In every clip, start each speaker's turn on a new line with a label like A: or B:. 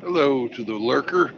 A: Hello to the lurker.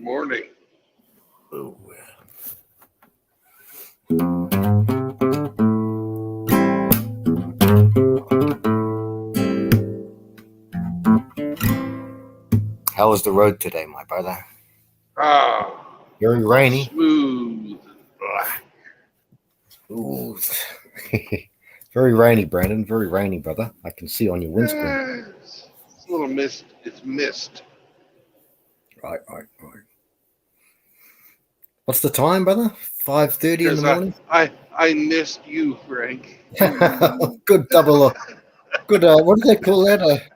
A: Good morning.
B: Oh. How was the road today, my brother? Very rainy.
A: Smooth.
B: Ooh. Very rainy, Brandon. Very rainy, brother. I can see on your windscreen.
A: It's a little mist. It's mist.
B: Right. What's the time, brother? 5:30 in the morning?
A: I missed you, Frank.
B: Good double. Good. What do they call that?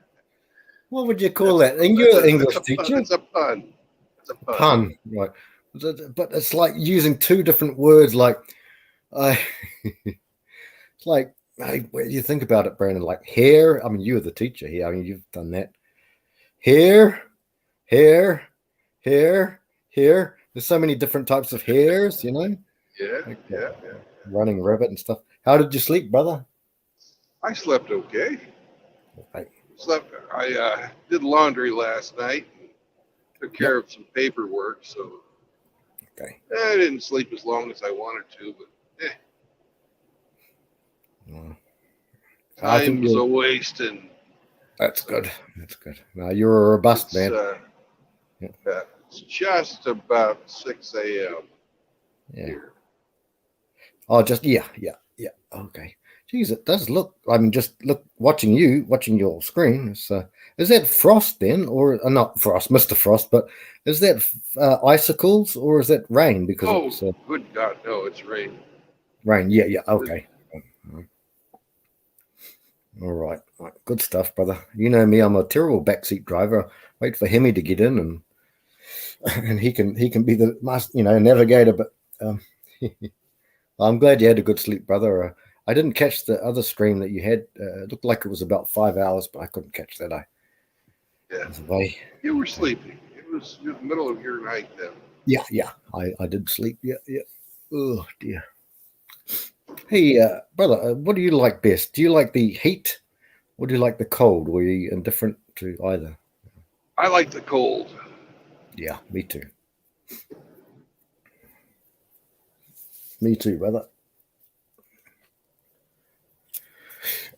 B: What would you call that? And you're an English teacher.
A: It's a pun. It's a
B: Pun, right? But it's like using two different words. Like, it's like, when you think about it, Brandon. Like hair. I mean, you're the teacher here. I mean, you've done that. Hair. There's so many different types of hairs, you know.
A: Yeah,
B: Like
A: yeah.
B: running rabbit and stuff. How did you sleep, brother?
A: I slept okay.
B: Right.
A: I did laundry last night. And took care of some paperwork, so
B: Okay.
A: I didn't sleep as long as I wanted to, but
B: I think
A: time's a waste, and
B: that's good. That's good. Now you're a robust man.
A: It's just about 6 a.m.
B: Yeah.
A: here.
B: Oh, yeah. Okay. Geez, it does look. I mean, just watching your screen. Is that frost then, or not frost, Mr. Frost? But is that icicles or is that rain? Because
A: Good God, no, it's rain.
B: Rain. Yeah. Okay. All right. Good stuff, brother. You know me. I'm a terrible backseat driver. Wait for Hemi to get in, and he can be the navigator. But I'm glad you had a good sleep, brother. I didn't catch the other stream that you had. It looked like it was about 5 hours, but I couldn't catch that.
A: You were sleeping. It was the middle of your night then.
B: Yeah. I did sleep. Yeah. Oh dear. Hey, brother, what do you like best? Do you like the heat, or do you like the cold? Or are you indifferent to either?
A: I like the cold.
B: Yeah, me too. Me too, brother.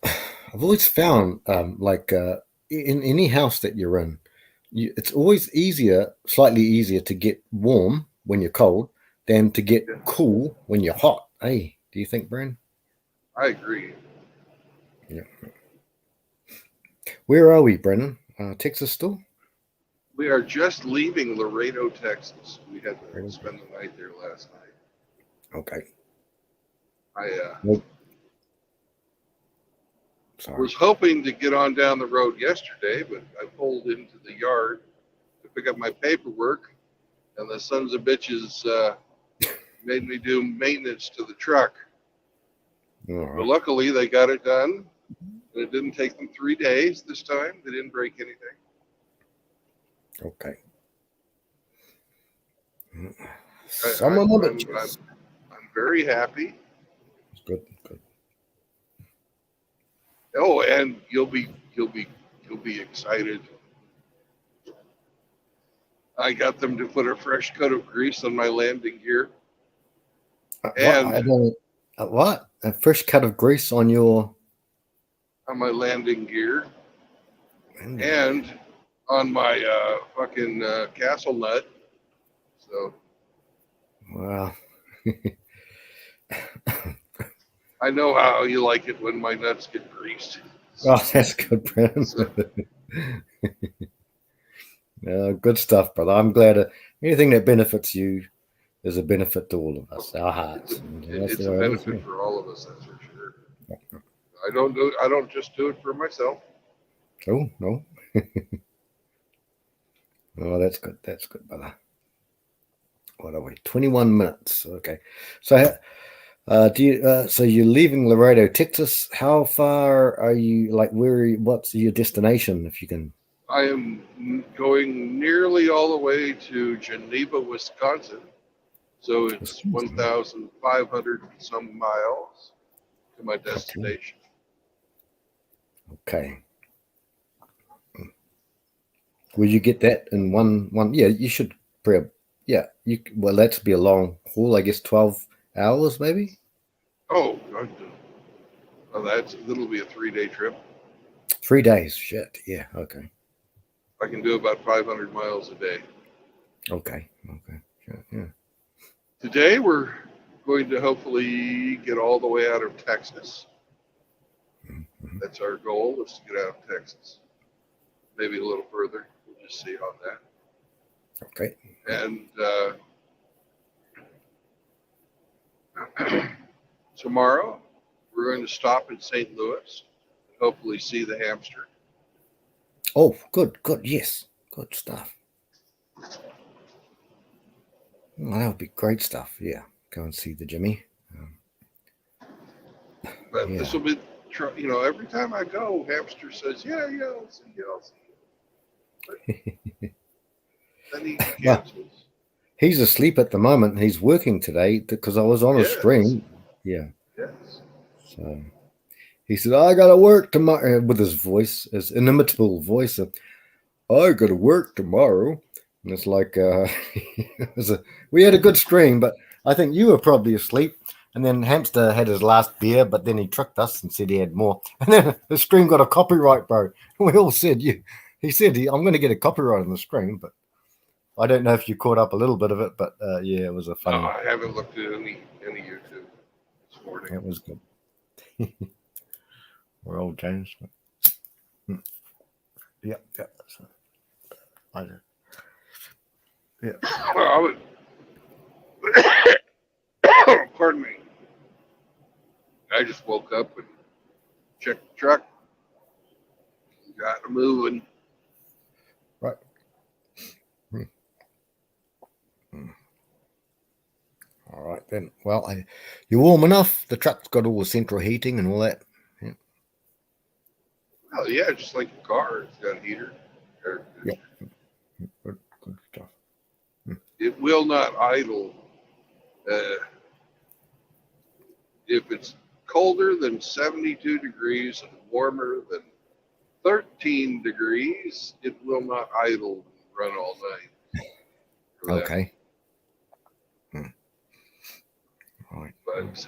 B: I've always found, in any house that you're in, it's always slightly easier to get warm when you're cold than to get cool when you're hot. Hey, do you think, Brian?
A: I agree.
B: Yeah. Where are we, Brennan? Texas still?
A: We are just leaving Laredo, Texas. We had to spend the night there last night.
B: Okay.
A: I was hoping to get on down the road yesterday, but I pulled into the yard to pick up my paperwork, and the sons of bitches made me do maintenance to the truck.
B: Right.
A: But luckily, they got it done. And it didn't take them 3 days this time. They didn't break anything.
B: Okay.
A: I'm very happy.
B: Good.
A: Oh, and you'll be excited. I got them to put a fresh coat of grease on my landing gear.
B: What? A fresh cut of grease on
A: my landing gear, and on my fucking castle nut. So.
B: Wow.
A: I know how you like it when my nuts get greased.
B: Oh, that's good, Brandon. Good stuff, brother. I'm glad anything that benefits you is a benefit to all of us, our hearts.
A: It's a benefit for all of us, that's for sure. I don't just do it for myself.
B: Oh, no. Oh, that's good. That's good, brother. What are we? 21 minutes. Okay. So, so you're leaving Laredo, Texas. How far are you? Like, what's your destination, if you can?
A: I am going nearly all the way to Geneva, Wisconsin. So it's 1,500 some miles to my destination.
B: Okay. Will you get that in one? Yeah, you should Yeah, well, that's be a long haul. I guess 12 hours, maybe
A: Oh, that'll be a 3-day trip.
B: 3 days. Shit. Yeah. Okay.
A: I can do about 500 miles a day.
B: Okay. Okay. Sure, yeah.
A: Today we're going to hopefully get all the way out of Texas.
B: Mm-hmm.
A: That's our goal, is to get out of Texas. Maybe a little further. We'll just see on that.
B: Okay.
A: And tomorrow we're going to stop in St. Louis and hopefully see the hamster.
B: Oh, good. Good. Yes. Good stuff. Well, that would be great stuff. Yeah. Go and see the Jimmy.
A: But
B: Yeah.
A: this will be, every time I go, hamster says, yeah, I'll see you. But then he
B: Well,
A: cancels.
B: he's asleep at the moment. He's working today because I was on a
A: Yes,
B: stream. Yeah.
A: yes.
B: So he said, I got to work tomorrow with his voice, his inimitable voice. I got to work tomorrow. And it's like, we had a good stream, but I think you were probably asleep. And then Hamster had his last beer, but then he tricked us and said he had more. And then the stream got a copyright, bro. We all said, he said, I'm going to get a copyright on the stream, but I don't know if you caught up a little bit of it, but yeah, it was a
A: No,
B: funny.
A: I haven't looked at any YouTube this morning.
B: It was good. We're all changed. Yeah, yeah. So, I know. Yeah.
A: I would, pardon me. I just woke up and checked the truck. Got it moving.
B: Right. All right then. Well, you're warm enough. The truck's got all the central heating and all that. Yeah.
A: Oh yeah, just like a car. It's got a heater.
B: Yeah. Good stuff.
A: It will not idle. If it's colder than 72 degrees and warmer than 13 degrees, it will not idle and run all night.
B: Okay. All right.
A: But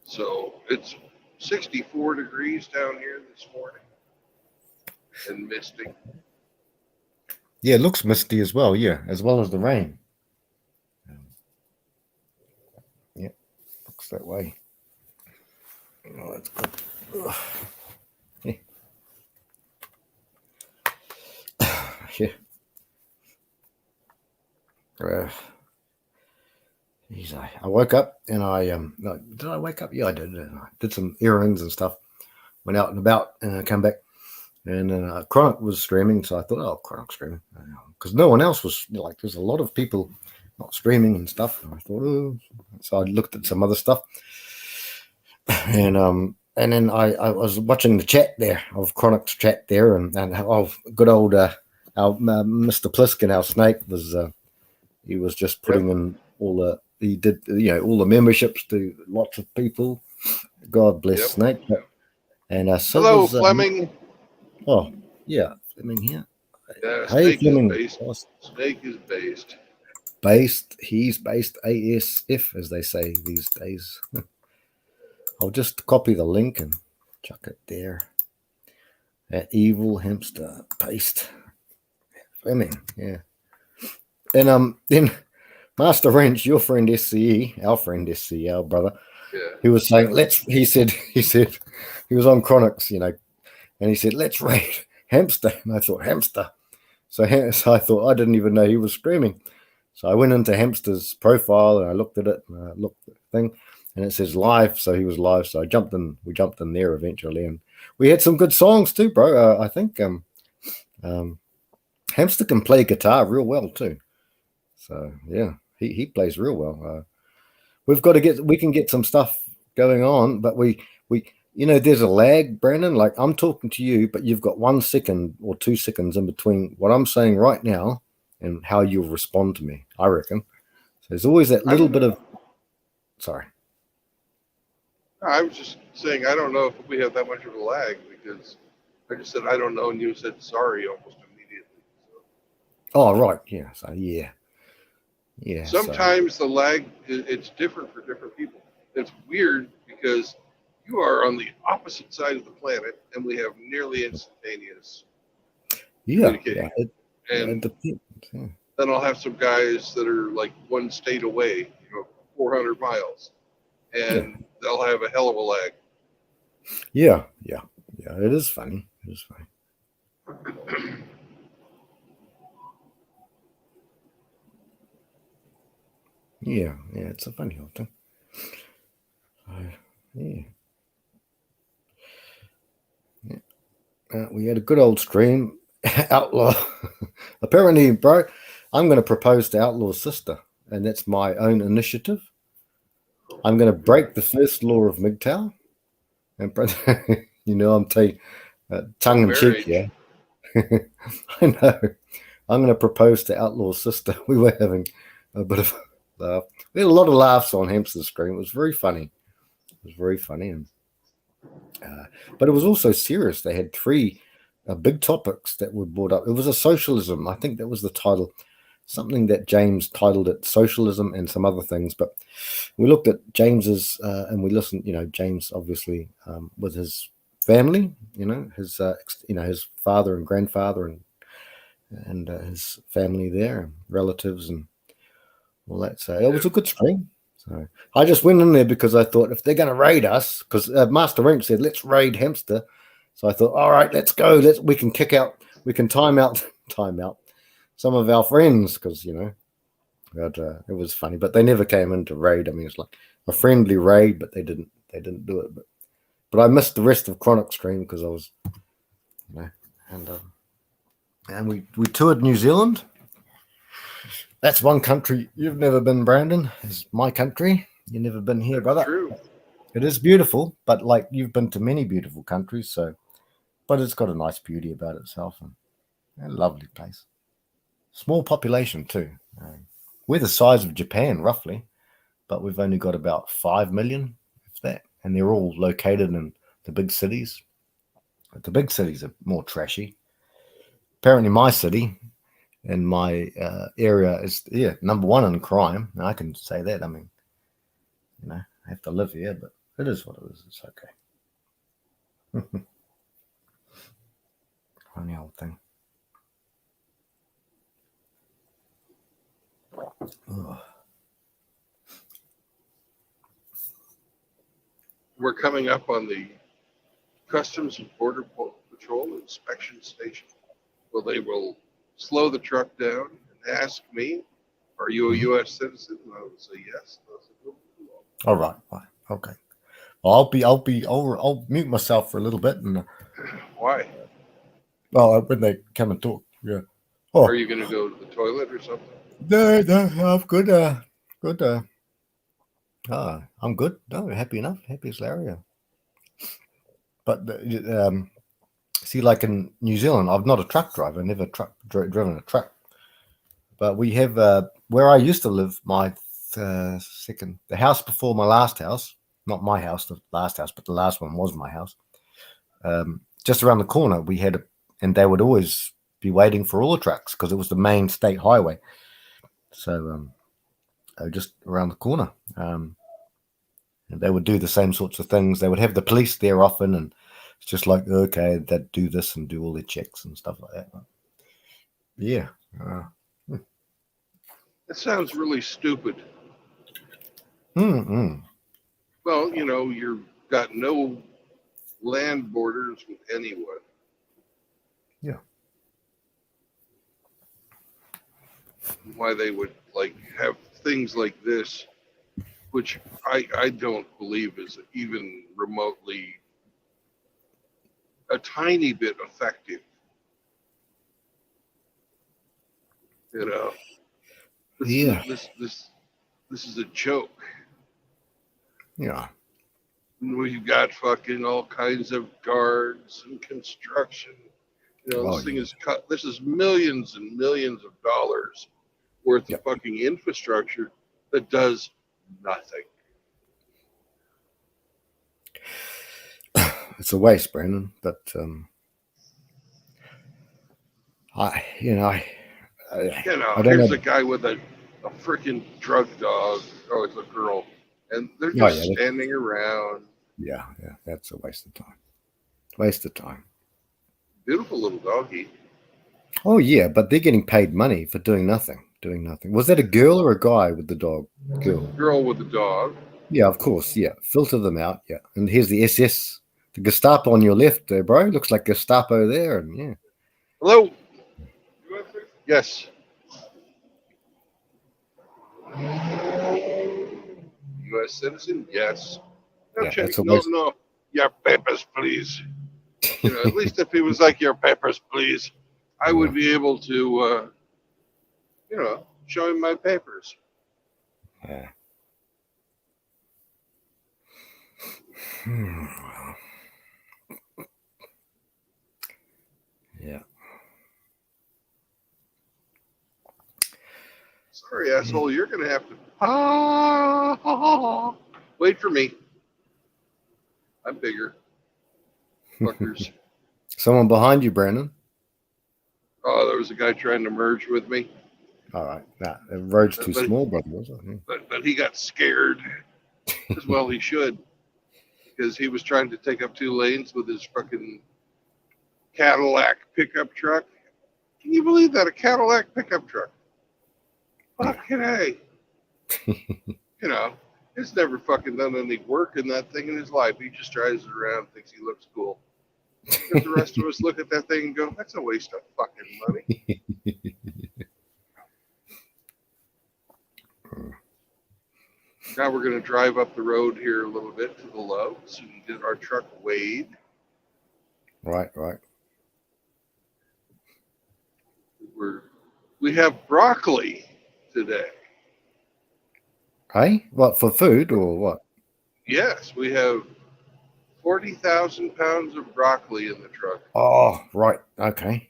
A: so it's 64 degrees down here this morning and misty.
B: Yeah, it looks misty as well. Yeah, as well as the rain. Yeah, looks that way. Oh, that's good. Yeah. Yeah. Geez, I woke up and did I wake up? Yeah, I did. I did some errands and stuff. Went out and about and I come back and Chronic was streaming, so I thought, oh, Chronic's streaming because no one else was like. There's a lot of people not streaming and stuff. And I thought, oh, so I looked at some other stuff and then I was watching the chat there of Chronic's chat there and good old our Mr. Pliskin, our snake was he was just putting in all the. He did, all the memberships to lots of people. God bless Snake. And so
A: hello,
B: was,
A: Fleming.
B: Oh, yeah, Fleming here.
A: Yeah,
B: Hey,
A: Snake
B: Fleming.
A: is based. Snake is based.
B: Based. He's based ASF, as they say these days. I'll just copy the link and chuck it there. That evil hamster paste. Fleming, yeah. And then Master Wrench, your friend SCE, our friend SCE, our brother, he was saying, he said, he was on Chronix, and he said, let's raid Hamster. And I thought, Hamster. So I thought, I didn't even know he was streaming. So I went into Hamster's profile and I looked at it and I looked at the thing and it says live. So he was live. So we jumped in there eventually. And we had some good songs too, bro. I think Hamster can play guitar real well too. So yeah, he plays real well. We can get some stuff going on, but we there's a lag, Brandon. Like I'm talking to you, but you've got 1 second or 2 seconds in between what I'm saying right now and how you'll respond to me, I reckon. So there's always that little bit of sorry.
A: I was just saying I don't know if we have that much of a lag because I just said I don't know and you said sorry almost immediately.
B: Oh, right. Yeah. So yeah. Yeah. So
A: Sometimes the lag it's different for different people. It's weird because you are on the opposite side of the planet and we have nearly instantaneous
B: yeah. Yeah.
A: communication.
B: It
A: And
B: depends. Yeah.
A: then I'll have some guys that are like one state away, 400 miles,
B: Yeah.
A: and they'll have a hell of a lag.
B: Yeah. Yeah. Yeah. It is funny. It is funny. Yeah. Yeah. It's a funny old thing. So, yeah. Yeah. We had a good old stream. Outlaw. Apparently, bro, I'm going to propose to Outlaw's sister, and that's my own initiative. I'm going to break the first law of MGTOW, and I'm taking
A: Oh,
B: tongue in cheek
A: marriage.
B: here. I know. I'm going to propose to Outlaw's sister. We were having a bit of a laugh. We had a lot of laughs on Hamster Scream. It was very funny. It was very funny, and but it was also serious. They had three big topics that were brought up. It was a socialism. I think that was the title, something that James titled it socialism and some other things. But we looked at James's and we listened. James obviously with his family. His father and grandfather and his family there, relatives and all that. So it
A: Yeah.
B: was a good stream. So I just went in there because I thought if they're going to raid us, because Master Rink said let's raid Hamster. So I thought, all right, let's go. We can kick out, we can time out some of our friends because but it was funny. But they never came in to raid. I mean, it's like a friendly raid, but they didn't do it. But I missed the rest of Chronic stream because I was, and and we toured New Zealand. That's one country you've never been, Brandon. Is my country. You've never been here,
A: That's
B: brother.
A: true.
B: It is beautiful, but like you've been to many beautiful countries, so but it's got a nice beauty about itself and a lovely place. Small population too. We're the size of Japan roughly, but we've only got about 5 million, if that, and they're all located in the big cities. But the big cities are more trashy. Apparently, my city and my area is number one in crime. And I can say that. I mean, I have to live here, but it is what it is. It's okay. Funny old thing. Ugh.
A: We're coming up on the Customs and Border Patrol inspection station. Well, they will slow the truck down and ask me, "Are you a
B: Mhm.
A: U.S. citizen?" And I would say yes. And I said,
B: All right. Fine. Okay. Well, I'll mute myself for a little bit, and
A: "Why?
B: when they come and talk, yeah.
A: Are
B: Oh
A: you going to go to the toilet or something?"
B: no, no, I'm good. Good. I'm good. No, happy enough. Happy as Larry. But see, like in New Zealand, I'm not a truck driver. Never driven a truck. But we have where I used to live. My the house before my last house, not my house, the last house, but the last one was my house. Just around the corner, we had, and they would always be waiting for all the trucks because it was the main state highway. So just around the corner, and they would do the same sorts of things. They would have the police there often, and it's just like okay, they'd do this and do all their checks and stuff like that. But yeah.
A: It sounds really stupid.
B: Mm-mm.
A: Well, you've got no land borders with anyone.
B: Yeah.
A: Why they would like have things like this, which I don't believe is even remotely a tiny bit effective. You know, this is
B: Yeah.
A: this is a joke.
B: Yeah.
A: We've got fucking all kinds of guards and construction.
B: Oh
A: This thing
B: yeah.
A: is cut. This is millions and millions of dollars worth of
B: Yep.
A: fucking infrastructure that does nothing.
B: It's a waste, Brandon. But I
A: You know,
B: I don't
A: here's
B: know.
A: a guy with a freaking drug dog. Oh, it's a girl, and they're
B: Oh
A: just
B: yeah,
A: standing around.
B: yeah. That's a waste of time. Waste of time.
A: Beautiful little doggy.
B: Oh yeah, but they're getting paid money for doing nothing. Doing nothing. Was that a girl or a guy with the dog? Girl.
A: Girl with the dog.
B: Yeah, of course. Yeah, filter them out. Yeah, and here's the SS, the Gestapo on your left, there, bro. Looks like Gestapo there, and yeah.
A: Hello. Yes. U.S. citizen. Yes. No,
B: Yeah,
A: check.
B: that's a
A: No,
B: waste.
A: no. Your papers, please. You know, at least if he was like your papers, please, I would be able to, you know, show him my papers.
B: Yeah. Yeah.
A: Sorry, asshole. You're gonna have to. Wait for me. I'm bigger. Fuckers.
B: Someone behind you, Brandon.
A: Oh, there was a guy trying to merge with me,
B: All right. Nah, the road's too
A: but
B: small, brother. Was it?
A: but he got scared. As well, he should, because he was trying to take up 2 lanes with his fucking Cadillac pickup truck. Can you believe that? A Cadillac pickup truck. Fucking A. You know, he's never fucking done any work in that thing in his life. He just drives it around, thinks he looks cool. But the rest of us look at that thing and go, that's a waste of fucking money. Now we're going to drive up the road here a little bit to the low so we can get our truck weighed.
B: Right.
A: We have broccoli today.
B: Hey, what, for food or what?
A: Yes, we have 40,000 pounds of broccoli in the truck.
B: Oh, right. Okay.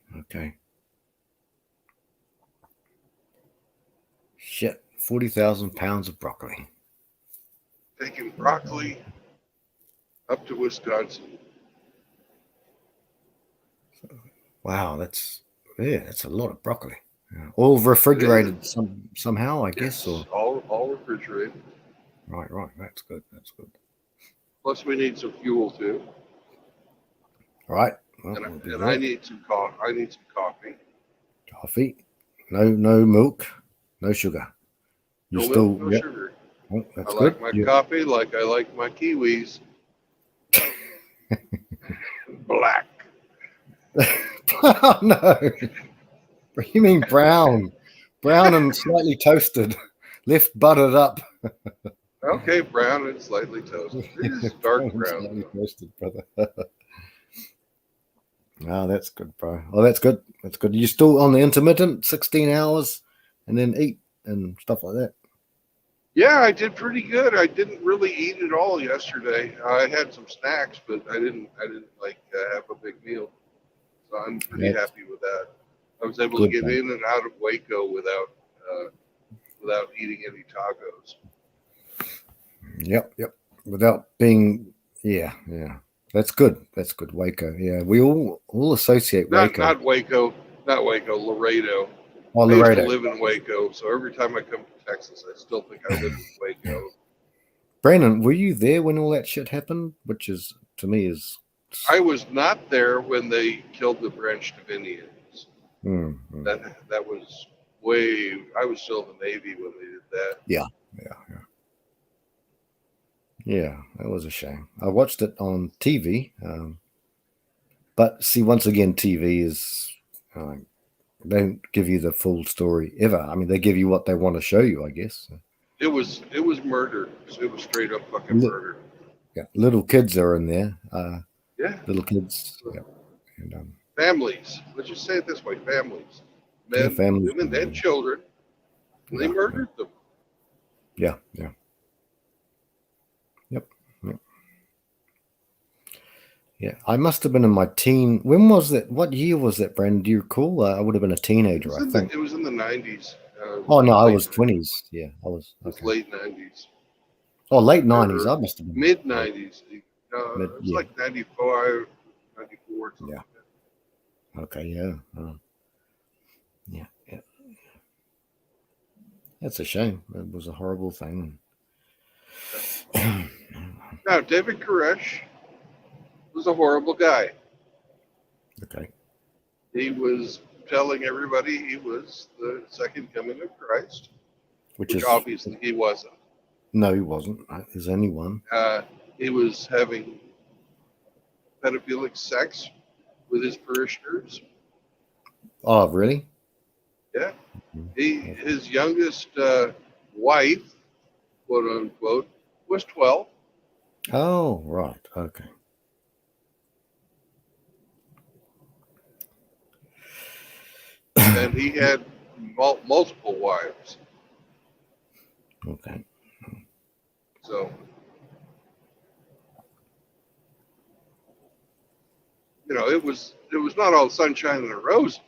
B: Shit. 40,000 pounds of broccoli.
A: Taking broccoli up to Wisconsin.
B: Wow, that's a lot of broccoli. Yeah. All refrigerated somehow, I guess.
A: Yes,
B: Or
A: all refrigerated.
B: right. That's good.
A: Plus, we need some fuel too.
B: All right. Well,
A: And I need some coffee.
B: Coffee. No milk. No sugar. You
A: No
B: still
A: milk, no sugar.
B: Oh, that's
A: I
B: good.
A: like my coffee like I like my kiwis. Black.
B: Oh no. You mean brown? Brown and slightly toasted. Left buttered up.
A: Okay, brown and slightly toasted. It is dark brown.
B: Slightly toasted, brother. Oh, that's good, bro. Oh, that's good. You still on the intermittent 16 hours and then eat and stuff like that?
A: Yeah, I did pretty good. I didn't really eat at all yesterday. I had some snacks, but I didn't like have a big meal. So I'm pretty happy with that. I was able to get in and out of Waco without eating any tacos.
B: Yep. Without being, yeah. That's good. Waco. Yeah, we all associate Waco.
A: Not Waco, Laredo.
B: Oh,
A: I used
B: Laredo.
A: to live in Waco, so every time I come to Texas, I still think I live in Waco.
B: Brandon, were you there when all that shit happened? Which is, to me, is...
A: I was not there when they killed the Branch Davidians. That was way... I was still in the Navy when they did that.
B: Yeah, that was a shame. I watched it on TV. But see, once again, TV is... they don't give you the full story ever. I mean, they give you what they want to show you, I guess.
A: It was murder. It was straight up fucking murder.
B: Yeah, little kids are in there.
A: Yeah.
B: Little kids. Yeah. And,
A: families. Let's just say it this way: families, men,
B: families,
A: women, and children. And they murdered them.
B: Yeah. Yeah, I must have been in my teen. When was that? What year was that, Brandon? Do you recall? I would have been a teenager, I think.
A: It was in the 90s.
B: Oh, no, I was 20s. Yeah, I was.
A: It was late 90s.
B: Oh, late 90s. I must have been.
A: Mid 90s. It was like 94, 94.
B: Yeah. Okay, yeah. That's a shame. It was a horrible thing.
A: Now, David Koresh was a horrible guy.
B: Okay.
A: He was telling everybody he was the second coming of Christ,
B: Which
A: which
B: is
A: obviously he wasn't.
B: no, he wasn't. There's only one.
A: He was having pedophilic sex with his parishioners.
B: Oh, really?
A: Yeah.
B: Mhm.
A: His youngest wife, quote unquote, was 12.
B: Oh, right. Okay.
A: And he had multiple wives.
B: Okay.
A: So, it was not all sunshine and roses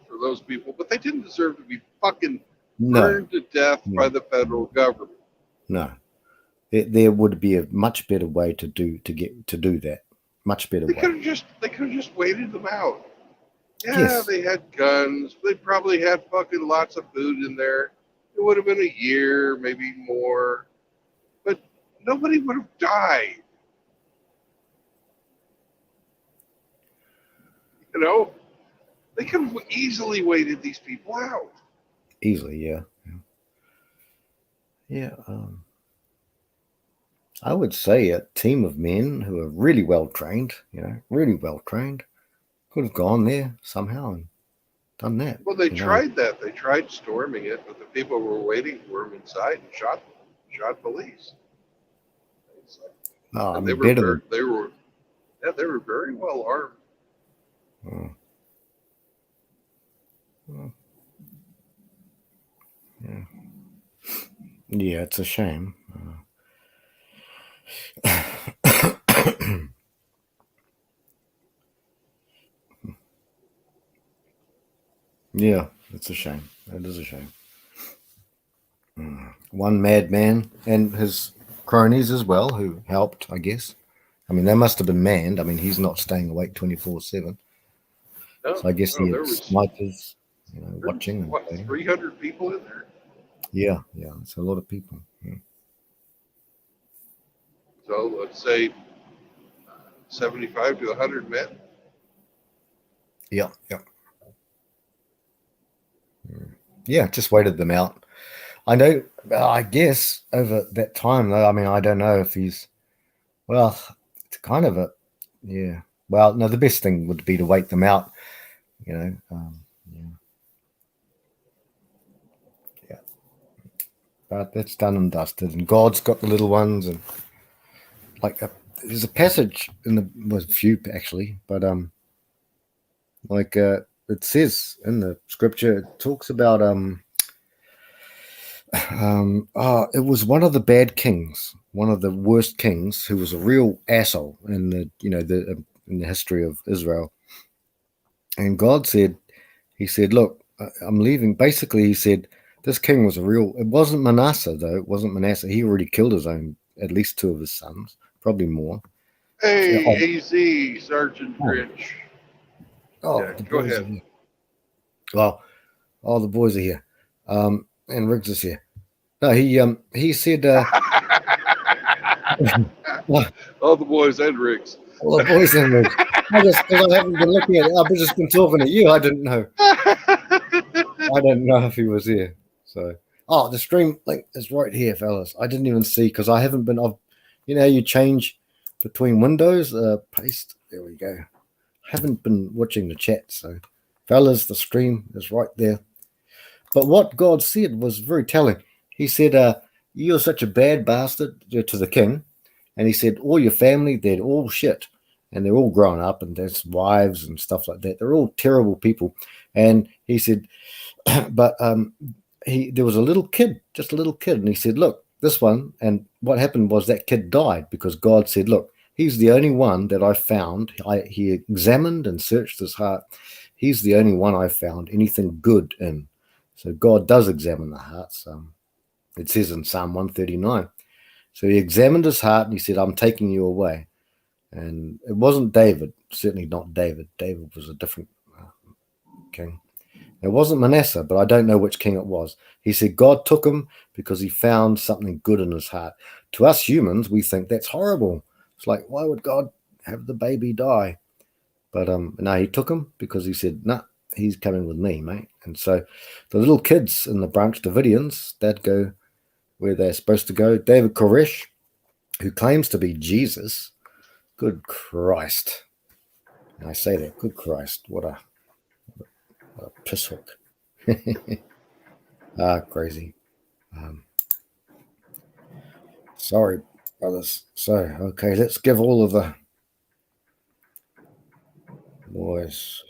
A: for those people, but they didn't deserve to be fucking
B: No,
A: burned to death by
B: no,
A: the federal government.
B: no. There would be a much better way to do that. Much better way.
A: They could have just waited them out. Yeah,
B: Yes.
A: they had guns. They probably had fucking lots of food in there. It would have been a year, maybe more, but nobody would have died. You know, they could have easily waited these people out.
B: Easily, yeah. Yeah. I would say a team of men who are really well trained, really well trained, could have gone there somehow and done that.
A: Well, they tried that. They tried storming it, but the people were waiting for them inside and shot police.
B: Oh, I
A: And they
B: mean,
A: were
B: better
A: very,
B: than.
A: they were very well armed.
B: Oh, oh, yeah. Yeah, it's a shame. Yeah, it's a shame. It is a shame. One madman and his cronies as well, who helped, I guess. I mean, they must have been manned. I mean, he's not staying awake 24/7.
A: No,
B: So I guess
A: no,
B: he
A: there
B: had
A: was
B: snipers, watching and
A: what,
B: waiting.
A: 300 people in there.
B: Yeah, yeah, it's a lot of people. Yeah,
A: So let's say 75 to 100 men.
B: yeah, yeah. Yeah, just waited them out. I know, I guess over that time, though, I mean, I don't know if he's, well, it's kind of a, yeah. Well, no, the best thing would be to wait them out, you know. Yeah, yeah. But that's done and dusted. And God's got the little ones. And like, there's a passage in the, well, a few actually, but, like, it says in the scripture, it talks about, it was one of the bad kings, one of the worst kings, who was a real asshole in in the history of Israel. And God said, He said, "Look, I'm leaving." Basically, He said this king was a real. It wasn't Manasseh though. It wasn't Manasseh. He already killed his own, at least two of his sons, probably more.
A: Hey, AZ, Sergeant
B: Oh,
A: Grinch.
B: oh,
A: Yeah,
B: the
A: go
B: boys are
A: ahead.
B: here. Well, all the boys are here, and Riggs is here. No, he said,
A: All the boys and Riggs.
B: all the boys and Riggs. I just, because I haven't been looking at it, I've just been talking to you. I didn't know. I didn't know if he was here. So, the stream link is right here, fellas. I didn't even see because I haven't been. You change between windows. Paste. There we go. Haven't been watching the chat. So, fellas, the stream is right there. But what God said was very telling. He said, "You're such a bad bastard," to the king, and he said, "All your family, they're all shit, and they're all grown up, and there's wives and stuff like that. They're all terrible people." And he said, but there was a little kid, just a little kid, and he said, "Look, this one." And what happened was that kid died because God said, "Look, he's the only one that I found. He examined and searched his heart. He's the only one I found anything good in." So God does examine the hearts. It says in Psalm 139. So he examined his heart and he said, "I'm taking you away." And it wasn't David, certainly not David. David was a different king. It wasn't Manasseh, but I don't know which king it was. He said God took him because he found something good in his heart. To us humans, we think that's horrible. It's like, why would God have the baby die? But no, he took him because he said, nah, he's coming with me, mate. And so the little kids in the Branch Davidians, they'd go where they're supposed to go. David Koresh, who claims to be Jesus, good Christ. And I say that, good Christ, what a piss hook. Crazy. Sorry, brothers. So, okay, let's give all of the boys.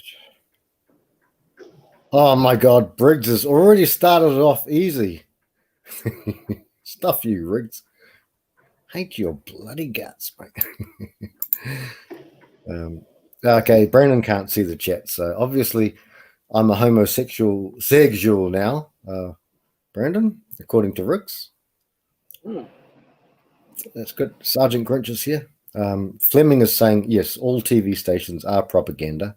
B: Oh my God, Briggs has already started off easy. Stuff you, Riggs. Hate your bloody guts, mate. Okay, Brandon can't see the chat, so obviously I'm a homosexual sexual now. Brandon, according to Riggs. That's good. Sergeant Grinch is here. Fleming is saying, yes, all TV stations are propaganda.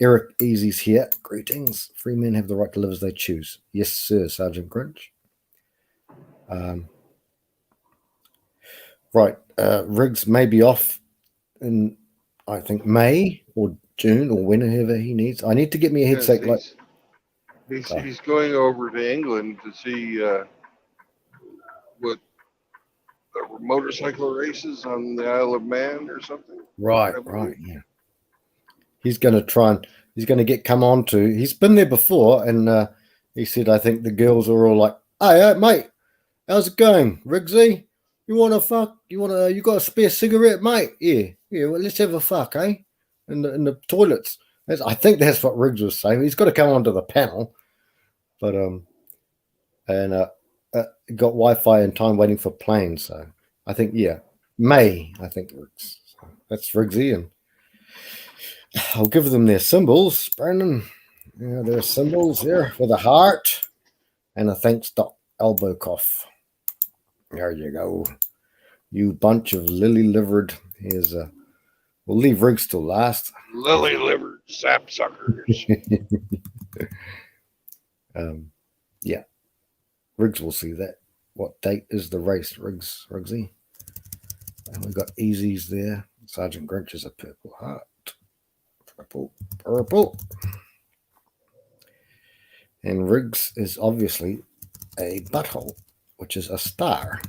B: Eric Easy's here. Greetings. Free men have the right to live as they choose. Yes, sir, Sergeant Grinch. Right. Riggs may be off in, I think, May or June or whenever he needs. I need to get me a headset.
A: He's going over to England to see what the motorcycle races on the Isle of Man or something.
B: Right, yeah. He's going to come on to. He's been there before, and he said, I think the girls are all like, "Hey, mate, how's it going, Riggsy? You want to fuck? You got a spare cigarette, mate? Yeah. Well, let's have a fuck, eh? In the toilets." I think that's what Riggs was saying. He's got to come onto the panel, but got Wi-Fi and time waiting for planes. So I think May. I think Riggs. So that's Riggsy, and I'll give them their symbols, Brandon. Yeah, their symbols here with a heart and a thanks dot elbow cough. There you go. You bunch of lily-livered. Here's we'll leave Riggs till last.
A: Lily-livered sapsuckers.
B: Yeah. Riggs will see that. What date is the race, Riggsy? And we've got Easy's there. Sergeant Grinch is a purple heart. Purple. And Riggs is obviously a butthole, which is a star.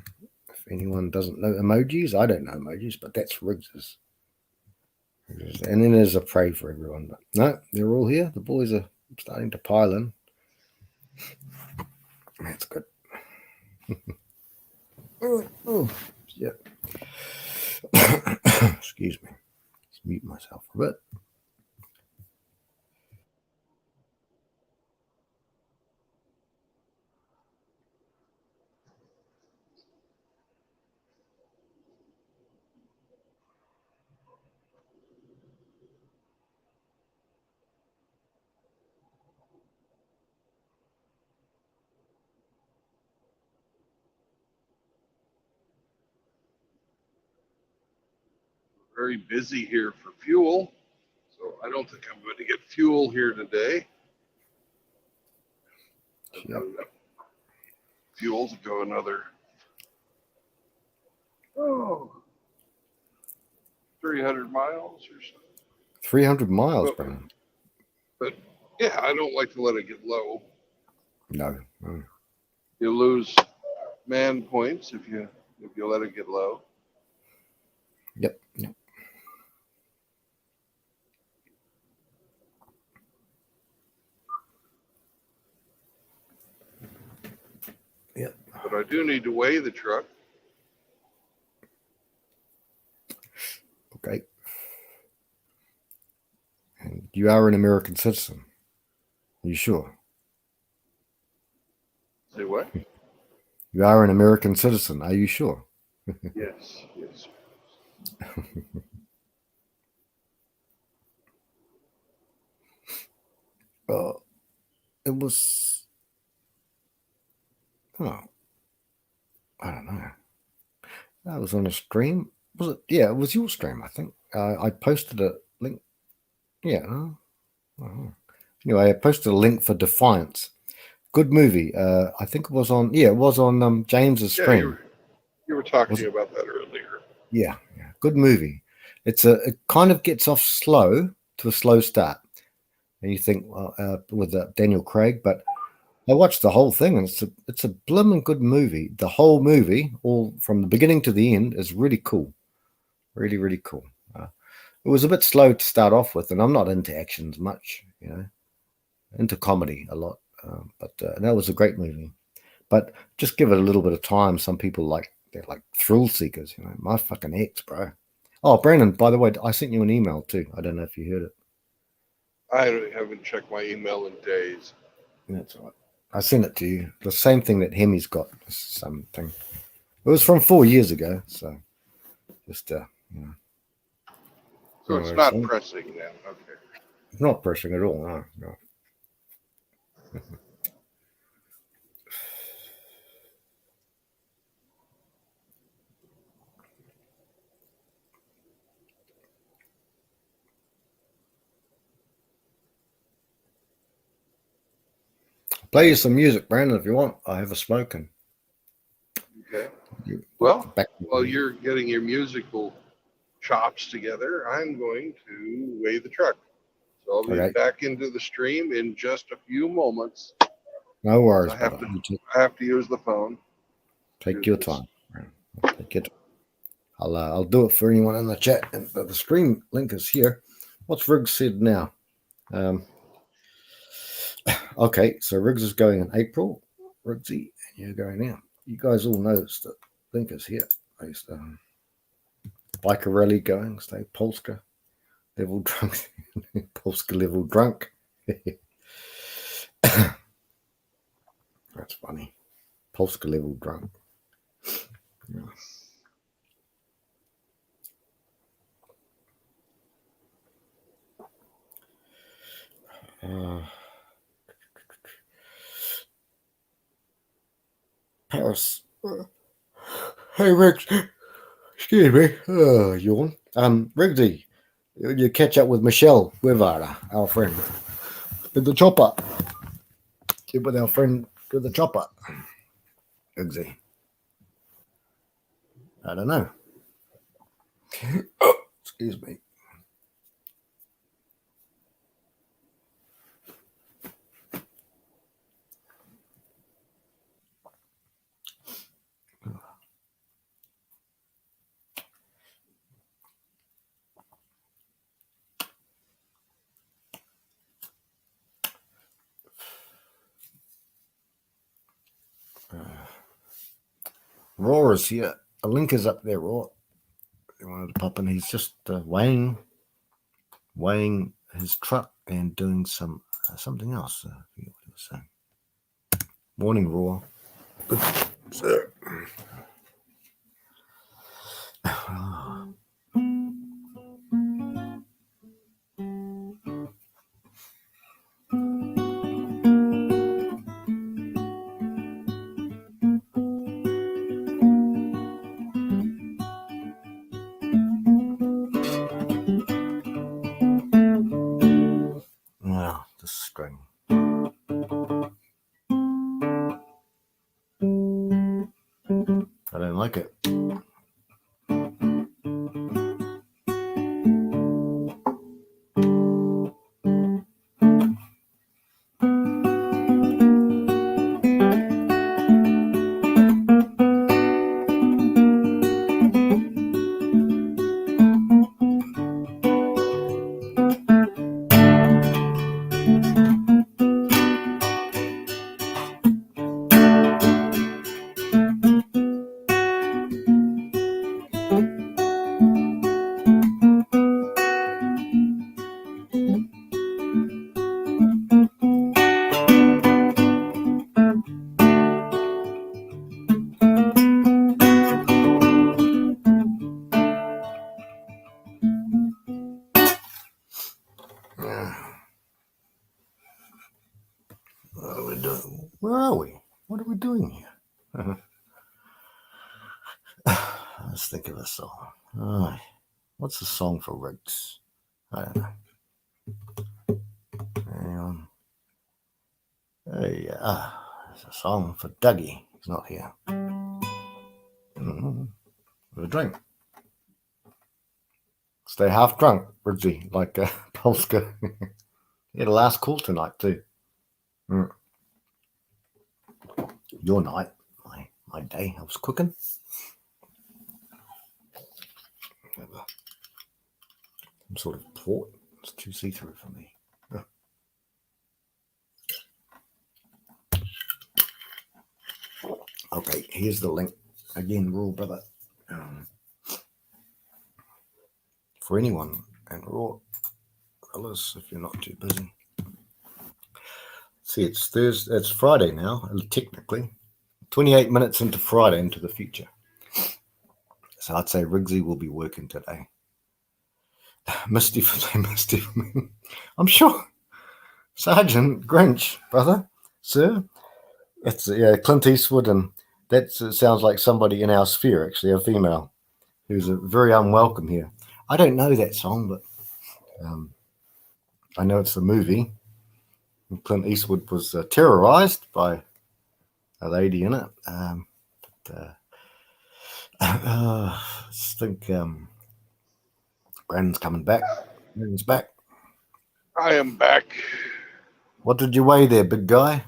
B: If anyone doesn't know emojis, I don't know emojis, but that's Riggs's. And then there's a pray for everyone. But no, they're all here. The boys are starting to pile in. That's good. Oh, yeah. Excuse me. Let's mute myself for a bit.
A: Very busy here for fuel, so I don't think I'm going to get fuel here today. I've got enough fuel to go another 300 miles or so.
B: 300 miles, Brian.
A: But yeah, I don't like to let it get low.
B: No.
A: You lose man points if you let it get low.
B: Yep.
A: But I do need to weigh the truck.
B: Okay. And you are an American citizen. Are you sure?
A: Say what?
B: You are an American citizen. Are you sure?
A: Yes.
B: It was. Oh, I don't know. That was on a stream. Was it? Yeah, it was your stream, I think. I posted a link. Yeah. Anyway, I posted a link for Defiance. Good movie. I think it was on. Yeah, it was on James's
A: Yeah,
B: screen.
A: you were talking
B: Was it?
A: about that earlier.
B: Yeah, yeah. Good movie. It kind of gets off slow to a slow start, and you think well, with Daniel Craig, but I watched the whole thing, and it's a blimmin' good movie. The whole movie, all from the beginning to the end, is really cool. Really, really cool. It was a bit slow to start off with, and I'm not into actions much, into comedy a lot. But that was a great movie. But just give it a little bit of time. Some people they're like thrill seekers, My fucking ex, bro. Oh, Brandon, by the way, I sent you an email too. I don't know if you heard it.
A: I haven't checked my email in days.
B: That's all right. I sent it to you. The same thing that Hemi's got. Something. It was from 4 years ago, so just
A: So it's
B: anyway,
A: not pressing then. Okay.
B: it's not pressing at all. No. Play you some music, Brandon, if you want. I have a smoking.
A: Okay. Well, while
B: you.
A: you're getting your musical chops together, I'm going to weigh the truck. So I'll be back into the stream in just a few moments.
B: No worries,
A: I have to use the phone.
B: Take your time. Take your time. I'll do it for anyone in the chat. And the stream link is here. What's Riggs said now? Okay, so Riggs is going in April. Riggsy, you're going now. You guys all know the link is here. Biker rally going. Stay Polska level drunk. Polska level drunk. That's funny. Polska level drunk. Yeah. Paris. Hey, Riggs. Excuse me. Yawn. Riggsy, you catch up with Michelle Guevara, our friend. With the chopper. Get with our friend with the chopper. Riggsy. I don't know. Excuse me. Raw is here. A link is up there, Raw. You wanted to pop in. He's just weighing his truck and doing something else. I forget what he was saying. Morning, Raw. Good, sir. Wow, this is string. I don't like it. What are we doing? Where are we? What are we doing here? Let's think of a song. What's the song for Riggs? I don't know. Hang on. Hey, it's a song for Dougie. He's not here. With a drink. Stay half drunk, Ridgy, like Polska. He had a last call tonight too. Your night, my day. I was cooking. Some sort of port. It's too see-through for me. Okay, here's the link again, Raw brother. For anyone and Raw, fellas, if you're not too busy. See, it's Thursday. It's Friday now, technically. 28 minutes into Friday, into the future. So I'd say Riggsy will be working today. Misty, I'm sure. Sergeant Grinch, brother, sir. It's Clint Eastwood, and that sounds like somebody in our sphere, actually, a female, who's very unwelcome here. I don't know that song, but I know it's the movie. And Clint Eastwood was terrorized by a lady in it. I think Brandon's coming back. Brandon's back.
A: I am back.
B: What did you weigh there, big guy?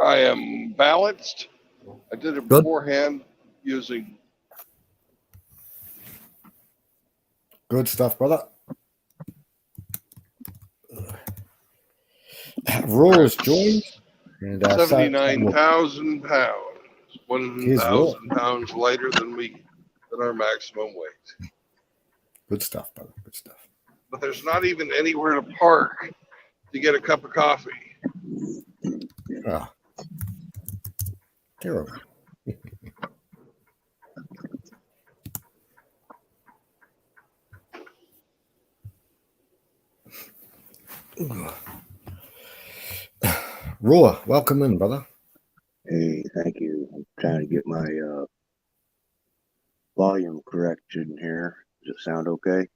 A: I am balanced. I did it
B: Good.
A: beforehand using.
B: Good stuff, brother. Raw is joined. And
A: 79,000 pounds.
B: Here's Raw.
A: 1,000 pounds lighter than our maximum weight.
B: Good stuff, brother. Good stuff.
A: But there's not even anywhere to park to get a cup of coffee.
B: Ah, terrible. Raw, welcome in, brother.
C: Hey, thank you. I'm trying to get my volume correction here. Does it sound okay?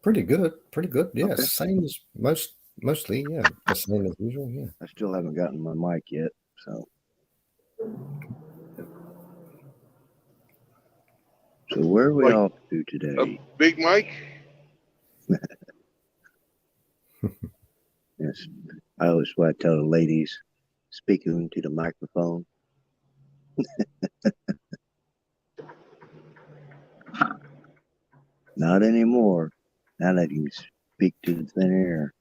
B: Pretty good. Pretty good. Yeah,
C: Okay.
B: same as mostly. Yeah, the same as usual. Yeah.
C: I still haven't gotten my mic yet, so. So where are we off to today?
A: A big mic?
C: Yes, I always want to tell the ladies, speaking to the microphone. Not anymore. Now that you speak to the thin air.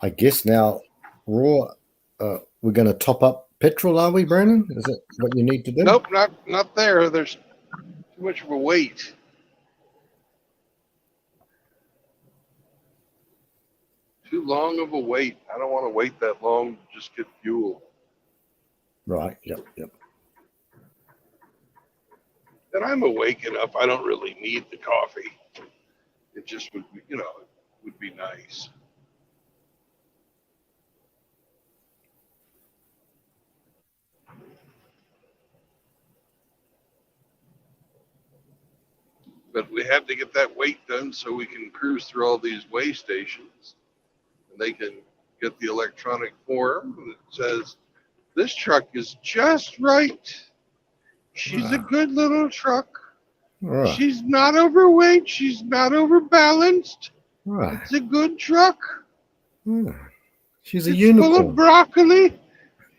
B: I guess now, Raw, we're going to top up petrol, are we, Brandon? Is that what you need to do?
A: Nope, not there. There's too much of a wait. Too long of a wait. I don't want to wait that long to just get fuel.
B: Right. Yep.
A: And I'm awake enough. I don't really need the coffee. It just would be, would be nice. But we had to get that weight done so we can cruise through all these weigh stations. And they can get the electronic form that says, this truck is just right. She's a good little truck.
B: Right.
A: She's not overweight. She's not overbalanced.
B: Right.
A: It's a good truck.
B: Yeah. She's a
A: It's
B: unicorn.
A: full of broccoli,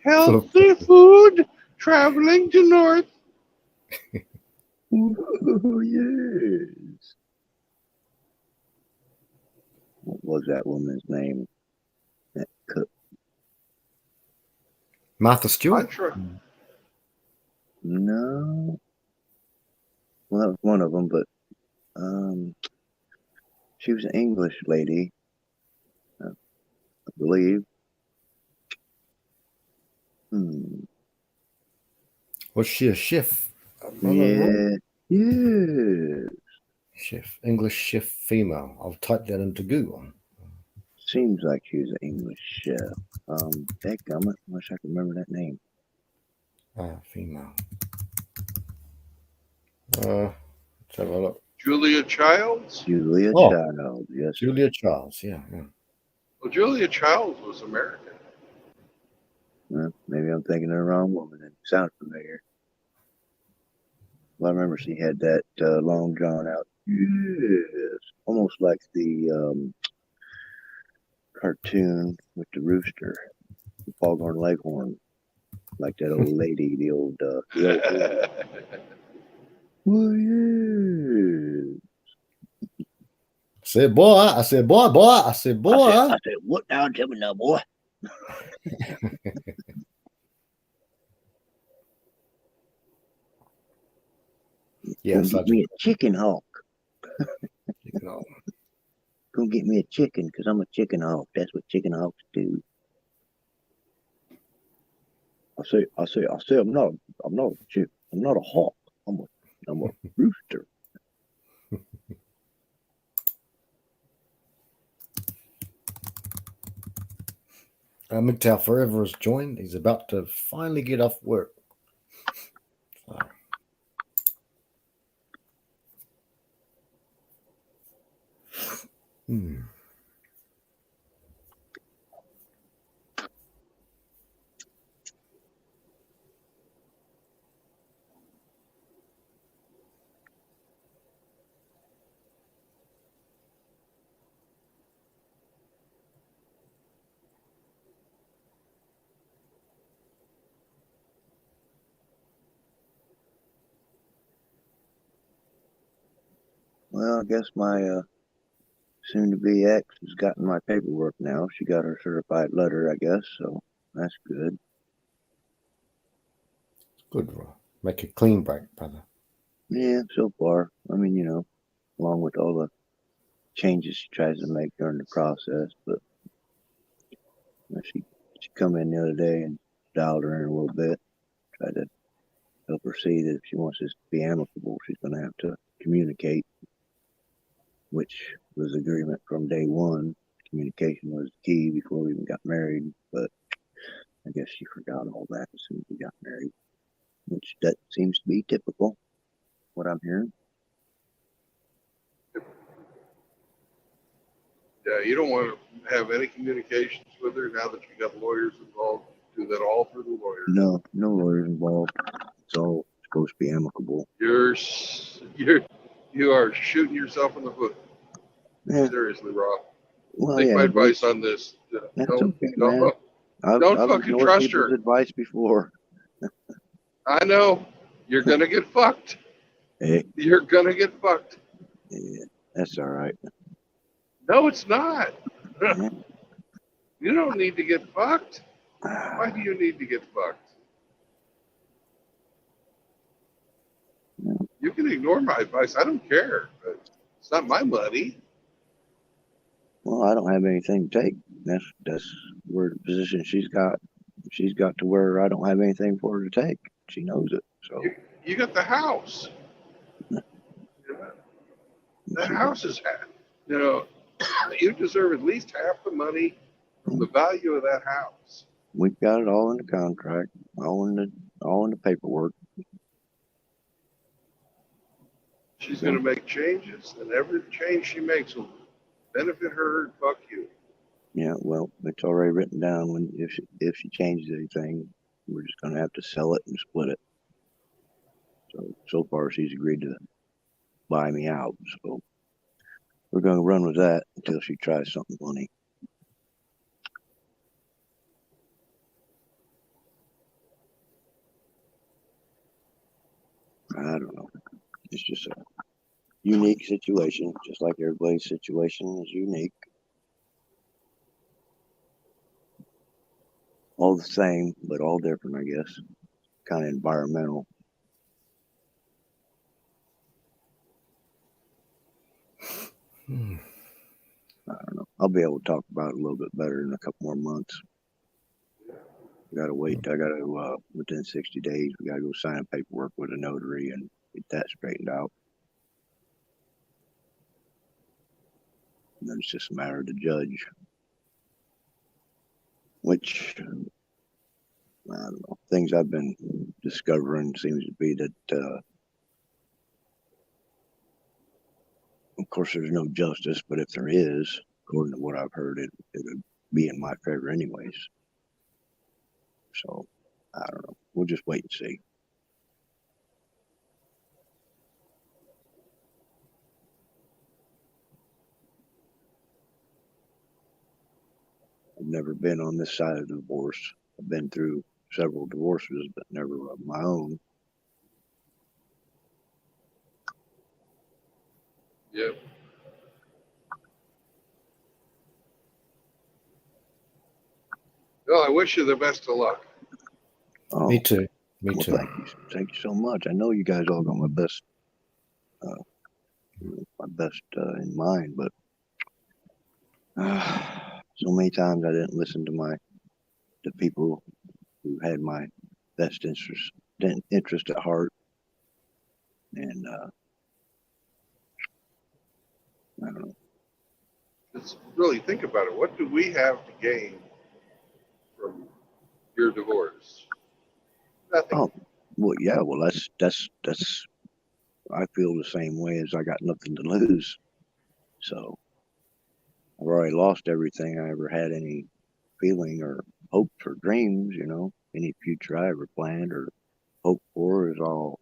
A: healthy food, traveling to north.
C: Oh, yes. What was that woman's name? That cook.
B: Martha Stewart?
C: No. Well, that was one of them, but she was an English lady, I believe.
B: Was she a chef?
C: Yeah.
B: Chef. English chef female. I'll type that into Google.
C: Seems like she was an English chef. Dadgummit, I wish I could remember that name.
B: Female. Let's have a look.
A: Julia Childs?
C: Julia
B: Oh.
C: Child. Yes.
B: Julia Childs. Yeah.
A: Well, Julia Childs was American.
C: Well, maybe I'm thinking of the wrong woman. It sounds familiar. Well, I remember she had that long drawn out. Yes. Almost like the cartoon with the rooster, the foghorn leghorn. Like that old lady, the old woman. Well, yeah.
B: I said, boy. I said, boy. I said, boy.
C: I said, what now? Tell me now, boy.
B: Yes,
C: Go get me a chicken hawk.
B: you know.
C: Go get me a chicken, because I'm a chicken hawk. That's what chicken hawks do. I say, I'm not a chick. I'm not a hawk. I'm a rooster.
B: MGTOW Forever has joined. He's about to finally get off work. So.
C: Well, I guess my soon-to-be ex has gotten my paperwork now. She got her certified letter, I guess, so that's good.
B: Good, bro. Make a clean break, brother.
C: Yeah, so far. I mean, along with all the changes she tries to make during the process, but she come in the other day and dialed her in a little bit, tried to help her see that if she wants this to be amicable, she's going to have to communicate, which was agreement from day one. Communication was key before we even got married, but I guess she forgot all that as soon as we got married, which that seems to be typical, what I'm hearing.
A: Yeah, you don't want to have any communications with her now that you got lawyers involved. Do that all through the lawyers.
C: No lawyers involved. It's all supposed to be amicable.
A: You are shooting yourself in the foot.
C: Yeah.
A: Seriously, Rob.
C: Well,
A: Take
C: yeah,
A: my advice on this.
C: That's okay, man.
A: Don't
C: I've
A: fucking
C: ignored
A: trust
C: people's
A: her.
C: advice before.
A: I know. You're gonna get fucked.
C: Hey,
A: You're gonna get fucked.
C: yeah, that's all right.
A: No, it's not.
C: Yeah.
A: You don't need to get fucked. Why do you need to get fucked? You can ignore my advice. I don't care. But it's not my money.
C: Well, I don't have anything to take. That's where the position she's got. She's got to where I don't have anything for her to take. She knows it. So
A: You got the house. That house is half. You deserve at least half the money from the value of that house.
C: we've got it all in the contract, all in the paperwork.
A: She's going to make changes, and every change she makes will benefit her. Fuck you.
C: Yeah, well, it's already written down. When if she changes anything, we're just going to have to sell it and split it. So far, she's agreed to buy me out. So we're going to run with that until she tries something funny. I don't know. It's just a unique situation, just like everybody's situation is unique. All the same, but all different, I guess. Kind of environmental. I don't know. I'll be able to talk about it a little bit better in a couple more months. I gotta wait. I gotta within 60 days. We gotta go sign paperwork with a notary and get that straightened out. And then it's just a matter of the judge, which I don't know. Things I've been discovering seems to be that course, there's no justice, but if there is, according to what I've heard, it would be in my favor anyways. So, I don't know. We'll just wait and see. I've never been on this side of the divorce. I've been through several divorces, but never of my own.
A: Yep. Well, I wish you the best of luck.
C: Oh,
B: Me too. Me
C: well,
B: too.
C: thank you so much. I know you guys all got my best in mind, but so many times I didn't listen to the people who had my best interest at heart, and I don't know.
A: Let's really think about it. What do we have to gain from your divorce? Nothing.
C: Oh, well, yeah, well, that's. I feel the same way, as I got nothing to lose. So I've already lost everything I ever had any feeling or hopes or dreams, any future I ever planned or hoped for is all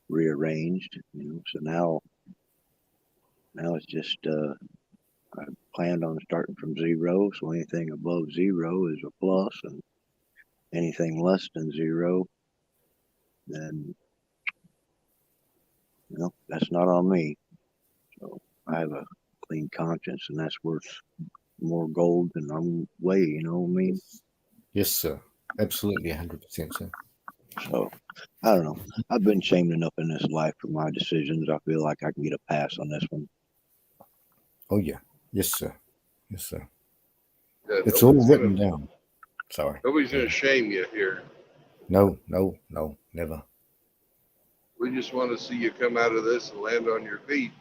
C: rearranged, So now it's just, I planned on starting from zero. So anything above zero is a plus, and anything less than zero, then, that's not on me. So I have a clean conscience, and that's worth more gold than I'm way, you know what I mean?
B: Yes, sir. Absolutely, 100%, sir.
C: So I don't know. I've been shamed enough in this life for my decisions. I feel like I can get a pass on this one.
B: Oh, yeah. Yes, sir. Yes, sir.
A: Yeah,
B: It's all written down. Sorry.
A: Nobody's going to shame you here.
B: No, never.
A: We just want to see you come out of this and land on your feet.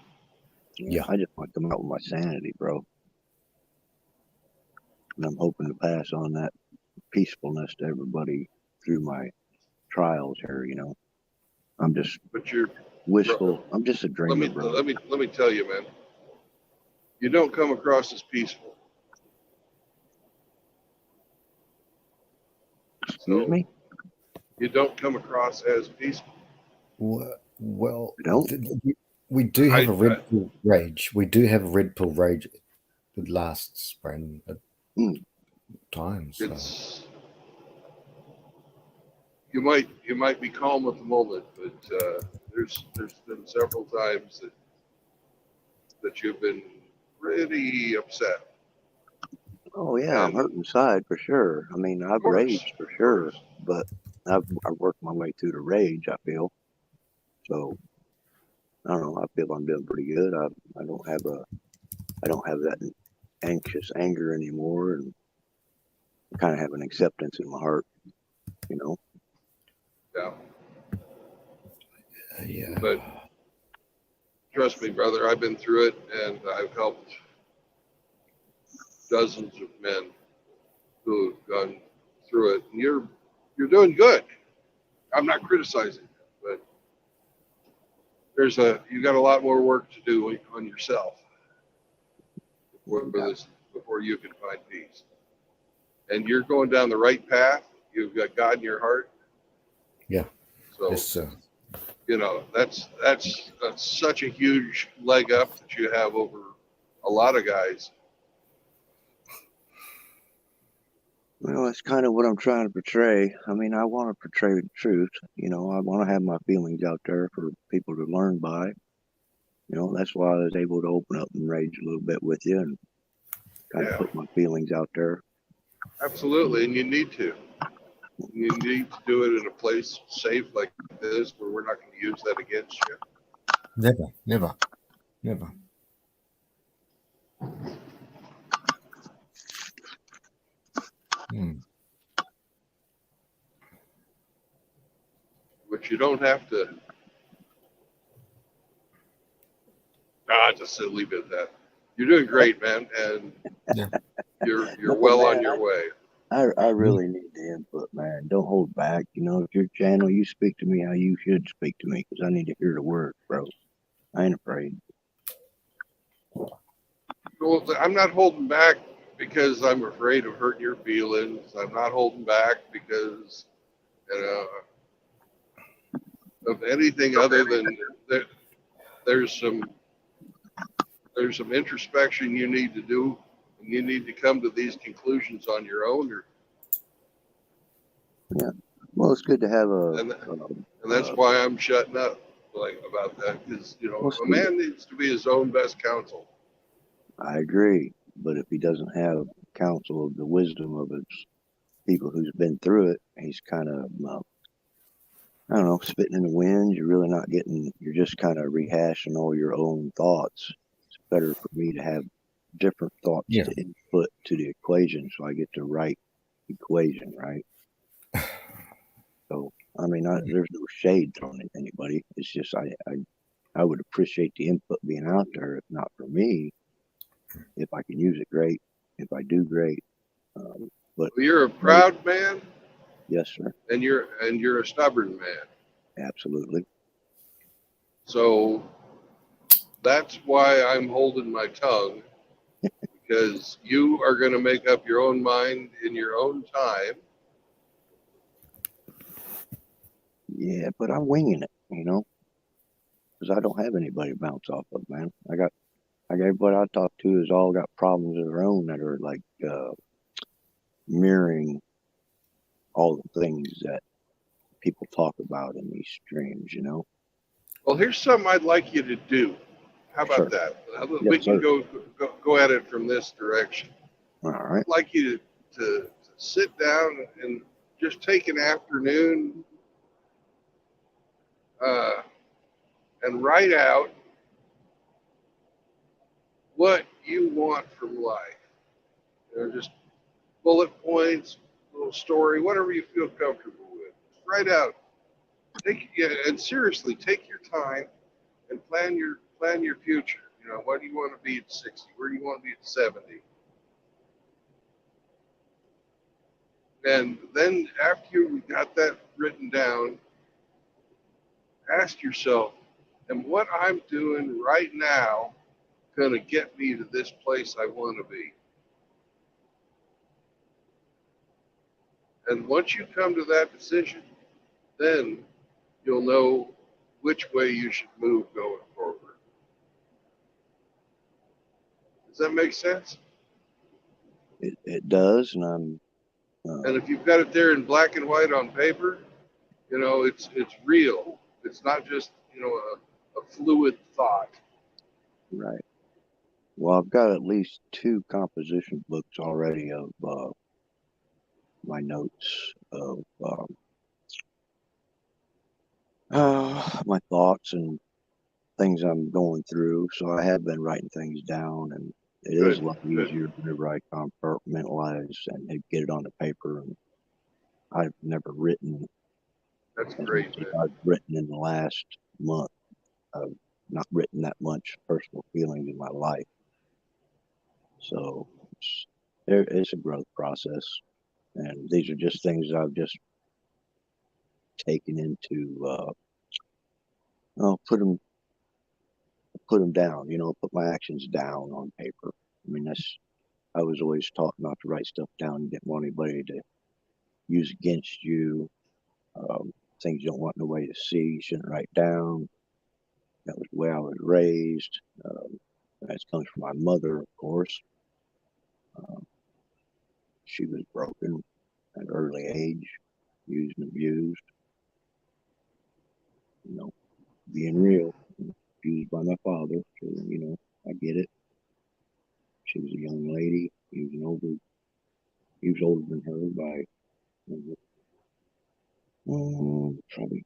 B: Yeah.
C: I just want to come out with my sanity, bro. And I'm hoping to pass on that peacefulness to everybody through my trials here, I'm just wishful. I'm just a dreamer, bro.
A: Let me tell you, man. You don't come across as peaceful.
C: Excuse me?
A: You don't come across as peaceful.
B: Well,
C: don't?
B: We do have a red pill rage. We do have a red pill rage that lasts for times. So.
A: It's you might be calm at the moment, but there's been several times that you've been pretty upset.
C: Oh yeah, I'm hurt inside for sure. I mean, I've raged for sure, but I've worked my way through the rage, I feel. So I don't know. I feel I'm doing pretty good. I don't have that anxious anger anymore, and I kind of have an acceptance in my heart,
A: Yeah.
B: Yeah.
A: But trust me, brother, I've been through it, and I've helped dozens of men who have gone through it. And you're doing good. I'm not criticizing you, but you got a lot more work to do on yourself before you can find peace. And you're going down the right path. You've got God in your heart.
B: Yeah.
A: So,
B: yes, sir.
A: That's such a huge leg up that you have over a lot of guys.
C: Well, that's kind of what I'm trying to portray. I mean, I want to portray the truth. I want to have my feelings out there for people to learn by. That's why I was able to open up and rage a little bit with you and kind of put my feelings out there.
A: Absolutely, and you need to. You need to do it in a place safe like this where we're not going to use that against you.
B: Never.
A: But you don't have to. Just leave it at that. You're doing great, man, and you're well on your way.
C: I really need the input, man. Don't hold back. If your channel, you speak to me how you should speak to me, because I need to hear the word, bro. I ain't afraid.
A: Well, I'm not holding back because I'm afraid of hurting your feelings. I'm not holding back because of anything other than that. There's some there's some introspection you need to do, and you need to come to these conclusions on your own.
C: Yeah. Well, it's good to have
A: And that's why I'm shutting up like about that, because
C: well,
A: a man needs to be his own best counsel.
C: I agree, but if he doesn't have counsel of the wisdom of his people who's been through it, he's kind of I don't know, spitting in the wind. You're really not getting. You're just kind of rehashing all your own thoughts. It's better for me to have different thoughts
B: Yeah.
C: to input to the equation, so I get the right equation, right? So I mean, there's no shade thrown at anybody. It's just I would appreciate the input being out there. If not for me, if I can use it, great. If I do, great. But
A: Well, you're a proud man,
C: yes, sir,
A: and you're a stubborn man.
C: absolutely.
A: So that's why I'm holding my tongue, because you are going to make up your own mind in your own time.
C: Yeah, but I'm winging it, because I don't have anybody to bounce off of, man. I got everybody I talk to has all got problems of their own that are like mirroring all the things that people talk about in these streams.
A: Well, here's something I'd like you to do. How about
C: Sure.
A: that?
C: Yes,
A: We can
C: sir.
A: go at it from this direction.
C: All right.
A: I'd like you to sit down and just take an afternoon uh, and write out what you want from life. Just bullet points, little story, whatever you feel comfortable with. Write out. And seriously, take your time and plan your future. What do you want to be at 60? Where do you want to be at 70? And then after you got that written down, ask yourself, and what I'm doing right now going to get me to this place I want to be? And once you come to that decision, then you'll know which way you should move going forward. Does that make sense?
C: It does, and I'm.
A: And if you've got it there in black and white on paper, it's real. It's not just a fluid thought.
C: Right. Well, I've got at least 2 composition books already of my notes of my thoughts and things I'm going through. So I have been writing things down, and it is a lot easier whenever I compartmentalize and get it on the paper. And I've never written
A: That's
C: as
A: great,
C: much as
A: man.
C: I've written in the last month. I've not written that much personal feelings in my life. So it's a growth process. And these are just things I've just taken into, put them down, put my actions down on paper. I mean, I was always taught not to write stuff down. You didn't want anybody to use against you. Things you don't want nobody to see, you shouldn't write down. That was the way I was raised. That comes from my mother, of course. She was broken at an early age, used and abused, being real, abused by my father. So, I get it. She was a young lady. He was older than her by probably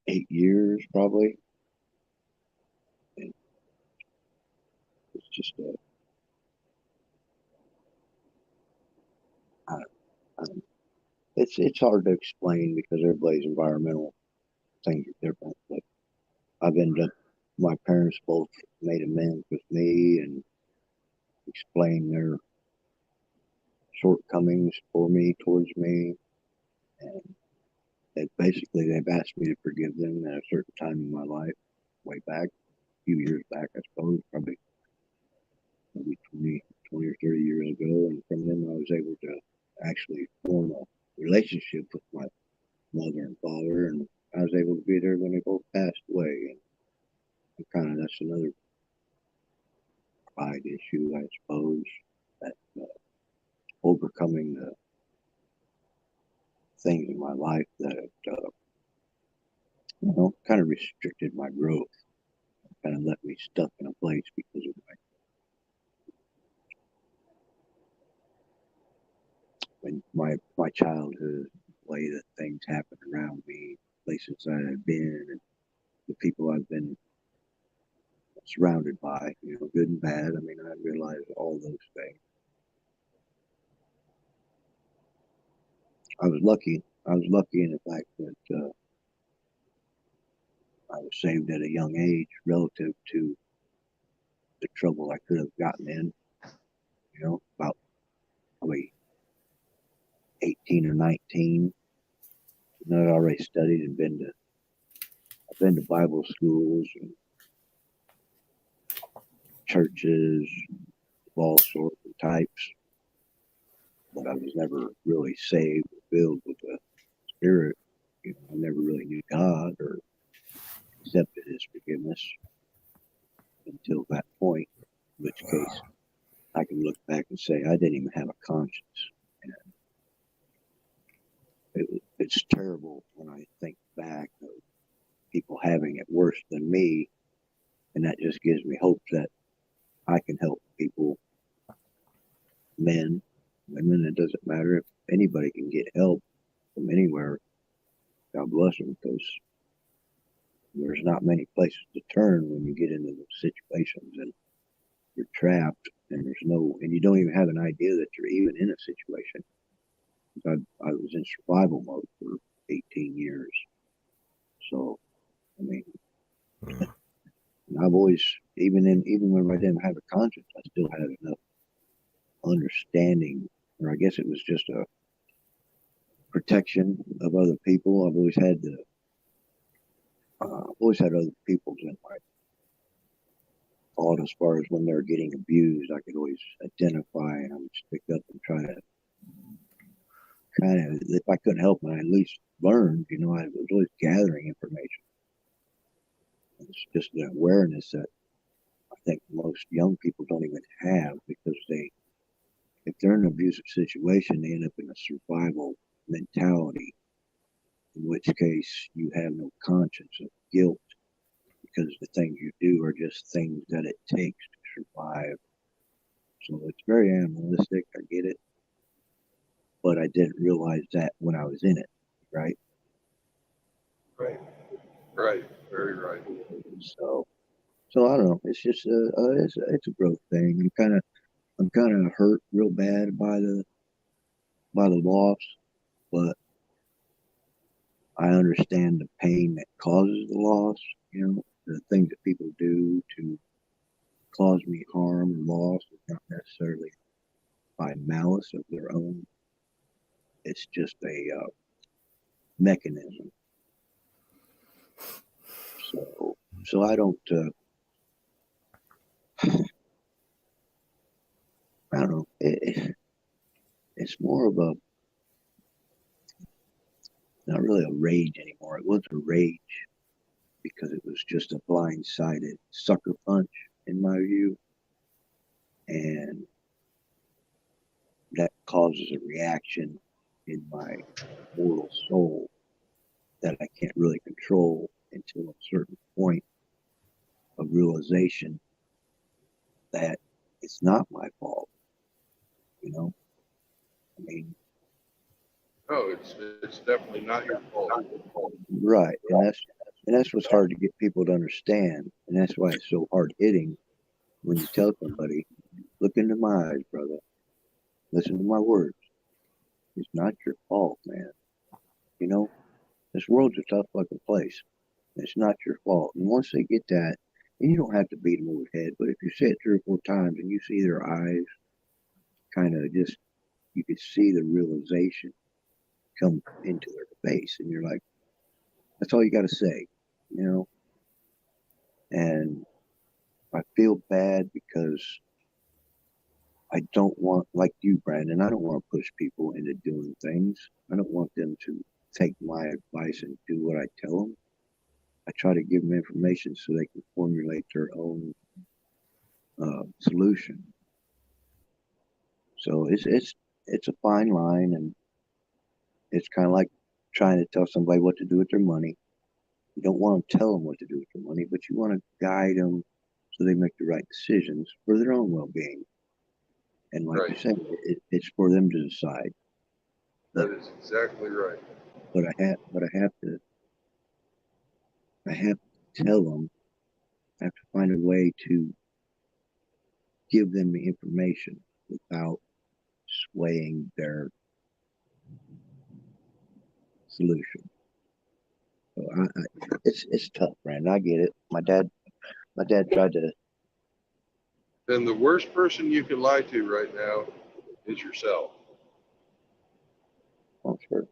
C: 8 years, probably. And it's just I, I, it's hard to explain because everybody's environmental things are different. But I've ended up, my parents both made amends with me and explained their shortcomings for me towards me, and they've asked me to forgive them at a certain time in my life, way back, a few years back, I suppose, probably maybe 20 or 30 years ago. And from them, I was able to actually form a relationship with my mother and father. And I was able to be there when they both passed away. And kind of that's another pride issue, I suppose, that overcoming the things in my life that kind of restricted my growth, kind of left me stuck in a place because of my childhood, the way that things happened around me, places that I've been, and the people I've been surrounded by, good and bad. I mean, I realized all those things. I was lucky. I was lucky in the fact that I was saved at a young age relative to the trouble I could have gotten in, about probably 18 or 19. I'd already studied and I've been to Bible schools and churches of all sorts of types, but I was never really saved or filled with the Spirit. I never really knew God or accepted His forgiveness until that point, in which case I can look back and say I didn't even have a conscience. And it's terrible when I think back of people having it worse than me, and that just gives me hope that I can help people, men, women. It doesn't matter if anybody can get help from anywhere. God bless them, because there's not many places to turn when you get into those situations and you're trapped, and you don't even have an idea that you're even in a situation. I was in survival mode for 18 years. So, I mean, I've always, even when I didn't have a conscience, I still had enough understanding, or I guess it was just a protection of other people. I've always had other people's in my thought as far as when they're getting abused. I could always identify, and I would stick up and try to kind of, if I couldn't help them, I at least learned. I was always gathering information. It's just an awareness that I think most young people don't even have, because if they're in an abusive situation, they end up in a survival mentality, in which case you have no conscience of guilt, because the things you do are just things that it takes to survive. So it's very animalistic. I get it. But I didn't realize that when I was in it, right?
A: Right. Very right.
C: So I don't know. It's just it's a growth thing. I'm kind of hurt real bad by the loss, but I understand the pain that causes the loss. The things that people do to cause me harm and loss is not necessarily by malice of their own. It's just a mechanism. So I don't. I don't know. It's more of a, not really a rage anymore. It was a rage because it was just a blindsided sucker punch in my view, and that causes a reaction in my mortal soul that I can't really control until a certain point of realization that it's not my fault. I mean,
A: No, it's definitely not your fault.
C: right, and that's what's hard to get people to understand, and that's why it's so hard hitting when you tell somebody, look into my eyes, brother, listen to my words. It's not your fault, man. This world's a tough fucking place. It's not your fault. And once they get that, and you don't have to beat them over the head, but if you say it 3 or 4 times and you see their eyes kind of just, you could see the realization come into their face, and you're like, that's all you got to say, And I feel bad because I don't want, like you, Brandon, I don't want to push people into doing things. I don't want them to take my advice and do what I tell them. I try to give them information so they can formulate their own solution. So it's a fine line, and it's kind of like trying to tell somebody what to do with their money. You don't want to tell them what to do with their money, but you want to guide them so they make the right decisions for their own well-being. And like you
A: Right.
C: said, it's for them to decide.
A: That is exactly right.
C: But I have to tell them. I have to find a way to give them the information without swaying their solution. So it's tough, Brandon. I get it. My dad tried to.
A: Then the worst person you can lie to right now is yourself.
C: Oh, sure.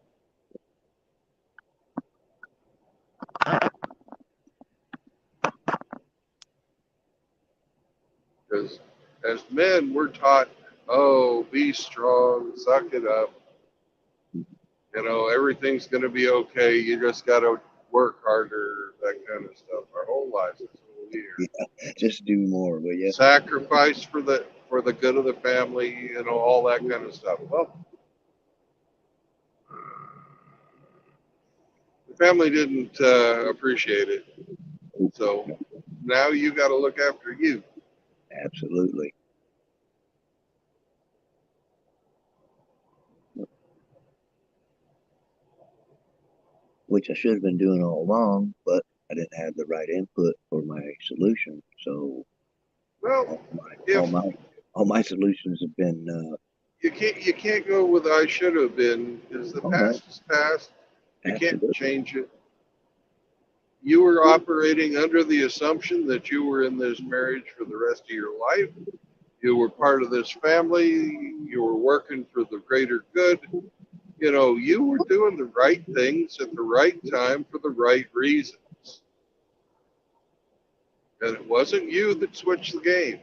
A: Because as men, we're taught, oh, be strong, suck it up. You know, everything's going to be okay. You just got to work harder, that kind of stuff. Our whole lives is what we hear.
C: Yeah, just do more, will you?
A: Sacrifice for the good of the family, you know, all that kind of stuff. Well, the family didn't appreciate it, so now you got to look after you.
C: Absolutely. Which I should have been doing all along, but I didn't have the right input for my solution. So
A: Well,
C: all
A: if
C: my all my solutions have been
A: you can't go with I should have been, because the
C: oh no,
A: past is past. You can't
C: absolutely.
A: change it. You were operating under the assumption that you were in this marriage for the rest of your life. You were part of this family. You were working for the greater good. You know, you were doing the right things at the right time for the right reasons. And it wasn't you that switched the game.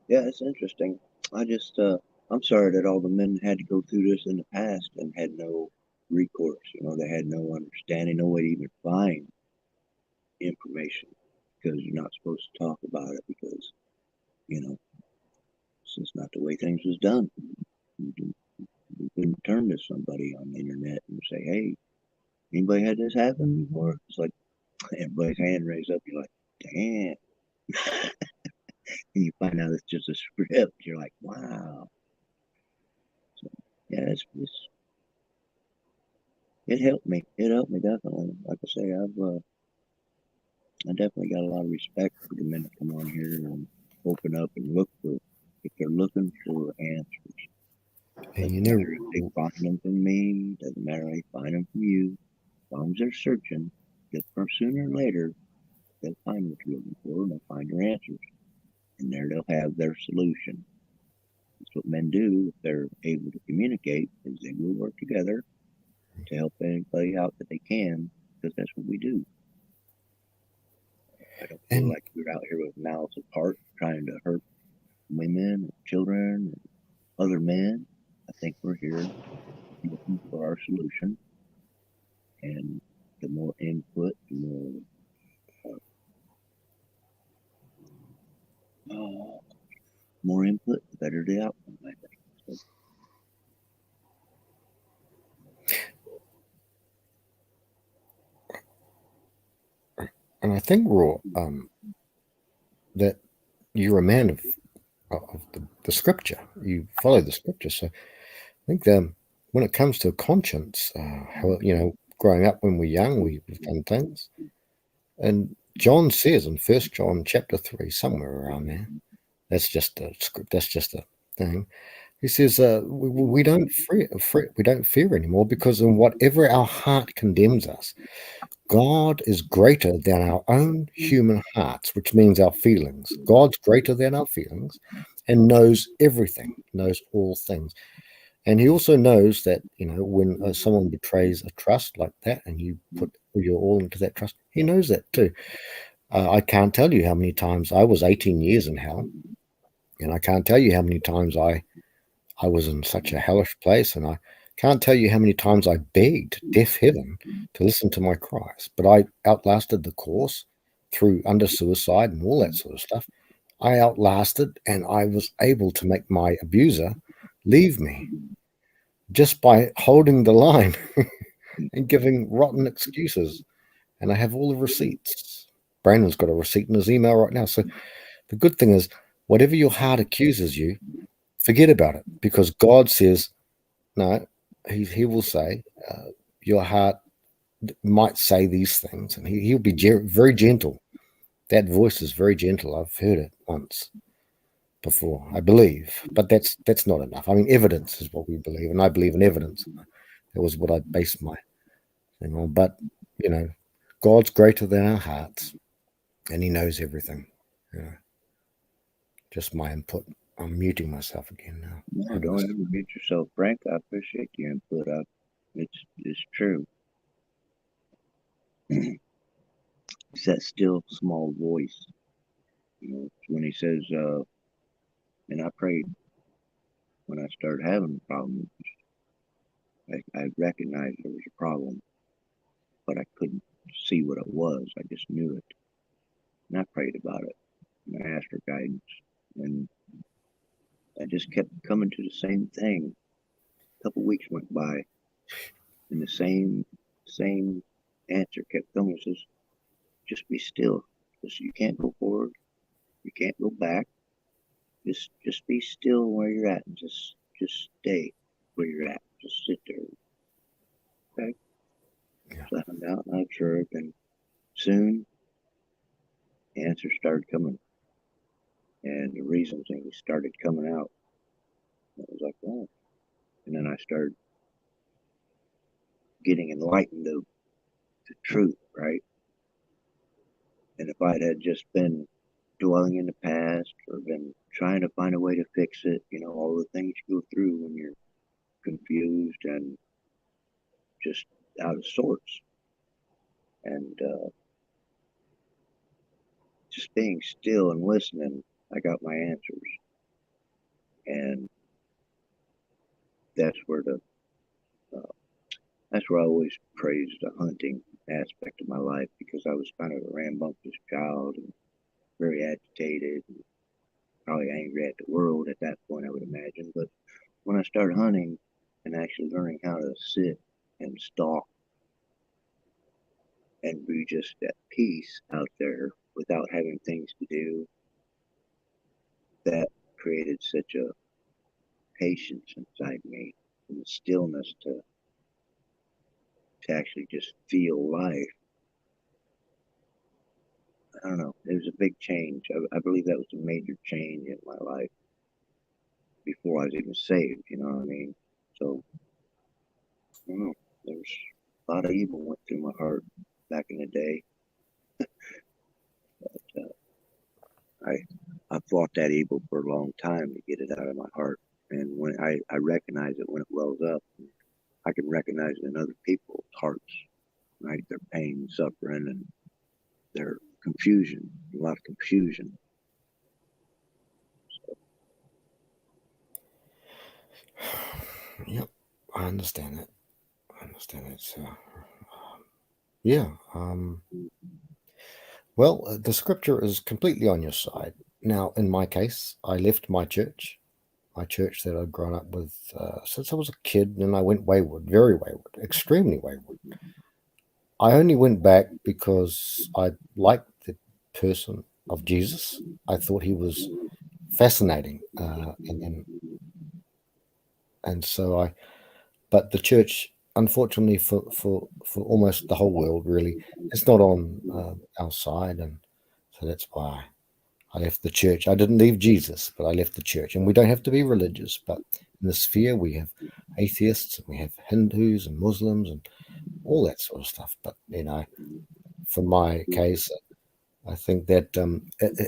C: Yeah, it's interesting. I just I'm sorry that all the men had to go through this in the past and had no recourse. You know, they had no understanding, no way to even find information because you're not supposed to talk about it because you know it's just not the way things was done. You couldn't turn to somebody on the internet and say, "Hey, anybody had this happen before?" It's like everybody's hand raised up. You're like, "Damn!" And you find out it's just a script. You're like, "Wow." So yeah, it helped me. It helped me definitely. Like I say, I definitely got a lot of respect for the men that come on here and open up and look for if they're looking for answers.
B: And
C: Doesn't matter if they find them from me. Doesn't matter if they find them from you. As long as they're searching, for sooner or later they'll find what you're looking for and they'll find your answers. And there they'll have their solution. That's what men do if they're able to communicate, is they will work together to help anybody out that they can, because that's what we do. I don't feel like we're out here with mouths apart trying to hurt women, and children, and other men. I think we're here looking for our solution, and the more input, the more input, the better the outcome, I think. So,
B: and I think, Raw, that you're a man of the scripture. You follow the scripture. So I think when it comes to conscience, how, growing up when we're young, we've done things. And John says in 1 John chapter 3, somewhere around there, that's just a script, that's just a thing. He says, we don't we don't fear anymore, because in whatever our heart condemns us, God is greater than our own human hearts, which means our feelings. God's greater than our feelings, and knows everything, knows all things. And he also knows that, when someone betrays a trust like that and you put your all into that trust, he knows that too. I can't tell you how many times I was 18 years in hell, and I can't tell you how many times I was in such a hellish place, and I can't tell you how many times I begged deaf heaven to listen to my cries. But I outlasted the course through under suicide and all that sort of stuff. I outlasted, and I was able to make my abuser leave me just by holding the line and giving rotten excuses. And I have all the receipts. Brandon's got a receipt in his email right now. So the good thing is, whatever your heart accuses you, forget about it, because God says, no, he will say, your heart might say these things, and he'll be very gentle. That voice is very gentle. I've heard it once before, I believe, but that's not enough. I mean, evidence is what we believe, and I believe in evidence. That was what I based my thing on. But God's greater than our hearts, and He knows everything. Just my input. I'm muting myself again now.
C: No, don't ever mute yourself, Frank. I appreciate the input. It's true. It's that still small voice. When He says, and I prayed when I started having problems. I recognized there was a problem, but I couldn't see what it was. I just knew it. And I prayed about it. And I asked for guidance. And I just kept coming to the same thing. A couple weeks went by, and the same answer kept coming. It says, just be still. You can't go forward. You can't go back. Just be still where you're at, and just stay where you're at. Just sit there. Okay.
B: Yeah.
C: So I found out, and I observed, and soon the answers started coming, and the reasons things started coming out. I was like, oh. And then I started getting enlightened of the truth, right? And if I had just been dwelling in the past or been trying to find a way to fix it, all the things you go through when you're confused and just out of sorts. And just being still and listening, I got my answers. And that's where I always praised the hunting aspect of my life, because I was kind of a rambunctious child and very agitated, and probably angry at the world at that point, I would imagine. But when I started hunting and actually learning how to sit and stalk and be just at peace out there without having things to do, that created such a patience inside me and the stillness to actually just feel life. I don't know. It was a big change. I believe that was a major change in my life before I was even saved. You know what I mean? So, I don't know. There was a lot of evil went through my heart back in the day. But I fought that evil for a long time to get it out of my heart. And when I recognize it when it wells up, I can recognize it in other people's hearts, right? Their pain, suffering, and their confusion, a lot of confusion. So.
B: Yep, I understand it. So, yeah. Well, the scripture is completely on your side. Now, in my case, I left my church that I'd grown up with since I was a kid, and I went wayward, very wayward, extremely wayward. I only went back because I liked the person of Jesus. I thought he was fascinating, and so but the church, unfortunately for almost the whole world, really, it's not on our side, and so that's why I left the church. I didn't leave Jesus, but I left the church. And we don't have to be religious, but in the sphere we have atheists, and we have Hindus and Muslims and all that sort of stuff. But for my case, I think that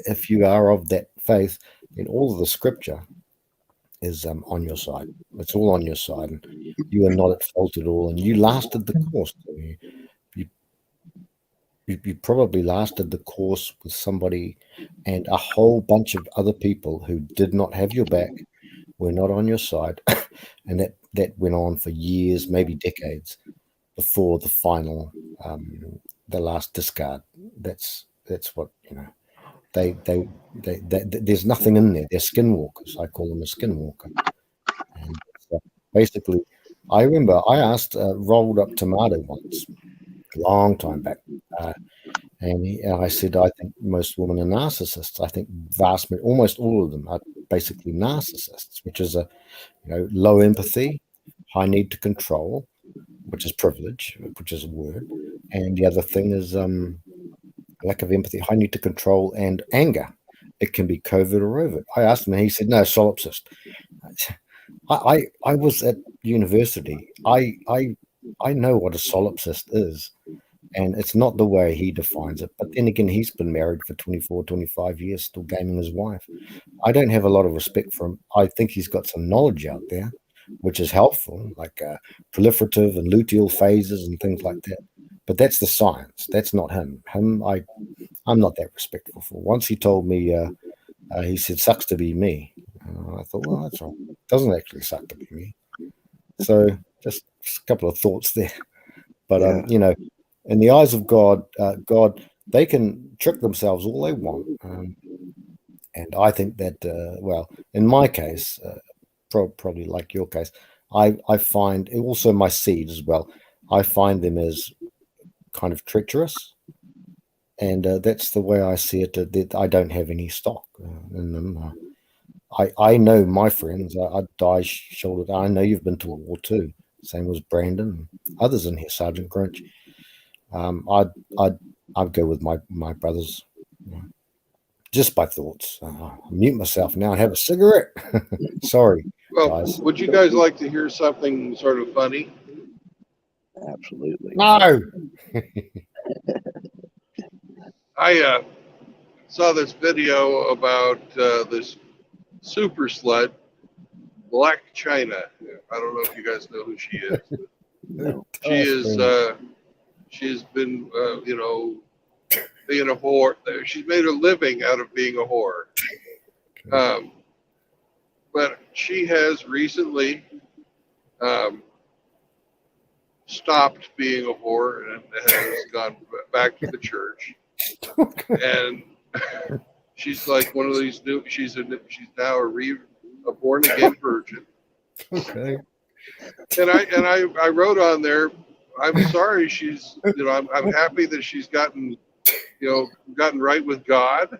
B: if you are of that faith, in all of the scripture is on your side. It's all on your side, and you are not at fault at all. And you lasted the course. You, you probably lasted the course with somebody and a whole bunch of other people who did not have your back, were not on your side, and that went on for years, maybe decades, before the final, the last discard. That's what there's nothing in there. They're skinwalkers. I call them a skinwalker. And basically, I remember I asked Rolled Up Tomato once, a long time back, and I said, I think most women are narcissists. I think almost all of them are basically narcissists, which is low empathy, high need to control, which is privilege, which is a word, and the other thing is lack of empathy, high need to control, and anger. It can be covert or overt. I asked him, and he said, no, solipsist. I was at university. I know what a solipsist is, and it's not the way he defines it. But then again, he's been married for 24, 25 years, still gaming his wife. I don't have a lot of respect for him. I think he's got some knowledge out there, which is helpful, like proliferative and luteal phases and things like that. But that's the science. That's not him. I'm not that respectful for. Once he told me, he said, sucks to be me. I thought, well, that's all. It doesn't actually suck to be me. So just a couple of thoughts there. But, in the eyes of God, they can trick themselves all they want. And I think that, in my case, probably like your case, I find also my seed as well. I find them as kind of treacherous, and that's the way I see it. That I don't have any stock in them. I know my friends. I'd die shoulder. I know you've been to a war too. Same as Brandon, and others in here, Sergeant Grinch. I'd go with my brothers. Just by thoughts. I'll mute myself now and have a cigarette. Sorry,
A: Well,
B: guys.
A: would you guys like to hear something sort of funny?
C: Absolutely.
B: No.
A: I saw this video about this super slut, Black China. I don't know if you guys know who she is.
C: No.
A: She is. She's been, being a whore. She's made a living out of being a whore. But she has recently stopped being a whore and has gone back to the church. And she's like one of these new. She's now a born again virgin.
B: Okay.
A: And I wrote on there, I'm sorry. She's I'm happy that she's gotten right with God,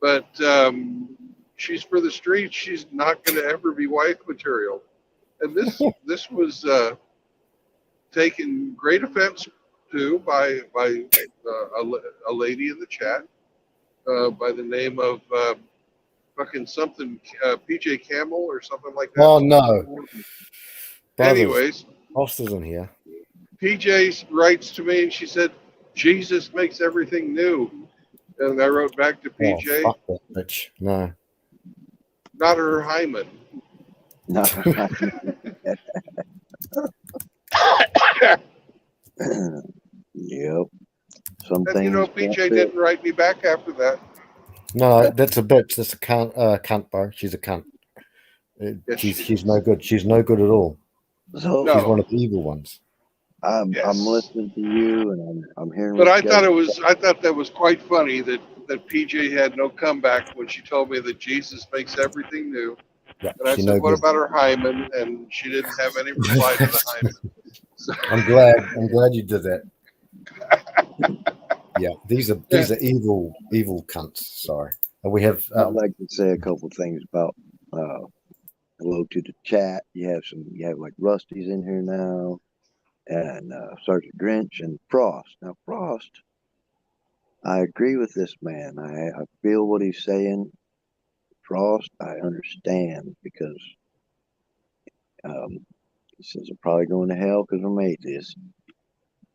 A: but she's for the streets. She's not going to ever be wife material. And this was taken great offense to by a lady in the chat by the name of fucking something PJ Camel or something like that.
B: Oh no. Brothers,
A: Anyways,
B: Foster's in here.
A: PJ writes to me and she said, Jesus makes everything new. And I wrote back to PJ,
B: fuck that bitch. No.
A: not her hymen.
C: No. Yep. Some
A: And
C: things
A: PJ didn't write me back after that.
B: No, that's a bitch. That's a cunt, bro. She's a cunt.
A: Yes,
B: she's no good. She's no good at all.
C: So
B: She's one of the evil ones.
C: I'm
A: Yes.
C: listening to you and I'm hearing.
A: But
C: what
A: I
C: you guys-
A: thought that was quite funny that PJ had no comeback when she told me that Jesus makes everything new.
B: Yeah,
A: And I
B: she's
A: said,
B: no
A: what
B: good.
A: about her hymen? And she didn't have any reply to the hymen. So,
B: I'm glad you did that. Yeah, these are evil cunts. Sorry. And we have
C: I'd like to say a couple things about hello to the chat. You have like Rusty's in here now, and Sergeant Grinch and Frost. Now Frost, I agree with this man. I feel what he's saying. Frost, I understand because he says I'm probably going to hell because I'm atheist,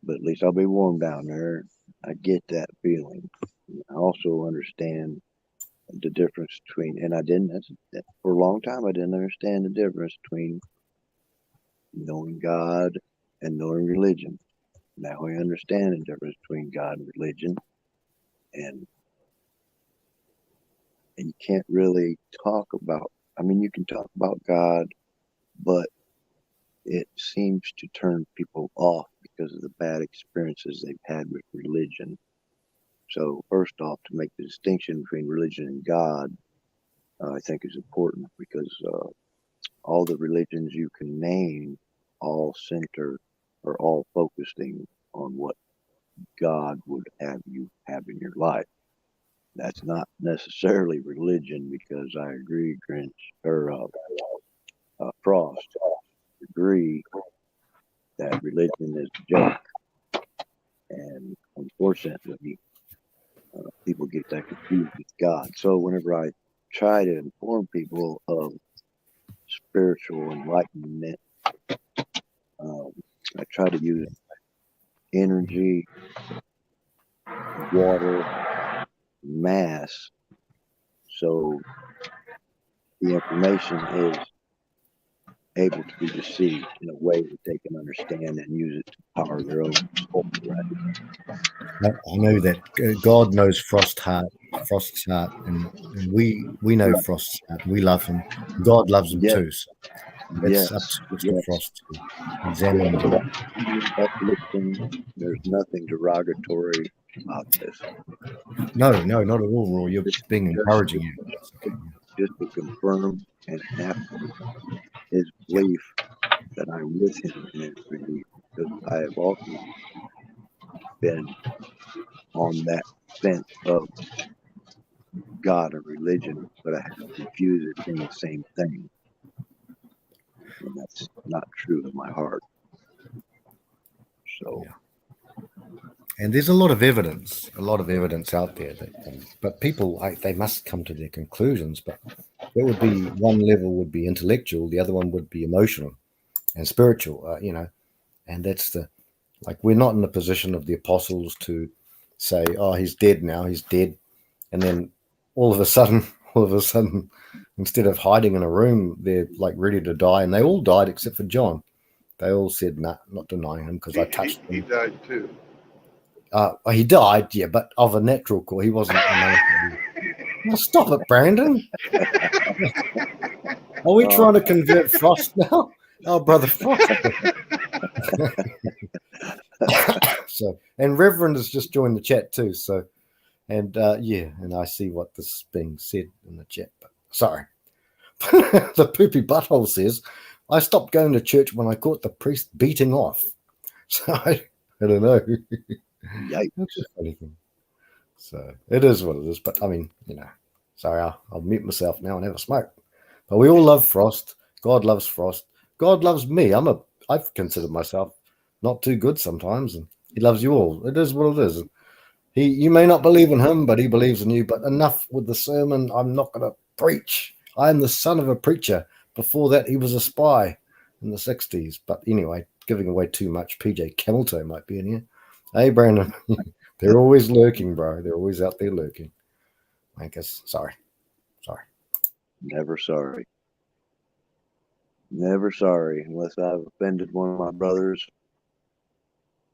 C: but at least I'll be warm down there. I get that feeling. I also understand the difference between, and I didn't, for a long time, I didn't understand the difference between knowing God and knowing religion. Now I understand the difference between God and religion, and you can't really talk about, I mean, you can talk about God, but it seems to turn people off because of the bad experiences they've had with religion. So first off, to make the distinction between religion and God, I think is important because all the religions you can name all center or all focusing on what God would have you have in your life. That's not necessarily religion, because I agree, Grinch, or Frost, agree that religion is a joke. And unfortunately, people get that confused with God. So whenever I try to inform people of spiritual enlightenment, I try to use energy, water, mass, so the information is able to be received in a way that they can understand and use it to power their own soul. Right?
B: I know that God knows Frost's heart, and we know Frost's heart. We love him. God loves him
C: Yes,
B: too. So it's up
C: yes,
B: to Mr.
C: yes.
B: Frost to examine
C: So
B: the.
C: uplifting, there's nothing derogatory about this.
B: No, not at all, Roy. You're
C: Just,
B: being
C: just,
B: encouraging you. It's okay.
C: just to confirm and affirm his
B: Yeah.
C: belief that I'm with him in his belief, because I have also been on that fence of God or religion, but I have confused it being the same thing. And that's not true in my heart. So,
B: Yeah. And there's a lot of evidence out there but people, they must come to their conclusions. But there would be one level would be intellectual, the other one would be emotional and spiritual. And that's like, we're not in the position of the apostles to say, "Oh, he's dead now, he's dead," and then all of a sudden, instead of hiding in a room, they're like ready to die, and they all died except for John. They all said, "Nah, not denying him because I touched
A: He
B: him."
A: died too.
B: He died, yeah, but of a natural cause. He wasn't amazing. Now stop it, Brandon. Are we trying to convert Frost now? Oh, brother Frost. So, and Reverend has just joined the chat too. So, and and I see what this is being said in the chat. But sorry, the poopy butthole says, "I stopped going to church when I caught the priest beating off." So I don't know.
C: yikes.
B: That's a funny thing. So it is what it is. But I mean, sorry, I'll mute myself now and have a smoke. But we all love Frost. God loves Frost. God loves me. I've considered myself not too good sometimes, and he loves you all. It is what it is. You may not believe in him, but he believes in you. But enough with the sermon. I'm not going to preach. I am the son of a preacher. Before that, he was a spy in the 60s. But anyway, giving away too much. PJ Cameltoe might be in here. Hey, Brandon. They're always lurking, bro. They're always out there lurking. I guess. Sorry.
C: Never sorry. Never sorry, unless I've offended one of my brothers,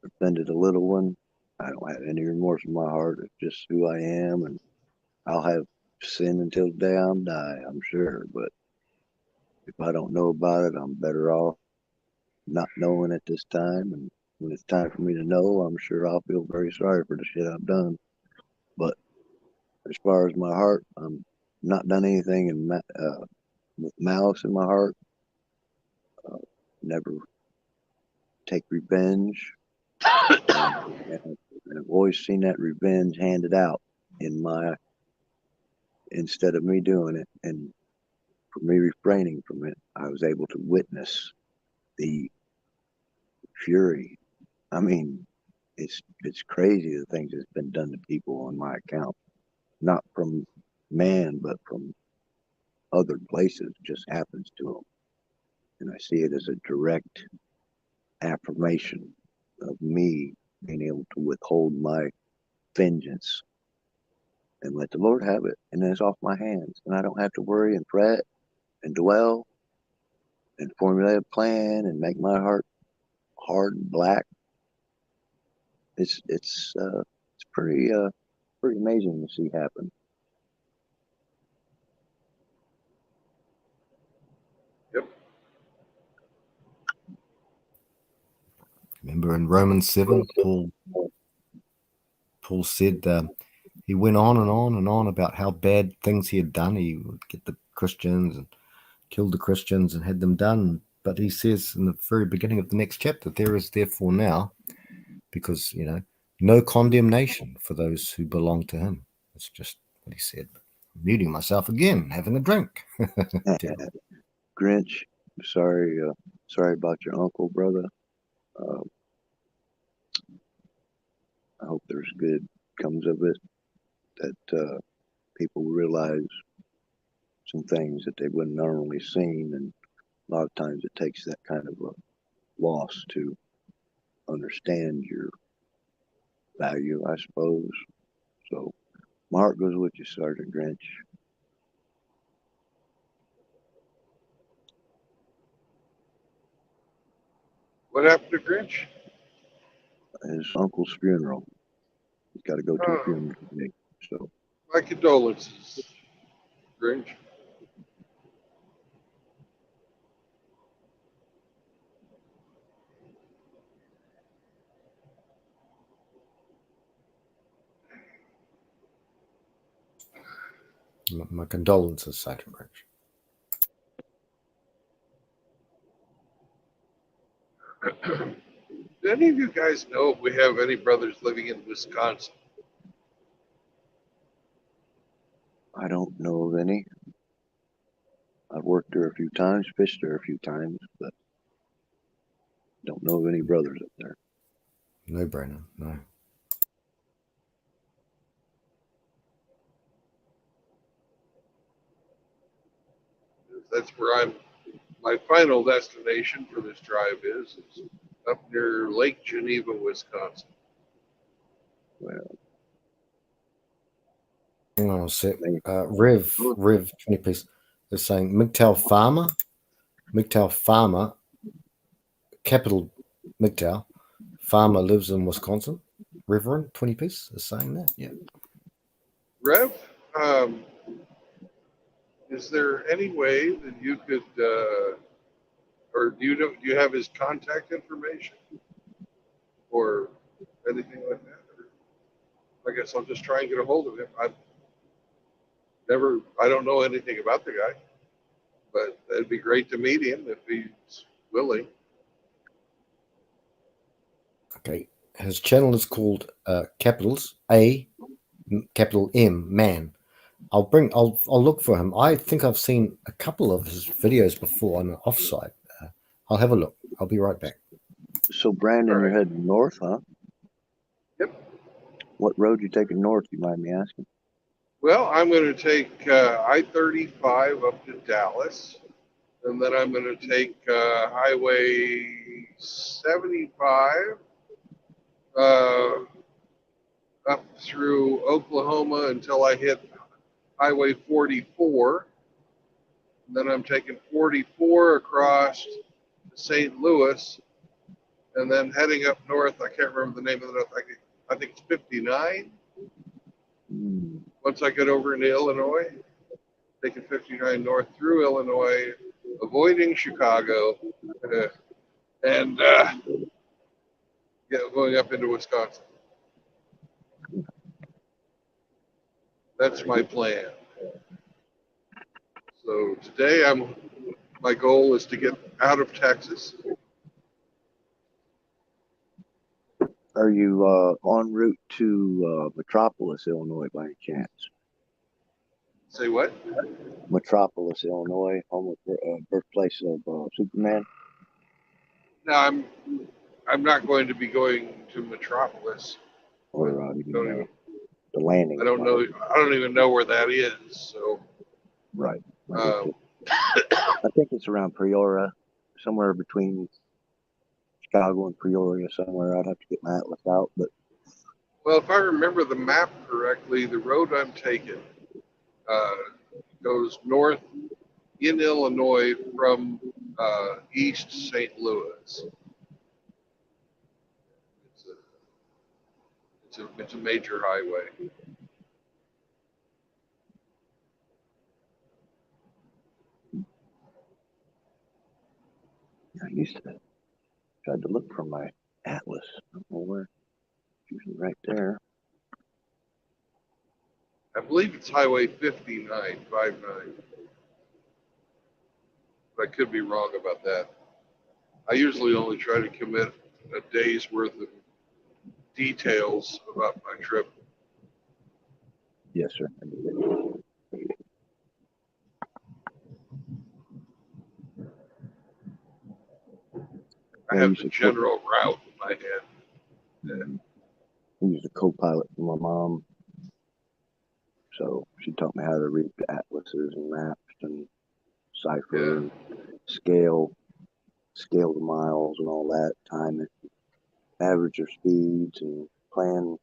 C: offended a little one. I don't have any remorse in my heart. It's just who I am, and I'll have sin until the day I die, I'm sure. But if I don't know about it, I'm better off not knowing at this time. And when it's time for me to know, I'm sure I'll feel very sorry for the shit I've done. But as far as my heart, I'm not done anything with malice in my heart. Never take revenge. And I've always seen that revenge handed out instead of me doing it. And for me refraining from it, I was able to witness the fury. I mean, it's crazy the things that's been done to people on my account, not from man, but from other places. It just happens to them, and I see it as a direct affirmation of me being able to withhold my vengeance and let the Lord have it. And then it's off my hands. And I don't have to worry and fret and dwell and formulate a plan and make my heart hard and black. It's pretty amazing to see happen.
A: Yep.
B: Remember in Romans 7, Paul said he went on and on and on about how bad things he had done. He would get the Christians and killed the Christians and had them done. But he says in the very beginning of the next chapter, there is therefore now, because, no condemnation for those who belong to him. That's just what he said. I'm muting myself again, having a drink.
C: Grinch, sorry about your uncle, brother. I hope there's good comes of it, that people realize some things that they wouldn't normally seen, and a lot of times it takes that kind of a loss to understand your value, I suppose. So my heart goes with you, Sergeant Grinch.
A: What happened to Grinch?
C: His uncle's funeral. He's got to go to a funeral today. So
A: My condolences, Grinch.
B: My condolences, Sergeant Grinch.
A: Do any of you guys know if we have any brothers living in Wisconsin?
C: I don't know of any. I've worked there a few times, fished there a few times, but don't know of any brothers up there.
B: No, Brandon, no.
A: That's where my final destination for this drive is up near Lake Geneva, Wisconsin.
C: Well,
B: Hang on a sec. Rev 20 piece is saying MGTOW farmer, capital MGTOW farmer lives in Wisconsin. Reverend 20 piece is saying that. Yeah.
A: Rev, is there any way that you could, or do you have his contact information or anything like that? Or I guess I'll just try and get a hold of him. I don't know anything about the guy, but it'd be great to meet him if he's willing.
B: Okay. His channel is called capitals A, capital M, man. I'll look for him. I think I've seen a couple of his videos before on the offsite. I'll have a look. I'll be right back.
C: so Brandon,
A: All right.
C: you're heading north, huh?
A: Yep.
C: What road you taking north? You mind me asking?
A: Well, I'm going to take I-35 up to Dallas, and then I'm going to take Highway 75 up through Oklahoma until I hit Highway 44. And then I'm taking 44 across to St. Louis, and then heading up north. I can't remember the name of it. I think it's 59. Once I get over into Illinois, taking 59 north through Illinois, avoiding Chicago, and going up into Wisconsin. That's my plan. So today, my goal is to get out of Texas.
C: Are you en route to Metropolis, Illinois, by any chance?
A: Say what?
C: Metropolis, Illinois, home of birthplace of Superman.
A: No, I'm not going to be going to Metropolis.
C: Or even the landing.
A: I don't know. I don't even know where that is. So
C: right. I think it's around Peoria, somewhere between Chicago and Peoria, somewhere. I'd have to get my atlas out, but
A: Well, if I remember the map correctly, the road I'm taking uh, goes north in Illinois from East St. Louis. It's a major highway.
C: I used to tried to look for my atlas. I don't know where. It's usually right there.
A: I believe it's Highway 59, 59. But I could be wrong about that. I usually only try to commit a day's worth of details about my trip.
C: Yes, sir.
A: I have the general route in my head.
C: I used a co-pilot for my mom, so she taught me how to read the atlases and maps and cipher and scale the miles and all that, time it, average your speeds and plan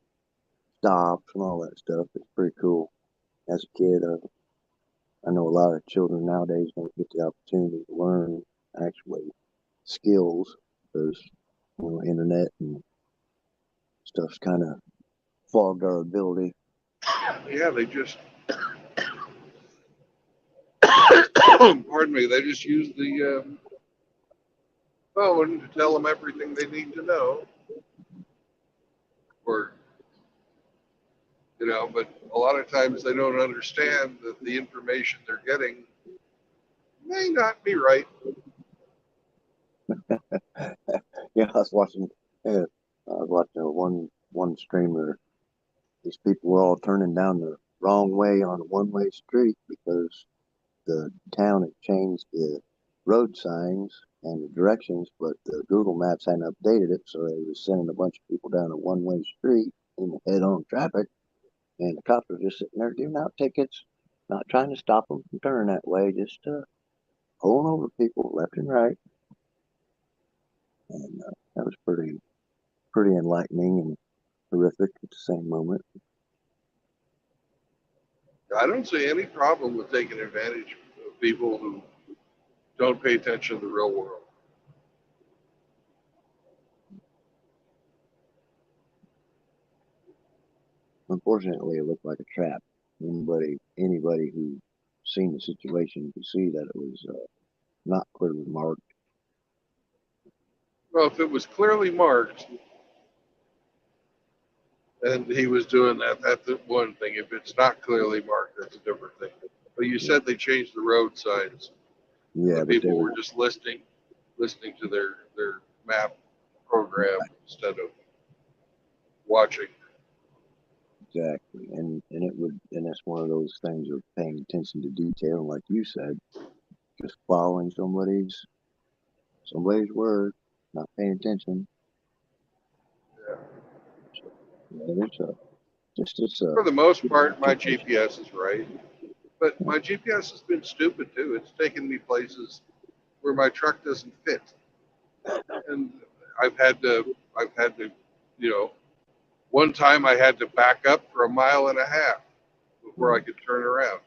C: stops and all that stuff. It's pretty cool. As a kid, I know a lot of children nowadays don't get the opportunity to learn actually skills because internet and stuff's kind of fogged our ability.
A: Yeah, they just pardon me. They just use the phone to tell them everything they need to know, or but a lot of times they don't understand that the information they're getting may not be right.
C: Yeah, I was watching. One streamer. These people were all turning down the wrong way on a one-way street because the town had changed the road signs and the directions, but the Google Maps hadn't updated it, so they was sending a bunch of people down a one-way street in the head-on traffic, and the cops were just sitting there giving out tickets, not trying to stop them from turning that way, just pulling over people left and right, and that was pretty enlightening and horrific at the same moment.
A: I don't see any problem with taking advantage of people who don't pay attention to the real world.
C: Unfortunately, it looked like a trap. Anybody who seen the situation could see that it was not clearly marked.
A: Well, if it was clearly marked and he was doing that, that's one thing. If it's not clearly marked, that's a different thing. But you said they changed the road signs.
C: Yeah,
A: The people were just listening to their map program instead of watching.
C: exactly, and that's one of those things of paying attention to detail, like you said, just following somebody's word, not paying attention.
A: Yeah.
C: So, yeah, it's a.
A: For the most part, my GPS is right, but my GPS has been stupid too. It's taken me places where my truck doesn't fit, and I've had to, one time I had to back up for 1.5 miles before I could turn around.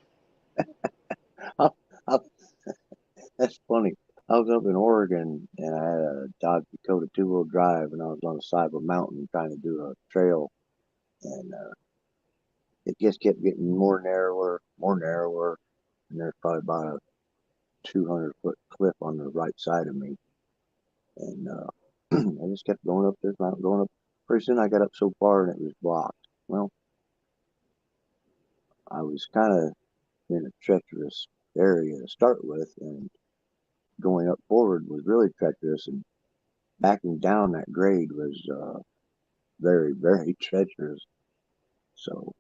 C: That's funny. I was up in Oregon and I had a Dodge Dakota two-wheel drive, and I was on the side of a mountain trying to do a trail, and it just kept getting more narrower, and there's probably about a 200-foot cliff on the right side of me, and I just kept going up this mountain, going up. Pretty soon I got up so far and it was blocked. Well, I was kind of in a treacherous area to start with, and going up forward was really treacherous, and backing down that grade was very, very treacherous. So,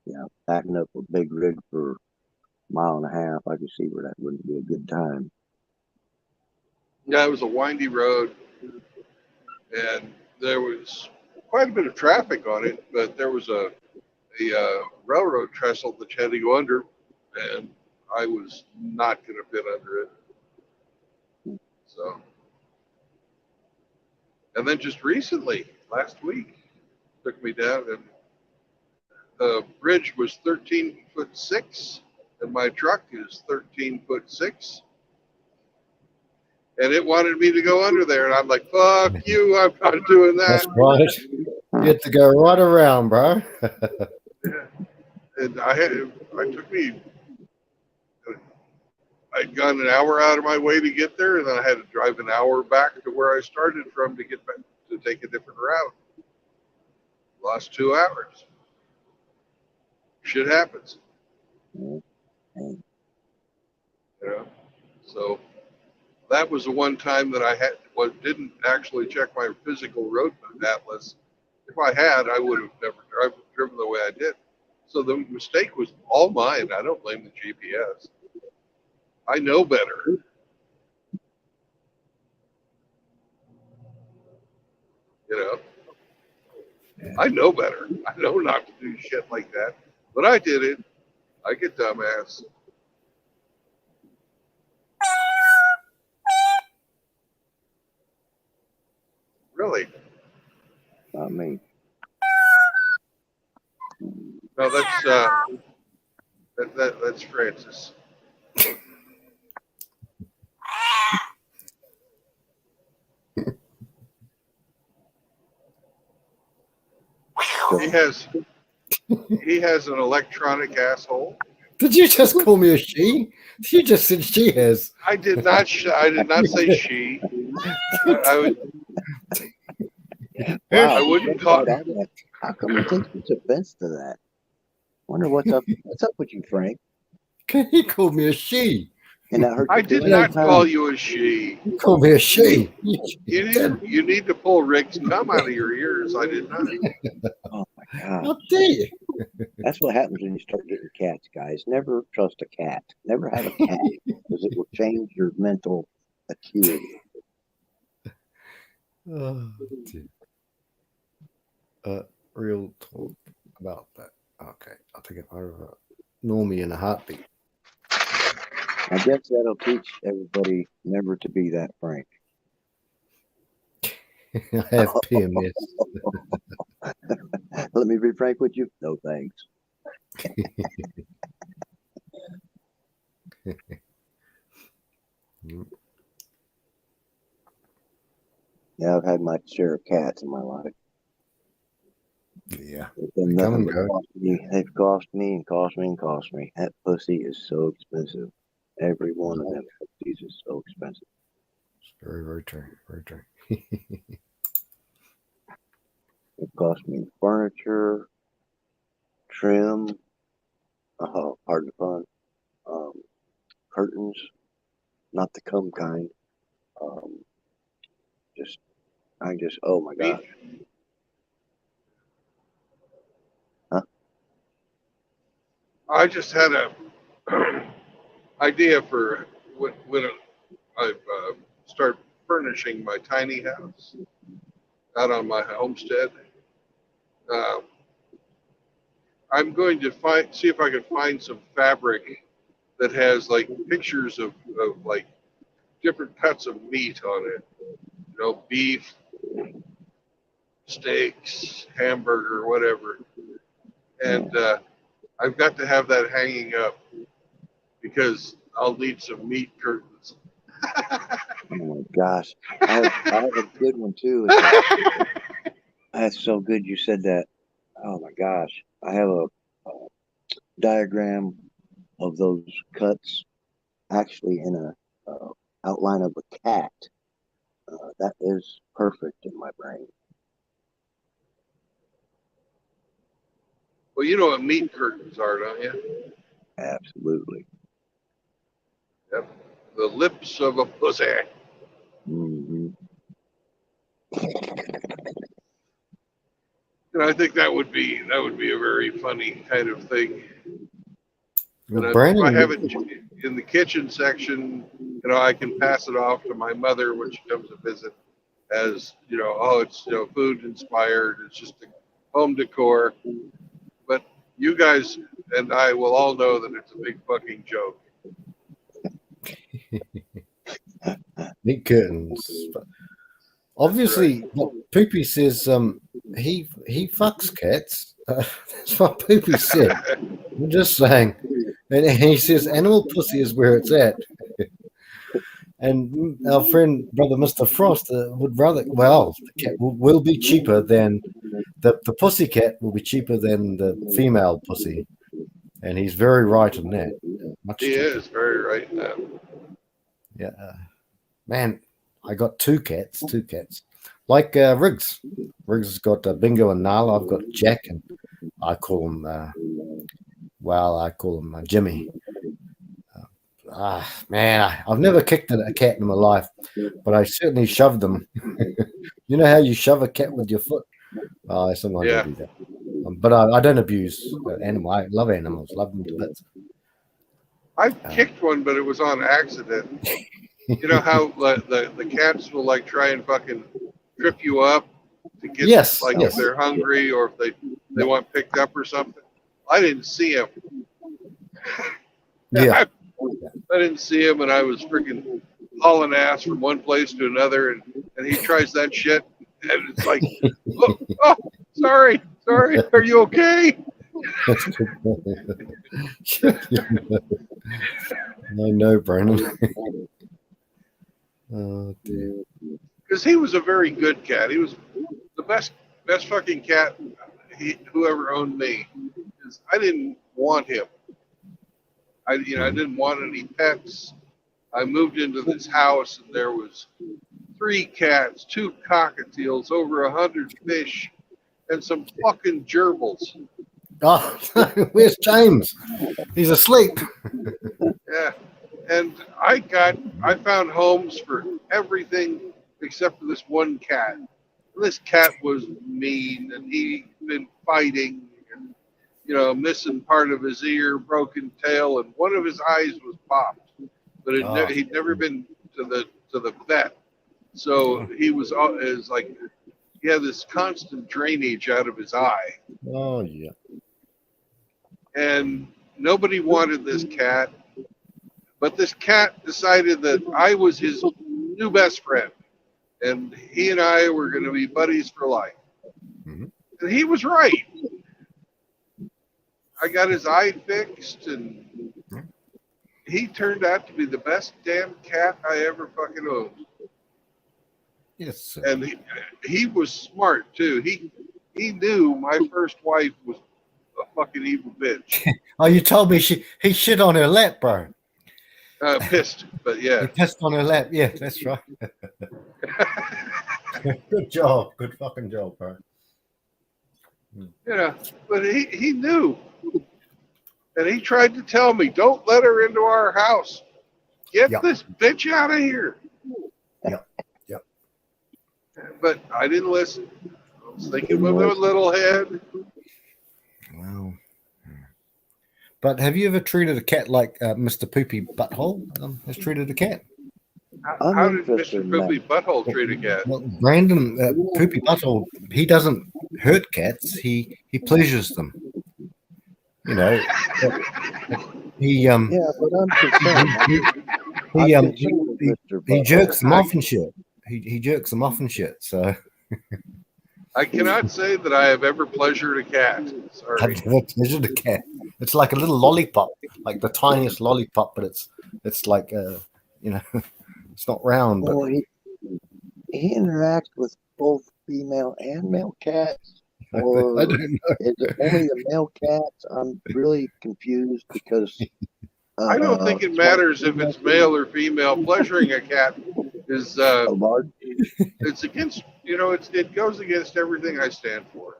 C: yeah, backing up a big rig for 1.5 miles, I could see where that wouldn't be a good time.
A: Yeah, it was a windy road, and there was quite a bit of traffic on it, but there was a railroad trestle that you had to go under, and I was not going to fit under it. So, and then just recently, last week, took me down, and the bridge was 13'6", and my truck is 13'6", and it wanted me to go under there, and I'm like, "Fuck you! I'm not doing
B: That's
A: that."
B: right. You have to go right around, bro.
A: And I took me. I'd gone an hour out of my way to get there, and then I had to drive an hour back to where I started from to get back to take a different route. Lost 2 hours. Shit happens, you know. So that was the one time that I didn't actually check my physical road atlas. If I had, I would have never driven the way I did. So the mistake was all mine. I don't blame the GPS. I know better. You know, I know better. I know not to do shit like that. But I did it. I get dumbass. Really?
C: Not me.
A: No, that's Francis. He has an electronic asshole.
B: Did you just call me a she? You just said she has.
A: I did not say she. I would.
C: Wow,
A: I wouldn't call.
C: How come you think it's offense to that? Wonder what's up. What's up with you, Frank?
B: He called me a she.
C: And that hurt.
A: I did not call you a she.
B: You called me a she.
A: You need to pull Rick's cum out of your ears. I did not.
C: Oh my God!
B: How dare you?
C: That's what happens when you start getting cats, guys. Never trust a cat. Never have a cat because it will change your mental acuity.
B: Oh, real talk about that. Okay, I'll take it over. Normie in a heartbeat.
C: I guess that'll teach everybody never to be that Frank.
B: I have PMS.
C: Let me be frank with you. No thanks. Yeah, I've had my share of cats in my life.
B: Yeah.
C: They've cost me and cost me and cost me. That pussy is so expensive. Every one of them pussies is so expensive.
B: It's very, very true. Very true.
C: It cost me furniture, trim, pardon the pun, curtains, not the cum kind. Oh my God. Huh?
A: I just had a idea for when I start furnishing my tiny house out on my homestead. I'm going to see if I can find some fabric that has like pictures of like different cuts of meat on it. You know, beef, steaks, hamburger, whatever. And I've got to have that hanging up because I'll need some meat curtains.
C: Oh my gosh. I have a good one too. That's so good you said that. Oh my gosh. I have a diagram of those cuts actually in a outline of a cat. That is perfect in my brain.
A: Well, you know what meat curtains are, don't you?
C: Absolutely.
A: Yep. The lips of a pussy.
C: Mm-hmm.
A: And I think that would be a very funny kind of thing.
B: Well,
A: And
B: Brandon,
A: if I have it in the kitchen section, you know, I can pass it off to my mother when she comes to visit as, you know, oh, it's, you know, food inspired. It's just a home decor. But you guys and I will all know that it's a big fucking joke.
B: meat curtains. Obviously, what Poopy says, he fucks cats. That's what Poopy said. I'm just saying. And he says animal pussy is where it's at. And our friend, brother Mr. Frost, would rather, well, the cat will be cheaper than, the pussy cat will be cheaper than the female pussy. And he's very right in that. Much
A: He
B: cheaper.
A: is very right in that.
B: Yeah. Man, I got two cats. Like Riggs. Riggs has got Bingo and Nala. I've got Jack, and I call him, Jimmy. Man, I've never kicked a cat in my life, but I certainly shoved them. You know how you shove a cat with your foot? Sometimes I do that. But I don't abuse animal. I love animals, love them to bits.
A: I kicked one, but it was on accident. You know how the cats will like try and fucking trip you up to get if they're hungry or if they want picked up or something. I didn't see him.
B: Yeah.
A: I didn't see him, and I was freaking hauling ass from one place to another, and he tries that shit, and it's like, oh, sorry, are you okay?
B: I know, Brandon. Oh dear.
A: Because he was a very good cat. He was the best fucking cat whoever owned me. Because I didn't want him. I didn't want any pets. I moved into this house and there was 3 cats, 2 cockatiels, over 100 fish, and some fucking gerbils.
B: Oh, where's James? He's asleep.
A: Yeah, and I found homes for everything except for this one cat. And this cat was mean, and he'd been fighting, and missing part of his ear, broken tail, and one of his eyes was popped. But he'd never been to the vet, so he was like he had this constant drainage out of his eye.
B: Oh yeah.
A: And nobody wanted this cat, but this cat decided that I was his new best friend, and he and I were going to be buddies for life.
B: Mm-hmm.
A: And he was right. I got his eye fixed, and he turned out to be the best damn cat I ever fucking owned.
B: Yes, sir.
A: And he was smart too. He knew my first wife was a fucking evil bitch.
B: Oh, you told me he shit on her lap, bro.
A: Pissed, but yeah.
B: He pissed on her lap. Yeah, that's right. Good job. Good fucking job, bro.
A: Yeah, but he knew. And he tried to tell me, don't let her into our house. Get this bitch out of here.
B: Yep.
A: But I didn't listen. I was thinking with a little head.
B: Wow. But have you ever treated a cat like Mr. Poopy Butthole has treated a cat?
A: How did Mr. Poopy Butthole treat a cat?
B: Well, Brandon, Poopy Butthole, he doesn't hurt cats. He pleasures them. You know, he
C: Yeah, but I'm concerned.
B: he jerks them off and shit. He jerks them off and shit. So
A: I cannot say that I have ever pleasured a cat. Sorry.
B: I've never pleasured a cat. It's like a little lollipop, like the tiniest lollipop, but it's like it's not round. But
C: Well, he interacts with both female and male cats. Or
B: I don't know.
C: is it only the male cats? I'm really confused because
A: I don't think it matters if it's male or female. Pleasuring a cat is
C: large.
A: it's against it goes against everything I stand for.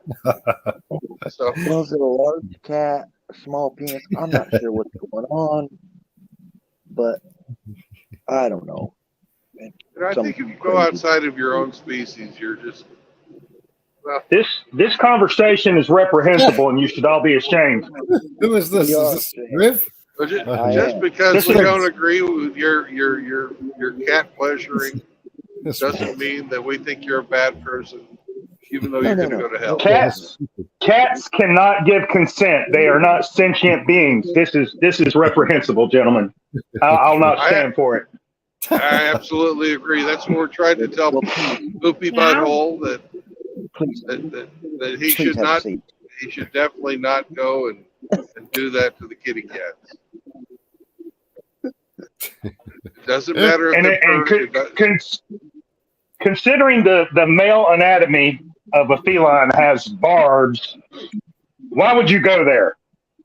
A: So
C: Was it a large cat, a small penis? I'm not sure what's going on, but I don't know.
A: and I think if you go outside of your own species, you're just
D: This conversation is reprehensible, and you should all be ashamed.
B: Who is this? Is this Riv?
A: just because we don't agree with your cat pleasuring doesn't mean that we think you're a bad person, even though you're going to go to hell.
D: Cats cannot give consent. They are not sentient beings. This is reprehensible, gentlemen. I'll not stand for it.
A: I absolutely agree. That's what we're trying to tell Poopy Butthole that that he
C: Please
A: should
C: have a
A: not.
C: seat.
A: He should definitely not go and do that to the kitty cats. It doesn't matter if
D: And,
A: they're
D: and
A: purred. It does-
D: considering the male anatomy of a feline has barbs, why would you go there?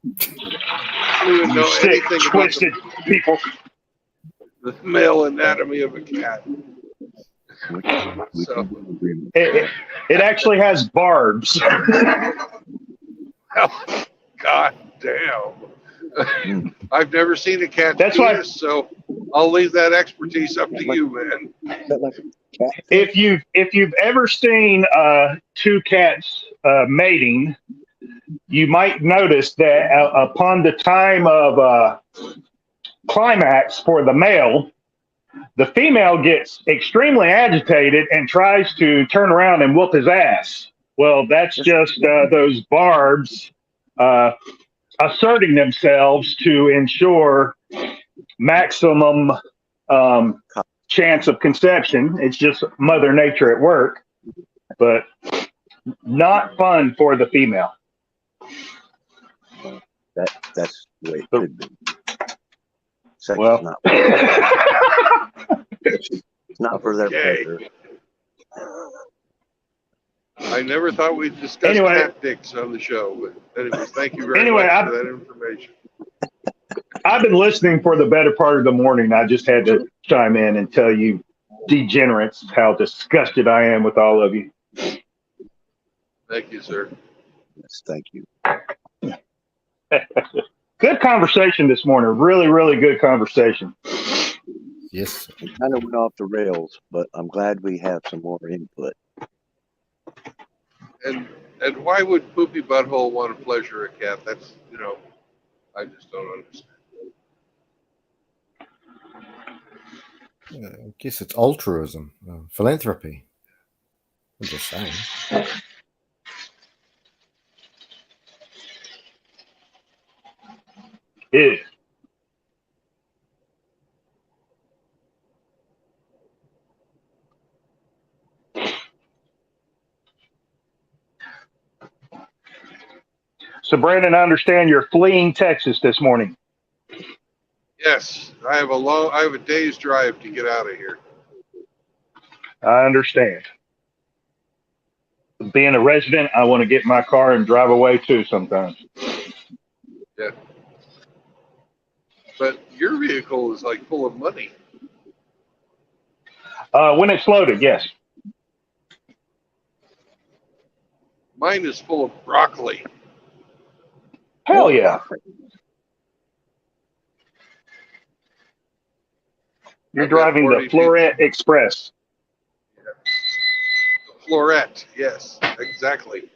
A: I don't even
D: You
A: know
D: sick,
A: anything about
D: twisted people.
A: the male anatomy of a cat.
C: We
A: So,
C: can agree.
D: It actually has barbs.
A: oh, God damn. I've never seen a cat
D: That's
A: do
D: why-
A: this, so I'll leave that expertise up to you, man.
C: Is that like a cat?
D: if you've ever seen two cats mating, you might notice that upon the time of climax for the male, the female gets extremely agitated and tries to turn around and whoop his ass. Well, that's just those barbs asserting themselves to ensure maximum chance of conception. It's just Mother Nature at work, but not fun for the female.
C: That's the way it could be. Sex
D: Well,
C: is not. It's not for their
A: Okay.
C: pleasure.
A: I never thought we'd discuss
D: Anyway.
A: cat dicks on the show, but anyways, thank you very
D: Anyway,
A: much for that information.
D: I've been listening for the better part of the morning. I just had to chime in and tell you degenerates how disgusted I am with all of you.
A: Thank you, sir.
C: Yes, thank you.
D: Good conversation this morning. Really, really good conversation.
B: Yes.
C: We kind of went off the rails, but I'm glad we have some more input.
A: And why would Poopy Butthole want to pleasure a cat? That's, I just don't understand.
B: I guess it's altruism, philanthropy. I'm just saying.
D: Yeah. So, Brandon, I understand you're fleeing Texas this morning.
A: Yes, I have a day's drive to get out of here.
D: I understand. Being a resident, I want to get in my car and drive away too sometimes.
A: Yeah. But your vehicle is like full of money.
D: When it's loaded, yes.
A: Mine is full of broccoli.
D: Hell yeah. You're
A: I've got
D: driving
A: 40
D: the Florette Express.
A: Florette, yes, exactly.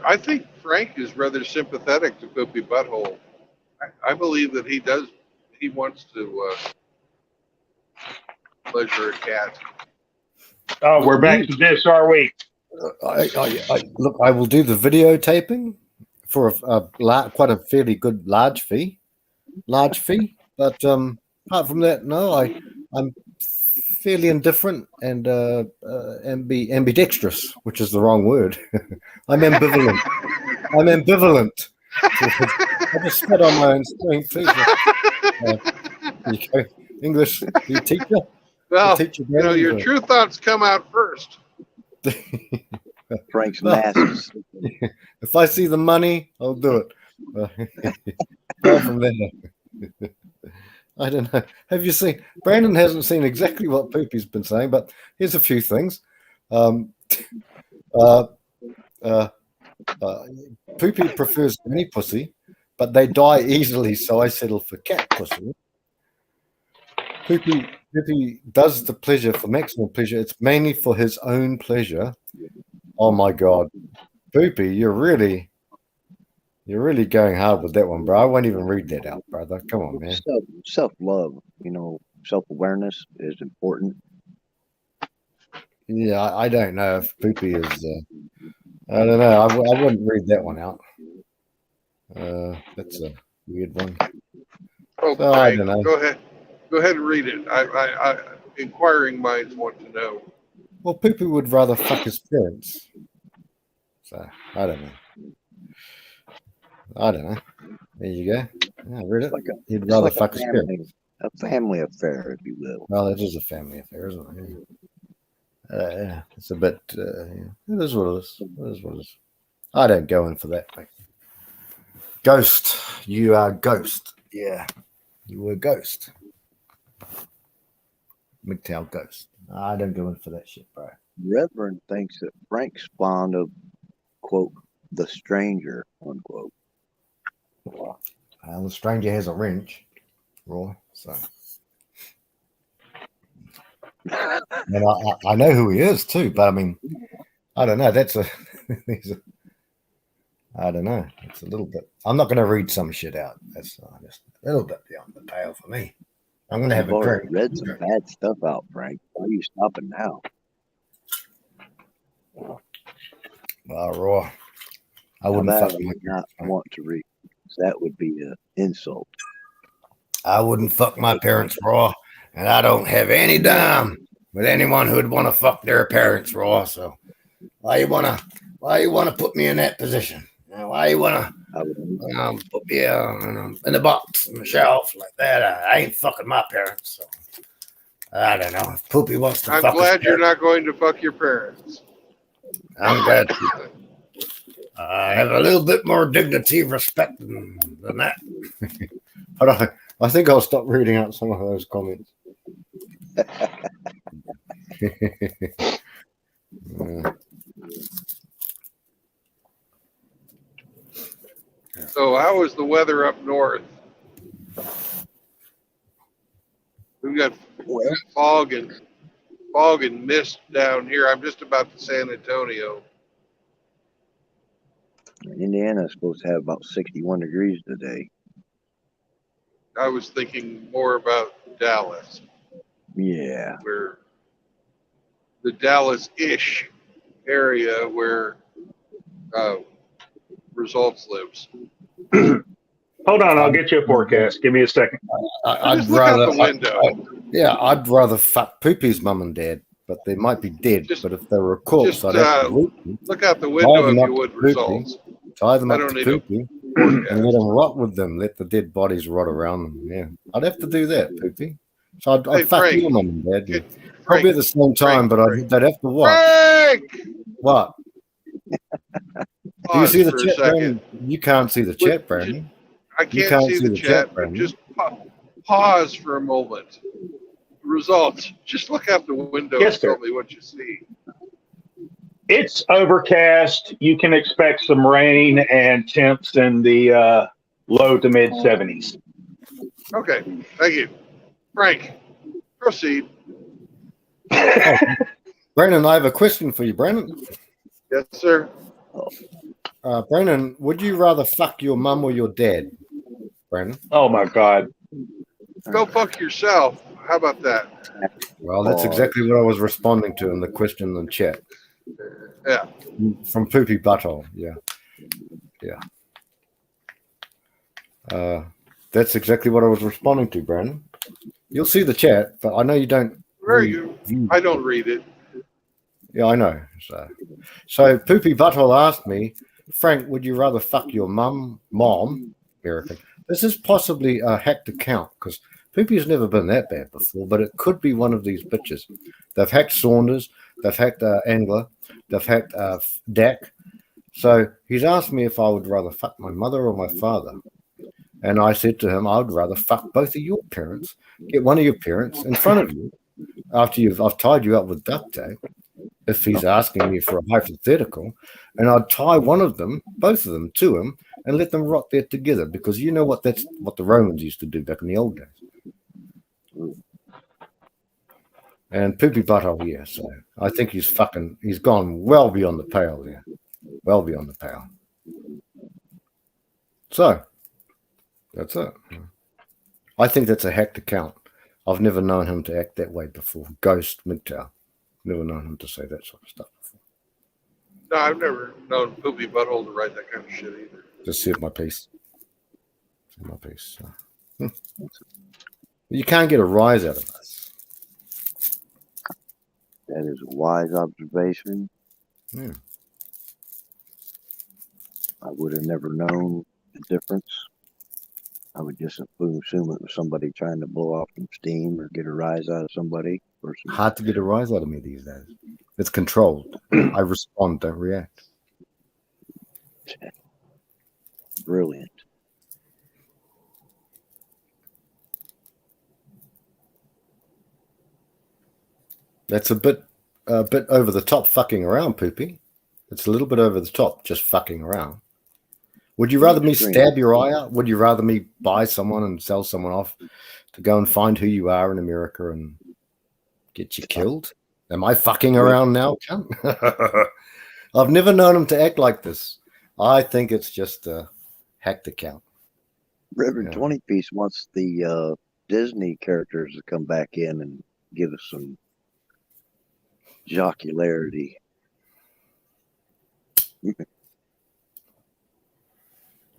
A: I think Frank is rather sympathetic to Poopy Butthole. I believe that he wants to pleasure a cat.
D: Oh, we're back to this, are we?
B: Look, I will do the videotaping for quite a fairly good large fee. But apart from that, no, I'm fairly indifferent and ambidextrous, which is the wrong word. I'm ambivalent. I just spit on my own screen, please. There you go. English, the teacher.
A: Well,
B: the teacher
A: your true thoughts come out first.
C: Frank's
B: No.
C: nasty.
B: If I see the money, I'll do it. Apart from that, I don't know. Have you seen? Brandon hasn't seen exactly what Poopy's been saying, but here's a few things. Poopy prefers any pussy, but they die easily, so I settle for cat pussy. Poopy does the pleasure for maximum pleasure. It's mainly for his own pleasure. Oh my God, Poopy, you're really You're really going hard with that one, bro. I won't even read that out, brother. Come on, man.
C: Self love, self awareness is important.
B: Yeah, I don't know if Poopy is. I don't know. I wouldn't read that one out. That's a weird one.
A: Oh,
B: So, I don't know.
A: Go ahead and read it. I inquiring minds want to know.
B: Well, Poopy would rather fuck his parents. So I don't know. There you go. Yeah, I read it. He'd rather fuck his parents.
C: A family affair, if you will.
B: Well, it is a family affair, isn't it? Yeah, it's a bit. Yeah. It is what it is. It is what it is. I don't go in for that, mate. Ghost, you are Ghost. Yeah, you were Ghost. MGTOW Ghost. I don't go in for that shit, bro.
C: Reverend thinks that Frank's fond of, quote, the stranger, unquote.
B: Well, the stranger has a wrench, Raw. So, and I know who he is too, but I mean, I don't know. That's a, I don't know. It's a little bit. I'm not going to read some shit out. That's just a little bit beyond the pale for me. I'm going to have a drink.
C: Read some bad stuff out, Frank. Why are you stopping now?
B: Well, Raw. I wouldn't fuck my
C: not want to read. That would be an insult.
B: I wouldn't fuck my parents, Raw, and I don't have any dime with anyone who'd want to fuck their parents, Raw. So why you wanna put me in that position? Why you wanna put me in the box on the shelf like that? I ain't fucking my parents. So I don't know if Poopy wants to.
A: I'm glad you're not going to fuck your parents.
B: I'm glad. I have a little bit more dignity, respect than that. But I think I'll stop reading out some of those comments.
A: So how is the weather up north? We've got fog and mist down here. I'm just about to San Antonio.
C: Indiana's supposed to have about 61 degrees today.
A: I was thinking more about Dallas.
C: Yeah.
A: Where the Dallas-ish area where Results lives.
D: Hold on, I'll get you a forecast. Give me a second.
B: I'd
A: look
B: rather,
A: out the window.
B: I'd rather fuck Poopy's mum and dad, but they might be dead. But if they were a corpse, I'd have to
A: look out the window if you would. Results.
B: Tie them up to Poopy and let them rot with them. Let the dead bodies rot around them. Yeah, I'd have to do that, Poopy. So I'd fuck
A: Frank,
B: your mum and dad. Probably at the same time, but they'd have to what?
A: Frank!
B: What? Do you see the chat, Brandon? You can't see the chat, Brandon.
A: I can't see the chat, but just pause for a moment. Results. Just look out the window and tell me what you see.
D: It's overcast. You can expect some rain and temps in the low to mid 70s.
A: Okay, thank you. Frank, proceed.
B: Brandon, I have a question for you, Brandon.
A: Yes, sir.
B: Brandon, would you rather fuck your mum or your dad? Brandon?
D: Oh, my God.
A: Go fuck yourself. How about that?
B: Well, that's exactly what I was responding to in the question in the chat.
A: Yeah.
B: From Poopy Butthole. Yeah. That's exactly what I was responding to, Brandon. You'll see the chat, but I know you don't.
A: I don't read it.
B: Yeah, I know. So Poopy Butthole asked me, Frank, would you rather fuck your mom, American? This is possibly a hacked account because Poopy's never been that bad before, but it could be one of these bitches. They've hacked Saunders, they've hacked Angler, they've hacked Dak. So he's asked me if I would rather fuck my mother or my father. And I said to him, I would rather fuck both of your parents, get one of your parents in front of you after I've tied you up with duct tape. If he's asking me for a hypothetical, and I'd tie both of them to him and let them rot there together because you know that's what the Romans used to do back in the old days. And Poopy Butthole, yeah, so I think he's gone well beyond the pale there. Well beyond the pale. So that's it. I think that's a hacked account. I've never known him to act that way before. Ghost MGTOW. Never known him to say that sort of stuff before.
A: No, I've never known Poopy Butthole to write that kind of shit either.
B: Just said my piece. Said my piece. You can't get a rise out of us.
C: That is a wise observation.
B: Yeah.
C: I would have never known the difference. I would just assume it was somebody trying to blow off some steam or get a rise out of somebody.
B: Hard to get a rise out of me these days. It's controlled. I respond, don't react.
C: Brilliant.
B: That's a bit over the top fucking around, Poopy. It's a little bit over the top, just fucking around. Would you rather me stab your eye out? Would you rather me buy someone and sell someone off to go and find who you are in America and get you killed? Am I fucking around now? I've never known him to act like this. I think it's just a hacked account.
C: Reverend 20 Piece wants the Disney characters to come back in and give us some jocularity.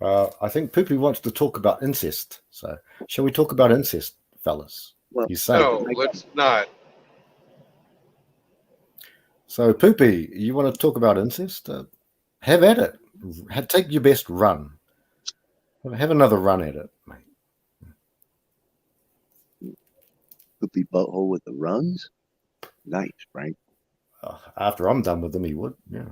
B: I think Poopy wants to talk about incest. So, shall we talk about incest, fellas?
C: Well,
B: You say.
A: No, let's not.
B: So, Poopy, you want to talk about incest? Have at it. Take your best run. Have another run at it, mate.
C: Poopy Butthole with the runs? Nice, Frank.
B: After I'm done with them, he would. Yeah.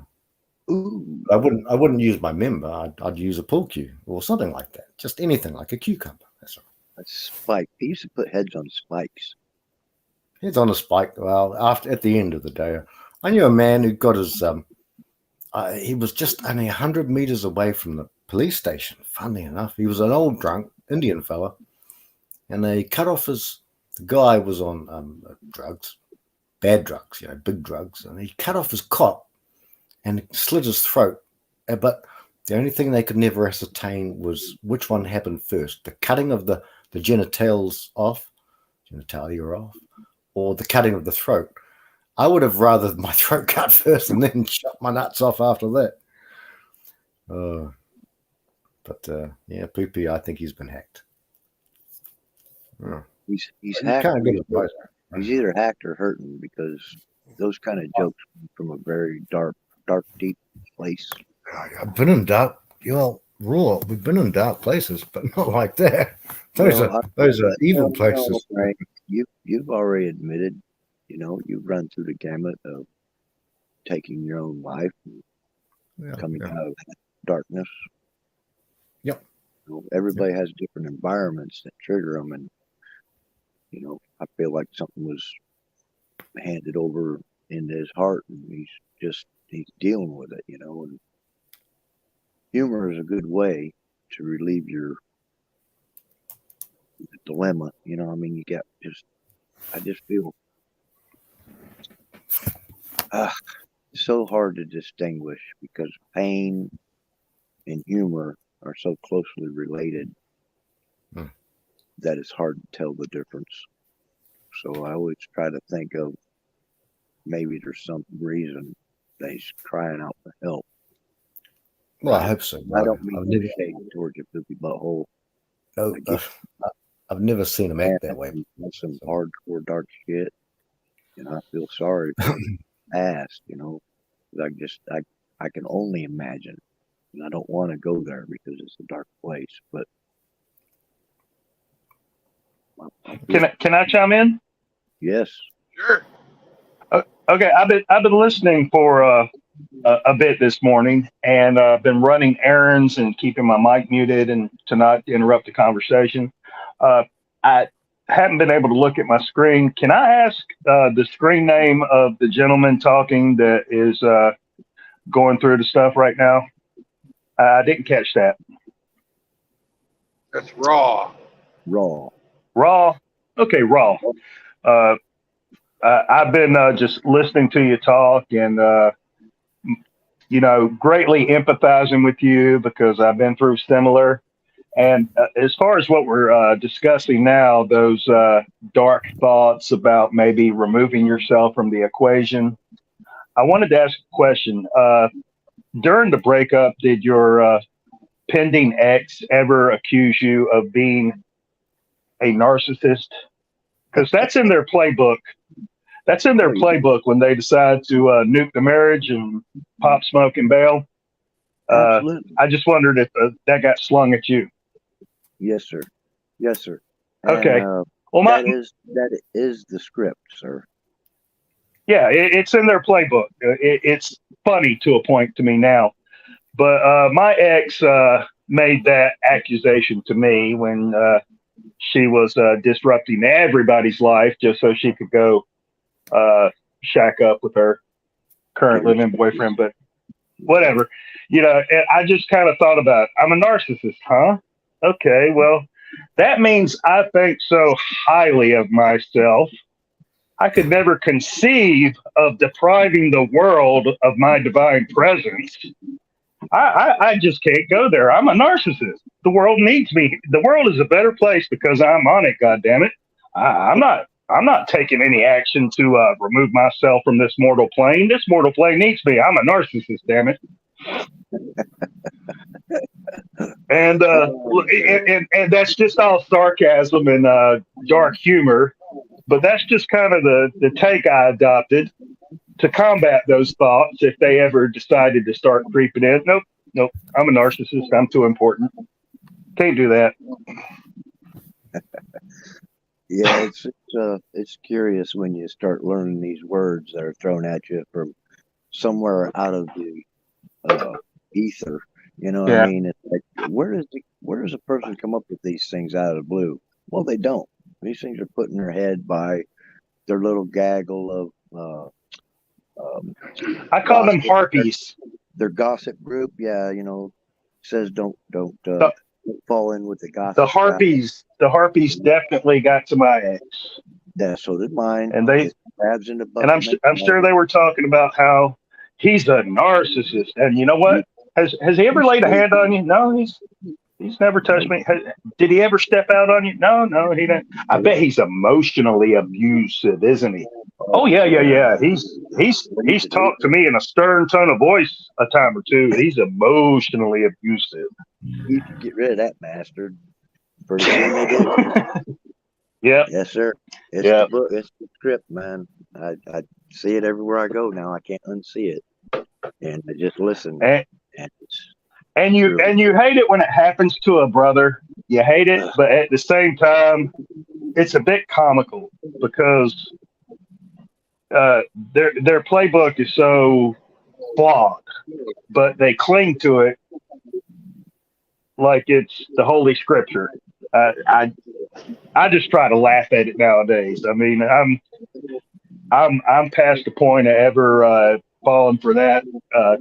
C: Ooh.
B: I wouldn't use my member. I'd use a pool cue or something like that. Just anything like a cucumber. That's right.
C: A spike. He used to put heads on spikes.
B: Heads on a spike. Well, at the end of the day, I knew a man who got his. He was just only 100 meters away from the police station. Funny enough, he was an old drunk Indian fella, and they cut off his. The guy was on drugs, bad drugs, big drugs, and he cut off his cock and slit his throat. But the only thing they could never ascertain was which one happened first: the cutting of the genitalia off, or the cutting of the throat. I would have rather my throat cut first and then shut my nuts off after that. Yeah, Poopy, I think he's been hacked.
C: He's hacked. He's either hacked or hurting, because those kind of jokes come from a very dark, deep place.
B: I've been in dark. Raw. We've been in dark places, but not like that. Those are evil places.
C: Right. You've already admitted, you've run through the gamut of taking your own life and coming out of that darkness.
B: Yep.
C: Everybody has different environments that trigger them, and I feel like something was handed over into his heart, and he's dealing with it, and humor is a good way to relieve your dilemma. I just feel it's so hard to distinguish, because pain and humor are so closely related that it's hard to tell the difference. So I always try to think of, maybe there's some reason that he's crying out for help.
B: Well, I hope so.
C: I don't mean to shade towards your Poopy Butthole.
B: No, I've never seen him act that way.
C: That's some hardcore dark shit, and I feel sorry for the past. I can only imagine, and I don't want to go there because it's a dark place. But
D: Can I chime in?
C: yes,
A: Sure.
D: Okay, I've been listening for a bit this morning, and been running errands and keeping my mic muted and to not interrupt the conversation. I haven't been able to look at my screen. Can I ask the screen name of the gentleman talking that is going through the stuff right now? I didn't catch that.
A: That's Raw.
D: Raw. Okay, Raw. I've been just listening to you talk, and greatly empathizing with you, because I've been through similar. And as far as what we're discussing now, those dark thoughts about maybe removing yourself from the equation, I wanted to ask a question. During the breakup, did your pending ex ever accuse you of being a narcissist? Because that's in their playbook. That's in their playbook when they decide to nuke the marriage and pop smoke and bail.
C: Absolutely.
D: I just wondered if that got slung at you.
C: Yes, sir. Yes, sir.
D: Okay.
C: And,
D: Well,
C: that is the script, sir.
D: yeah, it's in their playbook. It's funny to a point to me now, but my ex made that accusation to me when she was disrupting everybody's life just so she could go shack up with her current living boyfriend. But whatever, and I just kind of thought about it. I'm a narcissist, huh? Okay, well, that means I think so highly of myself. I could never conceive of depriving the world of my divine presence. I just can't go there. I'm a narcissist. The world needs me. The world is a better place because I'm on it. God damn it! I'm not taking any action to remove myself from this mortal plane. This mortal plane needs me. I'm a narcissist. Damn it! And that's just all sarcasm and dark humor. But that's just kind of the take I adopted to combat those thoughts if they ever decided to start creeping in. Nope. I'm a narcissist. I'm too important. Can't do that.
C: Yeah, it's curious when you start learning these words that are thrown at you from somewhere out of the ether. You know what I mean? It's like, where does a person come up with these things out of the blue? Well, they don't. These things are put in their head by their little gaggle of
D: I call them harpies.
C: Their gossip group, says don't fall in with the gossip.
D: The harpies definitely got to my ex.
C: Yeah, so did mine.
D: And they
C: grabs in the butt.
D: And I'm sure they were talking about how he's a narcissist. And you know what? Has he ever laid a hand on you? No, he's never touched me. Did he ever step out on you? No, he didn't. I bet he's emotionally abusive, isn't he? Oh yeah. He's talked to me in a stern tone of voice a time or two. He's emotionally abusive.
C: You should get rid of that bastard. Pretty soon they do.
D: Yeah.
C: Yes, sir. It's the book. It's the script, man. I see it everywhere I go now. I can't unsee it, and I just listen. And
D: you hate it when it happens to a brother. You hate it, but at the same time, it's a bit comical because their playbook is so flawed, but they cling to it like it's the Holy Scripture. I just try to laugh at it nowadays. I mean, I'm past the point of ever falling for that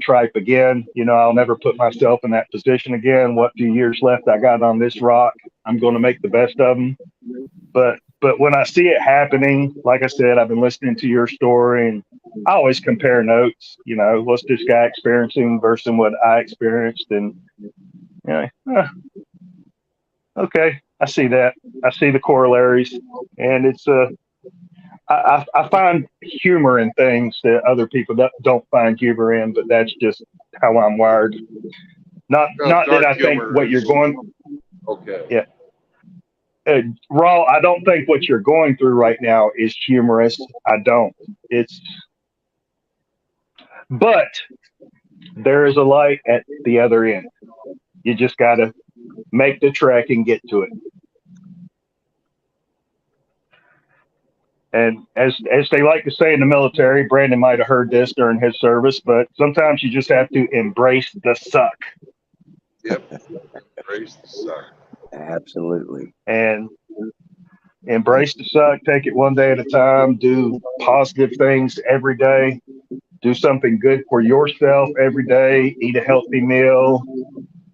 D: tripe again. I'll never put myself in that position again. What few years left I got on this rock, I'm going to make the best of them. But when I see it happening, like I said, I've been listening to your story, and I always compare notes. What's this guy experiencing versus what I experienced, and okay, I see that. I see the corollaries, and it's I find humor in things that other people don't find humor in, but that's just how I'm wired. Not that I think what you're going.
A: Okay.
D: Yeah. Raw, I don't think what you're going through right now is humorous. I don't. But there is a light at the other end. You just got to make the trek and get to it. And as they like to say in the military, Brandon might have heard this during his service, but sometimes you just have to embrace the suck.
A: Yep. Embrace the suck.
C: Absolutely.
D: And embrace the suck. Take it one day at a time. Do positive things every day. Do something good for yourself every day. Eat a healthy meal.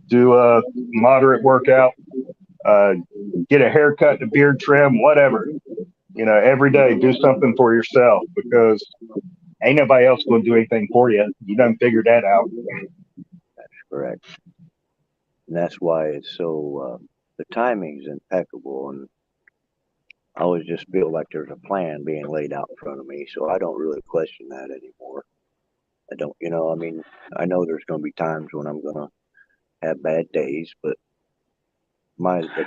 D: Do a moderate workout. Get a haircut, a beard trim, whatever. Every day do something for yourself, because ain't nobody else going to do anything for you. You done figured that out.
C: That's correct. And that's why it's so the timing's impeccable, and I always just feel like there's a plan being laid out in front of me, so I don't really question that anymore. I don't, I mean, I know there's going to be times when I'm going to have bad days, but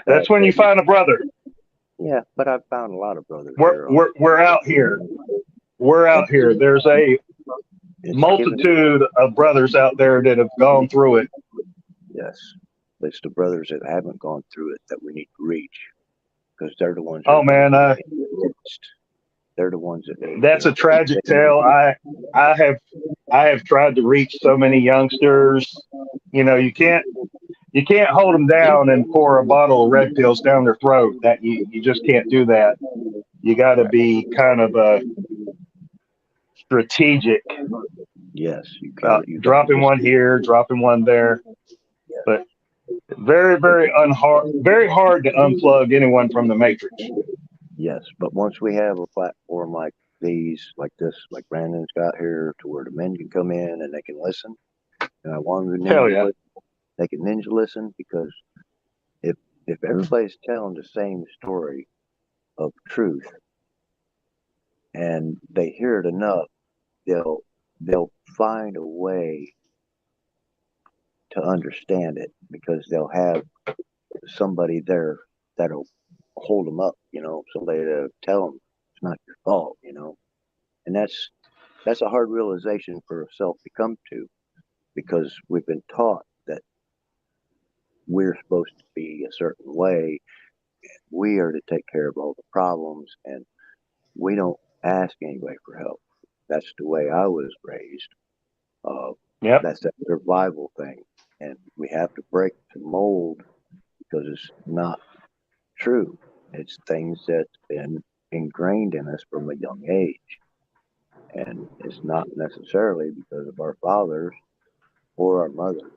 D: That's when you find a brother.
C: Yeah, but I've found a lot of brothers.
D: We're out here. We're out here. There's a multitude of brothers out there that have gone through it.
C: Yes, it's the brothers that haven't gone through it that we need to reach, because they're the ones.
D: Oh man,
C: they're the ones that.
D: That's a tragic tale. I have tried to reach so many youngsters. You can't hold them down and pour a bottle of red pills down their throat. That you just can't do that. You got to be kind of strategic.
C: Yes,
D: dropping one here, dropping one there, but very, very very hard to unplug anyone from the matrix.
C: Yes, but once we have a platform like these, like this, like Brandon's got here, to where the men can come in and they can listen, and I want them to listen, they can ninja listen, because if everybody's telling the same story of truth and they hear it enough, they'll find a way to understand it, because they'll have somebody there that'll hold them up, somebody to tell them it's not your fault, and that's a hard realization for self to come to, because we've been taught that we're supposed to be a certain way, we are to take care of all the problems, and we don't ask anybody for help. That's the way I was raised. That's that survival thing, and we have to break the mold, because it's not true. It's things that's been ingrained in us from a young age, and it's not necessarily because of our fathers or our mothers.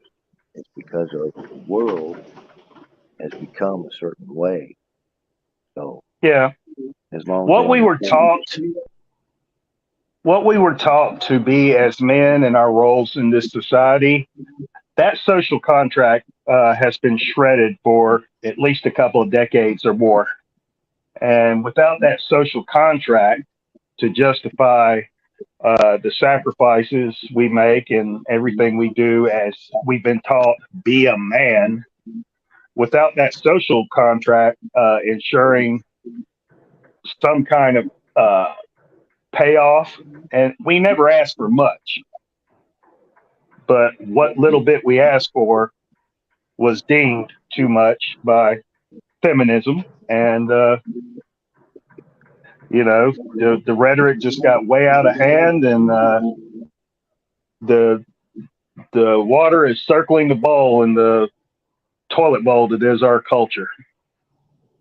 C: It's because of the world has become a certain way. So as long as
D: what we were taught to be as men in our roles in this society, that social contract has been shredded for at least a couple of decades or more. And without that social contract to justify the sacrifices we make and everything we do, as we've been taught, be a man, without that social contract ensuring some kind of payoff, and we never asked for much, but what little bit we asked for was deemed too much by feminism, and the rhetoric just got way out of hand, and the water is circling the bowl, and the toilet bowl that is our culture,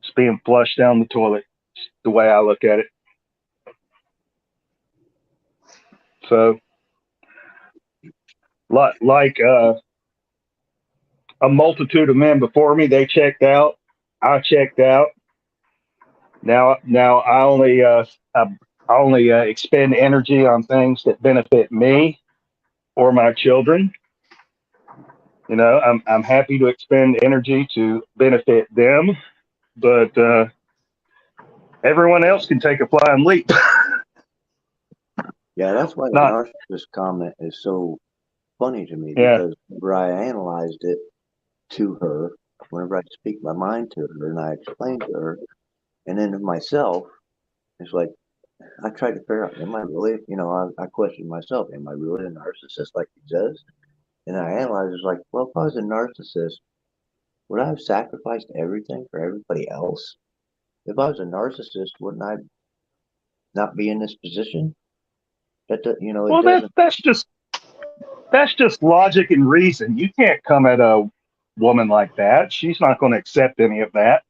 D: it's being flushed down the toilet. It's the way I look at it. So, like a multitude of men before me, they checked out. I checked out. Now I only expend energy on things that benefit me or my children. I'm happy to expend energy to benefit them, but everyone else can take a flying leap.
C: Yeah, that's why the narcissist comment is so funny to me, because whenever I analyzed it to her, whenever I speak my mind to her and I explain to her, and then to myself, it's like I tried to figure out, am I really, I question myself, am I really a narcissist like he says? And I analyzed, it's like, well, if I was a narcissist, would I have sacrificed everything for everybody else? If I was a narcissist, wouldn't I not be in this position?
D: Well, that's just logic and reason. You can't come at a woman like that. She's not going to accept any of that.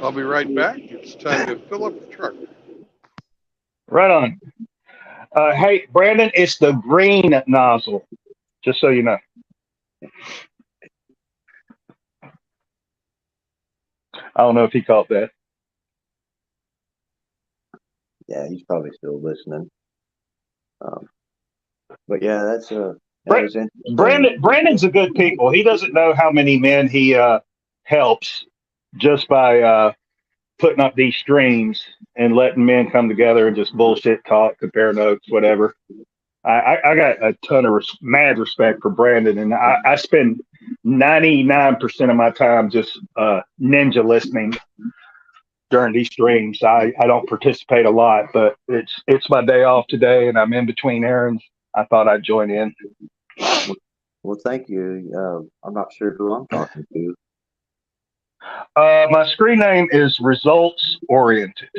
A: I'll be right back. It's time to fill up the truck.
D: Right on. Hey, Brandon, it's the green nozzle, just so you know. I don't know if he caught that.
C: Yeah, he's probably still listening. But yeah, that's
D: Brandon's a good people. He doesn't know how many men he helps just by putting up these streams and letting men come together and just bullshit talk, compare notes, whatever. I got a ton of mad respect for Brandon, and I spend 99% of my time just ninja listening during these streams. I don't participate a lot, but it's my day off today, and I'm in between errands. I thought I'd join in.
C: Well, thank you. I'm not sure who I'm talking to.
D: My screen name is Results Oriented.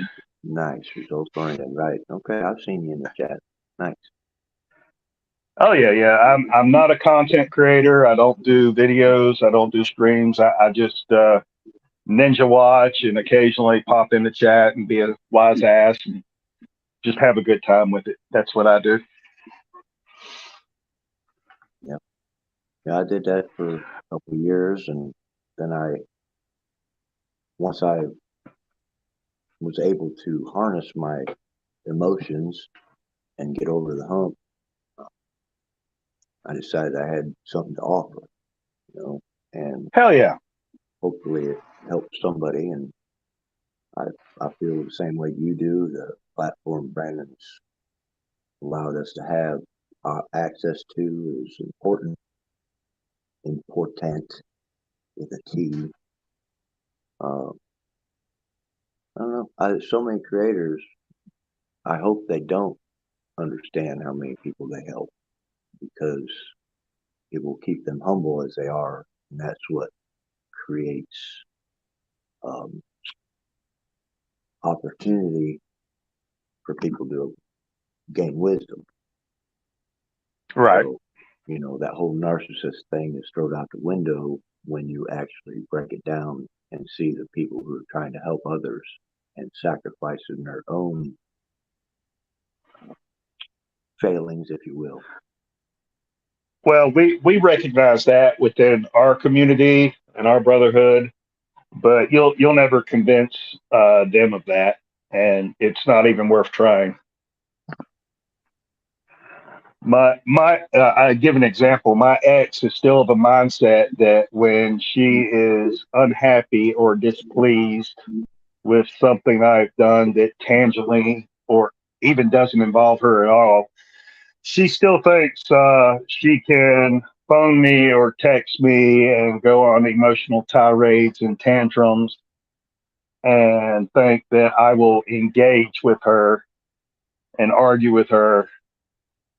C: Nice, results oriented. Right. Okay, I've seen you in the chat. Nice.
D: Oh yeah. I'm not a content creator. I don't do videos. I don't do streams. I just ninja watch and occasionally pop in the chat and be a wise ass and just have a good time with it. That's what I do.
C: Yeah. Yeah, I did that for a couple of years, and then once I was able to harness my emotions and get over the hump, I decided I had something to offer, and
D: Hell yeah.
C: hopefully it helps somebody. And I feel the same way you do. The platform Brandon's allowed us to have access to is important with a T. I don't know. So many creators, I hope they don't understand how many people they help, because it will keep them humble as they are. And that's what creates opportunity for people to gain wisdom.
D: Right.
C: So, that whole narcissist thing is thrown out the window when you actually break it down and see the people who are trying to help others and sacrificing their own failings, if you will.
D: Well, we recognize that within our community and our brotherhood, but you'll never convince them of that, and it's not even worth trying. I give an example. My ex is still of a mindset that when she is unhappy or displeased with something I've done that tangibly or even doesn't involve her at all, she still thinks she can phone me or text me and go on emotional tirades and tantrums and think that I will engage with her and argue with her.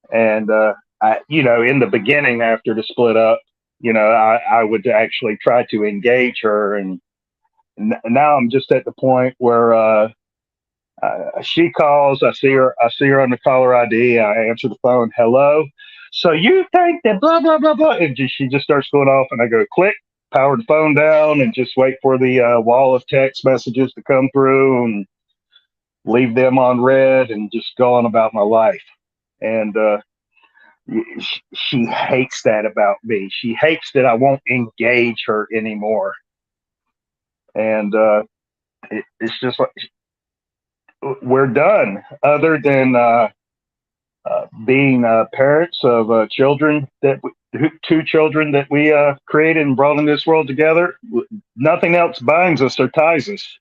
D: And in the beginning after the split up, I would actually try to engage her, and now I'm just at the point where she calls. I see her on the caller ID. I answer the phone. Hello. So you think that blah blah blah blah, and she just starts going off, and I go click, power the phone down, and just wait for the wall of text messages to come through, and leave them on red, and just go on about my life. And she hates that about me. She hates that I won't engage her anymore, and it's just like we're done. Other than being parents of children two children that we created and brought in this world together, nothing else binds us or ties us,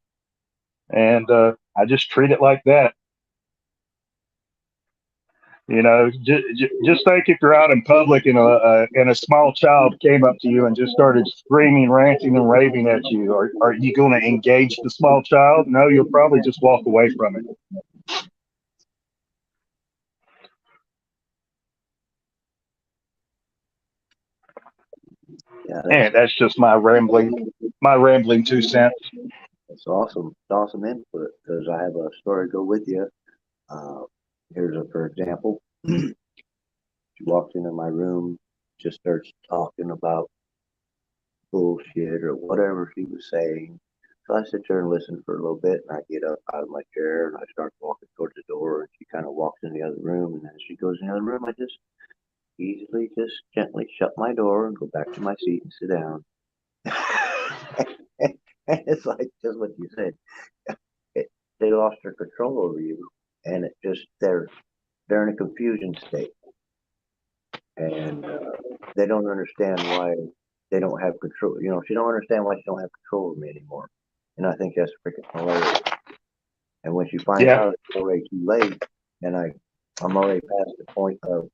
D: and I just treat it like that. Just think if you're out in public and a small child came up to you and just started screaming, ranting, and raving at you. Are you going to engage the small child? No, you'll probably just walk away from it.
C: Yeah,
D: And that's just my rambling 2 cents.
C: that's awesome. It's awesome input, because I have a story to go with you. For example, she walked into my room, just starts talking about bullshit or whatever she was saying. So I sit there and listen for a little bit, and I get up out of my chair and I start walking towards the door, and she kind of walks in the other room, and as she goes in the other room, I just gently shut my door and go back to my seat and sit down. It's like just what you said. They lost their control over you, and they're in a confusion state, and they don't understand why they don't have control. You know, she don't understand why she don't have control of me anymore. And I think that's freaking hilarious. And when she finds
D: Yeah.
C: out it's already too late, and I'm already past the point of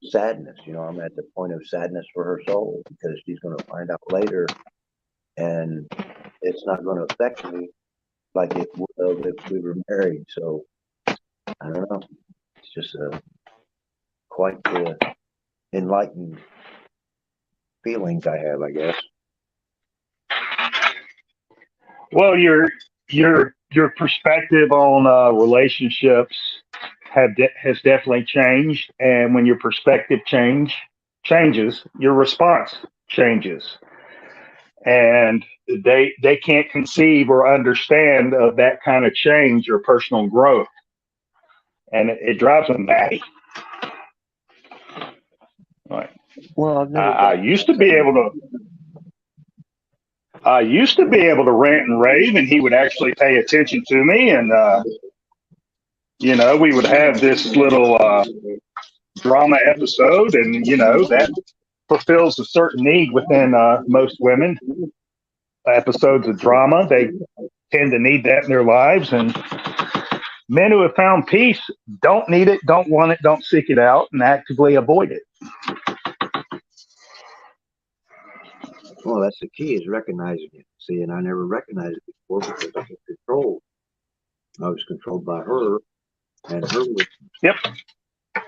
C: sadness. You know, I'm at the point of sadness for her soul because she's going to find out later, and it's not going to affect me like it would have if we were married. So I don't know. It's just quite the enlightened feelings I have, I guess.
D: Well, your perspective on relationships has definitely changed, and when your perspective changes, your response changes, and they can't conceive or understand of that kind of change or personal growth, and it drives them batty. Right.
C: Well, I've never
D: I
C: been.
D: used to be able to. I used to be able to rant and rave, and he would actually pay attention to me, and we would have this little drama episode, and that fulfills a certain need within most women. Episodes of drama, they tend to need that in their lives, and men who have found peace don't need it, don't want it, don't seek it out, and actively avoid it.
C: Well, that's the key is recognizing it. See, and I never recognized it before because I was controlled. I was controlled by her and her wisdom.
D: Yep.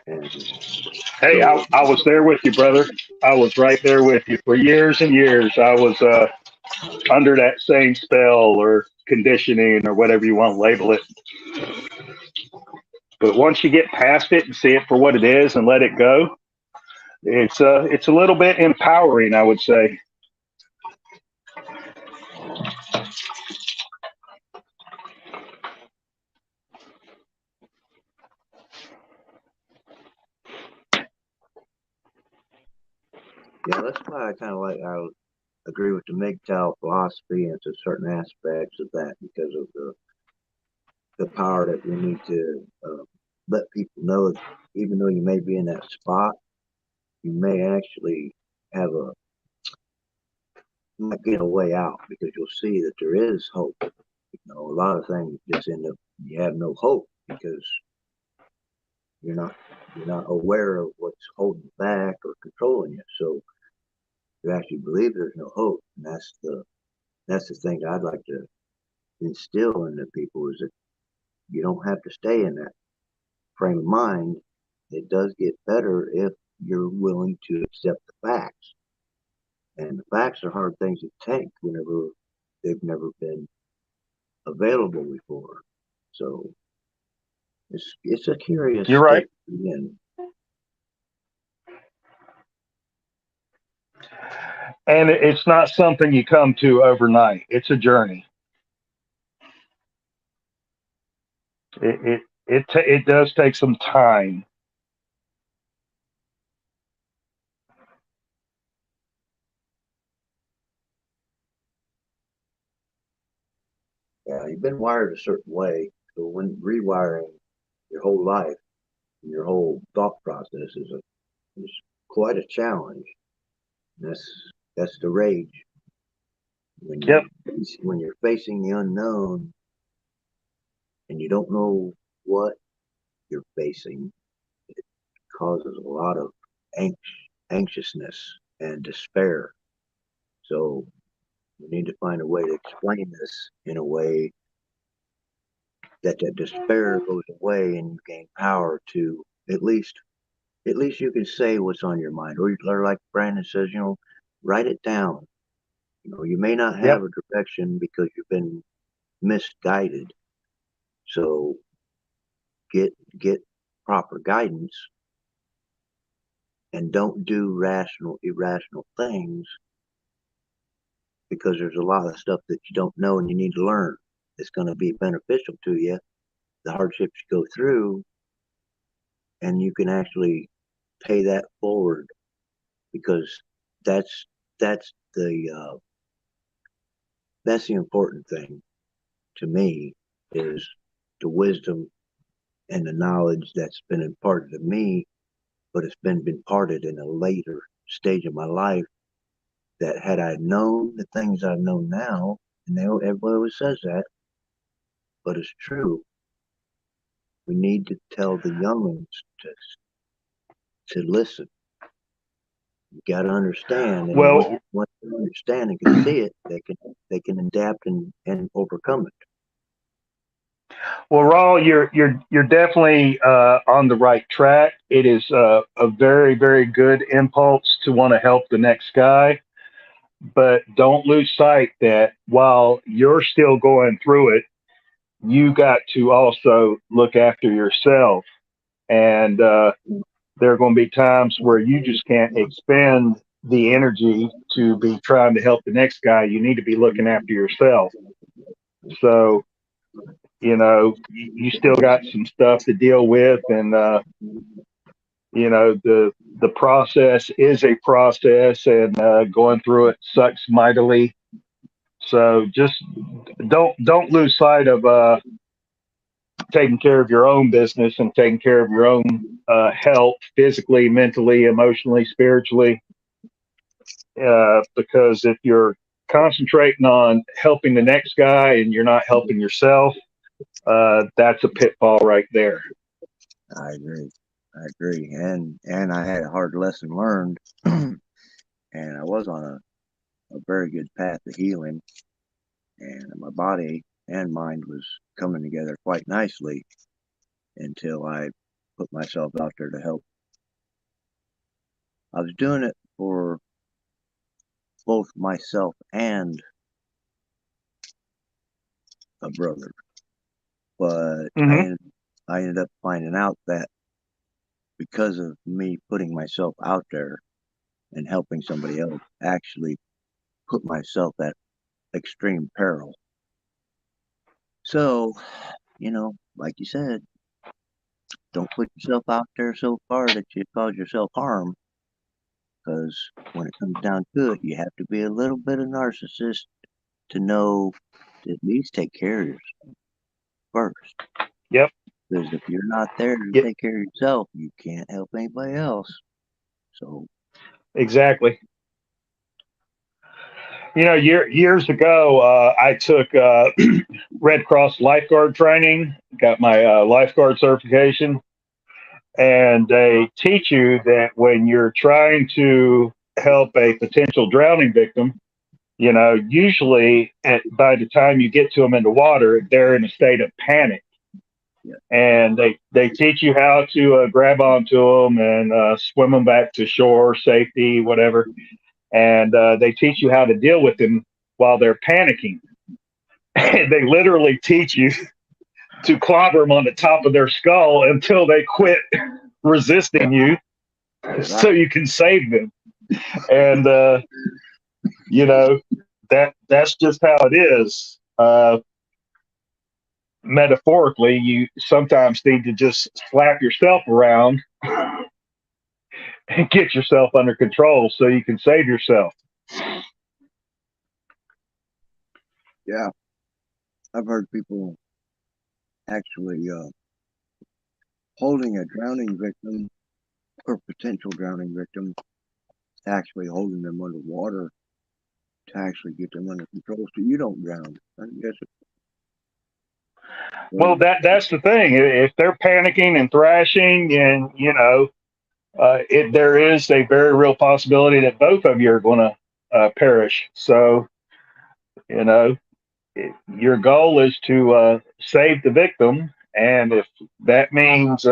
C: And
D: Hey,
C: so,
D: I was there with you, brother. I was right there with you for years and years. I was under that same spell or conditioning or whatever you want to label it. But once you get past it and see it for what it is and let it go, it's a little bit empowering, I would say.
C: yeah, that's why I agree with the MGTOW philosophy and to certain aspects of that because of the power that we need to let people know that even though you may be in that spot, you may actually have might get a way out because you'll see that there is hope. You know, a lot of things just end up you have no hope because you're not you're not aware of what's holding you back or controlling you. So you actually believe there's no hope, and that's the thing I'd like to instill into people is that you don't have to stay in that frame of mind. It does get better if you're willing to accept the facts. And the facts are hard things to take whenever they've never been available before. So it's a curious
D: You're right.
C: state to be in.
D: And it's not something you come to overnight. It's a journey. It does take some time.
C: Yeah, you've been wired a certain way. So when rewiring your whole life, your whole thought process is quite a challenge. That's that's the rage when
D: Yep.
C: you're facing the unknown and you don't know what you're facing. It causes a lot of anxiousness and despair. So we need to find a way to explain this in a way that despair goes away and you gain power to at least you can say what's on your mind, or like Brandon says, write it down. You may not have
D: Yep.
C: a direction because you've been misguided. So get proper guidance and don't do irrational things because there's a lot of stuff that you don't know and you need to learn. It's going to be beneficial to you, the hardships you go through, and you can actually pay that forward because that's that's that's the important thing to me is the wisdom and the knowledge that's been imparted to me, but it's been imparted in a later stage of my life that had I known the things I've known now, and everybody always says that, but it's true. We need to tell the young ones to listen. You got to understand, and
D: Well,
C: once they understand and can see it, they can adapt and overcome it.
D: well, Raul, you're definitely on the right track. It is a very, very good impulse to want to help the next guy, but don't lose sight that while you're still going through it, you got to also look after yourself. And there are going to be times where you just can't expend the energy to be trying to help the next guy. You need to be looking after yourself. So, you still got some stuff to deal with, and the process is a process, and going through it sucks mightily. So just don't lose sight of taking care of your own business and taking care of your own health, physically, mentally, emotionally, spiritually. Because if you're concentrating on helping the next guy and you're not helping yourself, that's a pitfall right there.
C: I agree. I agree. And I had a hard lesson learned, and I was on a very good path to healing, and my body and mind was coming together quite nicely until I put myself out there to help. I was doing it for both myself and a brother, but
D: Mm-hmm.
C: I ended up finding out that because of me putting myself out there and helping somebody else, actually put myself at extreme peril. So, like you said, don't put yourself out there so far that you cause yourself harm. Because when it comes down to it, you have to be a little bit of narcissist to know to at least take care of yourself first.
D: Yep.
C: Because if you're not there to
D: Yep.
C: take care of yourself, you can't help anybody else. So,
D: Exactly. Years ago, I took Red Cross lifeguard training, got my lifeguard certification, and they teach you that when you're trying to help a potential drowning victim, usually by the time you get to them in the water, they're in a state of panic.
C: yeah,
D: And they teach you how to grab onto them and swim them back to shore, safety, whatever. And they teach you how to deal with them while they're panicking. They literally teach you to clobber them on the top of their skull until they quit resisting you, so you can save them. And that's just how it is. Metaphorically, you sometimes need to just slap yourself around and get yourself under control so you can save yourself.
C: yeah, I've heard people actually holding a drowning victim or potential drowning victim, actually holding them underwater to actually get them under control so you don't drown. I guess
D: Well, that's the thing. If they're panicking and thrashing, and there is a very real possibility that both of you are going to perish. So, you know, your goal is to save the victim, and if that means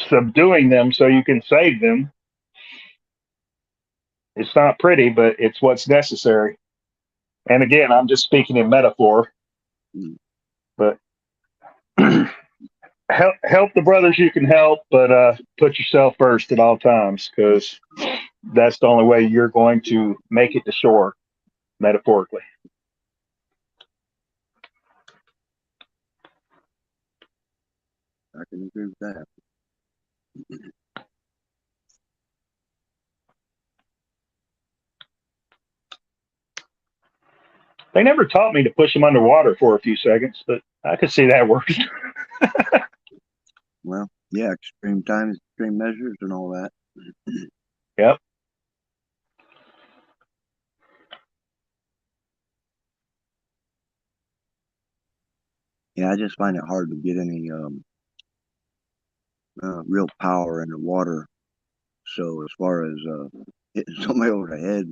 D: subduing them so you can save them, it's not pretty, but it's what's necessary. And again, I'm just speaking in metaphor, but help the brothers you can help, but put yourself first at all times, because that's the only way you're going to make it to shore, metaphorically.
C: I can agree with that.
D: They never taught me to push them underwater for a few seconds, but I could see that working.
C: Well, yeah, extreme times, extreme measures, and all that.
D: Yep.
C: Yeah, I just find it hard to get any real power in the water. So as far as hitting somebody over the head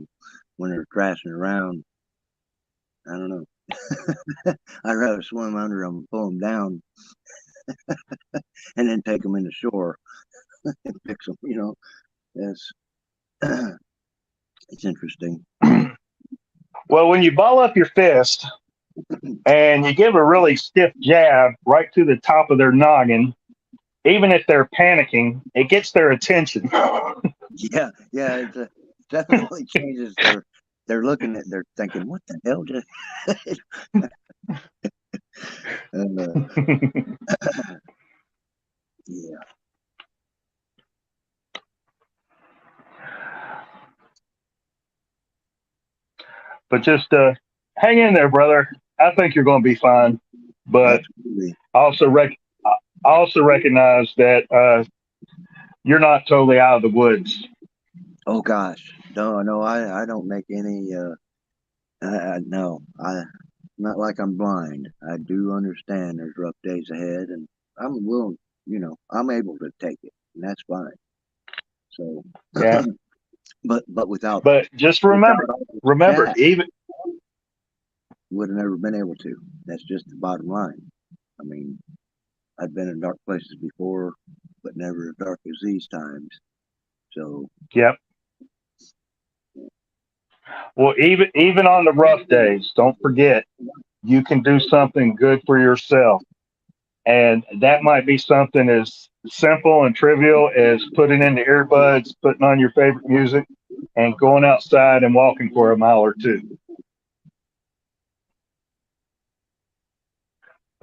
C: when they're crashing around, I don't know. I'd rather swim under them and pull them down and then take them in the shore and fix them. It's it's interesting.
D: Well, when you ball up your fist and you give a really stiff jab right to the top of their noggin, even if they're panicking, it gets their attention.
C: Yeah, it definitely changes they're looking at, they're thinking, what the hell just and, yeah.
D: But just hang in there, brother. I think you're going to be fine. But
C: Absolutely.
D: I also recognize that you're not totally out of the woods.
C: Oh gosh, no, I don't make any. No, not like I'm blind. I do understand there's rough days ahead, and I'm willing. I'm able to take it, and that's fine. So,
D: Yeah.
C: but without
D: But just
C: without all this
D: remember,
C: chat,
D: even
C: would have never been able to. That's just the bottom line. I mean, I've been in dark places before, but never as dark as these times. So,
D: yep. Well, even on the rough days, don't forget you can do something good for yourself. And that might be something as simple and trivial as putting in the earbuds, putting on your favorite music, and going outside and walking for a mile or two.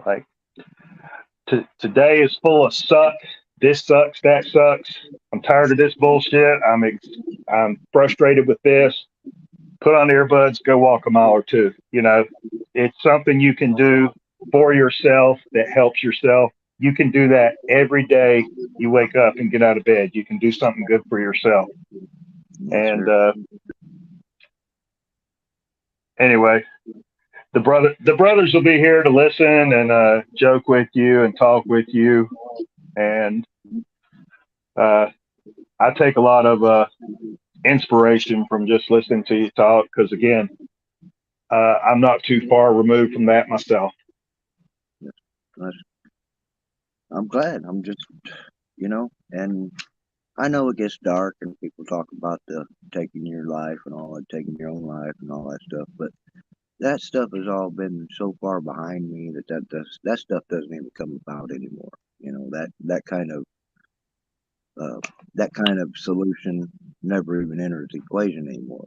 D: Like today is full of suck. This sucks. That sucks. I'm tired of this bullshit. I'm frustrated with this. Put on the earbuds. Go walk a mile or two. It's something you can do for yourself that helps yourself. You can do that every day you wake up and get out of bed. You can do something good for yourself.
C: yes,
D: And
C: sir.
D: anyway, the brothers will be here to listen and joke with you and talk with you. And uh, I take a lot of inspiration from just listening to you talk because, again, I'm not too far removed from that myself.
C: I'm glad. I'm just, and I know it gets dark and people talk about the taking your life and all that, taking your own life and all that stuff, but that stuff has all been so far behind me that stuff doesn't even come about anymore. Uh, that kind of solution never even enters the equation anymore.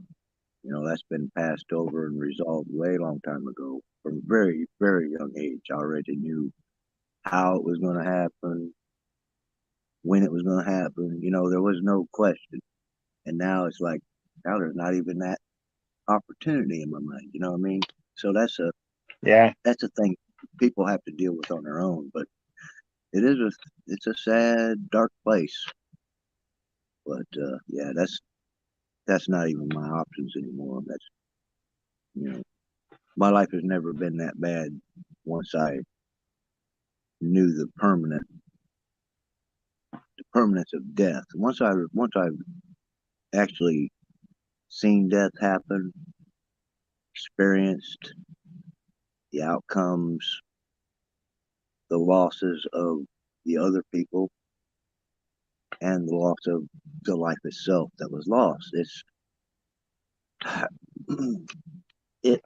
C: That's been passed over and resolved way long time ago. From a very, very young age, I already knew how it was going to happen, when it was going to happen. There was no question. And now it's like, now there's not even that opportunity in my mind. You know what I mean? So
D: Yeah.
C: that's a thing people have to deal with on their own. But it's a sad, dark place. But yeah, that's not even my options anymore. That's my life has never been that bad once I knew the permanence of death. Once I've actually seen death happen, experienced the outcomes, the losses of the other people, and the loss of the life itself that was lost. It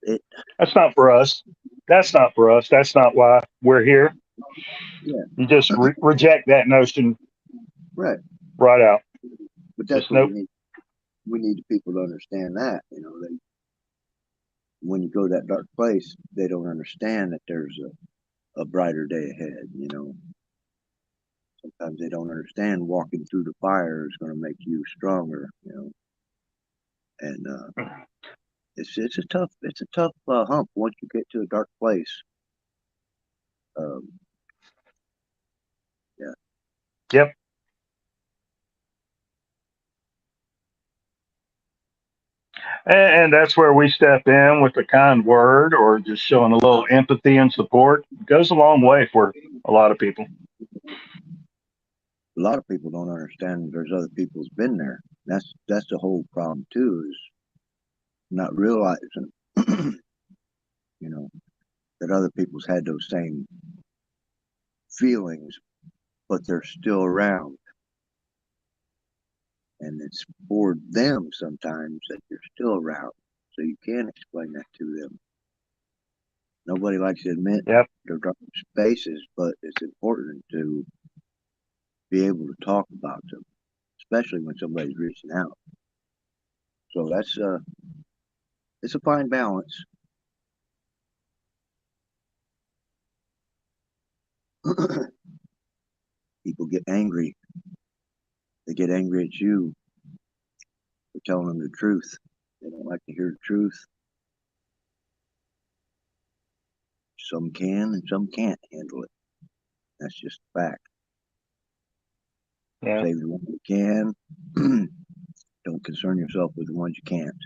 D: That's not for us. That's not for us. That's not why we're here.
C: yeah,
D: You just reject that notion
C: right.
D: right out.
C: But that's
D: Just
C: what
D: nope.
C: we need people to understand that. When you go to that dark place, they don't understand that there's a brighter day ahead. Sometimes they don't understand walking through the fire is going to make you stronger. And it's a tough hump once you get to a dark place. Um, yeah.
D: Yep. And that's where we step in with a kind word or just showing a little empathy and support. It goes a long way for a lot of people.
C: A lot of people don't understand there's other people who's been there. That's the whole problem too, is not realizing, you know, that other people's had those same feelings, but they're still around. And it's for them sometimes that you're still around. So you can explain that to them. Nobody likes to admit
D: Yep.
C: their dark spaces, but it's important to be able to talk about them, especially when somebody's reaching out. So that's it's a fine balance. People get angry. They get angry at you for telling them the truth. They don't like to hear the truth. Some can and some can't handle it. That's just a fact.
D: Yeah.
C: Save the ones you can. Don't concern yourself with the ones you can't.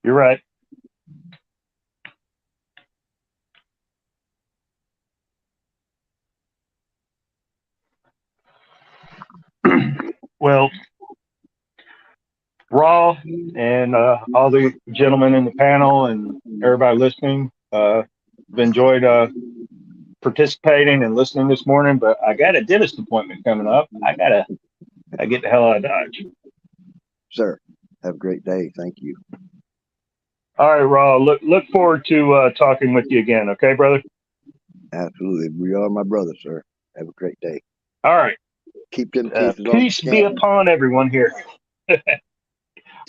D: You're right. Well, Raw and all the gentlemen in the panel and everybody listening, have enjoyed participating and listening this morning. But I got a dentist appointment coming up. I get the hell out of Dodge.
C: Sir, have a great day. Thank you.
D: All right, Raw. Look forward to talking with you again. Okay, brother.
C: Absolutely. You are my brother, sir. Have a great day.
D: All right.
C: Keep them teeth as long
D: Peace
C: as you
D: be
C: can.
D: upon everyone here.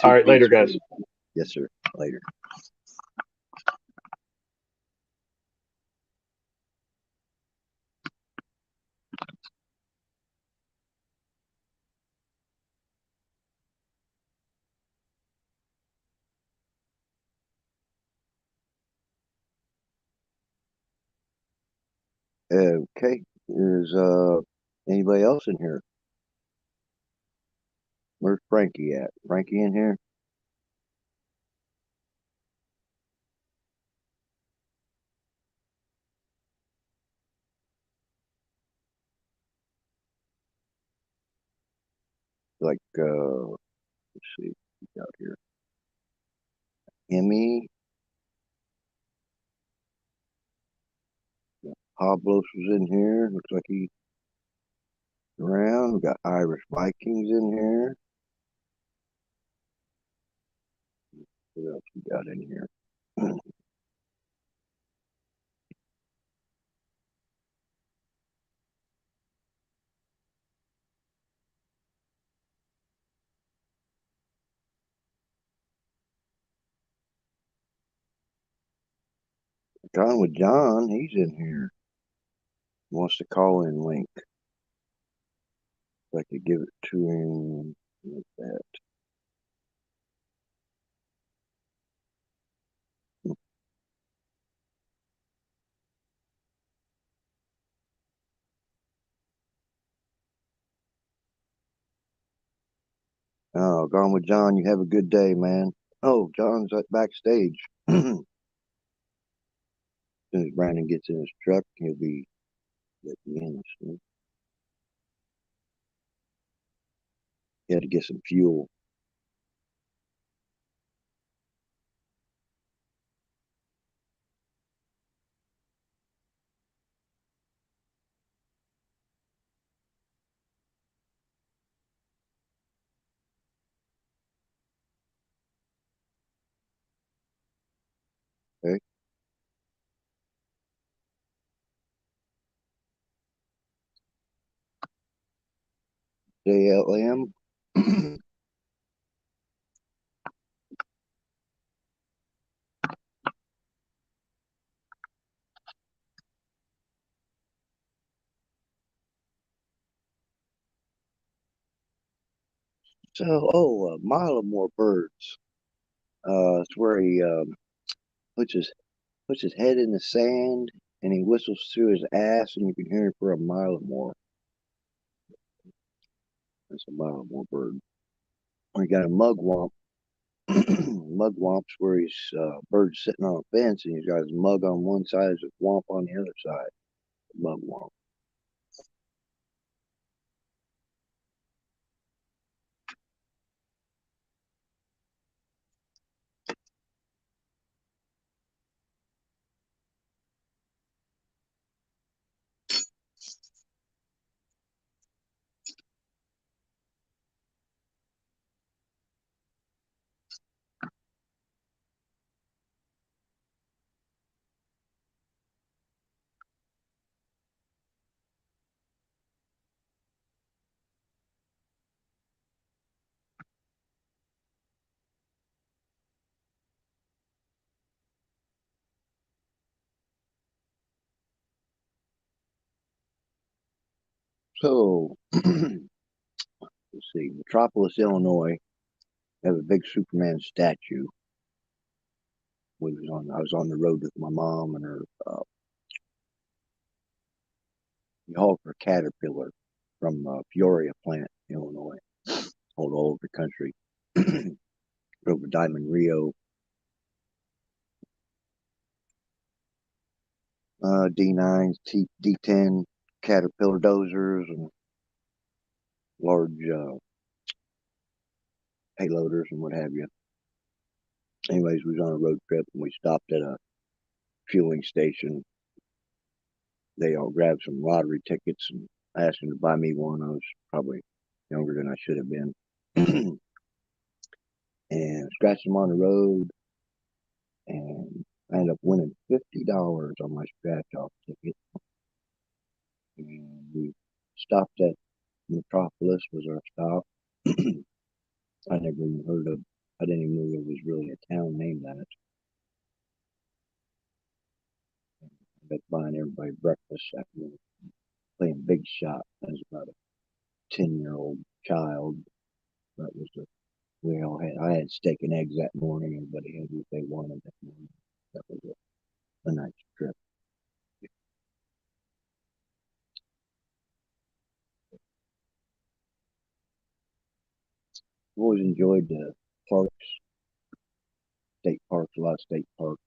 D: All right, later, guys.
C: Yes, sir. Later. Okay. Is anybody else in here? Where's Frankie at? Frankie in here? Like let's see what we got here. Emmy. Pablos was in here. Looks like he's around. We got Irish Vikings in here. What else we got in here? John with John, he's in here. Wants to call in link. If I could give it to him like that. Oh, Gone with John, you have a good day, man. Oh, John's at backstage. As soon as Brandon gets in his truck, he'll be letting me in. So he had to get some fuel. Okay. JLM. So, a mile or more birds. It's where he puts his puts his head in the sand and he whistles through his ass, and you can hear him for a mile or more. That's a mile or more bird. We got a mugwump. Mugwump's where he's bird's sitting on a fence and he's got his mug on one side, his wump on the other side. Mugwump. So let's see, Metropolis, Illinois, have a big Superman statue. I was on the road with my mom and her. We hauled for Caterpillar from Peoria plant, Illinois, all over the country. Drove a Diamond Rio, D9s, D10 Caterpillar dozers, and large payloaders and what have you. Anyways, we was on a road trip and we stopped at a fueling station. They all grabbed some lottery tickets and I asked them to buy me one. I was probably younger than I should have been. And scratched them on the road. And I ended up winning $50 on my scratch-off ticket. And we stopped at Metropolis was our stop. I never even heard of, I didn't even know there was really a town named that. I was buying everybody breakfast after playing Big Shot. I was about a 10-year-old child. That was I had steak and eggs that morning. Everybody had what they wanted that morning. That was a nice trip. I've always enjoyed the parks, state parks, a lot of state parks.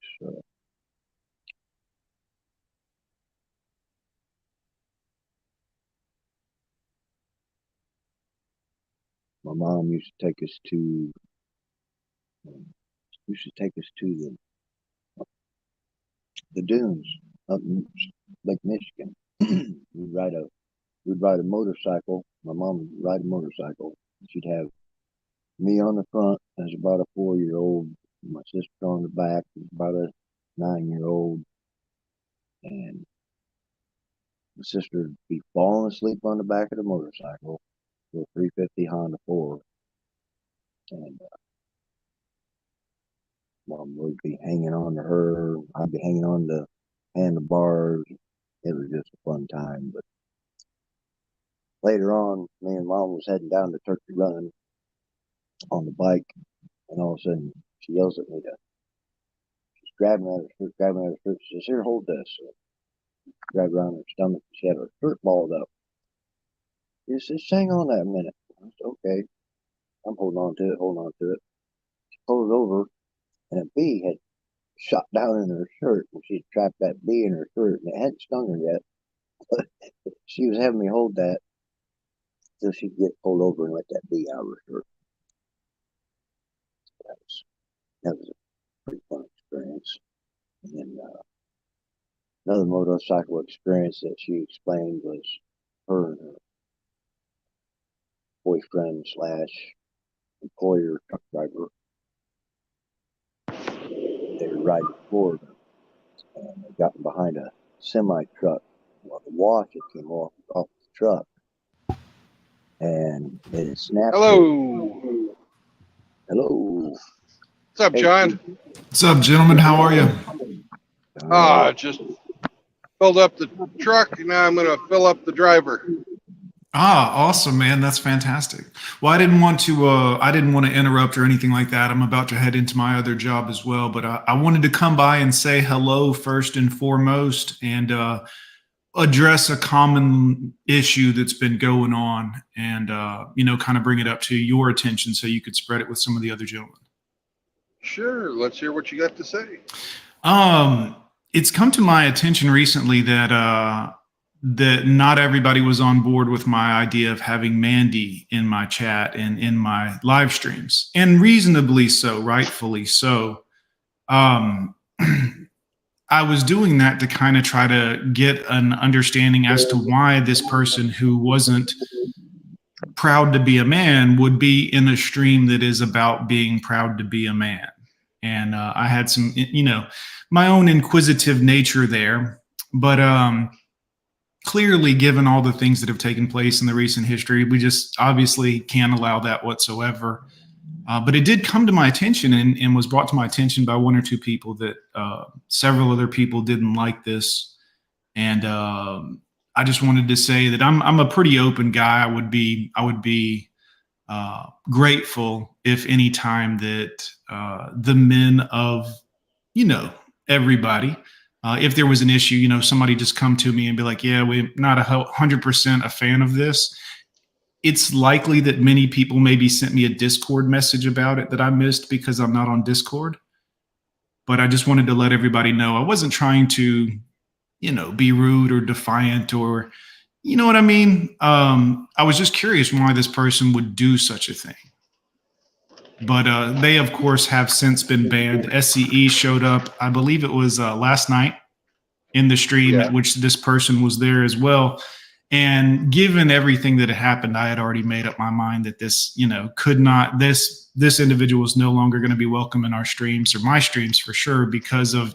C: My mom used to take us to the dunes up in Lake Michigan. We'd ride a motorcycle. My mom would ride a motorcycle. She'd have me on the front as about a 4-year-old, my sister on the back, about a 9-year-old, and my sister would be falling asleep on the back of the motorcycle, with a 350 Honda 4, and Mom would be hanging on to her. I'd be hanging on the handlebars. It was just a fun time. But later on, me and Mom was heading down to Turkey Run on the bike, and all of a sudden she yells at me she's grabbing at her shirt. She says, "Here, hold this." So grabbed around her stomach. She had her shirt balled up. She says, "Just hang on that a minute." I said, "Okay." I'm holding on to it. She pulled it over, and a bee had shot down in her shirt, and she trapped that bee in her shirt, and it hadn't stung her yet. But she was having me hold that till she'd get pulled over and let that bee out of her shirt. That was a pretty fun experience. And then another motorcycle experience that she explained was her and her boyfriend / employer truck driver. They were riding forward and they got behind a semi truck. Well, the wash came off the truck and it had snapped.
A: Hello.
C: Hello.
A: What's up, John?
E: What's up, gentlemen? How are you?
A: Just filled up the truck, and now I'm going to fill up the driver.
E: Awesome, man. That's fantastic. Well, I didn't want to interrupt or anything like that. I'm about to head into my other job as well, but I wanted to come by and say hello first and foremost. And address a common issue that's been going on and, kind of bring it up to your attention so you could spread it with some of the other gentlemen.
A: Sure. Let's hear what you got to say.
E: It's come to my attention recently that not everybody was on board with my idea of having Mandy in my chat and in my live streams, and reasonably so, rightfully so. I was doing that to kind of try to get an understanding as to why this person who wasn't proud to be a man would be in a stream that is about being proud to be a man. And I had some, my own inquisitive nature there. But clearly, given all the things that have taken place in the recent history, we just obviously can't allow that whatsoever. But it did come to my attention and was brought to my attention by one or two people that several other people didn't like this. And I just wanted to say that I'm a pretty open guy. I would be grateful if any time that the men of, everybody, if there was an issue, somebody just come to me and be like, yeah, we're not 100% a fan of this. It's likely that many people maybe sent me a Discord message about it that I missed because I'm not on Discord. But I just wanted to let everybody know I wasn't trying to, be rude or defiant or, you know what I mean? I was just curious why this person would do such a thing. But they, of course, have since been banned. SCE showed up, I believe it was last night in the stream at which this person was there as well. And given everything that had happened, I had already made up my mind that this, could not, this individual is no longer going to be welcome in our streams or my streams for sure, because of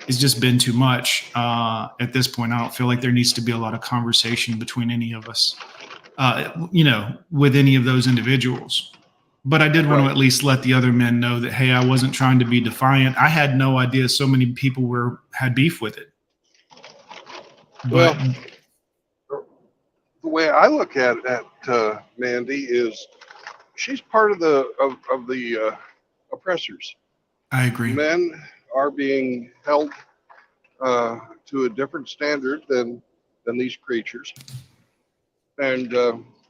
E: it's just been too much. At this point, I don't feel like there needs to be a lot of conversation between any of us, with any of those individuals. But I did want to at least let the other men know that, hey, I wasn't trying to be defiant. I had no idea so many people had beef with it. But,
A: the way I look at Mandy is she's part of the oppressors.
E: I agree.
A: Men are being held to a different standard than these creatures, and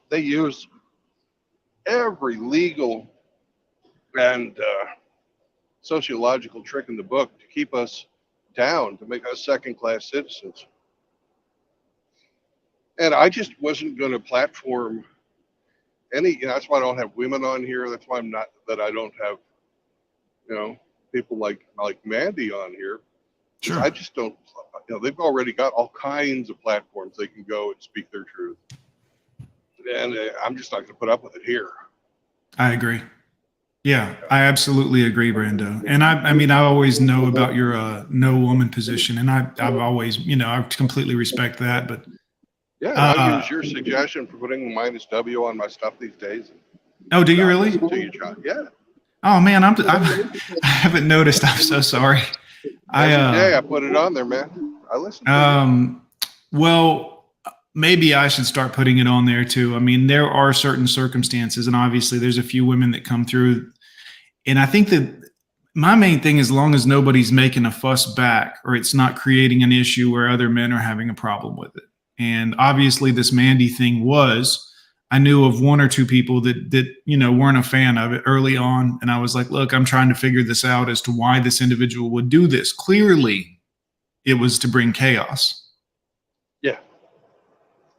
A: they use every legal and sociological trick in the book to keep us down, to make us second-class citizens. And I just wasn't going to platform any. That's why I don't have women on here. That's why I don't have, people like Mandy on here.
E: Sure.
A: I just don't. They've already got all kinds of platforms they can go and speak their truth, and I'm just not going to put up with it here.
E: I agree. Yeah, I absolutely agree, Brando. And I always know about your no woman position, and I've always, I completely respect that, but.
A: Yeah, I use your suggestion for putting -W on my stuff these days.
E: Oh, do you really?
A: Yeah.
E: Oh man, I haven't noticed. I'm so sorry.
A: I put it on there, man. I listened to
E: well, maybe I should start putting it on there too. I mean, there are certain circumstances, and obviously there's a few women that come through. And I think that my main thing, as long as nobody's making a fuss back or it's not creating an issue where other men are having a problem with it. And obviously this Mandy thing I knew of one or two people that weren't a fan of it early on. And I was like, look, I'm trying to figure this out as to why this individual would do this. Clearly it was to bring chaos.
A: Yeah.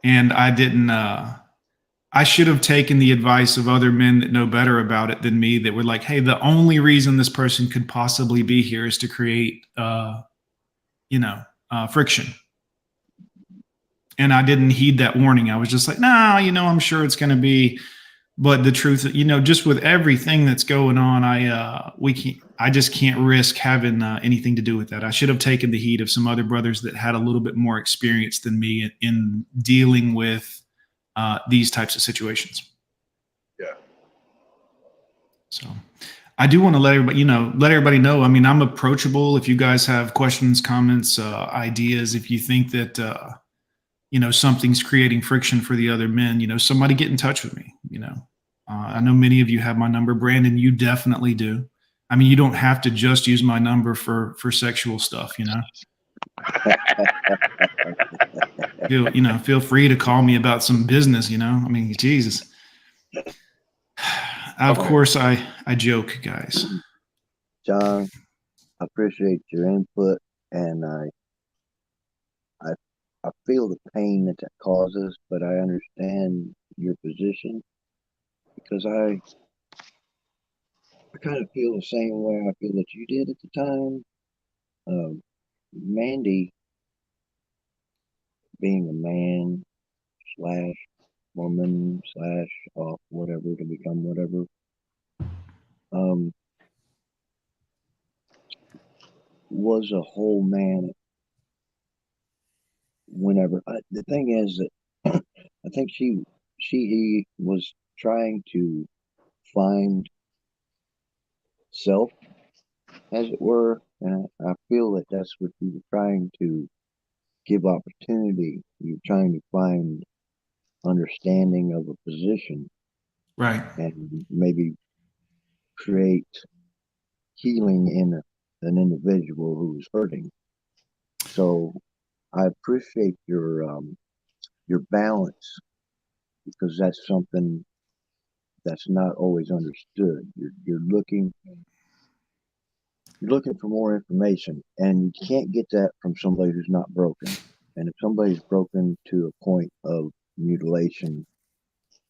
E: And I didn't, I should have taken the advice of other men that know better about it than me, that were like, hey, the only reason this person could possibly be here is to create, friction. And I didn't heed that warning. I was just like, no, I'm sure it's going to be. But the truth, just with everything that's going on, I just can't risk having anything to do with that. I should have taken the heat of some other brothers that had a little bit more experience than me in dealing with these types of situations.
A: Yeah.
E: So I do want to let everybody know. I mean, I'm approachable. If you guys have questions, comments, ideas, if you think that, something's creating friction for the other men, somebody get in touch with me. I know many of you have my number. Brandon, you definitely do. I mean, you don't have to just use my number for sexual stuff, Feel free to call me about some business. I mean, Jesus. Of course, I joke, guys.
C: John, I appreciate your input, and I feel the pain that causes, but I understand your position because I kind of feel the same way I feel that you did at the time. Mandy, being a man slash woman slash off whatever to become whatever, was a whole man whenever. The thing is that I think he was trying to find self, as it were, and I feel that that's what you were trying to give opportunity. You're trying to find understanding of a position,
E: Right.
C: and maybe create healing in an individual who's hurting. So I appreciate your balance, because that's something that's not always understood. You're looking for more information, and you can't get that from somebody who's not broken. And if somebody's broken to a point of mutilation,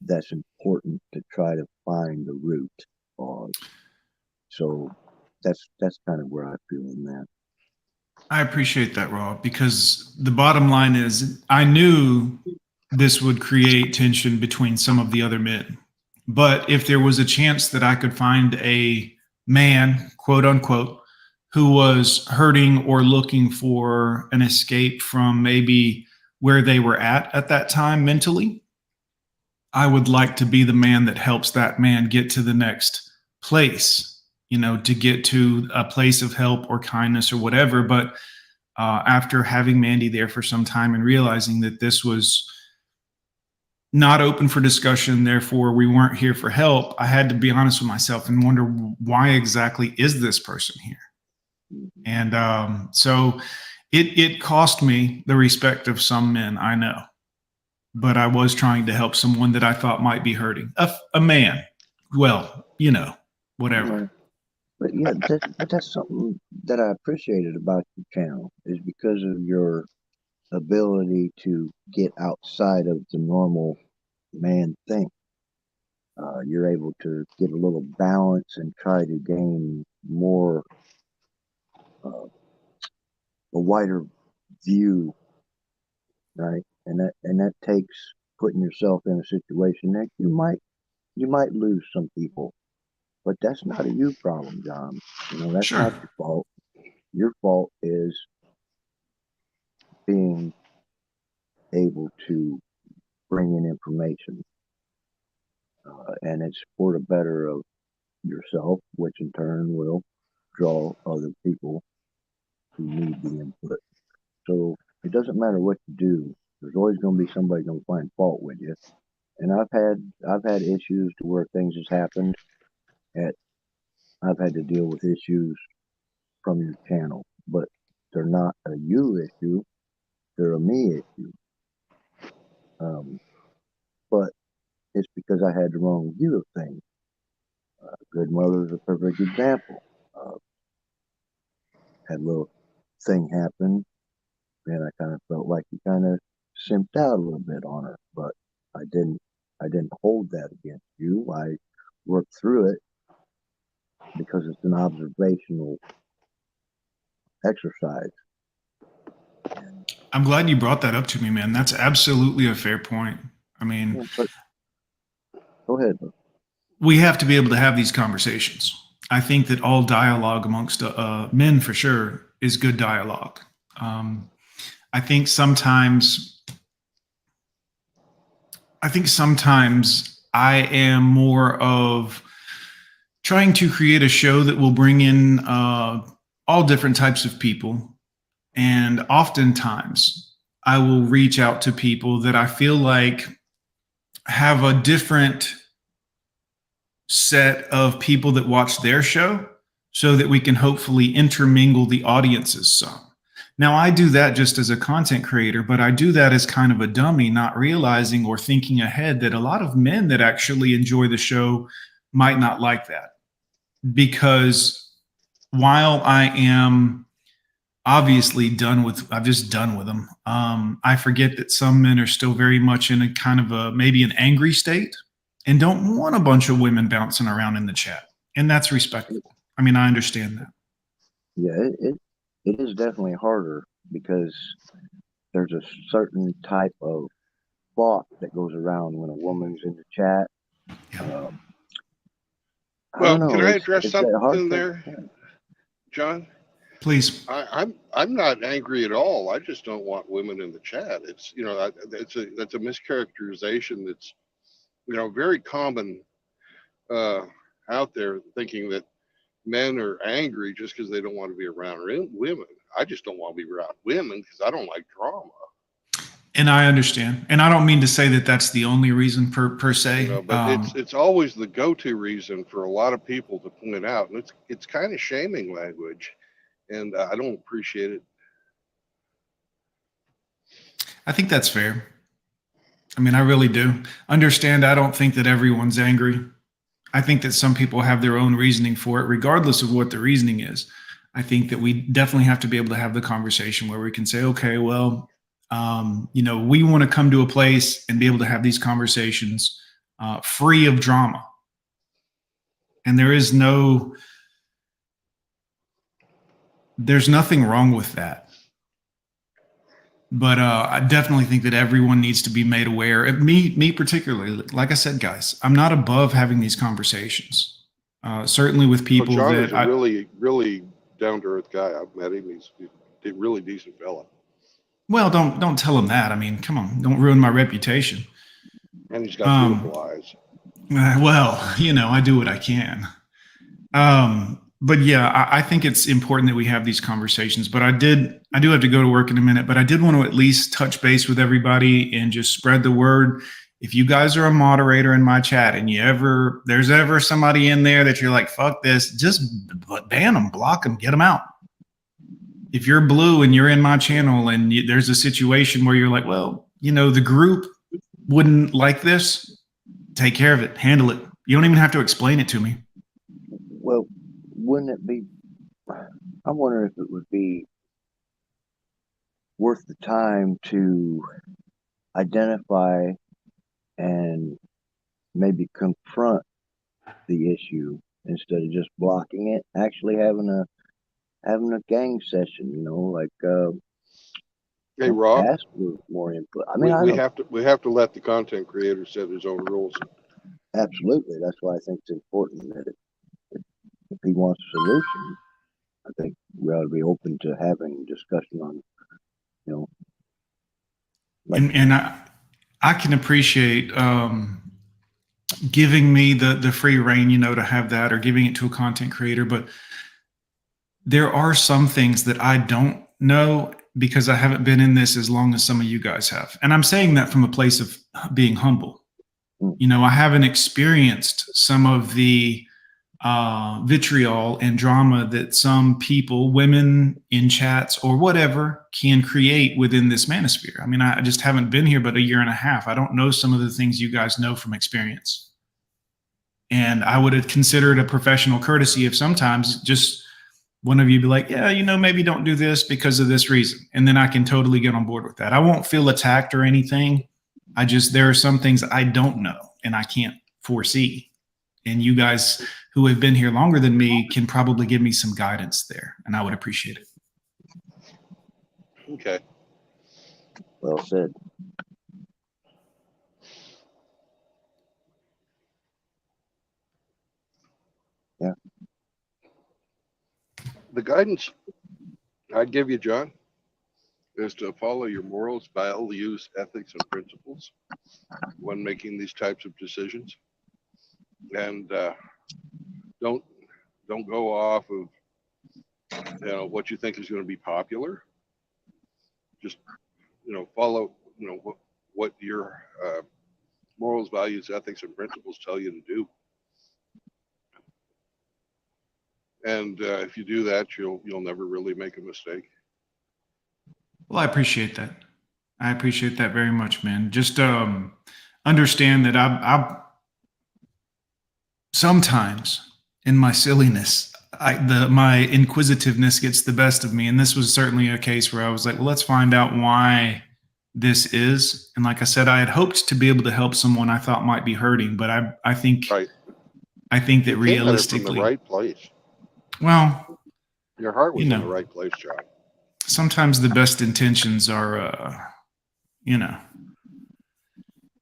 C: that's important to try to find the root cause. So that's kind of where I feel in that.
E: I appreciate that, Rob, because the bottom line is I knew this would create tension between some of the other men. But if there was a chance that I could find a man, quote unquote, who was hurting or looking for an escape from maybe where they were at that time mentally, I would like to be the man that helps that man get to the next place, to get to a place of help or kindness or whatever. But after having Mandy there for some time and realizing that this was not open for discussion, therefore we weren't here for help, I had to be honest with myself and wonder, why exactly is this person here? And so it cost me the respect of some men, I know, but I was trying to help someone that I thought might be hurting, a man. Well, whatever.
C: But yeah, that's something that I appreciated about your channel, is because of your ability to get outside of the normal man thing. You're able to get a little balance and try to gain more, a wider view, right? And that takes putting yourself in a situation that you might lose some people, but that's not a you problem, John. That's
E: Sure.
C: not your fault. Your fault is being able to bring in information, and it's for the better of yourself, which in turn will draw other people who need the input. So it doesn't matter what you do, there's always going to be somebody going to find fault with you. And I've had issues to where things has happened I've had to deal with issues from your channel, but they're not a you issue, they're a me issue. But it's because I had the wrong view of things. Good Mother is a perfect example. Had a little thing happen, and I kind of felt like he kind of simped out a little bit on her, but I didn't hold that against you. I worked through it because it's an observational exercise.
E: I'm glad you brought that up to me, man. That's absolutely a fair point. I mean,
C: yeah, but go ahead.
E: We have to be able to have these conversations. I think that all dialogue amongst men, for sure, is good dialogue. I think sometimes I am more of trying to create a show that will bring in all different types of people. And oftentimes I will reach out to people that I feel like have a different set of people that watch their show, so that we can hopefully intermingle the audiences some. Now, I do that just as a content creator, but I do that as kind of a dummy, not realizing or thinking ahead that a lot of men that actually enjoy the show might not like that. Because while I am obviously I'm just done with them, I forget that some men are still very much in a kind of a maybe an angry state and don't want a bunch of women bouncing around in the chat. And that's respectable. I mean, I understand that.
C: Yeah, it is definitely harder because there's a certain type of thought that goes around when a woman's in the chat.
E: Yeah.
C: I
A: Well,
C: don't know.
A: can I address
C: It's that hard
A: something
C: thing.
A: there, John?
E: Please.
A: I'm not angry at all. I just don't want women in the chat. It's that's a mischaracterization that's very common out there, thinking that men are angry just because they don't want to be around women. I just don't want to be around women because I don't like drama.
E: And I understand. And I don't mean to say that that's the only reason per se.
A: But it's always the go-to reason for a lot of people to point out, and it's kind of shaming language, and I don't appreciate it.
E: I think that's fair. I mean, I really do. Understand, I don't think that everyone's angry. I think that some people have their own reasoning for it, regardless of what the reasoning is. I think that we definitely have to be able to have the conversation where we can say, okay, well, we want to come to a place and be able to have these conversations free of drama. And there's nothing wrong with that. But I definitely think that everyone needs to be made aware. Me particularly, like I said, guys, I'm not above having these conversations. Certainly with people
A: John
E: that
A: is a really, really down-to-earth guy. I've met him. He's a really decent fella.
E: Well, don't tell him that. I mean, come on, don't ruin my reputation.
A: And he's got beautiful eyes.
E: Well, I do what I can. But yeah, I think it's important that we have these conversations. But I do have to go to work in a minute, but I did want to at least touch base with everybody and just spread the word. If you guys are a moderator in my chat and there's ever somebody in there that you're like, fuck this, just ban them, block them, get them out. If you're blue and you're in my channel and there's a situation where you're like, well, the group wouldn't like this, take care of it, handle it. You don't even have to explain it to me.
C: Well, wouldn't it be? I wonder if it would be worth the time to identify and maybe confront the issue instead of just blocking it. Actually, having a gang session, like
A: Hey, Rob,
C: ask for more input. I mean,
A: we have to let the content creator set his own rules.
C: Absolutely. That's why I think it's important that if he wants a solution, I think we ought to be open to having discussion on,
E: and I can appreciate giving me the free reign, to have that, or giving it to a content creator. But there are some things that I don't know because I haven't been in this as long as some of you guys have. And I'm saying that from a place of being humble. I haven't experienced some of the vitriol and drama that some people, women in chats or whatever, can create within this manosphere. I mean, I just haven't been here but a year and a half. I don't know some of the things you guys know from experience. And I would have considered a professional courtesy if sometimes just one of you be like, yeah, maybe don't do this because of this reason. And then I can totally get on board with that. I won't feel attacked or anything. There are some things I don't know and I can't foresee. And you guys who have been here longer than me can probably give me some guidance there, and I would appreciate it.
A: Okay.
C: Well said. Yeah.
A: The guidance I'd give you, John, is to follow your morals, values, ethics, and principles when making these types of decisions, and don't go off of what you think is going to be popular. Just follow what your morals, values, ethics, and principles tell you to do. And if you do that, you'll never really make a mistake.
E: Well, I appreciate that. I appreciate that very much, man. Just understand that I sometimes in my silliness, my inquisitiveness gets the best of me, and this was certainly a case where I was like, well, let's find out why this is. And like I said, I had hoped to be able to help someone I thought might be hurting, but I think
A: Right.
E: I think that
A: You came at it from
E: realistically,
A: the right place.
E: well,
A: Your heart was
E: you
A: in
E: know,
A: the right place, John.
E: sometimes the best intentions are, you know.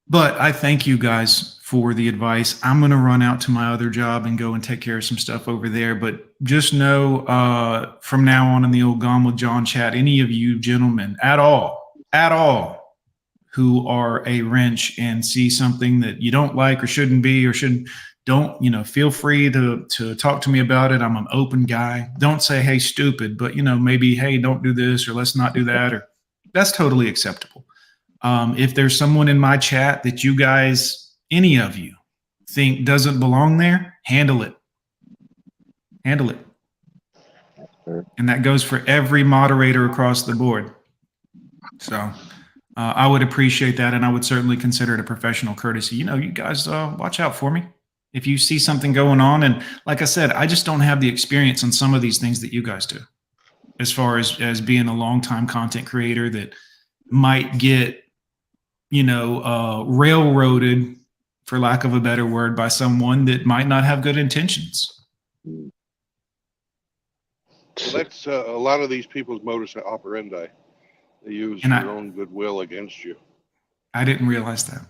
E: But I thank you guys for the advice. I'm going to run out to my other job and go and take care of some stuff over there. But just know from now on in the old Gone with John chat, any of you gentlemen at all, who are a wrench and see something that you don't like or shouldn't be or shouldn't, don't, feel free to talk to me about it. I'm an open guy. Don't say, hey, stupid, but, maybe, hey, don't do this or let's not do that. Or that's totally acceptable. If there's someone in my chat that you guys, any of you, think doesn't belong there, handle it. Handle it. And that goes for every moderator across the board. So I would appreciate that, and I would certainly consider it a professional courtesy. You guys watch out for me. If you see something going on, and like I said, I just don't have the experience on some of these things that you guys do, as far as being a longtime content creator that might get railroaded, for lack of a better word, by someone that might not have good intentions.
A: Well, that's a lot of these people's modus operandi. They use their own goodwill against you.
E: I didn't realize that.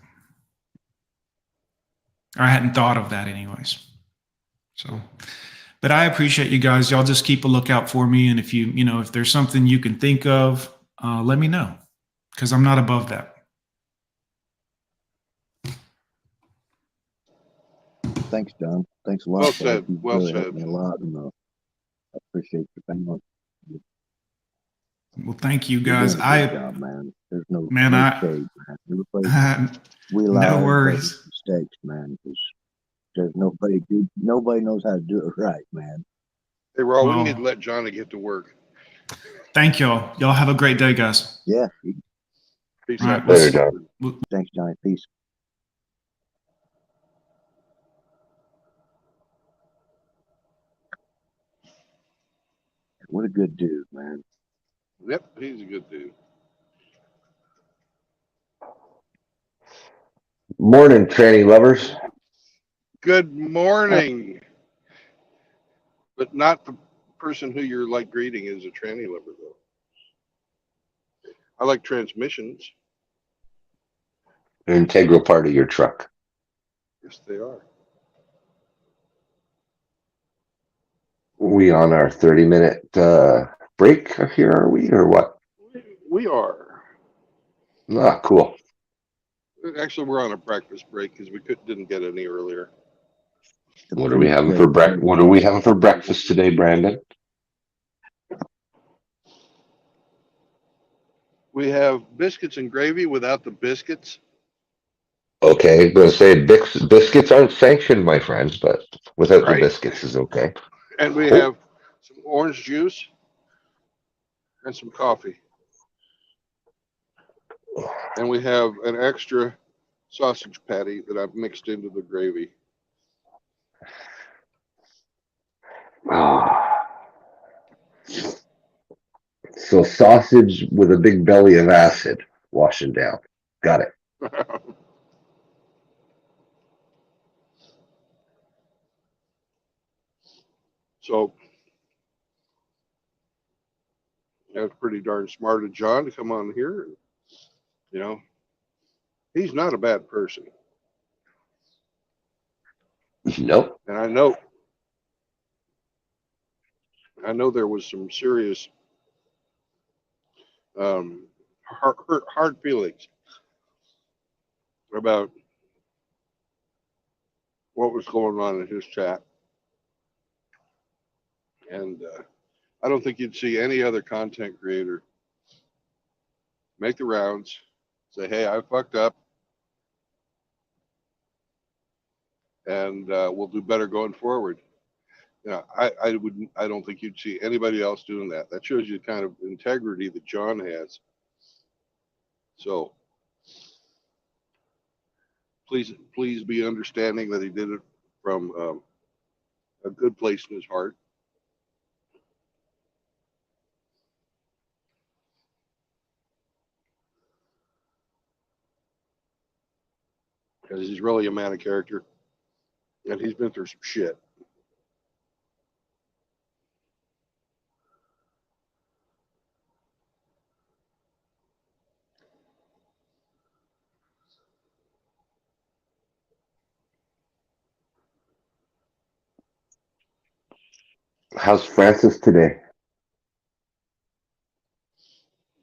E: Or I hadn't thought of that anyways. So, but I appreciate you guys. Y'all just keep a lookout for me. And if if there's something you can think of, let me know, because I'm not above that.
C: Thanks, John. Thanks a lot.
A: Well said. Well
C: really
A: said.
C: helped me a lot, and I appreciate your family.
E: Well, thank you guys.
C: You're doing a good job, man. There's no shade, man. We allow
E: no worries.
C: Mistakes, man. There's nobody good. Nobody knows how to do it right, man.
A: Hey, Raul, we need to let Johnny get to work.
E: Thank y'all. Y'all have a great day, guys.
C: Yeah.
A: Peace
E: All
A: out.
E: right, later, John.
C: Thanks, Johnny. Peace. What a good dude, man.
A: Yep, he's a good dude.
F: Morning, tranny lovers.
A: Good morning. But not the person who you're like greeting is a tranny lover, though. I like transmissions.
F: An integral part of your truck.
A: Yes, they are.
F: We on our 30-minute break here, are we, or what?
A: We are.
F: Ah, cool.
A: Actually, we're on a breakfast break because we didn't get any earlier.
F: What are we having for breakfast? What are we having for breakfast today, Brandon?
A: We have biscuits and gravy without the biscuits.
F: Okay, going to say biscuits aren't sanctioned, my friends, but without the biscuits is okay.
A: And we have some orange juice and some coffee. And we have an extra sausage patty that I've mixed into the gravy.
F: So sausage with a big belly of acid washing down. Got it.
A: So that's pretty darn smart of John to come on here. He's not a bad person.
F: Nope.
A: And I know there was some serious hard feelings about what was going on in his chat. And I don't think you'd see any other content creator make the rounds, say, hey, I fucked up, and we'll do better going forward. I don't think you'd see anybody else doing that. That shows you the kind of integrity that John has. So please be understanding that he did it from a good place in his heart. Because he's really a man of character, and he's been through some shit.
F: How's Francis today?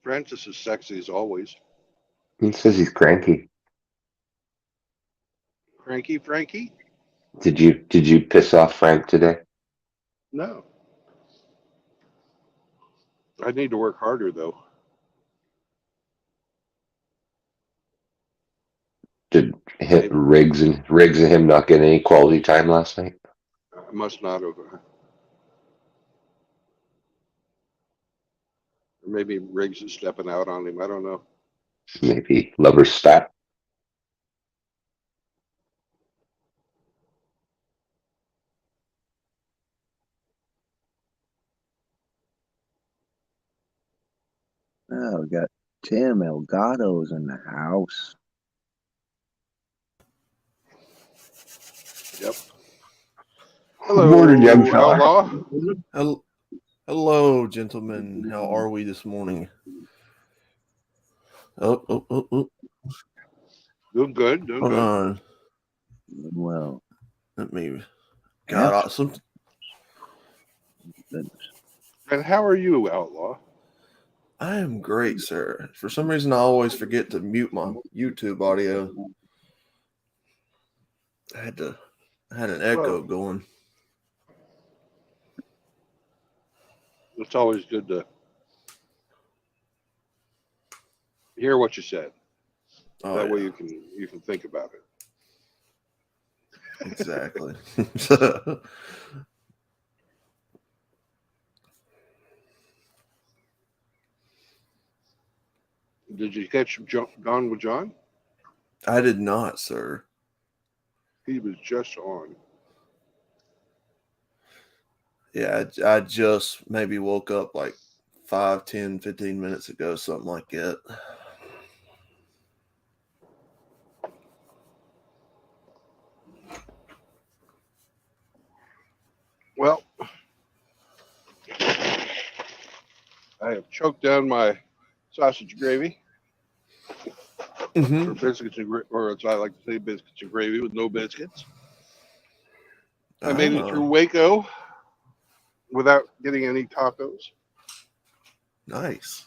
A: Francis is sexy as always.
F: He says he's cranky.
A: Cranky Frankie?
F: Did you piss off Frank today?
A: No. I need to work harder though.
F: Did Riggs and him not get any quality time last night?
A: I must not have. Or maybe Riggs is stepping out on him. I don't know.
F: Maybe lover's spat.
C: Oh, we got Tim Elgato's in the house.
A: Yep. Hello,
F: Morning, young fella.
A: Outlaw.
G: Hello, gentlemen. How are we this morning? Oh.
A: Doing good. Doing
G: Hold
A: good.
G: on.
C: Well,
G: Let me. God, awesome.
C: goodness.
A: And how are you, Outlaw?
G: I am great, sir. For some reason, I always forget to mute my YouTube audio. I had an echo going.
A: It's always good to hear what you said.
G: Oh,
A: That way
G: yeah,
A: you can think about it.
G: exactly.
A: Did you catch Gone with John?
G: I did not, sir.
A: He was just on.
G: Yeah, I just maybe woke up like 5, 10, 15 minutes ago, something like that.
A: Well, I have choked down my sausage gravy, or biscuits or as I like to say, biscuits and gravy with no biscuits. I made it through Waco without getting any tacos.
G: Nice.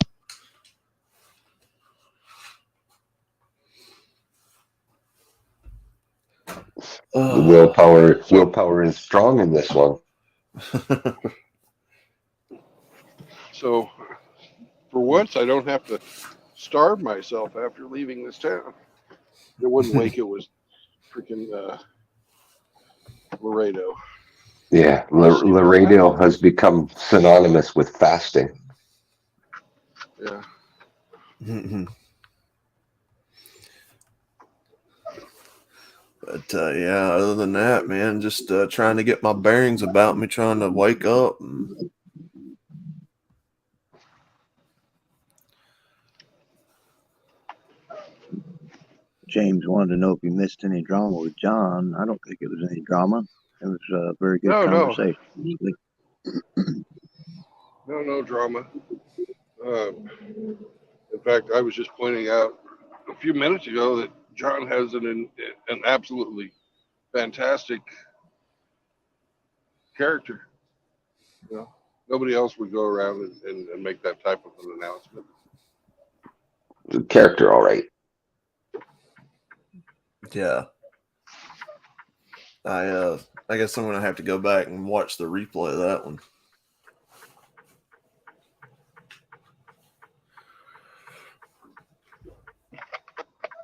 F: The willpower is strong in this one.
A: So for once, I don't have to starve myself after leaving this town. It wasn't Waco, it was freaking Laredo.
F: Yeah, Laredo has become synonymous with fasting.
A: Yeah.
G: But yeah, other than that, man, just trying to get my bearings about me, trying to wake up.
C: James wanted to know if you missed any drama with John. I don't think it was any drama. It was a very good conversation.
A: No drama. In fact, I was just pointing out a few minutes ago that John has an absolutely fantastic character. You know, nobody else would go around and make that type of an announcement.
F: The character, all right.
G: Yeah. I guess I'm gonna have to go back and watch the replay of that one.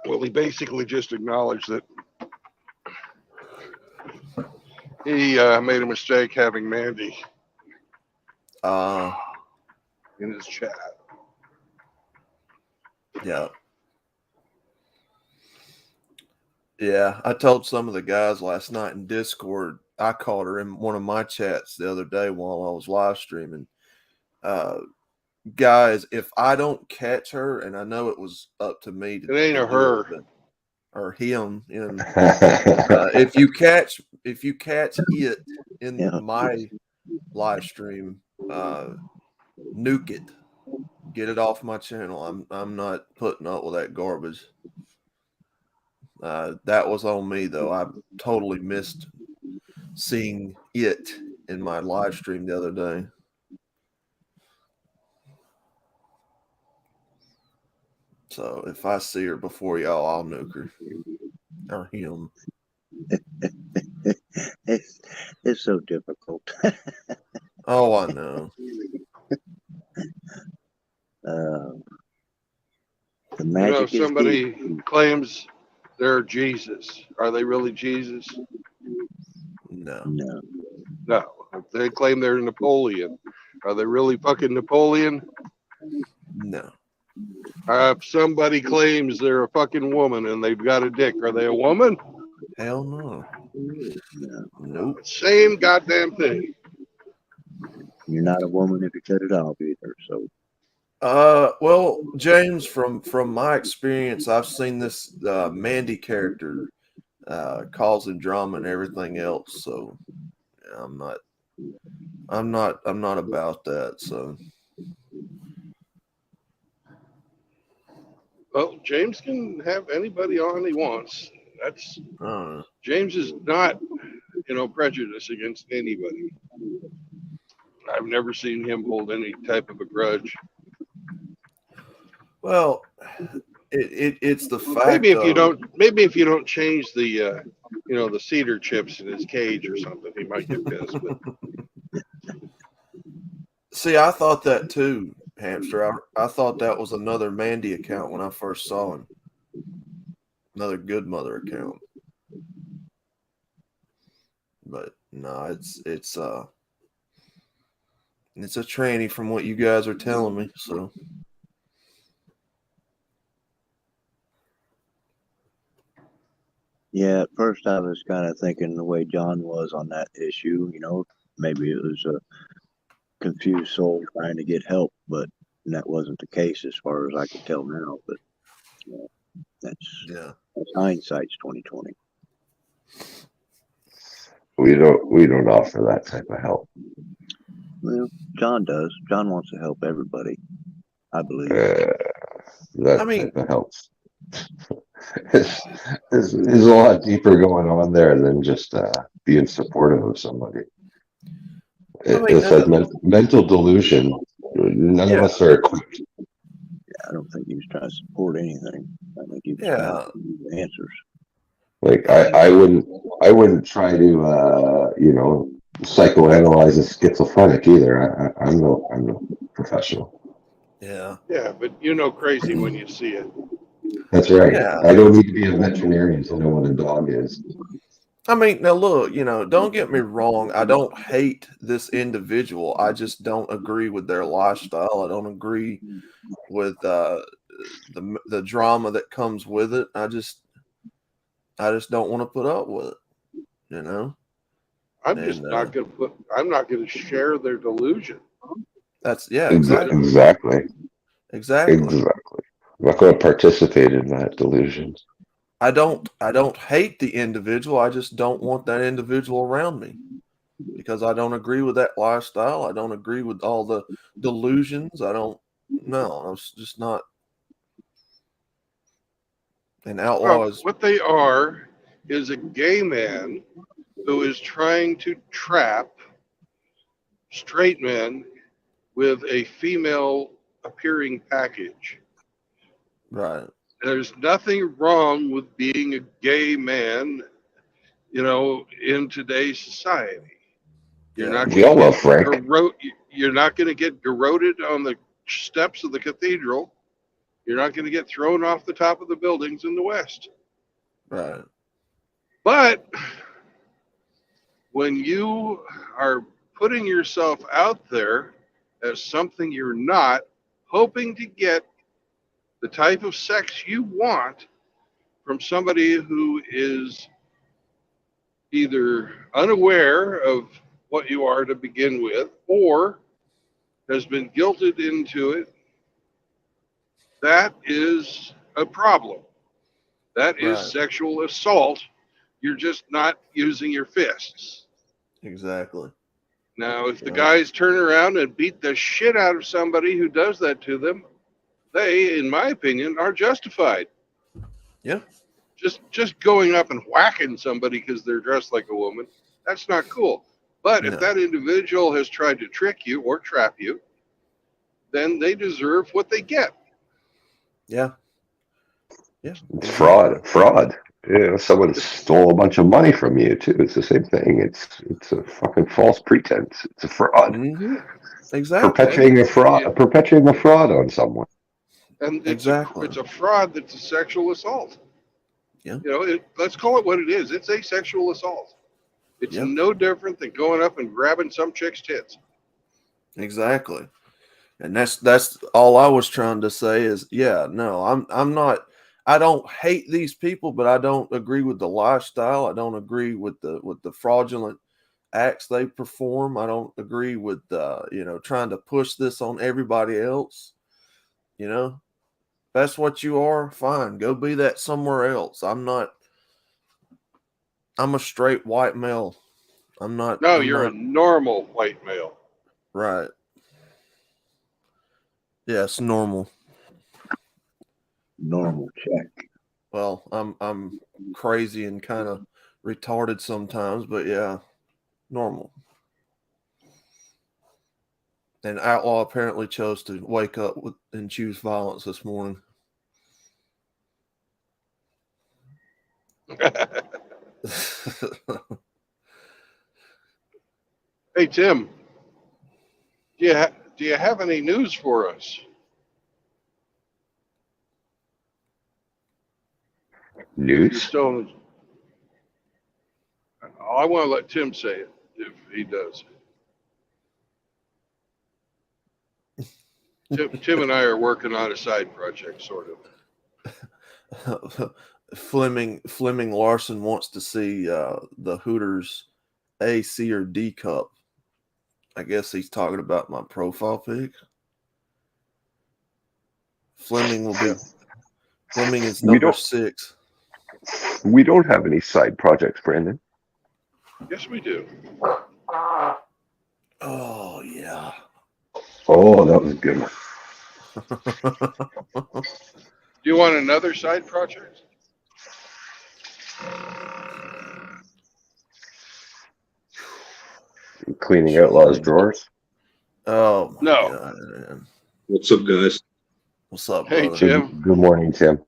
A: Well, he basically just acknowledged that he made a mistake having Mandy in his chat.
G: Yeah. Yeah, I told some of the guys last night in Discord. I caught her in one of my chats the other day while I was live streaming. Guys, if I don't catch her, and I know it was up to me to,
A: It ain't
G: to
A: a
G: do
A: her.
G: it, or him, if you catch it in
C: Yeah.
G: my live stream, nuke it, get it off my channel. I'm not putting up with that garbage. That was on me though. I totally missed seeing it in my live stream the other day. So if I see her before y'all, I'll nuke her or him.
C: It's so difficult.
G: Oh, I know.
C: The
A: You
C: magic
A: know,
C: is
A: somebody
C: deep.
A: claims they're Jesus. Are they really Jesus?
G: No.
C: No.
A: No. If they claim they're Napoleon, are they really fucking Napoleon?
G: No.
A: If somebody claims they're a fucking woman and they've got a dick, are they a woman?
G: Hell no.
C: No.
G: Nope.
A: Same goddamn thing.
C: You're not a woman if you cut it off either. So
G: Well, James, from my experience, I've seen this Mandy character causing drama and everything else. So yeah, I'm not about that. So
A: Well, James can have anybody on he wants. That's
G: I don't know.
A: James is not, prejudice against anybody. I've never seen him hold any type of a grudge.
G: Well, it's the fact
A: Maybe if you
G: of
A: don't change the the cedar chips in his cage or something, he might get pissed. But
G: see, I thought that too, Hamster. I thought that was another Mandy account when I first saw him. Another Good Mother account. But no, it's a tranny from what you guys are telling me. So
C: yeah, at first I was kind of thinking the way John was on that issue. Maybe it was a confused soul trying to get help, but that wasn't the case as far as I could tell now. But that's hindsight's 2020.
F: We don't offer that type of help.
C: Well, John does. John wants to help everybody, I believe.
F: That type of help. There's a lot deeper going on there than just being supportive of somebody. It's like mental delusion. None of us are equipped.
C: I don't think he was trying to support anything. I think he was trying to give answers.
F: Like I wouldn't try to psychoanalyze a schizophrenic either. I'm no professional.
G: Yeah.
A: Yeah, but crazy when you see it.
F: That's right.
G: Yeah.
F: I don't need to be a veterinarian to know what a dog is.
G: I mean, now look, don't get me wrong. I don't hate this individual. I just don't agree with their lifestyle. I don't agree with the drama that comes with it. I just don't want to put up with it.
A: I'm not gonna share their delusion.
G: That's exactly.
F: Exactly. I'm not going to participate in that delusion.
G: I don't hate the individual. I just don't want that individual around me because I don't agree with that lifestyle. I don't agree with all the delusions. I'm just not. And outlaws.
A: What they are is a gay man who is trying to trap straight men with a female appearing package.
G: Right.
A: There's nothing wrong with being a gay man, in today's society. You're not going to get garroted on the steps of the cathedral. You're not going to get thrown off the top of the buildings in the West.
G: Right.
A: But when you are putting yourself out there as something you're not, hoping to get the type of sex you want, from somebody who is either unaware of what you are to begin with or has been guilted into it, that is a problem. That is
G: Right.
A: sexual assault. You're just not using your fists.
G: Exactly.
A: Now, if the
G: Yeah.
A: guys turn around and beat the shit out of somebody who does that to them, they, in my opinion, are justified.
G: Yeah.
A: Just going up and whacking somebody because they're dressed like a woman, that's not cool. But if
G: No.
A: that individual has tried to trick you or trap you, then they deserve what they get.
G: Yeah. Yeah.
F: It's fraud. Yeah, someone stole a bunch of money from you too. It's the same thing. It's a fucking false pretense. It's a fraud.
G: Mm-hmm. Exactly.
F: Perpetuating a fraud on someone.
A: And
G: Exactly.
A: it's a fraud that's a sexual assault.
G: Yeah.
A: You know, let's call it what it is. It's a sexual assault. It's
G: Yeah.
A: no different than going up and grabbing some chick's tits.
G: Exactly. And that's all I was trying to say is, yeah, no, I'm not, I don't hate these people, but I don't agree with the lifestyle. I don't agree with the fraudulent acts they perform. I don't agree with trying to push this on everybody else. You know, if that's what you are, fine, go be that somewhere else. I'm a straight white male.
A: No, you're a normal white male.
G: Right. Yes, normal.
C: Normal check.
G: Well, I'm crazy and kind of retarded sometimes, but yeah, normal. And Outlaw apparently chose to wake up and choose violence this morning.
A: Hey, Tim, do you have any news for us? You're
F: News?
A: still. I want to let Tim say it if he does. Tim and I are working on a side project, sort of.
G: Fleming Larson wants to see the Hooters A, C, or D cup. I guess he's talking about my profile pic. Fleming is number 6.
F: We don't have any side projects, Brandon.
A: Yes, we do.
G: Oh yeah.
F: Oh, that was a good one.
A: Do you want another side project?
F: Cleaning Outlaw's drawers.
G: Oh my
A: No.
G: God, man.
H: What's up, guys?
G: What's up,
A: Hey,
G: brother?
A: Tim.
F: Good morning, Tim.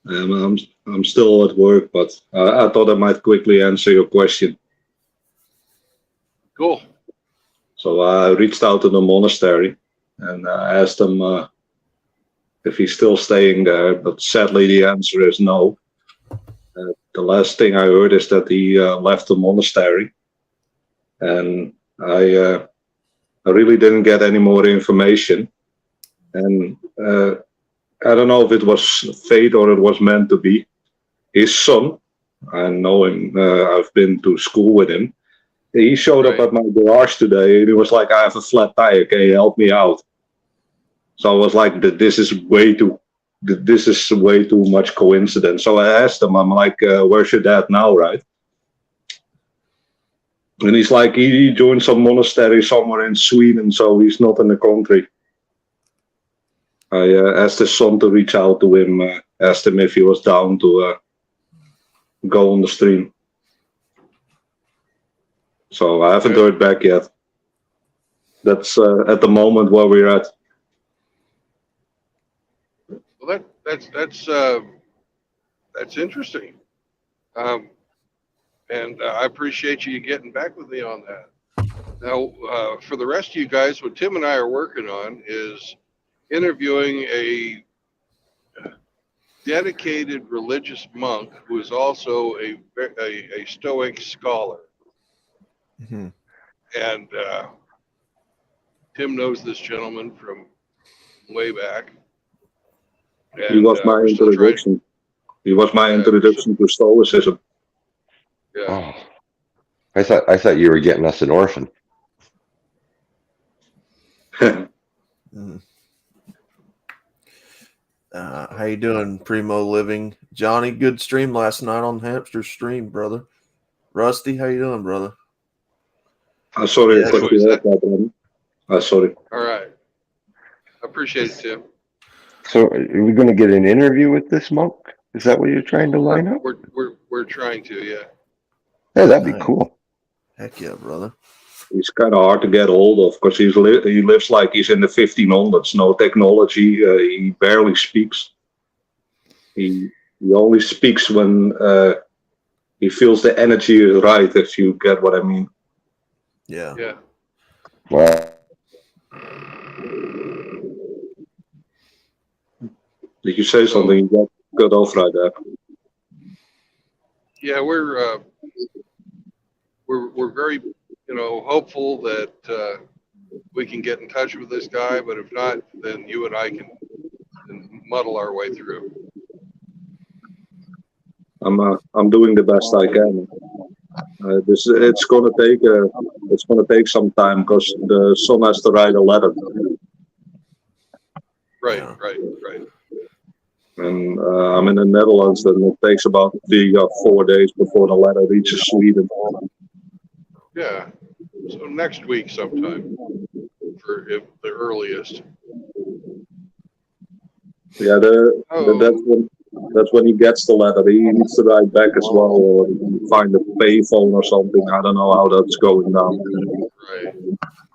H: I'm still at work, but I thought I might quickly answer your question.
A: Cool.
H: So I reached out to the monastery and I asked him if he's still staying there, but sadly the answer is no. The last thing I heard is that he left the monastery, and I really didn't get any more information. And I don't know if it was fate or it was meant to be. His son, I know him, I've been to school with him. He showed up at my garage today and he was like, I have a flat tire, can you help me out? So I was like, this is way too much coincidence. So I asked him, I'm like, where's your dad now, right? And he's like, he joined some monastery somewhere in Sweden, so he's not in the country. I asked his son to reach out to him, asked him if he was down to go on the stream. So I haven't heard back yet. That's at the moment where we're at.
A: Well, that's interesting. And I appreciate you getting back with me on that. Now, for the rest of you guys, what Tim and I are working on is interviewing a dedicated religious monk who is also a Stoic scholar.
G: Mm-hmm.
A: And Tim knows this gentleman from way back. And,
H: He was my introduction. He was my
A: Yeah.
H: introduction to Stoicism.
A: Yeah.
F: Oh, I thought you were getting us an orphan.
G: Mm. How you doing, Primo Living? Johnny, good stream last night on Hamster Stream, brother. Rusty, how you doing, brother?
H: I'm sorry
G: Yeah,
H: for
A: who is that?
H: that. Sorry.
A: All right. I appreciate it, Tim.
F: So are we going to get an interview with this monk? Is that what you're trying to line up?
A: We're trying to, yeah.
F: Yeah, that'd be
G: Nice.
F: cool.
G: Heck yeah, brother.
H: He's kind of hard to get hold of because he lives like he's in the 1500s. No technology. He barely speaks. He only speaks when he feels the energy is right. If you get what I mean.
G: Yeah.
A: Yeah.
F: Well,
H: Did you say something? You got off right there.
A: Yeah, we're very, hopeful that we can get in touch with this guy, but if not, then you and I can muddle our way through.
H: I'm doing the best I can. It's gonna take some time because the son has to write a letter,
A: Right,
G: Yeah.
A: right.
H: and I'm in the Netherlands, and it takes about 3 or 4 days before the letter reaches Sweden.
A: Yeah. So next week sometime, for if the earliest.
H: Yeah, that's when he gets the letter. He needs to write back as well, or find a payphone or something. I don't know how that's going down.
A: Right.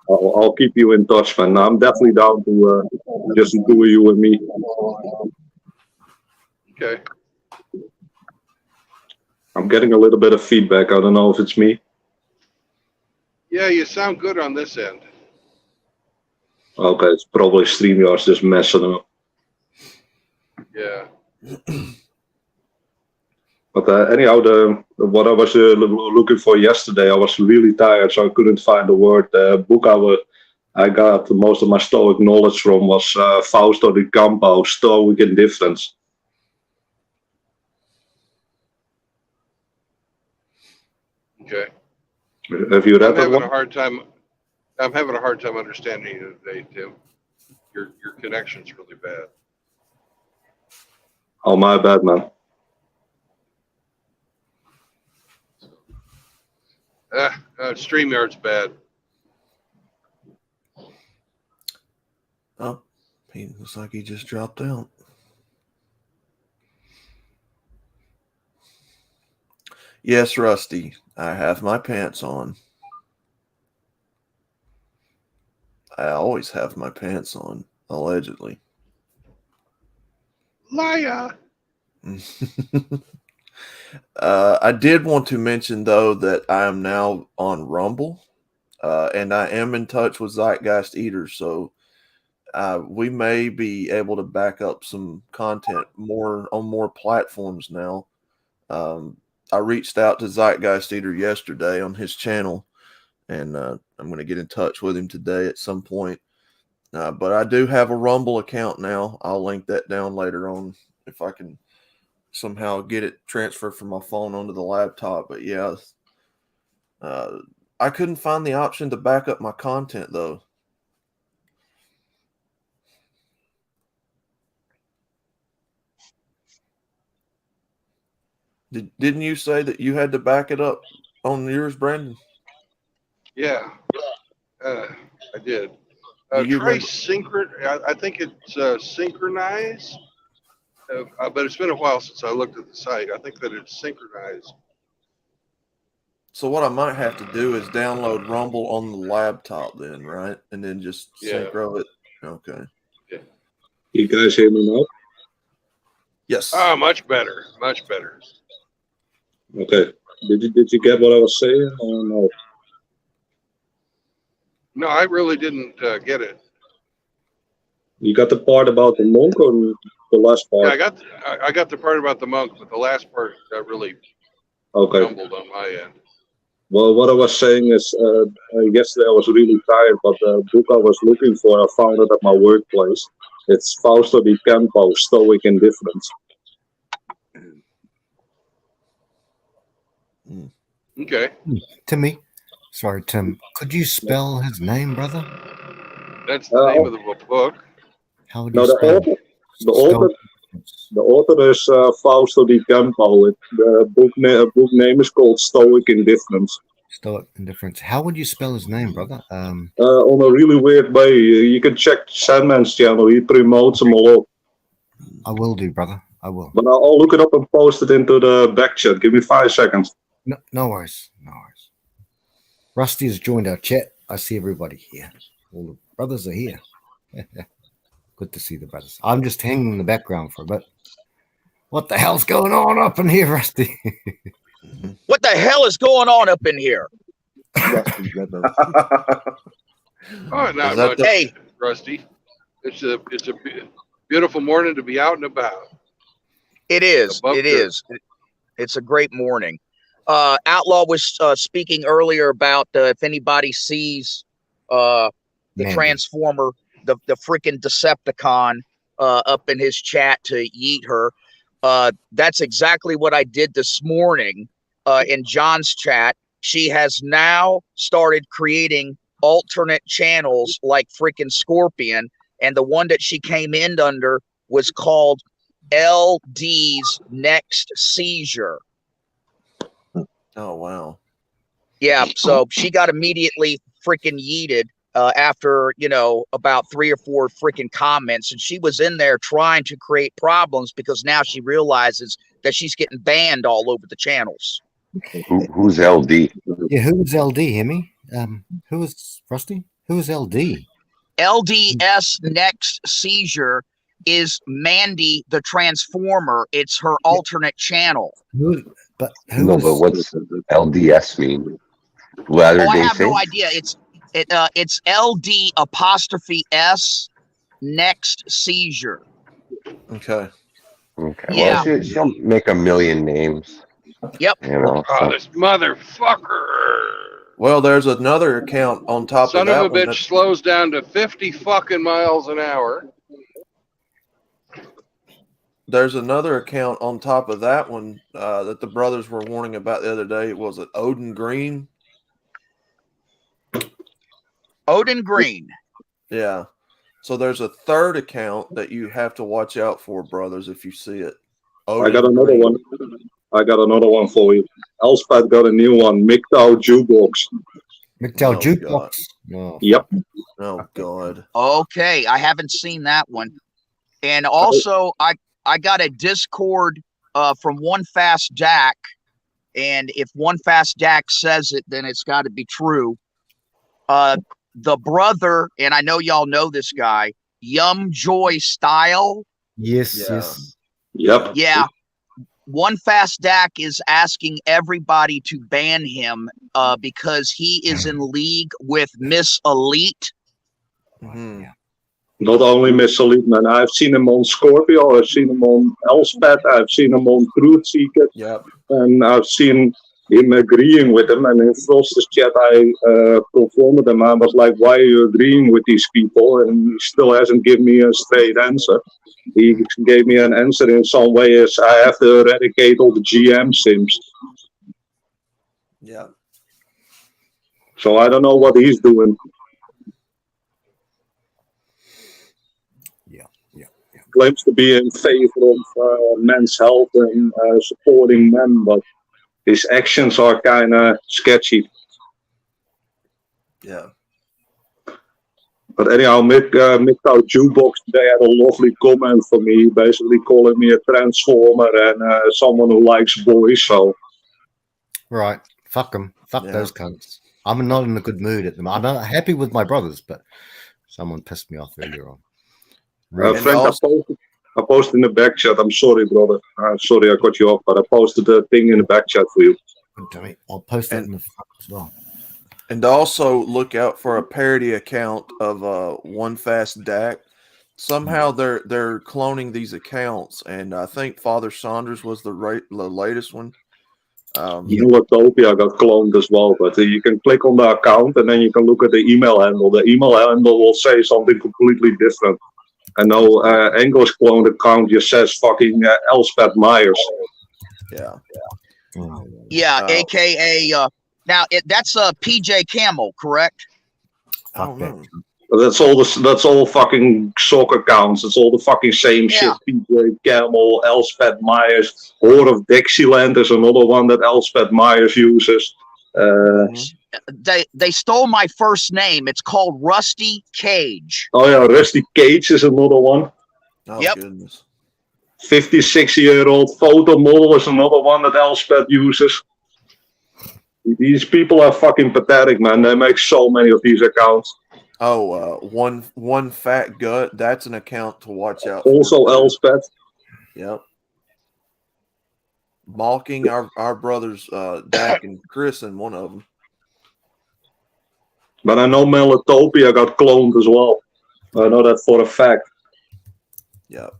H: I'll keep you in touch, man. I'm definitely down to just do you and me.
A: Okay.
H: I'm getting a little bit of feedback. I don't know if it's me.
A: Yeah, you sound good on this end.
H: Okay, it's probably StreamYard's just messing up.
A: Yeah.
H: But anyhow, what I was looking for yesterday, I was really tired, so I couldn't find the word. Book I got most of my Stoic knowledge from was Fausto di Campo, Stoic Indifference.
A: Okay.
H: Have you read
A: I'm
H: that
A: having
H: one?
A: a hard time. I'm having a hard time understanding you today, Tim. Your connection's really bad.
H: Oh, my bad, man.
A: StreamYard's bad.
G: Oh, he looks like he just dropped out. Yes, Rusty, I have my pants on. I always have my pants on, allegedly.
A: Liar.
G: I did want to mention, though, that I am now on Rumble, and I am in touch with Zeitgeist Eaters, so we may be able to back up some content more on more platforms now. I reached out to Zeitgeist Eater yesterday on his channel, and I'm going to get in touch with him today at some point. But I do have a Rumble account now. I'll link that down later on if I can somehow get it transferred from my phone onto the laptop. But yeah, I couldn't find the option to back up my content, though. Didn't you say that you had to back it up on yours, Brandon?
A: Yeah. I did.
G: Do you
A: Try
G: remember?
A: I think it's synchronize. But it's been a while since I looked at the site. I think that it's synchronized.
G: So what I might have to do is download Rumble on the laptop then, right? And then just synchro it. Okay.
A: Yeah.
H: You guys hear me now?
G: Yes.
A: Much better. Much better.
H: Okay. Did you get what I was saying or no?
A: No, I really didn't get it.
H: You got the part about the monk or the last part?
A: Yeah, I got the part about the monk, but the last part really jumbled on my end.
H: Well, what I was saying is, yesterday I was really tired, but the book I was looking for, I found it at my workplace. It's Fausto di Campo, Stoic Indifference.
A: Okay.
B: Timmy. Sorry, Tim. Could you spell his name, brother?
A: That's the name of the book.
B: How would
H: No,
B: you
H: the
B: spell
H: author,
B: it?
H: the
B: Spell
H: author, the author is Fausto Di Campo. The book name is called Stoic Indifference.
B: Stoic Indifference. How would you spell his name, brother?
H: On a really weird way. You can check Sandman's channel. He promotes them a lot.
B: I will do, brother. I will.
H: But I'll look it up and post it into the back chat. Give me 5 seconds.
B: No worries. No worries. Rusty has joined our chat. I see everybody here. All the brothers are here. Good to see the brothers. I'm just hanging in the background for a bit. What the hell's going on up in here, Rusty?
I: What the hell is going on up in here?
A: Oh, not
G: that
A: much,
I: Hey,
A: Rusty. It's a beautiful morning to be out and about.
I: it is.
A: Above
I: It
A: good.
I: is. It's a great morning. Outlaw was speaking earlier about if anybody sees the
B: Mandy.
I: Transformer, the freaking Decepticon up in his chat to yeet her. That's exactly what I did this morning in John's chat. She has now started creating alternate channels like freaking Scorpion, and the one that she came in under was called LD's Next Seizure.
G: Oh wow.
I: Yeah, so she got immediately freaking yeeted after, about 3 or 4 freaking comments. And she was in there trying to create problems because now she realizes that she's getting banned all over the channels.
F: Who's LD?
B: Yeah, who was LD, Hemi? Who was Rusty? Who was LD?
I: LDS Next Seizure is Mandy the Transformer. It's her alternate channel.
B: Who
F: But
B: was
F: what's LDS mean? Latter
I: I
F: Day
I: have no
F: Saints?
I: idea. It's LD apostrophe S Next Seizure.
G: Okay.
F: Okay.
I: Yeah.
F: Well, she'll make a million names.
I: Yep.
F: You know.
A: Oh,
F: So.
A: this motherfucker.
G: Well, there's another account on top
A: Son
G: of that
A: of a
G: one.
A: bitch slows down to 50 fucking miles an hour.
G: There's another account on top of that one that the brothers were warning about the other day. Was it Odin Green?
I: Odin Green.
G: Yeah. So there's a third account that you have to watch out for, brothers, if you see it.
H: I got
G: Odin
H: another
G: Green.
H: one. I got another one for you. Elspeth got a new one. MGTOW Jukebox.
B: MGTOW
G: Oh,
B: Jukebox? Oh,
H: Yep.
G: Oh God.
I: Okay, I haven't seen that one. And also, I got a Discord from One Fast Jack, and if One Fast Jack says it, then it's got to be true. The brother, and I know y'all know this guy, Yum Joy Style.
B: yes,
G: Yeah.
B: yes.
H: Yep.
I: Yeah. One Fast Dak is asking everybody to ban him because he is in league with Miss Elite.
G: Mhm.
B: Yeah.
H: Not only Miss Elite, man. I've seen him on Scorpio. I've seen him on Elspeth. I've seen him on Truth Seeker.
G: Yep.
H: And I've seen him agreeing with him. And in Frost's chat, I confronted him. I was like, why are you agreeing with these people? And he still hasn't given me a straight answer. He gave me an answer in some way as I have to eradicate all the GM sims.
G: Yeah.
H: So I don't know what he's doing.
B: Yeah.
H: Claims to be in favor of men's health and supporting men, but his actions are kind of sketchy.
G: Yeah.
H: But anyhow, MGTOW Jukebox, they had a lovely comment for me, basically calling me a transformer and someone who likes boys. So
B: Right. Fuck them. Fuck
G: Yeah.
B: those cunts. I'm not in a good mood at the moment. I'm not happy with my brothers, but someone pissed me off earlier on. Really?
H: Frank, I posted in the back chat. I'm sorry, brother. Sorry I cut you off, but I posted the thing in the back chat for you.
B: Good to me. I'll post that in the front as well.
G: And also look out for a parody account of One Fast Dak. Somehow they're cloning these accounts, and I think Father Saunders was the latest one.
H: Utopia got cloned as well, but you can click on the account and then you can look at the email handle. The email handle will say something completely different. And no English cloned account just says fucking Elspeth Myers.
G: Yeah.
I: Yeah,
G: Oh.
I: AKA. Now that's PJ Camel, correct?
G: I don't know.
H: That's all fucking soccer accounts. It's all the fucking same shit. PJ Camel, Elspeth Myers, Horde of Dixieland is another one that Elspeth Myers uses.
I: They stole my first name. It's called Rusty Cage.
H: Oh yeah, Rusty Cage is another one.
G: Oh
I: Yep.
G: goodness.
H: 56-year-old photo model is another one that Elspeth uses. These people are fucking pathetic, man. They make so many of these accounts.
G: Oh, one fat gut. That's an account to watch out
H: Also
G: for.
H: Elspeth.
G: Yep. Mocking our brothers, Dak and Chris, and one of them.
H: But I know Melatopia got cloned as well. I know that for a fact.
G: Yep.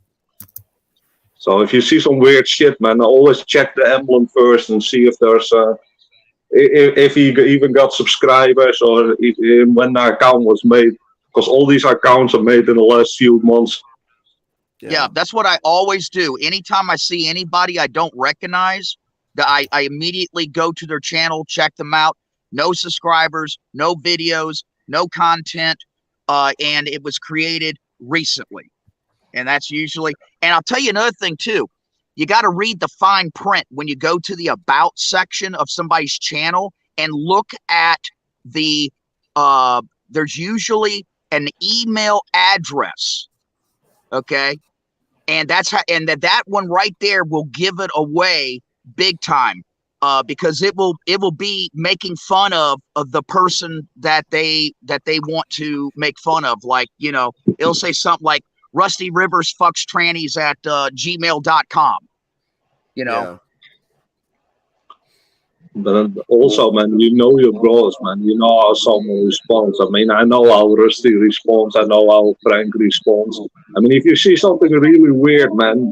H: So if you see some weird shit, man, always check the emblem first and see if there's if he even got subscribers or when the account was made. Because all these accounts are made in the last few months.
I: Yeah, that's what I always do. Anytime I see anybody I don't recognize, I immediately go to their channel, check them out. No subscribers, no videos, no content, and it was created recently. And that's usually, and I'll tell you another thing too. You got to read the fine print when you go to the about section of somebody's channel and look at the, there's usually an email address. Okay. And that's how, and that one right there will give it away big time. Because it will be making fun of the person that they want to make fun of. Like, you know, it'll say something like Rusty Rivers fucks trannies at gmail.com. You know.
G: Yeah.
H: But also, man, you know your bros, man. You know how someone responds. I mean, I know how Rusty responds. I know how Frank responds. I mean, if you see something really weird, man,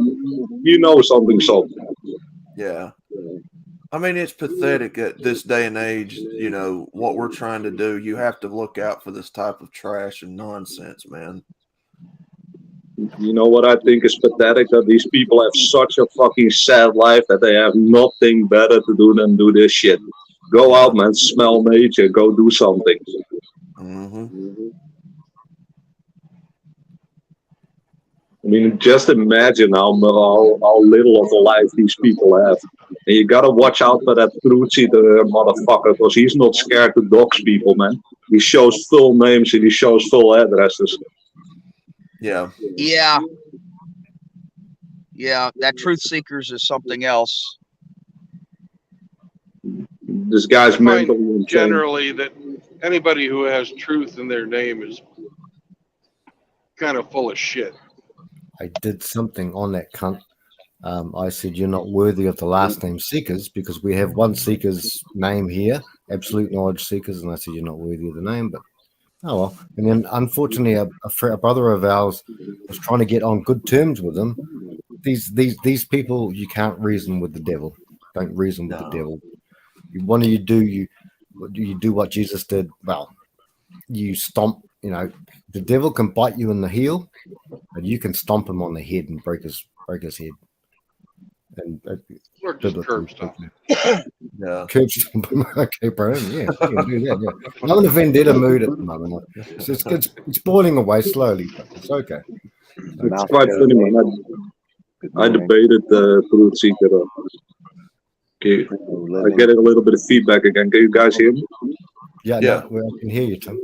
H: you know something's up.
G: Yeah. I mean, it's pathetic at this day and age, you know, what we're trying to do. You have to look out for this type of trash and nonsense, man.
H: You know what I think is pathetic? That these people have such a fucking sad life that they have nothing better to do than do this shit. Go out, man, smell nature, go do something.
G: Mm-hmm.
H: I mean, just imagine how little of a life these people have. And you gotta watch out for that truth eater motherfucker, because he's not scared to dox people, man. He shows full names and he shows full addresses.
G: Yeah.
I: Yeah. Yeah, that Truth Seekers is something else.
H: This guy's mentally insane.
A: Generally, that anybody who has truth in their name is kind of full of shit.
B: I did something on that cunt. I said, you're not worthy of the last name Seekers because we have one Seeker's name here, Absolute Knowledge Seekers. And I said, you're not worthy of the name, but oh well. And then unfortunately, a brother of ours was trying to get on good terms with them. These people, you can't reason with the devil. Don't reason with the devil. What do? You do what Jesus did. Well, you stomp. You know, the devil can bite you in the heel, but you can stomp him on the head and break his head. And
A: Or just curb stomp.
G: Yeah.
B: Curb stomp him. Okay, bro. Yeah, you can do that. Yeah. I'm in a vendetta mood at the moment. It's boiling away slowly, but it's okay.
H: It's quite funny, man. I debated the Truth Seeker. Okay, I'm getting a little bit of feedback again. Can you guys hear me?
B: Yeah.
G: Yeah.
B: No, I can hear you, Tim.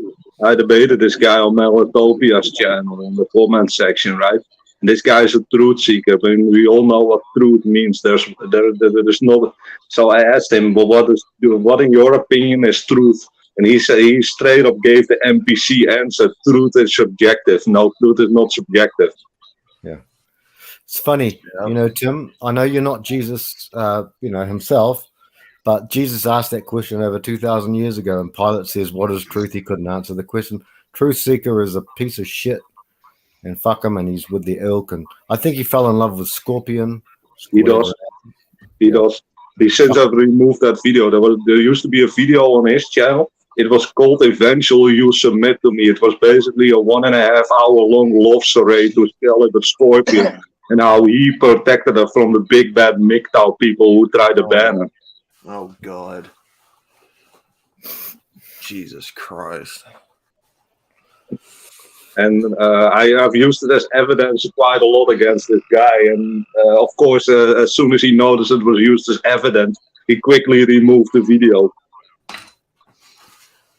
H: I debated this guy on Melatopia's channel in the comment section, right? And this guy is a truth seeker. I mean, we all know what truth means. There's no. So I asked him, "But what in your opinion is truth?" And he said he straight up gave the NPC answer: "Truth is subjective. No, truth is not subjective."
B: Yeah, it's funny, you know, Tim. I know you're not Jesus, himself. But Jesus asked that question over 2,000 years ago, and Pilate says, what is truth? He couldn't answer the question. Truth seeker is a piece of shit, and fuck him, and he's with the ilk. And I think he fell in love with Scorpion.
H: He does. He does. Since I've removed that video, there used to be a video on his channel. It was called Eventually You Submit to Me. It was basically a 1.5 hour long love charade to tell it with Scorpion and how he protected her from the big bad MGTOW people who tried to ban her.
G: Oh God. Jesus Christ.
H: And I've used it as evidence quite a lot against this guy. And of course, as soon as he noticed it was used as evidence, he quickly removed the video.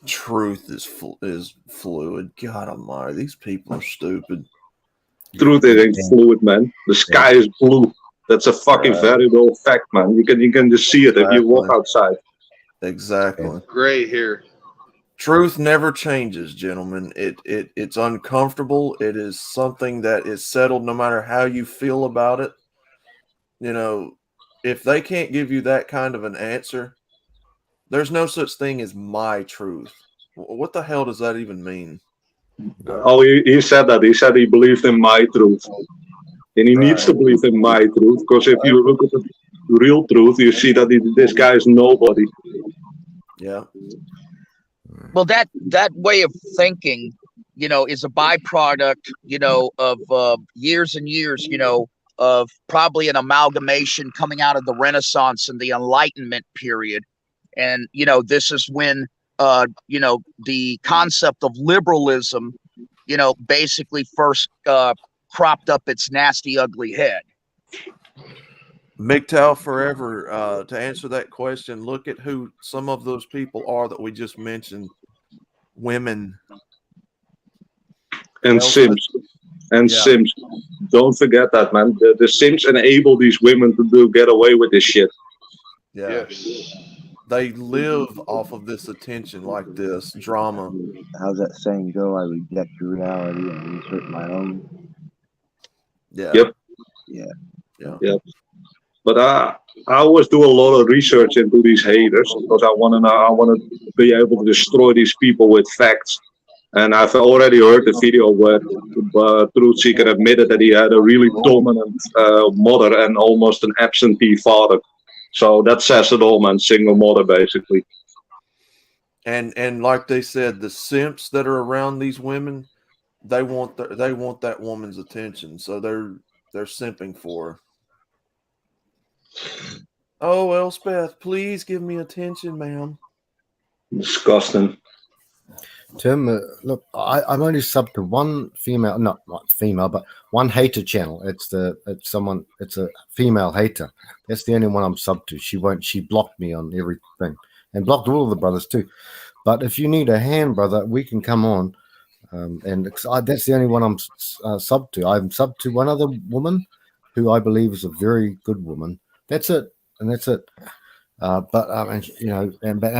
G: Truth is fluid. God almighty, these people are stupid.
H: Truth ain't fluid, man. The sky is blue. That's a fucking variable fact, man. You can just see it if you walk outside.
G: Exactly.
A: Gray here.
G: Truth never changes, gentlemen. It's uncomfortable. It is something that is settled no matter how you feel about it. You know, if they can't give you that kind of an answer, there's no such thing as my truth. What the hell does that even mean?
H: Oh, he said that. He said he believed in my truth. And he needs to believe in my truth, because if you look at the real truth, you see that this guy is nobody.
G: Yeah.
I: Well, that way of thinking, you know, is a byproduct, you know, of years and years, you know, of probably an amalgamation coming out of the Renaissance and the Enlightenment period. And, you know, this is when, you know, the concept of liberalism, you know, basically first cropped up its nasty, ugly head.
G: MGTOW forever. To answer that question, look at who some of those people are that we just mentioned. Women.
H: And Sims. And Sims. Don't forget that, man. The Sims enable these women to get away with this shit.
G: Yeah. Yes. They live off of this attention like this drama.
C: How's that saying go? I reject your reality and insert my own.
G: Yeah.
H: Yep.
C: Yeah.
G: Yeah.
H: Yep. But I always do a lot of research into these haters, because I want to be able to destroy these people with facts. And I've already heard the video where Truth Seeker admitted that he had a really dominant mother and almost an absentee father. So that says it all, man. Single mother, basically.
G: And like they said, the simps that are around these women, they want that woman's attention, so they're simping for her. Oh, Elspeth, please give me attention, ma'am.
H: Disgusting.
B: Tim, look, I'm only subbed to one female, not female, but one hater channel. It's a female hater. That's the only one I'm subbed to. She blocked me on everything and blocked all of the brothers too. But if you need a hand, brother, we can come on. And that's the only one I'm subbed to. I'm subbed to one other woman who I believe is a very good woman. That's it. And that's it. But you know,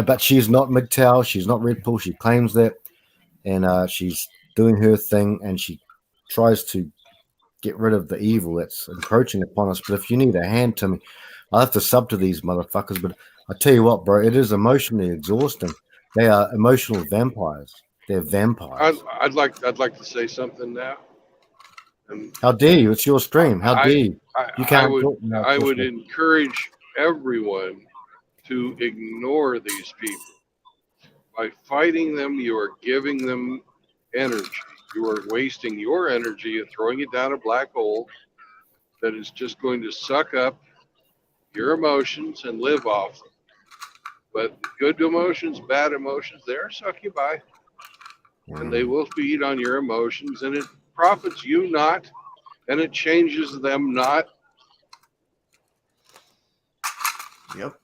B: but she's not MGTOW. She's not Red Bull. She claims that, and she's doing her thing, and she tries to get rid of the evil that's encroaching upon us. But if you need a hand, Timmy, I have to sub to these motherfuckers. But I tell you what, bro, it is emotionally exhausting. They are emotional vampires. They're vampires.
A: I'd like to say something now. And
B: how dare you? It's your stream. How dare you? You can't.
A: I would encourage everyone to ignore these people. By fighting them, you are giving them energy. You are wasting your energy and throwing it down a black hole that is just going to suck up your emotions and live off them. But good emotions, bad emotions, they'll suck you by. And they will feed on your emotions, and it profits you not, and it changes them not.
G: Yep.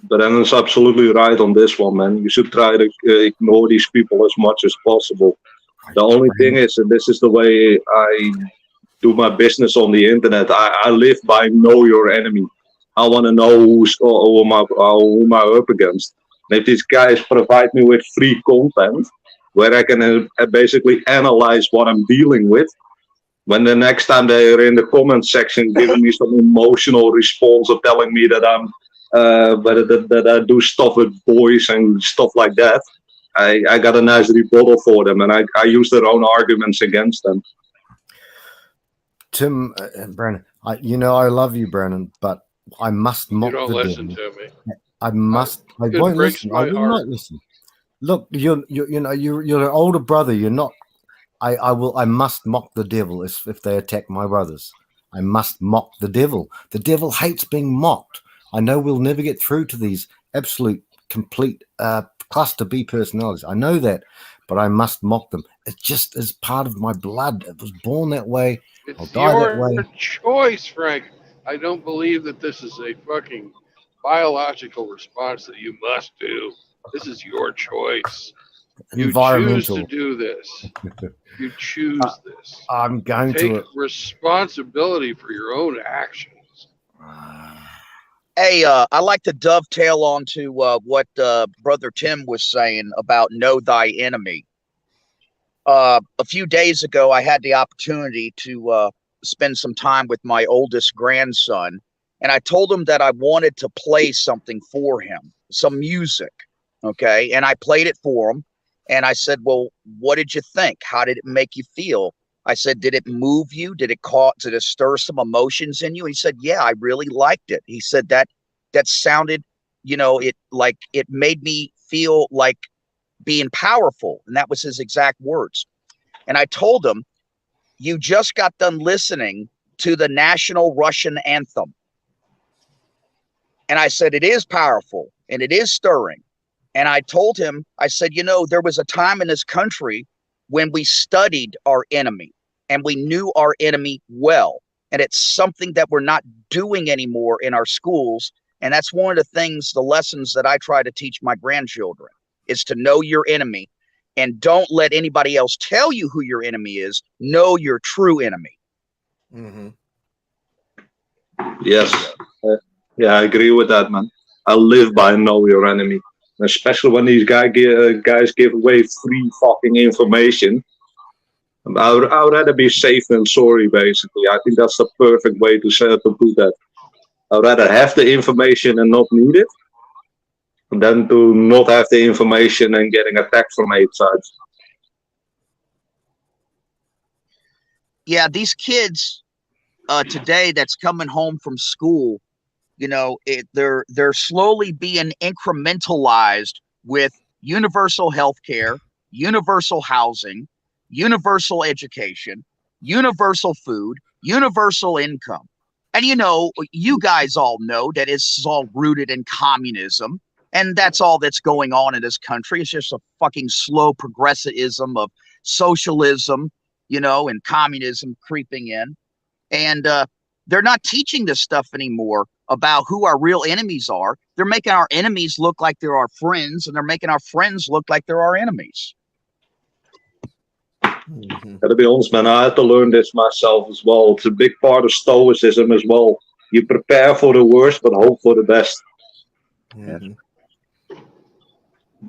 H: But Annan's absolutely right on this one, man. You should try to ignore these people as much as possible. The only thing is, and this is the way I do my business on the internet, I live by know your enemy. I want to know who am I up against. And if these guys provide me with free content where I can basically analyze what I'm dealing with, when the next time they're in the comment section giving me some emotional response or telling me that that I do stuff with boys and stuff like that, I got a nice rebuttal for them, and I use their own arguments against them.
B: Tim and Brandon, I love you, Brandon, but I must mock
A: You don't
B: the
A: listen
B: devil.
A: to me.
B: I must. I won't listen. I will not listen. Look, you're an older brother. You're not. I must mock the devil if they attack my brothers. I must mock the devil. The devil hates being mocked. I know we'll never get through to these absolute, complete cluster B personalities. I know that, but I must mock them. It just is part of my blood. It was born that way. I'll
A: It's
B: die that
A: your
B: way.
A: choice, Frank. I don't believe that this is a fucking biological response that you must do. This is your choice. You choose to
B: Environmental.
A: do this. You choose this.
B: I'm going
A: Take
B: to.
A: responsibility for your own actions.
I: Hey, I like to dovetail onto what Brother Tim was saying about know thy enemy. A few days ago, I had the opportunity to spend some time with my oldest grandson, and I told him that I wanted to play something for him, some music. Okay. And I played it for him. And I said, well, what did you think? How did it make you feel? I said, did it move you? Did it stir some emotions in you? He said, yeah, I really liked it. He said that sounded, it made me feel like being powerful. And that was his exact words. And I told him, you just got done listening to the national Russian anthem. And I said, it is powerful and it is stirring. And I told him, I said, there was a time in this country when we studied our enemy and we knew our enemy well. And it's something that we're not doing anymore in our schools. And that's one of the things, the lessons that I try to teach my grandchildren is to know your enemy and don't let anybody else tell you who your enemy is. Know your true enemy.
G: Mm-hmm.
H: Yes. Yeah, I agree with that, man. I live by know your enemy. Especially when these guys give away free fucking information. I'd rather be safe than sorry, basically. I think that's the perfect way to put that. I'd rather have the information and not need it than to not have the information and getting attacked from 8 sides.
I: Yeah, these kids today that's coming home from school, they're slowly being incrementalized with universal health care, universal housing, universal education, universal food, universal income. And you guys all know that it's all rooted in communism. And that's all that's going on in this country. It's just a fucking slow progressivism of socialism, and communism creeping in. And they're not teaching this stuff anymore about who our real enemies are. They're making our enemies look like they're our friends, and they're making our friends look like they're our enemies.
G: Mm-hmm.
H: To be honest, man, I had to learn this myself as well. It's a big part of stoicism as well. You prepare for the worst, but hope for the best.
G: Mm-hmm.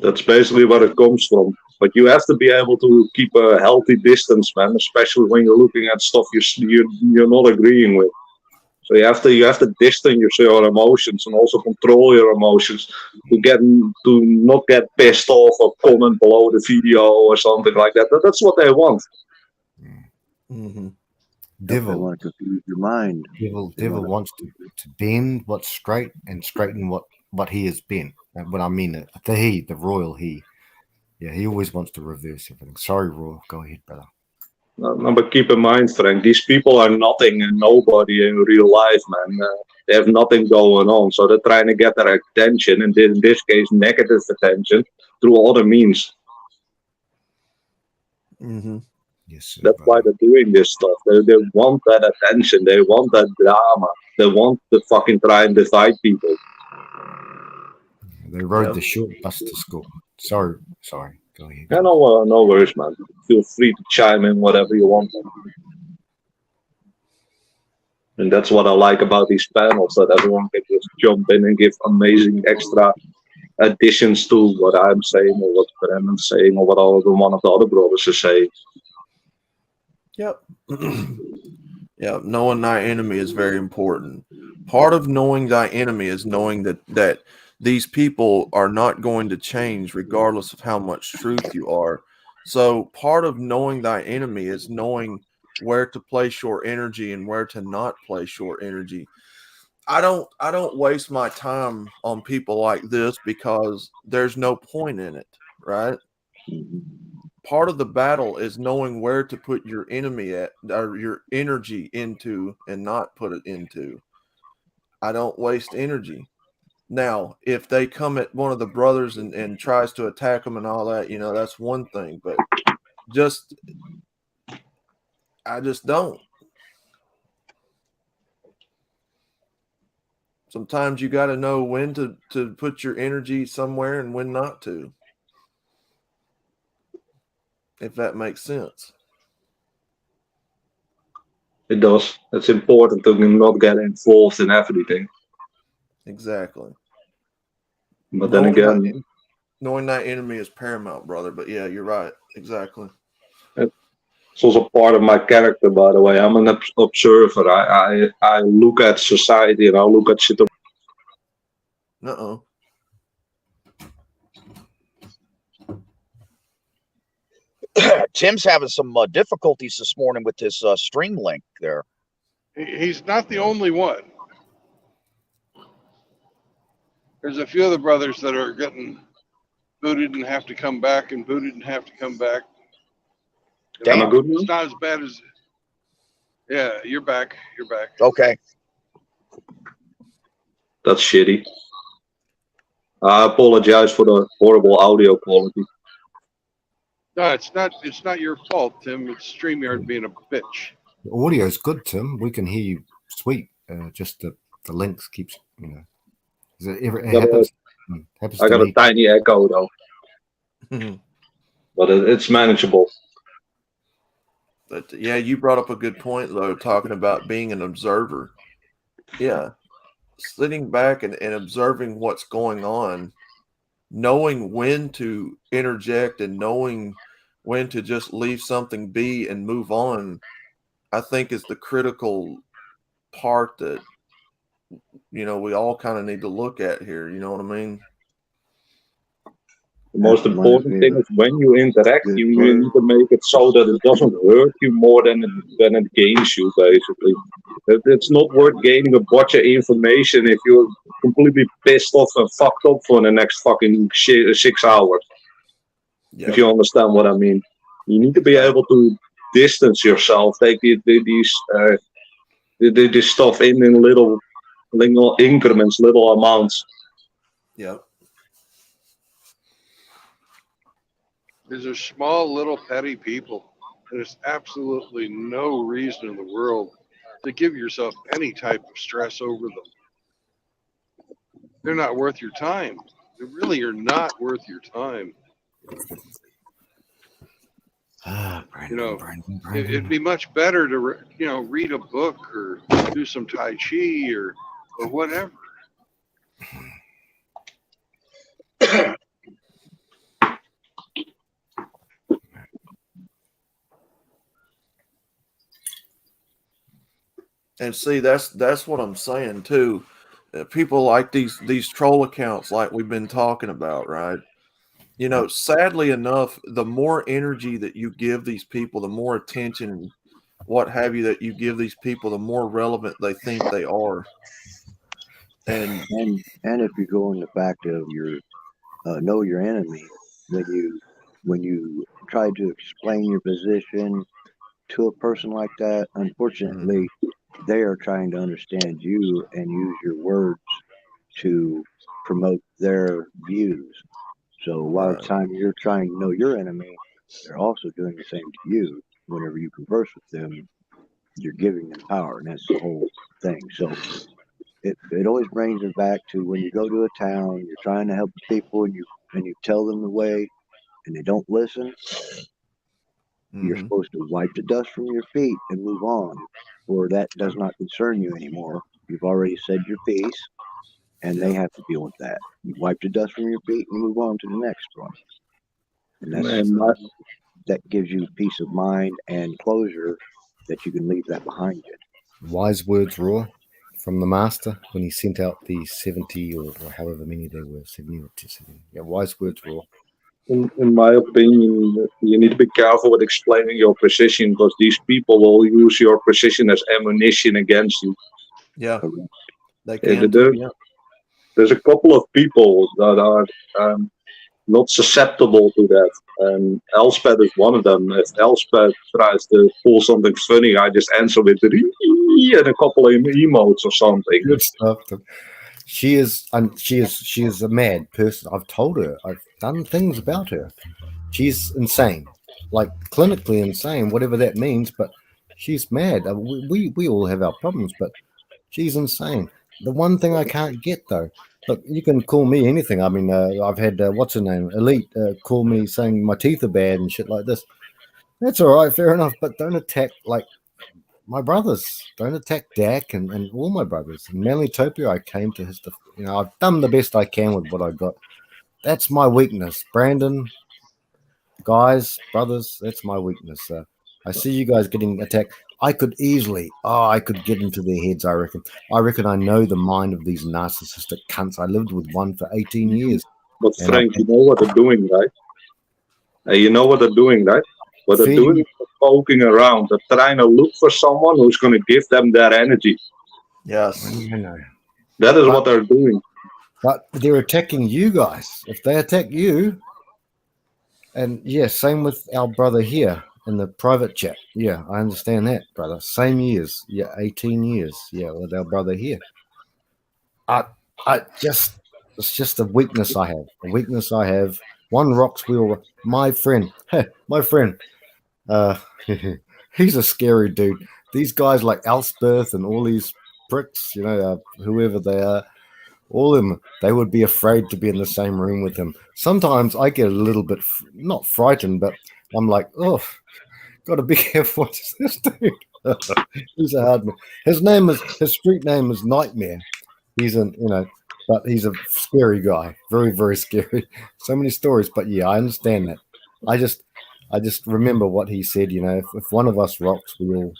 H: That's basically where it comes from. But you have to be able to keep a healthy distance, man, especially when you're looking at stuff you're not agreeing with. So you have to distance your emotions and also control your emotions to not get pissed off or comment below the video or something like that. That's what they want.
G: Mm-hmm.
C: They
B: Devil.
C: want to confuse your mind.
B: Devil wants to bend what's straight and straighten what he has been. And when I mean the royal he. Yeah, he always wants to reverse everything. Sorry, Royal. Go ahead, brother.
H: No, but keep in mind, Frank, these people are nothing and nobody in real life, man. They have nothing going on. So they're trying to get their attention, and in this case, negative attention, through other means.
G: Mm-hmm.
B: Yes, sir,
H: That's why they're doing this stuff. They want that attention. They want that drama. They want to fucking try and divide people.
B: They rode the short bus to school. Sorry. Go ahead.
H: Yeah, no worries, man. Feel free to chime in whatever you want. And that's what I like about these panels, that everyone can just jump in and give amazing extra additions to what I'm saying or what Brandon's saying or what one of the other brothers is saying.
G: Yep. Yeah, knowing thy enemy is very important. Part of knowing thy enemy is knowing that these people are not going to change regardless of how much truth you are. So part of knowing thy enemy is knowing where to place your energy and where to not place your energy. I don't waste my time on people like this because there's no point in it, right? Part of the battle is knowing where to put your enemy at, or your energy into, and not put it into. I don't waste energy. Now, if they come at one of the brothers and tries to attack them and all that, that's one thing. But I just don't. Sometimes you got to know when to put your energy somewhere and when not to. If that makes sense.
H: It does. It's important to not get involved in everything.
G: Exactly.
H: But then again,
G: knowing that enemy is paramount, brother. But yeah, you're right. Exactly.
H: It's also part of my character, by the way. I'm an observer. I look at society and I look at shit.
G: Uh-oh.
I: Tim's having some difficulties this morning with his stream link there.
A: He's not the only one. There's a few other brothers that are getting booted and have to come back and booted and have to come back.
H: Am I good?
A: It's not as bad as. Yeah, you're back. You're back.
I: Okay.
H: That's shitty. I apologize for the horrible audio quality.
A: No, it's not. It's not your fault, Tim. It's StreamYard being a bitch.
B: The audio is good, Tim. We can hear you sweet. Just the links keeps, It happens.
H: I got a tiny echo though, but it's manageable.
G: But yeah, you brought up a good point though, talking about being an observer. Yeah, sitting back and observing what's going on, knowing when to interject and knowing when to just leave something be and move on, I think is the critical part that we all kind of need to look at here. You know what I mean?
H: The most important thing is when you interact, you need to make it so that it doesn't hurt you more than it gains you, basically. It's not worth gaining a bunch of information if you're completely pissed off and fucked up for the next fucking 6 hours. Yep. If you understand what I mean. You need to be able to distance yourself, take this stuff in little increments, little amounts.
G: Yep.
A: These are small, little, petty people. There's absolutely no reason in the world to give yourself any type of stress over them. They're not worth your time. They really are not worth your time.
B: Brandon.
A: It'd be much better to read a book or do some Tai Chi or whatever.
G: And see, that's what I'm saying too. People like these troll accounts, like we've been talking about, right? Sadly enough, the more energy that you give these people, the more attention, what have you, that you give these people, the more relevant they think they are. And
C: if you go on the fact of your know your enemy, when you try to explain your position to a person like that, unfortunately, they are trying to understand you and use your words to promote their views. So a lot of time you're trying to know your enemy, they're also doing the same to you. Whenever you converse with them, you're giving them power, and that's the whole thing. So it always brings it back to when you go to a town, you're trying to help people, and you tell them the way, and they don't listen. You're supposed to wipe the dust from your feet and move on, or that does not concern you anymore. You've already said your piece, and they have to deal with that. You wipe the dust from your feet and move on to the next one. And that gives you peace of mind and closure that you can leave that behind you.
B: Wise words raw from the master when he sent out the 70 or however many there were, 70 or 70. Yeah, wise words raw.
H: In my opinion, you need to be careful with explaining your position, because these people will use your position as ammunition against you.
G: Yeah, they can.
H: There's a couple of people that are not susceptible to that. And Elspeth is one of them. If Elspeth tries to pull something funny, I just answer with and a couple of emotes or something.
B: Good stuff. She is a mad person. I've told her. I've done things about her. She's insane, like clinically insane, whatever that means. But she's mad. We all have our problems, but she's insane. The one thing I can't get though. Look, you can call me anything. I mean, I've had what's her name, Elite, call me saying my teeth are bad and shit like this. That's all right, fair enough. But don't attack like my brothers. Don't attack Dak and all my brothers. And Manlytopia, I came to his, I've done the best I can with what I got. That's my weakness. Brandon, guys, brothers, that's my weakness. I see you guys getting attacked. I could get into their heads, I reckon. I know the mind of these narcissistic cunts. I lived with one for 18 years.
H: But Frank, you know what they're doing, right? You know what they're doing, right? What they're doing is poking around. They're trying to look for someone who's going to give them that energy.
G: Yes.
B: I know.
H: That is what they're doing.
B: But they're attacking you guys. If they attack you, and yeah, same with our brother here in the private chat. Yeah, I understand that, brother. Same years. Yeah, 18 years. Yeah, with our brother here. It's just a weakness I have. A weakness I have. One rocks wheel. My friend. He's a scary dude. These guys like Elspeth and all these pricks, whoever they are, all of them, they would be afraid to be in the same room with him. Sometimes I get a little bit, not frightened, but I'm like, oh, got to be careful. What's this dude? He's a hard man. His street name is Nightmare. He's but he's a scary guy. Very, very scary. So many stories, but yeah, I understand that. I just remember what he said, if one of us rocks, we all.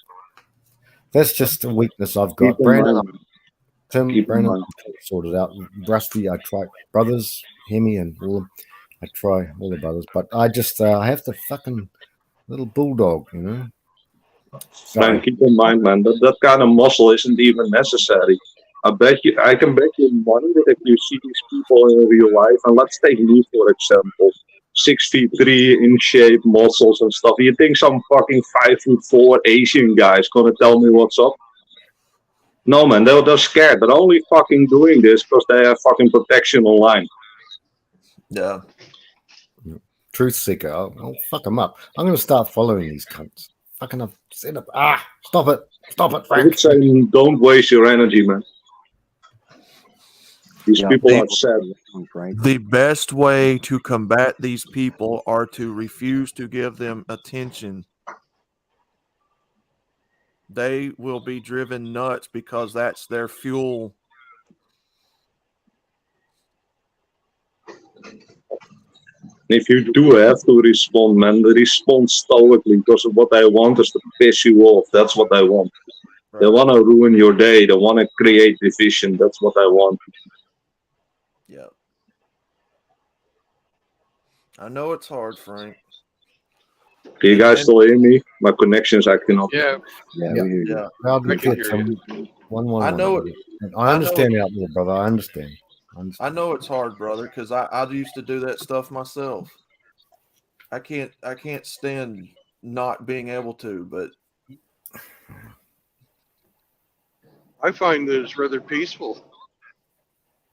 B: That's just a weakness I've got. Brandon, Brandon sorted out. Rusty, I try. Brothers, Hemi, and all. I try all the brothers, but I just I have to fucking little bulldog,
H: Frank, keep in mind, man, that kind of muscle isn't even necessary. I can bet you money that if you see these people in real life, and let's take me for example, 6'3" in shape, muscles and stuff. You think some fucking 5'4" Asian guy's gonna tell me what's up? No, man, they're scared. They're only fucking doing this because they have fucking protection online.
G: Yeah.
B: Truth seeker. I'll fuck them up. I'm gonna start following these cunts. Fucking up. Set up. Stop it, Frank.
H: I would say don't waste your energy, man. These people are sad.
G: The best way to combat these people are to refuse to give them attention. They will be driven nuts because that's their fuel.
H: If you do have to respond, man, respond stoically because what they want is to piss you off. That's what they want. Right. They want to ruin your day. They want to create division. That's what they want.
G: Yeah. I know it's hard, Frank.
H: Can you guys still hear me? My connection's acting up.
A: Yeah.
C: Yeah, we hear you.
B: Yeah.
A: I can hear you.
B: I
G: know it.
B: I understand out there, brother. I understand.
G: I know it's hard, brother, because I used to do that stuff myself. I can't stand not being able to, but
A: I find that it's rather peaceful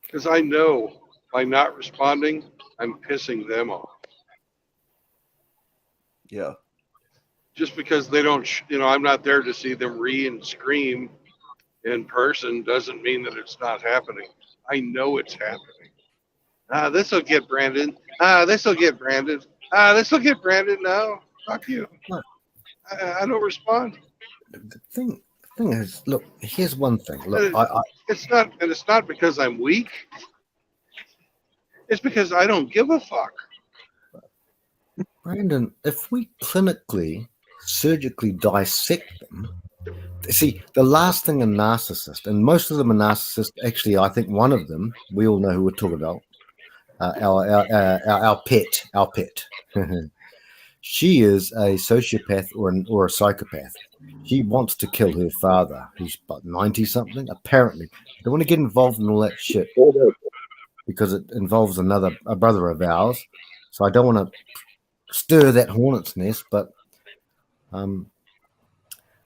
A: because I know by not responding, I'm pissing them off.
G: Yeah.
A: Just because they don't, I'm not there to see them and scream in person doesn't mean that it's not happening. I know it's happening. This will get Brandon. This will get Brandon. This will get Brandon. No, fuck you. I don't respond.
B: The thing is, look, here's one thing. Look,
A: it's not because I'm weak. It's because I don't give a fuck.
B: Brandon, if we clinically, surgically dissect them, see, the last thing a narcissist, and most of them are narcissists, actually, I think one of them, we all know who we're talking about, our pet. She is a sociopath or a psychopath. She wants to kill her father, who's about 90-something, apparently. I don't want to get involved in all that shit. because it involves a brother of ours. So I don't want to stir that hornet's nest, but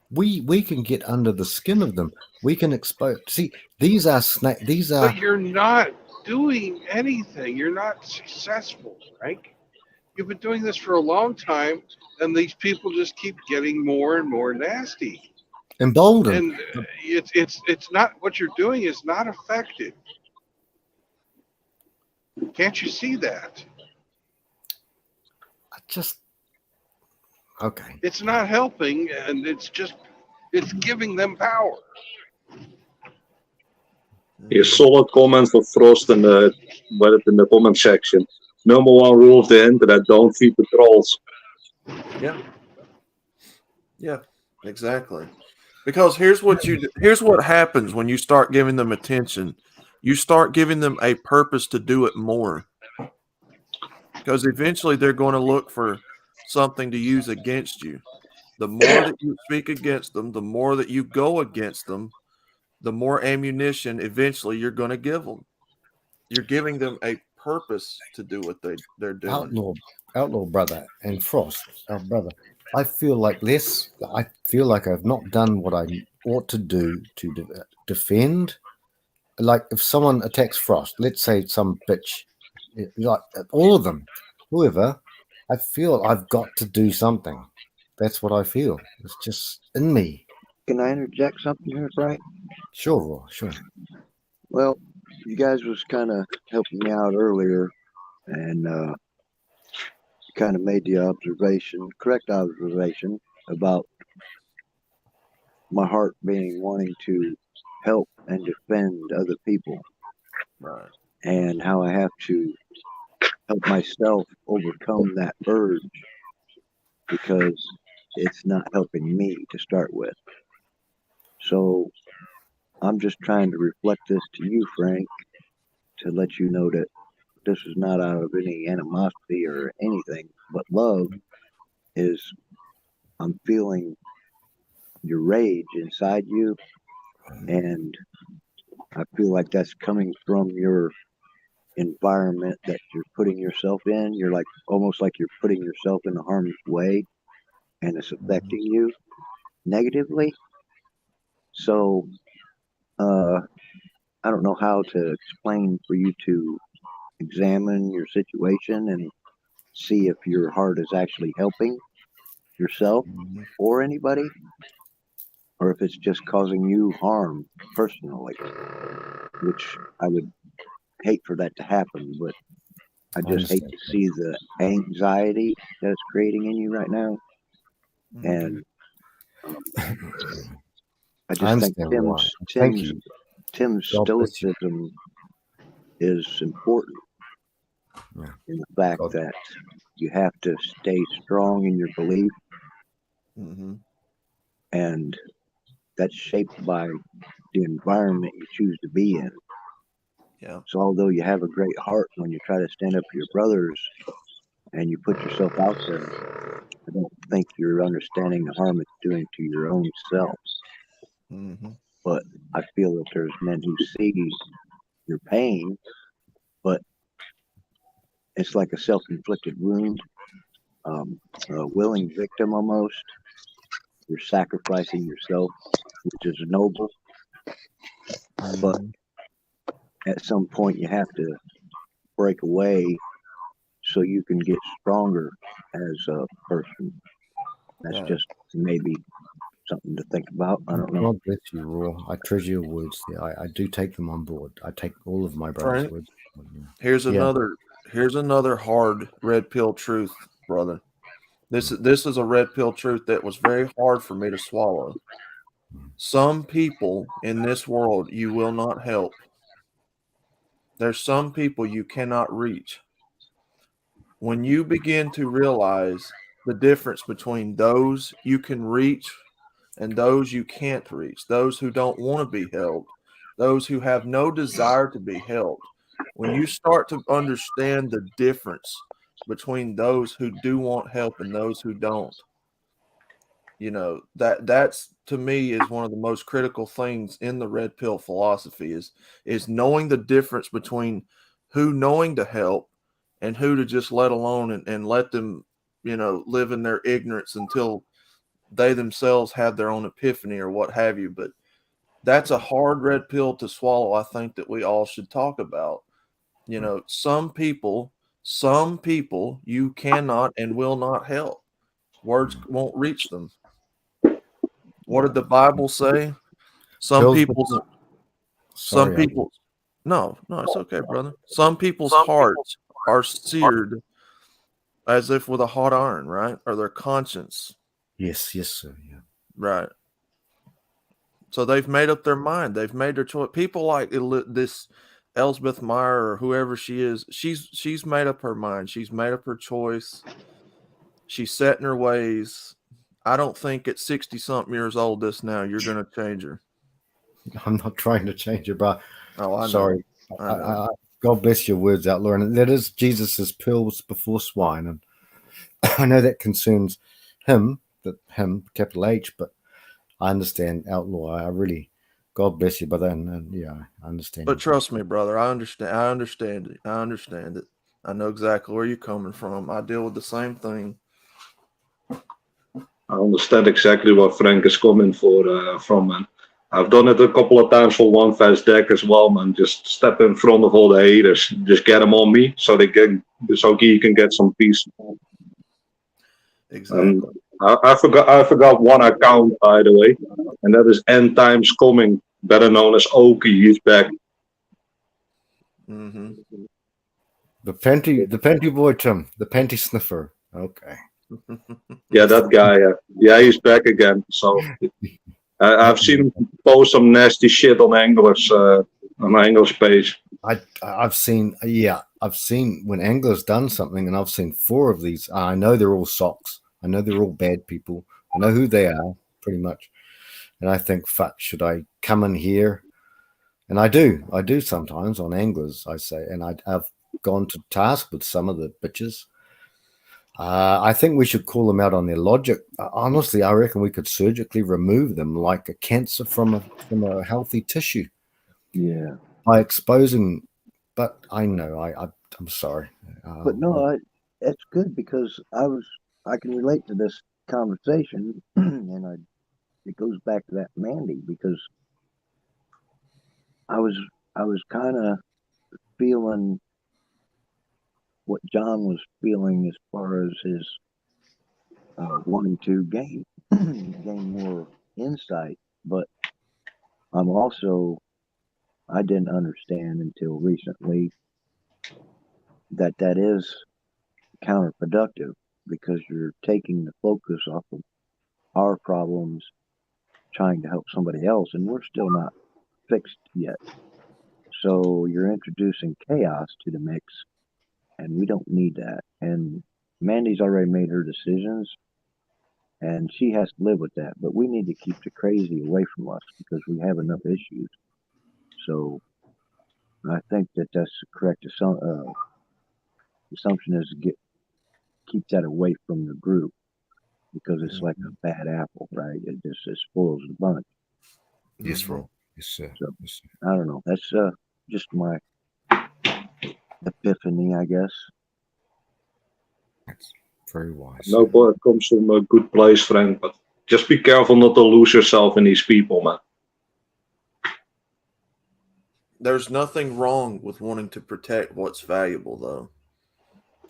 B: we can get under the skin of them. We can expose. See, these are
A: But you're not doing anything. You're not successful, Frank. You've been doing this for a long time, and these people just keep getting more and more nasty.
B: emboldened.
A: And it's not, what you're doing is not effective. Can't you see that?
B: Okay.
A: It's not helping, and it's giving them power.
H: A solid comment for Frost in the comment section. Number one rule of the internet: don't feed the trolls.
G: Yeah, exactly. Because here's what happens when you start giving them attention. You start giving them a purpose to do it more. Because eventually they're going to look for something to use against you. The more that you speak against them, the more that you go against them, the more ammunition eventually you're going to give them. You're giving them a purpose to do what they're doing.
B: Outlaw brother and Frost, our brother. I feel like I've not done what I ought to do to defend. Like if someone attacks Frost, let's say some bitch, like all of them, whoever, I feel I've got to do something. That's what I feel. It's just in me.
C: Can I interject something here, Frank?
B: Sure, Raw, sure.
C: Well, you guys was kind of helping me out earlier, and kind of made the correct observation about my heart being wanting to help and defend other people,
G: Right.
C: and how I have to help myself overcome that urge because it's not helping me to start with. So I'm just trying to reflect this to you, Frank, to let you know that this is not out of any animosity or anything, but love. I'm feeling your rage inside you, and I feel like that's coming from your environment that you're putting yourself in. You're like almost like you're putting yourself in harm's way, and it's affecting you negatively. So I don't know how to explain for you to examine your situation and see if your heart is actually helping yourself or anybody, or if it's just causing you harm personally, which I would hate for that to happen, but I just hate to see the anxiety that it's creating in you right now. And I just think Tim's stoicism is important in the fact that you have to stay strong in your belief, and that's shaped by the environment you choose to be in.
G: Yeah.
C: So although you have a great heart when you try to stand up for your brothers and you put yourself out there, I don't think you're understanding the harm it's doing to your own self. But I feel that there's men who see your pain, but it's like a self-inflicted wound, a willing victim almost. You're sacrificing yourself, which is noble. But at some point you have to break away so you can get stronger as a person. That's just maybe something to think about. I don't know.
B: God bless you, Raw. I treasure your words there. I do take them on board. I take all of my brother's words.
G: Here's another hard red pill truth, brother. This is a red pill truth that was very hard for me to swallow. Some people in this world you will not help. There's some people you cannot reach. When you begin to realize the difference between those you can reach and those you can't reach, those who don't want to be helped, those who have no desire to be helped, when you start to understand the difference between those who do want help and those who don't, that's to me is one of the most critical things in the red pill philosophy is knowing the difference between who knowing to help and who to just let alone and let them, live in their ignorance until they themselves have their own epiphany or what have you. But that's a hard red pill to swallow. I think that we all should talk about. Some people you cannot and will not help. Words won't reach them. What did the Bible say? Some people, no, it's okay, brother. Some people's hearts are seared as if with a hot iron, right? Or their conscience.
B: Yes, sir. Yeah.
G: Right. So they've made up their mind. They've made their choice. People like this Elspeth Meyer or whoever she is, she's made up her mind. She's made up her choice. She's set in her ways. I don't think at 60-something years old you're going to change her.
B: I'm not trying to change it, but
G: sorry.
B: God bless your words, Outlaw. And that is Jesus's pearls before swine. And I know that concerns him, capital H, but I understand, Outlaw. I really, God bless you, brother. And yeah, I understand.
G: But trust me, brother, I understand it. I know exactly where you're coming from. I deal with the same thing.
H: I understand exactly what Frank is coming from, man. I've done it a couple of times for one fast deck as well, man. Just step in front of all the haters, just get them on me so he can get some peace.
G: Exactly.
H: I forgot one account, by the way, and that is End Times Coming, better known as Oki. He's back.
G: Mm-hmm.
B: The panty boy, Tim, the panty sniffer. Okay.
H: Yeah, that guy. Yeah, he's back again. So I've seen him post some nasty shit on Anglers on my Anglers page.
B: I've seen when Angler's done something, and I've seen 4 of these. I know they're all socks. I know they're all bad people. I know who they are, pretty much. And I think, fuck, should I come in here? And I do sometimes on Anglers, I say, and I've gone to task with some of the bitches. I think we should call them out on their logic. Honestly, I reckon we could surgically remove them like a cancer from a healthy tissue.
C: Yeah.
B: By exposing, but I know I'm sorry.
C: But no, it's good because I can relate to this conversation, and it goes back to that Mandy because I was kind of feeling what John was feeling as far as his wanting to gain more insight, but I didn't understand until recently that is counterproductive because you're taking the focus off of our problems, trying to help somebody else, and we're still not fixed yet. So you're introducing chaos to the mix, and we don't need that. And Mandy's already made her decisions, and she has to live with that. But we need to keep the crazy away from us because we have enough issues. So I think that's the correct assumption is to keep that away from the group because it's like a bad apple, right? It spoils the bunch.
B: Yes, bro. Yes, sir.
C: So, I don't know. That's just my epiphany, I guess.
B: That's very wise.
H: No, but it comes from a good place, Frank. But just be careful not to lose yourself in these people, man.
G: There's nothing wrong with wanting to protect what's valuable, though.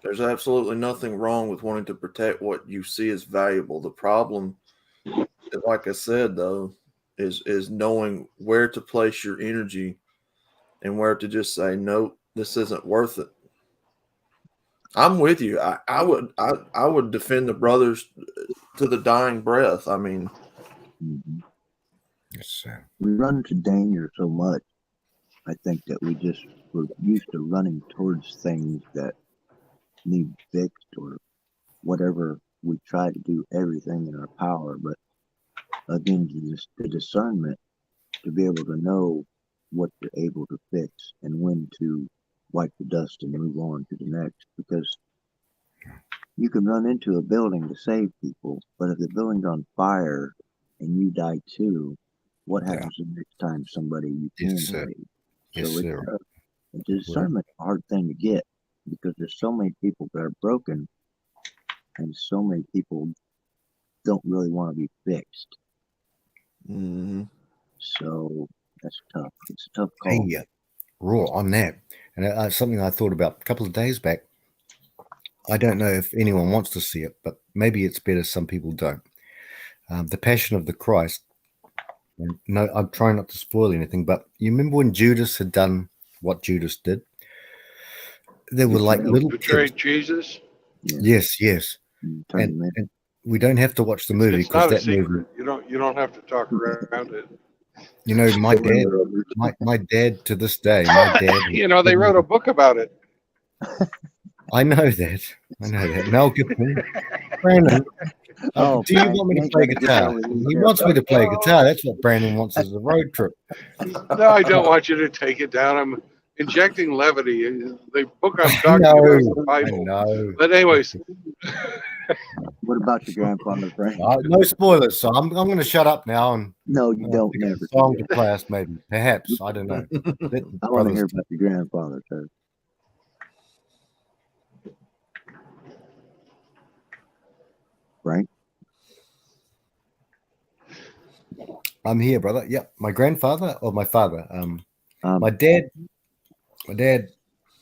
G: There's absolutely nothing wrong with wanting to protect what you see as valuable. The problem, like I said, though, is knowing where to place your energy and where to just say, nope, this isn't worth it. I'm with you. I would defend the brothers to the dying breath. I mean,
B: yes, sir.
C: We run into danger so much. I think that we're used to running towards things that need fixed or whatever. We try to do everything in our power, but again, the discernment to be able to know what you're able to fix and when to wipe the dust and move on to the next, because you can run into a building to save people, but if the building's on fire and you die too, what happens the next time somebody you can save?
B: Yes,
C: So
B: sir.
C: And discernment's a hard thing to get because there's so many people that are broken, and so many people don't really want to be fixed.
G: Mm-hmm.
C: So that's tough. It's a tough call.
B: Hey, raw on that. And something I thought about a couple of days back. I don't know if anyone wants to see it, but maybe it's better some people don't. The Passion of the Christ. And no, I'm trying not to spoil anything, but you remember when Judas had done what Judas did? There were like little
A: Betrayed
B: kids.
A: Jesus.
C: Yeah.
B: Yes.
C: And
B: And we don't have to watch the movie
A: It's not
B: because
A: a
B: that
A: secret.
B: movie.
A: You don't have to talk around it.
B: You know, my dad to this day, my dad.
A: You know, they wrote a book about it.
B: I know that. Mel Gibson. Brandon,
C: Oh,
B: do you
C: Frank,
B: want me
C: you
B: to
C: ain't
B: play
C: gonna get
B: guitar?
C: over these
B: He
C: there,
B: wants me to
C: buddy.
B: play guitar. That's what Brandon wants is a road trip.
A: No, I don't want you to take it down. I'm injecting levity. The book I'm
B: I
A: talking about is
B: know.
A: the
B: I
A: Bible.
B: know.
A: But anyways,
C: What about your grandfather, Frank?
B: No spoilers, so I'm going to shut up now and
C: No, you don't.
B: think of
C: Never.
B: a song to play us, maybe. Perhaps. I don't know. Let the
C: I want to
B: brothers
C: hear about your grandfather, sir. Frank?
B: I'm here, brother. Yep. My grandfather or my father?
C: Um,
B: My dad.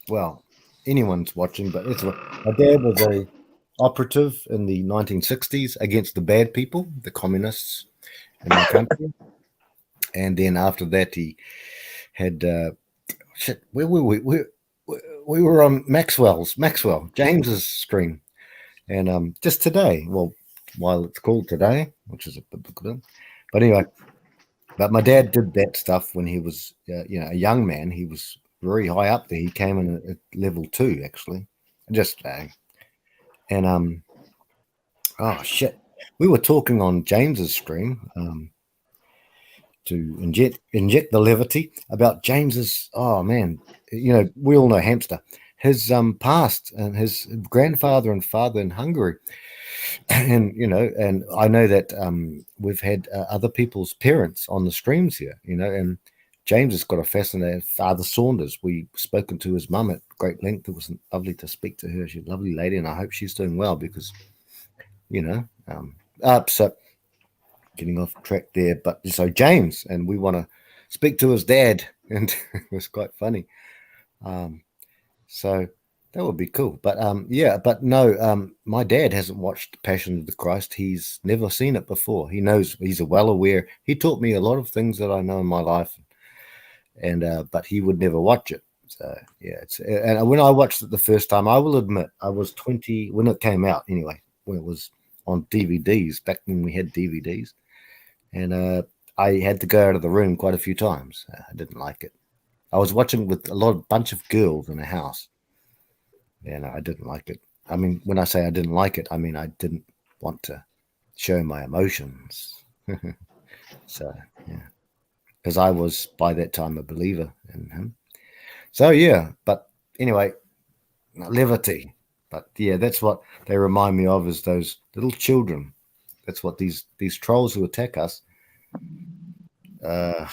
B: Well, anyone's watching, but my dad was a operative in the 1960s against the bad people, the communists in my country. And then after that, he had where were we? We were on Maxwell, James's stream. And just today, well, while it's called today, which is a biblical thing. But anyway, but my dad did that stuff when he was, a young man. He was very high up there. He came in at level 2, actually. Just and oh shit, we were talking on James's stream to inject the levity about James's. Oh man, we all know Hamster. His past and his grandfather and father in Hungary. And and I know that we've had other people's parents on the streams here, and James has got a fascinating father Saunders. We've spoken to his mum at great length. It was lovely to speak to her. She's a lovely lady, and I hope she's doing well because so getting off track there. But so James, and we want to speak to his dad, and it was quite funny. So that would be cool. But but no, my dad hasn't watched Passion of the Christ. He's never seen it before. He knows, he's well aware. He taught me a lot of things that I know in my life, and but he would never watch it. So yeah, and when I watched it the first time, I will admit I was 20 when it came out. Anyway, when it was on DVDs back when we had DVDs, and I had to go out of the room quite a few times. I didn't like it. I was watching with a bunch of girls in a house. And I didn't like it. I mean, when I say I didn't like it, I mean I didn't want to show my emotions. So, yeah. Because I was, by that time, a believer in him. So, yeah. But anyway, levity. But, yeah, that's what they remind me of, is those little children. That's what these trolls who attack us, their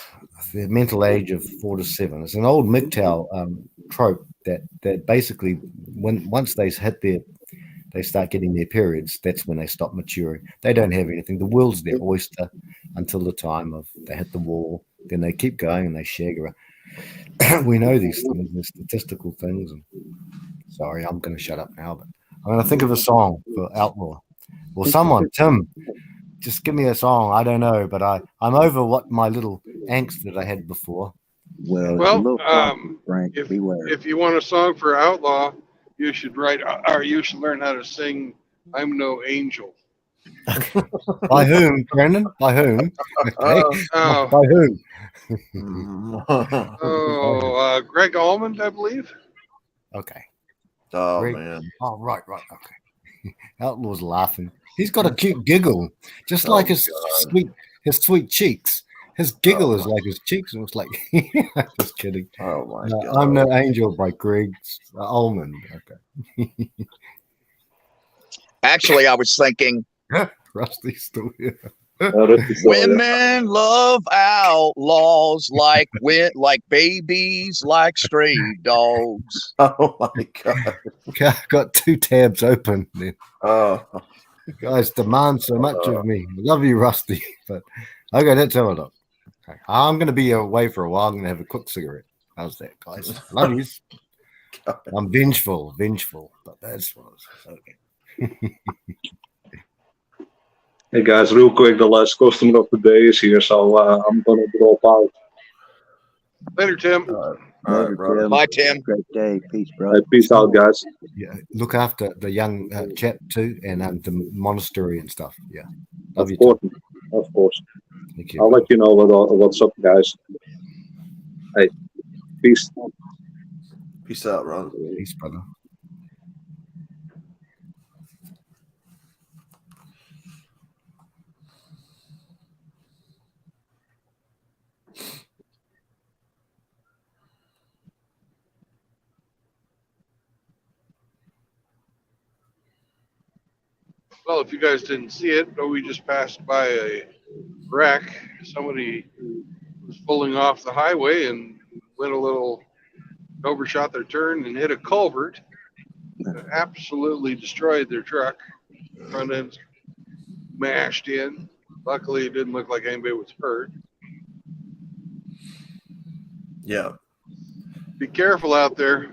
B: mental age of 4 to 7. It's an old MGTOW trope that basically once they start getting their periods, that's when they stop maturing. They don't have anything. The world's their oyster until the time of they hit the wall. Then they keep going and they shag around. We know these things, the statistical things. And sorry, I'm going to shut up now, but I'm going to think of a song for Outlaw. Well, someone, Tim, just give me a song. I don't know, but I'm over what my little angst that I had before.
C: Well, Frank, beware.
A: if you want a song for Outlaw, you should you should learn how to sing "I'm No Angel."
B: By whom, Brandon? By whom? Okay. By whom?
A: Greg Almond, I believe.
B: Okay.
G: Oh
B: Greg.
G: man.
B: Oh, right. Okay. Outlaw's laughing. He's got a cute giggle, just like his sweet cheeks. His giggle is like his cheeks, and it's like, just kidding.
G: Oh my God.
B: I'm No Angel by Greg Almond. Okay.
I: Actually, I was thinking
B: Rusty's still here.
I: Women love outlaws like babies like stray dogs.
G: Oh my god.
B: Got 2 tabs open. Then.
G: Oh,
B: You guys demand so much of me. I love you, Rusty. But okay, let's have a look. Okay. I'm going to be away for a while. I'm going to have a quick cigarette. How's that, guys? Love you. I'm vengeful, but that's what okay.
H: Hey guys, real quick, the last customer of the day is here, so I'm gonna drop out.
A: Later, Tim.
G: all right, brother.
C: Tim.
I: Bye, Tim.
C: Great day. Peace, brother.
H: Peace out, guys.
B: Yeah, look after the young chap too, and the monastery and stuff. Yeah, love you too.
H: Of course.
B: Thank you.
H: I'll let you know what's up, guys. Hey, peace.
G: Peace out, brother.
B: Peace, brother.
A: Well, if you guys didn't see it, we just passed by a wreck. Somebody was pulling off the highway and went a little, overshot their turn and hit a culvert. Absolutely destroyed their truck. Front end mashed in. Luckily, it didn't look like anybody was hurt.
G: Yeah.
A: Be careful out there.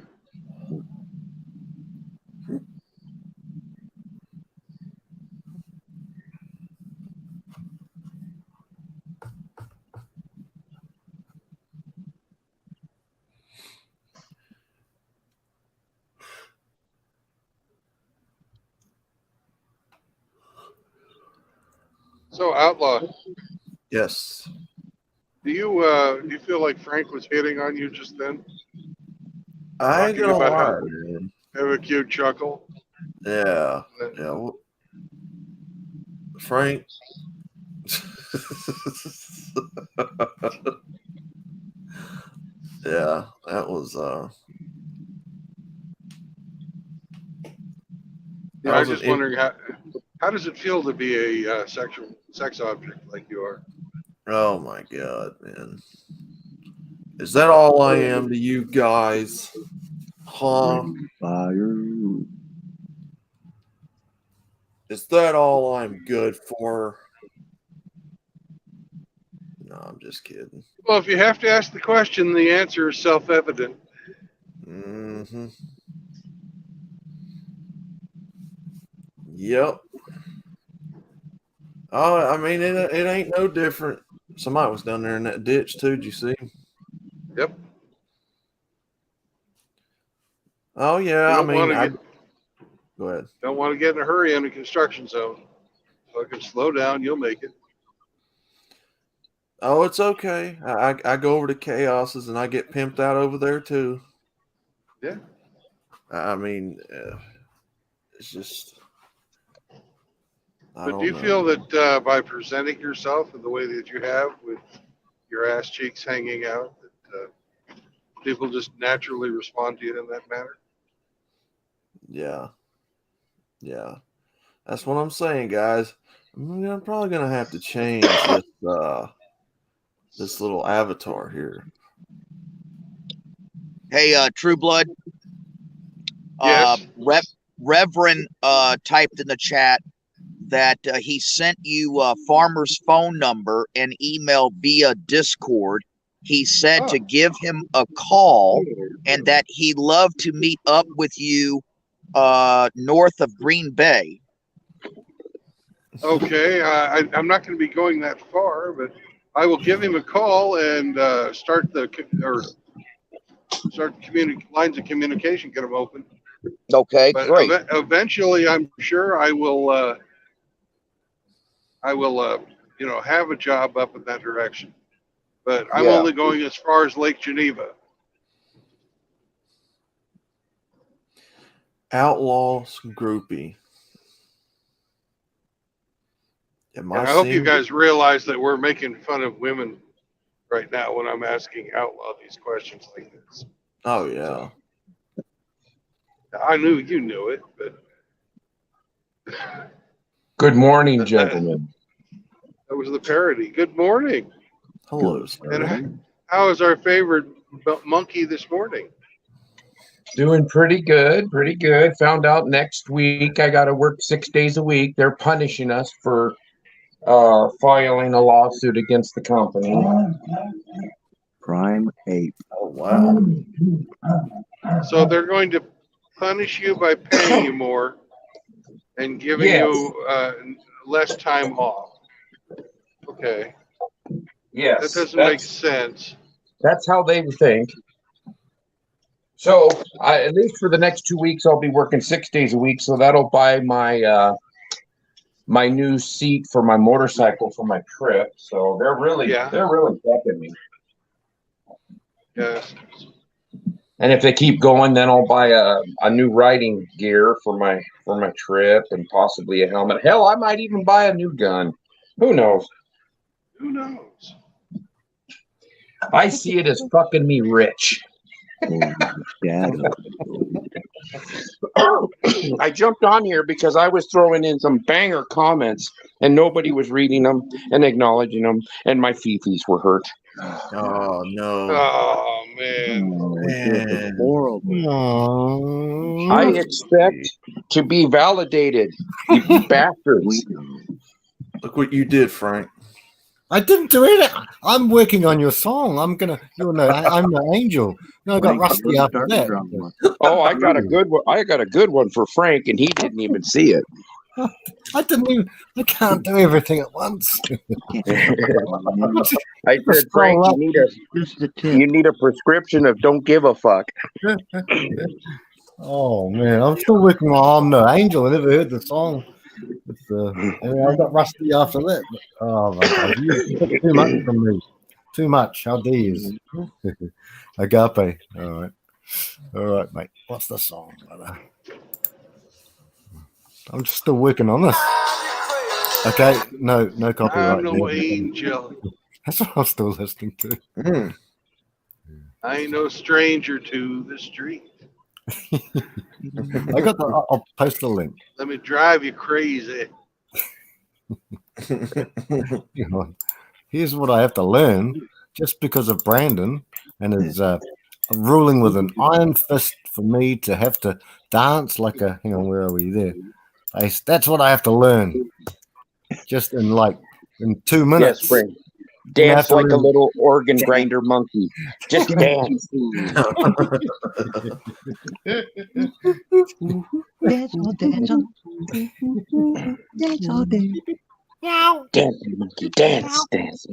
A: So, Outlaw,
G: Yes.
A: do you feel like Frank was hitting on you just then?
G: I ain't
A: Talking
G: gonna
A: about
G: lie,
A: how-
G: man.
A: Have a cute chuckle.
G: Yeah. Yeah. Frank. Yeah, that was
A: Yeah, I was just wondering how does it feel to be a sexual sex object like you are?
G: oh my god, man. Is that all I am to you guys? Huh?
C: Fire.
G: Is that all I'm good for? No, I'm just kidding.
A: Well, if you have to ask the question, the answer is self-evident.
G: Mm-hmm. Yep. Oh, I mean, it ain't no different. Somebody was down there in that ditch too. Did you see?
A: Yep.
G: Oh yeah. I mean, go ahead.
A: Don't want to get in a hurry in a construction zone. So I can slow down. You'll make it.
G: Oh, it's okay. I go over to Chaos's and I get pimped out over there too.
A: Yeah.
G: I mean, it's just.
A: But do you feel that by presenting yourself in the way that you have, with your ass cheeks hanging out, that people just naturally respond to you in that manner?
G: Yeah. Yeah. That's what I'm saying, guys. I'm probably gonna have to change this little avatar here.
I: Hey, True Blood.
A: Yes.
I: Reverend typed in the chat that he sent you Farmer's phone number and email via Discord. He said to give him a call and that he'd love to meet up with you north of Green Bay.
A: Okay. I'm not going to be going that far, but I will give him a call and start lines of communication, get them open.
I: Okay,
A: But
I: great.
A: Eventually, I'm sure I will, have a job up in that direction. But I'm only going as far as Lake Geneva.
G: Outlaws groupie.
A: I hope you guys realize that we're making fun of women right now when I'm asking Outlaw these questions like this.
G: Oh yeah.
A: So, I knew you knew it, but
J: good morning, gentlemen.
A: That was the parody. Good morning.
G: Hello, sir.
A: And how is our favorite monkey this morning?
J: Doing pretty good, pretty good. Found out next week I got to work 6 days a week. They're punishing us for filing a lawsuit against the company.
C: Prime ape.
G: Oh wow.
A: So they're going to punish you by paying you more and giving
J: Yes.
A: you less time off. Okay.
J: Yes,
A: That doesn't make sense.
J: That's how they think. So at least for the next 2 weeks, I'll be working 6 days a week. So that'll buy my my new seat for my motorcycle for my trip. So they're really decking me.
A: Yes.
J: And if they keep going, then I'll buy a new riding gear for my trip and possibly a helmet. Hell, I might even buy a new gun. Who knows?
A: Who knows?
J: I see it as fucking me rich. I jumped on here because I was throwing in some banger comments and nobody was reading them and acknowledging them, and my fifis were hurt.
G: Oh no.
A: Oh man.
G: Man.
C: Horrible.
J: I expect to be validated, you bastards.
G: Look what you did, Frank.
B: I didn't do it. I'm working on your song. You'll know. I'm the angel. No, I got rusty after that.
J: Oh, I got a good one. I got a good one for Frank, and he didn't even see it.
B: I can't do everything at once.
J: I said, Frank, you need a prescription of don't give a fuck.
B: Oh man, I'm still working on I'm the angel. I never heard the song. I got rusty after that. Oh my God, you took too much from me. Too much. How dare you? Agape. All right, mate. What's the song, brother? I'm just still working on this. Okay, no copyright.
A: I'm no angel.
B: That's what I'm still listening to.
G: Mm.
A: I ain't no stranger to the street.
B: I'll post the link.
A: Let me drive you crazy.
B: Here's what I have to learn just because of Brandon and his ruling with an iron fist for me to have to dance like a. Hang on, where are we there? That's what I have to learn. Just in 2 minutes.
J: Yes, Frank. Dance like a little organ grinder monkey. Just dance. Dance, monkey, dance, dance.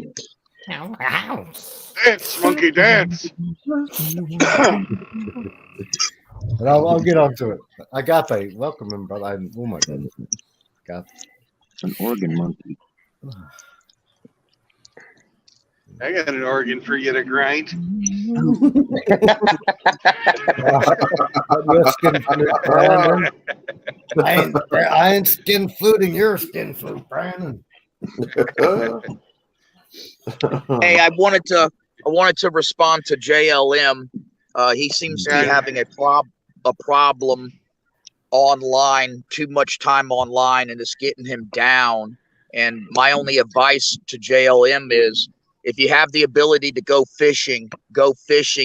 A: Dance, monkey, dance.
B: But I'll get onto it. Agape, welcome him, brother. Oh my goodness. Agape.
C: An organ monkey.
A: I got an organ for you to grind.
B: I ain't skin fluting your skin flute, Brandon.
I: Hey, I wanted to respond to JLM. He seems to be having a problem online, too much time online, and it's getting him down. And my only advice to JLM is, if you have the ability to go fishing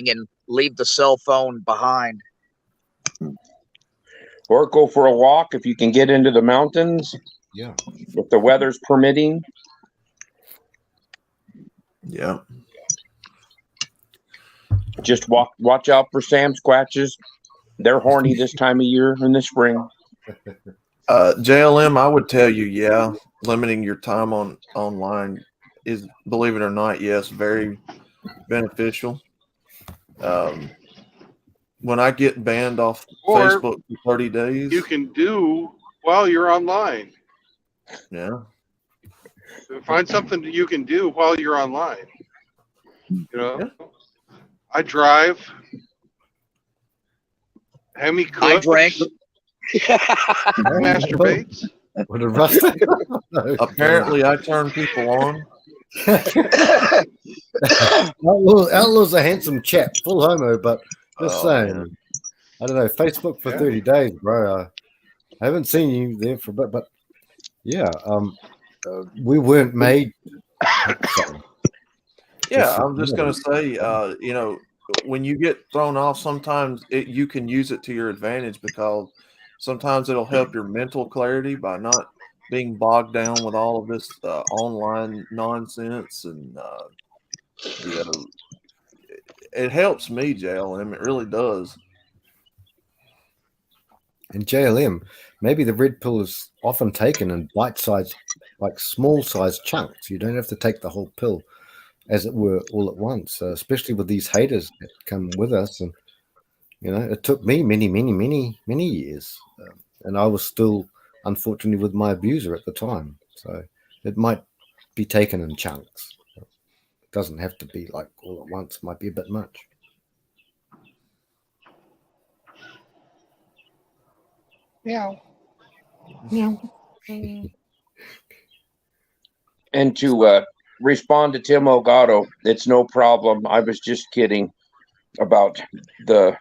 I: and leave the cell phone behind.
J: Or go for a walk if you can get into the mountains.
B: Yeah.
J: If the weather's permitting.
G: Yeah.
J: Just watch out for Sam Squatches. They're horny this time of year in the spring.
G: JLM, I would tell you, limiting your time online is, believe it or not, yes, very beneficial. When I get banned off Facebook for 30 days,
A: You can do while you're online.
G: yeah.
A: Find something that you can do while you're online. I drive. Hemi cooks.
I: I drank.
A: Masturbates.
B: With a rusty.
G: Apparently, I turn people on.
B: Outlaw's a handsome chap, full homo, but just saying.
G: Man.
B: I don't know. Facebook for 30 days, bro. I haven't seen you there for a bit, but yeah. we weren't made. Sorry.
G: Yeah, I'm just going to say, you know, when you get thrown off, sometimes you can use it to your advantage because sometimes it'll help your mental clarity by not being bogged down with all of this online nonsense. And, you know, it helps me, JLM. It really does.
B: In JLM, maybe the red pill is often taken in bite-sized, like small-sized chunks. You don't have to take the whole pill, as it were, all at once. Especially with these haters that come with us, and you know, it took me many years, and I was still, unfortunately, with my abuser at the time. So it might be taken in chunks. It doesn't have to be like all at once. It might be a bit much.
A: Yeah.
J: And to respond to Tim Elgato, it's no problem. I was just kidding about the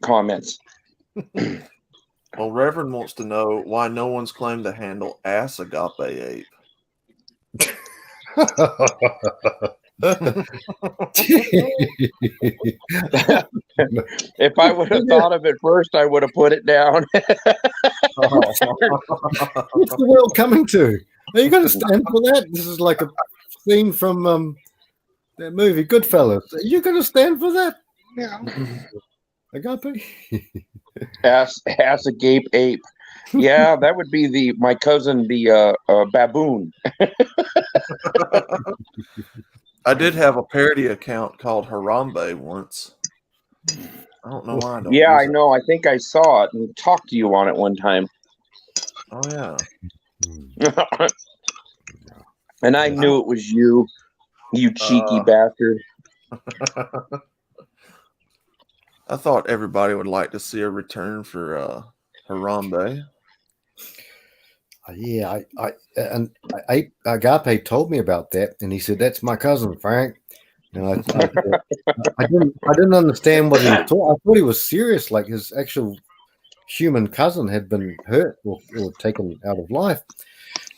J: comments.
G: Well, Reverend wants to know why no one's claimed to handle ass agape ape.
J: If I would have thought of it first, I would have put it down.
B: What's the world coming to? Are you going to stand for that? This is like a scene from that movie Goodfellas. Are you going to stand for that?
A: Yeah.
B: Agape?
J: Ass agape ape. Yeah, that would be my cousin, the baboon.
G: I did have a parody account called Harambe once. I don't know why I don't.
J: Yeah,
G: use
J: I know. I think I saw it and talked to you on it one time.
G: Oh yeah.
J: And I knew it was you, you cheeky bastard.
G: I thought everybody would like to see a return for Harambe.
B: Yeah, Agape told me about that, and he said, "That's my cousin Frank." And I didn't understand what he was talking. I thought he was serious, like his actual human cousin had been hurt or taken out of life.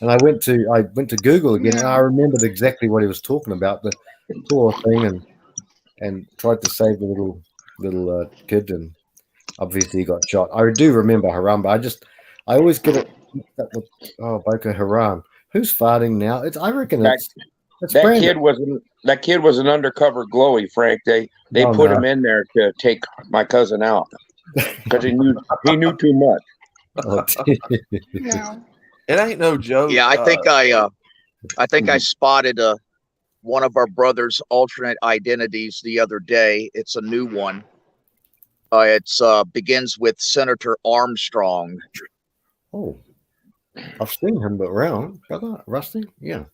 B: And I went to Google again, and I remembered exactly what he was talking about, the poor thing, and tried to save the little kid, and obviously he got shot. I do remember Harambe. I always get it. Boko Haram. Who's farting now? I reckon it's
J: that kid was an undercover glowy, Frank. They put him in there to take my cousin out because he knew too much.
A: Yeah.
G: It ain't no joke.
I: Yeah, I think I spotted one of our brother's alternate identities the other day. It's a new one. It's begins with Senator Armstrong.
B: Oh, I've seen him around, brother Rusty. Yeah.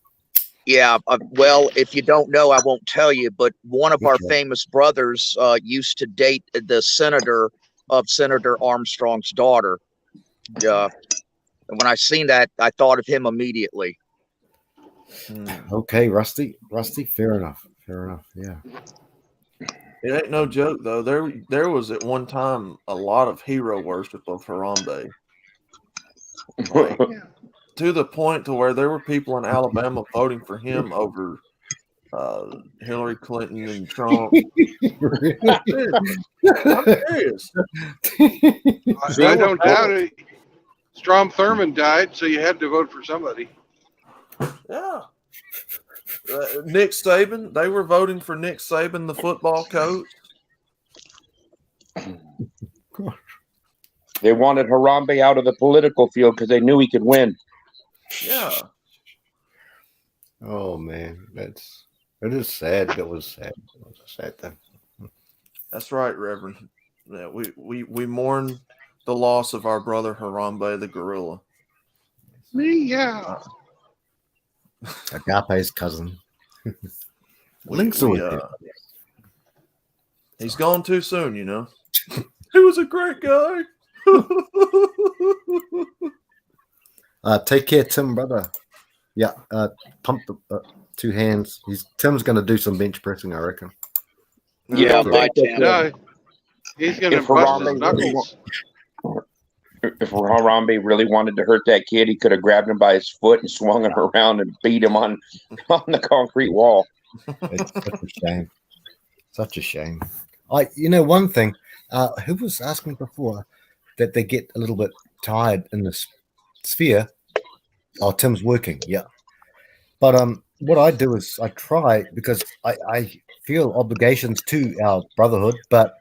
I: Yeah. Well, if you don't know, I won't tell you. But one of our famous brothers used to date the senator of Senator Armstrong's daughter. And when I seen that, I thought of him immediately.
B: Okay, Rusty. Fair enough. Yeah.
G: It ain't no joke though. There was at one time a lot of hero worship of Harambe. Like, to the point to where there were people in Alabama voting for him over Hillary Clinton and Trump. I'm serious.
A: I don't doubt it. Strom Thurmond died, so you had to vote for somebody.
G: Yeah. Nick Saban. They were voting for Nick Saban, the football coach.
J: They wanted Harambe out of the political field because they knew he could win.
G: Yeah.
B: Oh man, it is sad. It was sad. It was a sad thing.
G: That's right, Reverend. Yeah, we mourn the loss of our brother Harambe the gorilla.
A: Yeah.
B: Agape's cousin. Links
G: he's gone too soon, you know. He was a great guy.
B: Take care, Tim, brother. Yeah, pump the 2 hands. Tim's going to do some bench pressing, I reckon.
I: Yeah, bye, Tim.
A: No, he's going to bust his knuckles.
J: If Harambe really wanted to hurt that kid, he could have grabbed him by his foot and swung him around and beat him on the concrete wall.
B: It's such a shame. Such a shame. One thing, who was asking before that they get a little bit tired in the sphere? Oh, Tim's working, yeah. But what I do is I try, because I feel obligations to our brotherhood, but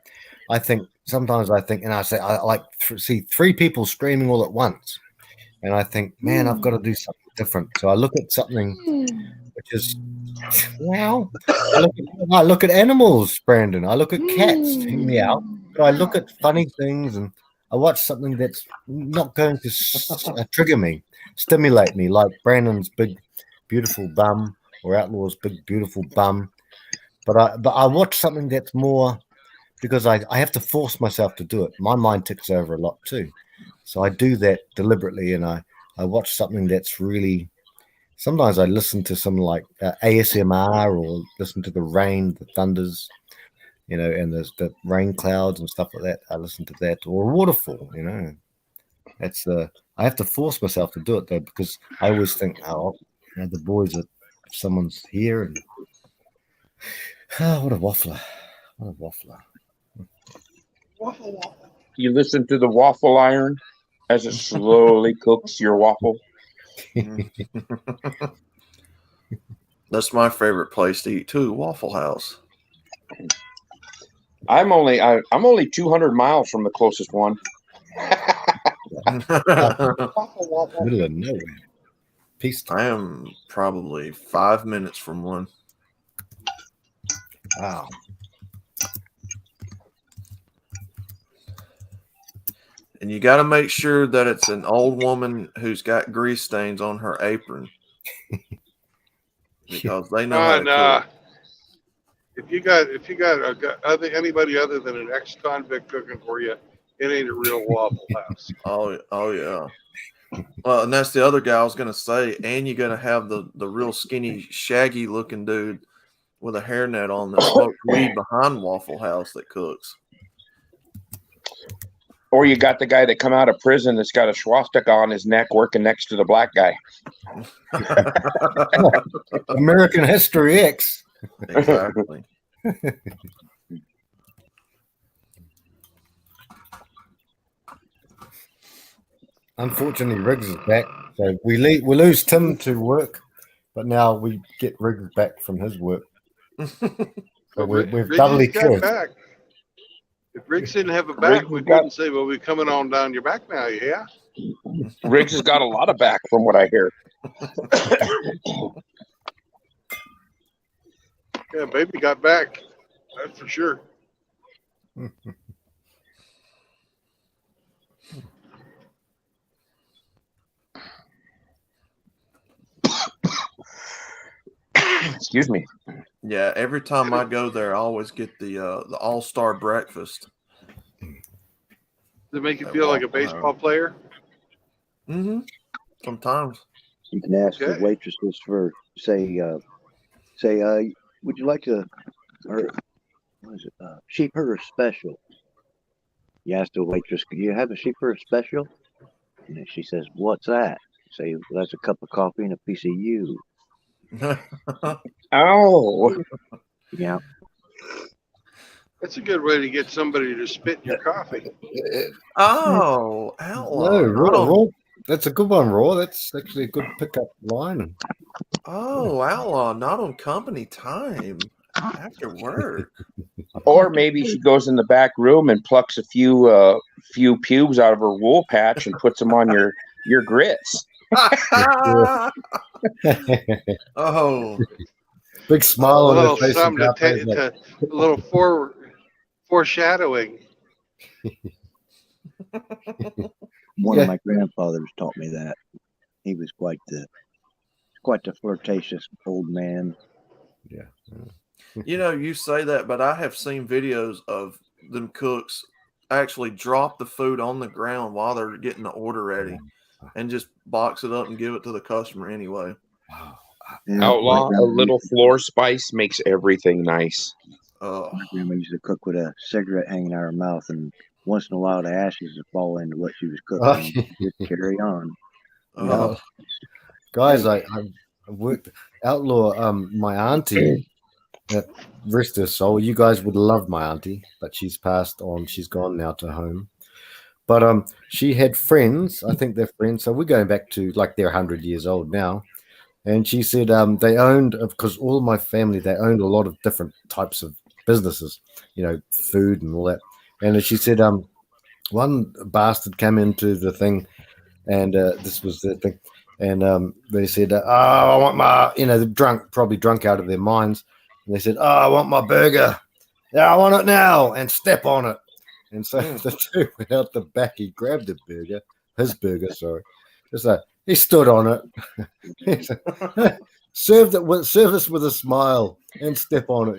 B: I think sometimes and I say I like see three people screaming all at once, and I think, man, I've got to do something different. So I look at something which is wow. I look at animals, Brandon. I look at cats meow. But I look at funny things, and I watch something that's not going to trigger me, stimulate me, like Brandon's big, beautiful bum, or Outlaw's big, beautiful bum. But I watch something that's more, because I have to force myself to do it. My mind ticks over a lot too, so I do that deliberately, and I watch something that's really. Sometimes I listen to some like ASMR, or listen to the rain, the thunders, and there's the rain clouds and stuff like that. I listen to that, or a waterfall. That's I have to force myself to do it though, because I always think, the boys if someone's here, and what a waffler,
J: You listen to the waffle iron as it slowly cooks your waffle.
G: That's my favorite place to eat too, Waffle House.
J: I'm only 200 miles from the closest one.
B: Middle of nowhere. Peace.
G: I am probably 5 minutes from one.
B: Wow.
G: And you got to make sure that it's an old woman who's got grease stains on her apron, because they know how to cook.
A: If you got anybody other than an ex-convict cooking for you, it ain't a real Waffle House.
G: Oh yeah. Well, and that's the other guy I was gonna say. And you're gonna have the real skinny, shaggy looking dude with a hairnet on that smokes weed behind Waffle House that cooks.
J: Or you got the guy that come out of prison that's got a swastika on his neck working next to the black guy.
B: American History X.
G: Exactly.
B: Unfortunately, Riggs is back, so we lose Tim to work, but now we get Riggs back from his work. So we've doubly cursed.
A: Back. If Riggs didn't have a back, we wouldn't say, "Well, we're coming on down your back now." Yeah.
J: Riggs has got a lot of back, from what I hear.
A: Yeah, baby got back. That's for sure.
J: Excuse me.
G: Yeah, every time I go there, I always get the all-star breakfast.
A: Does it make you feel like a baseball player?
G: Mm-hmm. Sometimes.
C: You can ask the waitresses for say, would you like to, or what is it? Sheep herder special. You ask the waitress, "Do you have a sheep herder special?" And she says, "What's that?" You say, "Well, that's a cup of coffee and a piece of you."
J: Oh.
C: Yeah.
A: That's a good way to get somebody to spit in your coffee.
G: Oh, outlaw.
B: No, Raw. That's a good one, Raw. That's actually a good pickup line.
G: Oh, outlaw, not on company time. After work.
J: Or maybe she goes in the back room and plucks a few pubes out of her wool patch and puts them on your grits.
G: Oh,
B: big smile on her face.
A: A little foreshadowing.
C: One of my grandfathers taught me that. He was quite the flirtatious old man.
B: Yeah.
G: You know, you say that, but I have seen videos of them cooks actually drop the food on the ground while they're getting the order ready and just box it up and give it to the customer anyway.
J: Outlaw, a little floor spice makes everything nice.
C: My grandma used to cook with a cigarette hanging out her mouth, and once in a while the ashes would fall into what she was cooking.
B: Oh,
C: And just carry on.
B: yeah. Guys, I've worked outlaw. My auntie, rest her soul. You guys would love my auntie, but she's passed on. She's gone now to home. But she had friends. I think they're friends. So we're going back to like they're 100 years old now. And she said they owned, because all my family, they owned a lot of different types of businesses, food and all that. And she said one bastard came into the thing, and this was the thing. And they said, oh, I want my, they're probably drunk out of their minds. And they said, oh, I want my burger. Yeah, I want it now, and step on it. And so the two went out the back. He grabbed his burger, sorry. Just like, he stood on it. Serve us with a smile and step on it,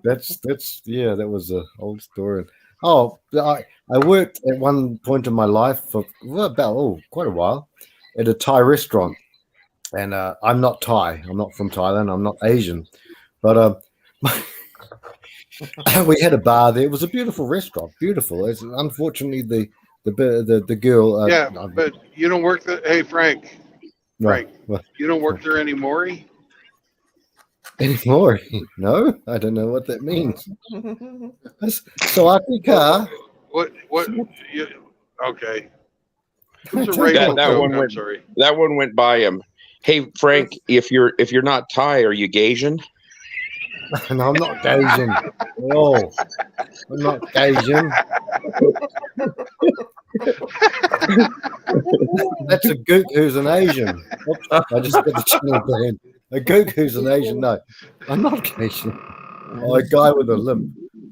B: That's that was an old story. Oh, I worked at one point in my life for about quite a while at a Thai restaurant. And I'm not Thai. I'm not from Thailand. I'm not Asian. But we had a bar there. It was a beautiful restaurant. Beautiful. Unfortunately, the girl.
A: But you don't work there. Hey, Frank,
B: What?
A: you don't work there anymore?
B: Anymore? No, I don't know what that means. So Africa.
A: What? Okay. It was a racial joke. I'm sorry.
J: That one went by him. Hey, Frank, if you're not Thai, are you Gasian?
B: No, I'm not Asian. Oh, I'm not Asian. That's a gook who's an Asian. Oops, I just got the channel down. A gook who's an Asian. No, I'm not Asian. Oh, a guy with a limp.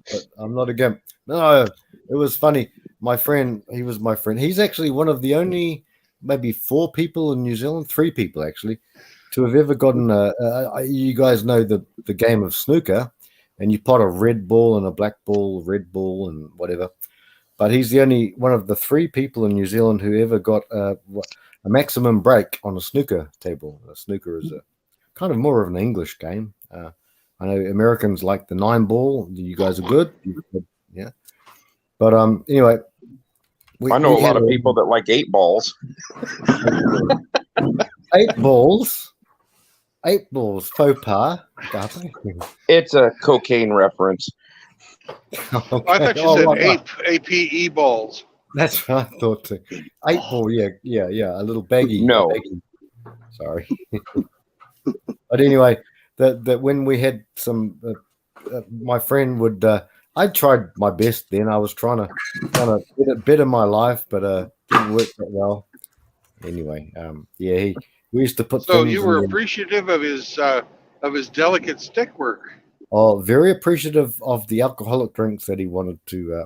B: But I'm not a gimp. No, it was funny. My friend, he was my friend. He's actually one of the only maybe 4 people in New Zealand, 3 people actually, to have ever gotten you guys know the game of snooker, and you pot a red ball and a black ball, red ball and whatever. But he's the only one of the 3 people in New Zealand who ever got a maximum break on a snooker table. Snooker is a kind of more of an English game. I know Americans like the 9 ball. You guys are good. Yeah. But anyway.
J: I know a lot of people that like 8 balls.
B: 8 balls. 8 balls. Faux pas.
J: It's a cocaine reference.
B: Okay.
A: I thought you said APE balls.
B: That's what I thought too. 8 ball, yeah. A little baggy.
J: No.
B: Baggy. Sorry. But anyway, that when we had some, my friend would. I tried my best then. I was trying to better my life, but didn't work that well. Anyway, we used to put.
A: So you were appreciative of his delicate stick work.
B: Oh, very appreciative of the alcoholic drinks that he wanted to.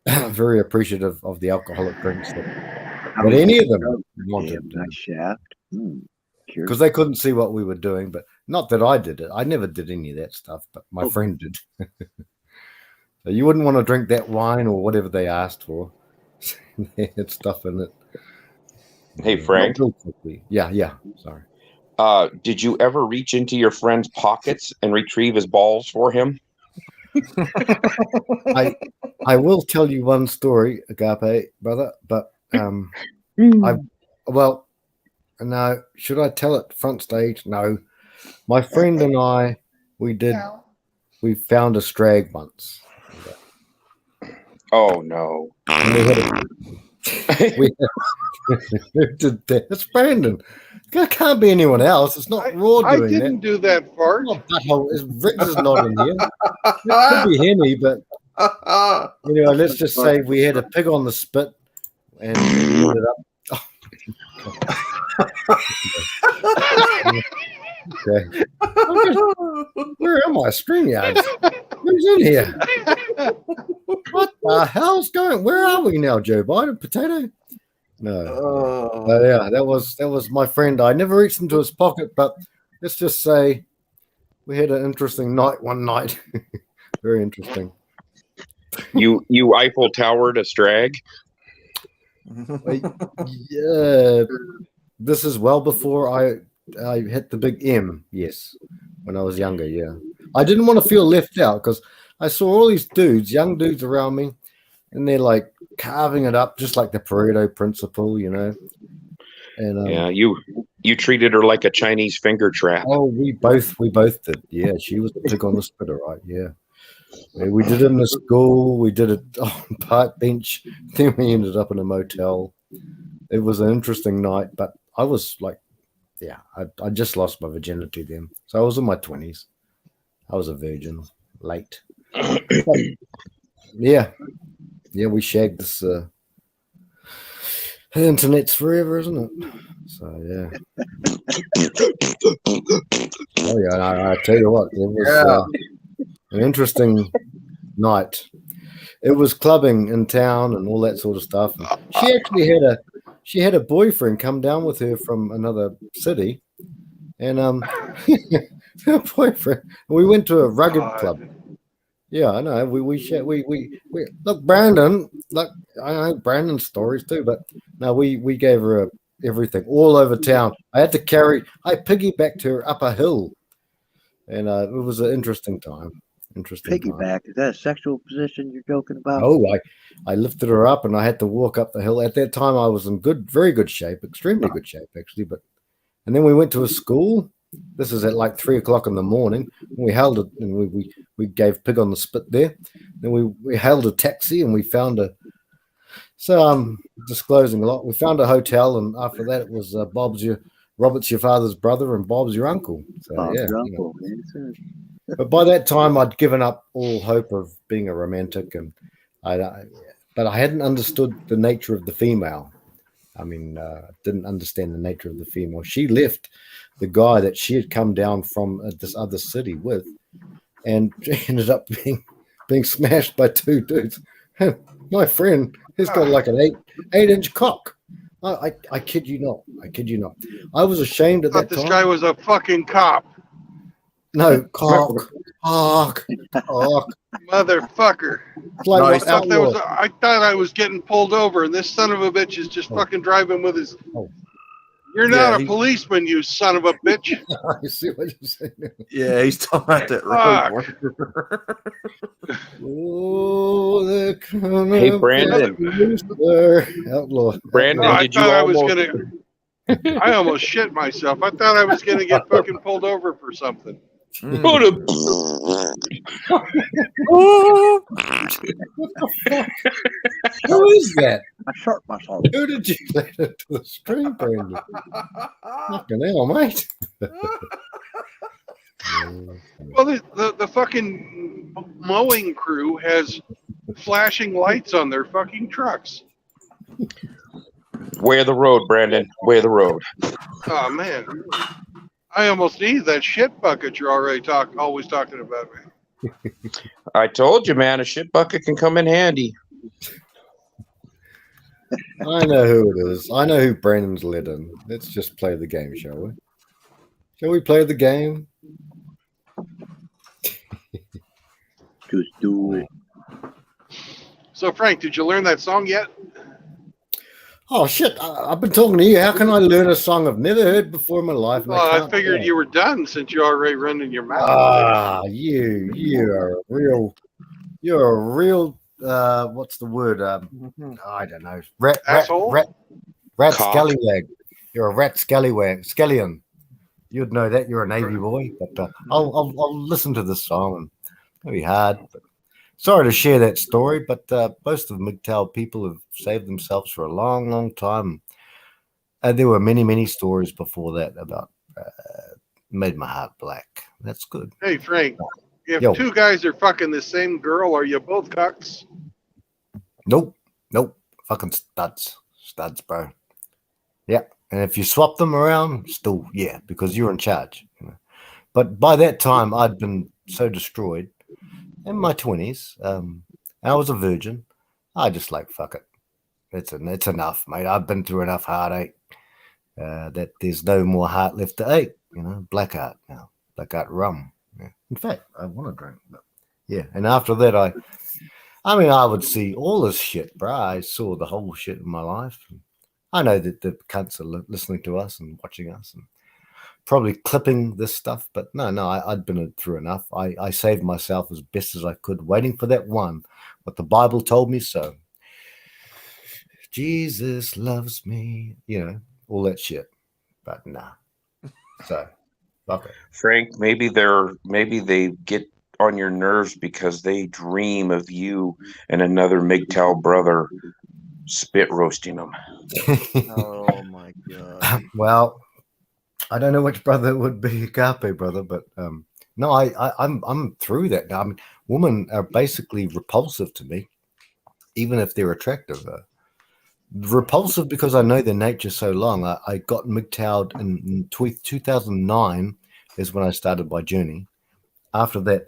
B: Very appreciative of the alcoholic drinks that any of them wanted.
C: Nice shaft.
B: Because they couldn't see what we were doing, but not that I did it. I never did any of that stuff, but my friend did. So you wouldn't want to drink that wine or whatever they asked for. They had stuff in it.
J: Hey, Frank.
B: Yeah. Sorry.
J: Did you ever reach into your friend's pockets and retrieve his balls for him?
B: I will tell you one story, Agape, brother, but no, should I tell it front stage? No. My friend and I, we found a strag once.
J: Oh no.
B: We did that. It's Brandon. It can't be anyone else. It's not Raw doing that.
A: I didn't do that part.
B: Riggs is not in here. It could be Henny, but let's just say we had a pig on the spit and we ended up. Okay. Where am I? StreamYards. Who's in here? What the hell's going? Where are we now, Joe Biden? Potato? No. That was my friend. I never reached into his pocket, but let's just say we had an interesting night one night. Very interesting.
J: You Eiffel Towered a strag?
B: Yeah. This is well before I hit the big M. Yes, when I was younger. Yeah, I didn't want to feel left out because I saw all these dudes, young dudes around me, and they're like carving it up just like the Pareto principle, you know. And
J: Yeah, you treated her like a Chinese finger trap.
B: oh, we both did. Yeah, she was the pig on the spit, all right. Yeah. We did it in the school, we did it on park bench, then we ended up in a motel. It was an interesting night, but I was like, yeah, I just lost my virginity then. So I was in my 20s. I was a virgin, late. But, yeah, we shagged this. The internet's forever, isn't it? So yeah. Oh yeah, I tell you what, it was an interesting night. It was clubbing in town and all that sort of stuff. And she actually had a boyfriend come down with her from another city, and her boyfriend. We went to a rugged club. Yeah, I know. We look, Brandon. Look, I know Brandon's stories too, but no, we gave her everything all over town. I piggybacked her up a hill, and it was an interesting time.
C: Piggyback, is that a sexual position you're joking about?
B: Oh, I lifted her up, and I had to walk up the hill. At that time, I was in very good shape, extremely good shape actually. And then we went to a school. This is at like 3 o'clock in the morning. We held it, and we gave pig on the spit there. Then we hailed a taxi, and we found a. So I'm disclosing a lot. We found a hotel, and after that, it was Robert's your father's brother, and Bob's your uncle. So
C: Bob's
B: yeah.
C: your uncle,
B: But by that time, I'd given up all hope of being a romantic, and but I hadn't understood the nature of the female. I mean, didn't understand the nature of the female. She left the guy that she had come down from this other city with, and she ended up being smashed by two dudes. My friend has got like an 8-inch cock. I kid you not. I kid you not. I was ashamed at that
A: This
B: time.
A: guy was a fucking cop.
B: No, cock.
A: Motherfucker.
B: Like
A: I
B: what
A: thought I was getting pulled over, and this son of a bitch is just fucking driving with his.
B: Oh.
A: You're not a policeman, you son of a bitch.
B: I see what you're saying.
G: Yeah, he's talking about that road.
B: Oh,
J: Hey, Brandon.
B: Outlaw.
J: Brandon,
A: I
J: did you
A: thought I was
J: almost?
A: gonna. I almost shit myself. I thought I was gonna get fucking pulled over for something.
B: Who is that?
C: I shot myself.
B: Who did you let into the stream, Brandon? Fucking hell, mate.
A: Well, the fucking mowing crew has flashing lights on their fucking trucks.
J: Wear the road, Brandon. Wear the road.
A: Oh man, I almost need that shit bucket you're always talking about, man.
J: I told you, man, a shit bucket can come in handy.
B: I know who it is. I know who Brandon's let in. Let's just play the game, shall we? Shall we play the game?
C: Just do it.
A: So, Frank, did you learn that song yet?
B: Oh shit! I've been talking to you. How can I learn a song I've never heard before in my life?
A: Well, I figured you were done since you're already running your mouth.
B: Ah, you're a real. What's the word? I don't know.
A: Asshole?
B: Rat
J: Cock.
B: scallywag. You're a rat scallywag. Scallion. You'd know that. You're a Navy boy. But I'll listen to this song. And it'll be hard. But sorry to share that story, but most of the MGTOW people have saved themselves for a long, long time. There were many, many stories before that about made my heart black. That's good.
A: Hey, Frank, if
B: Yo.
A: two guys are fucking the same girl, are you both cucks?
B: Nope. Fucking studs, bro. Yeah, and if you swap them around, still, yeah, because you're in charge. But by that time, I'd been so destroyed. In my 20s, I was a virgin. I just like, fuck it. It's enough, mate. I've been through enough heartache that there's no more heart left to ache. Blackout now. Blackout rum. Yeah. In fact, I want to drink. But yeah, and after that, I would see all this shit, bro. I saw the whole shit in my life. I know that the cunts are listening to us and watching us and probably clipping this stuff, but no, I'd been through enough. I saved myself as best as I could, waiting for that one. But the Bible told me so. Jesus loves me, all that shit. But nah. So, okay.
K: Frank, maybe they get on your nerves because they dream of you and another MGTOW brother spit roasting them.
G: Oh my god.
B: Well, I don't know which brother it would be, Agape brother, but no, I'm through that now. I mean, women are basically repulsive to me, even if they're attractive. Repulsive because I know their nature so long. I got MGTOW'd in 2009 is when I started my journey. After that,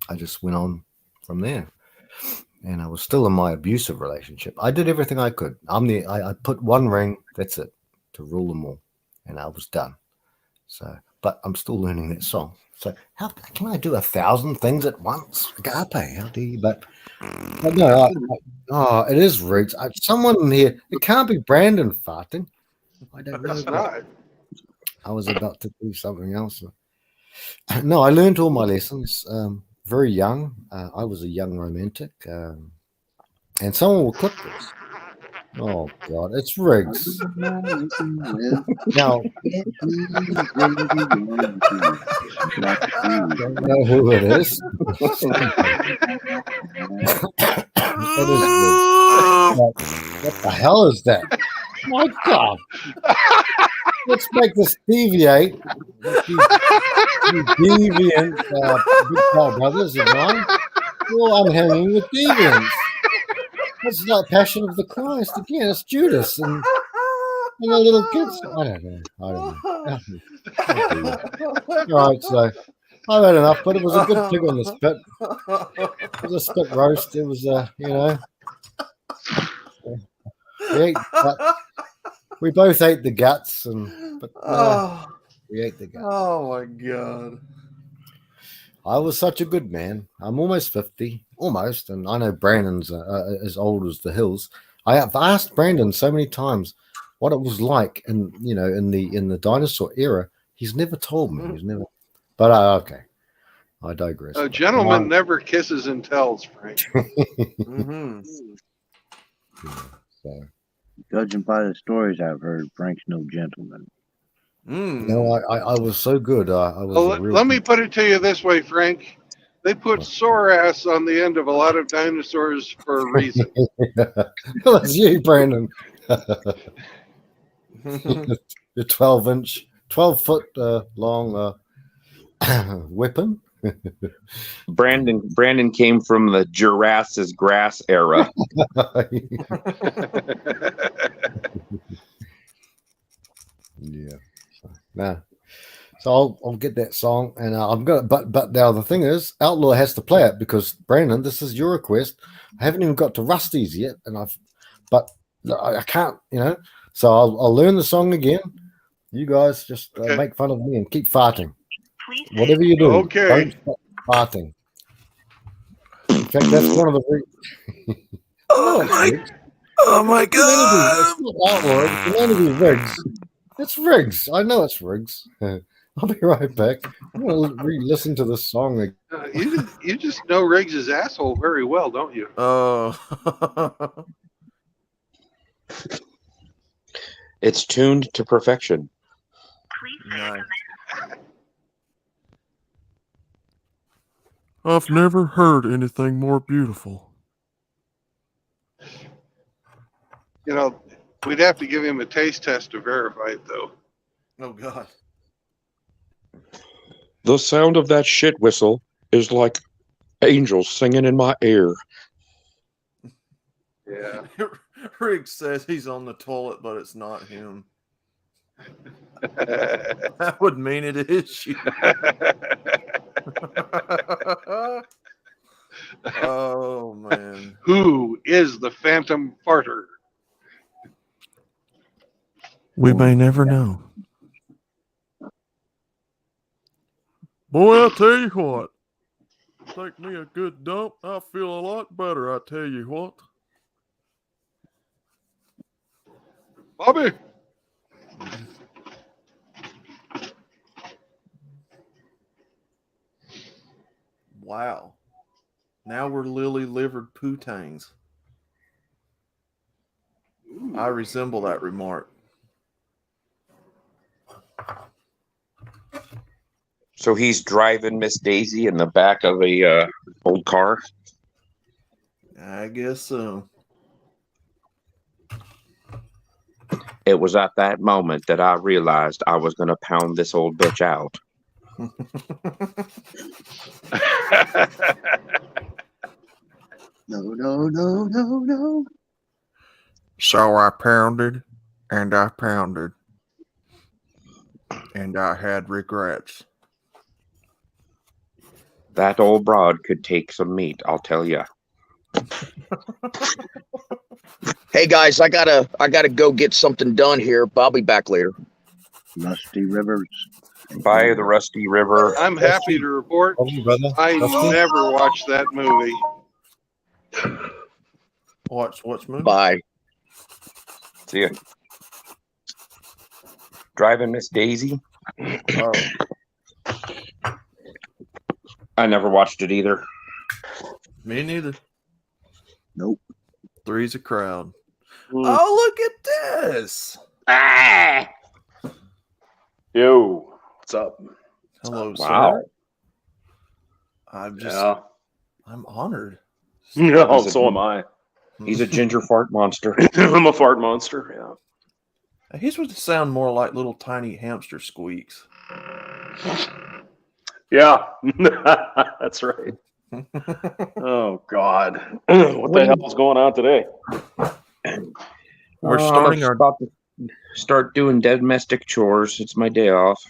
B: I just went on from there, and I was still in my abusive relationship. I did everything I could. I put one ring. That's it, to rule them all, and I was done. So, but I'm still learning that song. So how can I do 1,000 things at once? Agape, how do you? But no, it is rigged. Someone in here. It can't be Brandon farting. I don't know.
A: It's not.
B: I was about to do something else. No, I learned all my lessons very young. I was a young romantic, and someone will clip this. Oh God, it's Riggs. Now, don't know who it is. It is Riggs. What the hell is that? My God. Let's make this deviate. You deviant big tall brothers of mine. Well, I'm hanging with deviants. It's like Passion of the Christ again. It's Judas and the little kids. I don't know. All right, so I've had enough, but it was a good pig on the spit. It was a spit roast. It was, we both ate the guts, but we ate the guts.
G: Oh my God.
B: I was such a good man. I'm almost 50, almost, and I know Brandon's as old as the hills. I've asked Brandon so many times what it was like, in the dinosaur era. He's never told me. He's never. But okay, I digress.
A: A gentleman never kisses and tells, Frank.
G: Mm-hmm.
B: So,
C: judging by the stories I've heard, Frank's no gentleman.
B: No, I was so good. I was.
A: Well, let me put it to you this way, Frank. They put sore ass on the end of a lot of dinosaurs for a reason.
B: Well, that's you, Brandon. The 12 foot long weapon.
K: Brandon came from the Jurassic grass era.
B: Yeah. Nah. So I'll get that song, and I'm gonna. But now the thing is, Outlaw has to play it because Brandon, this is your request. I haven't even got to Rusty's yet, and but I can't, So I'll learn the song again. You guys just make fun of me and keep farting. Whatever you do, don't stop farting. In fact, that's one of the.
G: Oh my God!
B: It's not Outlaw. It's humanity Riggs. It's Riggs. I know it's Riggs. I'll be right back. I'm going to re-listen to this song again.
A: You just know Riggs' asshole very well, don't you?
G: Oh.
K: It's tuned to perfection.
G: Nice. I've never heard anything more beautiful.
A: We'd have to give him a taste test to verify it, though.
G: Oh God.
K: The sound of that shit whistle is like angels singing in my ear.
A: Yeah.
G: Rick says he's on the toilet, but it's not him. That would mean it is you. Oh man.
A: Who is the phantom farter?
G: We may never know. Boy, I'll tell you what. Take me a good dump, I feel a lot better, I tell you what.
A: Bobby!
G: Now we're lily-livered pootangs. I resemble that remark.
K: So he's driving Miss Daisy in the back of a old car.
G: I guess so.
K: It was at that moment that I realized I was going to pound this old bitch out.
C: No.
G: So I pounded, and I pounded, and I had regrets.
K: That old broad could take some meat, I'll tell you.
I: Hey guys, I gotta go get something done here. I'll be back later.
C: Rusty Rivers.
K: By the Rusty River.
A: I'm happy to report
B: brother.
A: I never watched that movie.
G: What's moving?
I: Bye.
K: See ya. Driving Miss Daisy.
G: Oh,
K: I never watched it either.
G: me neither.
C: Nope.
G: Three's a crowd. Oh, look at this.
K: Ah!
L: Yo, what's up?
G: Hello,
K: Wow.
G: sir.
L: Yeah.
G: I'm honored.
L: No, so am I.
K: He's a ginger fart monster.
L: I'm a fart monster. Yeah.
G: He's supposed to sound more like little tiny hamster squeaks.
L: Yeah, that's right. Oh God, what the hell is going on today?
G: We're starting
K: I'm
G: our.
K: about to start doing domestic chores. It's my day off.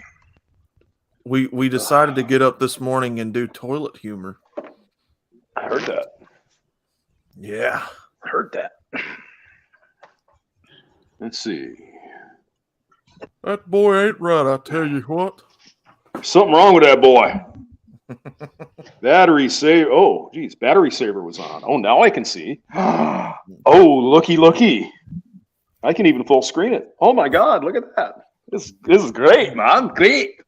G: We decided to get up this morning and do toilet humor.
L: I heard that.
G: Yeah.
L: I heard that. Let's see.
G: That boy ain't right, I tell you what.
L: Something wrong with that boy. Battery save. Oh, geez, battery saver was on. Oh, now I can see. Oh, looky. I can even full screen it. Oh my God, look at that. This is great, man. Great.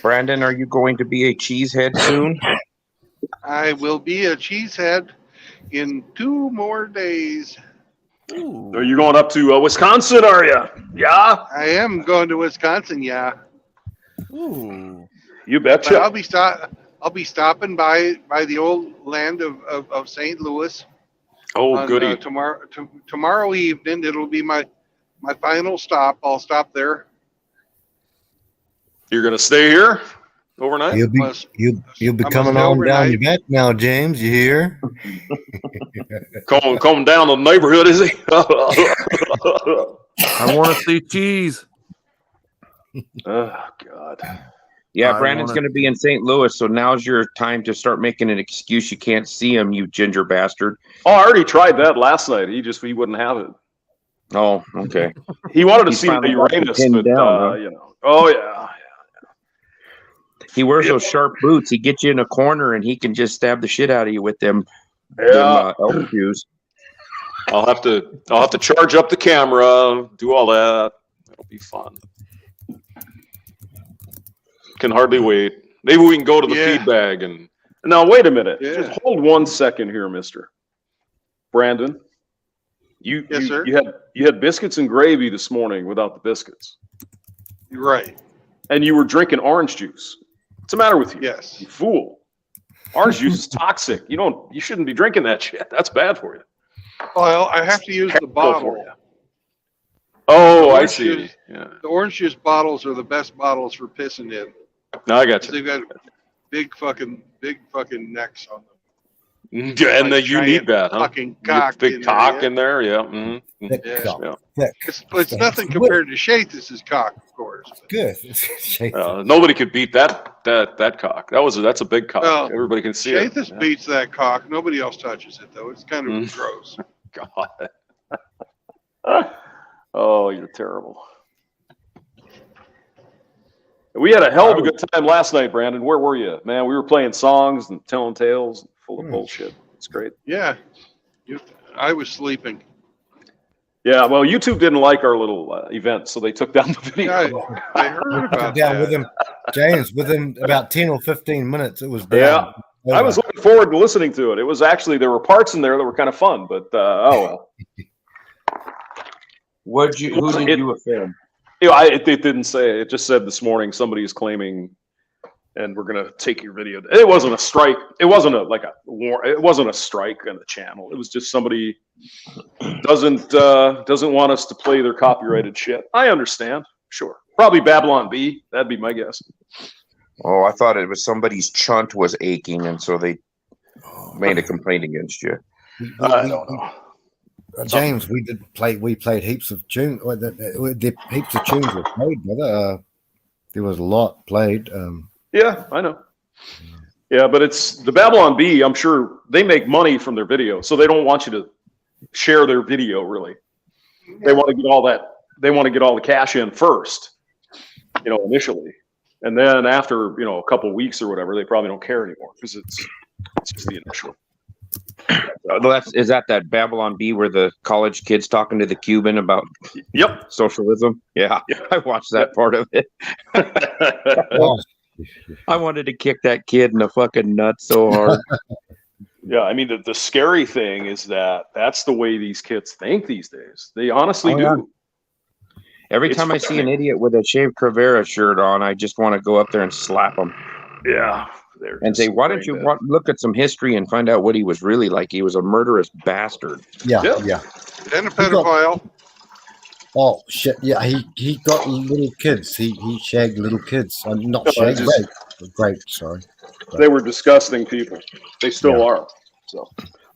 K: Brandon, are you going to be a cheesehead soon?
A: I will be a cheesehead in 2 more days.
G: Ooh.
L: Are you going up to Wisconsin, are you? Yeah?
A: I am going to Wisconsin, yeah.
G: Ooh.
L: You
A: But
L: betcha.
A: I'll be stopping by the old land of St. Louis.
L: Oh,
A: on,
L: goody.
A: tomorrow evening. It'll be my final stop. I'll stop there.
L: You're going to stay here overnight?
B: You'll be
A: Must-
B: you'll be
A: I
B: coming
A: must
B: on down
A: overnight.
B: your back now, James. You hear?
L: Coming down the neighborhood, is he?
G: I want to see cheese.
L: Oh, God.
K: Yeah,
G: I
K: Brandon's
G: wanna-
K: going to be in St. Louis, so now's your time to start making an excuse you can't see him, you ginger bastard.
L: Oh, I already tried that last night. He wouldn't have it.
K: Oh, okay.
L: He wanted to
K: He's
L: see my
K: finally got you
L: Uranus,
K: pinned
L: but,
K: down, huh?
L: you know. Oh, yeah.
K: He wears those sharp boots. He gets you in a corner, and he can just stab the shit out of you with them
L: Yeah.
K: elf shoes.
L: I'll have to charge up the camera, do all that. It'll be fun. Can hardly wait. Maybe we can go to the
A: Yeah.
L: feed bag and now wait a minute.
A: Yeah.
L: Just hold 1 second here, Mister Brandon.
A: Yes, sir.
L: You had biscuits and gravy this morning without the biscuits,
A: You're right.
L: and you were drinking orange juice. What's the matter with you?
A: Yes.
L: You fool! Orange juice is toxic. You shouldn't be drinking that shit. That's bad for you.
A: Well, I have to use the
L: Terrible
A: bottle.
L: for you. Oh, I
A: Orange
L: see.
A: juice.
L: Yeah.
A: The orange juice bottles are the best bottles for pissing in.
L: No, I got
A: 'Cause
L: you.
A: they've got big fucking necks on them.
L: Yeah, and
A: Like
L: you need
A: giant
L: that, huh?
A: fucking
L: You get
A: cock
L: big
A: in there,
L: cock
A: yeah.
L: in there, yeah. Mm-hmm.
B: Thick
A: Yeah.
B: cock.
L: Yeah.
B: Thick.
A: It's nothing compared to Shathus's cock, of course.
B: Good.
L: Nobody could beat that cock. That's a big cock.
A: Well,
L: Everybody can see it.
A: Shathus
L: Yeah.
A: beats that cock. Nobody else touches it though. It's kind of
L: Mm.
A: gross.
L: God. Oh, you're terrible. We had a hell of a good time last night, Brandon. Where were you? Man, we were playing songs and telling tales full of bullshit. It's great.
A: Yeah. I was sleeping.
L: Yeah, well, YouTube didn't like our little event, so they took down the video.
A: Yeah, I heard about
B: down
A: that.
B: within James, within about 10 or 15 minutes, it was down.
L: Yeah, I was looking forward to listening to it. It was actually, there were parts in there that were kind of fun, but oh well.
K: Who did you offend?
L: You know, it didn't say. It just said this morning somebody is claiming, and we're gonna take your video. It wasn't a strike. It wasn't like a war. It wasn't a strike on the channel. It was just somebody doesn't want us to play their copyrighted shit. I understand. Sure. Probably Babylon B. That'd be my guess.
K: Oh, I thought it was somebody's chunt was aching, and so they made a complaint against you.
L: I don't know.
B: James, we played heaps of tunes. The heaps of tunes were played, brother. There was a lot played.
L: Yeah, I know. Yeah, but it's the Babylon B. I'm sure they make money from their video, so they don't want you to share their video. Really, they want to get all that. They want to get all the cash in first, initially, and then after a couple of weeks or whatever, they probably don't care anymore because it's just the initial.
K: Is that Babylon B where the college kid's talking to the Cuban about socialism? Yeah, I watched that part of it. I wanted to kick that kid in the fucking nuts so hard.
L: Yeah, I mean the scary thing is that's the way these kids think these days. They honestly do.
K: Yeah. Every time I see an idiot with a shaved Crevera shirt on, I just want to go up there and slap him.
L: Yeah.
K: And say, why don't you look at some history and find out what he was really like? He was a murderous bastard.
B: Yeah.
A: And a pedophile.
B: Oh shit! Yeah, he got little kids. He shagged little kids. Not shagged, raped. Sorry.
L: They were disgusting people. They still are. So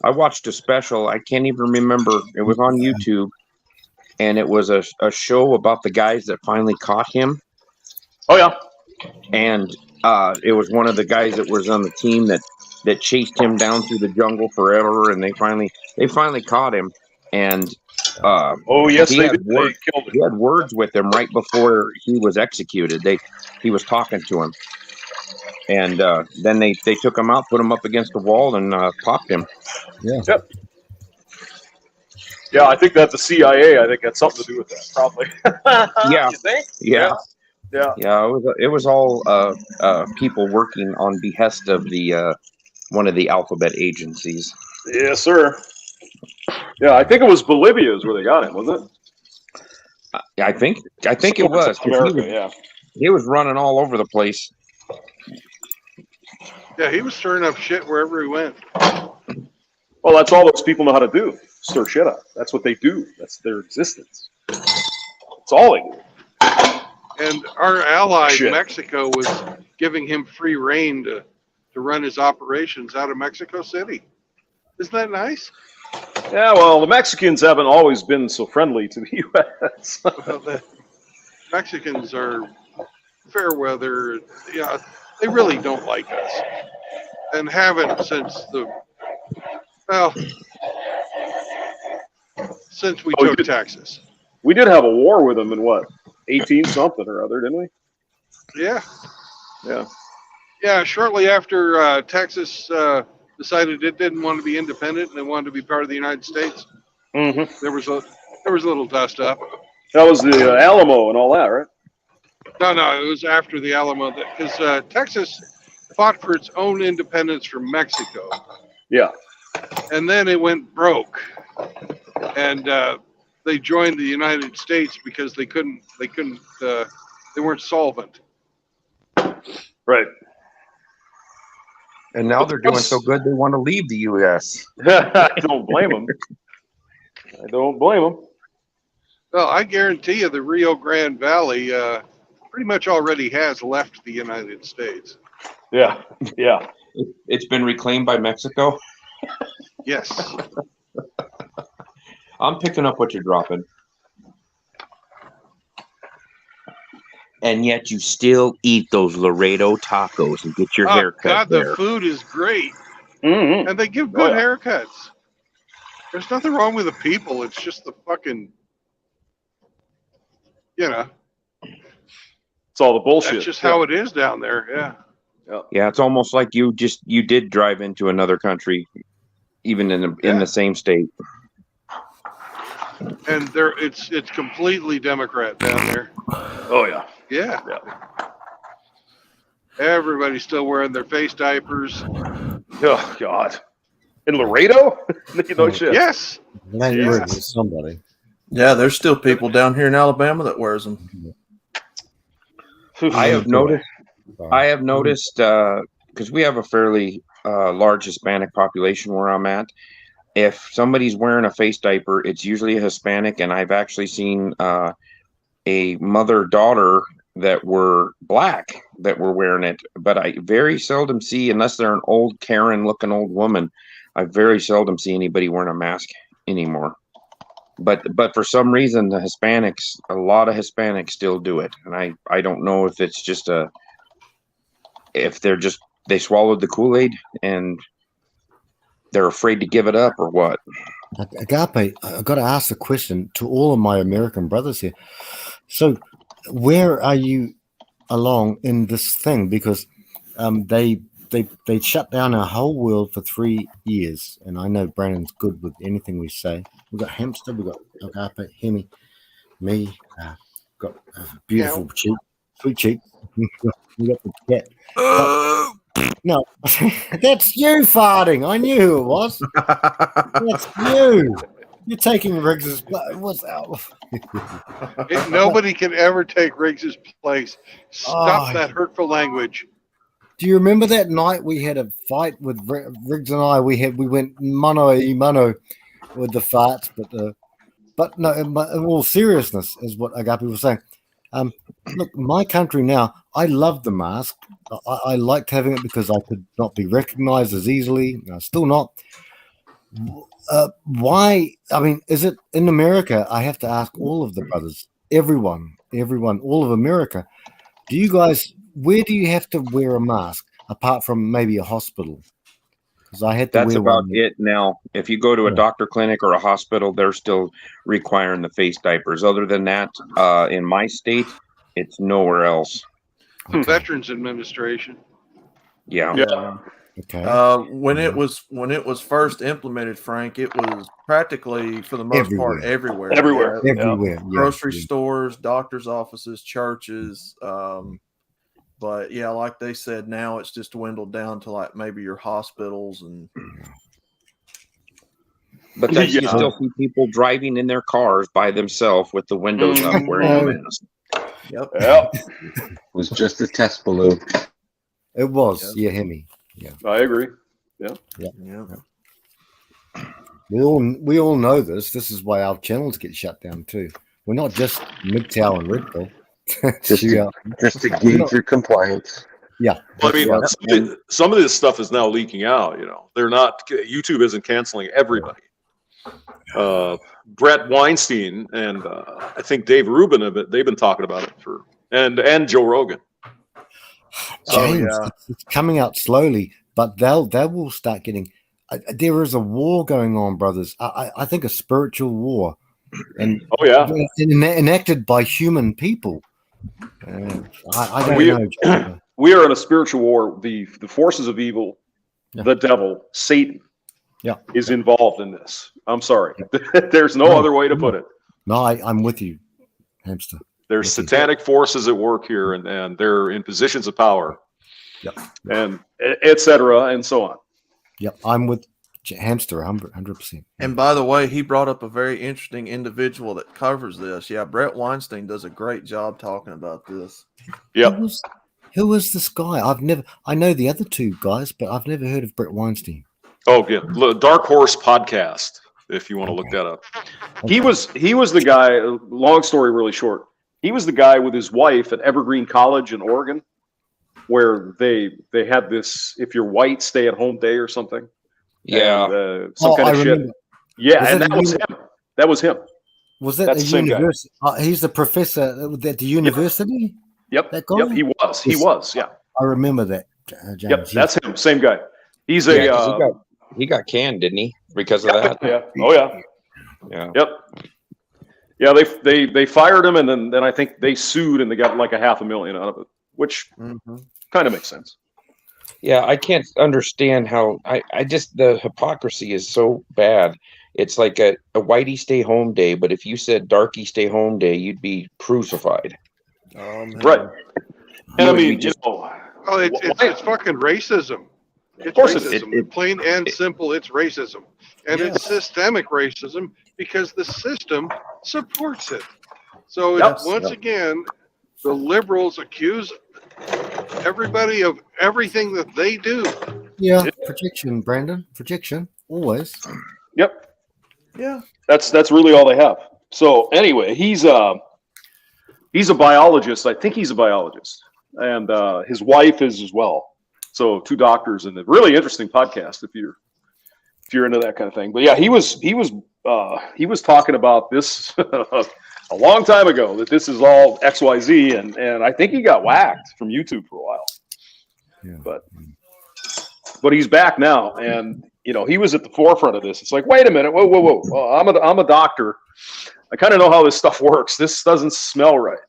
K: I watched a special. I can't even remember. It was on YouTube, and it was a show about the guys that finally caught him.
L: Oh yeah.
K: And it was one of the guys that was on the team that chased him down through the jungle forever, and they finally caught him. And
L: yes,
K: he had words with him right before he was executed. He was talking to him, and then they took him out, put him up against the wall, and popped him.
B: Yeah.
L: Yep. Yeah, I think that the CIA, had something to do with that, probably.
K: Yeah.
L: You think?
K: Yeah.
L: Yeah.
K: Yeah. It was all people working on behest of the one of the alphabet agencies.
L: Yes, sir. Yeah, I think it was Bolivia is where they got him, wasn't it?
K: I think it was.
L: America,
K: he was running all over the place.
A: Yeah, he was stirring up shit wherever he went.
L: Well, that's all those people know how to do. Stir shit up. That's what they do. That's their existence. That's all they do.
A: And our ally, Mexico, was giving him free reign to run his operations out of Mexico City. Isn't that nice?
L: Yeah, well, the Mexicans haven't always been so friendly to the U.S.
A: Well, the Mexicans are fair weather. Yeah, they really don't like us, and haven't since since we took Texas.
L: We did have a war with them in what, 18 something or other, didn't we?
A: Yeah.
L: Yeah.
A: Yeah. Shortly after Texas decided it didn't want to be independent and it wanted to be part of the United States.
L: Mm-hmm.
A: There was a little dust up.
L: That was the Alamo and all that, right?
A: No, it was after the Alamo because Texas fought for its own independence from Mexico.
L: Yeah.
A: And then it went broke, and they joined the United States because they weren't solvent.
L: Right.
K: And now they're doing so good they want to leave the U.S.
L: I don't blame them.
A: Well, I guarantee you the Rio Grande Valley pretty much already has left the United States.
L: Yeah.
K: It's been reclaimed by Mexico?
A: Yes.
K: I'm picking up what you're dropping. And yet you still eat those Laredo tacos and get your haircut
A: God,
K: there.
A: the food is great.
L: Mm-hmm.
A: And they give good haircuts. There's nothing wrong with the people. It's just the fucking,
L: It's all the bullshit.
A: That's just how it is down there. Yeah.
K: Yeah, it's almost like you did drive into another country, even in the same state.
A: and it's completely Democrat down there.
L: Oh yeah.
A: Yeah,
L: Yeah.
A: everybody's still wearing their face diapers.
L: Oh God. In Laredo? No shit.
A: Yes,
B: That
A: Yeah.
B: is somebody.
G: Yeah, there's still people down here in Alabama that wears them.
K: I have noticed. I have noticed because we have a fairly large Hispanic population where I'm at. If somebody's wearing a face diaper, it's usually a Hispanic, and I've actually seen a mother-daughter that were black that were wearing it. But I very seldom see, unless they're an old Karen-looking old woman, I very seldom see anybody wearing a mask anymore. But for some reason, the Hispanics, a lot of Hispanics still do it, and I don't know if it's just if they swallowed the Kool-Aid and they're afraid to give it up or what.
B: Agape, I got to ask the question to all of my American brothers here. So, where are you along in this thing? Because they shut down our whole world for 3 years, and I know Brandon's good with anything we say. We've got Hamster, we've got Agape, Hemi, me, got beautiful cheek, sweet cheek. We got the cat. No, that's you farting. I knew who it was. That's you. You're taking Riggs's place. What's that?
A: Nobody can ever take Riggs's place. Stop that hurtful language.
B: Do you remember that night we had a fight with Riggs and I? We went mano a mano with the farts, but no. In all seriousness, is what Agape was saying. Look, my country now, I love the mask. I liked having it because I could not be recognized as easily. Still not. Why? I mean, is it in America? I have to ask all of the brothers, everyone, all of America. Do you guys? Where do you have to wear a mask apart from maybe a hospital? Because I had to.
K: That's
B: wear
K: about
B: one.
K: it now. If you go to a doctor clinic or a hospital, they're still requiring the face diapers. Other than that, in my state, it's nowhere else.
B: Okay.
A: Veterans Administration.
K: Yeah.
B: Okay.
G: When it was first implemented, Frank, it was practically for the most part everywhere.
L: Everywhere.
B: Everywhere.
G: Grocery stores, doctors' offices, churches. But yeah, like they said, now it's just dwindled down to like maybe your hospitals and.
K: But then you still see people driving in their cars by themselves with the windows up wearing a mask.
G: Yep.
F: It was just a test balloon.
B: It was. Yeah, Hemi. Yeah.
L: I agree. Yeah.
B: We all know this. This is why our channels get shut down too. We're not just MGTOW and Red Bull.
F: Just to gauge your compliance.
B: Yeah.
L: Well, I mean, some of this stuff is now leaking out. They're not. YouTube isn't canceling everybody. Brett Weinstein and I think Dave Rubin they've been talking about it and Joe Rogan.
B: James, it's coming out slowly, but they will start getting. There is a war going on, brothers. I think a spiritual war, and enacted by human people. I don't know.
L: We are in a spiritual war. The forces of evil, the devil, Satan, is involved in this. I'm sorry. There's no other way to put it.
B: No, I'm with you, Hamster.
L: There's satanic forces at work here, and they're in positions of power, and et cetera, and so on.
B: Yep, I'm with Hamster 100%.
G: And by the way, he brought up a very interesting individual that covers this. Yeah, Brett Weinstein does a great job talking about this.
L: Yep.
B: Who is this guy? I know the other two guys, but I've never heard of Brett Weinstein.
L: Oh, yeah, Dark Horse Podcast. If you want to look that up, he was the guy. Long story, really short. He was the guy with his wife at Evergreen College in Oregon, where they had this "if you're white, stay at home" day or something.
K: Yeah,
L: and, some kind of shit. Yeah, and that was him. That was him.
B: Was that a university? He's the professor at the university.
L: Yep.
B: That guy?
L: Yep. He was. He was. Yeah.
B: I remember that. James.
L: Yep. That's him. Same guy. He's
K: he got canned, didn't he? Because of that.
L: Yeah. Oh yeah.
K: Yeah.
L: Yep. Yeah. They fired him, and then I think they sued, and they got like $500,000 out of it, which kind of makes sense.
K: Yeah, I can't understand how I just the hypocrisy is so bad. it's like a whitey stay home day, but if you said darky stay home day, you'd be crucified.
L: Right. And I mean,
A: well, it's fucking racism. It's
L: course it
A: racism.
K: is.
A: Plain and simple, it's racism. And it's systemic racism because the system supports it. So once again, the liberals accuse everybody of everything that they do.
B: Yeah, projection, Brandon. Projection, always.
L: Yep. Yeah. That's really all they have. So anyway, he's a biologist. I think he's a biologist, and his wife is as well. So two doctors, and a really interesting podcast if you're into that kind of thing. But yeah, he was talking about this a long time ago, that this is all XYZ, and I think he got whacked from YouTube for a while. Yeah. But he's back now, and he was at the forefront of this. It's like, wait a minute, whoa. I'm a doctor. I kind of know how this stuff works. This doesn't smell right.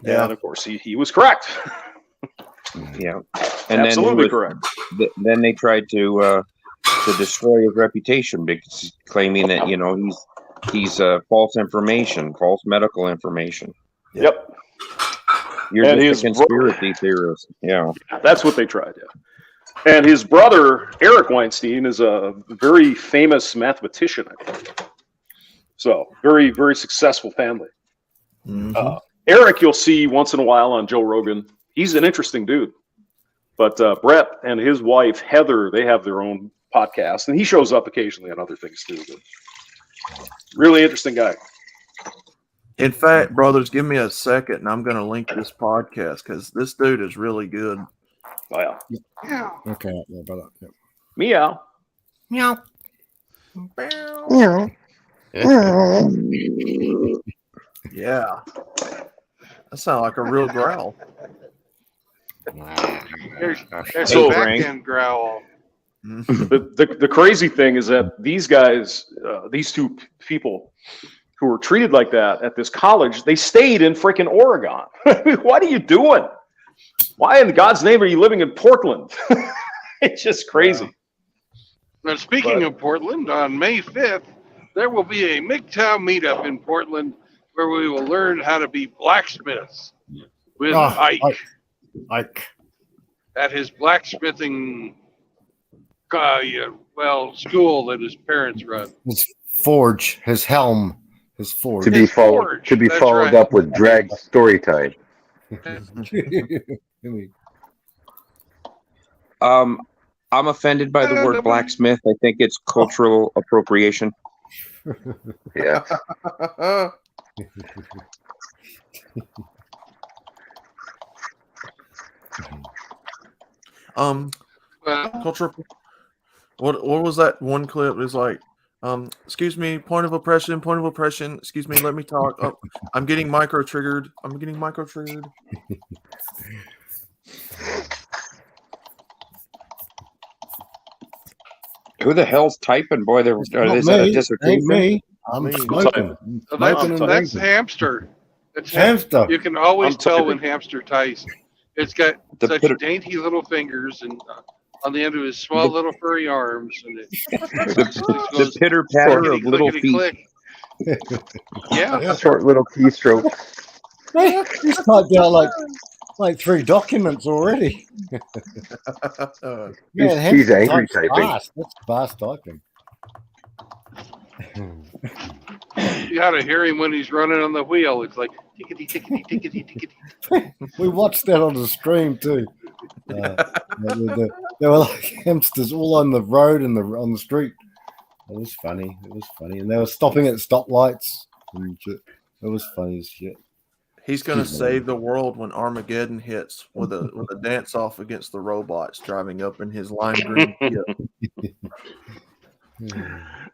L: Yeah. And of course, he was correct.
K: Yeah, and
L: absolutely correct.
K: Then they tried to destroy his reputation because claiming that he's false information, false medical information.
L: Yep.
K: You're just a conspiracy theorist. Yeah,
L: that's what they tried. Yeah. And his brother Eric Weinstein is a very famous mathematician, I think. So very, very successful family. Mm-hmm. Eric, you'll see once in a while on Joe Rogan. He's an interesting dude. But Brett and his wife, Heather, they have their own podcast. And he shows up occasionally on other things, too. But really interesting guy.
M: In fact, brothers, give me a second, and I'm going to link this podcast because this dude is really good.
L: Oh,
A: yeah.
B: Okay, yeah, brother. Yeah.
L: Meow.
B: Meow.
M: Meow. Yeah. That sounds like a real growl.
A: There's a back-end growl.
L: The crazy thing is that these guys, these two people who were treated like that at this college, they stayed in freaking Oregon. What are you doing? Why in God's name are you living in Portland? It's just crazy.
A: Now, speaking of Portland, on May 5th, there will be a MGTOW meetup in Portland where we will learn how to be blacksmiths with Ike. At his blacksmithing, school that his parents run.
B: His forge, his helm, his forge.
F: To be followed up with drag story time.
K: I'm offended by the word blacksmith. I think it's cultural appropriation.
F: Yeah.
M: Cultural. What was that one clip? It was like, excuse me, point of oppression. Excuse me, let me talk. Oh, I'm getting micro triggered.
K: Who the hell's typing? Boy, is that a dissertation?
B: Ain't me. I'm smoking.
A: That's Hamster. It's
B: Hamster.
A: You can always tell when Hamster types. It's got such dainty little fingers and on the end of his small little furry arms, and
K: the pitter patter of little feet.
A: Yeah,
F: short little keystroke.
B: He's typed out like 3 documents already.
F: He's angry typing.
B: Fast. That's fast typing.
A: You ought to hear him when he's running on the wheel. It's like tickety tickety tickety tickety.
B: We watched that on the stream too. They were like hamsters all on the road and on the street. It was funny. And they were stopping at stoplights and shit. It was funny as shit.
M: He's gonna save the world when Armageddon hits with a dance off against the robots driving up in his lime green Jeep.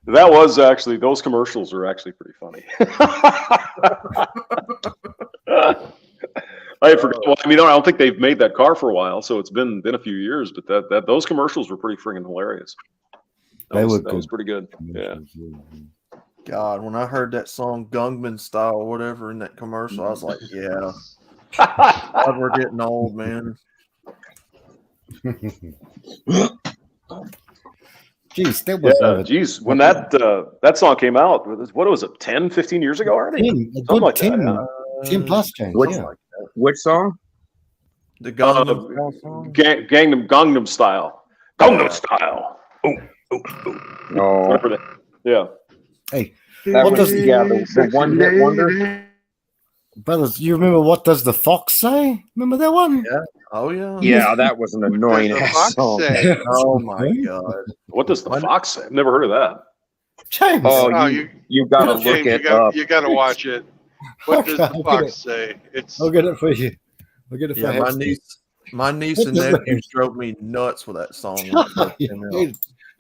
L: That was actually, those commercials are actually pretty funny. I forgot. Well, I don't think they've made that car for a while, so it's been a few years. But those commercials were pretty friggin' hilarious. That was pretty good. Yeah.
M: God, when I heard that song Gungman Style or whatever in that commercial, I was like, yeah. God, we're getting old, man.
B: Jeez, that was over.
L: Geez, when that song came out, what was it, 10, 15 years ago already?
B: 10, a
L: Something
B: good
L: like
B: 10,
L: that.
B: 10 plus change.
K: Which,
B: Yeah.
K: which song?
G: The Gangnam Style song?
L: Gangnam Style. Gangnam Style.
K: No.
L: Whatever that. Yeah.
B: Hey,
K: That
B: what
K: was,
B: does
K: yeah, the one hit wonder.
B: brothers? You remember what does the fox say? Remember that one?
G: Yeah. Oh yeah.
K: Yeah, that was an annoying
A: Does the
K: ass
A: fox
K: song.
A: say?
G: Oh my god.
L: What does the fox say? I've never heard of that.
B: James.
K: Oh,
A: Oh,
K: you gotta look
A: James,
K: it up.
A: you gotta watch it. What does
B: Okay,
A: the
B: I'll get
A: fox
B: it.
A: say? It's
B: I'll get it for you. I'll get it for
G: Yeah, my
B: Hexty.
G: niece
B: What
G: and
B: does that-
G: nephews drove me nuts with that song. When it first came out.
B: Dude,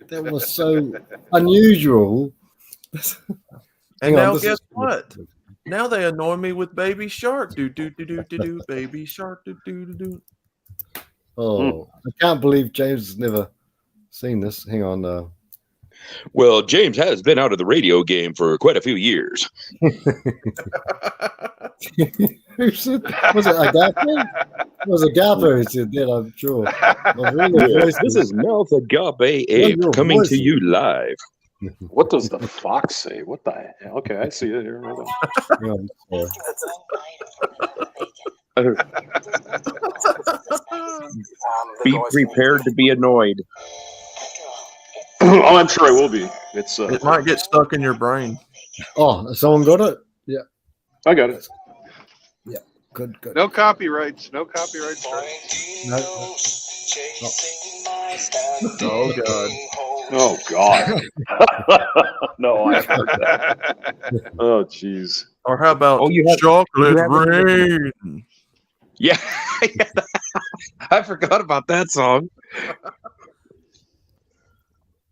B: that was so unusual.
G: And
B: Hang on,
G: now
B: this
G: guess
B: is-
G: what? Now they annoy me with Baby Shark. Do do do do do do. Baby Shark. Do do do do.
B: Oh, I can't believe James has never seen this. Hang on.
N: Well, James has been out of the radio game for quite a few years.
B: Who said? Was it Agape? It was Agape who said that, I'm sure. Of all the
N: Yes,
B: voices-
N: this is Mouth Agape
B: Well,
N: Ape
B: your
N: coming to
B: voices.
N: you live.
L: What does the fox say? What the hell? Okay, I see it here. Hold on.
B: Yeah, I'm sorry.
K: Be prepared to be annoyed.
L: Oh, I'm sure I will be. It's
G: It might get stuck in your brain.
B: Oh, someone got it? Yeah.
L: I got it.
B: Yeah. Good, good.
A: no copyrights. No copyrights.
B: No.
G: Oh god.
L: Oh God. No, I heard that. Oh jeez.
G: Or how about
K: Oh, you have-
G: chocolate
K: you have-
G: rain?
K: Yeah, I forgot about that song.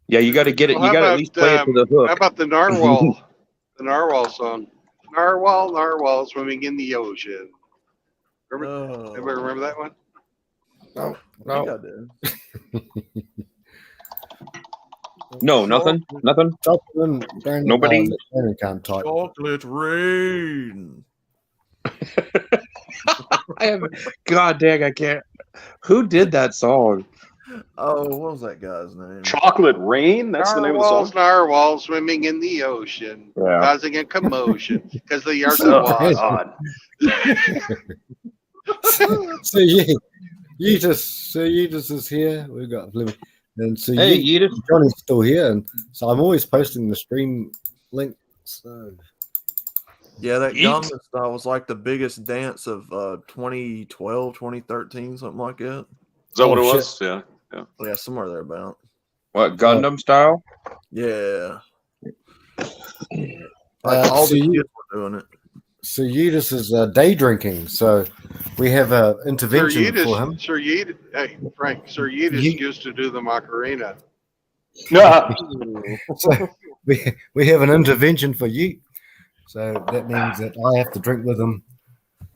K: Yeah, you got to get it.
A: Well,
K: You
A: how
K: got to at
A: about,
K: least play it to the
A: How
K: hook.
A: about the narwhal? The narwhal song. Narwhal, narwhal swimming in the ocean. Remember? Everybody remember that one?
B: No,
G: I think
B: no.
G: I did.
K: No, nothing. Nobody?
B: Can't type.
G: Chocolate rain.
K: I have. God dang, I can't. Who did that song?
G: Oh, what was that guy's name?
L: Chocolate rain? That's the name of the
A: Narwhals,
L: song?
A: narwhals swimming in the ocean,
K: Yeah.
A: causing a commotion because they are
L: Oh,
A: the
L: God.
B: So yeah, Yeetus is here. We've got Fleming. And so
K: Hey, Yeetus.
B: Johnny's still here, and so I'm always posting the stream link. So
G: Yeah, that
L: Yeet.
G: Gangnam Style was like the biggest dance of 2012, 2013, something like that.
L: Is that what
B: Oh,
L: it
B: shit.
L: was? Yeah.
G: Yeah, somewhere there about.
K: What, Gundam style?
G: Yeah. Like all
B: so
G: the
B: you-
G: kids were doing it.
B: So Yeetus is day drinking. So we have a
A: Sir
B: intervention for him.
A: Yeetus, Sir Yeetus, hey Frank, Sir Yeetus used to do the Macarena.
L: No.
B: So we have an intervention for Yeet. So that means that I have to drink with him,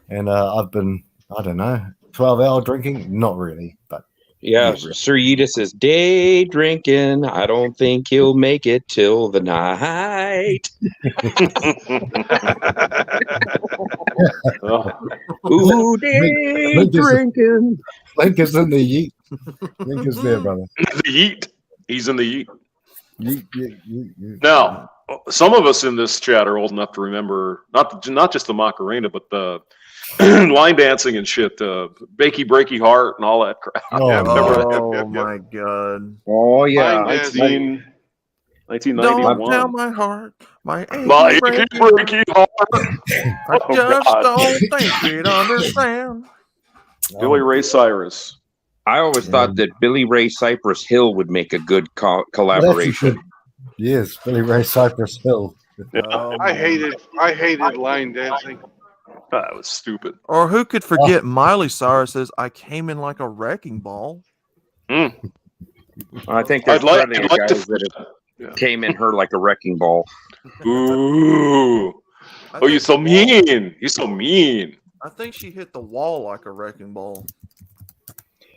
B: and I've been 12-hour drinking. Not really, but
N: Yeah, Sir Yeetus is day drinking. I don't think he'll make it till the night. Ooh, day
B: Link is-
N: drinking.
B: Link is in the Yeet. Link is there, brother.
L: The yeet. He's in the yeet.
B: Yeet.
L: Now, some of us in this chat are old enough to remember not just the Macarena, but the line dancing and shit, Bakey Breaky Heart and all that crap.
B: Oh,
L: Yeah, remember that?
G: Oh my god.
K: Oh, yeah.
A: Line dancing.
L: 1991.
G: Don't tell my heart. My
L: My
G: achy
L: achy
G: breaky
L: breaky heart.
G: I
L: Oh,
G: just
L: God.
G: don't think you'd understand.
L: Billy Ray Cyrus.
K: I always thought that Billy Ray Cypress Hill would make a good collaboration.
B: Yes, Billy Ray Cypress Hill.
G: Oh,
A: I hated line dancing.
L: That was stupid.
G: Or who could forget Miley Cyrus says, I came in like a wrecking ball.
K: I think there's
L: I'd like
K: plenty of guys
L: to.
K: that have came in her like a wrecking ball.
L: Ooh. Oh, you're so mean. You're so mean.
G: I think she hit the wall like a wrecking ball.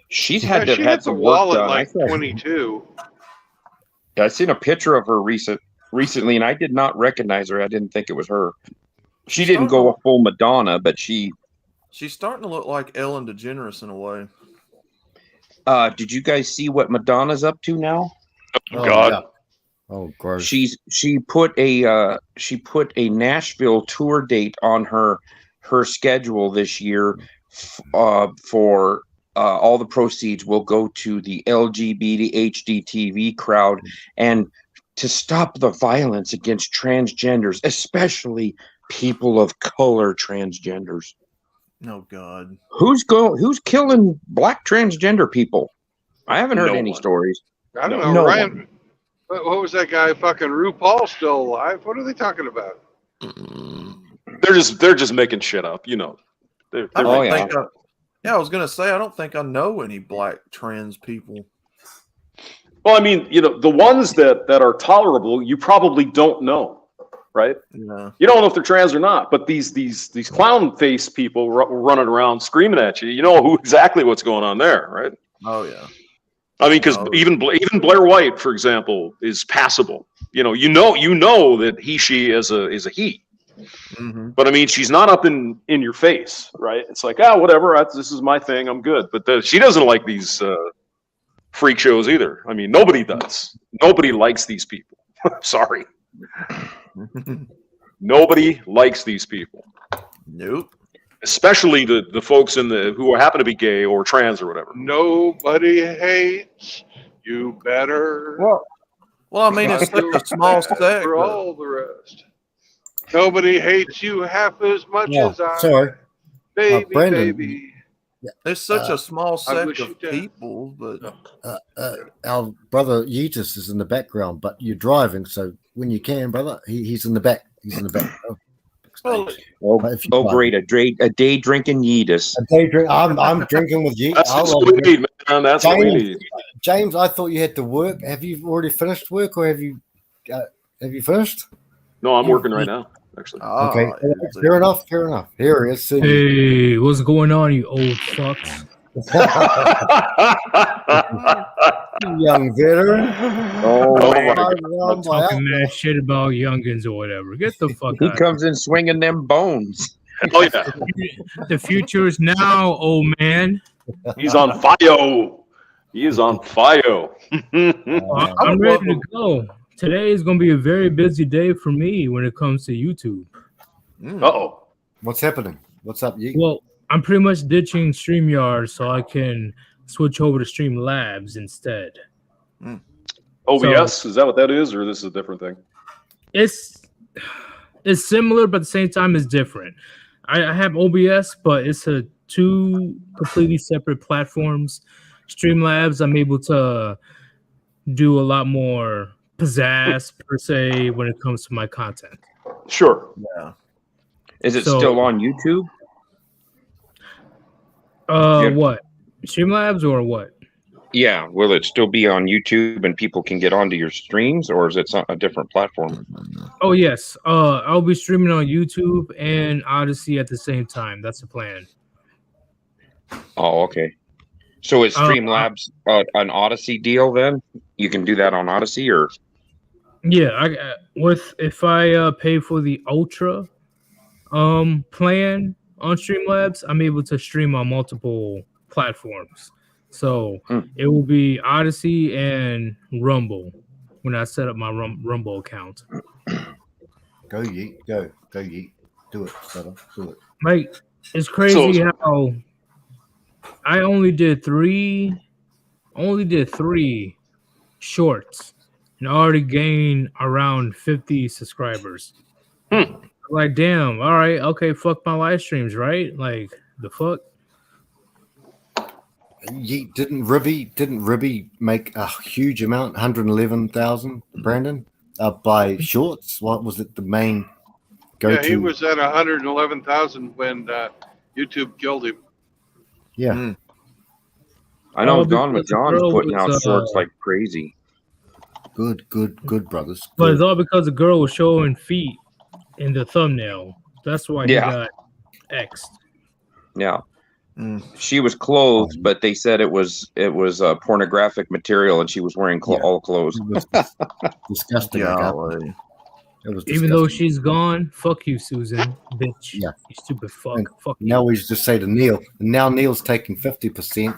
K: She's had to
A: she
K: have had
A: hit the
K: some
A: wall
K: work
A: at
K: done.
A: like 22.
K: I seen a picture of her recently, and I did not recognize her. I didn't think it was her. She didn't go a full Madonna, but she's
G: starting to look like Ellen DeGeneres in a way.
K: Did you guys see what Madonna's up to now?
L: Oh, God.
B: Yeah. Oh, gross.
K: She put a Nashville tour date on her schedule this year. For all the proceeds will go to the LGBT HDTV crowd and to stop the violence against transgenders, especially people of color transgenders.
G: Oh God.
K: Who's killing black transgender people? I haven't heard any stories.
A: I don't know,
K: No
A: Ryan.
K: one.
A: What was that guy? Fucking RuPaul still alive? What are they talking about?
L: They're just making shit up, you know.
G: I don't think. I was gonna say I don't think I know any black trans people.
L: Well, I mean, you know, the ones that are tolerable, you probably don't know, right?
G: Yeah.
L: You don't know if they're trans or not. But these clown face people running around screaming at you, you know exactly what's going on there, right?
G: Oh yeah.
L: I mean, because even Blair White, for example, is passable. You know that she is a he.
G: Mm-hmm.
L: But I mean, she's not up in your face, right? It's like, whatever. This is my thing. I'm good. But she doesn't like these freak shows either. I mean, nobody does. Nobody likes these people. Sorry. Nobody likes these people.
G: Nope.
L: Especially the folks who happen to be gay or trans or whatever.
A: Nobody hates you better.
G: Well, I mean, it's such a small sect.
A: For all the rest. Nobody hates you half as much as I.
B: Sorry.
A: Baby,
B: Brandon,
A: baby.
G: There's such a small
A: I
G: sect
A: wish
G: of
A: you did.
G: people, but
B: our brother Yeetus is in the background, but you're driving, so when you can, brother, he's in the back. He's in the back.
K: Great, a day drinking Yeetus.
B: A day drink. I'm drinking with you.
L: That's what we need, man. That's what we need.
B: James, I thought you had to work. Have you already finished work, or have you finished?
L: No, I'm working right now, actually.
B: Okay, fair enough. Here it is.
O: Hey, what's going on, you old fucks?
B: Young veteran.
O: Talking that shit about youngins or whatever. Get the fuck
K: He
O: out.
K: comes in swinging them bones.
L: Oh yeah.
O: The future is now, old man.
L: He's on fire. He is on fire.
O: I'm ready to go. Today is going to be a very busy day for me when it comes to YouTube.
L: Uh-oh.
B: What's happening? What's up, Yeet?
O: Well, I'm pretty much ditching StreamYard so I can switch over to Streamlabs instead.
L: OBS, is that what that is, or this is a different thing?
O: It's similar, but at the same time, it's different. I have OBS, but it's two completely separate platforms. Streamlabs, I'm able to do a lot more pizzazz per se when it comes to my content.
L: Sure.
G: Yeah.
K: Is it still on YouTube?
O: What? Streamlabs or what?
K: Yeah. Will it still be on YouTube and people can get onto your streams, or is it a different platform?
O: Oh yes. I'll be streaming on YouTube and Odyssey at the same time. That's the plan.
K: Oh, okay. So is Streamlabs an Odyssey deal then? You can do that on Odyssey, or?
O: Yeah, if I pay for the Ultra plan on Streamlabs, I'm able to stream on multiple platforms. So it will be Odyssey and Rumble when I set up my Rumble account.
B: Go Yeet, go Yeet. Do it, brother. Do it.
O: Like, it's crazy how I only did three shorts and I already gained around 50 subscribers. Like, damn, all right, okay, fuck my live streams, right? Like, the fuck?
B: Yeet, didn't Ribby make a huge amount, 111,000, Brandon, by shorts? What was it, the main go-to?
A: Yeah, he was at 111,000 when YouTube killed him.
B: Yeah.
K: I know Gone with John's putting out shorts like crazy.
B: Good, brothers. Good.
O: But it's all because the girl was showing feet in the thumbnail. That's why he got X'd.
K: Yeah. She was clothed, but they said it was pornographic material, and she was wearing all clothes.
B: Disgusting.
K: Yeah.
B: It was
O: Even though she's gone, fuck you, Susan, bitch.
B: Yeah.
O: You stupid fuck. Fuck
B: now we just say to Neil, and now Neil's taking 50%,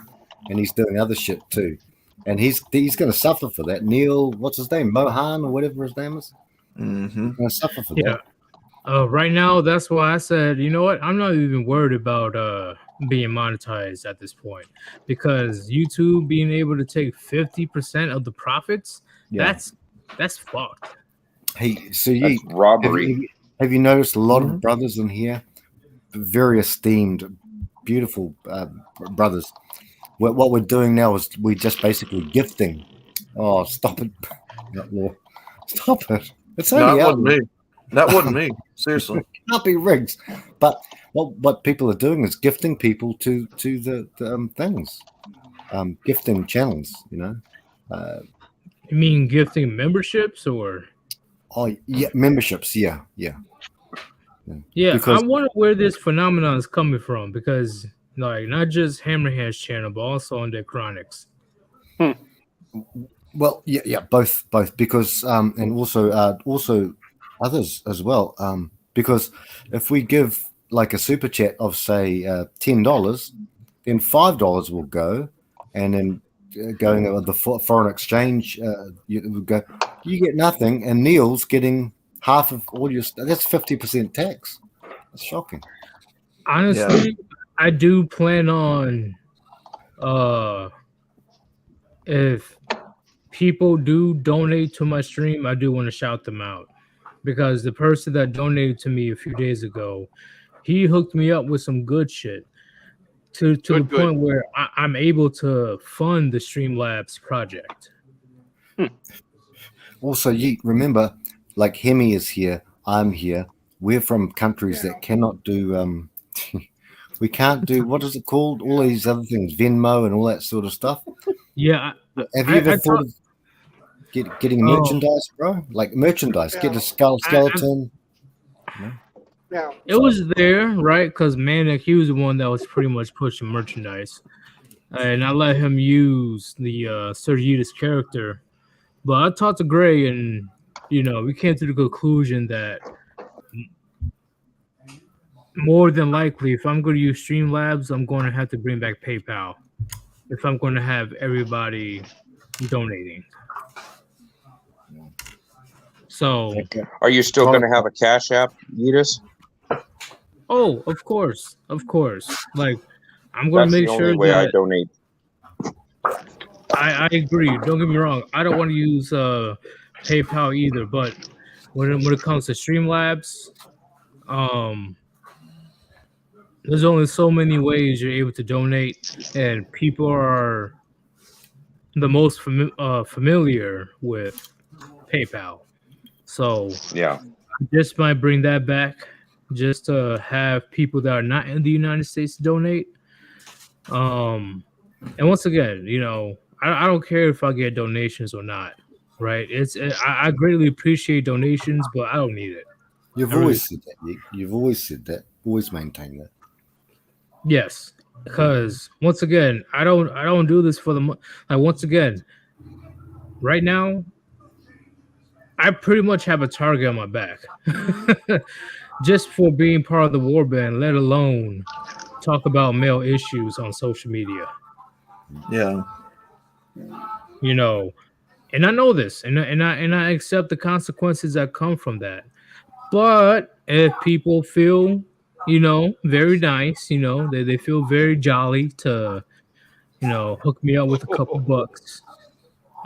B: and he's doing other shit too. and he's going to suffer for that. Neil, what's his name, Mohan or whatever his name is,
G: Mm-hmm.
B: going to suffer for
O: Yeah.
B: that.
O: Right now, that's why I said, you know what? I'm not even worried about being monetized at this point, because YouTube being able to take 50% of the profits,
B: Yeah.
O: that's fucked.
B: Hey, so
K: That's robbery.
B: Have you noticed a lot
G: Mhm.
B: of brothers in here, very esteemed, beautiful brothers? What we're doing now is we're just basically gifting. Oh, stop it, Outlaw! Stop it! It's
G: No,
B: only
G: that wasn't
B: Outlaw.
G: me. That wasn't me. Seriously.
B: Can't be rigged. But what people are doing is gifting people to the things, gifting channels. You know.
O: You mean gifting memberships or?
B: Oh yeah, memberships. Yeah.
O: Yeah,
B: Because
O: I wonder where this phenomenon is coming from, because like not just Hammerhand's channel, but also on the Chronics.
B: well, yeah, both because and also others as well. Because if we give like a super chat of say $10, then $5 will go, and then going with the foreign exchange, you would go. You get nothing, and Neil's getting half of all your. That's 50% tax. That's shocking.
O: Honestly, I do plan on if people do donate to my stream, I do want to shout them out, because the person that donated to me a few days ago, he hooked me up with some good shit to the point where I'm able to fund the Streamlabs project.
B: Also, remember, like Hemi is here, I'm here. We're from countries that cannot do. We can't do, what is it called? All these other things, Venmo and all that sort of stuff.
O: Yeah.
B: Have you ever thought of getting merchandise, bro? Like merchandise, get a skeleton.
O: Yeah. It was there, right? Because Manic, he was the one that was pretty much pushing merchandise. And I let him use the Sergitas character. But I talked to Gray, and we came to the conclusion that more than likely, if I'm going to use Streamlabs, I'm going to have to bring back PayPal if I'm going to have everybody donating. So,
K: Are you still going to have a Cash App, Yeetus?
O: oh, of course. Like, I'm going to make
K: the
O: sure
K: only way
O: that
K: I donate.
O: I agree. Don't get me wrong. I don't want to use PayPal either, but when it comes to Streamlabs, there's only so many ways you're able to donate, and people are the most familiar with PayPal. So
K: yeah,
O: I just might bring that back just to have people that are not in the United States donate. And once again, I don't care if I get donations or not, right? I greatly appreciate donations, but I don't need it.
B: You've always said that. You've always said that. Always maintained that.
O: Yes, because once again, I don't do this for the like. Once again, right now, I pretty much have a target on my back, just for being part of the war band. Let alone talk about male issues on social media.
G: Yeah.
O: And I know this, and I accept the consequences that come from that. But if people feel, very nice, they feel very jolly to, hook me up with a couple bucks,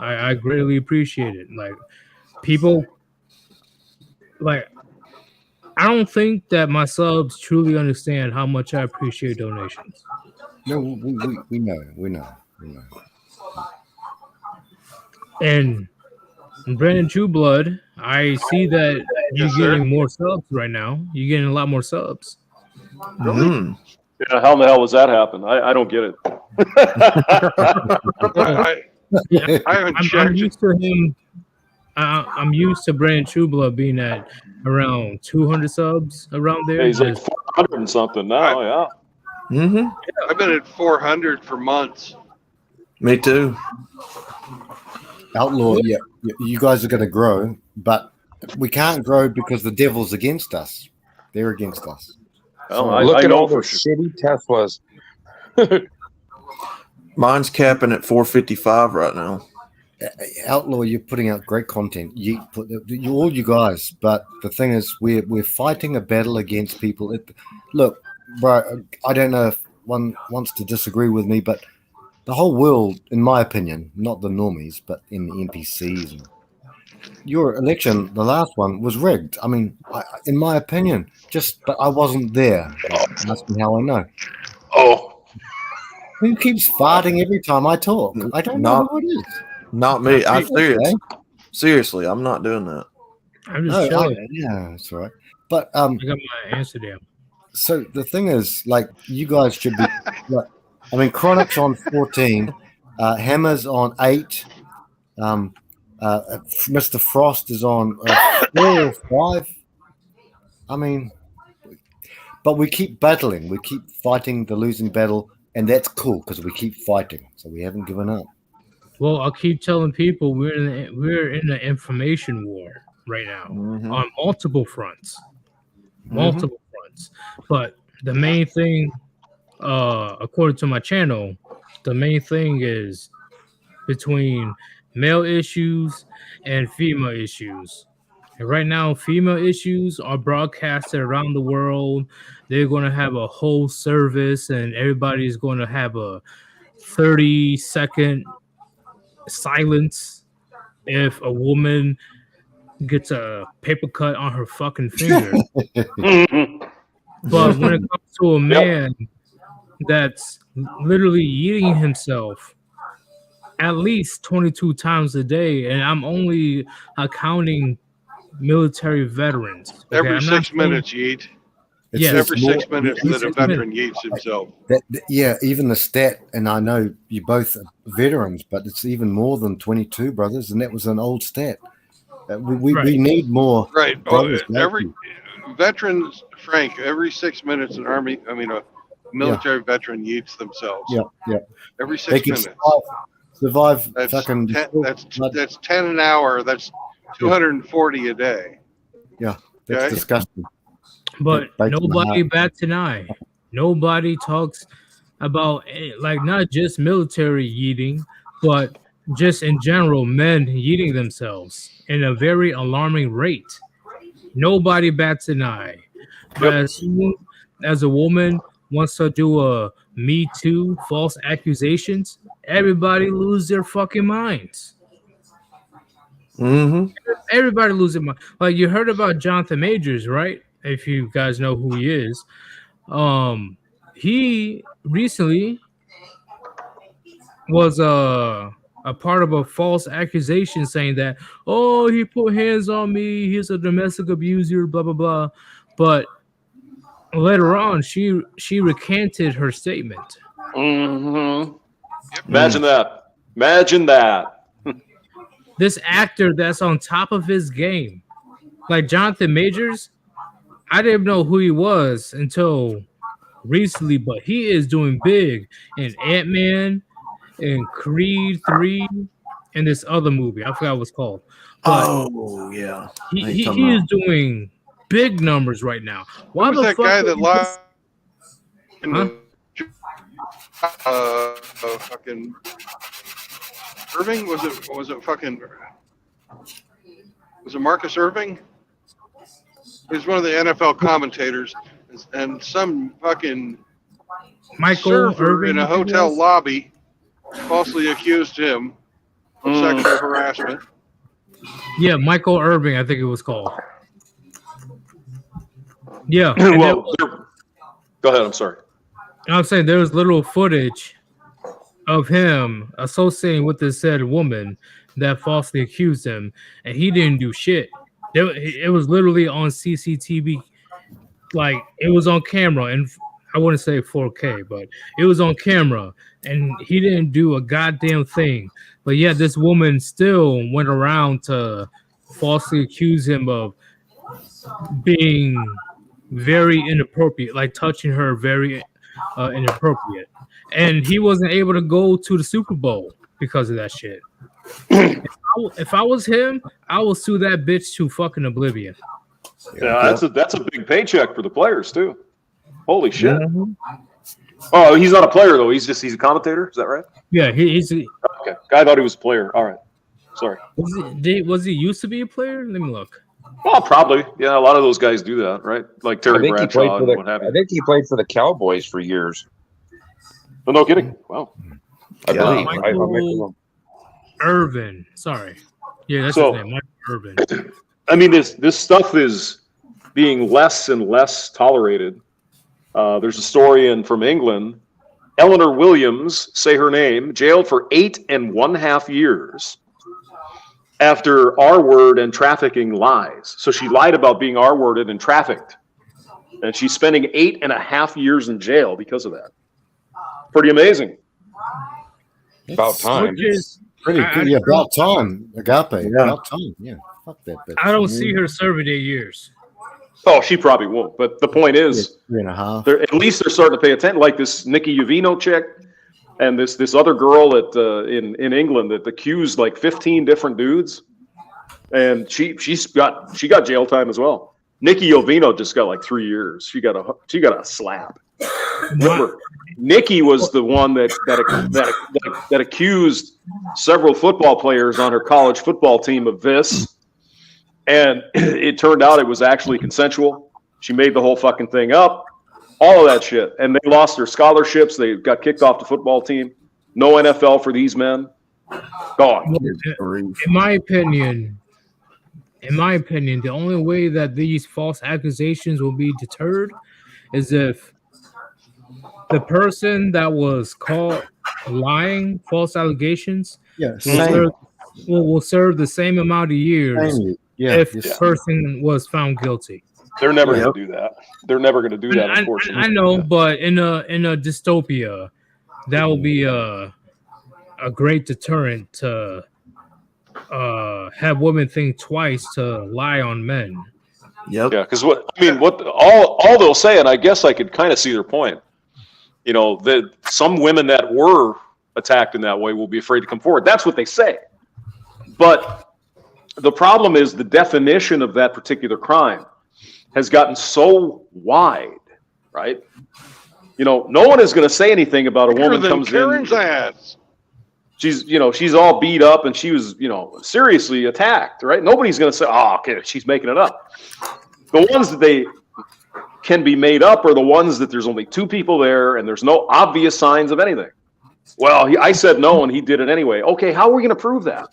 O: I greatly appreciate it. Like, people, like, I don't think that my subs truly understand how much I appreciate donations.
B: No, we know.
O: And Brandon Trueblood, I see that you're getting more subs right now. You're getting a lot more subs.
A: Really?
G: Mm.
L: Yeah, how in the hell does that happen? I don't get it.
A: I haven't checked.
O: I'm used to him. I'm used to Brandon Trueblood being at around 200 subs around there.
L: Yeah, he's like 400 and something now. Yeah.
G: Mm-hmm.
A: I've been at 400 for months.
G: Me too.
B: Outlaw, yeah, you guys are going to grow, but we can't grow because the devil's against us. They're against us.
L: Well,
K: Look
L: I
K: at
L: know
K: all
L: for
K: those
L: sure.
K: shitty Teslas.
G: Mine's capping at 455 right now.
B: Outlaw, you're putting out great content. All you guys, but the thing is, we're fighting a battle against people. Look, bro, I don't know if one wants to disagree with me, but the whole world, in my opinion, not the normies, but in the NPCs, and your election, the last one, was rigged. I mean, in my opinion, but I wasn't there. Ask me how I know.
L: Oh,
B: who keeps farting every time I talk? I don't know who it is.
G: Not me. I'm serious.
B: Okay.
G: Seriously, I'm not doing that.
O: I'm just chilling.
B: Yeah, that's all right. But
O: I got my Amsterdam.
B: So the thing is, like, you guys should be. Like, I mean, Chronic's on 14, Hammer's on 8, Mr. Frost is on 4 or 5. I mean, but we keep battling, we keep fighting the losing battle, and that's cool because we keep fighting, so we haven't given up.
O: Well, I'll keep telling people we're in an information war right now on multiple fronts. Multiple fronts. But the main thing, according to my channel, the main thing is between male issues and female issues. And right now, female issues are broadcasted around the world. They're going to have a whole service, and everybody's going to have a 30-second silence if a woman gets a paper cut on her fucking finger. But when it comes to a man that's literally eating himself at least 22 times a day, and I'm only accounting military veterans. Okay?
A: Every 6 minutes you eat.
B: Yes,
A: every 6 minutes that a veteran eats himself.
B: Yeah, even the stat, and I know you both are veterans, but it's even more than 22, brothers, and that was an old stat. We need more.
A: Right.
B: Brothers,
A: Every veterans, Frank, every 6 minutes an army, I mean, a military veteran eats themselves.
B: Yeah.
A: Every 6 minutes.
B: Survive
A: that's
B: fucking.
A: 10 an hour. That's 240 a day.
B: Yeah, that's disgusting.
O: But nobody bats an eye. Nobody talks about, like, not just military eating, but just in general, men eating themselves in a very alarming rate. Nobody bats an eye. But as soon as a woman wants to do a Me Too, false accusations, everybody lose their fucking minds. Everybody loses mind. Like, you heard about Jonathan Majors, right? If you guys know who he is. He recently was a part of a false accusation saying that, oh, he put hands on me, he's a domestic abuser, blah blah blah. But later on, she recanted her statement.
L: Imagine that. Imagine that.
O: This actor that's on top of his game, like Jonathan Majors, I didn't know who he was until recently, but he is doing big in Ant-Man and Creed 3 and this other movie. I forgot what it's called. But he is doing big numbers right now. Why
A: was that guy that lost? Fucking Irving? Was it Marcus Irving? He's one of the NFL commentators, and some fucking
O: Michael
A: server
O: Irving
A: in a hotel lobby falsely accused him of sexual harassment.
O: Yeah, Michael Irving, I think it was called. Yeah.
L: Well, go ahead. I'm sorry.
O: I'm saying there was little footage of him associating with this said woman that falsely accused him, and he didn't do shit. It was literally on CCTV, like it was on camera, and I wouldn't say 4K, but it was on camera, and he didn't do a goddamn thing. But yeah, this woman still went around to falsely accuse him of being very inappropriate, like touching her very inappropriate, and he wasn't able to go to the Super Bowl because of that shit. If I was him, I would sue that bitch to fucking oblivion.
L: Yeah, that's a big paycheck for the players too. Holy shit! Oh, he's not a player though. He's a commentator. Is that right?
O: Yeah, he's
L: Okay. I thought he was a player. All right. Sorry.
O: was he used to be a player? Let me look.
L: Well, probably. Yeah, a lot of those guys do that, right? Like
K: I
L: Terry
K: think he played
L: Bradshaw
K: for
L: and what have
K: I
L: you.
K: think he played for the Cowboys for years.
L: Oh, no kidding. Wow.
K: I believe. I might be
O: Michael
K: wrong.
O: Irvin. Sorry. Yeah, that's
L: So-
O: his name. Michael Irvin.
L: I mean, this stuff is being less and less tolerated. There's a story from England. Eleanor Williams, say her name, jailed for 8.5 years after R-word and trafficking lies. So she lied about being R-worded and trafficked. And she's spending 8.5 years in jail because of that. Pretty amazing.
K: About time.
O: Which is
B: Pretty good. Yeah, about time. Agape.
L: Yeah.
B: About time. Yeah. Fuck that bitch.
O: I don't see her serving 8 years.
L: Oh, she probably won't. But the point is,
B: 3.5.
L: at least they're starting to pay attention. Like this Nikki Uvino chick, and this other girl in England that accused like 15 different dudes, and she got jail time as well. Nikki Uvino just got like 3 years. She got a slap. Remember, Nikki was the one that accused several football players on her college football team of this. And it turned out it was actually consensual. She made the whole fucking thing up, all of that shit. And they lost their scholarships. They got kicked off the football team. No NFL for these men. Gone.
O: In my opinion, the only way that these false accusations will be deterred is if the person that was caught lying, false allegations,
B: Yeah,
O: will serve the same amount of years
B: Yeah,
O: if the person was found guilty.
L: They're never going to do that. They're never going to do that, unfortunately.
O: I know, but in a dystopia, that will be a great deterrent to have women think twice to lie on men.
G: Yep.
L: Yeah, because all they'll say, and I guess I could kind of see their point. You know, that some women that were attacked in that way will be afraid to come forward. That's what they say. But the problem is the definition of that particular crime has gotten so wide, right? You know, no one is going to say anything about a woman comes
A: Karen's
L: in.
A: ass.
L: She's all beat up and she was, seriously attacked, right? Nobody's going to say, "Oh, okay, she's making it up." The ones that they can be made up are the ones that there's only two people there and there's no obvious signs of anything. Well, I said no and he did it anyway. Okay, how are we going to prove that?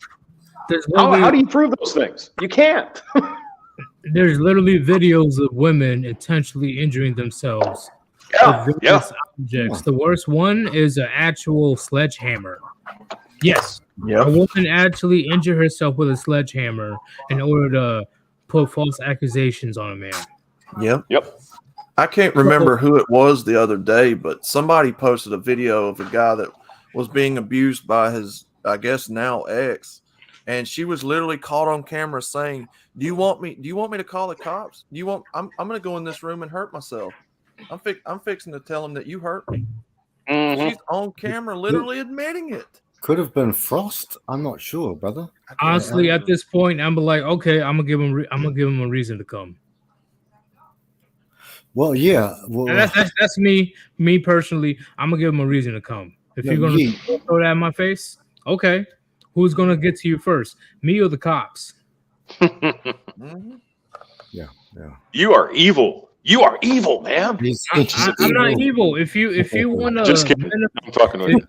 L: How do you prove those things? You can't.
O: There's literally videos of women intentionally injuring themselves.
L: Yeah,
O: with various objects. The worst one is an actual sledgehammer. Yes.
G: Yep.
O: A woman actually injured herself with a sledgehammer in order to put false accusations on a man.
L: Yep.
G: I can't remember who it was the other day, but somebody posted a video of a guy that was being abused by his, I guess now ex, and she was literally caught on camera saying, "Do you want me to call the cops? I'm going to go in this room and hurt myself. I'm fixing to tell him that you hurt me."
L: Mm-hmm.
G: She's on camera, literally admitting it.
B: Could have been Frost. I'm not sure, brother.
O: Honestly, at this point, I'm like, okay, I'm gonna give him a reason to come.
B: Well, yeah. Well,
O: And that's me personally. I'm gonna give him a reason to come. If
B: No,
O: you're gonna throw that in my face, okay, who's gonna get to you first, me or the cops?
B: Yeah.
L: You are evil. You are evil, man.
O: I'm not evil. If you want to,
L: Just kidding. I'm talking to you.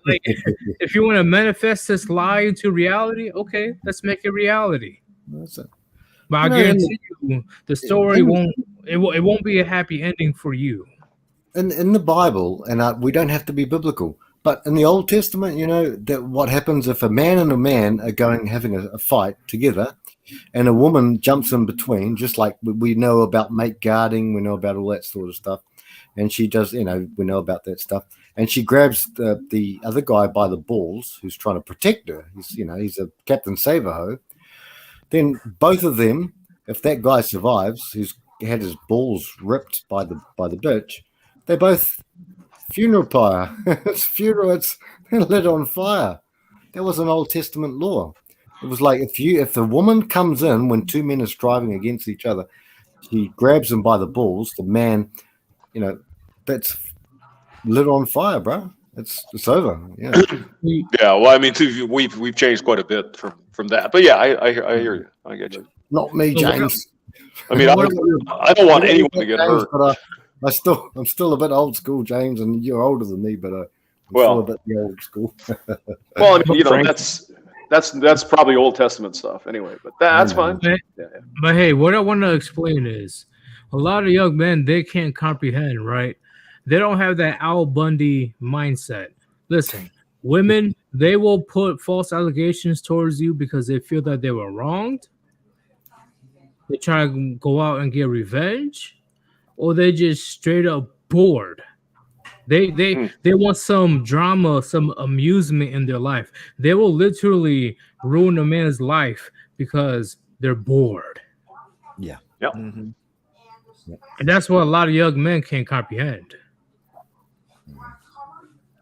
O: if you want to manifest this lie into reality, okay, let's make it reality.
B: That's it.
O: But I guarantee you, the story won't be a happy ending for you.
B: In the Bible, and we don't have to be biblical, but in the Old Testament, that what happens if a man and a man are having a fight together, and a woman jumps in between, just like we know about mate guarding, we know about all that sort of stuff, and she does, we know about that stuff, and she grabs the other guy by the balls, who's trying to protect her. He's a Captain Save-A-Ho. Then both of them, if that guy survives, who's had his balls ripped by the bitch, they both funeral pyre. It's funeral. It's lit on fire. That was an Old Testament law. It was like if the woman comes in when two men are striving against each other, she grabs him by the balls. The man, that's lit on fire, bro. It's over. Yeah.
L: Yeah, well, I mean, too, we've changed quite a bit from that, but yeah, I hear you. I get you.
B: Not me, James.
L: I mean, I don't want anyone to get
B: James,
L: hurt.
B: but I'm still a bit old school, James, and you're older than me, but I'm still a bit the old school.
L: Well, I mean, that's probably Old Testament stuff anyway, but that's fine.
O: But hey, what I want to explain is a lot of young men, they can't comprehend, right? They don't have that Al Bundy mindset. Listen, women, they will put false allegations towards you because they feel that they were wronged. They try to go out and get revenge, or they just straight up bored. They want some drama, some amusement in their life. They will literally ruin a man's life because they're bored.
B: Yeah.
L: Yep.
B: Mm-hmm.
O: And that's what a lot of young men can't comprehend.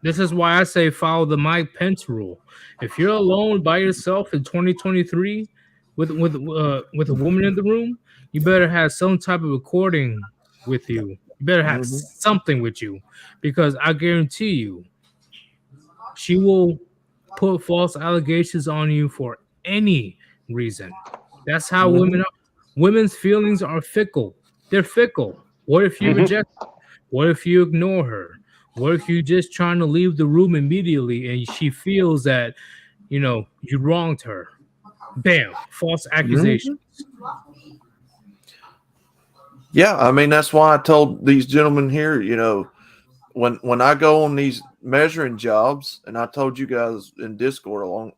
O: This is why I say follow the Mike Pence rule. If you're alone by yourself in 2023 with a woman in the room, you better have some type of recording with you. You better have something with you, because I guarantee you, she will put false allegations on you for any reason. That's how women are. Women's feelings are fickle. They're fickle. What if you reject her? What if you ignore her? What if you're just trying to leave the room immediately and she feels that, you wronged her? Bam, false accusations.
G: Yeah, I mean, that's why I told these gentlemen here, when I go on these measuring jobs, and I told you guys in Discord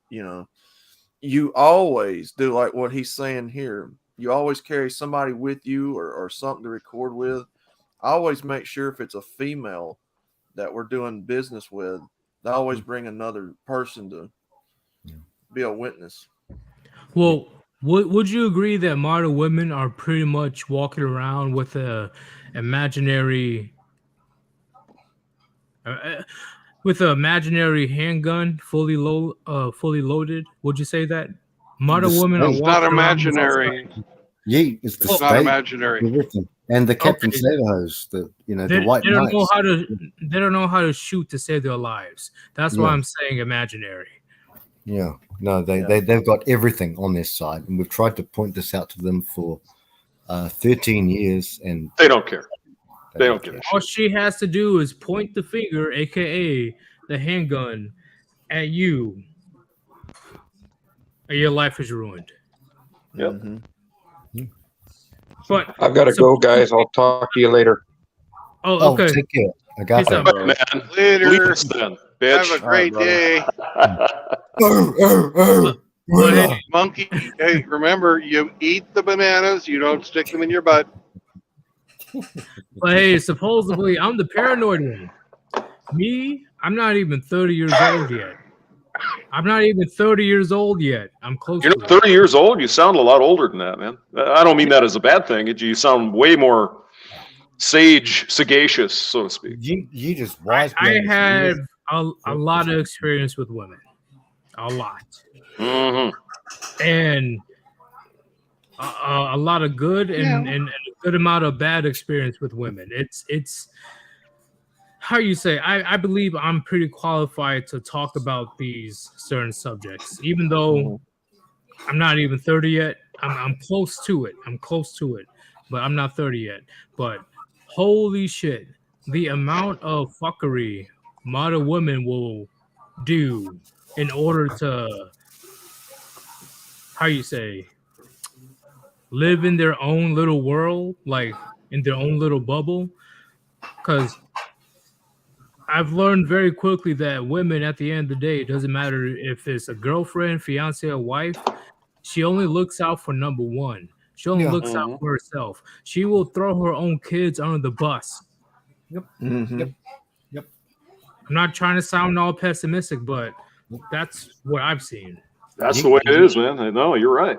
G: you always do like what he's saying here. You always carry somebody with you or something to record with. I always make sure if it's a female that we're doing business with, I always bring another person to be a witness.
O: Well, would you agree that modern women are pretty much walking around with a imaginary handgun fully loaded? Would you say that modern women are
A: It's
O: walking
A: not
O: around?
A: imaginary.
B: Yeah, it's the
A: It's not imaginary.
B: and the Captain Saberhose, the white
O: They don't
B: knights.
O: know how to. They don't know how to shoot to save their lives. That's why I'm saying imaginary.
B: Yeah, no, they've got everything on their side, and we've tried to point this out to them for 13 years, and
L: they don't care. They don't care.
O: All she has to do is point the finger, aka the handgun, at you, and your life is ruined.
L: Yep.
O: But
K: I've got to go, guys. I'll talk to you later.
O: Oh, okay.
B: Take care. I got
O: Peace
B: that.
O: out,
L: Right, man.
A: Later.
L: Leave us then, bitch.
A: Have a great day. Monkey. Hey, remember, you eat the bananas. You don't stick them in your butt.
O: But hey, supposedly I'm the paranoid one. Me, I'm not even 30 years old yet. I'm close.
L: You're not 30 years old. You sound a lot older than that, man. I don't mean that as a bad thing. You sound way more sagacious, so to speak.
B: You just wise.
O: I have a lot of experience with women, a lot, and a lot of good and a good amount of bad experience with women. It's how you say. I believe I'm pretty qualified to talk about these certain subjects, even though I'm not even 30 yet. I'm close to it. But I'm not 30 yet. But holy shit, the amount of fuckery modern women will do in order to, how you say, live in their own little world, like in their own little bubble. Because I've learned very quickly that women, at the end of the day, it doesn't matter if it's a girlfriend, fiance, or wife, she only looks out for number one. She only looks out for herself. She will throw her own kids under the bus.
B: Yep.
O: I'm not trying to sound all pessimistic, but that's what I've seen.
L: That's the way it is, man. No, you're right.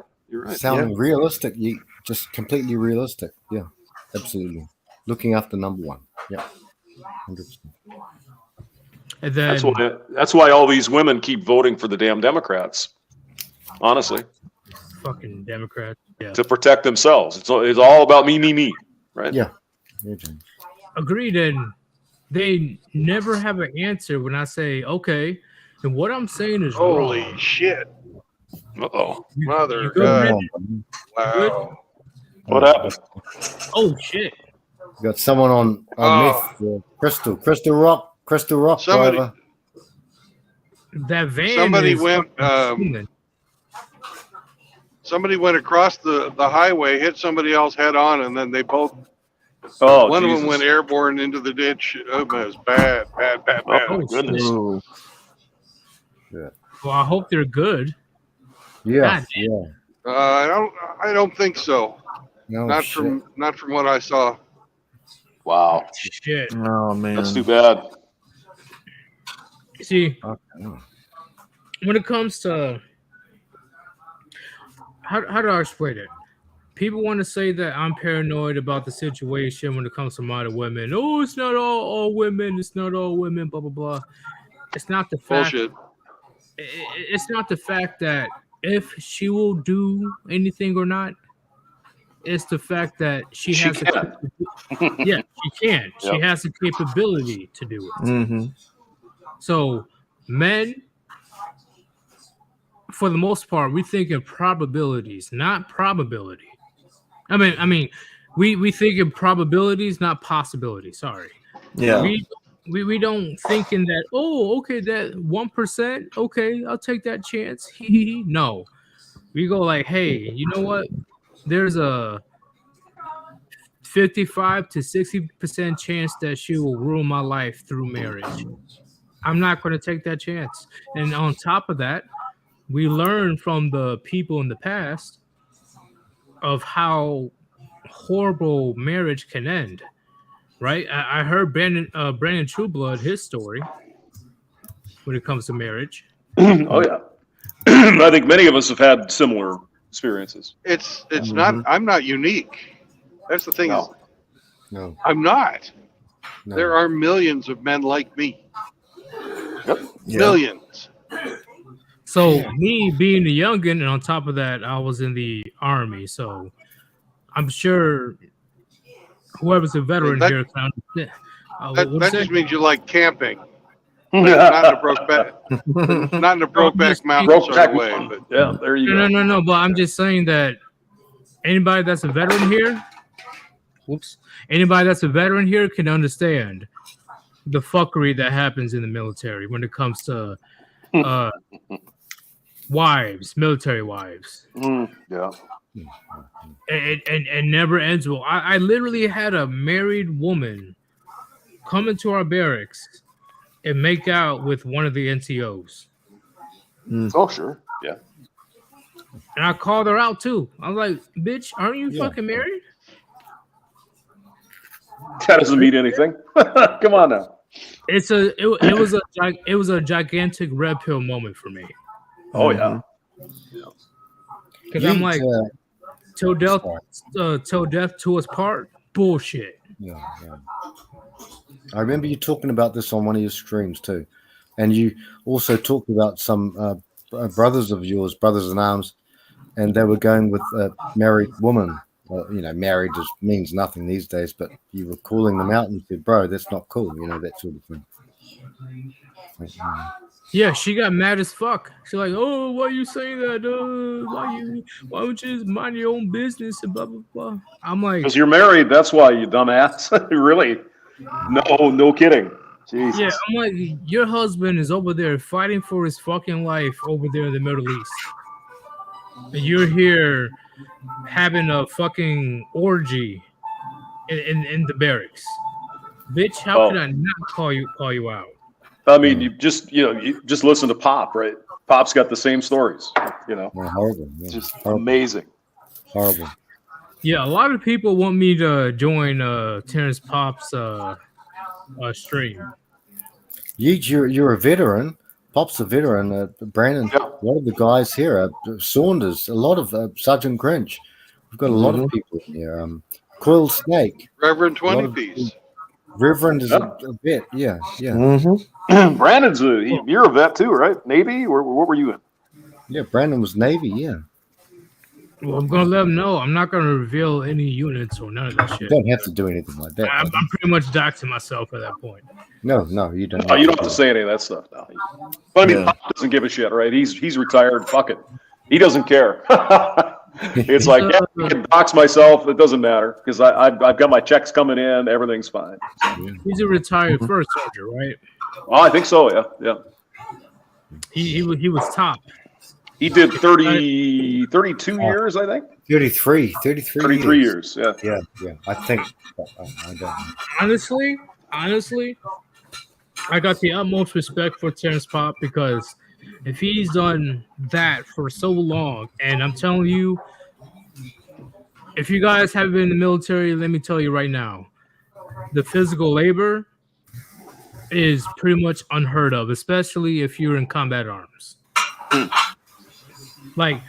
B: Sounding realistic. You just completely realistic. Yeah, absolutely. Looking after number one. Yeah, 100%.
O: And then,
L: that's why all these women keep voting for the damn Democrats. Honestly.
O: Fucking Democrats. Yeah.
L: To protect themselves. It's all about me, right?
B: Yeah.
O: Agreed. And they never have an answer when I say, okay, and what I'm saying is
A: Holy
O: wrong.
A: shit.
L: Uh-oh.
A: Mother
O: You
A: of
O: good,
A: God.
O: Brandon? Good?
A: Wow.
L: What happened?
O: Oh shit.
B: Got someone on meth. Crystal Rock
A: Somebody,
B: driver.
O: That van
A: somebody
O: is
A: went,
O: fucking
A: somebody went across the highway, hit somebody else head on, and then they both,
L: Oh,
A: one of them
L: Jesus.
A: went airborne into the ditch. Oh, it was bad.
L: Oh, my goodness.
O: shit.
B: Yeah.
O: Well, I hope they're good.
B: Yeah.
O: God
B: Yeah.
A: I don't think so.
B: No
A: Not
B: shit.
A: from what I saw.
L: Wow.
O: Shit.
G: Oh man,
L: That's too bad.
O: See,
B: Okay.
O: when it comes to how do I explain it? People want to say that I'm paranoid about the situation when it comes to modern women. Oh, it's not all women. It's not all women. Blah blah blah. It's not the fact.
A: Bullshit.
O: It's not the fact that if she will do anything or not. It's the fact that she has
L: can.
O: yeah, she can. She
L: Yep.
O: has the capability to do it.
G: mm-hmm.
O: So men, for the most part, we think in probabilities, not probability. I mean, we think in probabilities, not possibilities. Sorry.
G: Yeah.
O: We don't think in that. Oh, okay, that 1%. Okay, I'll take that chance. No, we go like, hey, you know what? There's a 55 to 60% chance that she will ruin my life through marriage. I'm not going to take that chance. And on top of that, we learn from the people in the past of how horrible marriage can end. Right? I heard Brandon Trueblood, his story when it comes to marriage.
L: Oh, yeah. I think many of us have had similar experiences.
A: It's not. I'm not unique. That's the thing. Is
B: No.
A: I'm not.
B: No.
A: There are millions of men like me.
L: Yep.
G: Yeah.
A: Millions.
O: So me being the youngin, and on top of that, I was in the army. So I'm sure whoever's a veteran
A: That-
O: here can understand.
A: That
O: What'd you say?
A: just means you like camping. Not in a Brokeback Mountain sort of way. But
L: Yeah, there you go.
O: No. But I'm just saying that anybody that's a veteran here, anybody that's a veteran here can understand the fuckery that happens in the military when it comes to wives, military wives.
L: Yeah.
O: And never ends well. I literally had a married woman come into our barracks and make out with one of the NCOs.
L: Oh, sure. Yeah.
O: And I called her out too. I was like, bitch, aren't you fucking married?
L: That doesn't mean anything. Come on now.
O: It was a gigantic red pill moment for me.
L: Oh, yeah.
O: Because I'm like, till death to us part, bullshit.
B: Yeah. I remember you talking about this on one of your streams too, and you also talked about some brothers of yours, brothers in arms, and they were going with a married woman. Married means nothing these days, but you were calling them out and said, "Bro, that's not cool," that sort of thing.
O: Yeah, she got mad as fuck. She's like, "Oh, why you saying that? Why don't you just mind your own business and blah blah blah?" I'm like,
L: Because you're married, that's why, you dumbass. Really? No kidding. Jesus.
O: yeah, I'm like, your husband is over there fighting for his fucking life over there in the Middle East. And you're here having a fucking orgy in the barracks. Bitch, how could I not call you out?
L: I mean, you just listen to Pop, right? Pop's got the same stories,
B: Horrible.
L: It's just amazing.
B: Horrible.
O: Yeah, a lot of people want me to join Terrence Pop's stream.
B: Yeet, you're a veteran. Pop's a veteran. Brandon, a lot of the guys here, Saunders, a lot of Sergeant Grinch. We've got a lot of people in here. Coiled Snake.
A: Reverend 20 Piece.
B: Reverend is a vet. Yeah.
L: Brandon's you're a vet too, right? Navy? What were you in?
B: Yeah, Brandon was Navy. Yeah.
O: Well, I'm gonna let them know. I'm not gonna reveal any units or none of that
B: You
O: shit.
B: don't have to do anything like that.
O: I'm
B: buddy.
O: pretty much doxing myself at that point.
B: No, you don't.
L: No, you don't have to say any of that stuff now. But I mean,
G: Yeah.
L: Pop doesn't give a shit, right? He's retired. Fuck it. He doesn't care. It's like, yeah, I can dox myself. It doesn't matter because I've got my checks coming in. Everything's fine.
O: He's a retired first soldier, right?
L: Oh, I think so. Yeah.
O: He was top.
L: He did 32 years, I think.
B: 33
L: years. Yeah.
B: I think. I don't know.
O: Honestly, I got the utmost respect for Terrence Pop because if he's done that for so long, and I'm telling you, if you guys have been in the military, let me tell you right now, the physical labor is pretty much unheard of, especially if you're in combat arms. Like,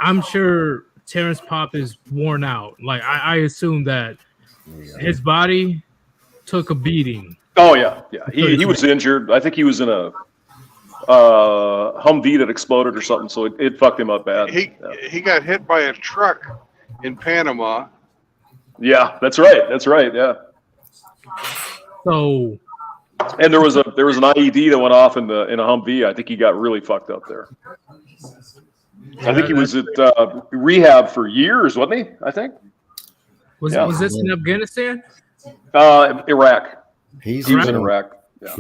O: I'm sure Terrence Pop is worn out. Like, I assume that his body took a beating.
L: Oh yeah. He was injured. I think he was in a Humvee that exploded or something, so it fucked him up bad.
A: He got hit by a truck in Panama.
L: Yeah, that's right. Yeah.
O: So,
L: and there was an IED that went off in a Humvee. I think he got really fucked up there. I think he was at rehab for years, wasn't he? I think.
O: Was this in Afghanistan?
L: Iraq.
B: He
L: was in Iraq. Yeah.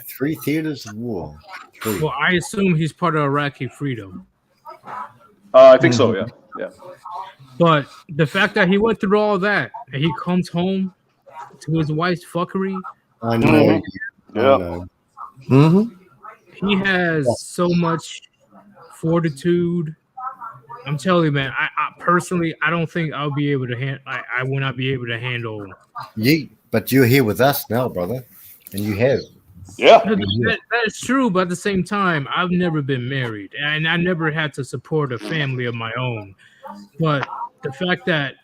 B: Three theaters of war.
O: Well, I assume he's part of Iraqi freedom.
L: I think so. Yeah.
O: But the fact that he went through all that and he comes home to his wife's fuckery.
B: I know.
L: Yeah.
O: He has so much fortitude. I'm telling you, man. I personally, I don't think I'll be able to I will not be able to handle.
B: But you're here with us now, brother, and you have.
L: Yeah,
O: that is true. But at the same time, I've never been married, and I never had to support a family of my own. But the fact that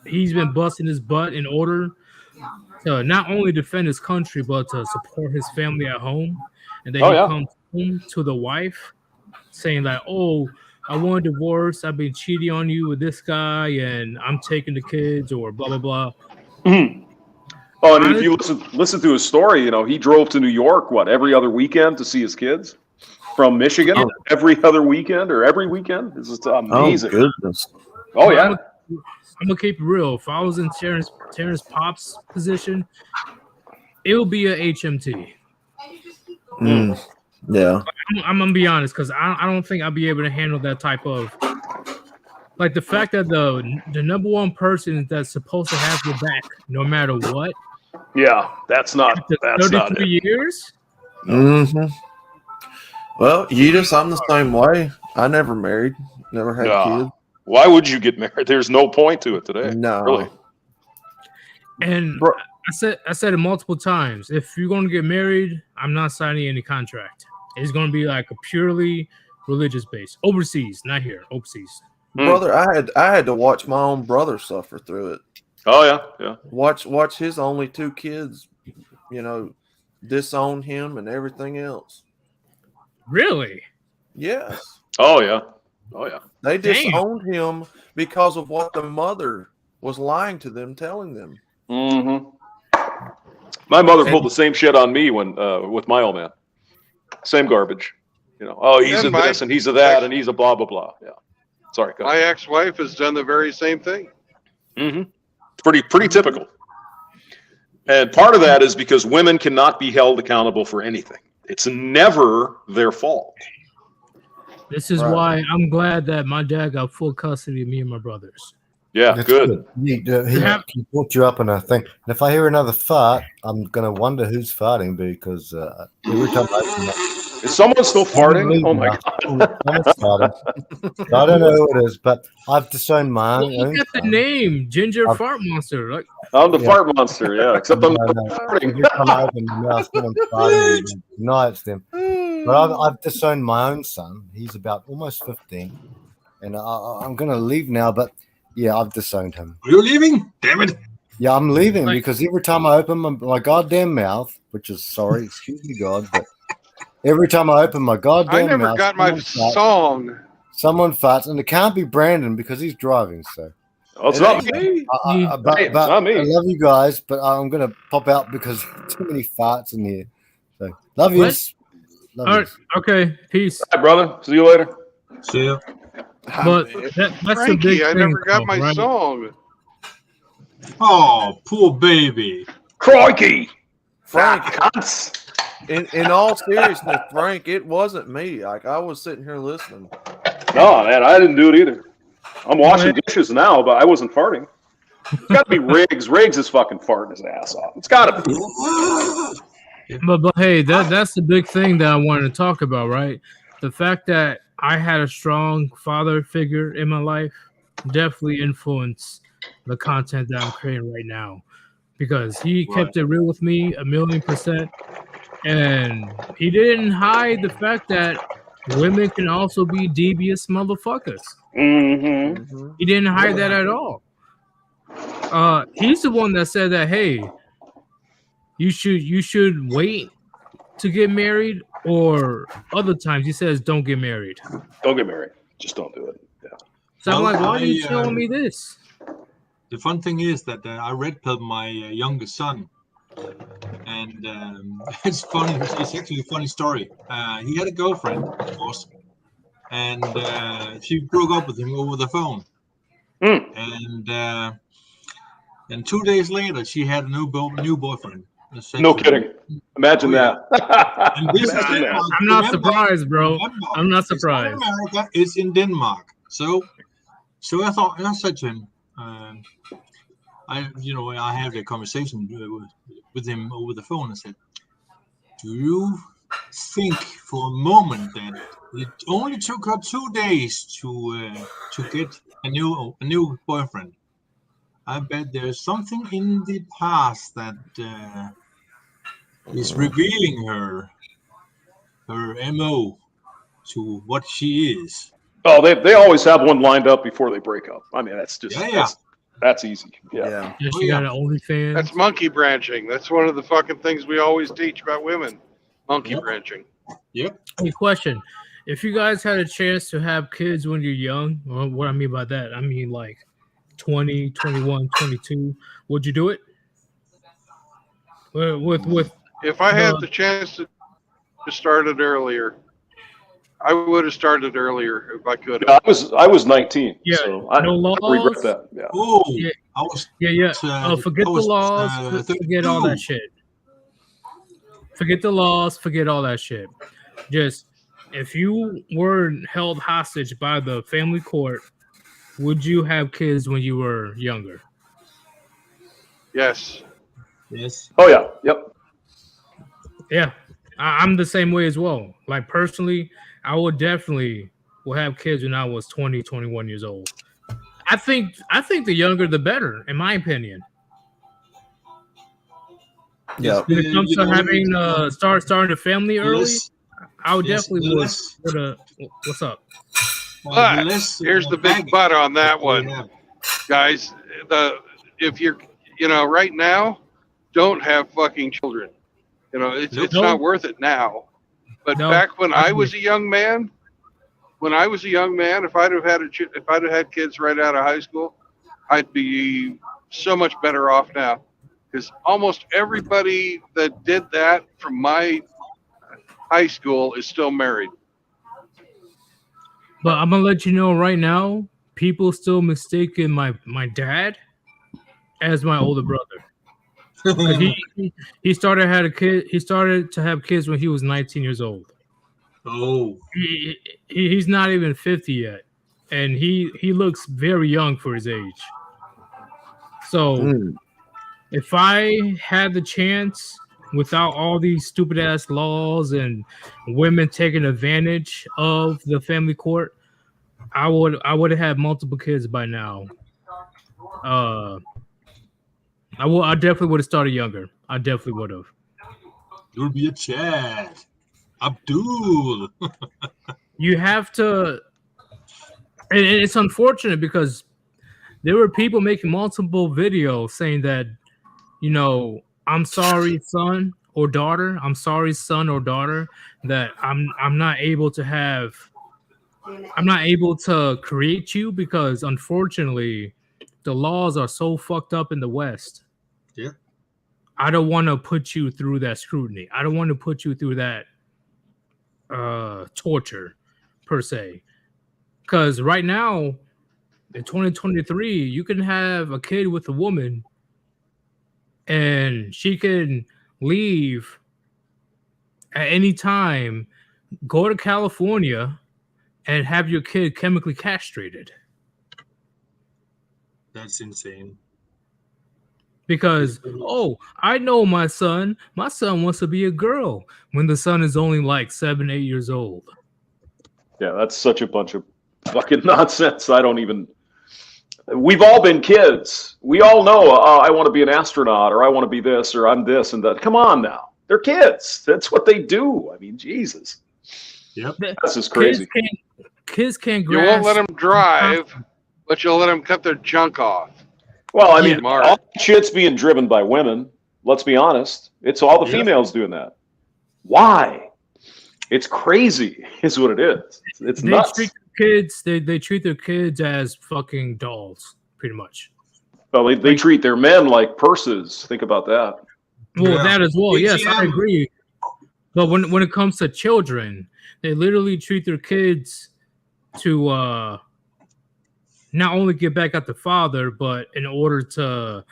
O: he's been busting his butt in order to not only defend his country, but to support his family at home, and then he comes home to the wife saying like, "Oh, I want a divorce. I've been cheating on you with this guy, and I'm taking the kids," or blah blah blah.
L: Oh, and if you listen to his story, he drove to New York every other weekend to see his kids from Michigan. Every other weekend or every weekend. It's just amazing.
G: Oh goodness.
L: Oh yeah.
O: I'm gonna keep it real. If I was in Terrence Pop's position, it would be a HMT.
G: Yeah.
O: I'm gonna be honest, because I don't think I'll be able to handle that type of, like, the fact that the number one person that's supposed to have your back no matter what.
L: Yeah, that's not
O: 33 years.
G: Well, I'm the same way. I never married, never had kids.
L: Why would you get married? There's no point to it today.
G: No.
L: Really.
O: And I said it multiple times. If you're going to get married, I'm not signing any contract. It's going to be like a purely religious base. Overseas, not here. Overseas.
G: Brother, I had to watch my own brother suffer through it.
L: Oh yeah.
G: Watch his only two kids, disown him and everything else.
O: Really?
G: Yes.
L: Oh yeah.
G: They disowned him because of what the mother was lying to them, telling them.
L: My mother pulled the same shit on me when with my old man. Same garbage. He's a this and he's a that and he's a blah blah blah. Yeah. Sorry. Go ahead.
A: My ex-wife has done the very same thing.
L: Pretty typical. And part of that is because women cannot be held accountable for anything. It's never their fault.
O: This is why I'm glad that my dad got full custody of me and my brothers.
L: Yeah,
B: That's
L: good.
B: He brought you up in a thing. And if I hear another fart, I'm going to wonder who's farting because every time
L: is someone still farting? Oh my
B: God. I don't know who it is, but I've disowned mine.
O: You got the name, Ginger Fart Monster. Like,
L: I'm the fart monster, yeah. Except I'm not farting.
B: Every time I open my mouth, someone's farting. No, it's them. But I've disowned my own son. He's about almost 15. And I'm going to leave now, but yeah, I've disowned him.
P: You're leaving? Damn it.
B: Yeah, I'm leaving because every time I open my goddamn mouth, which is sorry, excuse me, God, but every time I open my goddamn mouth.
A: I never got my song.
B: Someone farts, and it can't be Brandon because he's driving. So
L: Oh, it's not me.
B: but
L: It's not me.
B: I love you guys, but I'm gonna pop out because too many farts in here. So love you.
O: What? All right. Okay. Peace.
L: All right, brother. See you later.
P: See ya.
O: But that's the big
A: Frankie, I
O: thing,
A: never got
O: though,
A: my
O: right?
A: song.
P: Oh, poor baby.
L: Crikey.
G: Frank,
L: Cunts.
G: in all seriousness, Frank, it wasn't me. Like I was sitting here listening.
L: No, man, I didn't do it either. I'm washing dishes now, but I wasn't farting. It's got to be Riggs. Riggs is fucking farting his ass off. It's got to be.
O: But hey, that's the big thing that I wanted to talk about, right? The fact that I had a strong father figure in my life definitely influenced the content that I'm creating right now, because he kept it real with me 1,000,000%, and he didn't hide the fact that women can also be devious motherfuckers.
L: Mm-hmm.
O: He didn't hide that at all. He's the one that said that, hey, you should wait to get married, or other times he says don't get married.
L: Don't get married. Just don't do it. Yeah.
O: So I'm like, why are you telling me this?
P: The fun thing is that I red pilled my youngest son, and it's funny. It's actually a funny story. He had a girlfriend, of course, and she broke up with him over the phone. And 2 days later, she had a new boyfriend.
L: No kidding. Imagine that.
P: And this is
L: Imagine
P: Denmark.
L: that.
O: I'm not
P: Remember-
O: surprised, bro.
P: remember,
O: I'm not
P: it's not
O: surprised.
P: America, it's in Denmark. So I said to him, I had a conversation with him over the phone. I said, do you think for a moment that it only took her 2 days to get a new boyfriend? I bet there's something in the past that is revealing her MO to what she is.
L: Oh, they always have one lined up before they break up. I mean, that's just
P: Yeah.
L: that's easy. Yeah.
O: Yeah, she got an OnlyFans.
A: That's monkey branching. That's one of the fucking things we always teach about women. Monkey branching.
P: Yep.
O: Hey, question. If you guys had a chance to have kids when you're young, well, what I mean by that, I mean like 20, 21, 22, would you do it? With
A: If I had the chance to start it earlier, I would have started earlier if I could have.
L: Yeah, I was 19.
O: Yeah,
L: so I
O: no laws.
L: regret that. Yeah.
P: Oh,
O: Yeah.
P: I was.
O: Yeah. Forget
P: I
O: the
P: was,
O: laws. Forget all that
P: 32.
O: shit. Forget the laws. Forget all that shit. Just if you were held hostage by the family court, would you have kids when you were younger?
A: Yes.
P: Yes.
L: Oh yeah. Yep.
O: Yeah, I'm the same way as well. Like personally, I would definitely will have kids when I was 20, 21 years old. I think the younger the better, in my opinion.
G: Yeah.
O: When it comes to having starting a family early,
P: Less-
O: I would
P: yes,
O: definitely
P: less-
O: would. What's up?
A: But
P: less,
A: here's the big
P: baggage
A: but on that
P: that we
A: one,
P: have.
A: guys. If you're, right now, don't have fucking children. It's
O: Nope.
A: not worth it now. But
O: No,
A: back when
O: I
A: I was a young man, if I'd have had kids right out of high school, I'd be so much better off now. Because almost everybody that did that from my high school is still married.
O: But I'm gonna let you know right now, people still mistaken my dad as my older brother. 'Cause he started to have kids when he was 19 years old.
P: Oh,
O: He's not even 50 yet, and he looks very young for his age. So if I had the chance, without all these stupid ass laws and women taking advantage of the family court, I would have had multiple kids by now. I definitely would have started younger. I definitely would have.
P: you'll be a Chad. Abdul.
O: You have to, and it's unfortunate because there were people making multiple videos saying that, I'm sorry, son or daughter. I'm sorry, son or daughter, that I'm not able to have I'm not able to create you because unfortunately the laws are so fucked up in the West.
P: Yeah.
O: I don't want to put you through that scrutiny. I don't want to put you through that torture per se. Because right now in 2023, you can have a kid with a woman and she can leave at any time, go to California and have your kid chemically castrated.
P: That's insane.
O: Because, oh, I know my son wants to be a girl when the son is only like 7, 8 years old.
L: Yeah, that's such a bunch of fucking nonsense. I don't even. We've all been kids. We all know, I want to be an astronaut, or I want to be this, or I'm this and that. Come on now. They're kids. That's what they do. I mean, Jesus.
P: Yep.
L: That's just crazy.
O: Kids can't
A: You won't let
O: grasp.
A: them drive, but you'll let them cut their junk off.
L: Well, I mean,
A: Smart.
L: all that shit's being driven by women. Let's be honest. It's all the females doing that. Why? It's crazy, is what it is. It's
O: They
L: nuts.
O: treat their kids. They treat their kids as fucking dolls, pretty much.
L: Well, they treat their men like purses. Think about that.
O: Well, that as well. Yes, I
P: ATM.
O: agree. But when it comes to children, they literally treat their kids to not only get back at the father, but in order to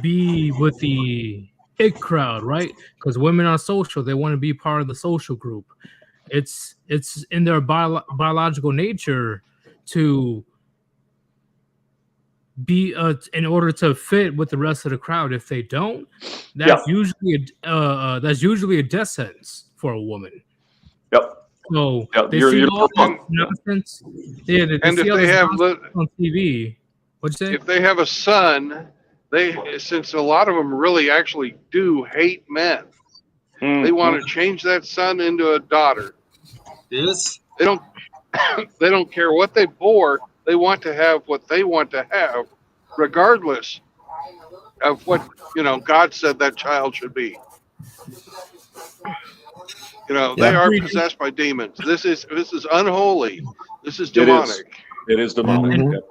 O: be with the it crowd, right? Because women are social; they want to be part of the social group. It's in their biological nature to be in order to fit with the rest of the crowd. If they don't, that's usually a death sentence for a woman.
L: Yep.
O: So
L: Yep,
O: they
L: you're
O: see all
L: wrong.
O: this nonsense. Yeah, they
A: And
O: see
A: if
O: all
A: they
O: this
A: have
O: nonsense on TV, what'd you say?
A: if they have a son, since a lot of them really actually do hate men, they want to change that son into a daughter.
P: Yes.
A: They don't they don't care what they bore. They want to have what they want to have, regardless of what God said that child should be. They are possessed by demons. This is unholy. This is demonic.
L: It is demonic.
O: And-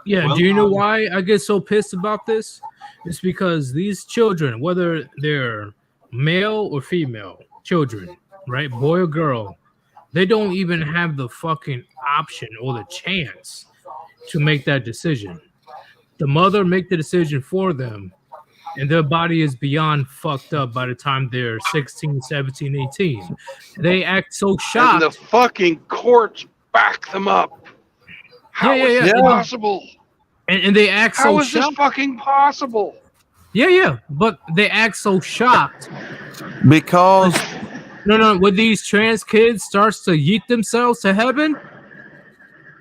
O: Yeah, do you know why I get so pissed about this? It's because these children, whether they're male or female children, right, boy or girl, they don't even have the fucking option or the chance to make that decision. The mother make the decision for them, and their body is beyond fucked up by the time they're 16, 17, 18. They act so shocked.
A: And the fucking courts back them up. How is this possible?
O: And they act so
A: How is
O: shocked.
A: this fucking possible?
O: Yeah, but they act so shocked
G: because
O: no, when these trans kids starts to yeet themselves to heaven,